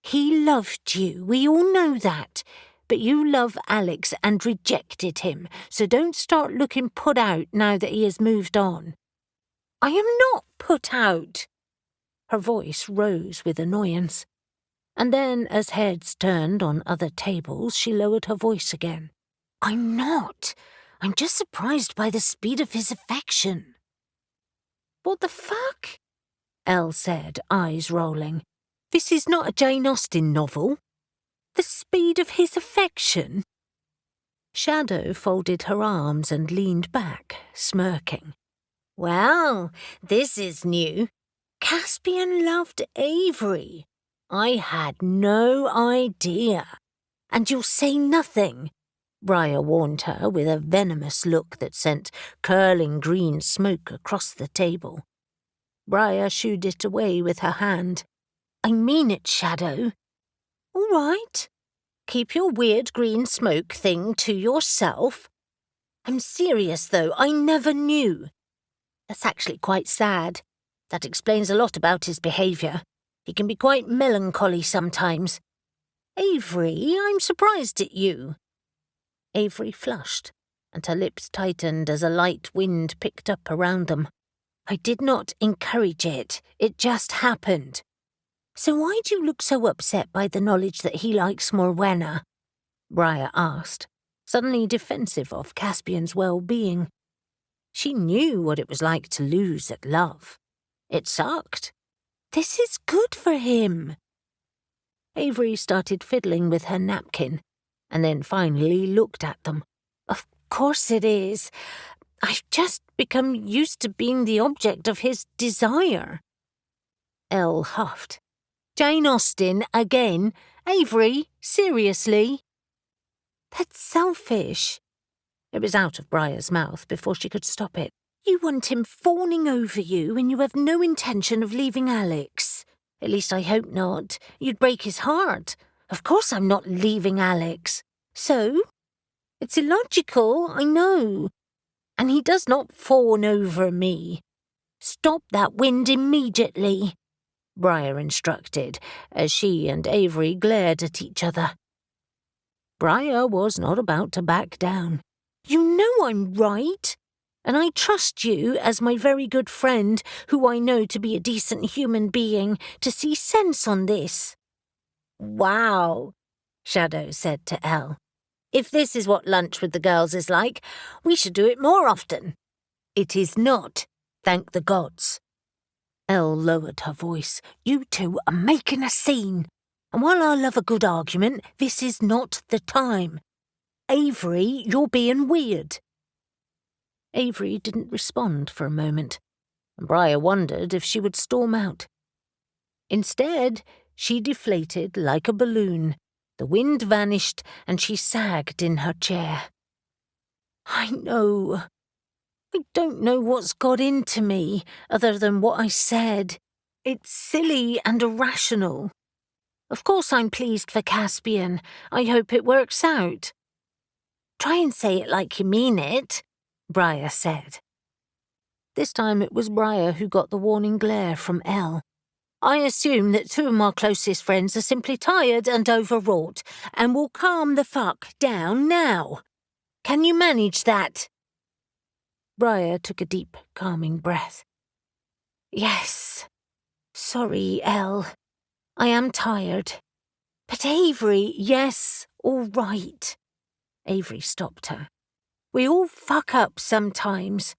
He loved you, we all know that. But you love Alex and rejected him, so don't start looking put out now that he has moved on. I am not put out. Her voice rose with annoyance. And then, as heads turned on other tables, she lowered her voice again. I'm not. I'm just surprised by the speed of his affection. What the fuck? Elle said, eyes rolling. This is not a Jane Austen novel. The speed of his affection? Shadow folded her arms and leaned back, smirking. Well, this is new. Caspian loved Avery. I had no idea. And you'll say nothing, Briar warned her with a venomous look that sent curling green smoke across the table. Briar shooed it away with her hand. I mean it, Shadow. All right. Keep your weird green smoke thing to yourself. I'm serious, though. I never knew. That's actually quite sad. That explains a lot about his behaviour. He can be quite melancholy sometimes. Avery, I'm surprised at you. Avery flushed, and her lips tightened as a light wind picked up around them. I did not encourage it. It just happened. So why do you look so upset by the knowledge that he likes Morwenna? Briar asked, suddenly defensive of Caspian's well-being. She knew what it was like to lose at love. It sucked. This is good for him. Avery started fiddling with her napkin, and then finally looked at them. Of course it is. I've just become used to being the object of his desire. Elle huffed. Jane Austen again? Avery, seriously? That's selfish. It was out of Briar's mouth before she could stop it. You want him fawning over you and you have no intention of leaving Alex. At least I hope not. You'd break his heart. Of course I'm not leaving Alex. So? It's illogical, I know. And he does not fawn over me. Stop that wind immediately, Briar instructed, as she and Avery glared at each other. Briar was not about to back down. You know I'm right, and I trust you as my very good friend, who I know to be a decent human being, to see sense on this. Wow, Shadow said to Elle. If this is what lunch with the girls is like, we should do it more often. It is not, thank the gods. Elle lowered her voice. "You two are making a scene. And while I love a good argument, this is not the time. Avery, you're being weird." Avery didn't respond for a moment, and Briar wondered if she would storm out. Instead, she deflated like a balloon. The wind vanished, and she sagged in her chair. "I know. I don't know what's got into me, other than what I said. It's silly and irrational. Of course I'm pleased for Caspian. I hope it works out." "Try and say it like you mean it," Briar said. This time it was Briar who got the warning glare from Elle. "I assume that two of my closest friends are simply tired and overwrought, and will calm the fuck down now. Can you manage that?" Briar took a deep, calming breath. "Yes. Sorry, Elle. I am tired. But Avery, yes, all right." Avery stopped her. "We all fuck up sometimes.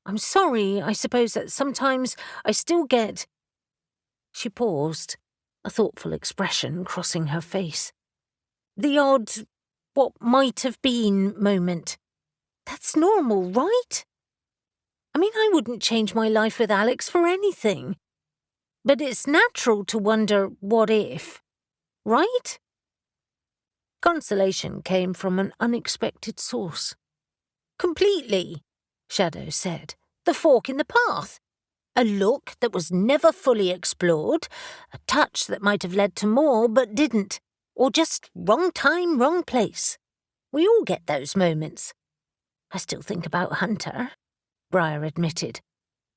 I'm sorry, I suppose that sometimes I still get—" She paused, a thoughtful expression crossing her face. "The odd, what might have been moment. That's normal, right? I mean, I wouldn't change my life with Alex for anything. But it's natural to wonder what if, right?" Consolation came from an unexpected source. "Completely," Shadow said. "The fork in the path. A look that was never fully explored, a touch that might have led to more but didn't, or just wrong time, wrong place. We all get those moments. I still think about Hunter," Briar admitted.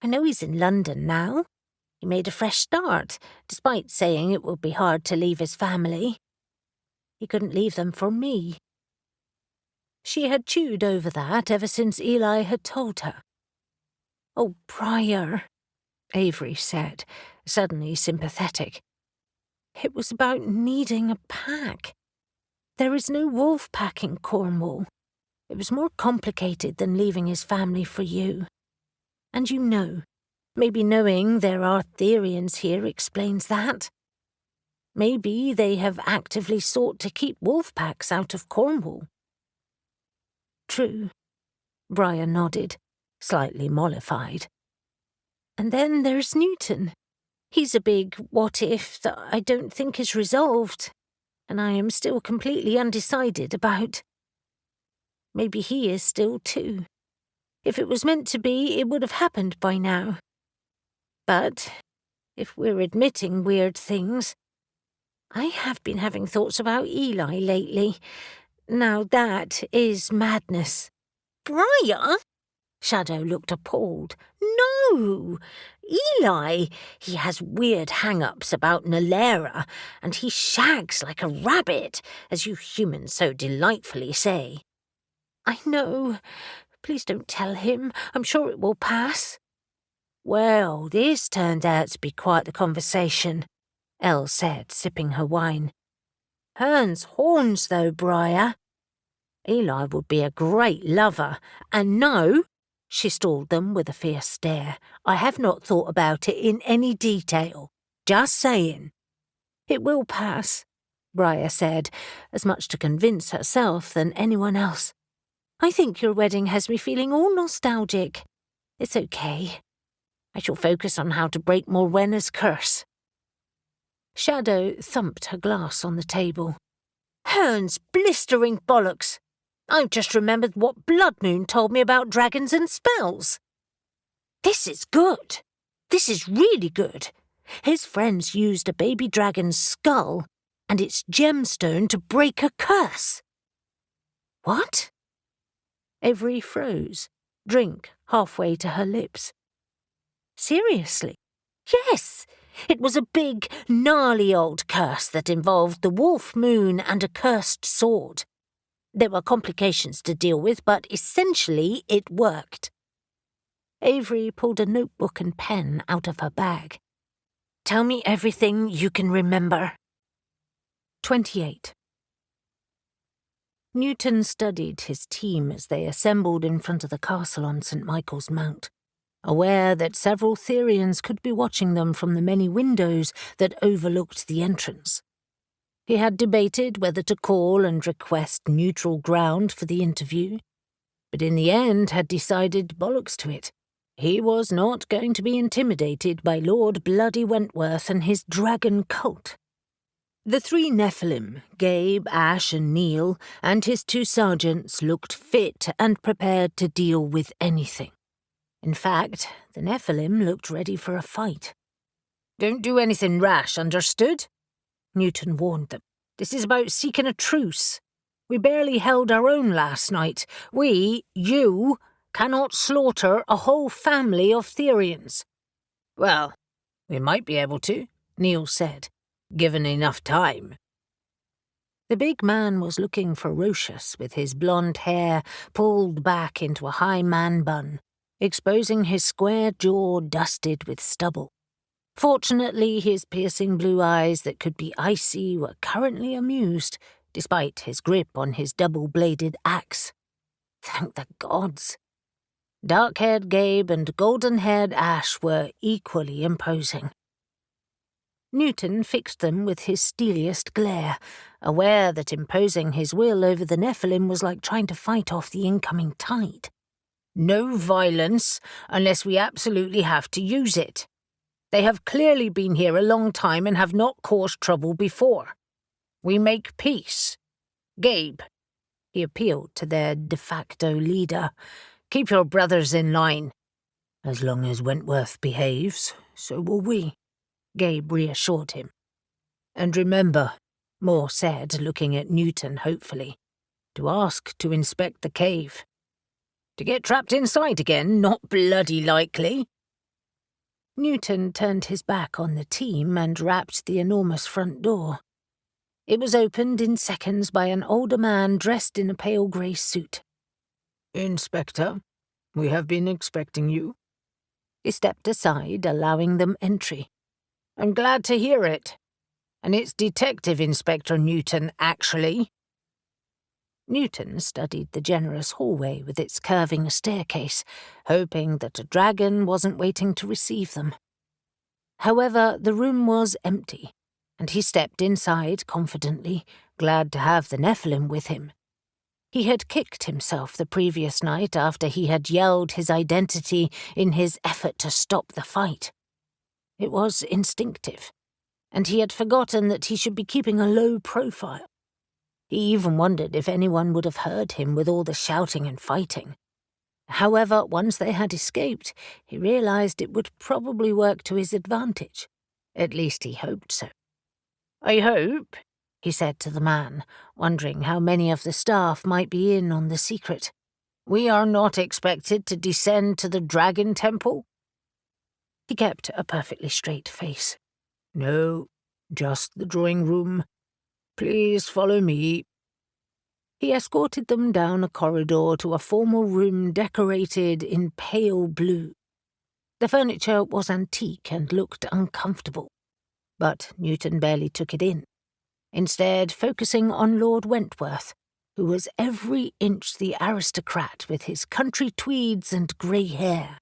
"I know he's in London now. He made a fresh start, despite saying it would be hard to leave his family. He couldn't leave them for me." She had chewed over that ever since Eli had told her. "Oh, Briar," Avery said, suddenly sympathetic. "It was about needing a pack. There is no wolf pack in Cornwall. It was more complicated than leaving his family for you. And you know, maybe knowing there are Therians here explains that. Maybe they have actively sought to keep wolf packs out of Cornwall." "True," Briar nodded, slightly mollified. "And then there's Newton. He's a big what-if that I don't think is resolved, and I am still completely undecided about. Maybe he is still too. If it was meant to be, it would have happened by now. But if we're admitting weird things, I have been having thoughts about Eli lately. Now that is madness." "Briar?" Shadow looked appalled. "No! Eli! He has weird hang-ups about Nalera, and he shags like a rabbit, as you humans so delightfully say." "I know. Please don't tell him. I'm sure it will pass." "Well, this turned out to be quite the conversation," Elle said, sipping her wine. "Hearn's horns, though, Briar. Eli would be a great lover, and no," she stalled them with a fierce stare, "I have not thought about it in any detail. Just saying." "It will pass," Briar said, as much to convince herself than anyone else. "I think your wedding has me feeling all nostalgic. It's okay. I shall focus on how to break Morwenna's curse." Shadow thumped her glass on the table. "Hearn's blistering bollocks! I've just remembered what Blood Moon told me about dragons and spells. This is good. This is really good. His friends used a baby dragon's skull and its gemstone to break a curse." "What?" Avery froze, drink halfway to her lips. "Seriously? Yes. It was a big, gnarly old curse that involved the wolf moon and a cursed sword. There were complications to deal with, but essentially it worked." Avery pulled a notebook and pen out of her bag. "Tell me everything you can remember." 28. Newton studied his team as they assembled in front of the castle on St. Michael's Mount. aware that several Therians could be watching them from the many windows that overlooked the entrance. He had debated whether to call and request neutral ground for the interview, but in the end had decided bollocks to it. He was not going to be intimidated by Lord Bloody Wentworth and his dragon cult. The three Nephilim, Gabe, Ash and Neil, and his two sergeants looked fit and prepared to deal with anything. In fact, the Nephilim looked ready for a fight. "Don't do anything rash, understood?" Newton warned them. "This is about seeking a truce. We barely held our own last night. You, cannot slaughter a whole family of Therians." "Well, we might be able to," Neil said, "given enough time." The big man was looking ferocious with his blonde hair pulled back into a high man bun, exposing his square jaw dusted with stubble. Fortunately, his piercing blue eyes that could be icy were currently amused, despite his grip on his double-bladed axe. Thank the gods. Dark-haired Gabe and golden-haired Ash were equally imposing. Newton fixed them with his steeliest glare, aware that imposing his will over the Nephilim was like trying to fight off the incoming tide. "No violence unless we absolutely have to use it. They have clearly been here a long time and have not caused trouble before. We make peace. Gabe," he appealed to their de facto leader, "keep your brothers in line." "As long as Wentworth behaves, so will we," Gabe reassured him. "And remember," Moore said, looking at Newton hopefully, "to ask to inspect the cave. To get trapped inside again, not bloody likely." Newton turned his back on the team and rapped the enormous front door. It was opened in seconds by an older man dressed in a pale grey suit. "Inspector, we have been expecting you." He stepped aside, allowing them entry. "I'm glad to hear it. And it's Detective Inspector Newton, actually." Newton studied the generous hallway with its curving staircase, hoping that a dragon wasn't waiting to receive them. However, the room was empty, and he stepped inside confidently, glad to have the Nephilim with him. He had kicked himself the previous night after he had yelled his identity in his effort to stop the fight. It was instinctive, and he had forgotten that he should be keeping a low profile. He even wondered if anyone would have heard him with all the shouting and fighting. However, once they had escaped, he realized it would probably work to his advantage. At least he hoped so. "I hope," he said to the man, wondering how many of the staff might be in on the secret. "we are not expected to descend to the Dragon Temple?" He kept a perfectly straight face. "No, just the drawing room. Please follow me." He escorted them down a corridor to a formal room decorated in pale blue. The furniture was antique and looked uncomfortable, but Newton barely took it in, instead focusing on Lord Wentworth, who was every inch the aristocrat with his country tweeds and grey hair.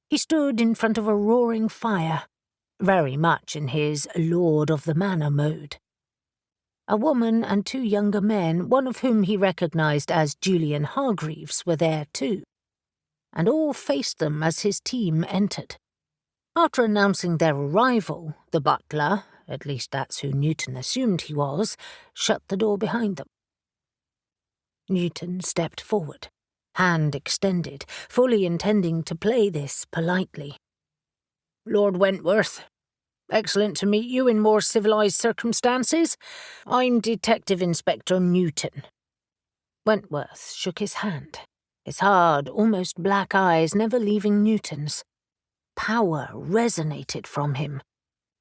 He stood in front of a roaring fire, very much in his Lord of the Manor mode. A woman and two younger men, one of whom he recognized as Julian Hargreaves, were there too, and all faced them as his team entered. After announcing their arrival, the butler, at least that's who Newton assumed he was, shut the door behind them. Newton stepped forward, hand extended, fully intending to play this politely. "Lord Wentworth, excellent to meet you in more civilized circumstances. I'm Detective Inspector Newton." Wentworth shook his hand, his hard, almost black eyes never leaving Newton's. Power resonated from him,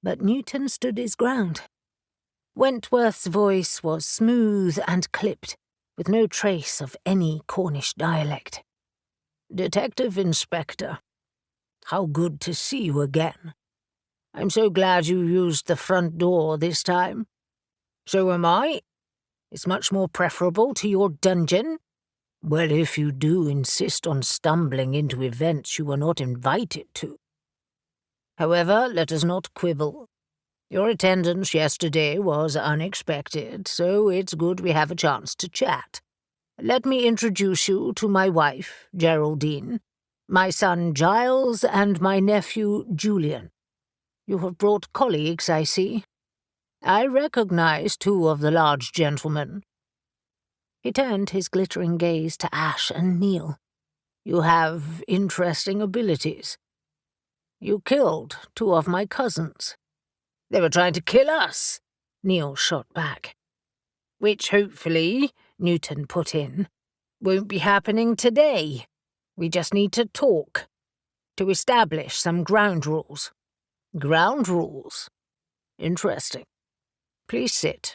but Newton stood his ground. Wentworth's voice was smooth and clipped, with no trace of any Cornish dialect. "Detective Inspector, how good to see you again. I'm so glad you used the front door this time. So am I. It's much more preferable to your dungeon. Well, if you do insist on stumbling into events you were not invited to. However, let us not quibble. Your attendance yesterday was unexpected, so it's good we have a chance to chat. Let me introduce you to my wife, Geraldine, my son Giles, and my nephew Julian. You have brought colleagues, I see. I recognize 2 of the large gentlemen. He turned his glittering gaze to Ash and Neil. You have interesting abilities. You killed 2 of my cousins. They were trying to kill us, Neil shot back. Which hopefully, Newton put in, won't be happening today. We just need to talk, to establish some ground rules. Ground rules? Interesting. Please sit.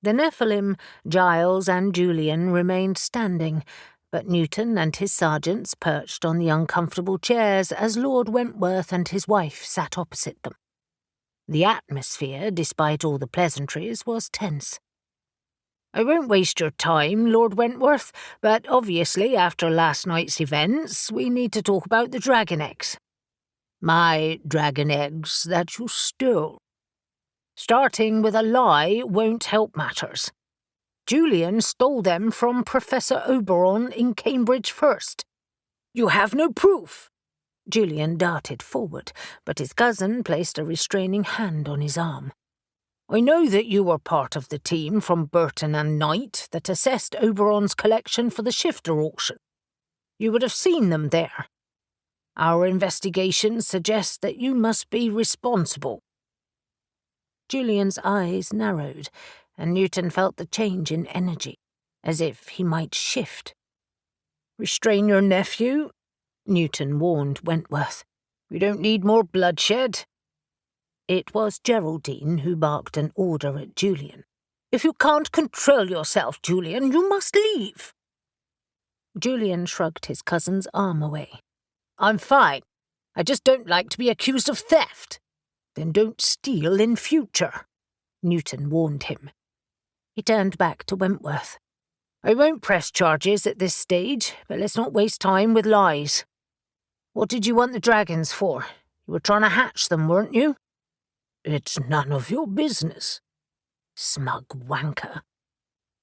The Nephilim, Giles and Julian remained standing, but Newton and his sergeants perched on the uncomfortable chairs as Lord Wentworth and his wife sat opposite them. The atmosphere, despite all the pleasantries, was tense. I won't waste your time, Lord Wentworth, but obviously after last night's events, we need to talk about the dragon eggs. My dragon eggs that you stole. Starting with a lie won't help matters. Julian stole them from Professor Oberon in Cambridge first. You have no proof. Julian darted forward, but his cousin placed a restraining hand on his arm. I know that you were part of the team from Burton and Knight that assessed Oberon's collection for the shifter auction. You would have seen them there. Our investigations suggest that you must be responsible. Julian's eyes narrowed, and Newton felt the change in energy, as if he might shift. Restrain your nephew, Newton warned Wentworth. We don't need more bloodshed. It was Geraldine who barked an order at Julian. If you can't control yourself, Julian, you must leave. Julian shrugged his cousin's arm away. I'm fine. I just don't like to be accused of theft. Then don't steal in future, Newton warned him. He turned back to Wentworth. I won't press charges at this stage, but let's not waste time with lies. What did you want the dragons for? You were trying to hatch them, weren't you? It's none of your business. Smug wanker.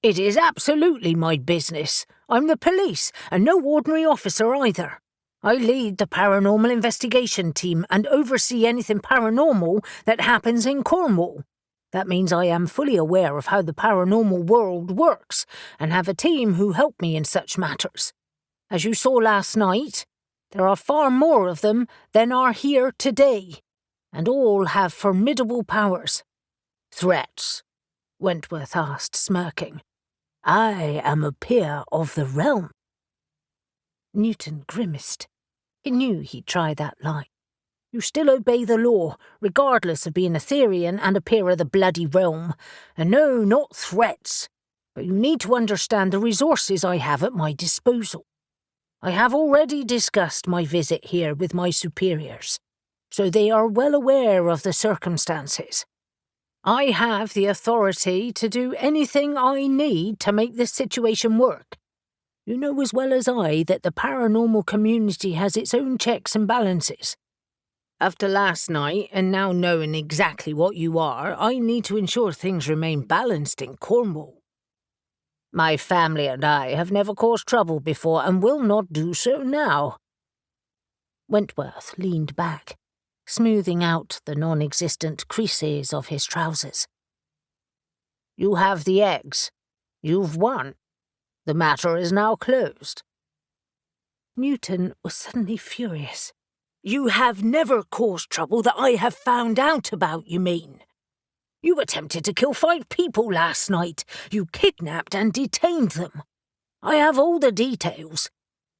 It is absolutely my business. I'm the police, and no ordinary officer either. I lead the paranormal investigation team and oversee anything paranormal that happens in Cornwall. That means I am fully aware of how the paranormal world works and have a team who help me in such matters. As you saw last night, there are far more of them than are here today, and all have formidable powers. Threats? Wentworth asked, smirking. I am a peer of the realm. Newton grimaced. He knew he'd try that line. You still obey the law, regardless of being a Therian and a peer of the bloody realm. And no, not threats. But you need to understand the resources I have at my disposal. I have already discussed my visit here with my superiors, so they are well aware of the circumstances. I have the authority to do anything I need to make this situation work. You know as well as I that the paranormal community has its own checks and balances. After last night, and now knowing exactly what you are, I need to ensure things remain balanced in Cornwall. My family and I have never caused trouble before and will not do so now. Wentworth leaned back, smoothing out the non-existent creases of his trousers. You have the eggs. You've won. The matter is now closed. Newton was suddenly furious. You have never caused trouble that I have found out about, you mean? You attempted to kill 5 people last night. You kidnapped and detained them. I have all the details.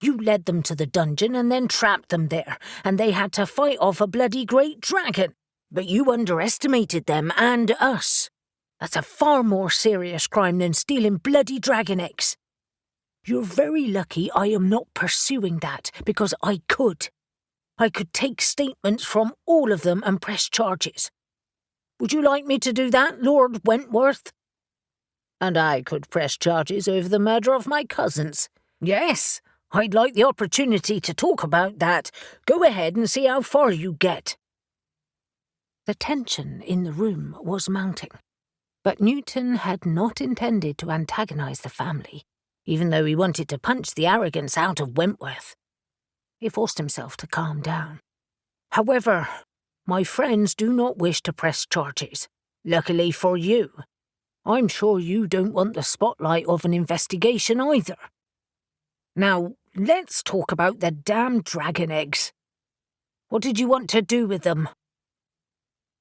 You led them to the dungeon and then trapped them there, and they had to fight off a bloody great dragon. But you underestimated them and us. That's a far more serious crime than stealing bloody dragon eggs. You're very lucky I am not pursuing that, because I could. I could take statements from all of them and press charges. Would you like me to do that, Lord Wentworth? And I could press charges over the murder of my cousins. Yes, I'd like the opportunity to talk about that. Go ahead and see how far you get." The tension in the room was mounting, but Newton had not intended to antagonize the family, even though he wanted to punch the arrogance out of Wentworth. He forced himself to calm down. "However, my friends do not wish to press charges. Luckily for you. I'm sure you don't want the spotlight of an investigation either. Now, let's talk about the damn dragon eggs. What did you want to do with them?"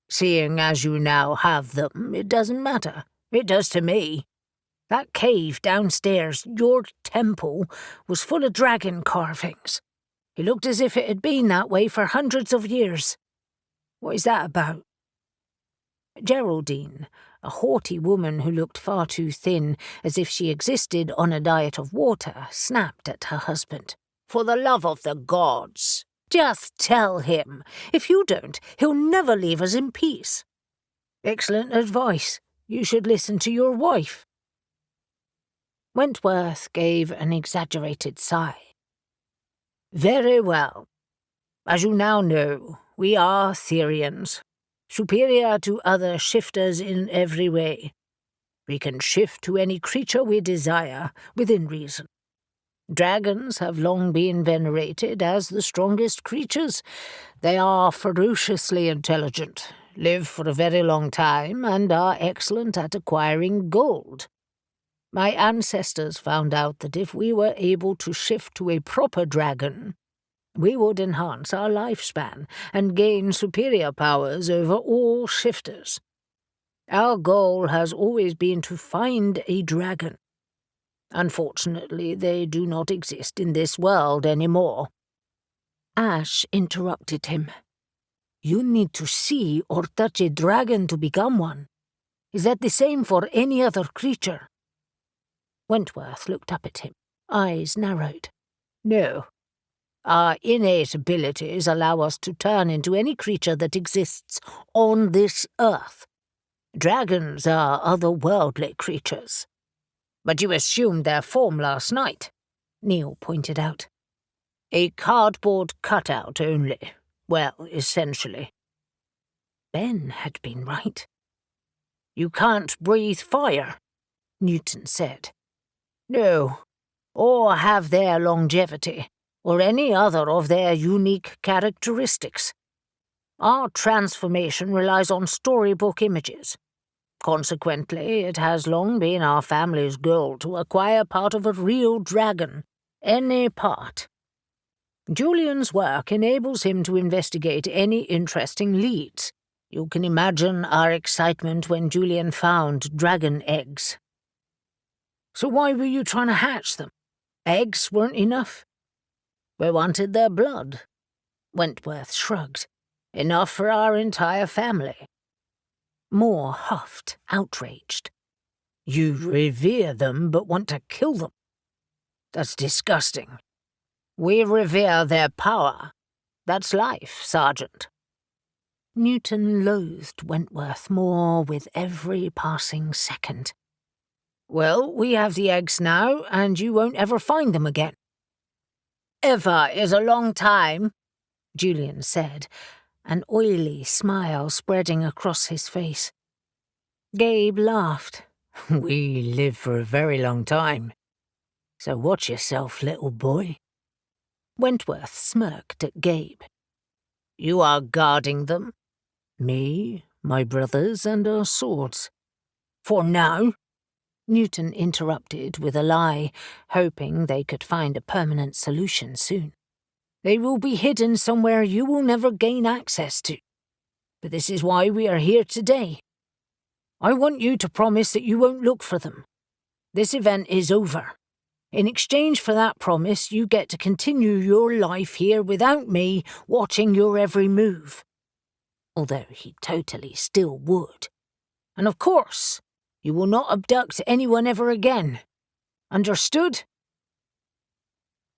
"Seeing as you now have them, it doesn't matter. It does to me. That cave downstairs, your temple, was full of dragon carvings. It looked as if it had been that way for hundreds of years. What is that about?" Geraldine, a haughty woman who looked far too thin, as if she existed on a diet of water, snapped at her husband. "For the love of the gods, just tell him. If you don't, he'll never leave us in peace." "Excellent advice. You should listen to your wife." Wentworth gave an exaggerated sigh. "Very well. As you now know, we are Therians, superior to other shifters in every way. We can shift to any creature we desire, within reason. Dragons have long been venerated as the strongest creatures. They are ferociously intelligent, live for a very long time, and are excellent at acquiring gold. My ancestors found out that if we were able to shift to a proper dragon, we would enhance our lifespan and gain superior powers over all shifters. Our goal has always been to find a dragon. Unfortunately, they do not exist in this world anymore." Ash interrupted him. "You need to see or touch a dragon to become one. Is that the same for any other creature?" Wentworth looked up at him, eyes narrowed. "No. Our innate abilities allow us to turn into any creature that exists on this earth. Dragons are otherworldly creatures. But you assumed their form last night," Neil pointed out. "A cardboard cutout only. Well, essentially." Ben had been right. "You can't breathe fire," Newton said. "No, or have their longevity, or any other of their unique characteristics. Our transformation relies on storybook images. Consequently, it has long been our family's goal to acquire part of a real dragon, any part. Julian's work enables him to investigate any interesting leads. You can imagine our excitement when Julian found dragon eggs." "So why were you trying to hatch them? Eggs weren't enough?" "We wanted their blood." Wentworth shrugged. "Enough for our entire family." Moore huffed, outraged. "You revere them but want to kill them? That's disgusting. We revere their power. That's life, Sergeant." Newton loathed Wentworth more with every passing second. "Well, we have the eggs now, and you won't ever find them again." "Ever is a long time," Julian said, an oily smile spreading across his face. Gabe laughed. "We live for a very long time. So watch yourself, little boy." Wentworth smirked at Gabe. "You are guarding them?" "Me, my brothers, and our swords." "For now?" Newton interrupted with a lie, hoping they could find a permanent solution soon. "They will be hidden somewhere you will never gain access to. But this is why we are here today. I want you to promise that you won't look for them. This event is over. In exchange for that promise, you get to continue your life here without me watching your every move." Although he totally still would. "And of course, you will not abduct anyone ever again. Understood?"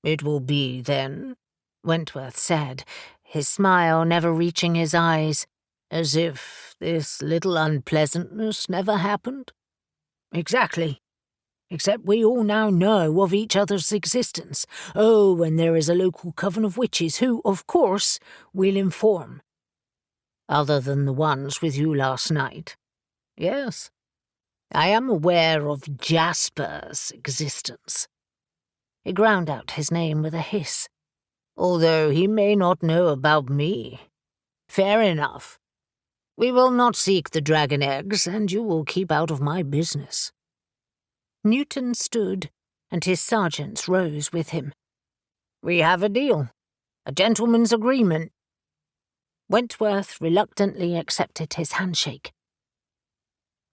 "It will be, then," Wentworth said, his smile never reaching his eyes, as if this little unpleasantness never happened. Exactly. Except we all now know of each other's existence. Oh, and there is a local coven of witches who, of course, will inform. Other than the ones with you last night. Yes, I am aware of Jasper's existence. He ground out his name with a hiss. Although he may not know about me. Fair enough. We will not seek the dragon eggs, and you will keep out of my business. Newton stood, and his sergeants rose with him. We have a deal. A gentleman's agreement. Wentworth reluctantly accepted his handshake.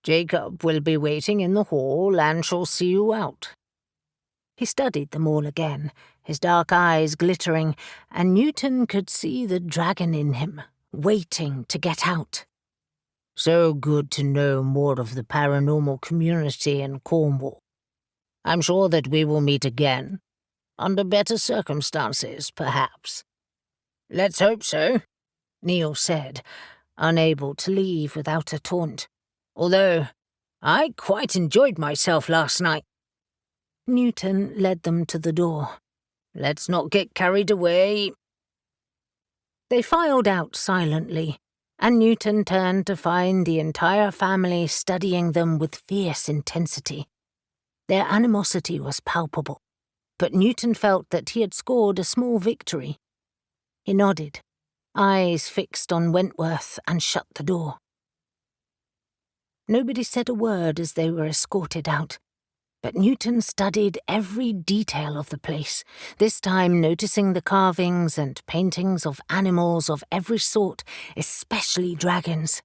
Jacob will be waiting in the hall and shall see you out. He studied them all again, his dark eyes glittering, and Newton could see the dragon in him, waiting to get out. So good to know more of the paranormal community in Cornwall. I'm sure that we will meet again, under better circumstances, perhaps. Let's hope so, Neil said, unable to leave without a taunt. Although, I quite enjoyed myself last night. Newton led them to the door. Let's not get carried away. They filed out silently, and Newton turned to find the entire family studying them with fierce intensity. Their animosity was palpable, but Newton felt that he had scored a small victory. He nodded, eyes fixed on Wentworth, and shut the door. Nobody said a word as they were escorted out, but Newton studied every detail of the place, this time noticing the carvings and paintings of animals of every sort, especially dragons.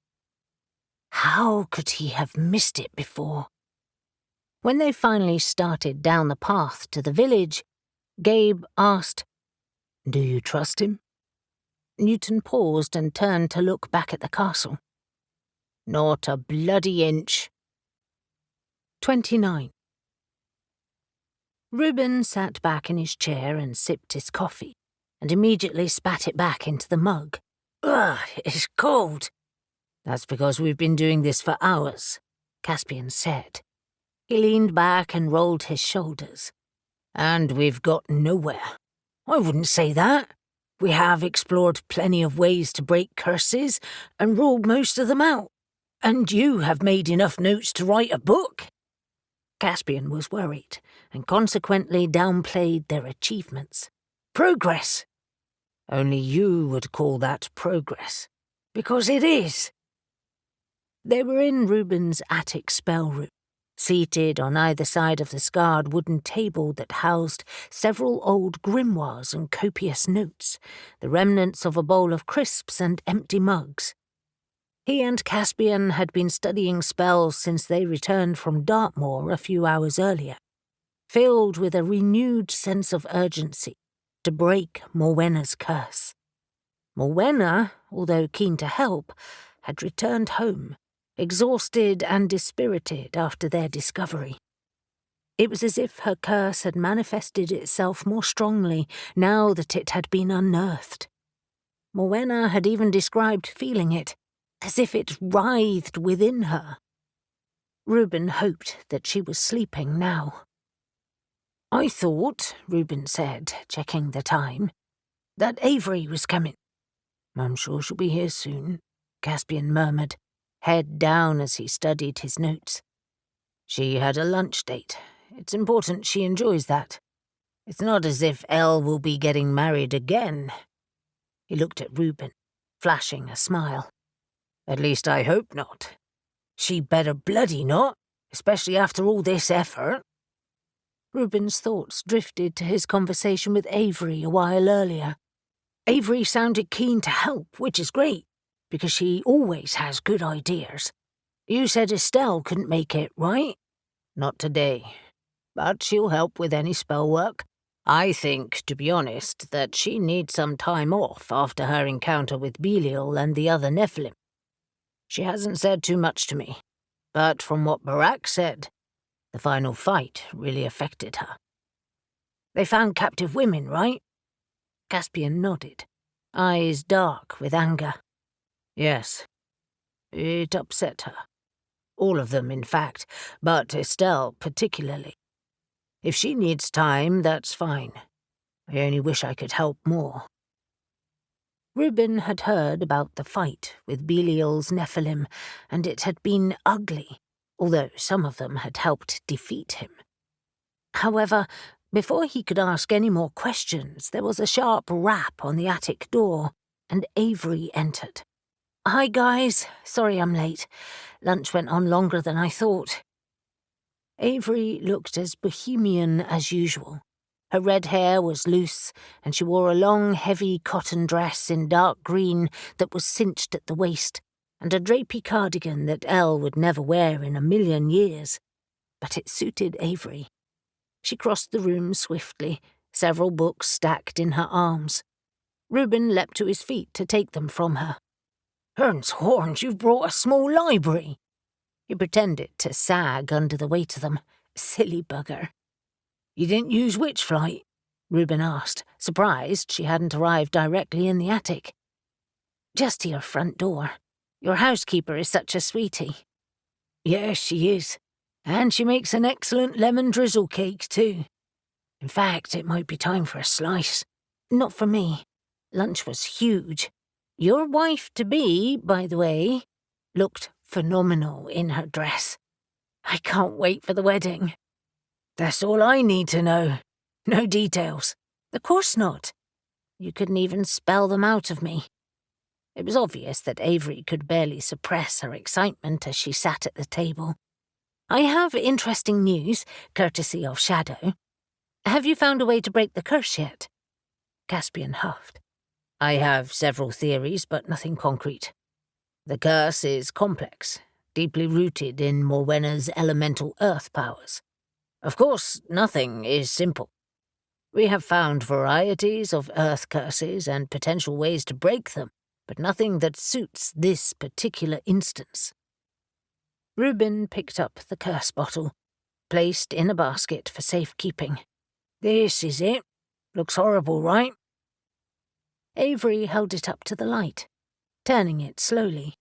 How could he have missed it before? When they finally started down the path to the village, Gabe asked, Do you trust him? Newton paused and turned to look back at the castle. Not a bloody inch. 29. Reuben sat back in his chair and sipped his coffee, and immediately spat it back into the mug. Ugh, it's cold. That's because we've been doing this for hours, Caspian said. He leaned back and rolled his shoulders. And we've got nowhere. I wouldn't say that. We have explored plenty of ways to break curses and ruled most of them out. And you have made enough notes to write a book. Caspian was worried, and consequently downplayed their achievements. Progress. Only you would call that progress. Because it is. They were in Reuben's attic spell room, seated on either side of the scarred wooden table that housed several old grimoires and copious notes, the remnants of a bowl of crisps and empty mugs. He and Caspian had been studying spells since they returned from Dartmoor a few hours earlier, filled with a renewed sense of urgency to break Morwenna's curse. Morwenna, although keen to help, had returned home, exhausted and dispirited after their discovery. It was as if her curse had manifested itself more strongly now that it had been unearthed. Morwenna had even described feeling it, as if it writhed within her. Reuben hoped that she was sleeping now. I thought, Reuben said, checking the time, that Avery was coming. I'm sure she'll be here soon, Caspian murmured, head down as he studied his notes. She had a lunch date. It's important she enjoys that. It's not as if Elle will be getting married again. He looked at Reuben, flashing a smile. At least I hope not. She better bloody not, especially after all this effort. Reuben's thoughts drifted to his conversation with Avery a while earlier. Avery sounded keen to help, which is great, because she always has good ideas. You said Estelle couldn't make it, right? Not today, but she'll help with any spell work. I think, to be honest, that she needs some time off after her encounter with Belial and the other Nephilim. She hasn't said too much to me, but from what Barak said, the final fight really affected her. They found captive women, right? Caspian nodded, eyes dark with anger. Yes, it upset her. All of them, in fact, but Estelle particularly. If she needs time, that's fine. I only wish I could help more." Reuben had heard about the fight with Belial's Nephilim, and it had been ugly, although some of them had helped defeat him. However, before he could ask any more questions, there was a sharp rap on the attic door, and Avery entered. "Hi, guys. Sorry I'm late. Lunch went on longer than I thought." Avery looked as bohemian as usual. Her red hair was loose, and she wore a long, heavy cotton dress in dark green that was cinched at the waist, and a drapey cardigan that Elle would never wear in a million years. But it suited Avery. She crossed the room swiftly, several books stacked in her arms. Reuben leapt to his feet to take them from her. "Hearn's horns, you've brought a small library." He pretended to sag under the weight of them. Silly bugger. "You didn't use Witchflight?" Reuben asked, surprised she hadn't arrived directly in the attic. "Just to your front door. Your housekeeper is such a sweetie." "Yes, she is. And she makes an excellent lemon drizzle cake, too. In fact, it might be time for a slice." "Not for me. Lunch was huge. Your wife-to-be, by the way, looked phenomenal in her dress. I can't wait for the wedding." "That's all I need to know. No details." "Of course not. You couldn't even spell them out of me." It was obvious that Avery could barely suppress her excitement as she sat at the table. "I have interesting news, courtesy of Shadow. Have you found a way to break the curse yet?" Caspian huffed. "I have several theories, but nothing concrete. The curse is complex, deeply rooted in Morwenna's elemental earth powers. Of course, nothing is simple. We have found varieties of earth curses and potential ways to break them, but nothing that suits this particular instance." Reuben picked up the curse bottle, placed in a basket for safekeeping. "This is it. Looks horrible, right?" Avery held it up to the light, turning it slowly.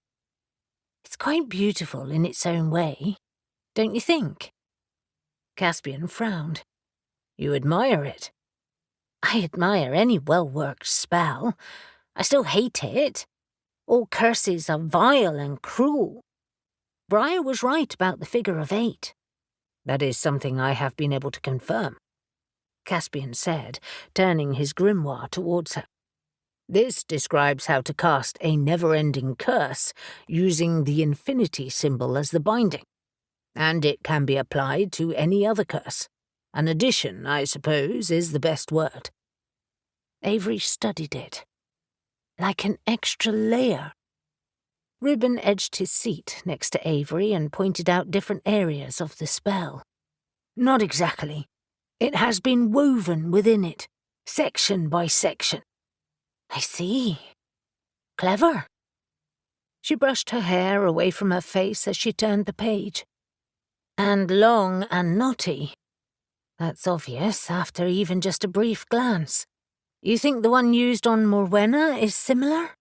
"It's quite beautiful in its own way, don't you think?" Caspian frowned. "You admire it?" "I admire any well-worked spell. I still hate it. All curses are vile and cruel. Briar was right about the figure of 8. "That is something I have been able to confirm," Caspian said, turning his grimoire towards her. "This describes how to cast a never-ending curse using the infinity symbol as the binding, and it can be applied to any other curse. An addition, I suppose, is the best word." Avery studied it. "Like an extra layer." Reuben edged his seat next to Avery and pointed out different areas of the spell. "Not exactly. It has been woven within it, section by section." "I see. Clever." She brushed her hair away from her face as she turned the page. "And long and knotty. That's obvious after even just a brief glance. You think the one used on Morwenna is similar?"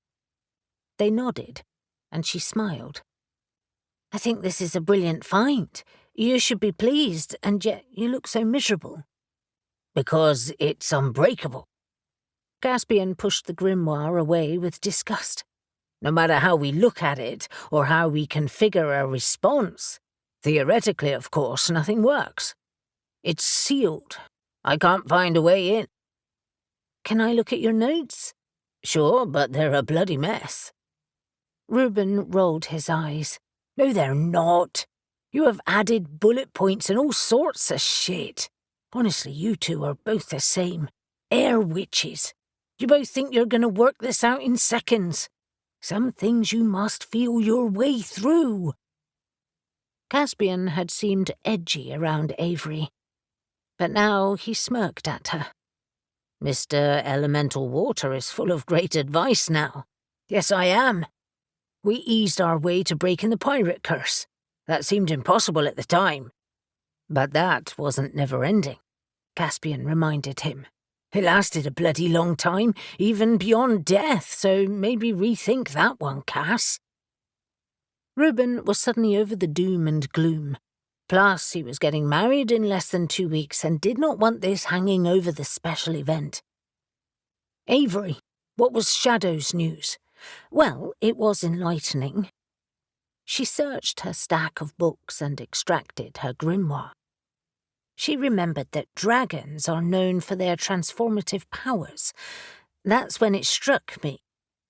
They nodded, and she smiled. "I think this is a brilliant find. You should be pleased, and yet you look so miserable." "Because it's unbreakable." Caspian pushed the grimoire away with disgust. "No matter how we look at it, or how we configure a response, theoretically, of course, nothing works. It's sealed. I can't find a way in." "Can I look at your notes?" "Sure, but they're a bloody mess." Reuben rolled his eyes. "No, they're not. You have added bullet points and all sorts of shit. Honestly, you two are both the same. Air witches. You both think you're going to work this out in seconds. Some things you must feel your way through." Caspian had seemed edgy around Avery, but now he smirked at her. "Mr. Elemental Water is full of great advice now. Yes, I am. We eased our way to breaking the pirate curse. That seemed impossible at the time. But that wasn't never-ending," Caspian reminded him. "It lasted a bloody long time, even beyond death, so maybe rethink that one, Cass." Reuben was suddenly over the doom and gloom. Plus, he was getting married in less than 2 weeks and did not want this hanging over the special event. Avery, what was Shadow's news? Well, it was enlightening. She searched her stack of books and extracted her grimoire. She remembered that dragons are known for their transformative powers. That's when it struck me.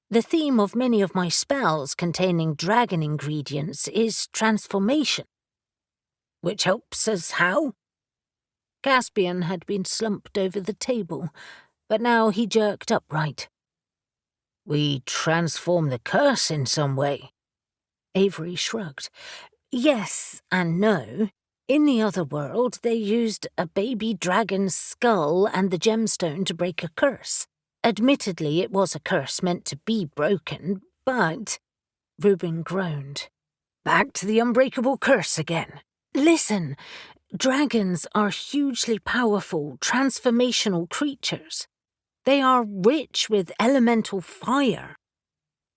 The theme of many of my spells containing dragon ingredients is transformation. Which helps us how? Caspian had been slumped over the table, but now he jerked upright. We transform the curse in some way. Avery shrugged. Yes and no. In the other world, they used a baby dragon's skull and the gemstone to break a curse. Admittedly, it was a curse meant to be broken, but... Reuben groaned. Back to the unbreakable curse again. Listen, dragons are hugely powerful, transformational creatures. They are rich with elemental fire.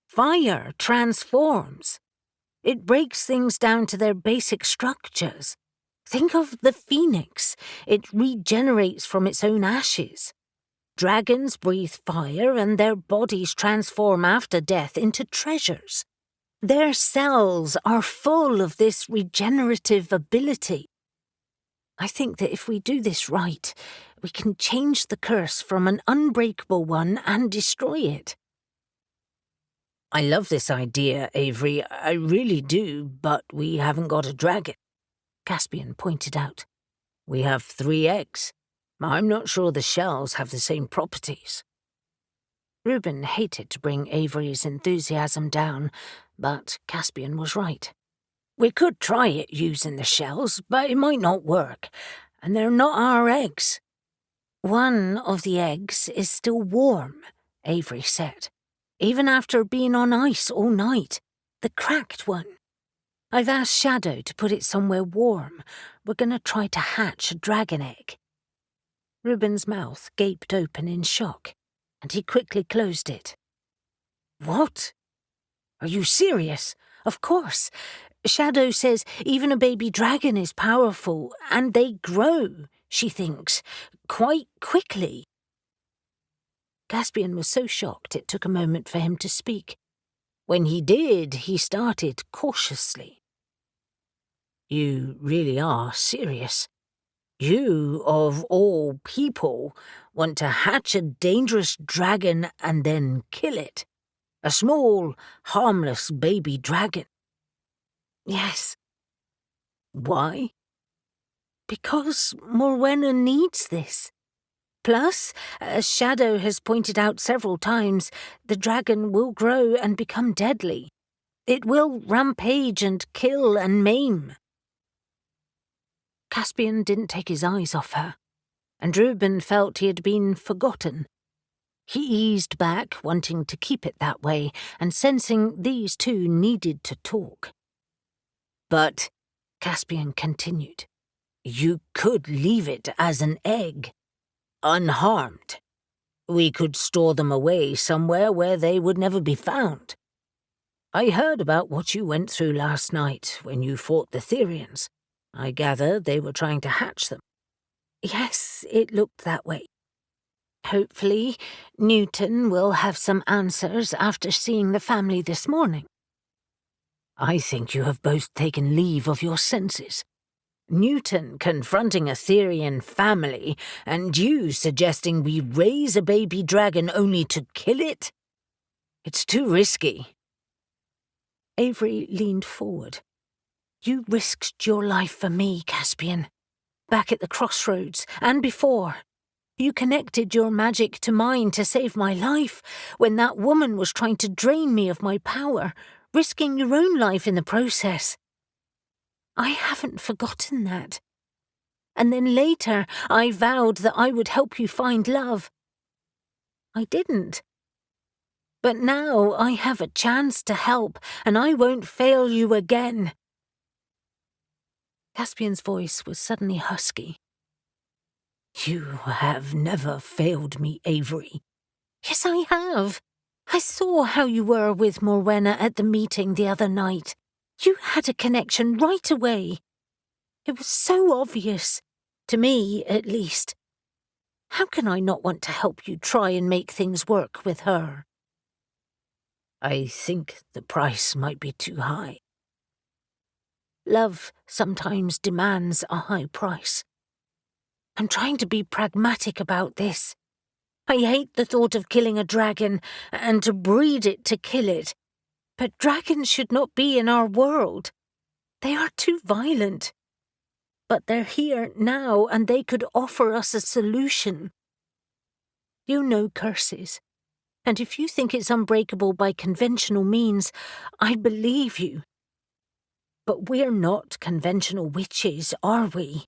Fire transforms. It breaks things down to their basic structures. Think of the phoenix. It regenerates from its own ashes. Dragons breathe fire and their bodies transform after death into treasures. Their cells are full of this regenerative ability. I think that if we do this right, we can change the curse from an unbreakable one and destroy it. I love this idea, Avery. I really do, but we haven't got a dragon, Caspian pointed out. We have 3 eggs. I'm not sure the shells have the same properties. Reuben hated to bring Avery's enthusiasm down, but Caspian was right. We could try it using the shells, but it might not work, and they're not our eggs. One of the eggs is still warm, Avery said, even after being on ice all night, the cracked one. I've asked Shadow to put it somewhere warm. We're going to try to hatch a dragon egg. Reuben's mouth gaped open in shock, and he quickly closed it. What? Are you serious? Of course. Shadow says even a baby dragon is powerful, and they grow, she thinks, quite quickly. Caspian was so shocked it took a moment for him to speak. When he did, he started cautiously. You really are serious. You, of all people, want to hatch a dangerous dragon and then kill it. A small, harmless baby dragon. Yes. Why? Because Morwenna needs this. Plus, as Shadow has pointed out several times, the dragon will grow and become deadly. It will rampage and kill and maim. Caspian didn't take his eyes off her, and Reuben felt he had been forgotten. He eased back, wanting to keep it that way, and sensing these two needed to talk. But, Caspian continued, you could leave it as an egg, unharmed. We could store them away somewhere where they would never be found. I heard about what you went through last night when you fought the Therians. I gather they were trying to hatch them. Yes, it looked that way. Hopefully, Newton will have some answers after seeing the family this morning. I think you have both taken leave of your senses. Newton confronting a Therian family, and you suggesting we raise a baby dragon only to kill it? It's too risky. Avery leaned forward. You risked your life for me, Caspian. Back at the crossroads, and before. You connected your magic to mine to save my life when that woman was trying to drain me of my power, risking your own life in the process. I haven't forgotten that. And then later, I vowed that I would help you find love. I didn't. But now I have a chance to help, and I won't fail you again. Caspian's voice was suddenly husky. You have never failed me, Avery. Yes, I have. I saw how you were with Morwenna at the meeting the other night. You had a connection right away. It was so obvious. To me, at least. How can I not want to help you try and make things work with her? I think the price might be too high. Love sometimes demands a high price. I'm trying to be pragmatic about this. I hate the thought of killing a dragon and to breed it to kill it. But dragons should not be in our world. They are too violent. But they're here now and they could offer us a solution. You know curses. And if you think it's unbreakable by conventional means, I believe you. But we're not conventional witches, are we?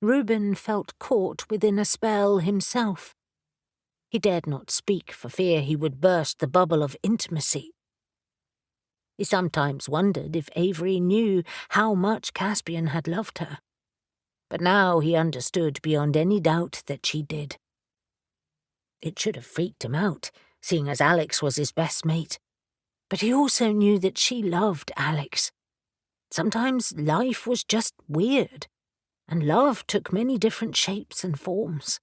Reuben felt caught within a spell himself. He dared not speak for fear he would burst the bubble of intimacy. He sometimes wondered if Avery knew how much Caspian had loved her. But now he understood beyond any doubt that she did. It should have freaked him out, seeing as Alex was his best mate. But he also knew that she loved Alex. Sometimes life was just weird, and love took many different shapes and forms.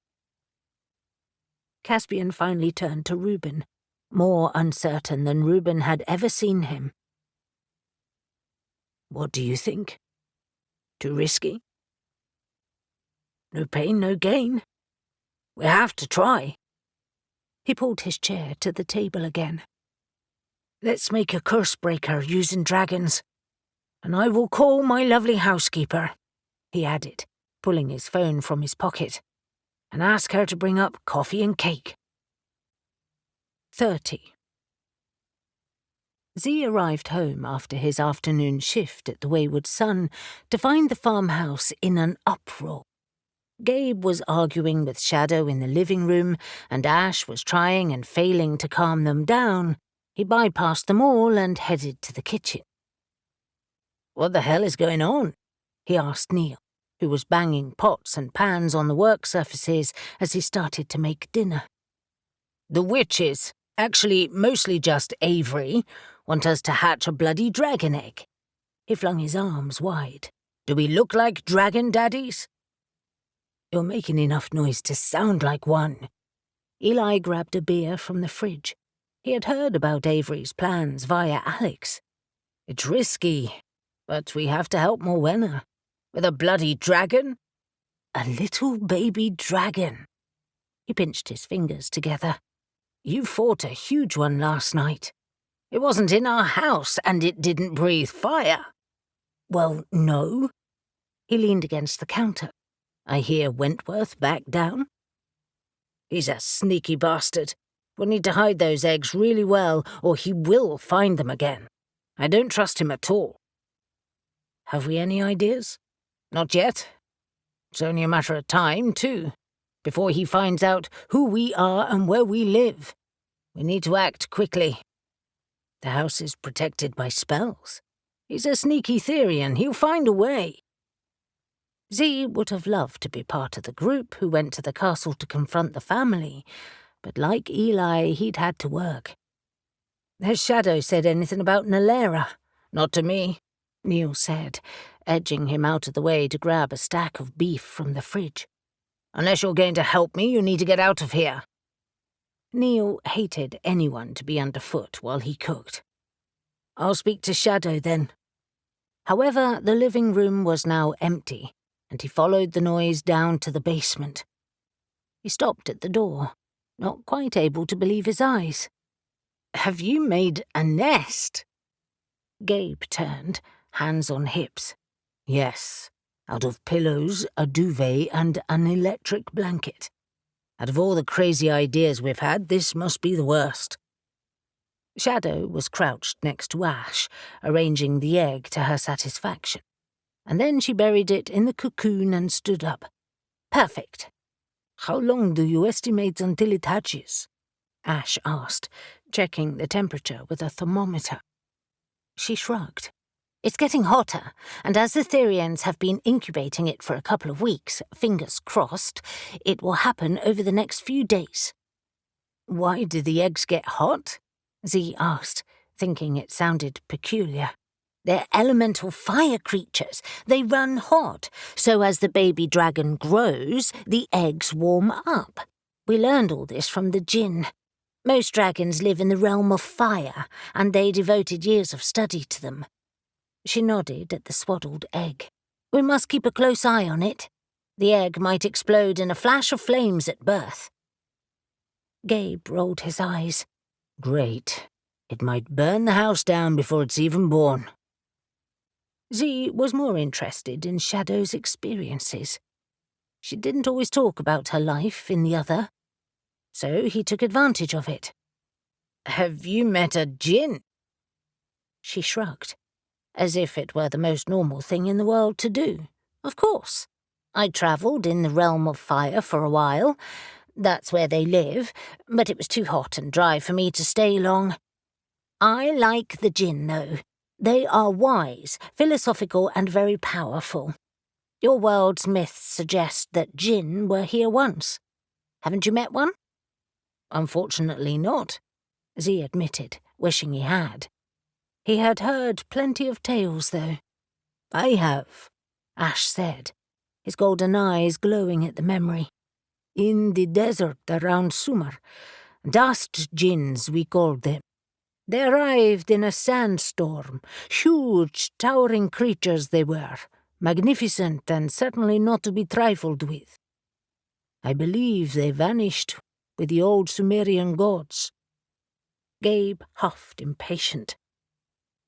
Caspian finally turned to Reuben, more uncertain than Reuben had ever seen him. What do you think? Too risky? No pain, no gain. We have to try. He pulled his chair to the table again. Let's make a curse breaker using dragons. And I will call my lovely housekeeper, he added, pulling his phone from his pocket, and ask her to bring up coffee and cake. 30. Z arrived home after his afternoon shift at the Wayward Sun to find the farmhouse in an uproar. Gabe was arguing with Shadow in the living room, and Ash was trying and failing to calm them down. He bypassed them all and headed to the kitchen. What the hell is going on? He asked Neil, who was banging pots and pans on the work surfaces as he started to make dinner. The witches, actually mostly just Avery, want us to hatch a bloody dragon egg. He flung his arms wide. Do we look like dragon daddies? You're making enough noise to sound like one. Eli grabbed a beer from the fridge. He had heard about Avery's plans via Alex. It's risky, but we have to help Morwenna. With a bloody dragon? A little baby dragon. He pinched his fingers together. You fought a huge one last night. It wasn't in our house, and it didn't breathe fire. Well, no. He leaned against the counter. I hear Wentworth back down. He's a sneaky bastard. We'll need to hide those eggs really well, or he will find them again. I don't trust him at all. Have we any ideas? Not yet. It's only a matter of time, too, before he finds out who we are and where we live. We need to act quickly. The house is protected by spells. He's a sneaky Therian. He'll find a way. Z would have loved to be part of the group who went to the castle to confront the family, but like Eli, he'd had to work. Has Shadow said anything about Nalera? Not to me, Neil said, edging him out of the way to grab a stack of beef from the fridge. Unless you're going to help me, you need to get out of here. Neil hated anyone to be underfoot while he cooked. I'll speak to Shadow then. However, the living room was now empty, and he followed the noise down to the basement. He stopped at the door, not quite able to believe his eyes. Have you made a nest? Gabe turned, hands on hips. Yes, out of pillows, a duvet, and an electric blanket. Out of all the crazy ideas we've had, this must be the worst. Shadow was crouched next to Ash, arranging the egg to her satisfaction. And then she buried it in the cocoon and stood up. Perfect. How long do you estimate until it hatches? Ash asked, checking the temperature with a thermometer. She shrugged. It's getting hotter, and as the Therians have been incubating it for a couple of weeks, fingers crossed, it will happen over the next few days. Why do the eggs get hot? Z asked, thinking it sounded peculiar. They're elemental fire creatures. They run hot, so as the baby dragon grows, the eggs warm up. We learned all this from the Jinn. Most dragons live in the realm of fire, and they devoted years of study to them. She nodded at the swaddled egg. We must keep a close eye on it. The egg might explode in a flash of flames at birth. Gabe rolled his eyes. Great. It might burn the house down before it's even born. Z was more interested in Shadow's experiences. She didn't always talk about her life in the other, so he took advantage of it. Have you met a Jinn? She shrugged, as if it were the most normal thing in the world to do. Of course. I travelled in the realm of fire for a while. That's where they live, but it was too hot and dry for me to stay long. I like the Jinn, though. They are wise, philosophical, and very powerful. Your world's myths suggest that Jinn were here once. Haven't you met one? Unfortunately not, Z admitted, wishing he had. He had heard plenty of tales, though. I have, Ash said, his golden eyes glowing at the memory. In the desert around Sumer, dust jinns we called them. They arrived in a sandstorm. Huge, towering creatures they were, magnificent and certainly not to be trifled with. I believe they vanished with the old Sumerian gods. Gabe huffed, impatient.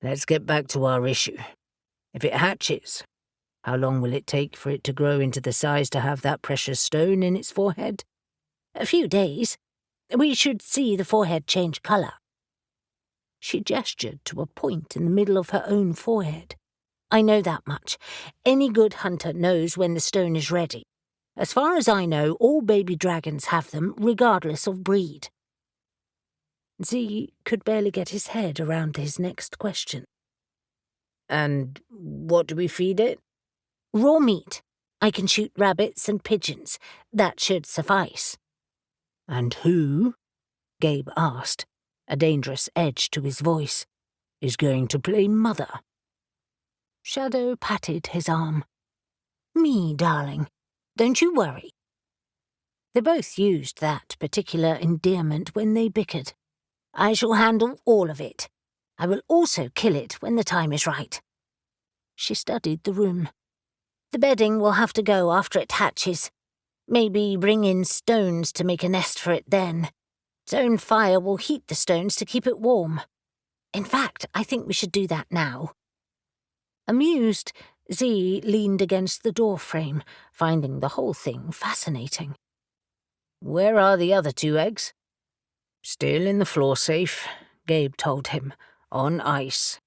Let's get back to our issue. If it hatches, how long will it take for it to grow into the size to have that precious stone in its forehead? A few days. We should see the forehead change colour. She gestured to a point in the middle of her own forehead. I know that much. Any good hunter knows when the stone is ready. As far as I know, all baby dragons have them, regardless of breed. Z could barely get his head around his next question. And what do we feed it? Raw meat. I can shoot rabbits and pigeons. That should suffice. And who, Gabe asked, a dangerous edge to his voice, is going to play mother? Shadow patted his arm. Me, darling. Don't you worry. They both used that particular endearment when they bickered. I shall handle all of it. I will also kill it when the time is right. She studied the room. The bedding will have to go after it hatches. Maybe bring in stones to make a nest for it then. Its own fire will heat the stones to keep it warm. In fact, I think we should do that now. Amused, Z leaned against the door frame, finding the whole thing fascinating. Where are the other 2 eggs? Still in the floor safe, Gabe told him, on ice.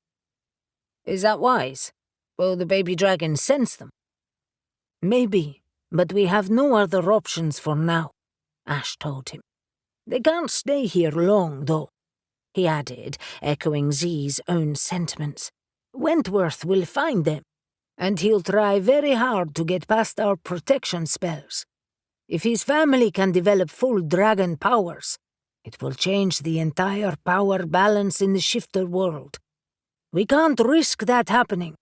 Is that wise? Will the baby dragon sense them? Maybe, but we have no other options for now, Ash told him. They can't stay here long, though, he added, echoing Z's own sentiments. Wentworth will find them, and he'll try very hard to get past our protection spells. If his family can develop full dragon powers, it will change the entire power balance in the shifter world. We can't risk that happening.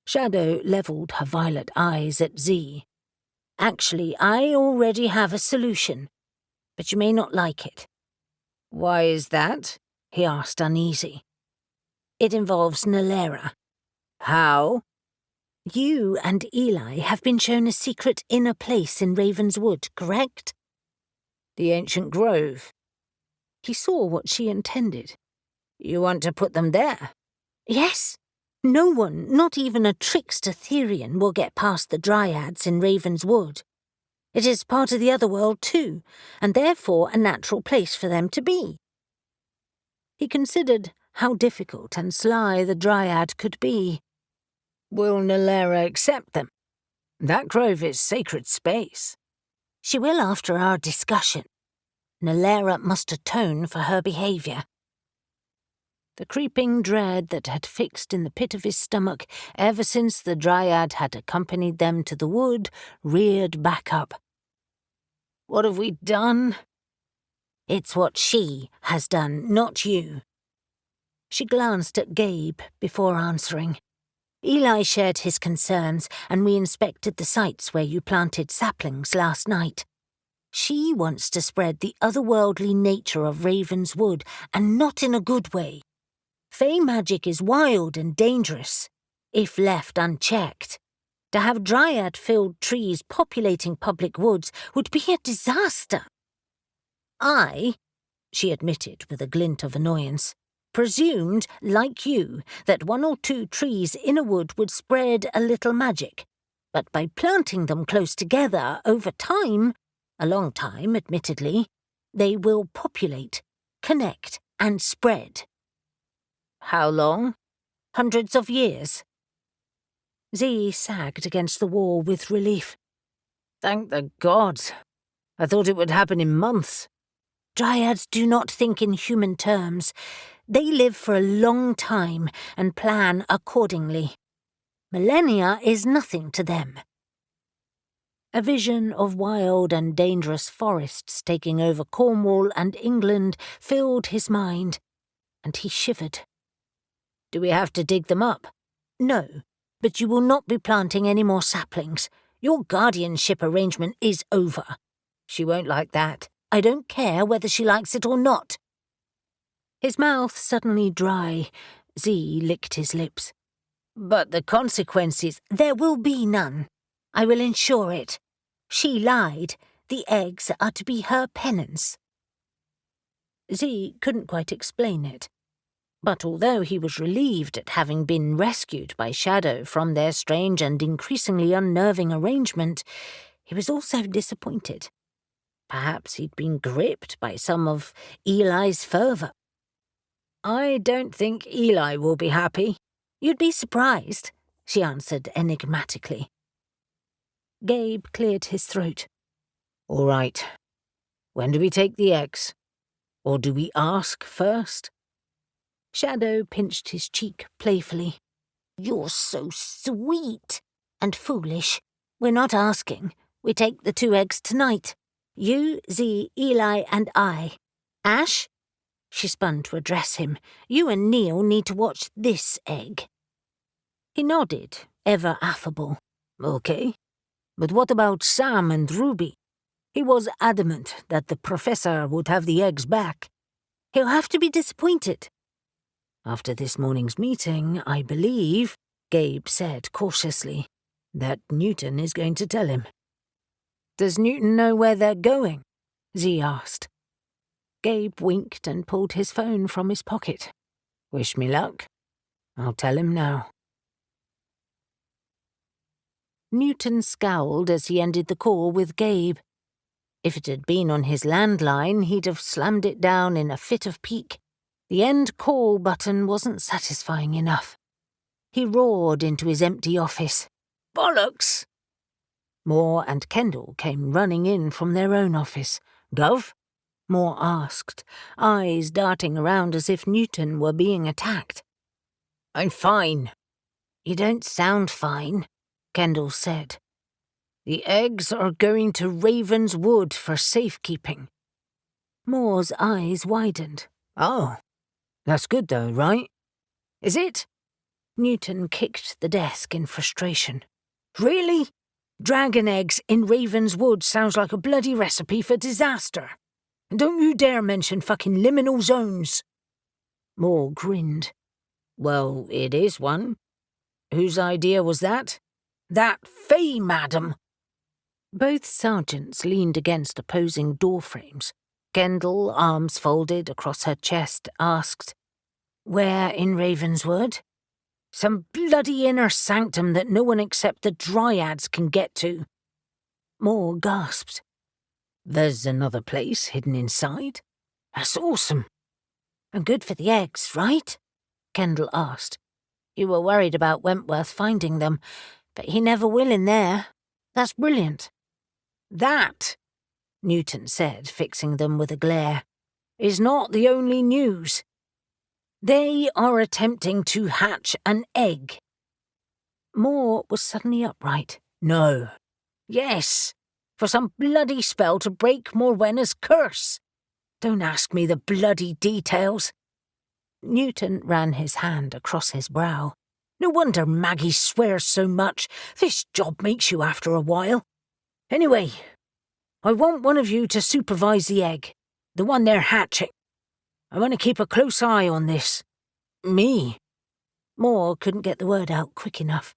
Shadow levelled her violet eyes at Z. Actually, I already have a solution, but you may not like it. Why is that? He asked, uneasy. It involves Nalera. How? You and Eli have been shown a secret inner place in Ravenswood, correct? The ancient grove. He saw what she intended. You want to put them there? Yes. No one, not even a trickster Therian, will get past the Dryads in Ravenswood. It is part of the other world too, and therefore a natural place for them to be. He considered how difficult and sly the Dryad could be. Will Nalera accept them? That grove is sacred space. She will after our discussion. Nalera must atone for her behaviour. The creeping dread that had fixed in the pit of his stomach ever since the Dryad had accompanied them to the wood reared back up. What have we done? It's what she has done, not you. She glanced at Gabe before answering. Eli shared his concerns, and we inspected the sites where you planted saplings last night. She wants to spread the otherworldly nature of Raven's Wood, and not in a good way. Fey magic is wild and dangerous, if left unchecked. To have Dryad-filled trees populating public woods would be a disaster. She admitted with a glint of annoyance, presumed, like you, that 1 or 2 trees in a wood would spread a little magic. But by planting them close together over time, a long time, admittedly, they will populate, connect, and spread. How long? Hundreds of years. Z sagged against the wall with relief. Thank the gods. I thought it would happen in months. Dryads do not think in human terms. They live for a long time and plan accordingly. Millennia is nothing to them. A vision of wild and dangerous forests taking over Cornwall and England filled his mind, and he shivered. Do we have to dig them up? No, but you will not be planting any more saplings. Your guardianship arrangement is over. She won't like that. I don't care whether she likes it or not. His mouth suddenly dry. Z licked his lips. But the consequences, there will be none. I will ensure it. She lied. The eggs are to be her penance. Z couldn't quite explain it. But although he was relieved at having been rescued by Shadow from their strange and increasingly unnerving arrangement, he was also disappointed. Perhaps he'd been gripped by some of Eli's fervour. I don't think Eli will be happy. You'd be surprised, she answered enigmatically. Gabe cleared his throat. All right. When do we take the eggs? Or do we ask first? Shadow pinched his cheek playfully. You're so sweet and foolish. We're not asking. We take the 2 eggs tonight. You, Z, Eli, and I. Ash? She spun to address him. You and Neil need to watch this egg. He nodded, ever affable. Okay. But what about Sam and Ruby? He was adamant that the professor would have the eggs back. He'll have to be disappointed. After this morning's meeting, I believe, Gabe said cautiously, that Newton is going to tell him. Does Newton know where they're going? Z asked. Gabe winked and pulled his phone from his pocket. Wish me luck. I'll tell him now. Newton scowled as he ended the call with Gabe. If it had been on his landline, he'd have slammed it down in a fit of pique. The end call button wasn't satisfying enough. He roared into his empty office. Bollocks! Moore and Kendall came running in from their own office. Gov? Moore asked, eyes darting around as if Newton were being attacked. I'm fine. You don't sound fine, Kendall said. The eggs are going to Raven's Wood for safekeeping. Moore's eyes widened. Oh, that's good though, right? Is it? Newton kicked the desk in frustration. Really? Dragon eggs in Raven's Wood sounds like a bloody recipe for disaster. And don't you dare mention fucking liminal zones. Moore grinned. Well, it is one. Whose idea was that? That Fey, madam. Both sergeants leaned against opposing door frames. Kendall, arms folded across her chest, asked, Where in Ravenswood? Some bloody inner sanctum that no one except the Dryads can get to. Moore gasped. There's another place hidden inside? That's awesome. And good for the eggs, right? Kendall asked. You were worried about Wentworth finding them, but he never will in there. That's brilliant. That, Newton said, fixing them with a glare, is not the only news. They are attempting to hatch an egg. Moore was suddenly upright. No. Yes, for some bloody spell to break Morwenna's curse. Don't ask me the bloody details. Newton ran his hand across his brow. No wonder Maggie swears so much. This job makes you after a while. Anyway, I want one of you to supervise the egg, the one they're hatching. I want to keep a close eye on this. Me. Moore couldn't get the word out quick enough.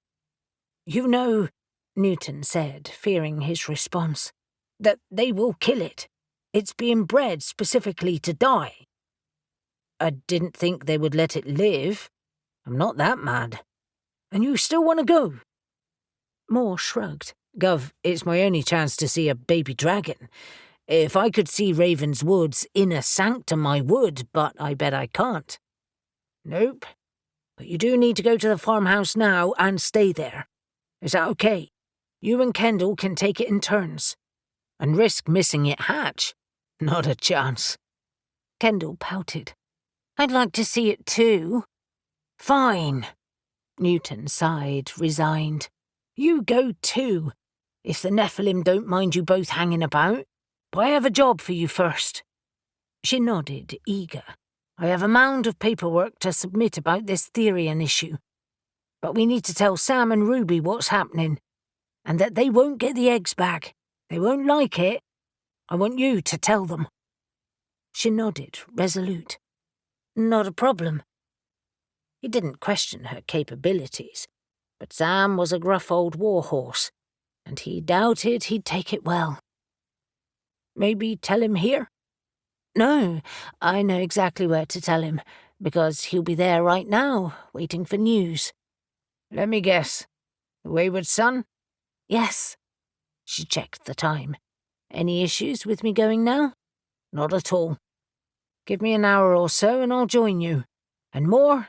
You know, Newton said, fearing his response, that they will kill it. It's being bred specifically to die. I didn't think they would let it live. I'm not that mad. And you still want to go? Moore shrugged. Gov, it's my only chance to see a baby dragon. If I could see Ravenswood's inner sanctum, I would, but I bet I can't. Nope. But you do need to go to the farmhouse now and stay there. Is that okay? You and Kendall can take it in turns. And risk missing it hatch? Not a chance. Kendall pouted. I'd like to see it too. Fine. Newton sighed, resigned. You go too, if the Nephilim don't mind you both hanging about. But I have a job for you first. She nodded, eager. I have a mound of paperwork to submit about this Therian issue. But we need to tell Sam and Ruby what's happening, and that they won't get the eggs back. They won't like it. I want you to tell them. She nodded, resolute. Not a problem. He didn't question her capabilities, but Sam was a gruff old warhorse, and he doubted he'd take it well. Maybe tell him here? No, I know exactly where to tell him, because he'll be there right now, waiting for news. Let me guess. The wayward son? Yes. She checked the time. Any issues with me going now? Not at all. Give me an hour or so and I'll join you. And more?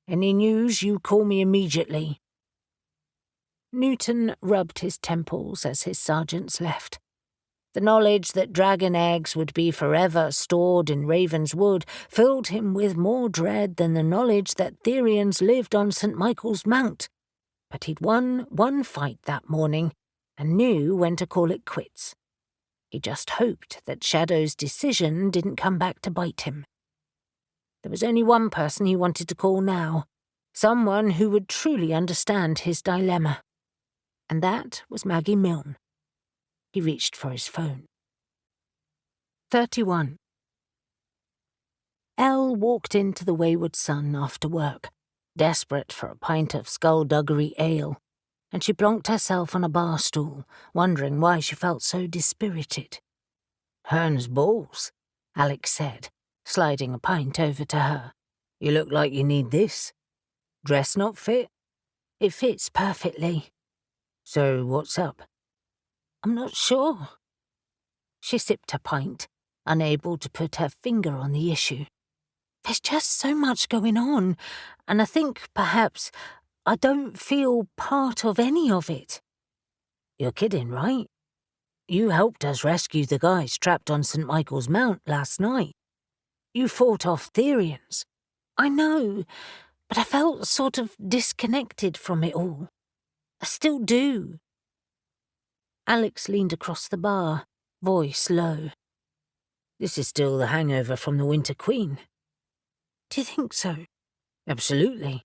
Any news, you call me immediately. Newton rubbed his temples as his sergeants left. The knowledge that dragon eggs would be forever stored in Ravenswood filled him with more dread than the knowledge that Therians lived on St. Michael's Mount. But he'd won one fight that morning and knew when to call it quits. He just hoped that Shadow's decision didn't come back to bite him. There was only one person he wanted to call now, someone who would truly understand his dilemma. And that was Maggie Milne. He reached for his phone. 31. Elle walked into the Wayward Sun after work, desperate for a pint of skullduggery ale, and she plonked herself on a bar stool, wondering why she felt so dispirited. Hearn's balls, Alex said, sliding a pint over to her. You look like you need this. Dress not fit? It fits perfectly. So what's up? I'm not sure. She sipped her pint, unable to put her finger on the issue. There's just so much going on, and I think, perhaps, I don't feel part of any of it. You're kidding, right? You helped us rescue the guys trapped on St. Michael's Mount last night. You fought off Therians. I know, but I felt sort of disconnected from it all. I still do. Alex leaned across the bar, voice low. This is still the hangover from the Winter Queen. Do you think so? Absolutely.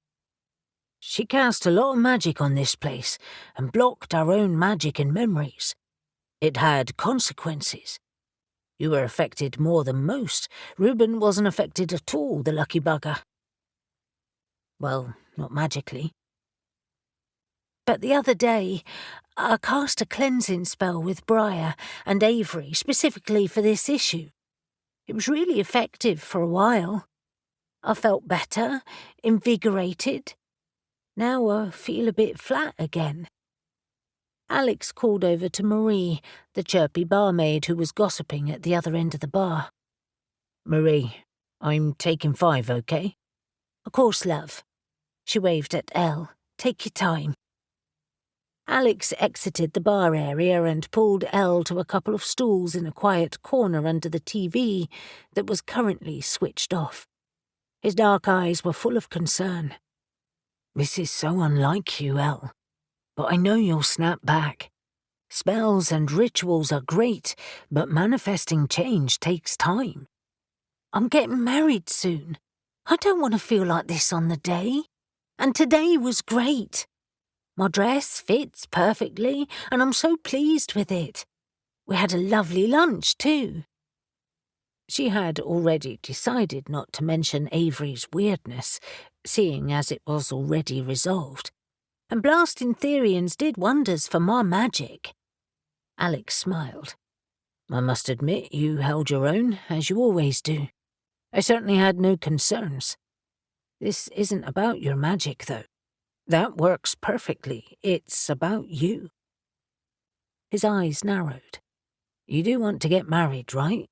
She cast a lot of magic on this place and blocked our own magic and memories. It had consequences. You were affected more than most. Reuben wasn't affected at all, the lucky bugger. Well, not magically. But the other day, I cast a cleansing spell with Briar and Avery specifically for this issue. It was really effective for a while. I felt better, invigorated. Now I feel a bit flat again. Alex called over to Marie, the chirpy barmaid who was gossiping at the other end of the bar. Marie, I'm taking 5, okay? Of course, love. She waved at Elle. Take your time. Alex exited the bar area and pulled Elle to a couple of stools in a quiet corner under the TV that was currently switched off. His dark eyes were full of concern. This is so unlike you, Elle. But I know you'll snap back. Spells and rituals are great, but manifesting change takes time. I'm getting married soon. I don't want to feel like this on the day. And today was great. My dress fits perfectly, and I'm so pleased with it. We had a lovely lunch, too. She had already decided not to mention Avery's weirdness, seeing as it was already resolved. And blasting Therians did wonders for my magic. Alex smiled. I must admit you held your own, as you always do. I certainly had no concerns. This isn't about your magic, though. That works perfectly. It's about you. His eyes narrowed. You do want to get married, right?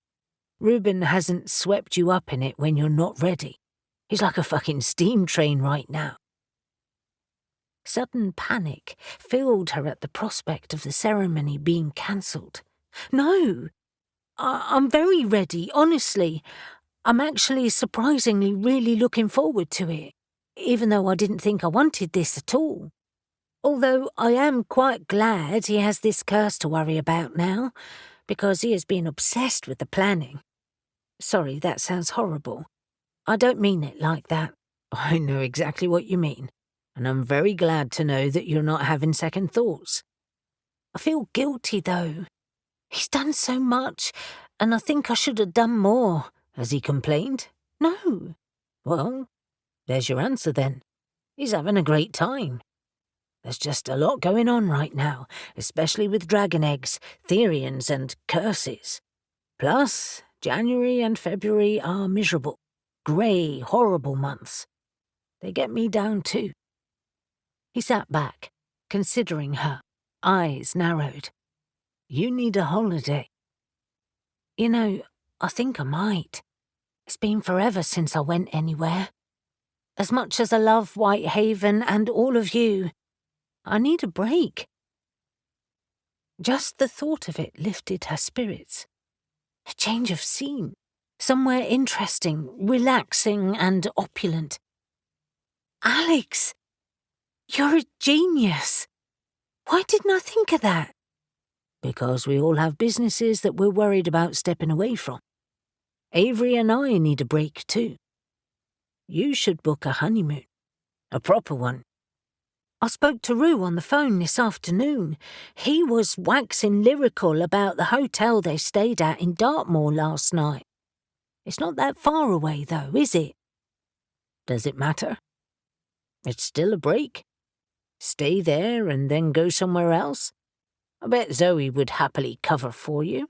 Reuben hasn't swept you up in it when you're not ready. He's like a fucking steam train right now. Sudden panic filled her at the prospect of the ceremony being cancelled. No, I'm very ready, honestly. I'm actually surprisingly really looking forward to it, even though I didn't think I wanted this at all. Although I am quite glad he has this curse to worry about now, because he has been obsessed with the planning. Sorry, that sounds horrible. I don't mean it like that. I know exactly what you mean, and I'm very glad to know that you're not having second thoughts. I feel guilty, though. He's done so much, and I think I should have done more. Has he complained? No. Well, there's your answer then. He's having a great time. There's just a lot going on right now, especially with dragon eggs, Therians, and curses. Plus, January and February are miserable, grey, horrible months. They get me down too. He sat back, considering her, eyes narrowed. You need a holiday. You know, I think I might. It's been forever since I went anywhere. As much as I love Whitehaven and all of you, I need a break. Just the thought of it lifted her spirits. A change of scene, somewhere interesting, relaxing and opulent. Alex, you're a genius. Why didn't I think of that? Because we all have businesses that we're worried about stepping away from. Avery and I need a break too. You should book a honeymoon. A proper one. I spoke to Rue on the phone this afternoon. He was waxing lyrical about the hotel they stayed at in Dartmoor last night. It's not that far away, though, is it? Does it matter? It's still a break. Stay there and then go somewhere else. I bet Zoe would happily cover for you.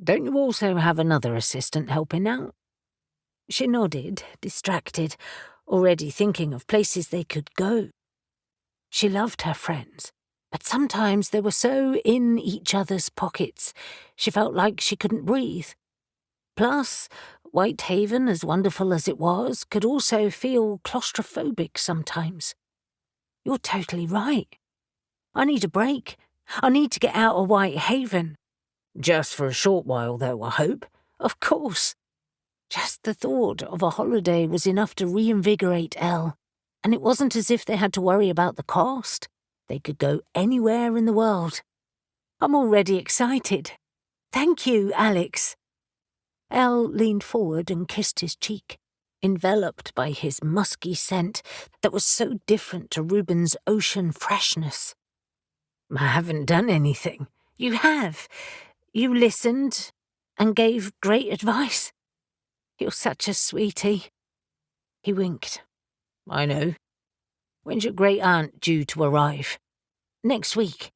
Don't you also have another assistant helping out? She nodded, distracted, already thinking of places they could go. She loved her friends, but sometimes they were so in each other's pockets, she felt like she couldn't breathe. Plus, Whitehaven, as wonderful as it was, could also feel claustrophobic sometimes. You're totally right. I need a break. I need to get out of Whitehaven. Just for a short while, though, I hope. Of course. Just the thought of a holiday was enough to reinvigorate Elle. And it wasn't as if they had to worry about the cost. They could go anywhere in the world. I'm already excited. Thank you, Alex. Elle leaned forward and kissed his cheek, enveloped by his musky scent that was so different to Reuben's ocean freshness. I haven't done anything. You have. You listened and gave great advice. You're such a sweetie. He winked. I know. When's your great-aunt due to arrive? Next week.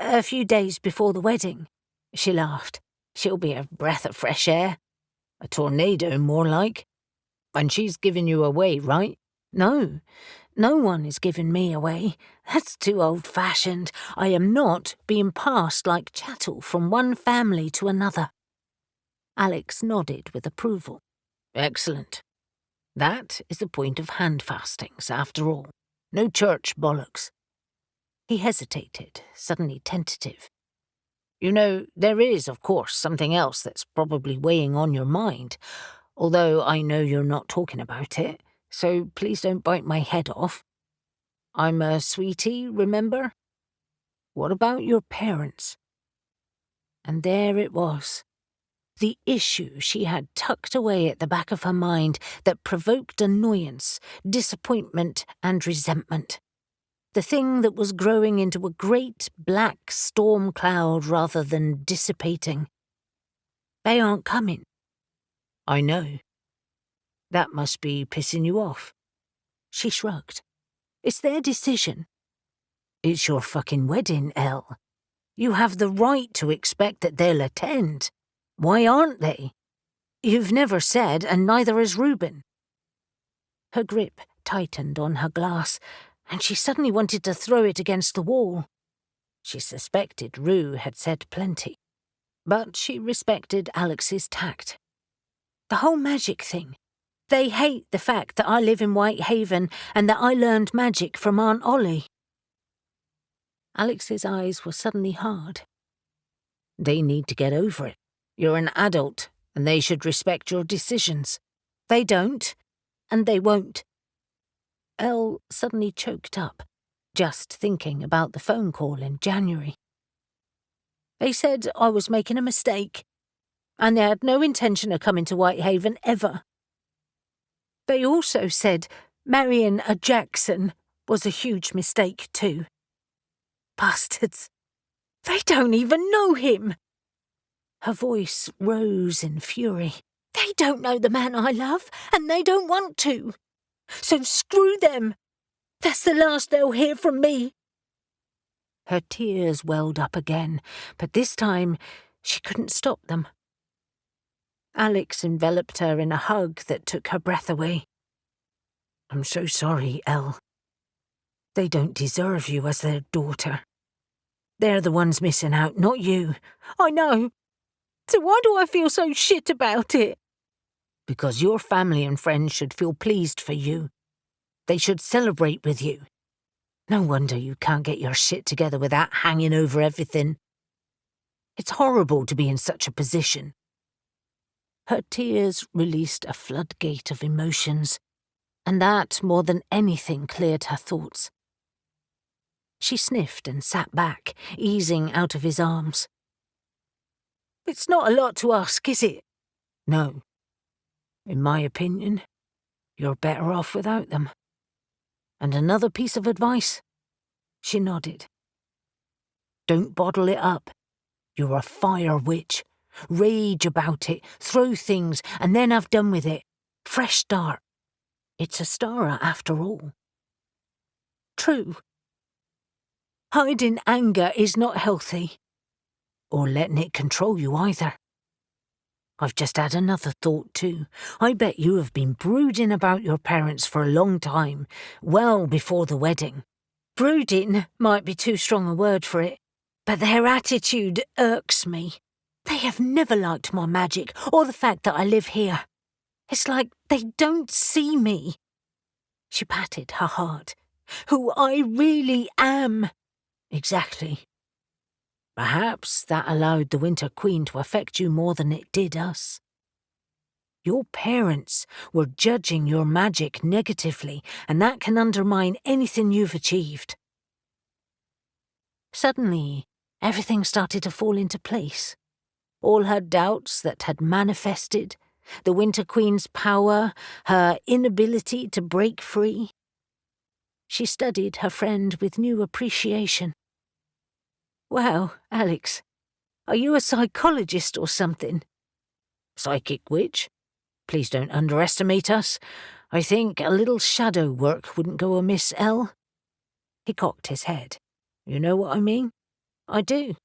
A few days before the wedding. She laughed. She'll be a breath of fresh air. A tornado, more like. And she's giving you away, right? No. No one is giving me away. That's too old-fashioned. I am not being passed like chattel from one family to another. Alex nodded with approval. Excellent. That is the point of handfastings, after all. No church bollocks. He hesitated, suddenly tentative. You know, there is, of course, something else that's probably weighing on your mind, although I know you're not talking about it, so please don't bite my head off. I'm a sweetie, remember? What about your parents? And there it was. The issue she had tucked away at the back of her mind that provoked annoyance, disappointment, and resentment. The thing that was growing into a great black storm cloud rather than dissipating. They aren't coming. I know. That must be pissing you off. She shrugged. It's their decision. It's your fucking wedding, Elle. You have the right to expect that they'll attend. Why aren't they? You've never said, and neither has Reuben. Her grip tightened on her glass, and she suddenly wanted to throw it against the wall. She suspected Rue had said plenty, but she respected Alex's tact. The whole magic thing. They hate the fact that I live in Whitehaven and that I learned magic from Aunt Ollie. Alex's eyes were suddenly hard. They need to get over it. You're an adult, and they should respect your decisions. They don't, and they won't. Elle suddenly choked up, just thinking about the phone call in January. They said I was making a mistake, and they had no intention of coming to Whitehaven ever. They also said marrying a Jackson was a huge mistake too. Bastards. They don't even know him. Her voice rose in fury. They don't know the man I love, and they don't want to. So screw them. That's the last they'll hear from me. Her tears welled up again, but this time she couldn't stop them. Alex enveloped her in a hug that took her breath away. I'm so sorry, Elle. They don't deserve you as their daughter. They're the ones missing out, not you. I know. So why do I feel so shit about it? Because your family and friends should feel pleased for you. They should celebrate with you. No wonder you can't get your shit together without hanging over everything. It's horrible to be in such a position. Her tears released a floodgate of emotions, and that more than anything cleared her thoughts. She sniffed and sat back, easing out of his arms. It's not a lot to ask, is it? No. In my opinion, you're better off without them. And another piece of advice? She nodded. Don't bottle it up. You're a fire witch. Rage about it, throw things, and then have done with it. Fresh start. It's Ostara after all. True. Hiding anger is not healthy. Or letting it control you either. I've just had another thought too. I bet you have been brooding about your parents for a long time, well before the wedding. Brooding might be too strong a word for it, but their attitude irks me. They have never liked my magic or the fact that I live here. It's like they don't see me. She patted her heart. Who I really am. Exactly. Perhaps that allowed the Winter Queen to affect you more than it did us. Your parents were judging your magic negatively, and that can undermine anything you've achieved. Suddenly, everything started to fall into place. All her doubts that had manifested, the Winter Queen's power, her inability to break free. She studied her friend with new appreciation. Well, Alex, are you a psychologist or something? Psychic witch? Please don't underestimate us. I think a little shadow work wouldn't go amiss, Elle. He cocked his head. You know what I mean? I do.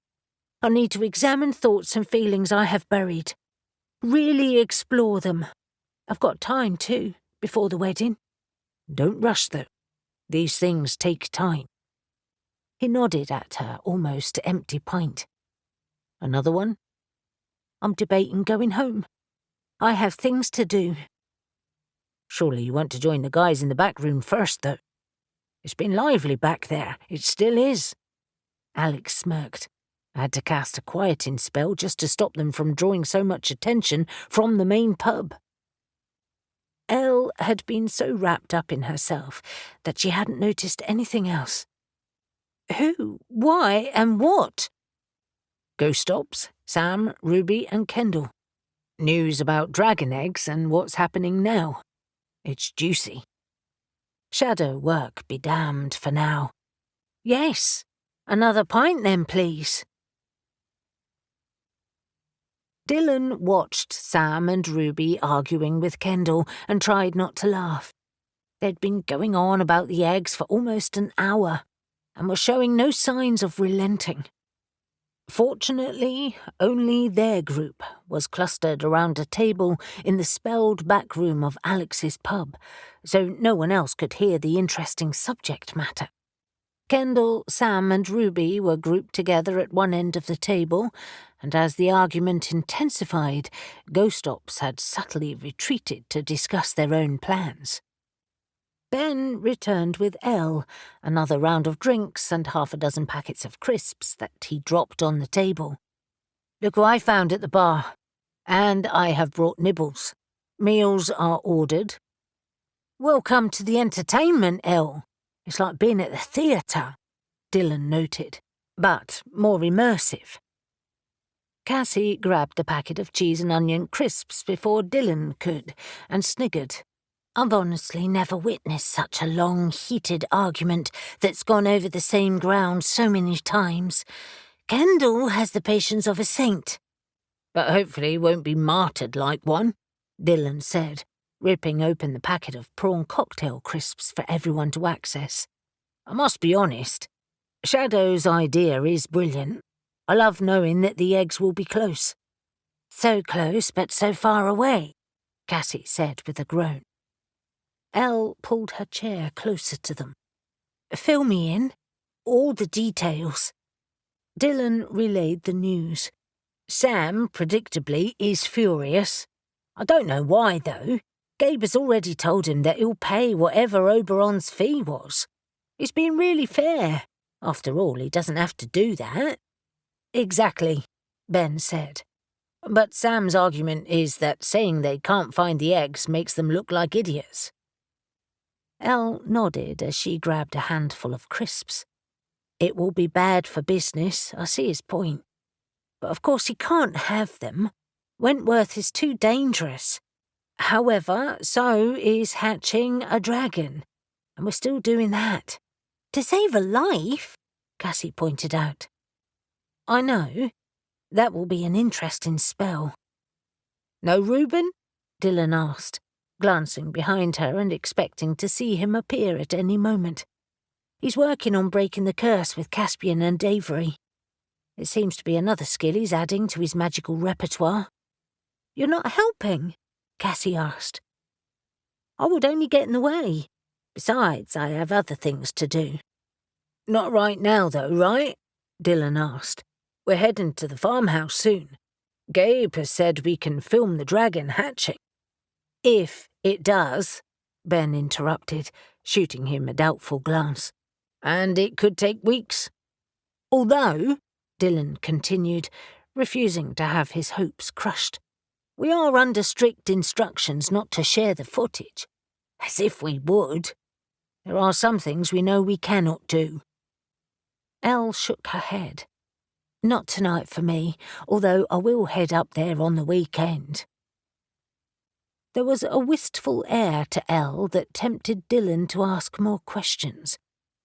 I need to examine thoughts and feelings I have buried. Really explore them. I've got time, too, before the wedding. Don't rush, though. These things take time. He nodded at her almost empty pint. Another one? I'm debating going home. I have things to do. Surely you want to join the guys in the back room first, though. It's been lively back there. It still is. Alex smirked. I had to cast a quieting spell just to stop them from drawing so much attention from the main pub. Elle had been so wrapped up in herself that she hadn't noticed anything else. Who, why, and what? Ghost Ops, Sam, Ruby, and Kendall. News about dragon eggs and what's happening now. It's juicy. Shadow work be damned for now. Yes, another pint then, please. Dylan watched Sam and Ruby arguing with Kendall and tried not to laugh. They'd been going on about the eggs for almost an hour and were showing no signs of relenting. Fortunately, only their group was clustered around a table in the spelled back room of Alex's pub, so no one else could hear the interesting subject matter. Kendall, Sam and Ruby were grouped together at one end of the table, and as the argument intensified, Ghost Ops had subtly retreated to discuss their own plans. Ben returned with Elle, another round of drinks and half a dozen packets of crisps that he dropped on the table. "Look who I found at the bar. And I have brought nibbles. Meals are ordered." "Welcome to the entertainment, Elle. It's like being at the theatre," Dylan noted, "but more immersive." Cassie grabbed a packet of cheese and onion crisps before Dylan could, and sniggered. "I've honestly never witnessed such a long, heated argument that's gone over the same ground so many times. Kendall has the patience of a saint." "But hopefully won't be martyred like one," Dylan said, ripping open the packet of prawn cocktail crisps for everyone to access. "I must be honest. Shadow's idea is brilliant. I love knowing that the eggs will be close." "So close, but so far away," Cassie said with a groan. Elle pulled her chair closer to them. "Fill me in. All the details." Dylan relayed the news. "Sam, predictably, is furious. I don't know why, though. Gabe has already told him that he'll pay whatever Oberon's fee was. It's been really fair. After all, he doesn't have to do that." "Exactly," Ben said. "But Sam's argument is that saying they can't find the eggs makes them look like idiots." Elle nodded as she grabbed a handful of crisps. "It will be bad for business, I see his point. But of course he can't have them. Wentworth is too dangerous. However, so is hatching a dragon, and we're still doing that." "To save a life," Cassie pointed out. "I know. That will be an interesting spell." "No Reuben?" Dylan asked, glancing behind her and expecting to see him appear at any moment. "He's working on breaking the curse with Caspian and Avery. It seems to be another skill he's adding to his magical repertoire." "You're not helping?" Cassie asked. "I would only get in the way. Besides, I have other things to do." "Not right now, though, right?" Dylan asked. "We're heading to the farmhouse soon. Gabe has said we can film the dragon hatching." "If it does," Ben interrupted, shooting him a doubtful glance. "And it could take weeks." "Although," Dylan continued, refusing to have his hopes crushed, "we are under strict instructions not to share the footage. As if we would. There are some things we know we cannot do." Elle shook her head. "Not tonight for me, although I will head up there on the weekend." There was a wistful air to Elle that tempted Dylan to ask more questions,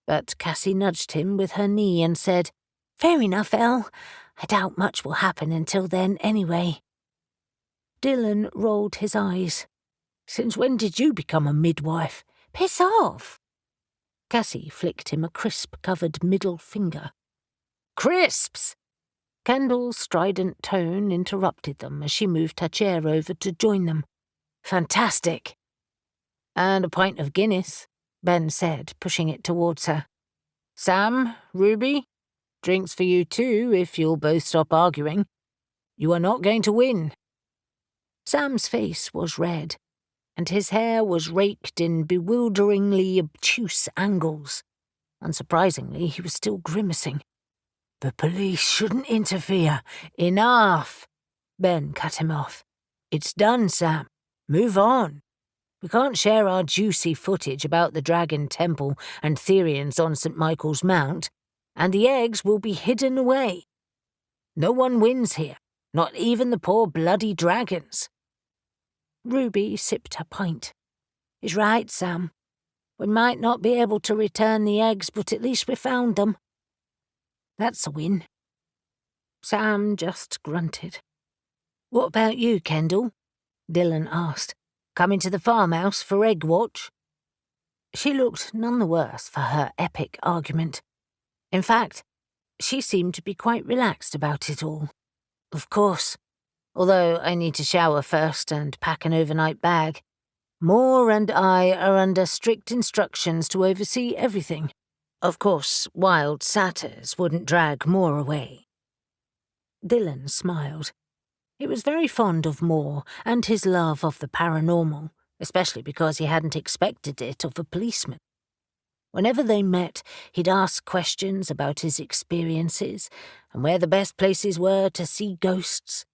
but Cassie nudged him with her knee and said, "Fair enough, Elle. I doubt much will happen until then anyway." Dylan rolled his eyes. "Since when did you become a midwife?" "Piss off!" Cassie flicked him a crisp-covered middle finger. "Crisps!" Kendall's strident tone interrupted them as she moved her chair over to join them. "Fantastic." "And a pint of Guinness," Ben said, pushing it towards her. "Sam, Ruby, drinks for you too if you'll both stop arguing. You are not going to win." Sam's face was red, and his hair was raked in bewilderingly obtuse angles. Unsurprisingly, he was still grimacing. "The police shouldn't interfere. Enough!" Ben cut him off. "It's done, Sam. Move on. We can't share our juicy footage about the Dragon Temple and Therians on St. Michael's Mount, and the eggs will be hidden away. No one wins here, Not even the poor bloody dragons." Ruby sipped her pint. "He's right, Sam. We might not be able to return the eggs, but at least we found them. That's a win." Sam just grunted. "What about you, Kendall?" Dylan asked. "Coming to the farmhouse for egg watch?" She looked none the worse for her epic argument. In fact, she seemed to be quite relaxed about it all. "Of course. Although I need to shower first and pack an overnight bag. Moore and I are under strict instructions to oversee everything. Of course, wild satyrs wouldn't drag Moore away." Dylan smiled. He was very fond of Moore and his love of the paranormal, especially because he hadn't expected it of a policeman. Whenever they met, he'd ask questions about his experiences and where the best places were to see ghosts.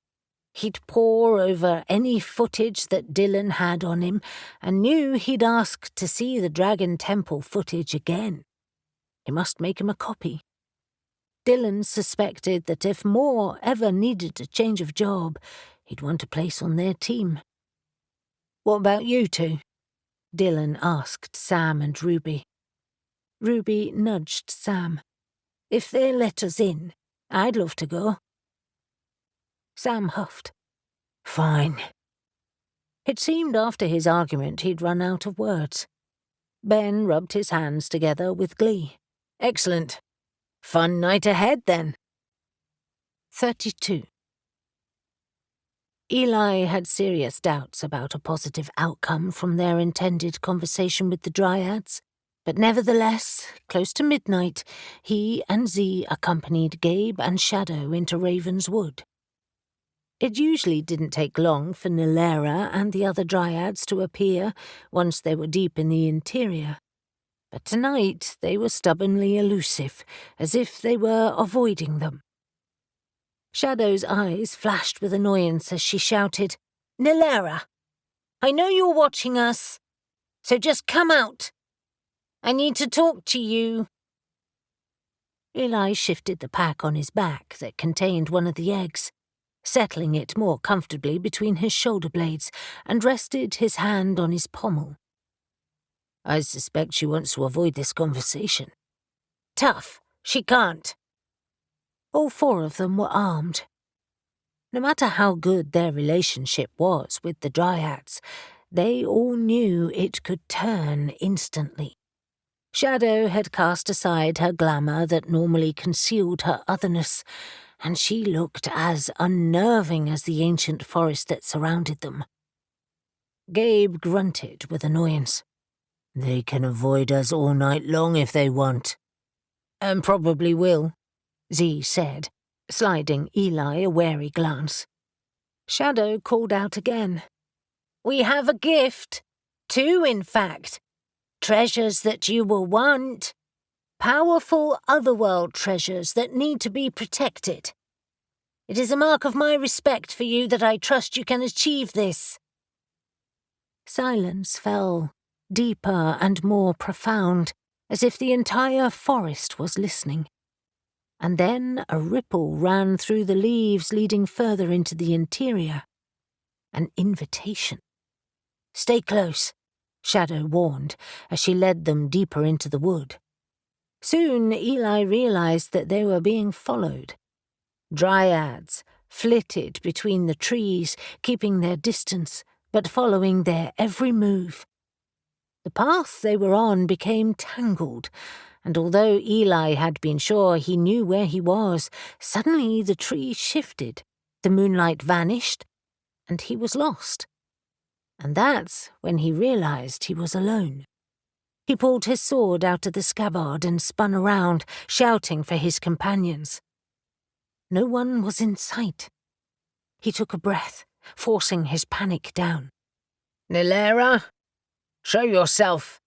He'd pore over any footage that Dylan had on him and knew he'd ask to see the Dragon Temple footage again. He must make him a copy. Dylan suspected that if Moore ever needed a change of job, he'd want a place on their team. "What about you two?" Dylan asked Sam and Ruby. Ruby nudged Sam. "If they let us in, I'd love to go." Sam huffed. "Fine." It seemed after his argument he'd run out of words. Ben rubbed his hands together with glee. "Excellent. Fun night ahead, then." 32. Eli had serious doubts about a positive outcome from their intended conversation with the Dryads, but nevertheless, close to midnight, he and Z accompanied Gabe and Shadow into Raven's Wood. It usually didn't take long for Nilera and the other Dryads to appear once they were deep in the interior. But tonight they were stubbornly elusive, as if they were avoiding them. Shadow's eyes flashed with annoyance as she shouted, "Nilera, I know you're watching us, so just come out. I need to talk to you." Eli shifted the pack on his back that contained one of the eggs, settling it more comfortably between his shoulder blades, and rested his hand on his pommel. "I suspect she wants to avoid this conversation." "Tough. She can't." All four of them were armed. No matter how good their relationship was with the Dryads, they all knew it could turn instantly. Shadow had cast aside her glamour that normally concealed her otherness, and she looked as unnerving as the ancient forest that surrounded them. Gabe grunted with annoyance. "They can avoid us all night long if they want." "And probably will," Z said, sliding Eli a wary glance. Shadow called out again. "We have a gift. 2, in fact. Treasures that you will want. Powerful otherworld treasures that need to be protected. It is a mark of my respect for you that I trust you can achieve this." Silence fell, deeper and more profound, as if the entire forest was listening. And then a ripple ran through the leaves leading further into the interior. An invitation. "Stay close," Shadow warned, as she led them deeper into the wood. Soon Eli realized that they were being followed. Dryads flitted between the trees, keeping their distance, but following their every move. The path they were on became tangled, and although Eli had been sure he knew where he was, suddenly the trees shifted, the moonlight vanished, and he was lost. And that's when he realized he was alone. He pulled his sword out of the scabbard and spun around, shouting for his companions. No one was in sight. He took a breath, forcing his panic down. "Nilera, show yourself."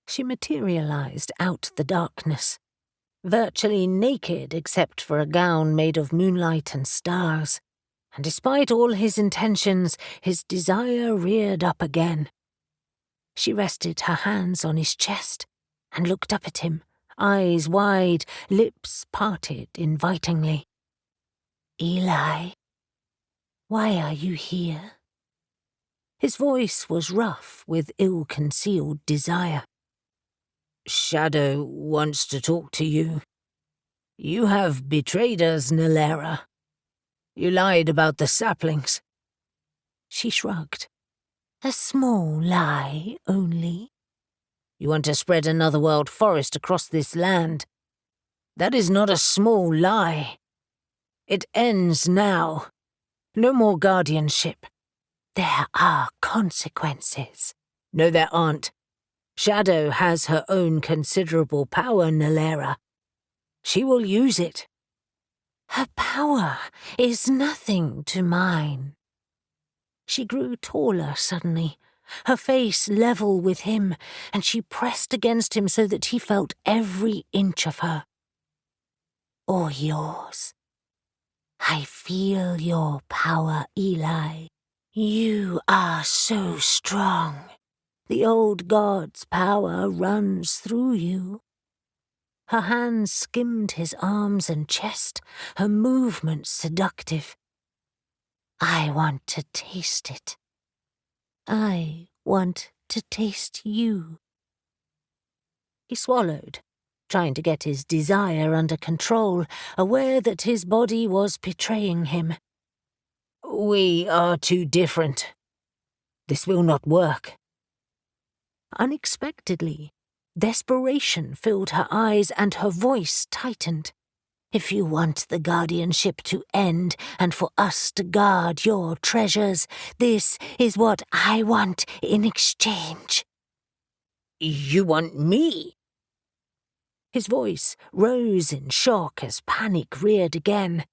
She materialized out the darkness, virtually naked except for a gown made of moonlight and stars, and despite all his intentions, his desire reared up again. She rested her hands on his chest and looked up at him, eyes wide, lips parted invitingly. Eli, why are you here? His voice was rough with ill-concealed desire. Shadow wants to talk to you. You have betrayed us, Nalera. You lied about the saplings. She shrugged. A small lie only. You want to spread another world forest across this land. That is not a small lie. It ends now. No more guardianship. There are consequences. No, there aren't. Shadow has her own considerable power, Nalera. She will use it. Her power is nothing to mine. She grew taller suddenly, her face level with him, and she pressed against him so that he felt every inch of her. Or yours. I feel your power, Eli. You are so strong. The old god's power runs through you. Her hands skimmed his arms and chest, her movements seductive. I want to taste it. I want to taste you. He swallowed, trying to get his desire under control, aware that his body was betraying him. We are too different. This will not work. Unexpectedly, desperation filled her eyes and her voice tightened. If you want the guardianship to end and for us to guard your treasures, this is what I want in exchange. You want me? His voice rose in shock as panic reared again.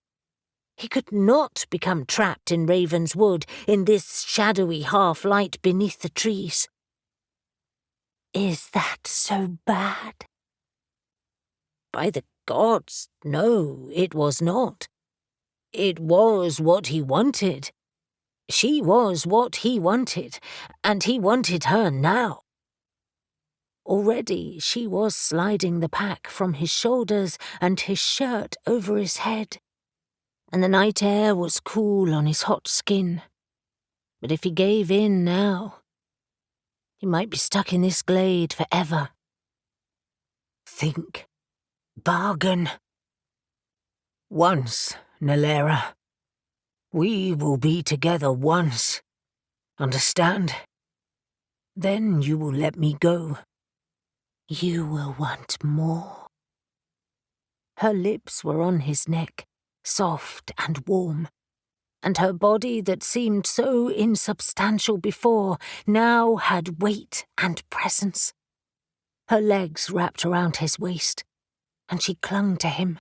He could not become trapped in Raven's Wood, in this shadowy half-light beneath the trees. Is that so bad? By the gods, no, it was not. It was what he wanted. She was what he wanted, and he wanted her now. Already she was sliding the pack from his shoulders and his shirt over his head, and the night air was cool on his hot skin. But if he gave in now, he might be stuck in this glade forever. Think. Bargain. Once, Nalera. We will be together once. Understand? Then you will let me go. You will want more. Her lips were on his neck, soft and warm, and her body that seemed so insubstantial before now had weight and presence. Her legs wrapped around his waist, and she clung to him.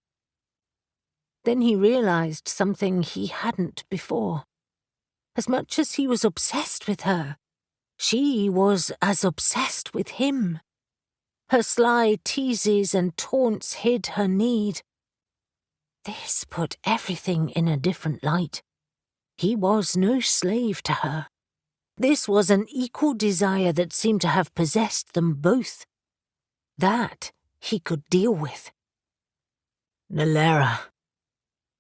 Then he realized something he hadn't before. As much as he was obsessed with her, she was as obsessed with him. Her sly teases and taunts hid her need. This put everything in a different light. He was no slave to her. This was an equal desire that seemed to have possessed them both. That he could deal with. Nalera,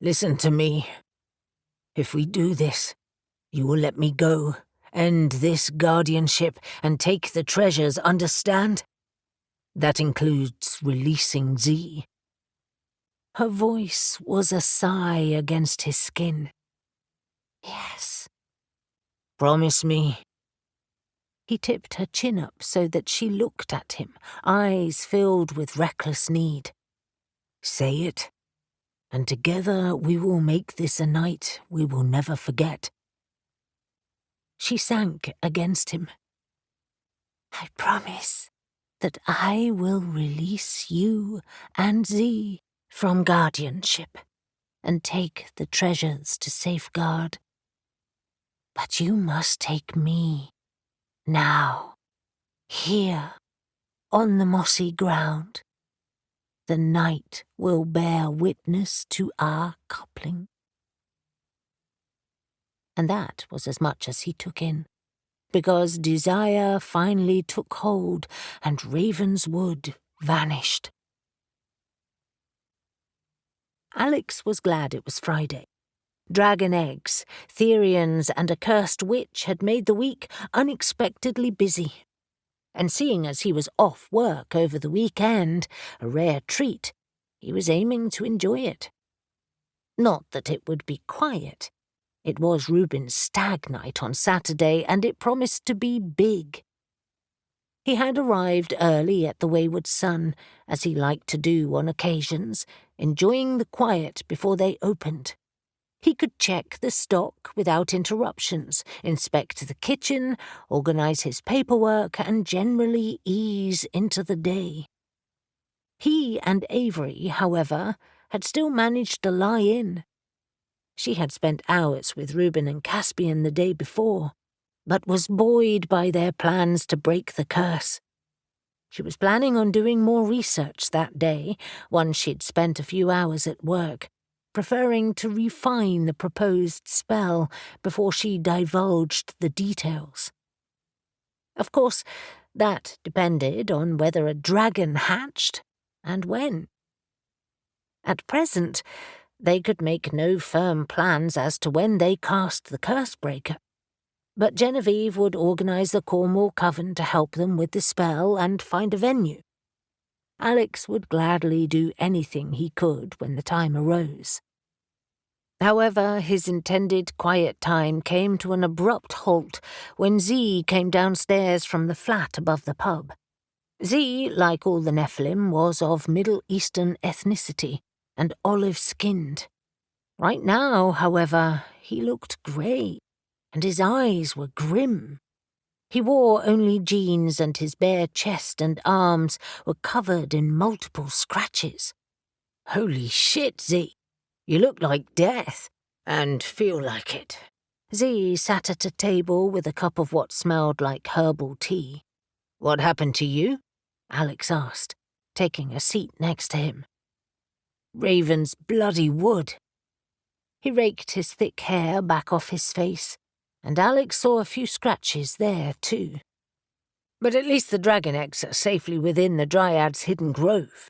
listen to me. If we do this, you will let me go, end this guardianship, and take the treasures, understand? That includes releasing Z. Her voice was a sigh against his skin. Yes. Promise me. He tipped her chin up so that she looked at him, eyes filled with reckless need. Say it, and together we will make this a night we will never forget. She sank against him. I promise that I will release you and Z from guardianship and take the treasures to safeguard. But you must take me, now, here, on the mossy ground. The night will bear witness to our coupling. And that was as much as he took in, because desire finally took hold and Raven's Wood vanished. Alex was glad it was Friday. Dragon eggs, Therians, and a cursed witch had made the week unexpectedly busy. And seeing as he was off work over the weekend, a rare treat, he was aiming to enjoy it. Not that it would be quiet. It was Reuben's stag night on Saturday, and it promised to be big. He had arrived early at the Wayward Sun, as he liked to do on occasions, enjoying the quiet before they opened. He could check the stock without interruptions, inspect the kitchen, organize his paperwork, and generally ease into the day. He and Avery, however, had still managed to lie in. She had spent hours with Reuben and Caspian the day before, but was buoyed by their plans to break the curse. She was planning on doing more research that day, once she'd spent a few hours at work, preferring to refine the proposed spell before she divulged the details. Of course, that depended on whether a dragon hatched and when. At present, they could make no firm plans as to when they cast the curse-breaker, but Genevieve would organize the Cornwall Coven to help them with the spell and find a venue. Alex would gladly do anything he could when the time arose. However, his intended quiet time came to an abrupt halt when Z came downstairs from the flat above the pub. Z, like all the Nephilim, was of Middle Eastern ethnicity and olive-skinned. Right now, however, he looked grey, and his eyes were grim. He wore only jeans, and his bare chest and arms were covered in multiple scratches. "Holy shit, Z. You look like death, and feel like it." Z sat at a table with a cup of what smelled like herbal tea. "What happened to you?" Alex asked, taking a seat next to him. "Raven's bloody wood." He raked his thick hair back off his face, and Alex saw a few scratches there, too. "But at least the dragon eggs are safely within the Dryad's hidden grove."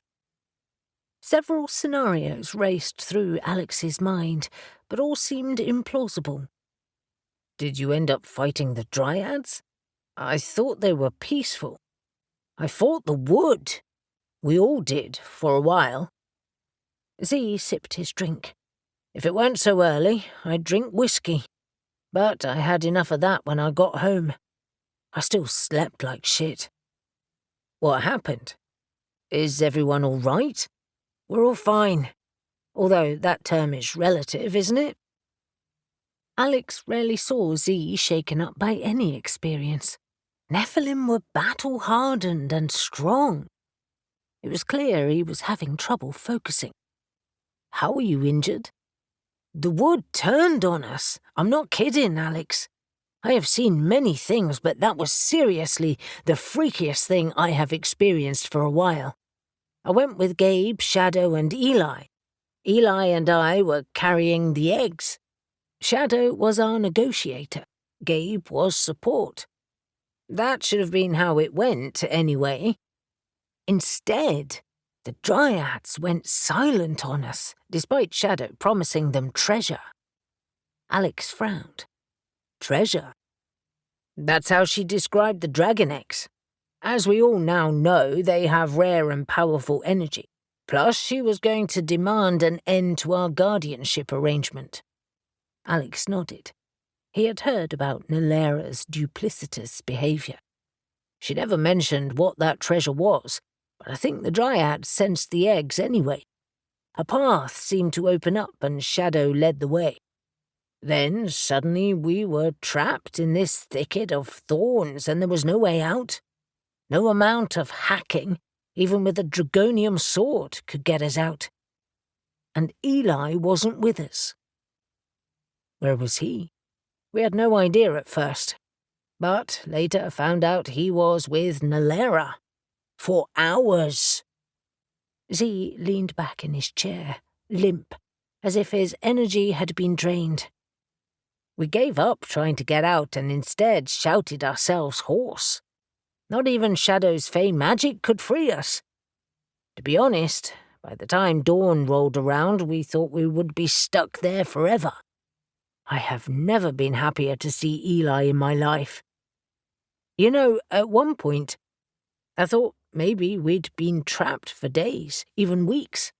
Several scenarios raced through Alex's mind, but all seemed implausible. "Did you end up fighting the Dryads? I thought they were peaceful. I fought the wood. We all did, for a while." Z sipped his drink. "If it weren't so early, I'd drink whiskey. But I had enough of that when I got home. I still slept like shit." "What happened? Is everyone all right?" "We're all fine. Although that term is relative, isn't it?" Alex rarely saw Z shaken up by any experience. Nephilim were battle-hardened and strong. It was clear he was having trouble focusing. "How were you injured?" "The wood turned on us. I'm not kidding, Alex. I have seen many things, but that was seriously the freakiest thing I have experienced for a while. I went with Gabe, Shadow, and Eli. Eli and I were carrying the eggs. Shadow was our negotiator. Gabe was support. That should have been how it went, anyway. Instead, the Dryads went silent on us, despite Shadow promising them treasure." Alex frowned. "Treasure?" "That's how she described the dragon eggs. As we all now know, they have rare and powerful energy. Plus, she was going to demand an end to our guardianship arrangement." Alex nodded. He had heard about Nalera's duplicitous behavior. "She never mentioned what that treasure was, but I think the Dryad sensed the eggs anyway. A path seemed to open up and Shadow led the way. Then, suddenly, we were trapped in this thicket of thorns and there was no way out. No amount of hacking, even with a dragonium sword, could get us out. And Eli wasn't with us." "Where was he?" "We had no idea at first, but later found out he was with Nalera. For hours." Z leaned back in his chair, limp, as if his energy had been drained. "We gave up trying to get out and instead shouted ourselves hoarse. Not even Shadow's fey magic could free us. To be honest, by the time dawn rolled around, we thought we would be stuck there forever." I have never been happier to see Eli in my life. You know, at one point, I thought maybe we'd been trapped for days, even weeks.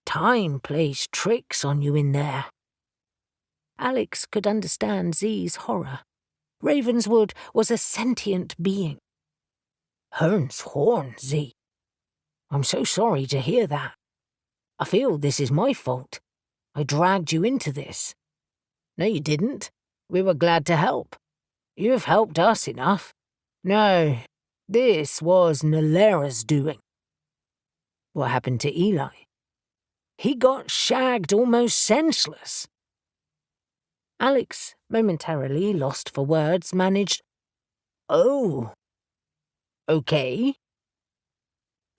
Time plays tricks on you in there. Alex could understand Z's horror. Ravenswood was a sentient being. Hern's horn, Z. I'm so sorry to hear that. I feel this is my fault. I dragged you into this. No, you didn't. We were glad to help. You've helped us enough. No, this was Nalera's doing. What happened to Eli? He got shagged almost senseless. Alex, momentarily lost for words, managed, Oh. Okay.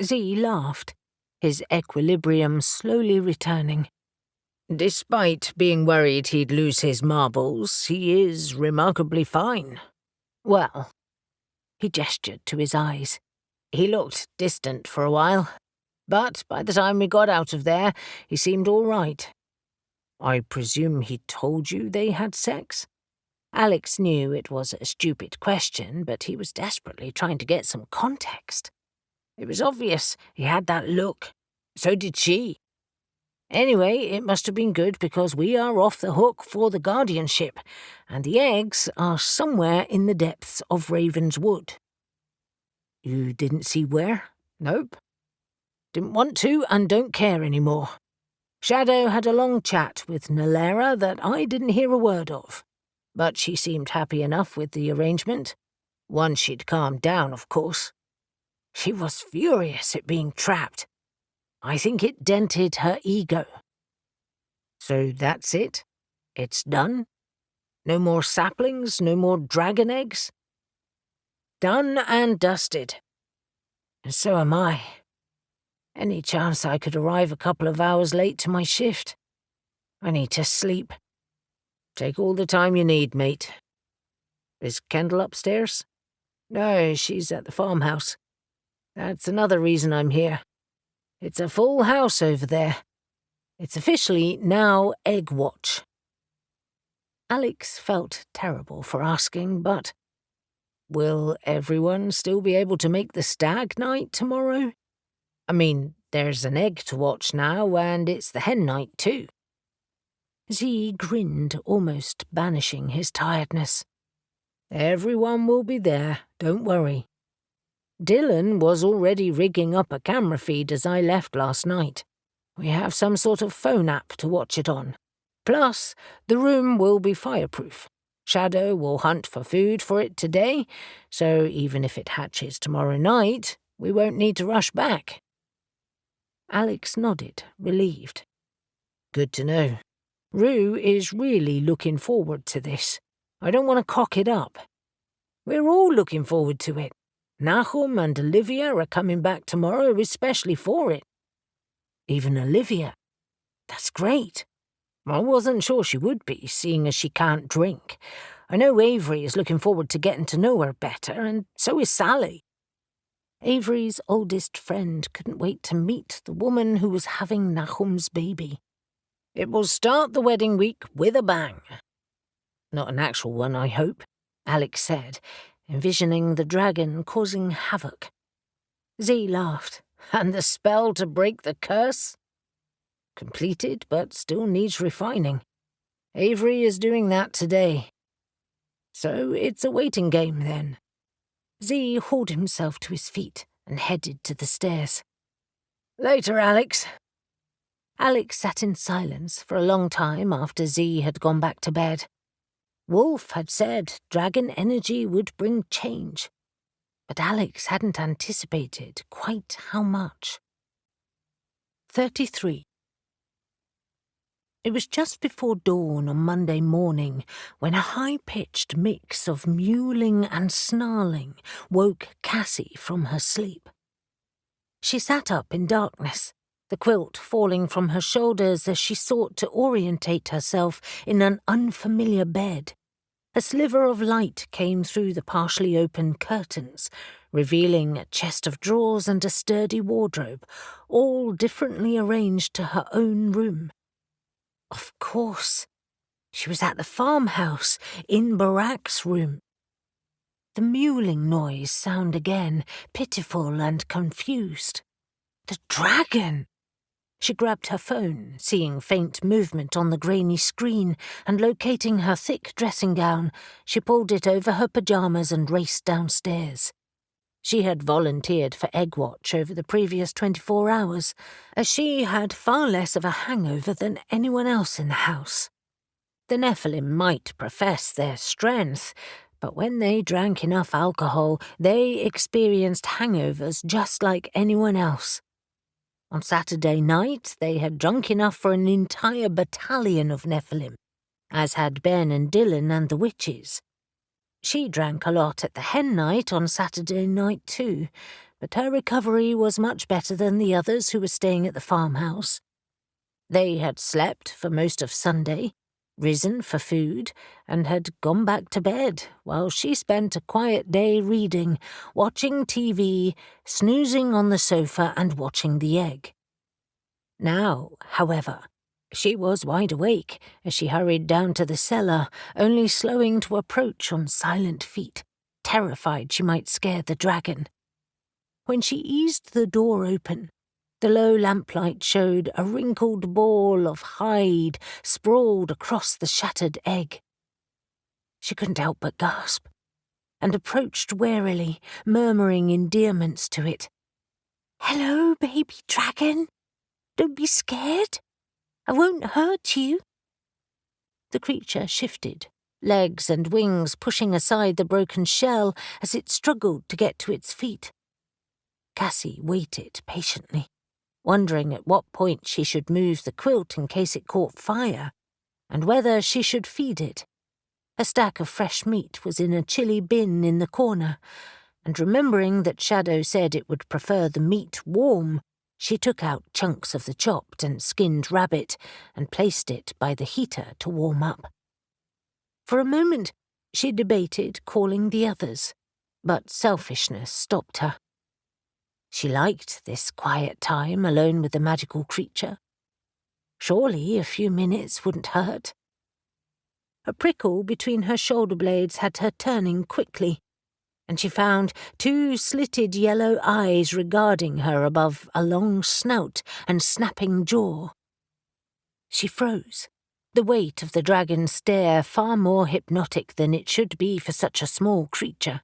Z laughed, his equilibrium slowly returning. Despite being worried he'd lose his marbles, he is remarkably fine. Well, he gestured to his eyes. He looked distant for a while, but by the time we got out of there, he seemed all right. I presume he told you they had sex? Alex knew it was a stupid question, but he was desperately trying to get some context. It was obvious he had that look. So did she. Anyway, it must have been good because we are off the hook for the guardianship, and the eggs are somewhere in the depths of Ravenswood. You didn't see where? Nope. Didn't want to and don't care anymore. Shadow had a long chat with Nalera that I didn't hear a word of, but she seemed happy enough with the arrangement. Once she'd calmed down, of course. She was furious at being trapped. I think it dented her ego. So that's it? It's done? No more saplings, no more dragon eggs? Done and dusted. And so am I. Any chance I could arrive a couple of hours late to my shift? I need to sleep. Take all the time you need, mate. Is Kendall upstairs? No, she's at the farmhouse. That's another reason I'm here. It's a full house over there. It's officially now Egg Watch. Alex felt terrible for asking, but will everyone still be able to make the stag night tomorrow? I mean, there's an egg to watch now, and it's the hen night too. Z grinned, almost banishing his tiredness. Everyone will be there, don't worry. Dylan was already rigging up a camera feed as I left last night. We have some sort of phone app to watch it on. Plus, the room will be fireproof. Shadow will hunt for food for it today, so even if it hatches tomorrow night, we won't need to rush back. Alex nodded, relieved. Good to know. Rue is really looking forward to this. I don't want to cock it up. We're all looking forward to it. Nahum and Olivia are coming back tomorrow especially for it. Even Olivia. That's great. I wasn't sure she would be, seeing as she can't drink. I know Avery is looking forward to getting to know her better, and so is Sally. Avery's oldest friend couldn't wait to meet the woman who was having Nahum's baby. It will start the wedding week with a bang. Not an actual one, I hope, Alex said, envisioning the dragon causing havoc. Z laughed. And the spell to break the curse? Completed, but still needs refining. Avery is doing that today. So it's a waiting game, then. Z hauled himself to his feet and headed to the stairs. Later, Alex. Alex sat in silence for a long time after Z had gone back to bed. Wolf had said dragon energy would bring change, but Alex hadn't anticipated quite how much. 33. It was just before dawn on Monday morning when a high-pitched mix of mewling and snarling woke Cassie from her sleep. She sat up in darkness, the quilt falling from her shoulders as she sought to orientate herself in an unfamiliar bed. A sliver of light came through the partially open curtains, revealing a chest of drawers and a sturdy wardrobe, all differently arranged to her own room. Of course, She was at the farmhouse, in Barak's room. The mewling noise sounded again, pitiful and confused. The dragon! She grabbed her phone, seeing faint movement on the grainy screen, and locating her thick dressing gown, she pulled it over her pyjamas and raced downstairs. She had volunteered for egg watch over the previous 24 hours, as she had far less of a hangover than anyone else in the house. The Nephilim might profess their strength, but when they drank enough alcohol, they experienced hangovers just like anyone else. On Saturday night, they had drunk enough for an entire battalion of Nephilim, as had Ben and Dylan and the witches. She drank a lot at the hen night on Saturday night too, but her recovery was much better than the others who were staying at the farmhouse. They had slept for most of Sunday, risen for food, and had gone back to bed, while she spent a quiet day reading, watching TV, snoozing on the sofa and watching the egg. Now, however, she was wide awake as she hurried down to the cellar, only slowing to approach on silent feet, terrified she might scare the dragon. When she eased the door open, the low lamplight showed a wrinkled ball of hide sprawled across the shattered egg. She couldn't help but gasp, and approached warily, murmuring endearments to it. "Hello, baby dragon. Don't be scared. I won't hurt you." The creature shifted, legs and wings pushing aside the broken shell as it struggled to get to its feet. Cassie waited patiently, wondering at what point she should move the quilt in case it caught fire, and whether she should feed it. A stack of fresh meat was in a chilly bin in the corner, and remembering that Shadow said it would prefer the meat warm, she took out chunks of the chopped and skinned rabbit and placed it by the heater to warm up. For a moment, she debated calling the others, but selfishness stopped her. She liked this quiet time alone with the magical creature. Surely a few minutes wouldn't hurt. A prickle between her shoulder blades had her turning quickly, and she found two slitted yellow eyes regarding her above a long snout and snapping jaw. She froze, the weight of the dragon's stare far more hypnotic than it should be for such a small creature.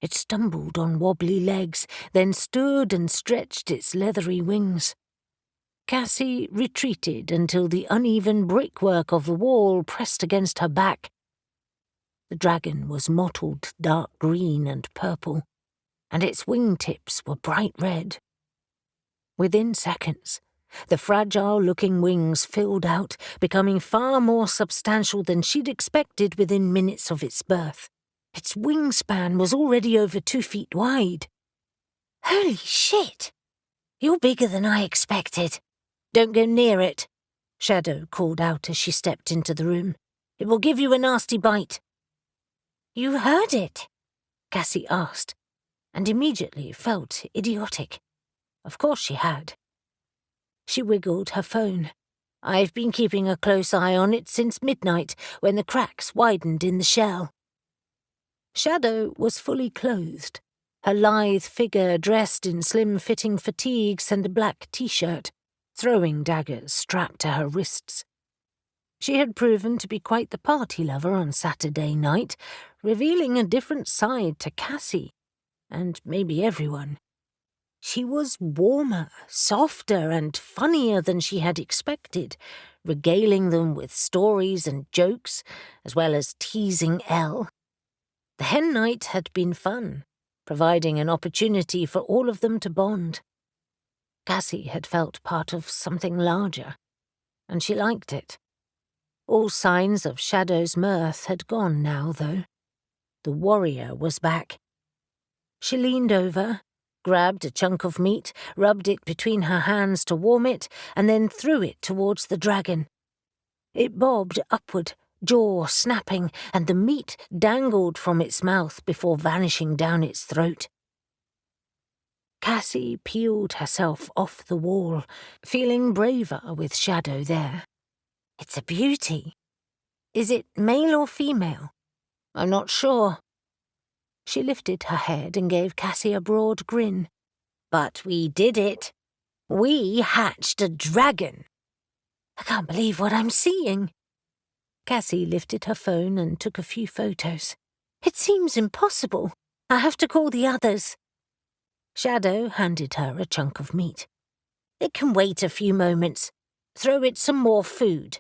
It stumbled on wobbly legs, then stood and stretched its leathery wings. Cassie retreated until the uneven brickwork of the wall pressed against her back. The dragon was mottled dark green and purple, and its wingtips were bright red. Within seconds, the fragile-looking wings filled out, becoming far more substantial than she'd expected within minutes of its birth. Its wingspan was already over 2 feet wide. "Holy shit! You're bigger than I expected. Don't go near it," Shadow called out as she stepped into the room. "It will give you a nasty bite." "You heard it?" Cassie asked, and immediately felt idiotic. Of course she had. She wiggled her phone. "I've been keeping a close eye on it since midnight, when the cracks widened in the shell." Shadow was fully clothed, her lithe figure dressed in slim-fitting fatigues and a black t-shirt, throwing daggers strapped to her wrists. She had proven to be quite the party lover on Saturday night, revealing a different side to Cassie, and maybe everyone. She was warmer, softer, and funnier than she had expected, regaling them with stories and jokes, as well as teasing Elle. The hen night had been fun, providing an opportunity for all of them to bond. Cassie had felt part of something larger, and she liked it. All signs of Shadow's mirth had gone now, though. The warrior was back. She leaned over, grabbed a chunk of meat, rubbed it between her hands to warm it, and then threw it towards the dragon. It bobbed upward, jaw snapping, and the meat dangled from its mouth before vanishing down its throat. Cassie peeled herself off the wall, feeling braver with Shadow there. "It's a beauty," Is it male or female? I'm not sure. She lifted her head and gave Cassie a broad grin. But we did it. We hatched a dragon. I can't believe what I'm seeing. Cassie lifted her phone and took a few photos. It seems impossible. I have to call the others. Shadow handed her a chunk of meat. It can wait a few moments. Throw it some more food.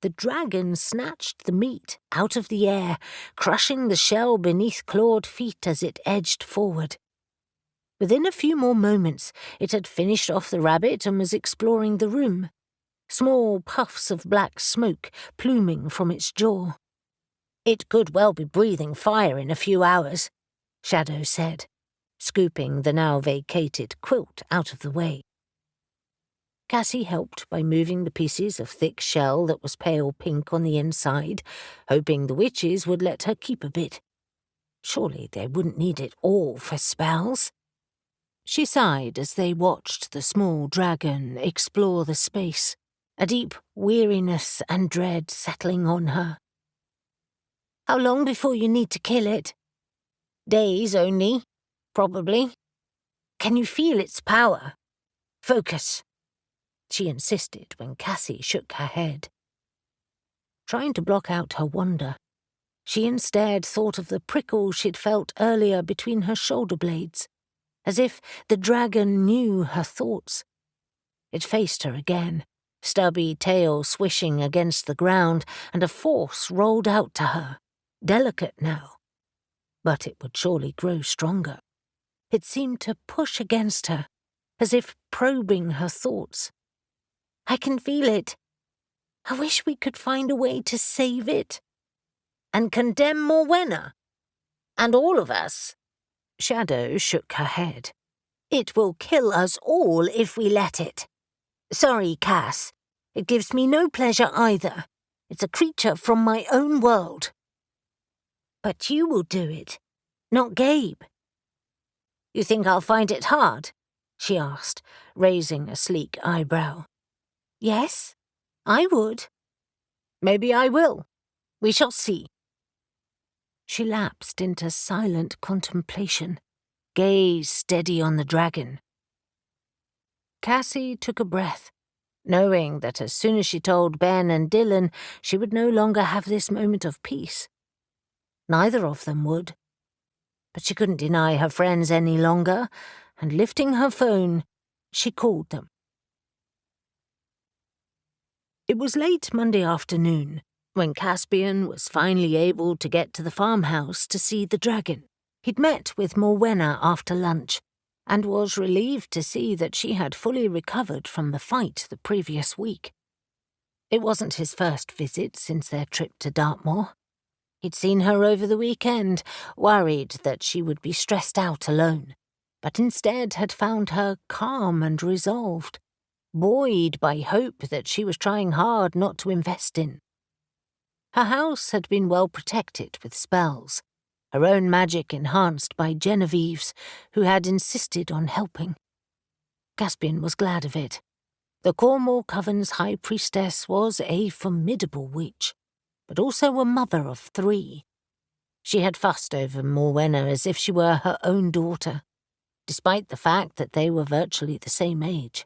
The dragon snatched the meat out of the air, crushing the shell beneath clawed feet as it edged forward. Within a few more moments, it had finished off the rabbit and was exploring the room, small puffs of black smoke pluming from its jaw. It could well be breathing fire in a few hours, Shadow said, scooping the now vacated quilt out of the way. Cassie helped by moving the pieces of thick shell that was pale pink on the inside, hoping the witches would let her keep a bit. Surely they wouldn't need it all for spells. She sighed as they watched the small dragon explore the space, a deep weariness and dread settling on her. How long before you need to kill it? Days only, probably. Can you feel its power? Focus, she insisted when Cassie shook her head. Trying to block out her wonder, she instead thought of the prickle she'd felt earlier between her shoulder blades, as if the dragon knew her thoughts. It faced her again, stubby tail swishing against the ground, and a force rolled out to her, delicate now. But it would surely grow stronger. It seemed to push against her, as if probing her thoughts. I can feel it. I wish we could find a way to save it. And condemn Morwenna. And all of us. Shadow shook her head. It will kill us all if we let it. Sorry, Cass. It gives me no pleasure either. It's a creature from my own world. But you will do it, not Gabe. You think I'll find it hard? She asked, raising a sleek eyebrow. Yes, I would. Maybe I will. We shall see. She lapsed into silent contemplation, gaze steady on the dragon. Cassie took a breath, knowing that as soon as she told Ben and Dylan, she would no longer have this moment of peace. Neither of them would. But she couldn't deny her friends any longer, and lifting her phone, she called them. It was late Monday afternoon when Caspian was finally able to get to the farmhouse to see the dragon. He'd met with Morwenna after lunch and was relieved to see that she had fully recovered from the fight the previous week. It wasn't his first visit since their trip to Dartmoor. He'd seen her over the weekend, worried that she would be stressed out alone, but instead had found her calm and resolved, buoyed by hope that she was trying hard not to invest in. Her house had been well protected with spells, her own magic enhanced by Genevieve's, who had insisted on helping. Caspian was glad of it. The Cornwall Coven's high priestess was a formidable witch, but also a mother of 3. She had fussed over Morwenna as if she were her own daughter, despite the fact that they were virtually the same age.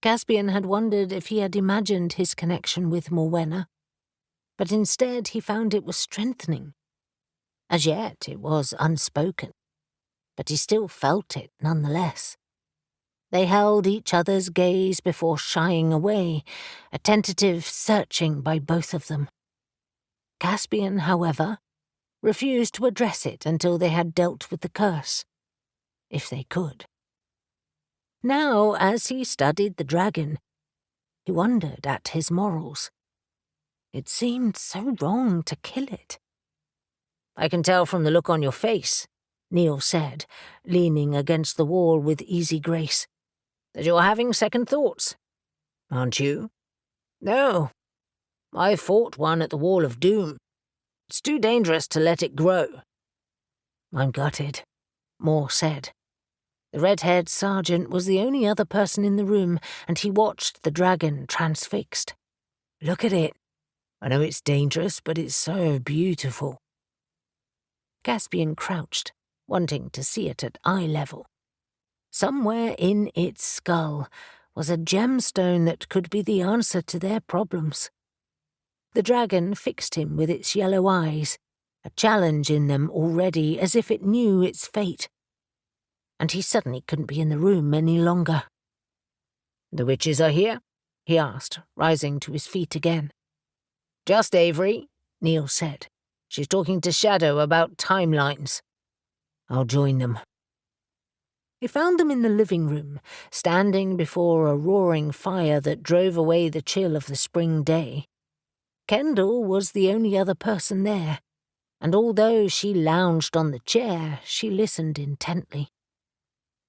Caspian had wondered if he had imagined his connection with Morwenna, but instead he found it was strengthening. As yet it was unspoken, but he still felt it nonetheless. They held each other's gaze before shying away, a tentative searching by both of them. Caspian, however, refused to address it until they had dealt with the curse, if they could. Now, as he studied the dragon, he wondered at his morals. It seemed so wrong to kill it. I can tell from the look on your face, Neil said, leaning against the wall with easy grace, that you're having second thoughts. Aren't you? No. I fought one at the Wall of Doom. It's too dangerous to let it grow. I'm gutted, Moore said. The red-haired sergeant was the only other person in the room, and he watched the dragon transfixed. Look at it. I know it's dangerous, but it's so beautiful." Caspian crouched, wanting to see it at eye level. Somewhere in its skull was a gemstone that could be the answer to their problems. The dragon fixed him with its yellow eyes, a challenge in them already, as if it knew its fate. And he suddenly couldn't be in the room any longer. "The witches are here?" he asked, rising to his feet again. "Just Avery," Neil said. "She's talking to Shadow about timelines. I'll join them." He found them in the living room, standing before a roaring fire that drove away the chill of the spring day. Kendall was the only other person there, and although she lounged on the chair, she listened intently.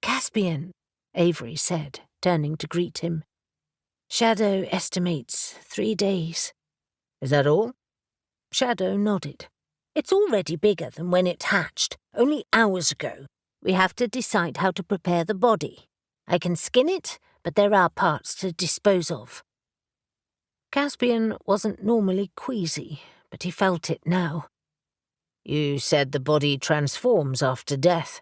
"Caspian," Avery said, turning to greet him. "Shadow estimates 3 days." "Is that all?" Shadow nodded. "It's already bigger than when it hatched, only hours ago. We have to decide how to prepare the body. I can skin it, but there are parts to dispose of." Caspian wasn't normally queasy, but he felt it now. "You said the body transforms after death."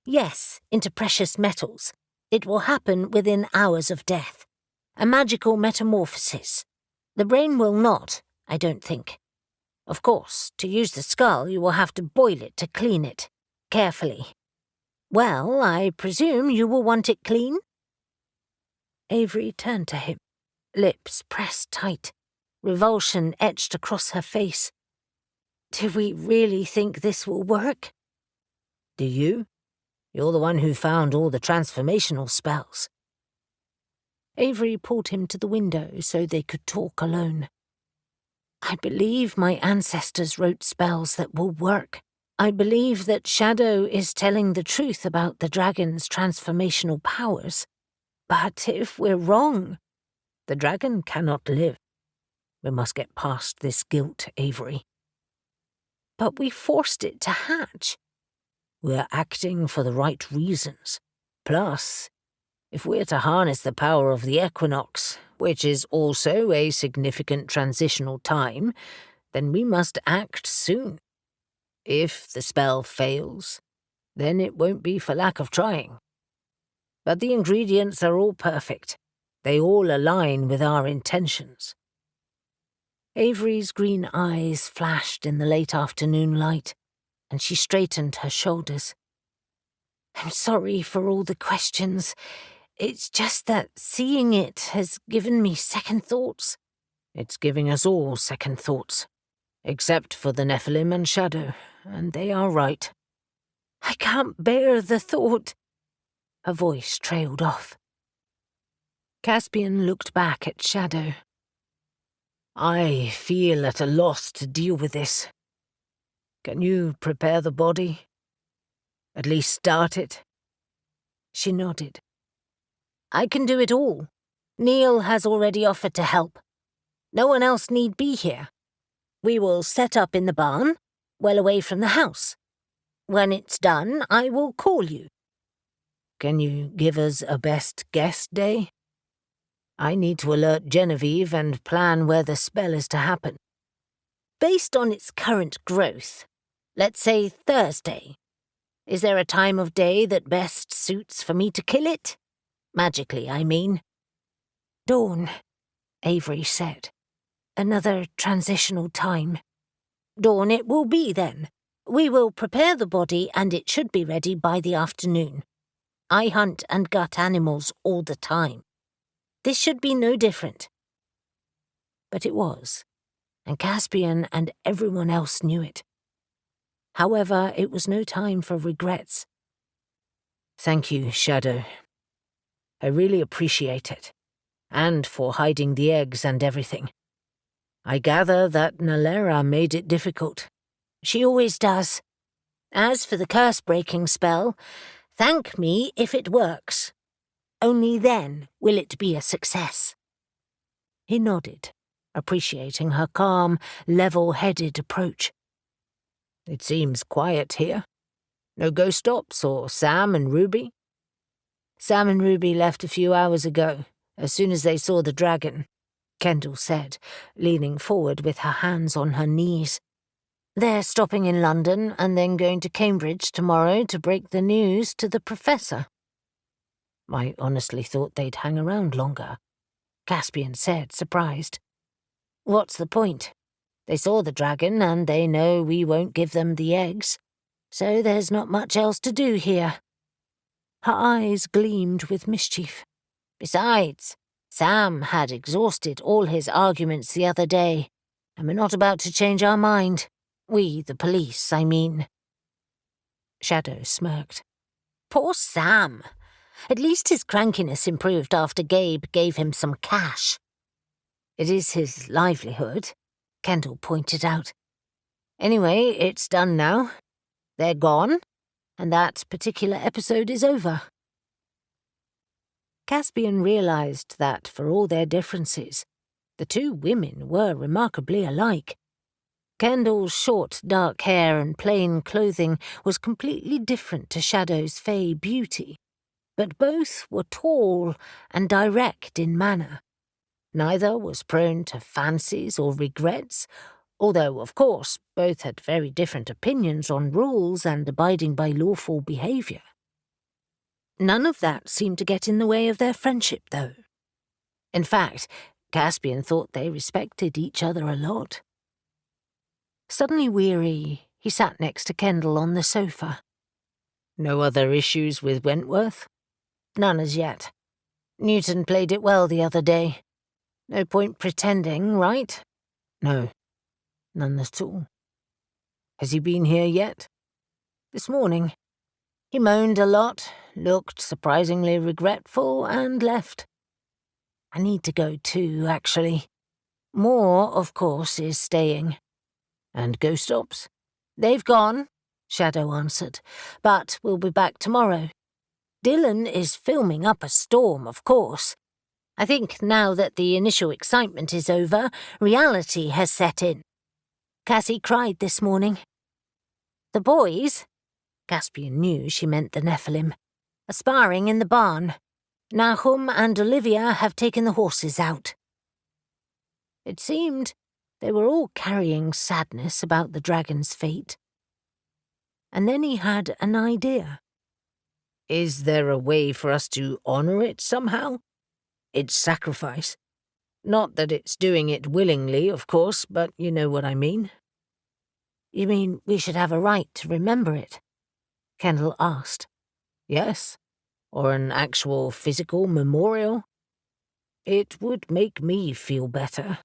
"Yes, into precious metals. It will happen within hours of death. A magical metamorphosis. The brain will not, I don't think. Of course, to use the skull, you will have to boil it to clean it. Carefully. Well, I presume you will want it clean?" Avery turned to him, lips pressed tight, revulsion etched across her face. "Do we really think this will work?" "Do you? You're the one who found all the transformational spells." Avery pulled him to the window so they could talk alone. "I believe my ancestors wrote spells that will work. I believe that Shadow is telling the truth about the dragon's transformational powers. But if we're wrong..." "The dragon cannot live. We must get past this guilt, Avery." "But we forced it to hatch." "We're acting for the right reasons. Plus, if we're to harness the power of the equinox, which is also a significant transitional time, then we must act soon. If the spell fails, then it won't be for lack of trying. But the ingredients are all perfect. They all align with our intentions." Avery's green eyes flashed in the late afternoon light, and she straightened her shoulders. "I'm sorry for all the questions. It's just that seeing it has given me second thoughts." "It's giving us all second thoughts, except for the Nephilim and Shadow, and they are right." "I can't bear the thought." Her voice trailed off. Caspian looked back at Shadow. "I feel at a loss to deal with this. Can you prepare the body? At least start it?" She nodded. "I can do it all. Neil has already offered to help. No one else need be here. We will set up in the barn, well away from the house. When it's done, I will call you." "Can you give us a best guess day? I need to alert Genevieve and plan where the spell is to happen." "Based on its current growth, let's say Thursday. Is there a time of day that best suits for me to kill it? Magically, I mean." "Dawn," Avery said. "Another transitional time. Dawn it will be then. We will prepare the body and it should be ready by the afternoon. I hunt and gut animals all the time. This should be no different." But it was, and Caspian and everyone else knew it. However, it was no time for regrets. "Thank you, Shadow. I really appreciate it, and for hiding the eggs and everything. I gather that Nalera made it difficult." "She always does. As for the curse-breaking spell, thank me if it works. Only then will it be a success." He nodded, appreciating her calm, level-headed approach. "It seems quiet here. No ghost stops or Sam and Ruby?" "Sam and Ruby left a few hours ago, as soon as they saw the dragon. Kendall said, leaning forward with her hands on her knees. They're stopping in London and then going to Cambridge tomorrow to break the news to the professor. I honestly thought they'd hang around longer, Caspian said, surprised. What's the point? They saw the dragon and they know we won't give them the eggs, so there's not much else to do here. Her eyes gleamed with mischief. Besides, Sam had exhausted all his arguments the other day, and we're not about to change our mind. We, the police, I mean. Shadow smirked. Poor Sam. At least his crankiness improved after Gabe gave him some cash. It is his livelihood, Kendall pointed out. Anyway, it's done now. They're gone, and that particular episode is over. Caspian realized that, for all their differences, the two women were remarkably alike. Kendall's short, dark hair and plain clothing was completely different to Shadow's fey beauty, but both were tall and direct in manner. Neither was prone to fancies or regrets, although, of course, both had very different opinions on rules and abiding by lawful behaviour. None of that seemed to get in the way of their friendship, though. In fact, Caspian thought they respected each other a lot. Suddenly weary, he sat next to Kendall on the sofa. No other issues with Wentworth? None as yet. Newton played it well the other day. No point pretending, right? No, none at all. Has he been here yet? This morning. He moaned a lot, looked surprisingly regretful, and left. I need to go too, actually. More, of course, is staying. And ghost ops? They've gone, Shadow answered, but we'll be back tomorrow. Dylan is filming up a storm, of course. I think now that the initial excitement is over, reality has set in. Cassie cried this morning. The boys, Caspian knew she meant the Nephilim, are sparring in the barn. Nahum and Olivia have taken the horses out. It seemed they were all carrying sadness about the dragon's fate. And then he had an idea. Is there a way for us to honour it somehow? It's sacrifice. Not that it's doing it willingly, of course, but you know what I mean. You mean we should have a right to remember it? Kendall asked. Yes, or an actual physical memorial. It would make me feel better.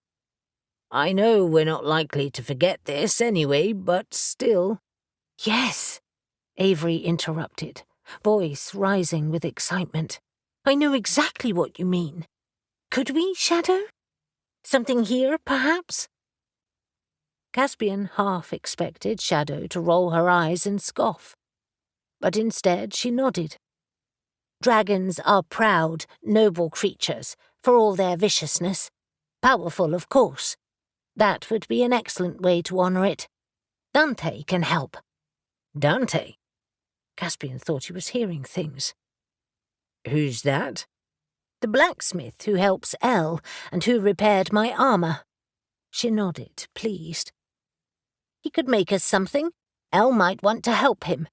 I know we're not likely to forget this anyway, but still. Yes, Avery interrupted, voice rising with excitement. I know exactly what you mean. Could we, Shadow? Something here, perhaps? Caspian half expected Shadow to roll her eyes and scoff, but instead she nodded. Dragons are proud, noble creatures, for all their viciousness. Powerful, of course. That would be an excellent way to honour it. Dante can help. Dante? Caspian thought he was hearing things. Who's that? The blacksmith who helps Elle and who repaired my armour. She nodded, pleased. He could make us something. Elle might want to help him.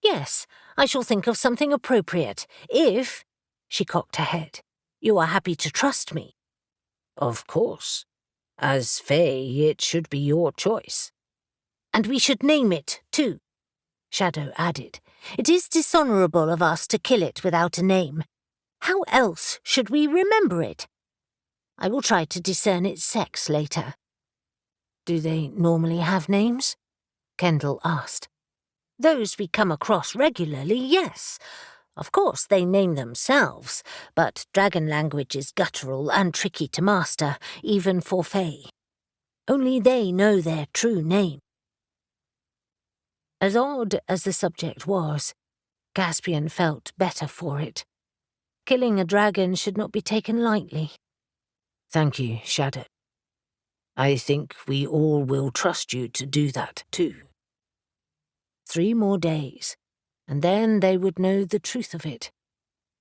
Yes, I shall think of something appropriate, if, she cocked her head, you are happy to trust me. Of course. As Fae, it should be your choice. And we should name it, too, Shadow added. It is dishonourable of us to kill it without a name. How else should we remember it? I will try to discern its sex later. Do they normally have names? Kendall asked. Those we come across regularly, yes. Of course they name themselves, but dragon language is guttural and tricky to master, even for Fae. Only they know their true name. As odd as the subject was, Caspian felt better for it. Killing a dragon should not be taken lightly. Thank you, Shadow. I think we all will trust you to do that, too. 3 more days, and then they would know the truth of it.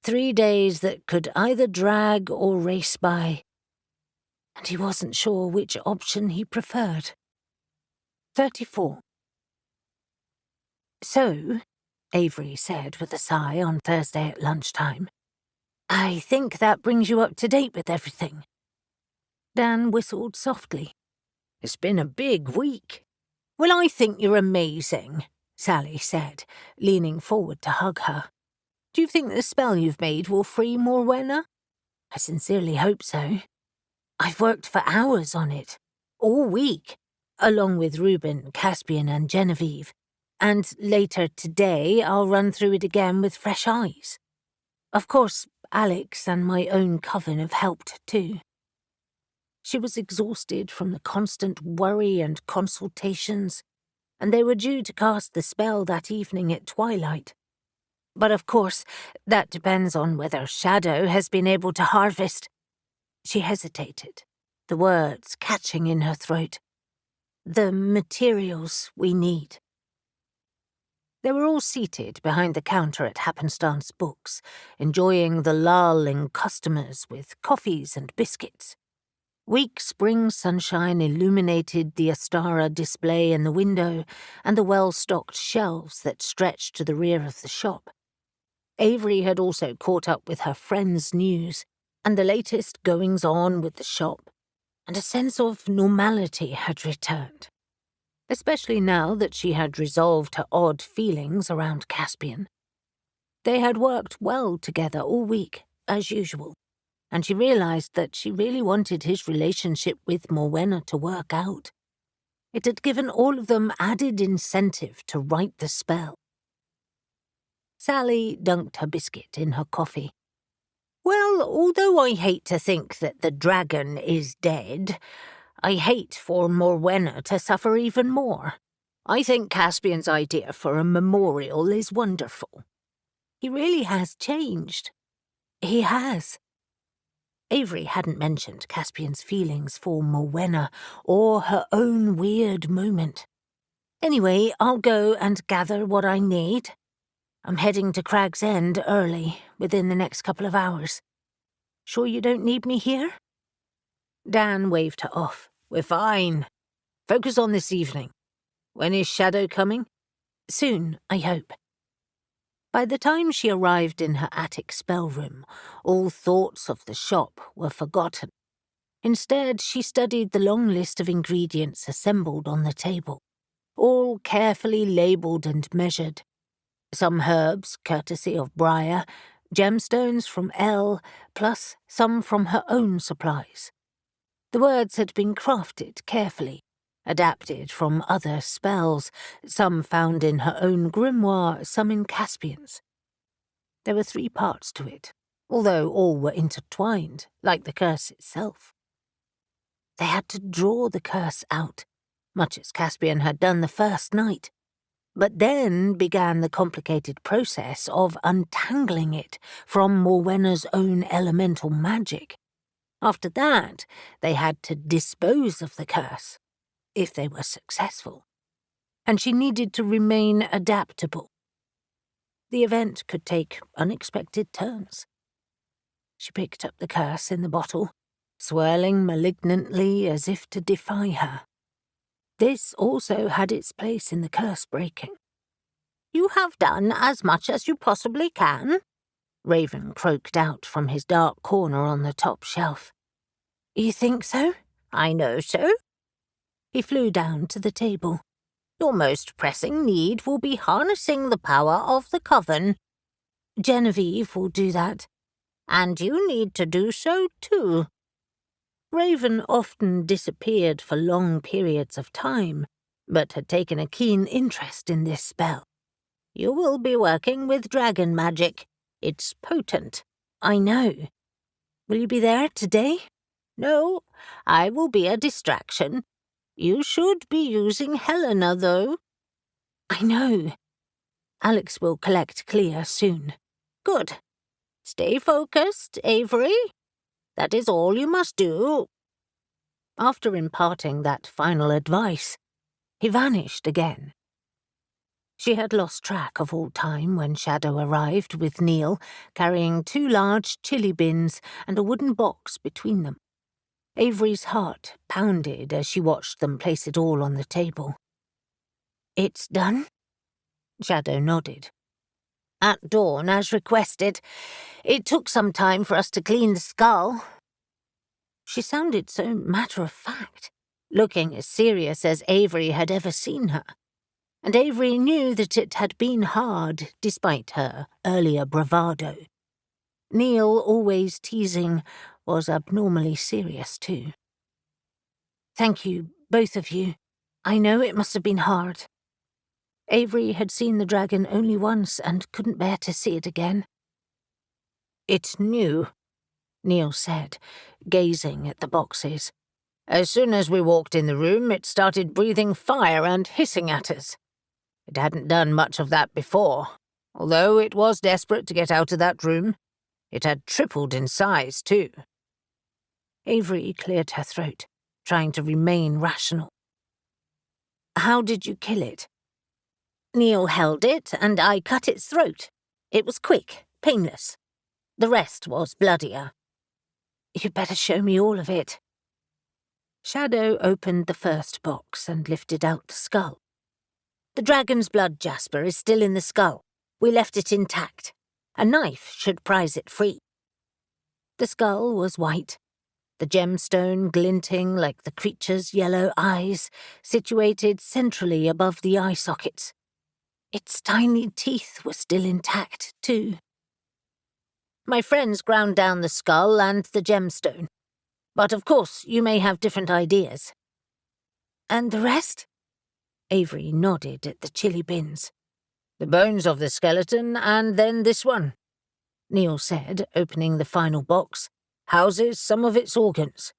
3 days that could either drag or race by. and he wasn't sure which option he preferred. 34. So, Avery said with a sigh on Thursday at lunchtime, I think that brings you up to date with everything. Dan whistled softly. It's been a big week. Well, I think you're amazing, Sally said, leaning forward to hug her. Do you think the spell you've made will free Morwenna? I sincerely hope so. I've worked for hours on it, all week, along with Reuben, Caspian and Genevieve, and later today I'll run through it again with fresh eyes. Of course, Alex and my own coven have helped too. She was exhausted from the constant worry and consultations, and they were due to cast the spell that evening at twilight. But of course, that depends on whether Shadow has been able to harvest. She hesitated, the words catching in her throat. The materials we need. They were all seated behind the counter at Happenstance Books, enjoying the lull in customers with coffees and biscuits. Weak spring sunshine illuminated the Ostara display in the window and the well-stocked shelves that stretched to the rear of the shop. Avery had also caught up with her friends' news and the latest goings-on with the shop, and a sense of normality had returned, especially now that she had resolved her odd feelings around Caspian. They had worked well together all week, as usual, and she realized that she really wanted his relationship with Morwenna to work out. It had given all of them added incentive to write the spell. Sally dunked her biscuit in her coffee. Well, although I hate to think that the dragon is dead, I hate for Morwenna to suffer even more. I think Caspian's idea for a memorial is wonderful. He really has changed. He has. Avery hadn't mentioned Caspian's feelings for Morwenna or her own weird moment. Anyway, I'll go and gather what I need. I'm heading to Crag's End early, within the next couple of hours. Sure you don't need me here? Dan waved her off. We're fine. Focus on this evening. When is Shadow coming? Soon, I hope. By the time she arrived in her attic spell room, all thoughts of the shop were forgotten. Instead, she studied the long list of ingredients assembled on the table, all carefully labelled and measured. Some herbs, courtesy of Briar, gemstones from Elle, plus some from her own supplies. The words had been crafted carefully, adapted from other spells, some found in her own grimoire, some in Caspian's. There were 3 parts to it, although all were intertwined, like the curse itself. They had to draw the curse out, much as Caspian had done the first night. But then began the complicated process of untangling it from Morwenna's own elemental magic. After that, they had to dispose of the curse, if they were successful, and she needed to remain adaptable. The event could take unexpected turns. She picked up the curse in the bottle, swirling malignantly as if to defy her. This also had its place in the curse breaking. You have done as much as you possibly can, Raven croaked out from his dark corner on the top shelf. You think so? I know so. He flew down to the table. Your most pressing need will be harnessing the power of the Coven. Genevieve will do that. And you need to do so too. Raven often disappeared for long periods of time, but had taken a keen interest in this spell. You will be working with dragon magic. It's potent. I know. Will you be there today? No, I will be a distraction. You should be using Helena, though. I know. Alex will collect Clea soon. Good. Stay focused, Avery. That is all you must do. After imparting that final advice, he vanished again. She had lost track of all time when Shadow arrived with Neil, carrying 2 large chili bins and a wooden box between them. Avery's heart pounded as she watched them place it all on the table. "It's done?" Shadow nodded. "At dawn, as requested. It took some time for us to clean the skull." She sounded so matter-of-fact, looking as serious as Avery had ever seen her. And Avery knew that it had been hard, despite her earlier bravado. Neil, always teasing, was abnormally serious too. "Thank you, both of you. I know it must have been hard." Avery had seen the dragon only once and couldn't bear to see it again. "It's new," Neil said, gazing at the boxes. "As soon as we walked in the room, it started breathing fire and hissing at us. It hadn't done much of that before. Although it was desperate to get out of that room, it had tripled in size, too." Avery cleared her throat, trying to remain rational. "How did you kill it?" "Neil held it, and I cut its throat. It was quick, painless. The rest was bloodier." "You'd better show me all of it." Shadow opened the first box and lifted out the skull. "The dragon's blood, Jasper, is still in the skull. We left it intact. A knife should prise it free." The skull was white, the gemstone glinting like the creature's yellow eyes, situated centrally above the eye sockets. Its tiny teeth were still intact, too. "My friends ground down the skull and the gemstone. But of course, you may have different ideas." "And the rest?" Avery nodded at the chili bins. "The bones of the skeleton, and then this one," Neil said, opening the final box, "houses some of its organs.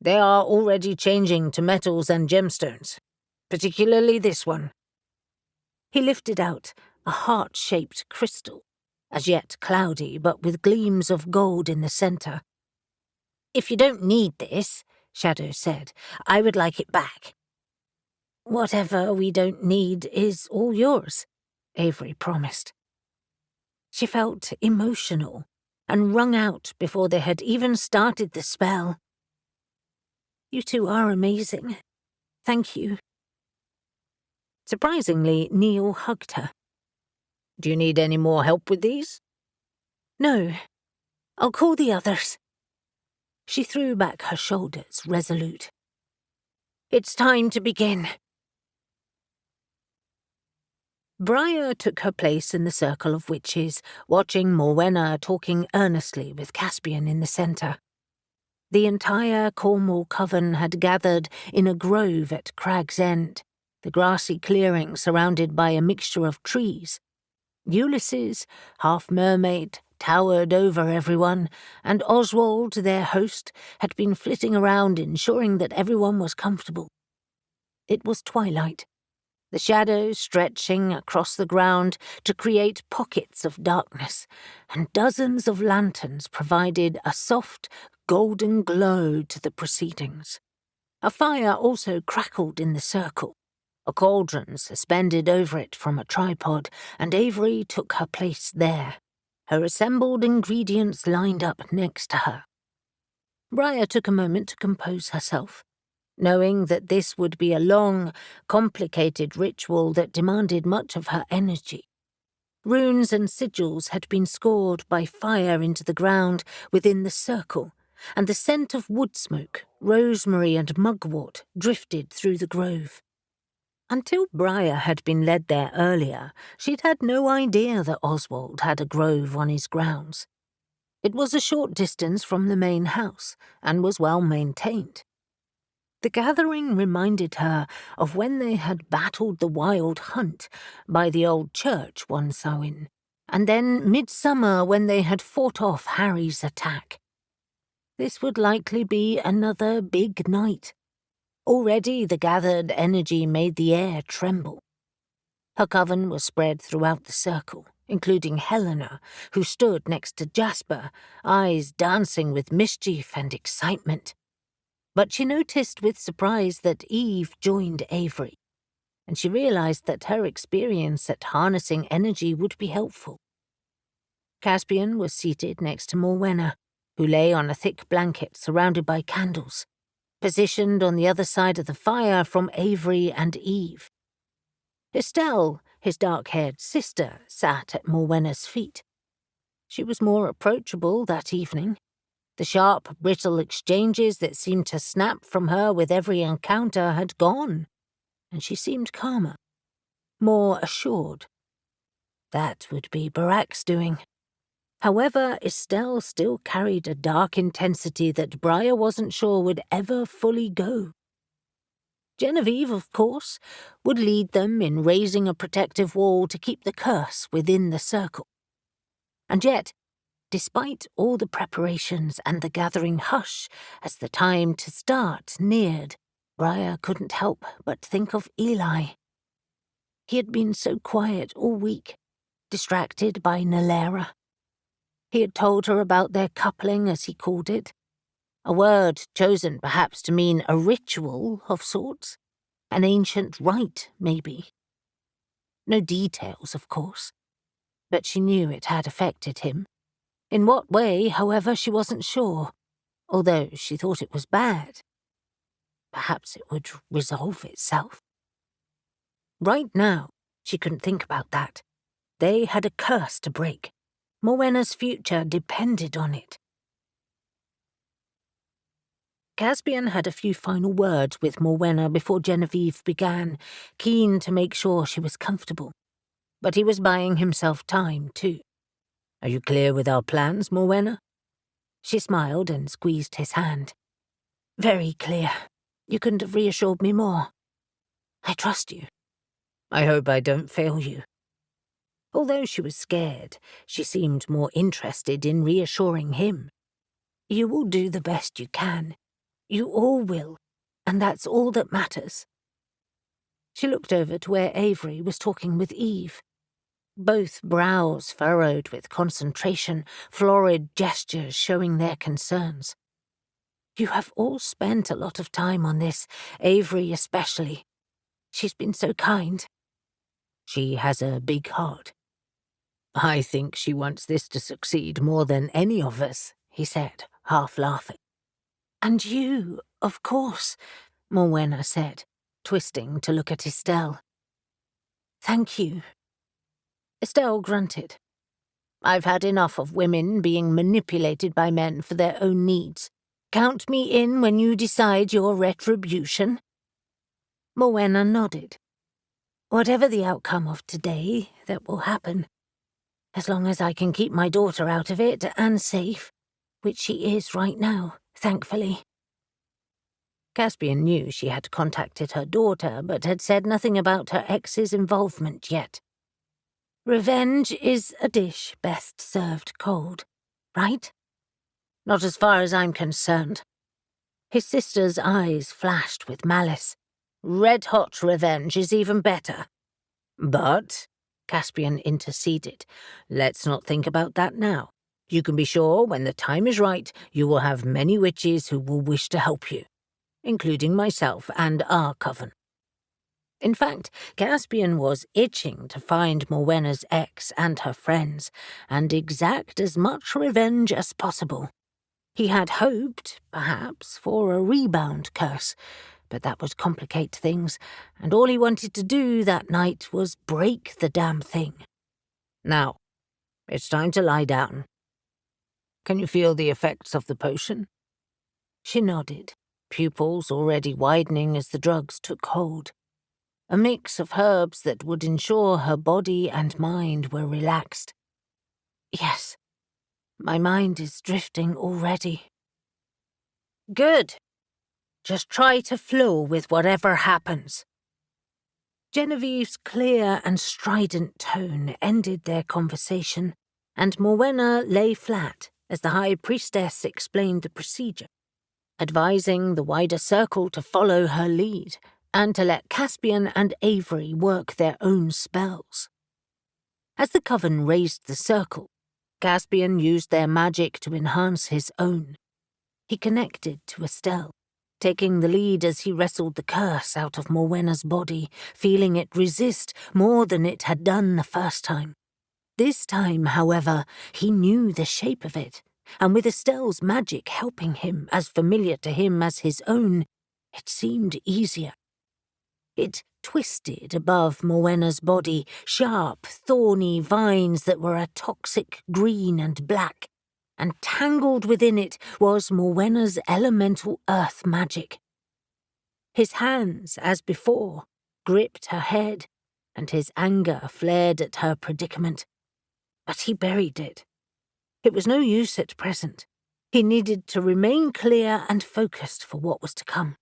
They are already changing to metals and gemstones, particularly this one." He lifted out a heart-shaped crystal, as yet cloudy but with gleams of gold in the centre. "If you don't need this," Shadow said, "I would like it back." "Whatever we don't need is all yours," Avery promised. She felt emotional and wrung out before they had even started the spell. "You two are amazing. Thank you." Surprisingly, Neil hugged her. "Do you need any more help with these?" "No. I'll call the others." She threw back her shoulders, resolute. "It's time to begin." Briar took her place in the circle of witches, watching Morwenna talking earnestly with Caspian in the centre. The entire Cornwall Coven had gathered in a grove at Crag's End, the grassy clearing surrounded by a mixture of trees. Ulysses, half-mermaid, towered over everyone, and Oswald, their host, had been flitting around ensuring that everyone was comfortable. It was twilight, the shadows stretching across the ground to create pockets of darkness, and dozens of lanterns provided a soft, golden glow to the proceedings. A fire also crackled in the circle, a cauldron suspended over it from a tripod, and Avery took her place there, her assembled ingredients lined up next to her. Briar took a moment to compose herself, knowing that this would be a long, complicated ritual that demanded much of her energy. Runes and sigils had been scored by fire into the ground within the circle, and the scent of wood smoke, rosemary and mugwort drifted through the grove. Until Briar had been led there earlier, she'd had no idea that Oswald had a grove on his grounds. It was a short distance from the main house, and was well maintained. The gathering reminded her of when they had battled the wild hunt by the old church one Samhain, and then midsummer when they had fought off Harry's attack. This would likely be another big night. Already the gathered energy made the air tremble. Her coven was spread throughout the circle, including Helena, who stood next to Jasper, eyes dancing with mischief and excitement. But she noticed with surprise that Eve joined Avery, and she realized that her experience at harnessing energy would be helpful. Caspian was seated next to Morwenna, who lay on a thick blanket surrounded by candles, positioned on the other side of the fire from Avery and Eve. Estelle, his dark-haired sister, sat at Morwenna's feet. She was more approachable that evening. The sharp, brittle exchanges that seemed to snap from her with every encounter had gone, and she seemed calmer, more assured. That would be Barak's doing. However, Estelle still carried a dark intensity that Briar wasn't sure would ever fully go. Genevieve, of course, would lead them in raising a protective wall to keep the curse within the circle. And yet, despite all the preparations and the gathering hush as the time to start neared, Briar couldn't help but think of Eli. He had been so quiet all week, distracted by Nalera. He had told her about their coupling, as he called it, a word chosen perhaps to mean a ritual of sorts, an ancient rite, maybe. No details, of course, but she knew it had affected him. In what way, however, she wasn't sure, although she thought it was bad. Perhaps it would resolve itself. Right now, she couldn't think about that. They had a curse to break. Morwenna's future depended on it. Caspian had a few final words with Morwenna before Genevieve began, keen to make sure she was comfortable. But he was buying himself time, too. "Are you clear with our plans, Morwenna?" She smiled and squeezed his hand. "Very clear. You couldn't have reassured me more. I trust you. I hope I don't fail you." Although she was scared, she seemed more interested in reassuring him. "You will do the best you can. You all will, and that's all that matters." She looked over to where Avery was talking with Eve. Both brows furrowed with concentration, florid gestures showing their concerns. "You have all spent a lot of time on this, Avery especially. She's been so kind." "She has a big heart." "I think she wants this to succeed more than any of us," he said, half laughing. "And you, of course," Morwenna said, twisting to look at Estelle. "Thank you." Estelle grunted. "I've had enough of women being manipulated by men for their own needs. Count me in when you decide your retribution." Morwenna nodded. "Whatever the outcome of today, that will happen. As long as I can keep my daughter out of it and safe, which she is right now, thankfully." Caspian knew she had contacted her daughter, but had said nothing about her ex's involvement yet. Revenge is a dish best served cold, right? Not as far as I'm concerned. His sister's eyes flashed with malice. Red-hot revenge is even better. "But," Caspian interceded, "let's not think about that now. You can be sure when the time is right, you will have many witches who will wish to help you, including myself and our coven." In fact, Caspian was itching to find Morwenna's ex and her friends, and exact as much revenge as possible. He had hoped, perhaps, for a rebound curse, but that would complicate things, and all he wanted to do that night was break the damn thing. "Now, it's time to lie down. Can you feel the effects of the potion?" She nodded, pupils already widening as the drugs took hold. A mix of herbs that would ensure her body and mind were relaxed. "Yes, my mind is drifting already." "Good. Just try to flow with whatever happens." Genevieve's clear and strident tone ended their conversation, and Morwenna lay flat as the High Priestess explained the procedure, advising the wider circle to follow her lead and to let Caspian and Avery work their own spells. As the coven raised the circle, Caspian used their magic to enhance his own. He connected to Estelle, taking the lead as he wrestled the curse out of Morwenna's body, feeling it resist more than it had done the first time. This time, however, he knew the shape of it, and with Estelle's magic helping him, as familiar to him as his own, it seemed easier. It twisted above Mowena's body, sharp, thorny vines that were a toxic green and black, and tangled within it was Mowena's elemental earth magic. His hands, as before, gripped her head, and his anger flared at her predicament. But he buried it. It was no use at present. He needed to remain clear and focused for what was to come.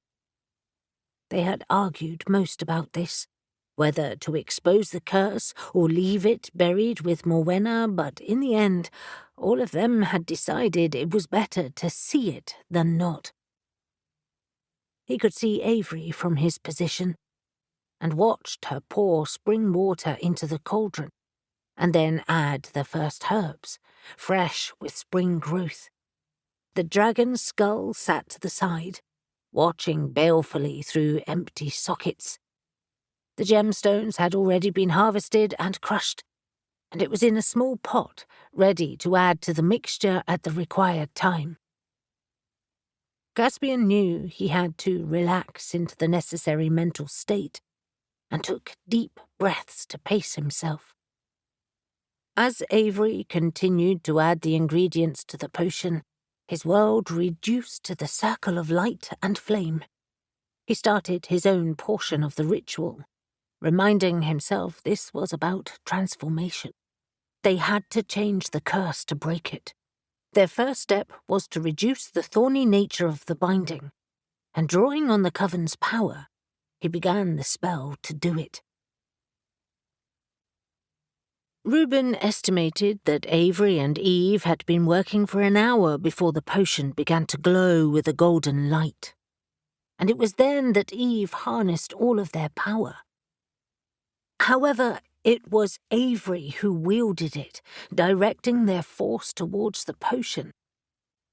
They had argued most about this, whether to expose the curse or leave it buried with Morwenna, but in the end, all of them had decided it was better to see it than not. He could see Avery from his position, and watched her pour spring water into the cauldron, and then add the first herbs, fresh with spring growth. The dragon's skull sat to the side, watching balefully through empty sockets. The gemstones had already been harvested and crushed, and it was in a small pot, ready to add to the mixture at the required time. Caspian knew he had to relax into the necessary mental state, and took deep breaths to pace himself. As Avery continued to add the ingredients to the potion, his world reduced to the circle of light and flame. He started his own portion of the ritual, reminding himself this was about transformation. They had to change the curse to break it. Their first step was to reduce the thorny nature of the binding, and drawing on the coven's power, he began the spell to do it. Reuben estimated that Avery and Eve had been working for an hour before the potion began to glow with a golden light, and it was then that Eve harnessed all of their power. However, it was Avery who wielded it, directing their force towards the potion,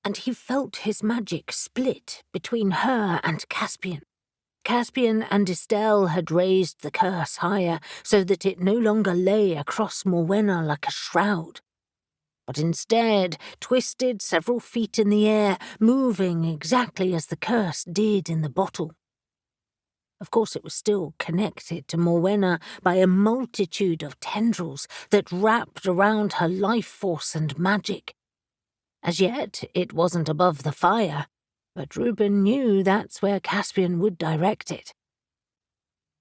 and he felt his magic split between her and Caspian. Caspian and Estelle had raised the curse higher so that it no longer lay across Morwenna like a shroud, but instead twisted several feet in the air, moving exactly as the curse did in the bottle. Of course, it was still connected to Morwenna by a multitude of tendrils that wrapped around her life force and magic. As yet, it wasn't above the fire, but Reuben knew that's where Caspian would direct it.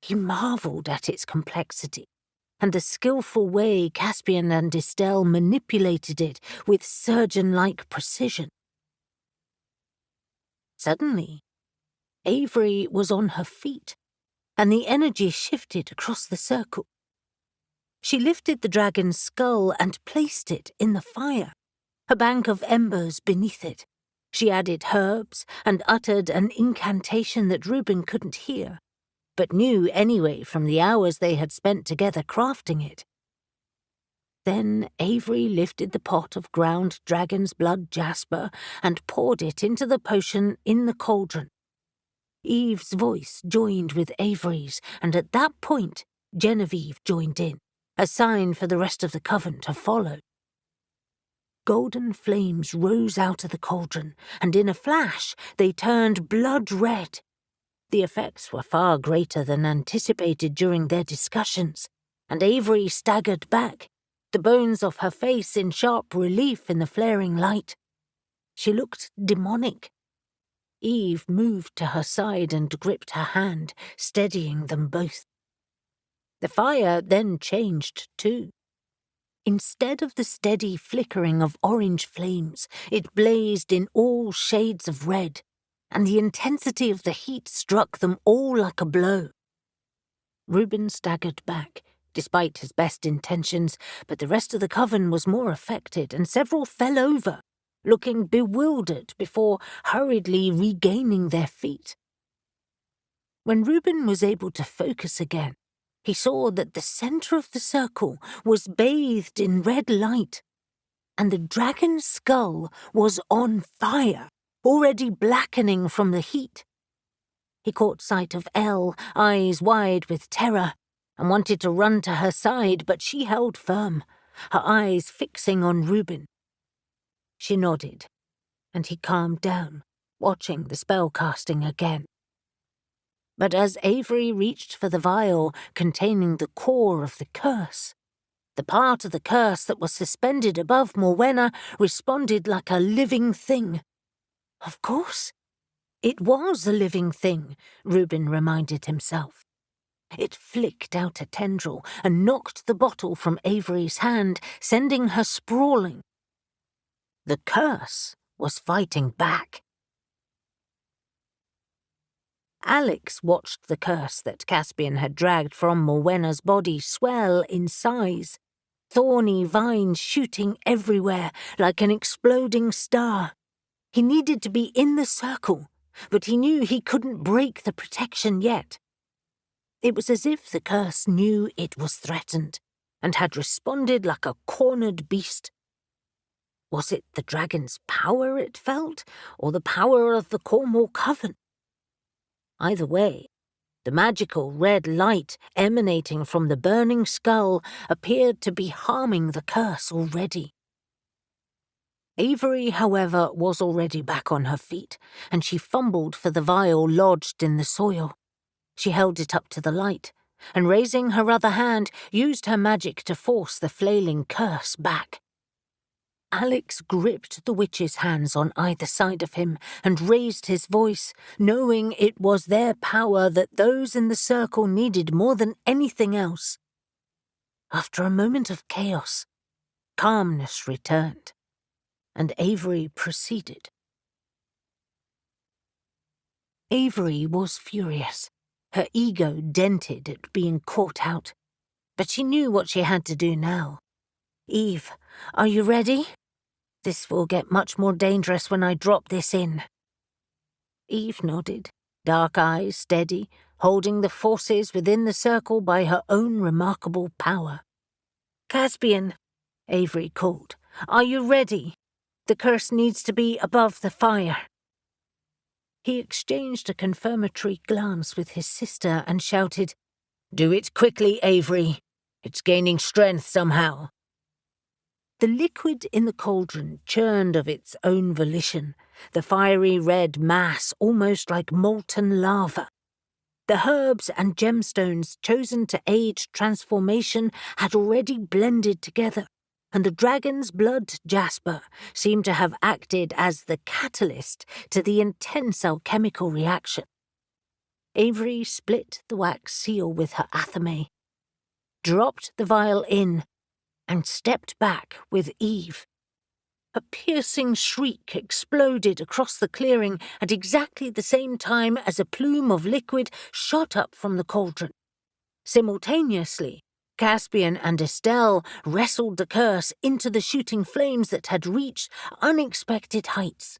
He marvelled at its complexity, and the skillful way Caspian and Estelle manipulated it with surgeon-like precision. Suddenly, Avery was on her feet, and the energy shifted across the circle. She lifted the dragon's skull and placed it in the fire, a bank of embers beneath it. She added herbs and uttered an incantation that Reuben couldn't hear, but knew anyway from the hours they had spent together crafting it. Then Avery lifted the pot of ground dragon's blood jasper and poured it into the potion in the cauldron. Eve's voice joined with Avery's, and at that point Genevieve joined in, a sign for the rest of the coven to follow. Golden flames rose out of the cauldron, and in a flash they turned blood red. The effects were far greater than anticipated during their discussions, and Avery staggered back, the bones of her face in sharp relief in the flaring light. She looked demonic. Eve moved to her side and gripped her hand, steadying them both. The fire then changed too. Instead of the steady flickering of orange flames, it blazed in all shades of red, and the intensity of the heat struck them all like a blow. Reuben staggered back, despite his best intentions, but the rest of the coven was more affected, and several fell over, looking bewildered before hurriedly regaining their feet. When Reuben was able to focus again, he saw that the center of the circle was bathed in red light, and the dragon's skull was on fire, already blackening from the heat. He caught sight of Elle, eyes wide with terror, and wanted to run to her side, but she held firm, her eyes fixing on Reuben. She nodded, and he calmed down, watching the spell casting again. But as Avery reached for the vial containing the core of the curse, the part of the curse that was suspended above Morwenna responded like a living thing. Of course, it was a living thing, Reuben reminded himself. It flicked out a tendril and knocked the bottle from Avery's hand, sending her sprawling. The curse was fighting back. Alex watched the curse that Caspian had dragged from Morwenna's body swell in size, thorny vines shooting everywhere like an exploding star. He needed to be in the circle, but he knew he couldn't break the protection yet. It was as if the curse knew it was threatened and had responded like a cornered beast. Was it the dragon's power it felt, or the power of the Cornwall Coven? Either way, the magical red light emanating from the burning skull appeared to be harming the curse already. Avery, however, was already back on her feet, and she fumbled for the vial lodged in the soil. She held it up to the light, and raising her other hand, used her magic to force the flailing curse back. Alex gripped the witch's hands on either side of him and raised his voice, knowing it was their power that those in the circle needed more than anything else. After a moment of chaos, calmness returned, and Avery proceeded. Avery was furious, her ego dented at being caught out, but she knew what she had to do now. "Eve, are you ready? This will get much more dangerous when I drop this in." Eve nodded, dark eyes steady, holding the forces within the circle by her own remarkable power. "Caspian," Avery called, "are you ready? The curse needs to be above the fire." He exchanged a confirmatory glance with his sister and shouted, "Do it quickly, Avery. It's gaining strength somehow." The liquid in the cauldron churned of its own volition, the fiery red mass almost like molten lava. The herbs and gemstones chosen to aid transformation had already blended together, and the dragon's blood jasper seemed to have acted as the catalyst to the intense alchemical reaction. Avery split the wax seal with her athame, dropped the vial in, and stepped back with Eve. A piercing shriek exploded across the clearing at exactly the same time as a plume of liquid shot up from the cauldron. Simultaneously, Caspian and Estelle wrestled the curse into the shooting flames that had reached unexpected heights.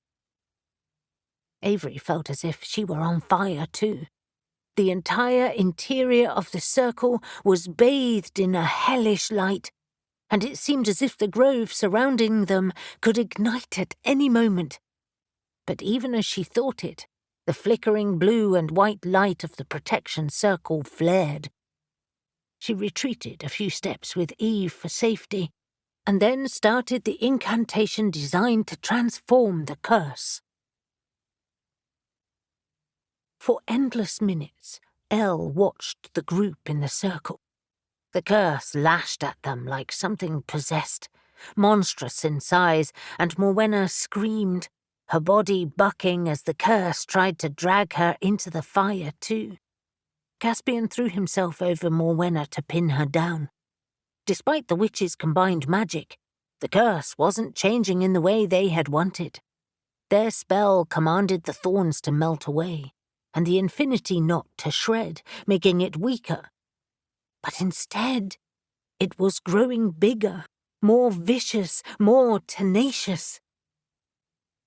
Avery felt as if she were on fire too. The entire interior of the circle was bathed in a hellish light, and it seemed as if the grove surrounding them could ignite at any moment. But even as she thought it, the flickering blue and white light of the protection circle flared. She retreated a few steps with Eve for safety, and then started the incantation designed to transform the curse. For endless minutes, Elle watched the group in the circle. The curse lashed at them like something possessed, monstrous in size, and Morwenna screamed, her body bucking as the curse tried to drag her into the fire too. Caspian threw himself over Morwenna to pin her down. Despite the witches' combined magic, the curse wasn't changing in the way they had wanted. Their spell commanded the thorns to melt away, and the infinity knot to shred, making it weaker. But instead, it was growing bigger, more vicious, more tenacious.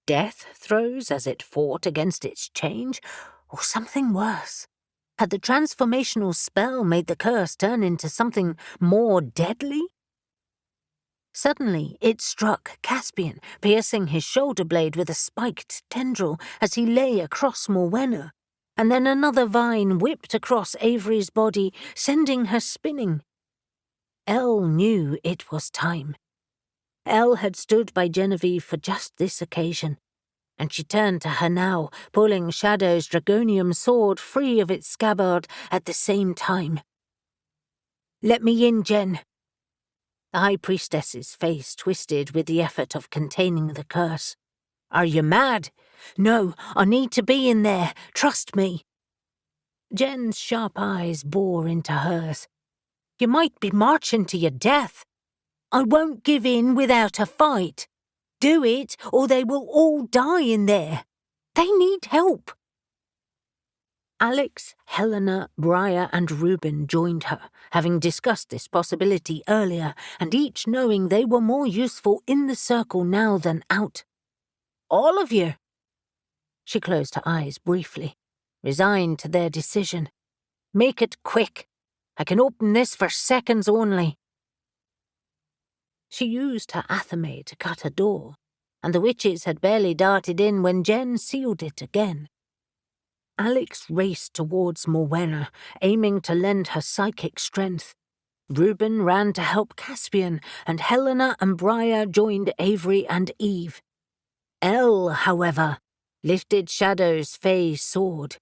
Death throes as it fought against its change, or something worse? Had the transformational spell made the curse turn into something more deadly? Suddenly, it struck Caspian, piercing his shoulder blade with a spiked tendril as he lay across Morwenna, and then another vine whipped across Avery's body, sending her spinning. Elle knew it was time. Elle had stood by Genevieve for just this occasion, and she turned to her now, pulling Shadow's dragonium sword free of its scabbard at the same time. "Let me in, Jen." The High Priestess's face twisted with the effort of containing the curse. "Are you mad?" "No, I need to be in there. Trust me." Jen's sharp eyes bore into hers. "You might be marching to your death. I won't give in without a fight. Do it, or they will all die in there. They need help." Alex, Helena, Briar and Reuben joined her, having discussed this possibility earlier, and each knowing they were more useful in the circle now than out. "All of you?" She closed her eyes briefly, resigned to their decision. "Make it quick. I can open this for seconds only." She used her athame to cut a door, and the witches had barely darted in when Jen sealed it again. Alex raced towards Morwenna, aiming to lend her psychic strength. Reuben ran to help Caspian, and Helena and Briar joined Avery and Eve. Elle, however, lifted Shadow's fey sword.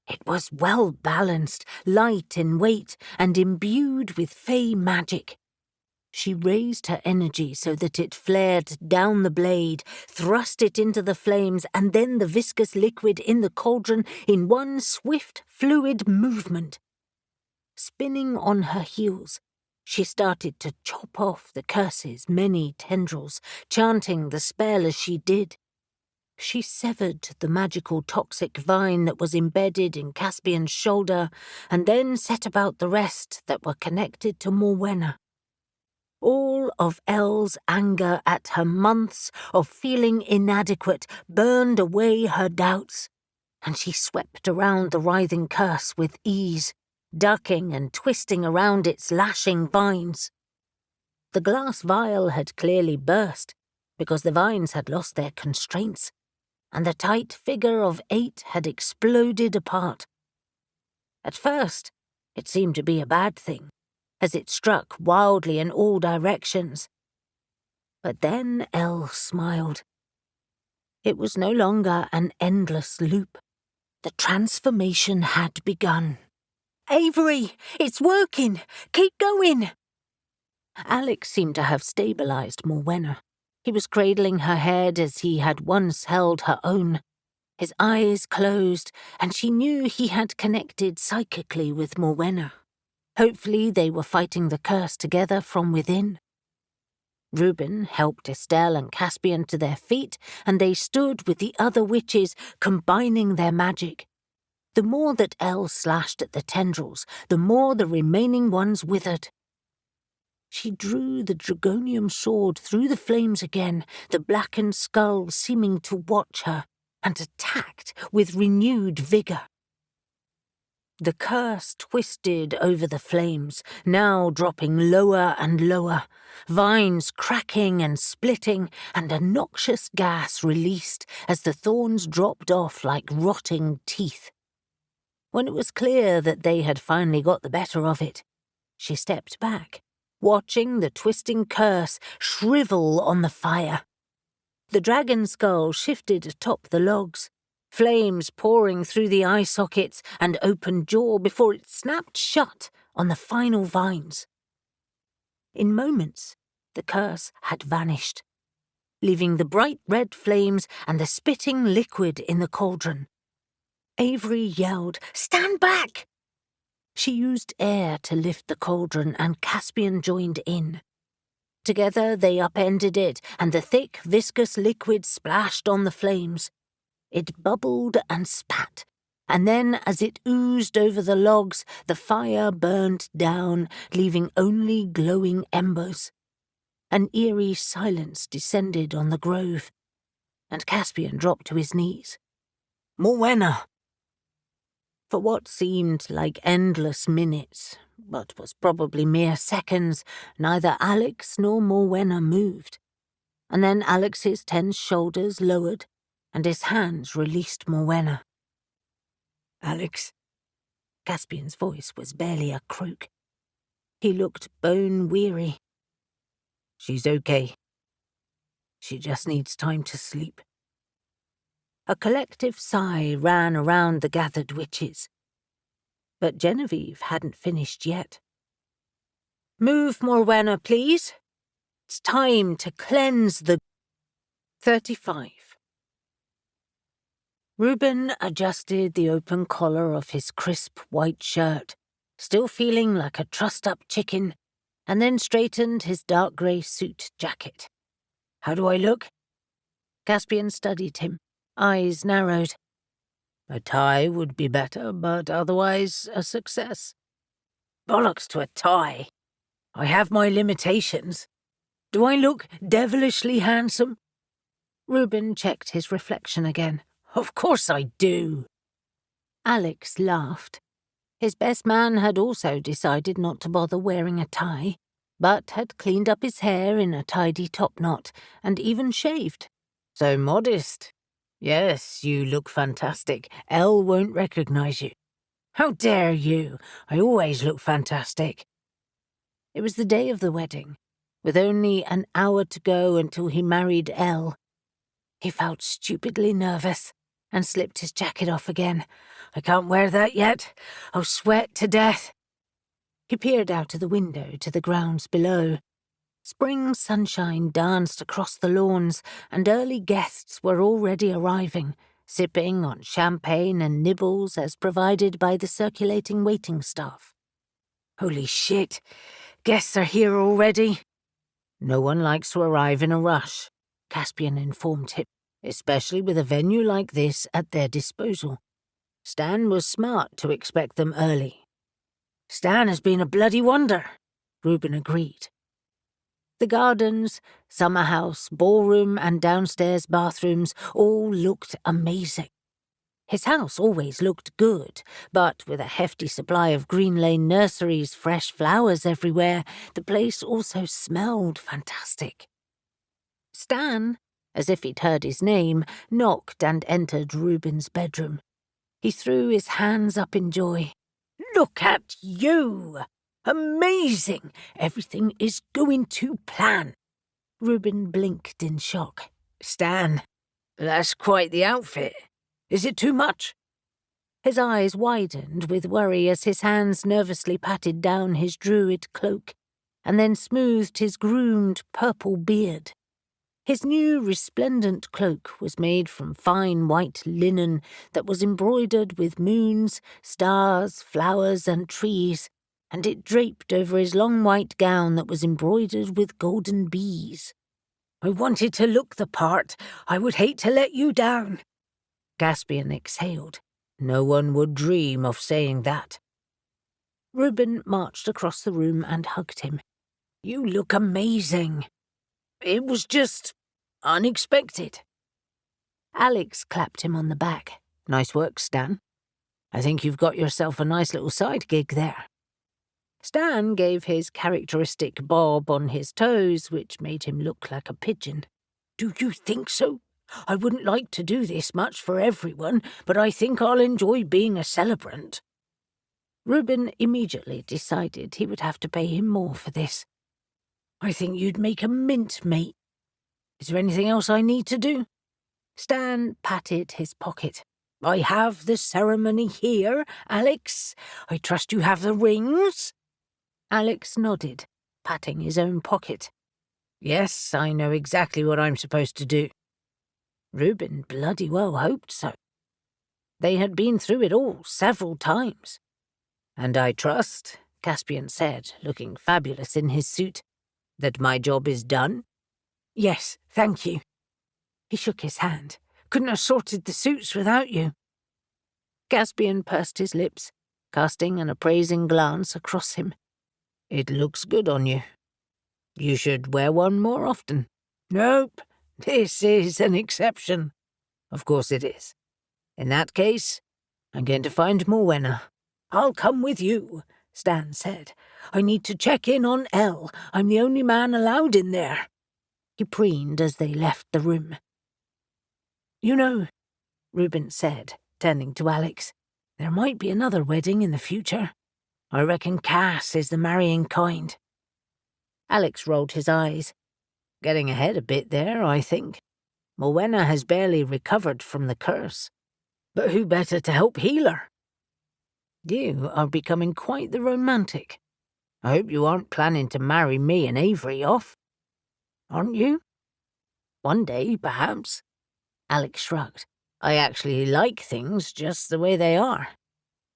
It was well balanced, light in weight, and imbued with fey magic. She raised her energy so that it flared down the blade, thrust it into the flames, and then the viscous liquid in the cauldron in one swift, fluid movement. Spinning on her heels, she started to chop off the curse's many tendrils, chanting the spell as she did. She severed the magical toxic vine that was embedded in Caspian's shoulder, and then set about the rest that were connected to Morwenna. All of Elle's anger at her months of feeling inadequate burned away her doubts, and she swept around the writhing curse with ease, ducking and twisting around its lashing vines. The glass vial had clearly burst, because the vines had lost their constraints, and the tight figure of 8 had exploded apart. At first, it seemed to be a bad thing, as it struck wildly in all directions. But then Elle smiled. It was no longer an endless loop. The transformation had begun. "Avery, it's working! Keep going!" Alex seemed to have stabilized Morwenna. He was cradling her head as he had once held her own. His eyes closed, and she knew he had connected psychically with Morwenna. Hopefully they were fighting the curse together from within. Reuben helped Estelle and Caspian to their feet, and they stood with the other witches, combining their magic. The more that Elle slashed at the tendrils, the more the remaining ones withered. She drew the dragonium sword through the flames again, the blackened skull seeming to watch her, and attacked with renewed vigour. The curse twisted over the flames, now dropping lower and lower, vines cracking and splitting, and a noxious gas released as the thorns dropped off like rotting teeth. When it was clear that they had finally got the better of it, she stepped back, watching the twisting curse shrivel on the fire. The dragon skull shifted atop the logs, flames pouring through the eye sockets and open jaw before it snapped shut on the final vines. In moments, the curse had vanished, leaving the bright red flames and the spitting liquid in the cauldron. Avery yelled, "Stand back!" She used air to lift the cauldron, and Caspian joined in. Together they upended it, and the thick, viscous liquid splashed on the flames. It bubbled and spat, and then as it oozed over the logs, the fire burned down, leaving only glowing embers. An eerie silence descended on the grove, and Caspian dropped to his knees. "Morwenna!" For what seemed like endless minutes, but was probably mere seconds, neither Alex nor Morwenna moved. And then Alex's tense shoulders lowered, and his hands released Morwenna. "Alex?" Caspian's voice was barely a croak. He looked bone-weary. "She's okay," She just needs time to sleep. A collective sigh ran around the gathered witches. But Genevieve hadn't finished yet. "Move, Morwenna, please. It's time to cleanse the 35. Reuben adjusted the open collar of his crisp white shirt, still feeling like a trussed-up chicken, and then straightened his dark grey suit jacket. "How do I look?" Caspian studied him, eyes narrowed. A tie would be better, but otherwise a success. "Bollocks to a tie. I have my limitations. Do I look devilishly handsome?" Reuben checked his reflection again. "Of course I do." Alex laughed. His best man had also decided not to bother wearing a tie, but had cleaned up his hair in a tidy topknot and even shaved. "So modest. Yes, you look fantastic. Elle won't recognize you." "How dare you? I always look fantastic." It was the day of the wedding, with only an hour to go until he married Elle. He felt stupidly nervous and slipped his jacket off again. "I can't wear that yet. I'll sweat to death." He peered out of the window to the grounds below. Spring sunshine danced across the lawns, and early guests were already arriving, sipping on champagne and nibbles as provided by the circulating waiting staff. "Holy shit! Guests are here already." "No one likes to arrive in a rush," Caspian informed him. "Especially with a venue like this at their disposal. Stan was smart to expect them early." "Stan has been a bloody wonder," Reuben agreed. The gardens, summer house, ballroom, and downstairs bathrooms all looked amazing. His house always looked good, but with a hefty supply of Green Lane nurseries, fresh flowers everywhere, the place also smelled fantastic. Stan, as if he'd heard his name, knocked and entered Reuben's bedroom. He threw his hands up in joy. "Look at you! Amazing! Everything is going to plan." Reuben blinked in shock. "Stan, that's quite the outfit. Is it too much?" His eyes widened with worry as his hands nervously patted down his druid cloak, and then smoothed his groomed purple beard. His new resplendent cloak was made from fine white linen that was embroidered with moons, stars, flowers, and trees, and it draped over his long white gown that was embroidered with golden bees. "I wanted to look the part. I would hate to let you down." Caspian exhaled. "No one would dream of saying that." Reuben marched across the room and hugged him. "You look amazing." "It was just unexpected." Alex clapped him on the back. "Nice work, Stan. I think you've got yourself a nice little side gig there." Stan gave his characteristic bob on his toes, which made him look like a pigeon. "Do you think so? I wouldn't like to do this much for everyone, but I think I'll enjoy being a celebrant." Reuben immediately decided he would have to pay him more for this. "I think you'd make a mint mate. Is there anything else I need to do?" Stan patted his pocket. "I have the ceremony here, Alex. I trust you have the rings?" Alex nodded, patting his own pocket. "Yes, I know exactly what I'm supposed to do." Reuben bloody well hoped so. They had been through it all several times. "And I trust," Caspian said, looking fabulous in his suit, "that my job is done?" "Yes, thank you." He shook his hand. "Couldn't have sorted the suits without you." Caspian pursed his lips, casting an appraising glance across him. "It looks good on you. You should wear one more often." "Nope, this is an exception." "Of course it is. In that case, I'm going to find Morwenna." "I'll come with you," Stan said. "I need to check in on Elle. I'm the only man allowed in there." He preened as they left the room. "You know," Reuben said, turning to Alex, "there might be another wedding in the future. I reckon Cass is the marrying kind." Alex rolled his eyes. Getting ahead a bit there, I think. Morwenna has barely recovered from the curse. But who better to help heal her? You are becoming quite the romantic. I hope you aren't planning to marry me and Avery off. Aren't you? One day, perhaps. Alex shrugged. I actually like things just the way they are.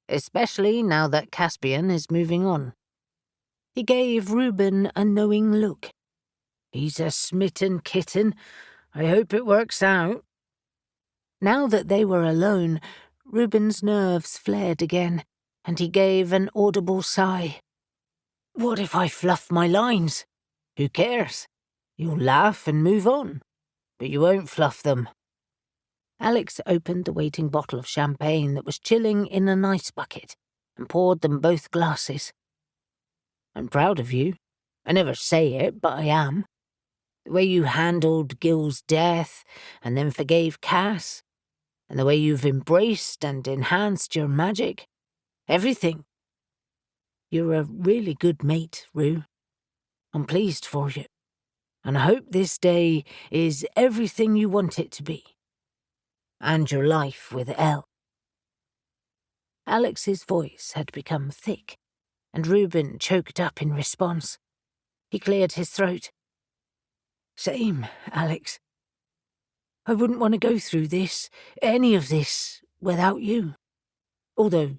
Especially now that Caspian is moving on. He gave Reuben a knowing look. He's a smitten kitten. I hope it works out. Now that they were alone, Reuben's nerves flared again, and he gave an audible sigh. What if I fluff my lines? Who cares? You'll laugh and move on, but you won't fluff them. Alex opened the waiting bottle of champagne that was chilling in an ice bucket and poured them both glasses. I'm proud of you. I never say it, but I am. The way you handled Gil's death and then forgave Cass, and the way you've embraced and enhanced your magic. Everything. You're a really good mate, Rue. I'm pleased for you, and I hope this day is everything you want it to be. And your life with Elle. Alex's voice had become thick, and Reuben choked up in response. He cleared his throat. Same, Alex. I wouldn't want to go through this, any of this, without you. Although,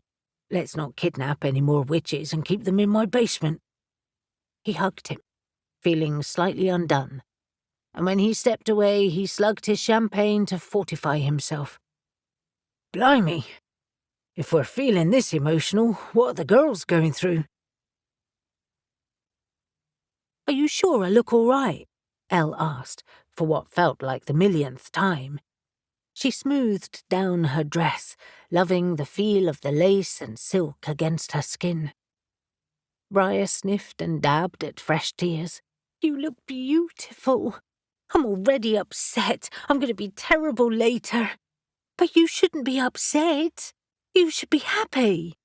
let's not kidnap any more witches and keep them in my basement. He hugged him, feeling slightly undone, and when he stepped away, he slugged his champagne to fortify himself. Blimey! If we're feeling this emotional, what are the girls going through? Are you sure I look all right? Elle asked, for what felt like the millionth time. She smoothed down her dress, loving the feel of the lace and silk against her skin. Briar sniffed and dabbed at fresh tears. You look beautiful. I'm already upset. I'm going to be terrible later. But you shouldn't be upset. You should be happy.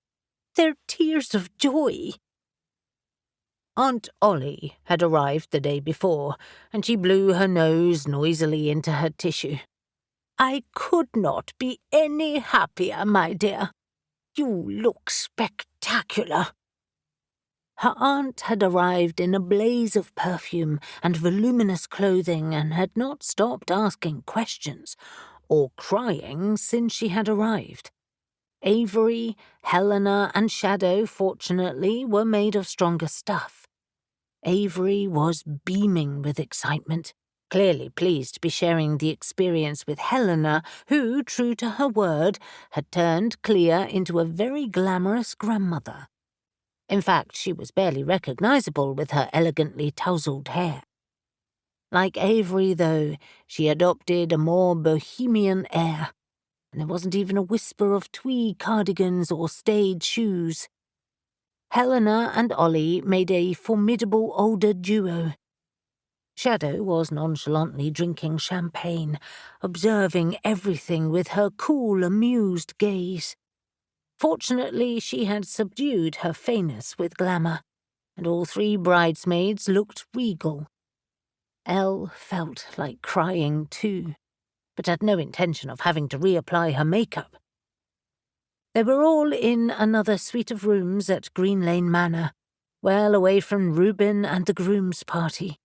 They're tears of joy. Aunt Ollie had arrived the day before, and she blew her nose noisily into her tissue. I could not be any happier, my dear. You look spectacular. Her aunt had arrived in a blaze of perfume and voluminous clothing and had not stopped asking questions or crying since she had arrived. Avery, Helena, and Shadow, fortunately, were made of stronger stuff. Avery was beaming with excitement, clearly pleased to be sharing the experience with Helena, who, true to her word, had turned Clea into a very glamorous grandmother. In fact, she was barely recognizable with her elegantly tousled hair. Like Avery, though, she adopted a more bohemian air, and there wasn't even a whisper of tweed cardigans or staid shoes. Helena and Ollie made a formidable older duo. Shadow was nonchalantly drinking champagne, observing everything with her cool, amused gaze. Fortunately, she had subdued her fairness with glamour, and all three bridesmaids looked regal. Elle felt like crying too, but had no intention of having to reapply her makeup. They were all in another suite of rooms at Green Lane Manor, well away from Reuben and the groom's party.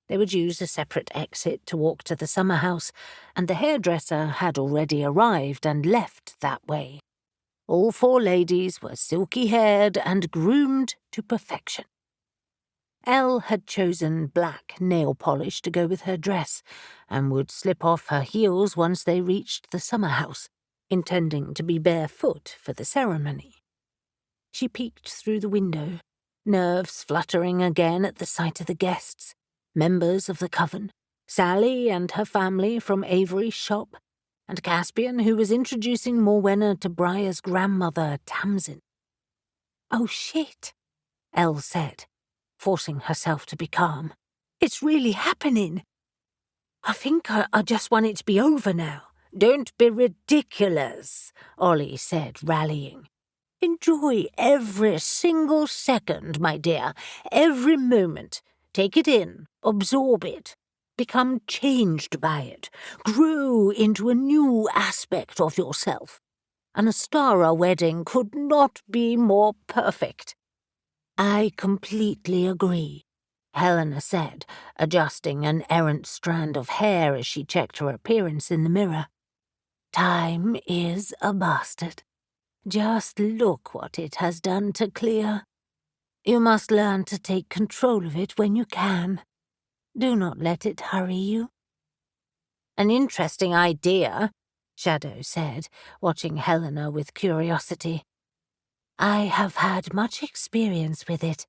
They would use a separate exit to walk to the summer house, and the hairdresser had already arrived and left that way. All four ladies were silky-haired and groomed to perfection. Elle had chosen black nail polish to go with her dress, and would slip off her heels once they reached the summer house, intending to be barefoot for the ceremony. She peeked through the window, nerves fluttering again at the sight of the guests, members of the coven, Sally and her family from Avery's shop, and Caspian, who was introducing Morwenna to Briar's grandmother, Tamsin. Oh, shit, Elle said, forcing herself to be calm. It's really happening. I think I just want it to be over now. Don't be ridiculous, Ollie said, rallying. Enjoy every single second, my dear, every moment. Take it in, absorb it, become changed by it, grow into a new aspect of yourself. An Ostara wedding could not be more perfect." "I completely agree," Helena said, adjusting an errant strand of hair as she checked her appearance in the mirror. "Time is a bastard. Just look what it has done to Clea. You must learn to take control of it when you can. Do not let it hurry you." "An interesting idea," Shadow said, watching Helena with curiosity. "I have had much experience with it."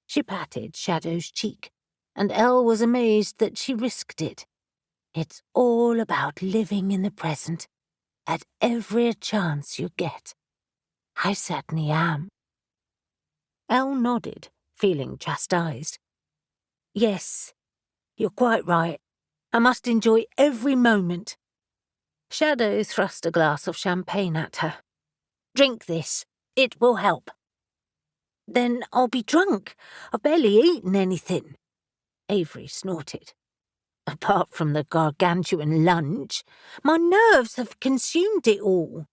She patted Shadow's cheek, and Elle was amazed that she risked it. "It's all about living in the present, at every chance you get. I certainly am." Elle nodded, feeling chastised. "Yes, you're quite right. I must enjoy every moment." Shadow thrust a glass of champagne at her. "Drink this. It will help." "Then I'll be drunk. I've barely eaten anything." Avery snorted. "Apart from the gargantuan lunch, my nerves have consumed it all."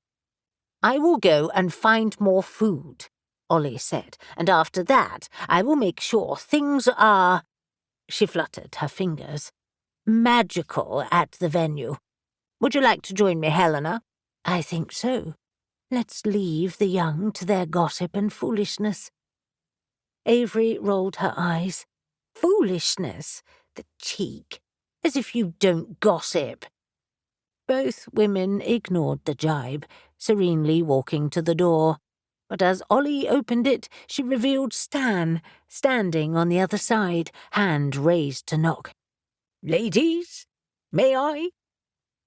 "I will go and find more food," Ollie said, "and after that I will make sure things are—" she fluttered her fingers— "magical at the venue. Would you like to join me, Helena?" "I think so. Let's leave the young to their gossip and foolishness." Avery rolled her eyes. "Foolishness? The cheek. As if you don't gossip." Both women ignored the jibe, serenely walking to the door. But as Ollie opened it, she revealed Stan, standing on the other side, hand raised to knock. "Ladies, may I?"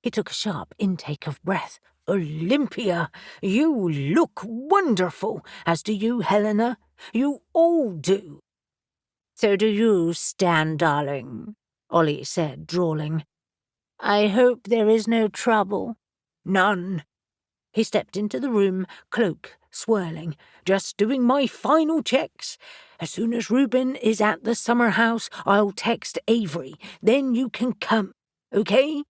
He took a sharp intake of breath. "Olympia, you look wonderful, as do you, Helena. You all do." "So do you, Stan, darling," Ollie said, drawling. "I hope there is no trouble." "None." He stepped into the room, cloak swirling. "Just doing my final checks. As soon as Reuben is at the summer house, I'll text Avery. Then you can come, okay?"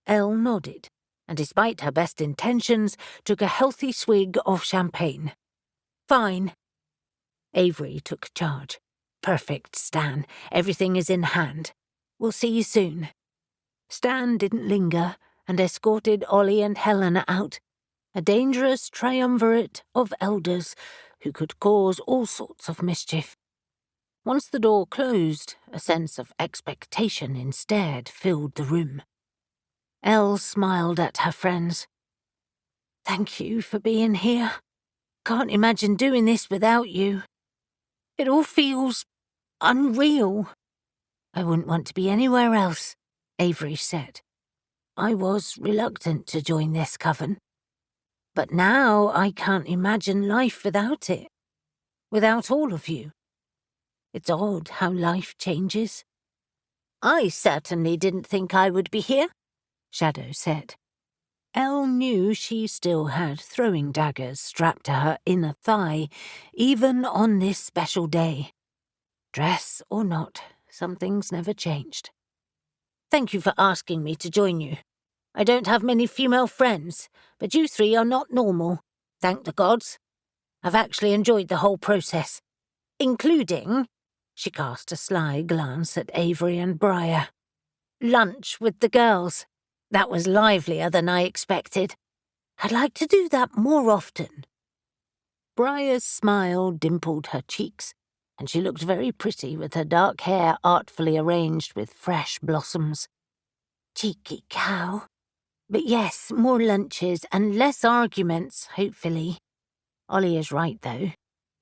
Elle nodded, and despite her best intentions, took a healthy swig of champagne. "Fine." Avery took charge. "Perfect, Stan. Everything is in hand. We'll see you soon." Stan didn't linger and escorted Ollie and Helena out, a dangerous triumvirate of elders who could cause all sorts of mischief. Once the door closed, a sense of expectation instead filled the room. Elle smiled at her friends. "Thank you for being here. Can't imagine doing this without you. It all feels unreal." "I wouldn't want to be anywhere else," Avery said. "I was reluctant to join this coven. But now I can't imagine life without it. Without all of you. It's odd how life changes." "I certainly didn't think I would be here," Shadow said. Elle knew she still had throwing daggers strapped to her inner thigh, even on this special day. Dress or not, some things never changed. "Thank you for asking me to join you. I don't have many female friends, but you three are not normal, thank the gods. I've actually enjoyed the whole process, including," she cast a sly glance at Avery and Briar, "lunch with the girls. That was livelier than I expected. I'd like to do that more often." Briar's smile dimpled her cheeks, and she looked very pretty with her dark hair artfully arranged with fresh blossoms. "Cheeky cow. But yes, more lunches and less arguments, hopefully." "Ollie is right, though,"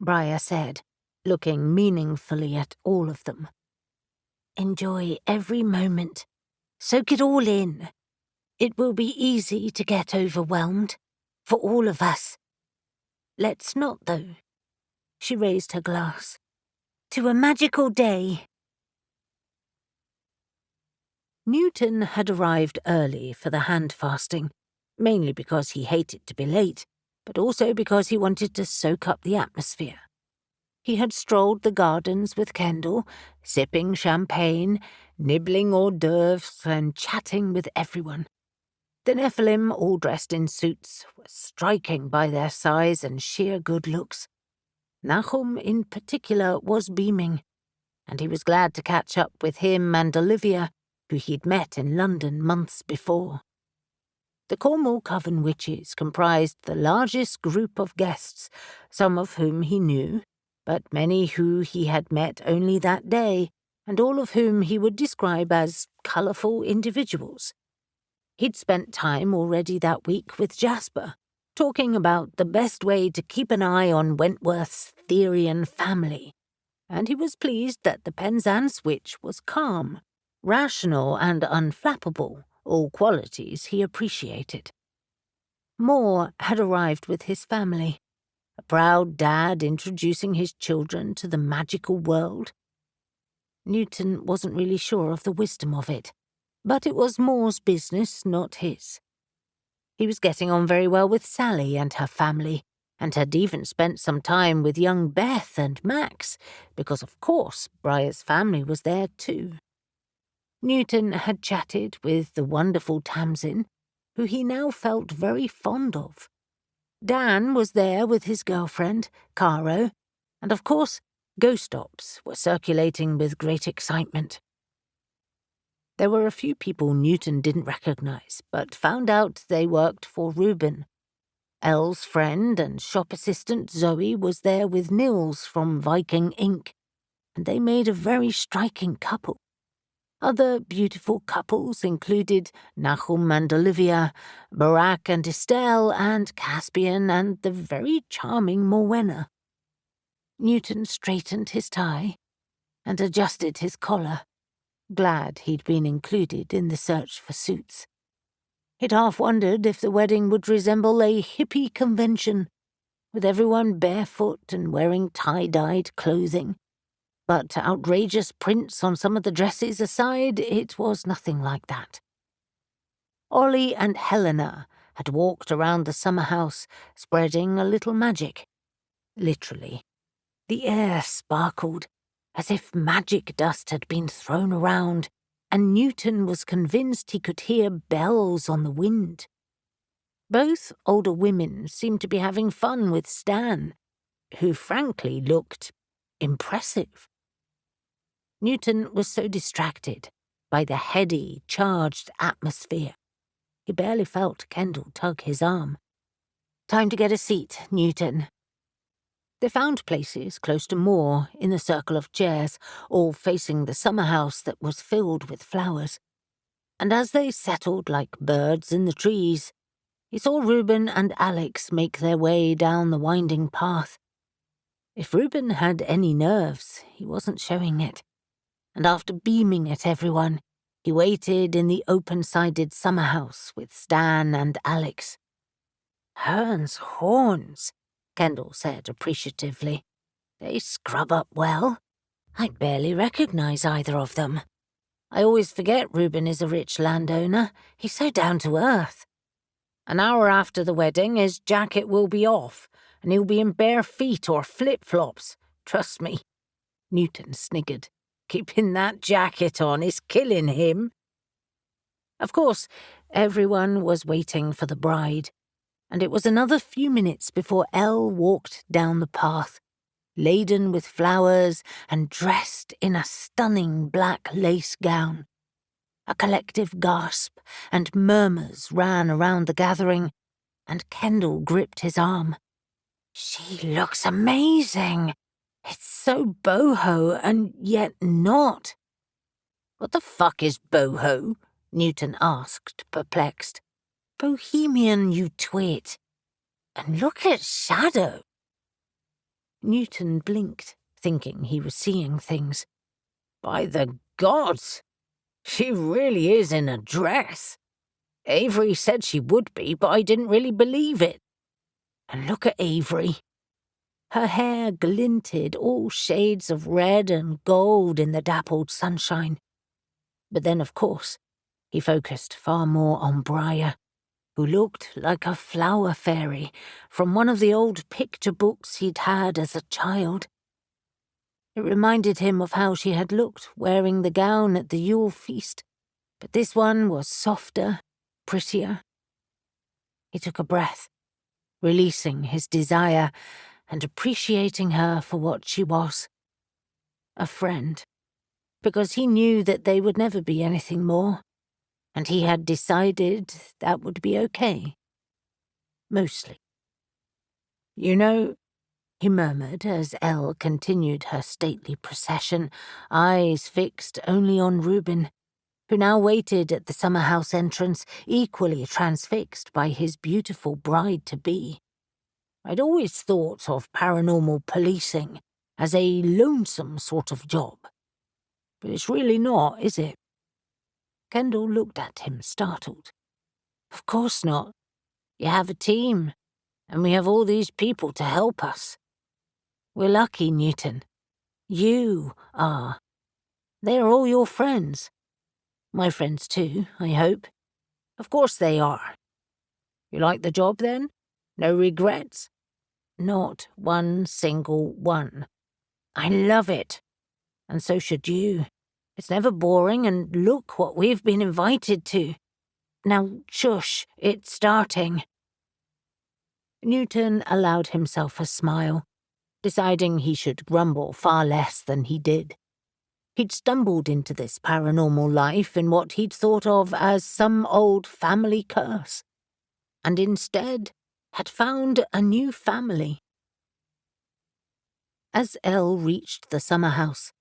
Briar said, looking meaningfully at all of them. "Enjoy every moment. Soak it all in. It will be easy to get overwhelmed, for all of us. Let's not, though." She raised her glass. "To a magical day." Newton had arrived early for the hand-fasting, mainly because he hated to be late, but also because he wanted to soak up the atmosphere. He had strolled the gardens with Kendall, sipping champagne, nibbling hors d'oeuvres, and chatting with everyone. The Nephilim, all dressed in suits, were striking by their size and sheer good looks. Nahum, in particular, was beaming, and he was glad to catch up with him and Olivia, who he'd met in London months before. The Cornwall Coven witches comprised the largest group of guests, some of whom he knew, but many who he had met only that day, and all of whom he would describe as colourful individuals. He'd spent time already that week with Jasper, talking about the best way to keep an eye on Wentworth's Therian family, and he was pleased that the Penzance witch was calm, rational and unflappable, all qualities he appreciated. Moore had arrived with his family, a proud dad introducing his children to the magical world. Newton wasn't really sure of the wisdom of it, but it was Moore's business, not his. He was getting on very well with Sally and her family, and had even spent some time with young Beth and Max, because of course Briar's family was there too. Newton had chatted with the wonderful Tamsin, who he now felt very fond of. Dan was there with his girlfriend, Caro, and of course ghost ops were circulating with great excitement. There were a few people Newton didn't recognize, but found out they worked for Reuben. Elle's friend and shop assistant Zoe was there with Nils from Viking Inc., and they made a very striking couple. Other beautiful couples included Nahum and Olivia, Barak and Estelle, and Caspian and the very charming Morwenna. Newton straightened his tie and adjusted his collar, glad he'd been included in the search for suits. He'd half wondered if the wedding would resemble a hippie convention, with everyone barefoot and wearing tie-dyed clothing. But outrageous prints on some of the dresses aside, it was nothing like that. Ollie and Helena had walked around the summer house, spreading a little magic. Literally. The air sparkled, as if magic dust had been thrown around, and Newton was convinced he could hear bells on the wind. Both older women seemed to be having fun with Stan, who frankly looked impressive. Newton was so distracted by the heady, charged atmosphere, he barely felt Kendall tug his arm. "Time to get a seat, Newton." They found places close to Moore in the circle of chairs, all facing the summer house that was filled with flowers. And as they settled like birds in the trees, he saw Reuben and Alex make their way down the winding path. If Reuben had any nerves, he wasn't showing it. And after beaming at everyone, he waited in the open-sided summer house with Stan and Alex. "Hearn's horns," Kendall said appreciatively. "They scrub up well. I barely recognize either of them. I always forget Reuben is a rich landowner. He's so down to earth. An hour after the wedding, his jacket will be off, and he'll be in bare feet or flip-flops. Trust me." Newton sniggered. "Keeping that jacket on is killing him." Of course, everyone was waiting for the bride, and it was another few minutes before Elle walked down the path, laden with flowers and dressed in a stunning black lace gown. A collective gasp and murmurs ran around the gathering, and Kendall gripped his arm. "She looks amazing. It's so boho and yet not." "What the fuck is boho?" Newton asked, perplexed. "Bohemian, you twit. And look at Shadow." Newton blinked, thinking he was seeing things. "By the gods! She really is in a dress. Avery said she would be, but I didn't really believe it. And look at Avery." Her hair glinted all shades of red and gold in the dappled sunshine. But then, of course, he focused far more on Briar, who looked like a flower fairy from one of the old picture books he'd had as a child. It reminded him of how she had looked wearing the gown at the Yule feast, but this one was softer, prettier. He took a breath, releasing his desire and appreciating her for what she was. A friend, because he knew that they would never be anything more, and he had decided that would be okay. Mostly. "You know," he murmured as Elle continued her stately procession, eyes fixed only on Reuben, who now waited at the summer-house entrance, equally transfixed by his beautiful bride-to-be. "I'd always thought of paranormal policing as a lonesome sort of job. But it's really not, is it?" Kendall looked at him, startled. "Of course not. You have a team, and we have all these people to help us. We're lucky, Newton. You are. They are all your friends. My friends too, I hope. Of course they are. You like the job then? No regrets?" "Not one single one. I love it. And so should you. It's never boring, and look what we've been invited to. Now, shush, it's starting." Newton allowed himself a smile, deciding he should grumble far less than he did. He'd stumbled into this paranormal life in what he'd thought of as some old family curse, and instead had found a new family. As Elle reached the summer house,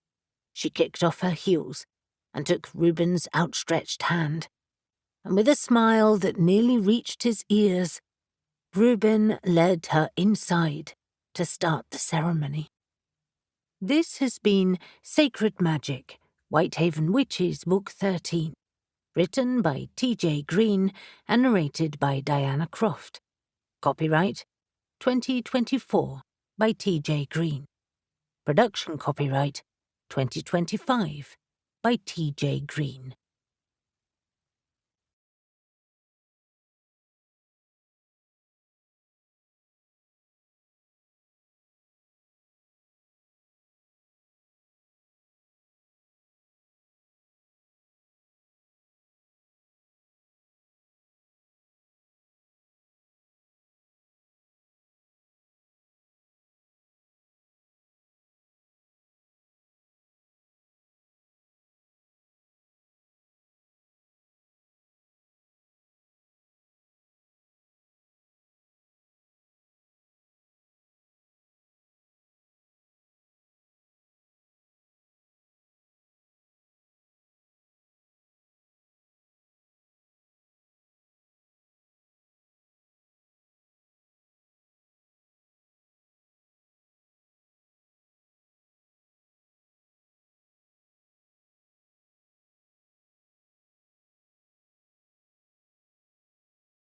she kicked off her heels and took Reuben's outstretched hand, and with a smile that nearly reached his ears, Reuben led her inside to start the ceremony. This has been Sacred Magic, Whitehaven Witches, Book 13, written by T.J. Green and narrated by Diana Croft. Copyright 2024 by T.J. Green. Production copyright 2025 by T.J. Green.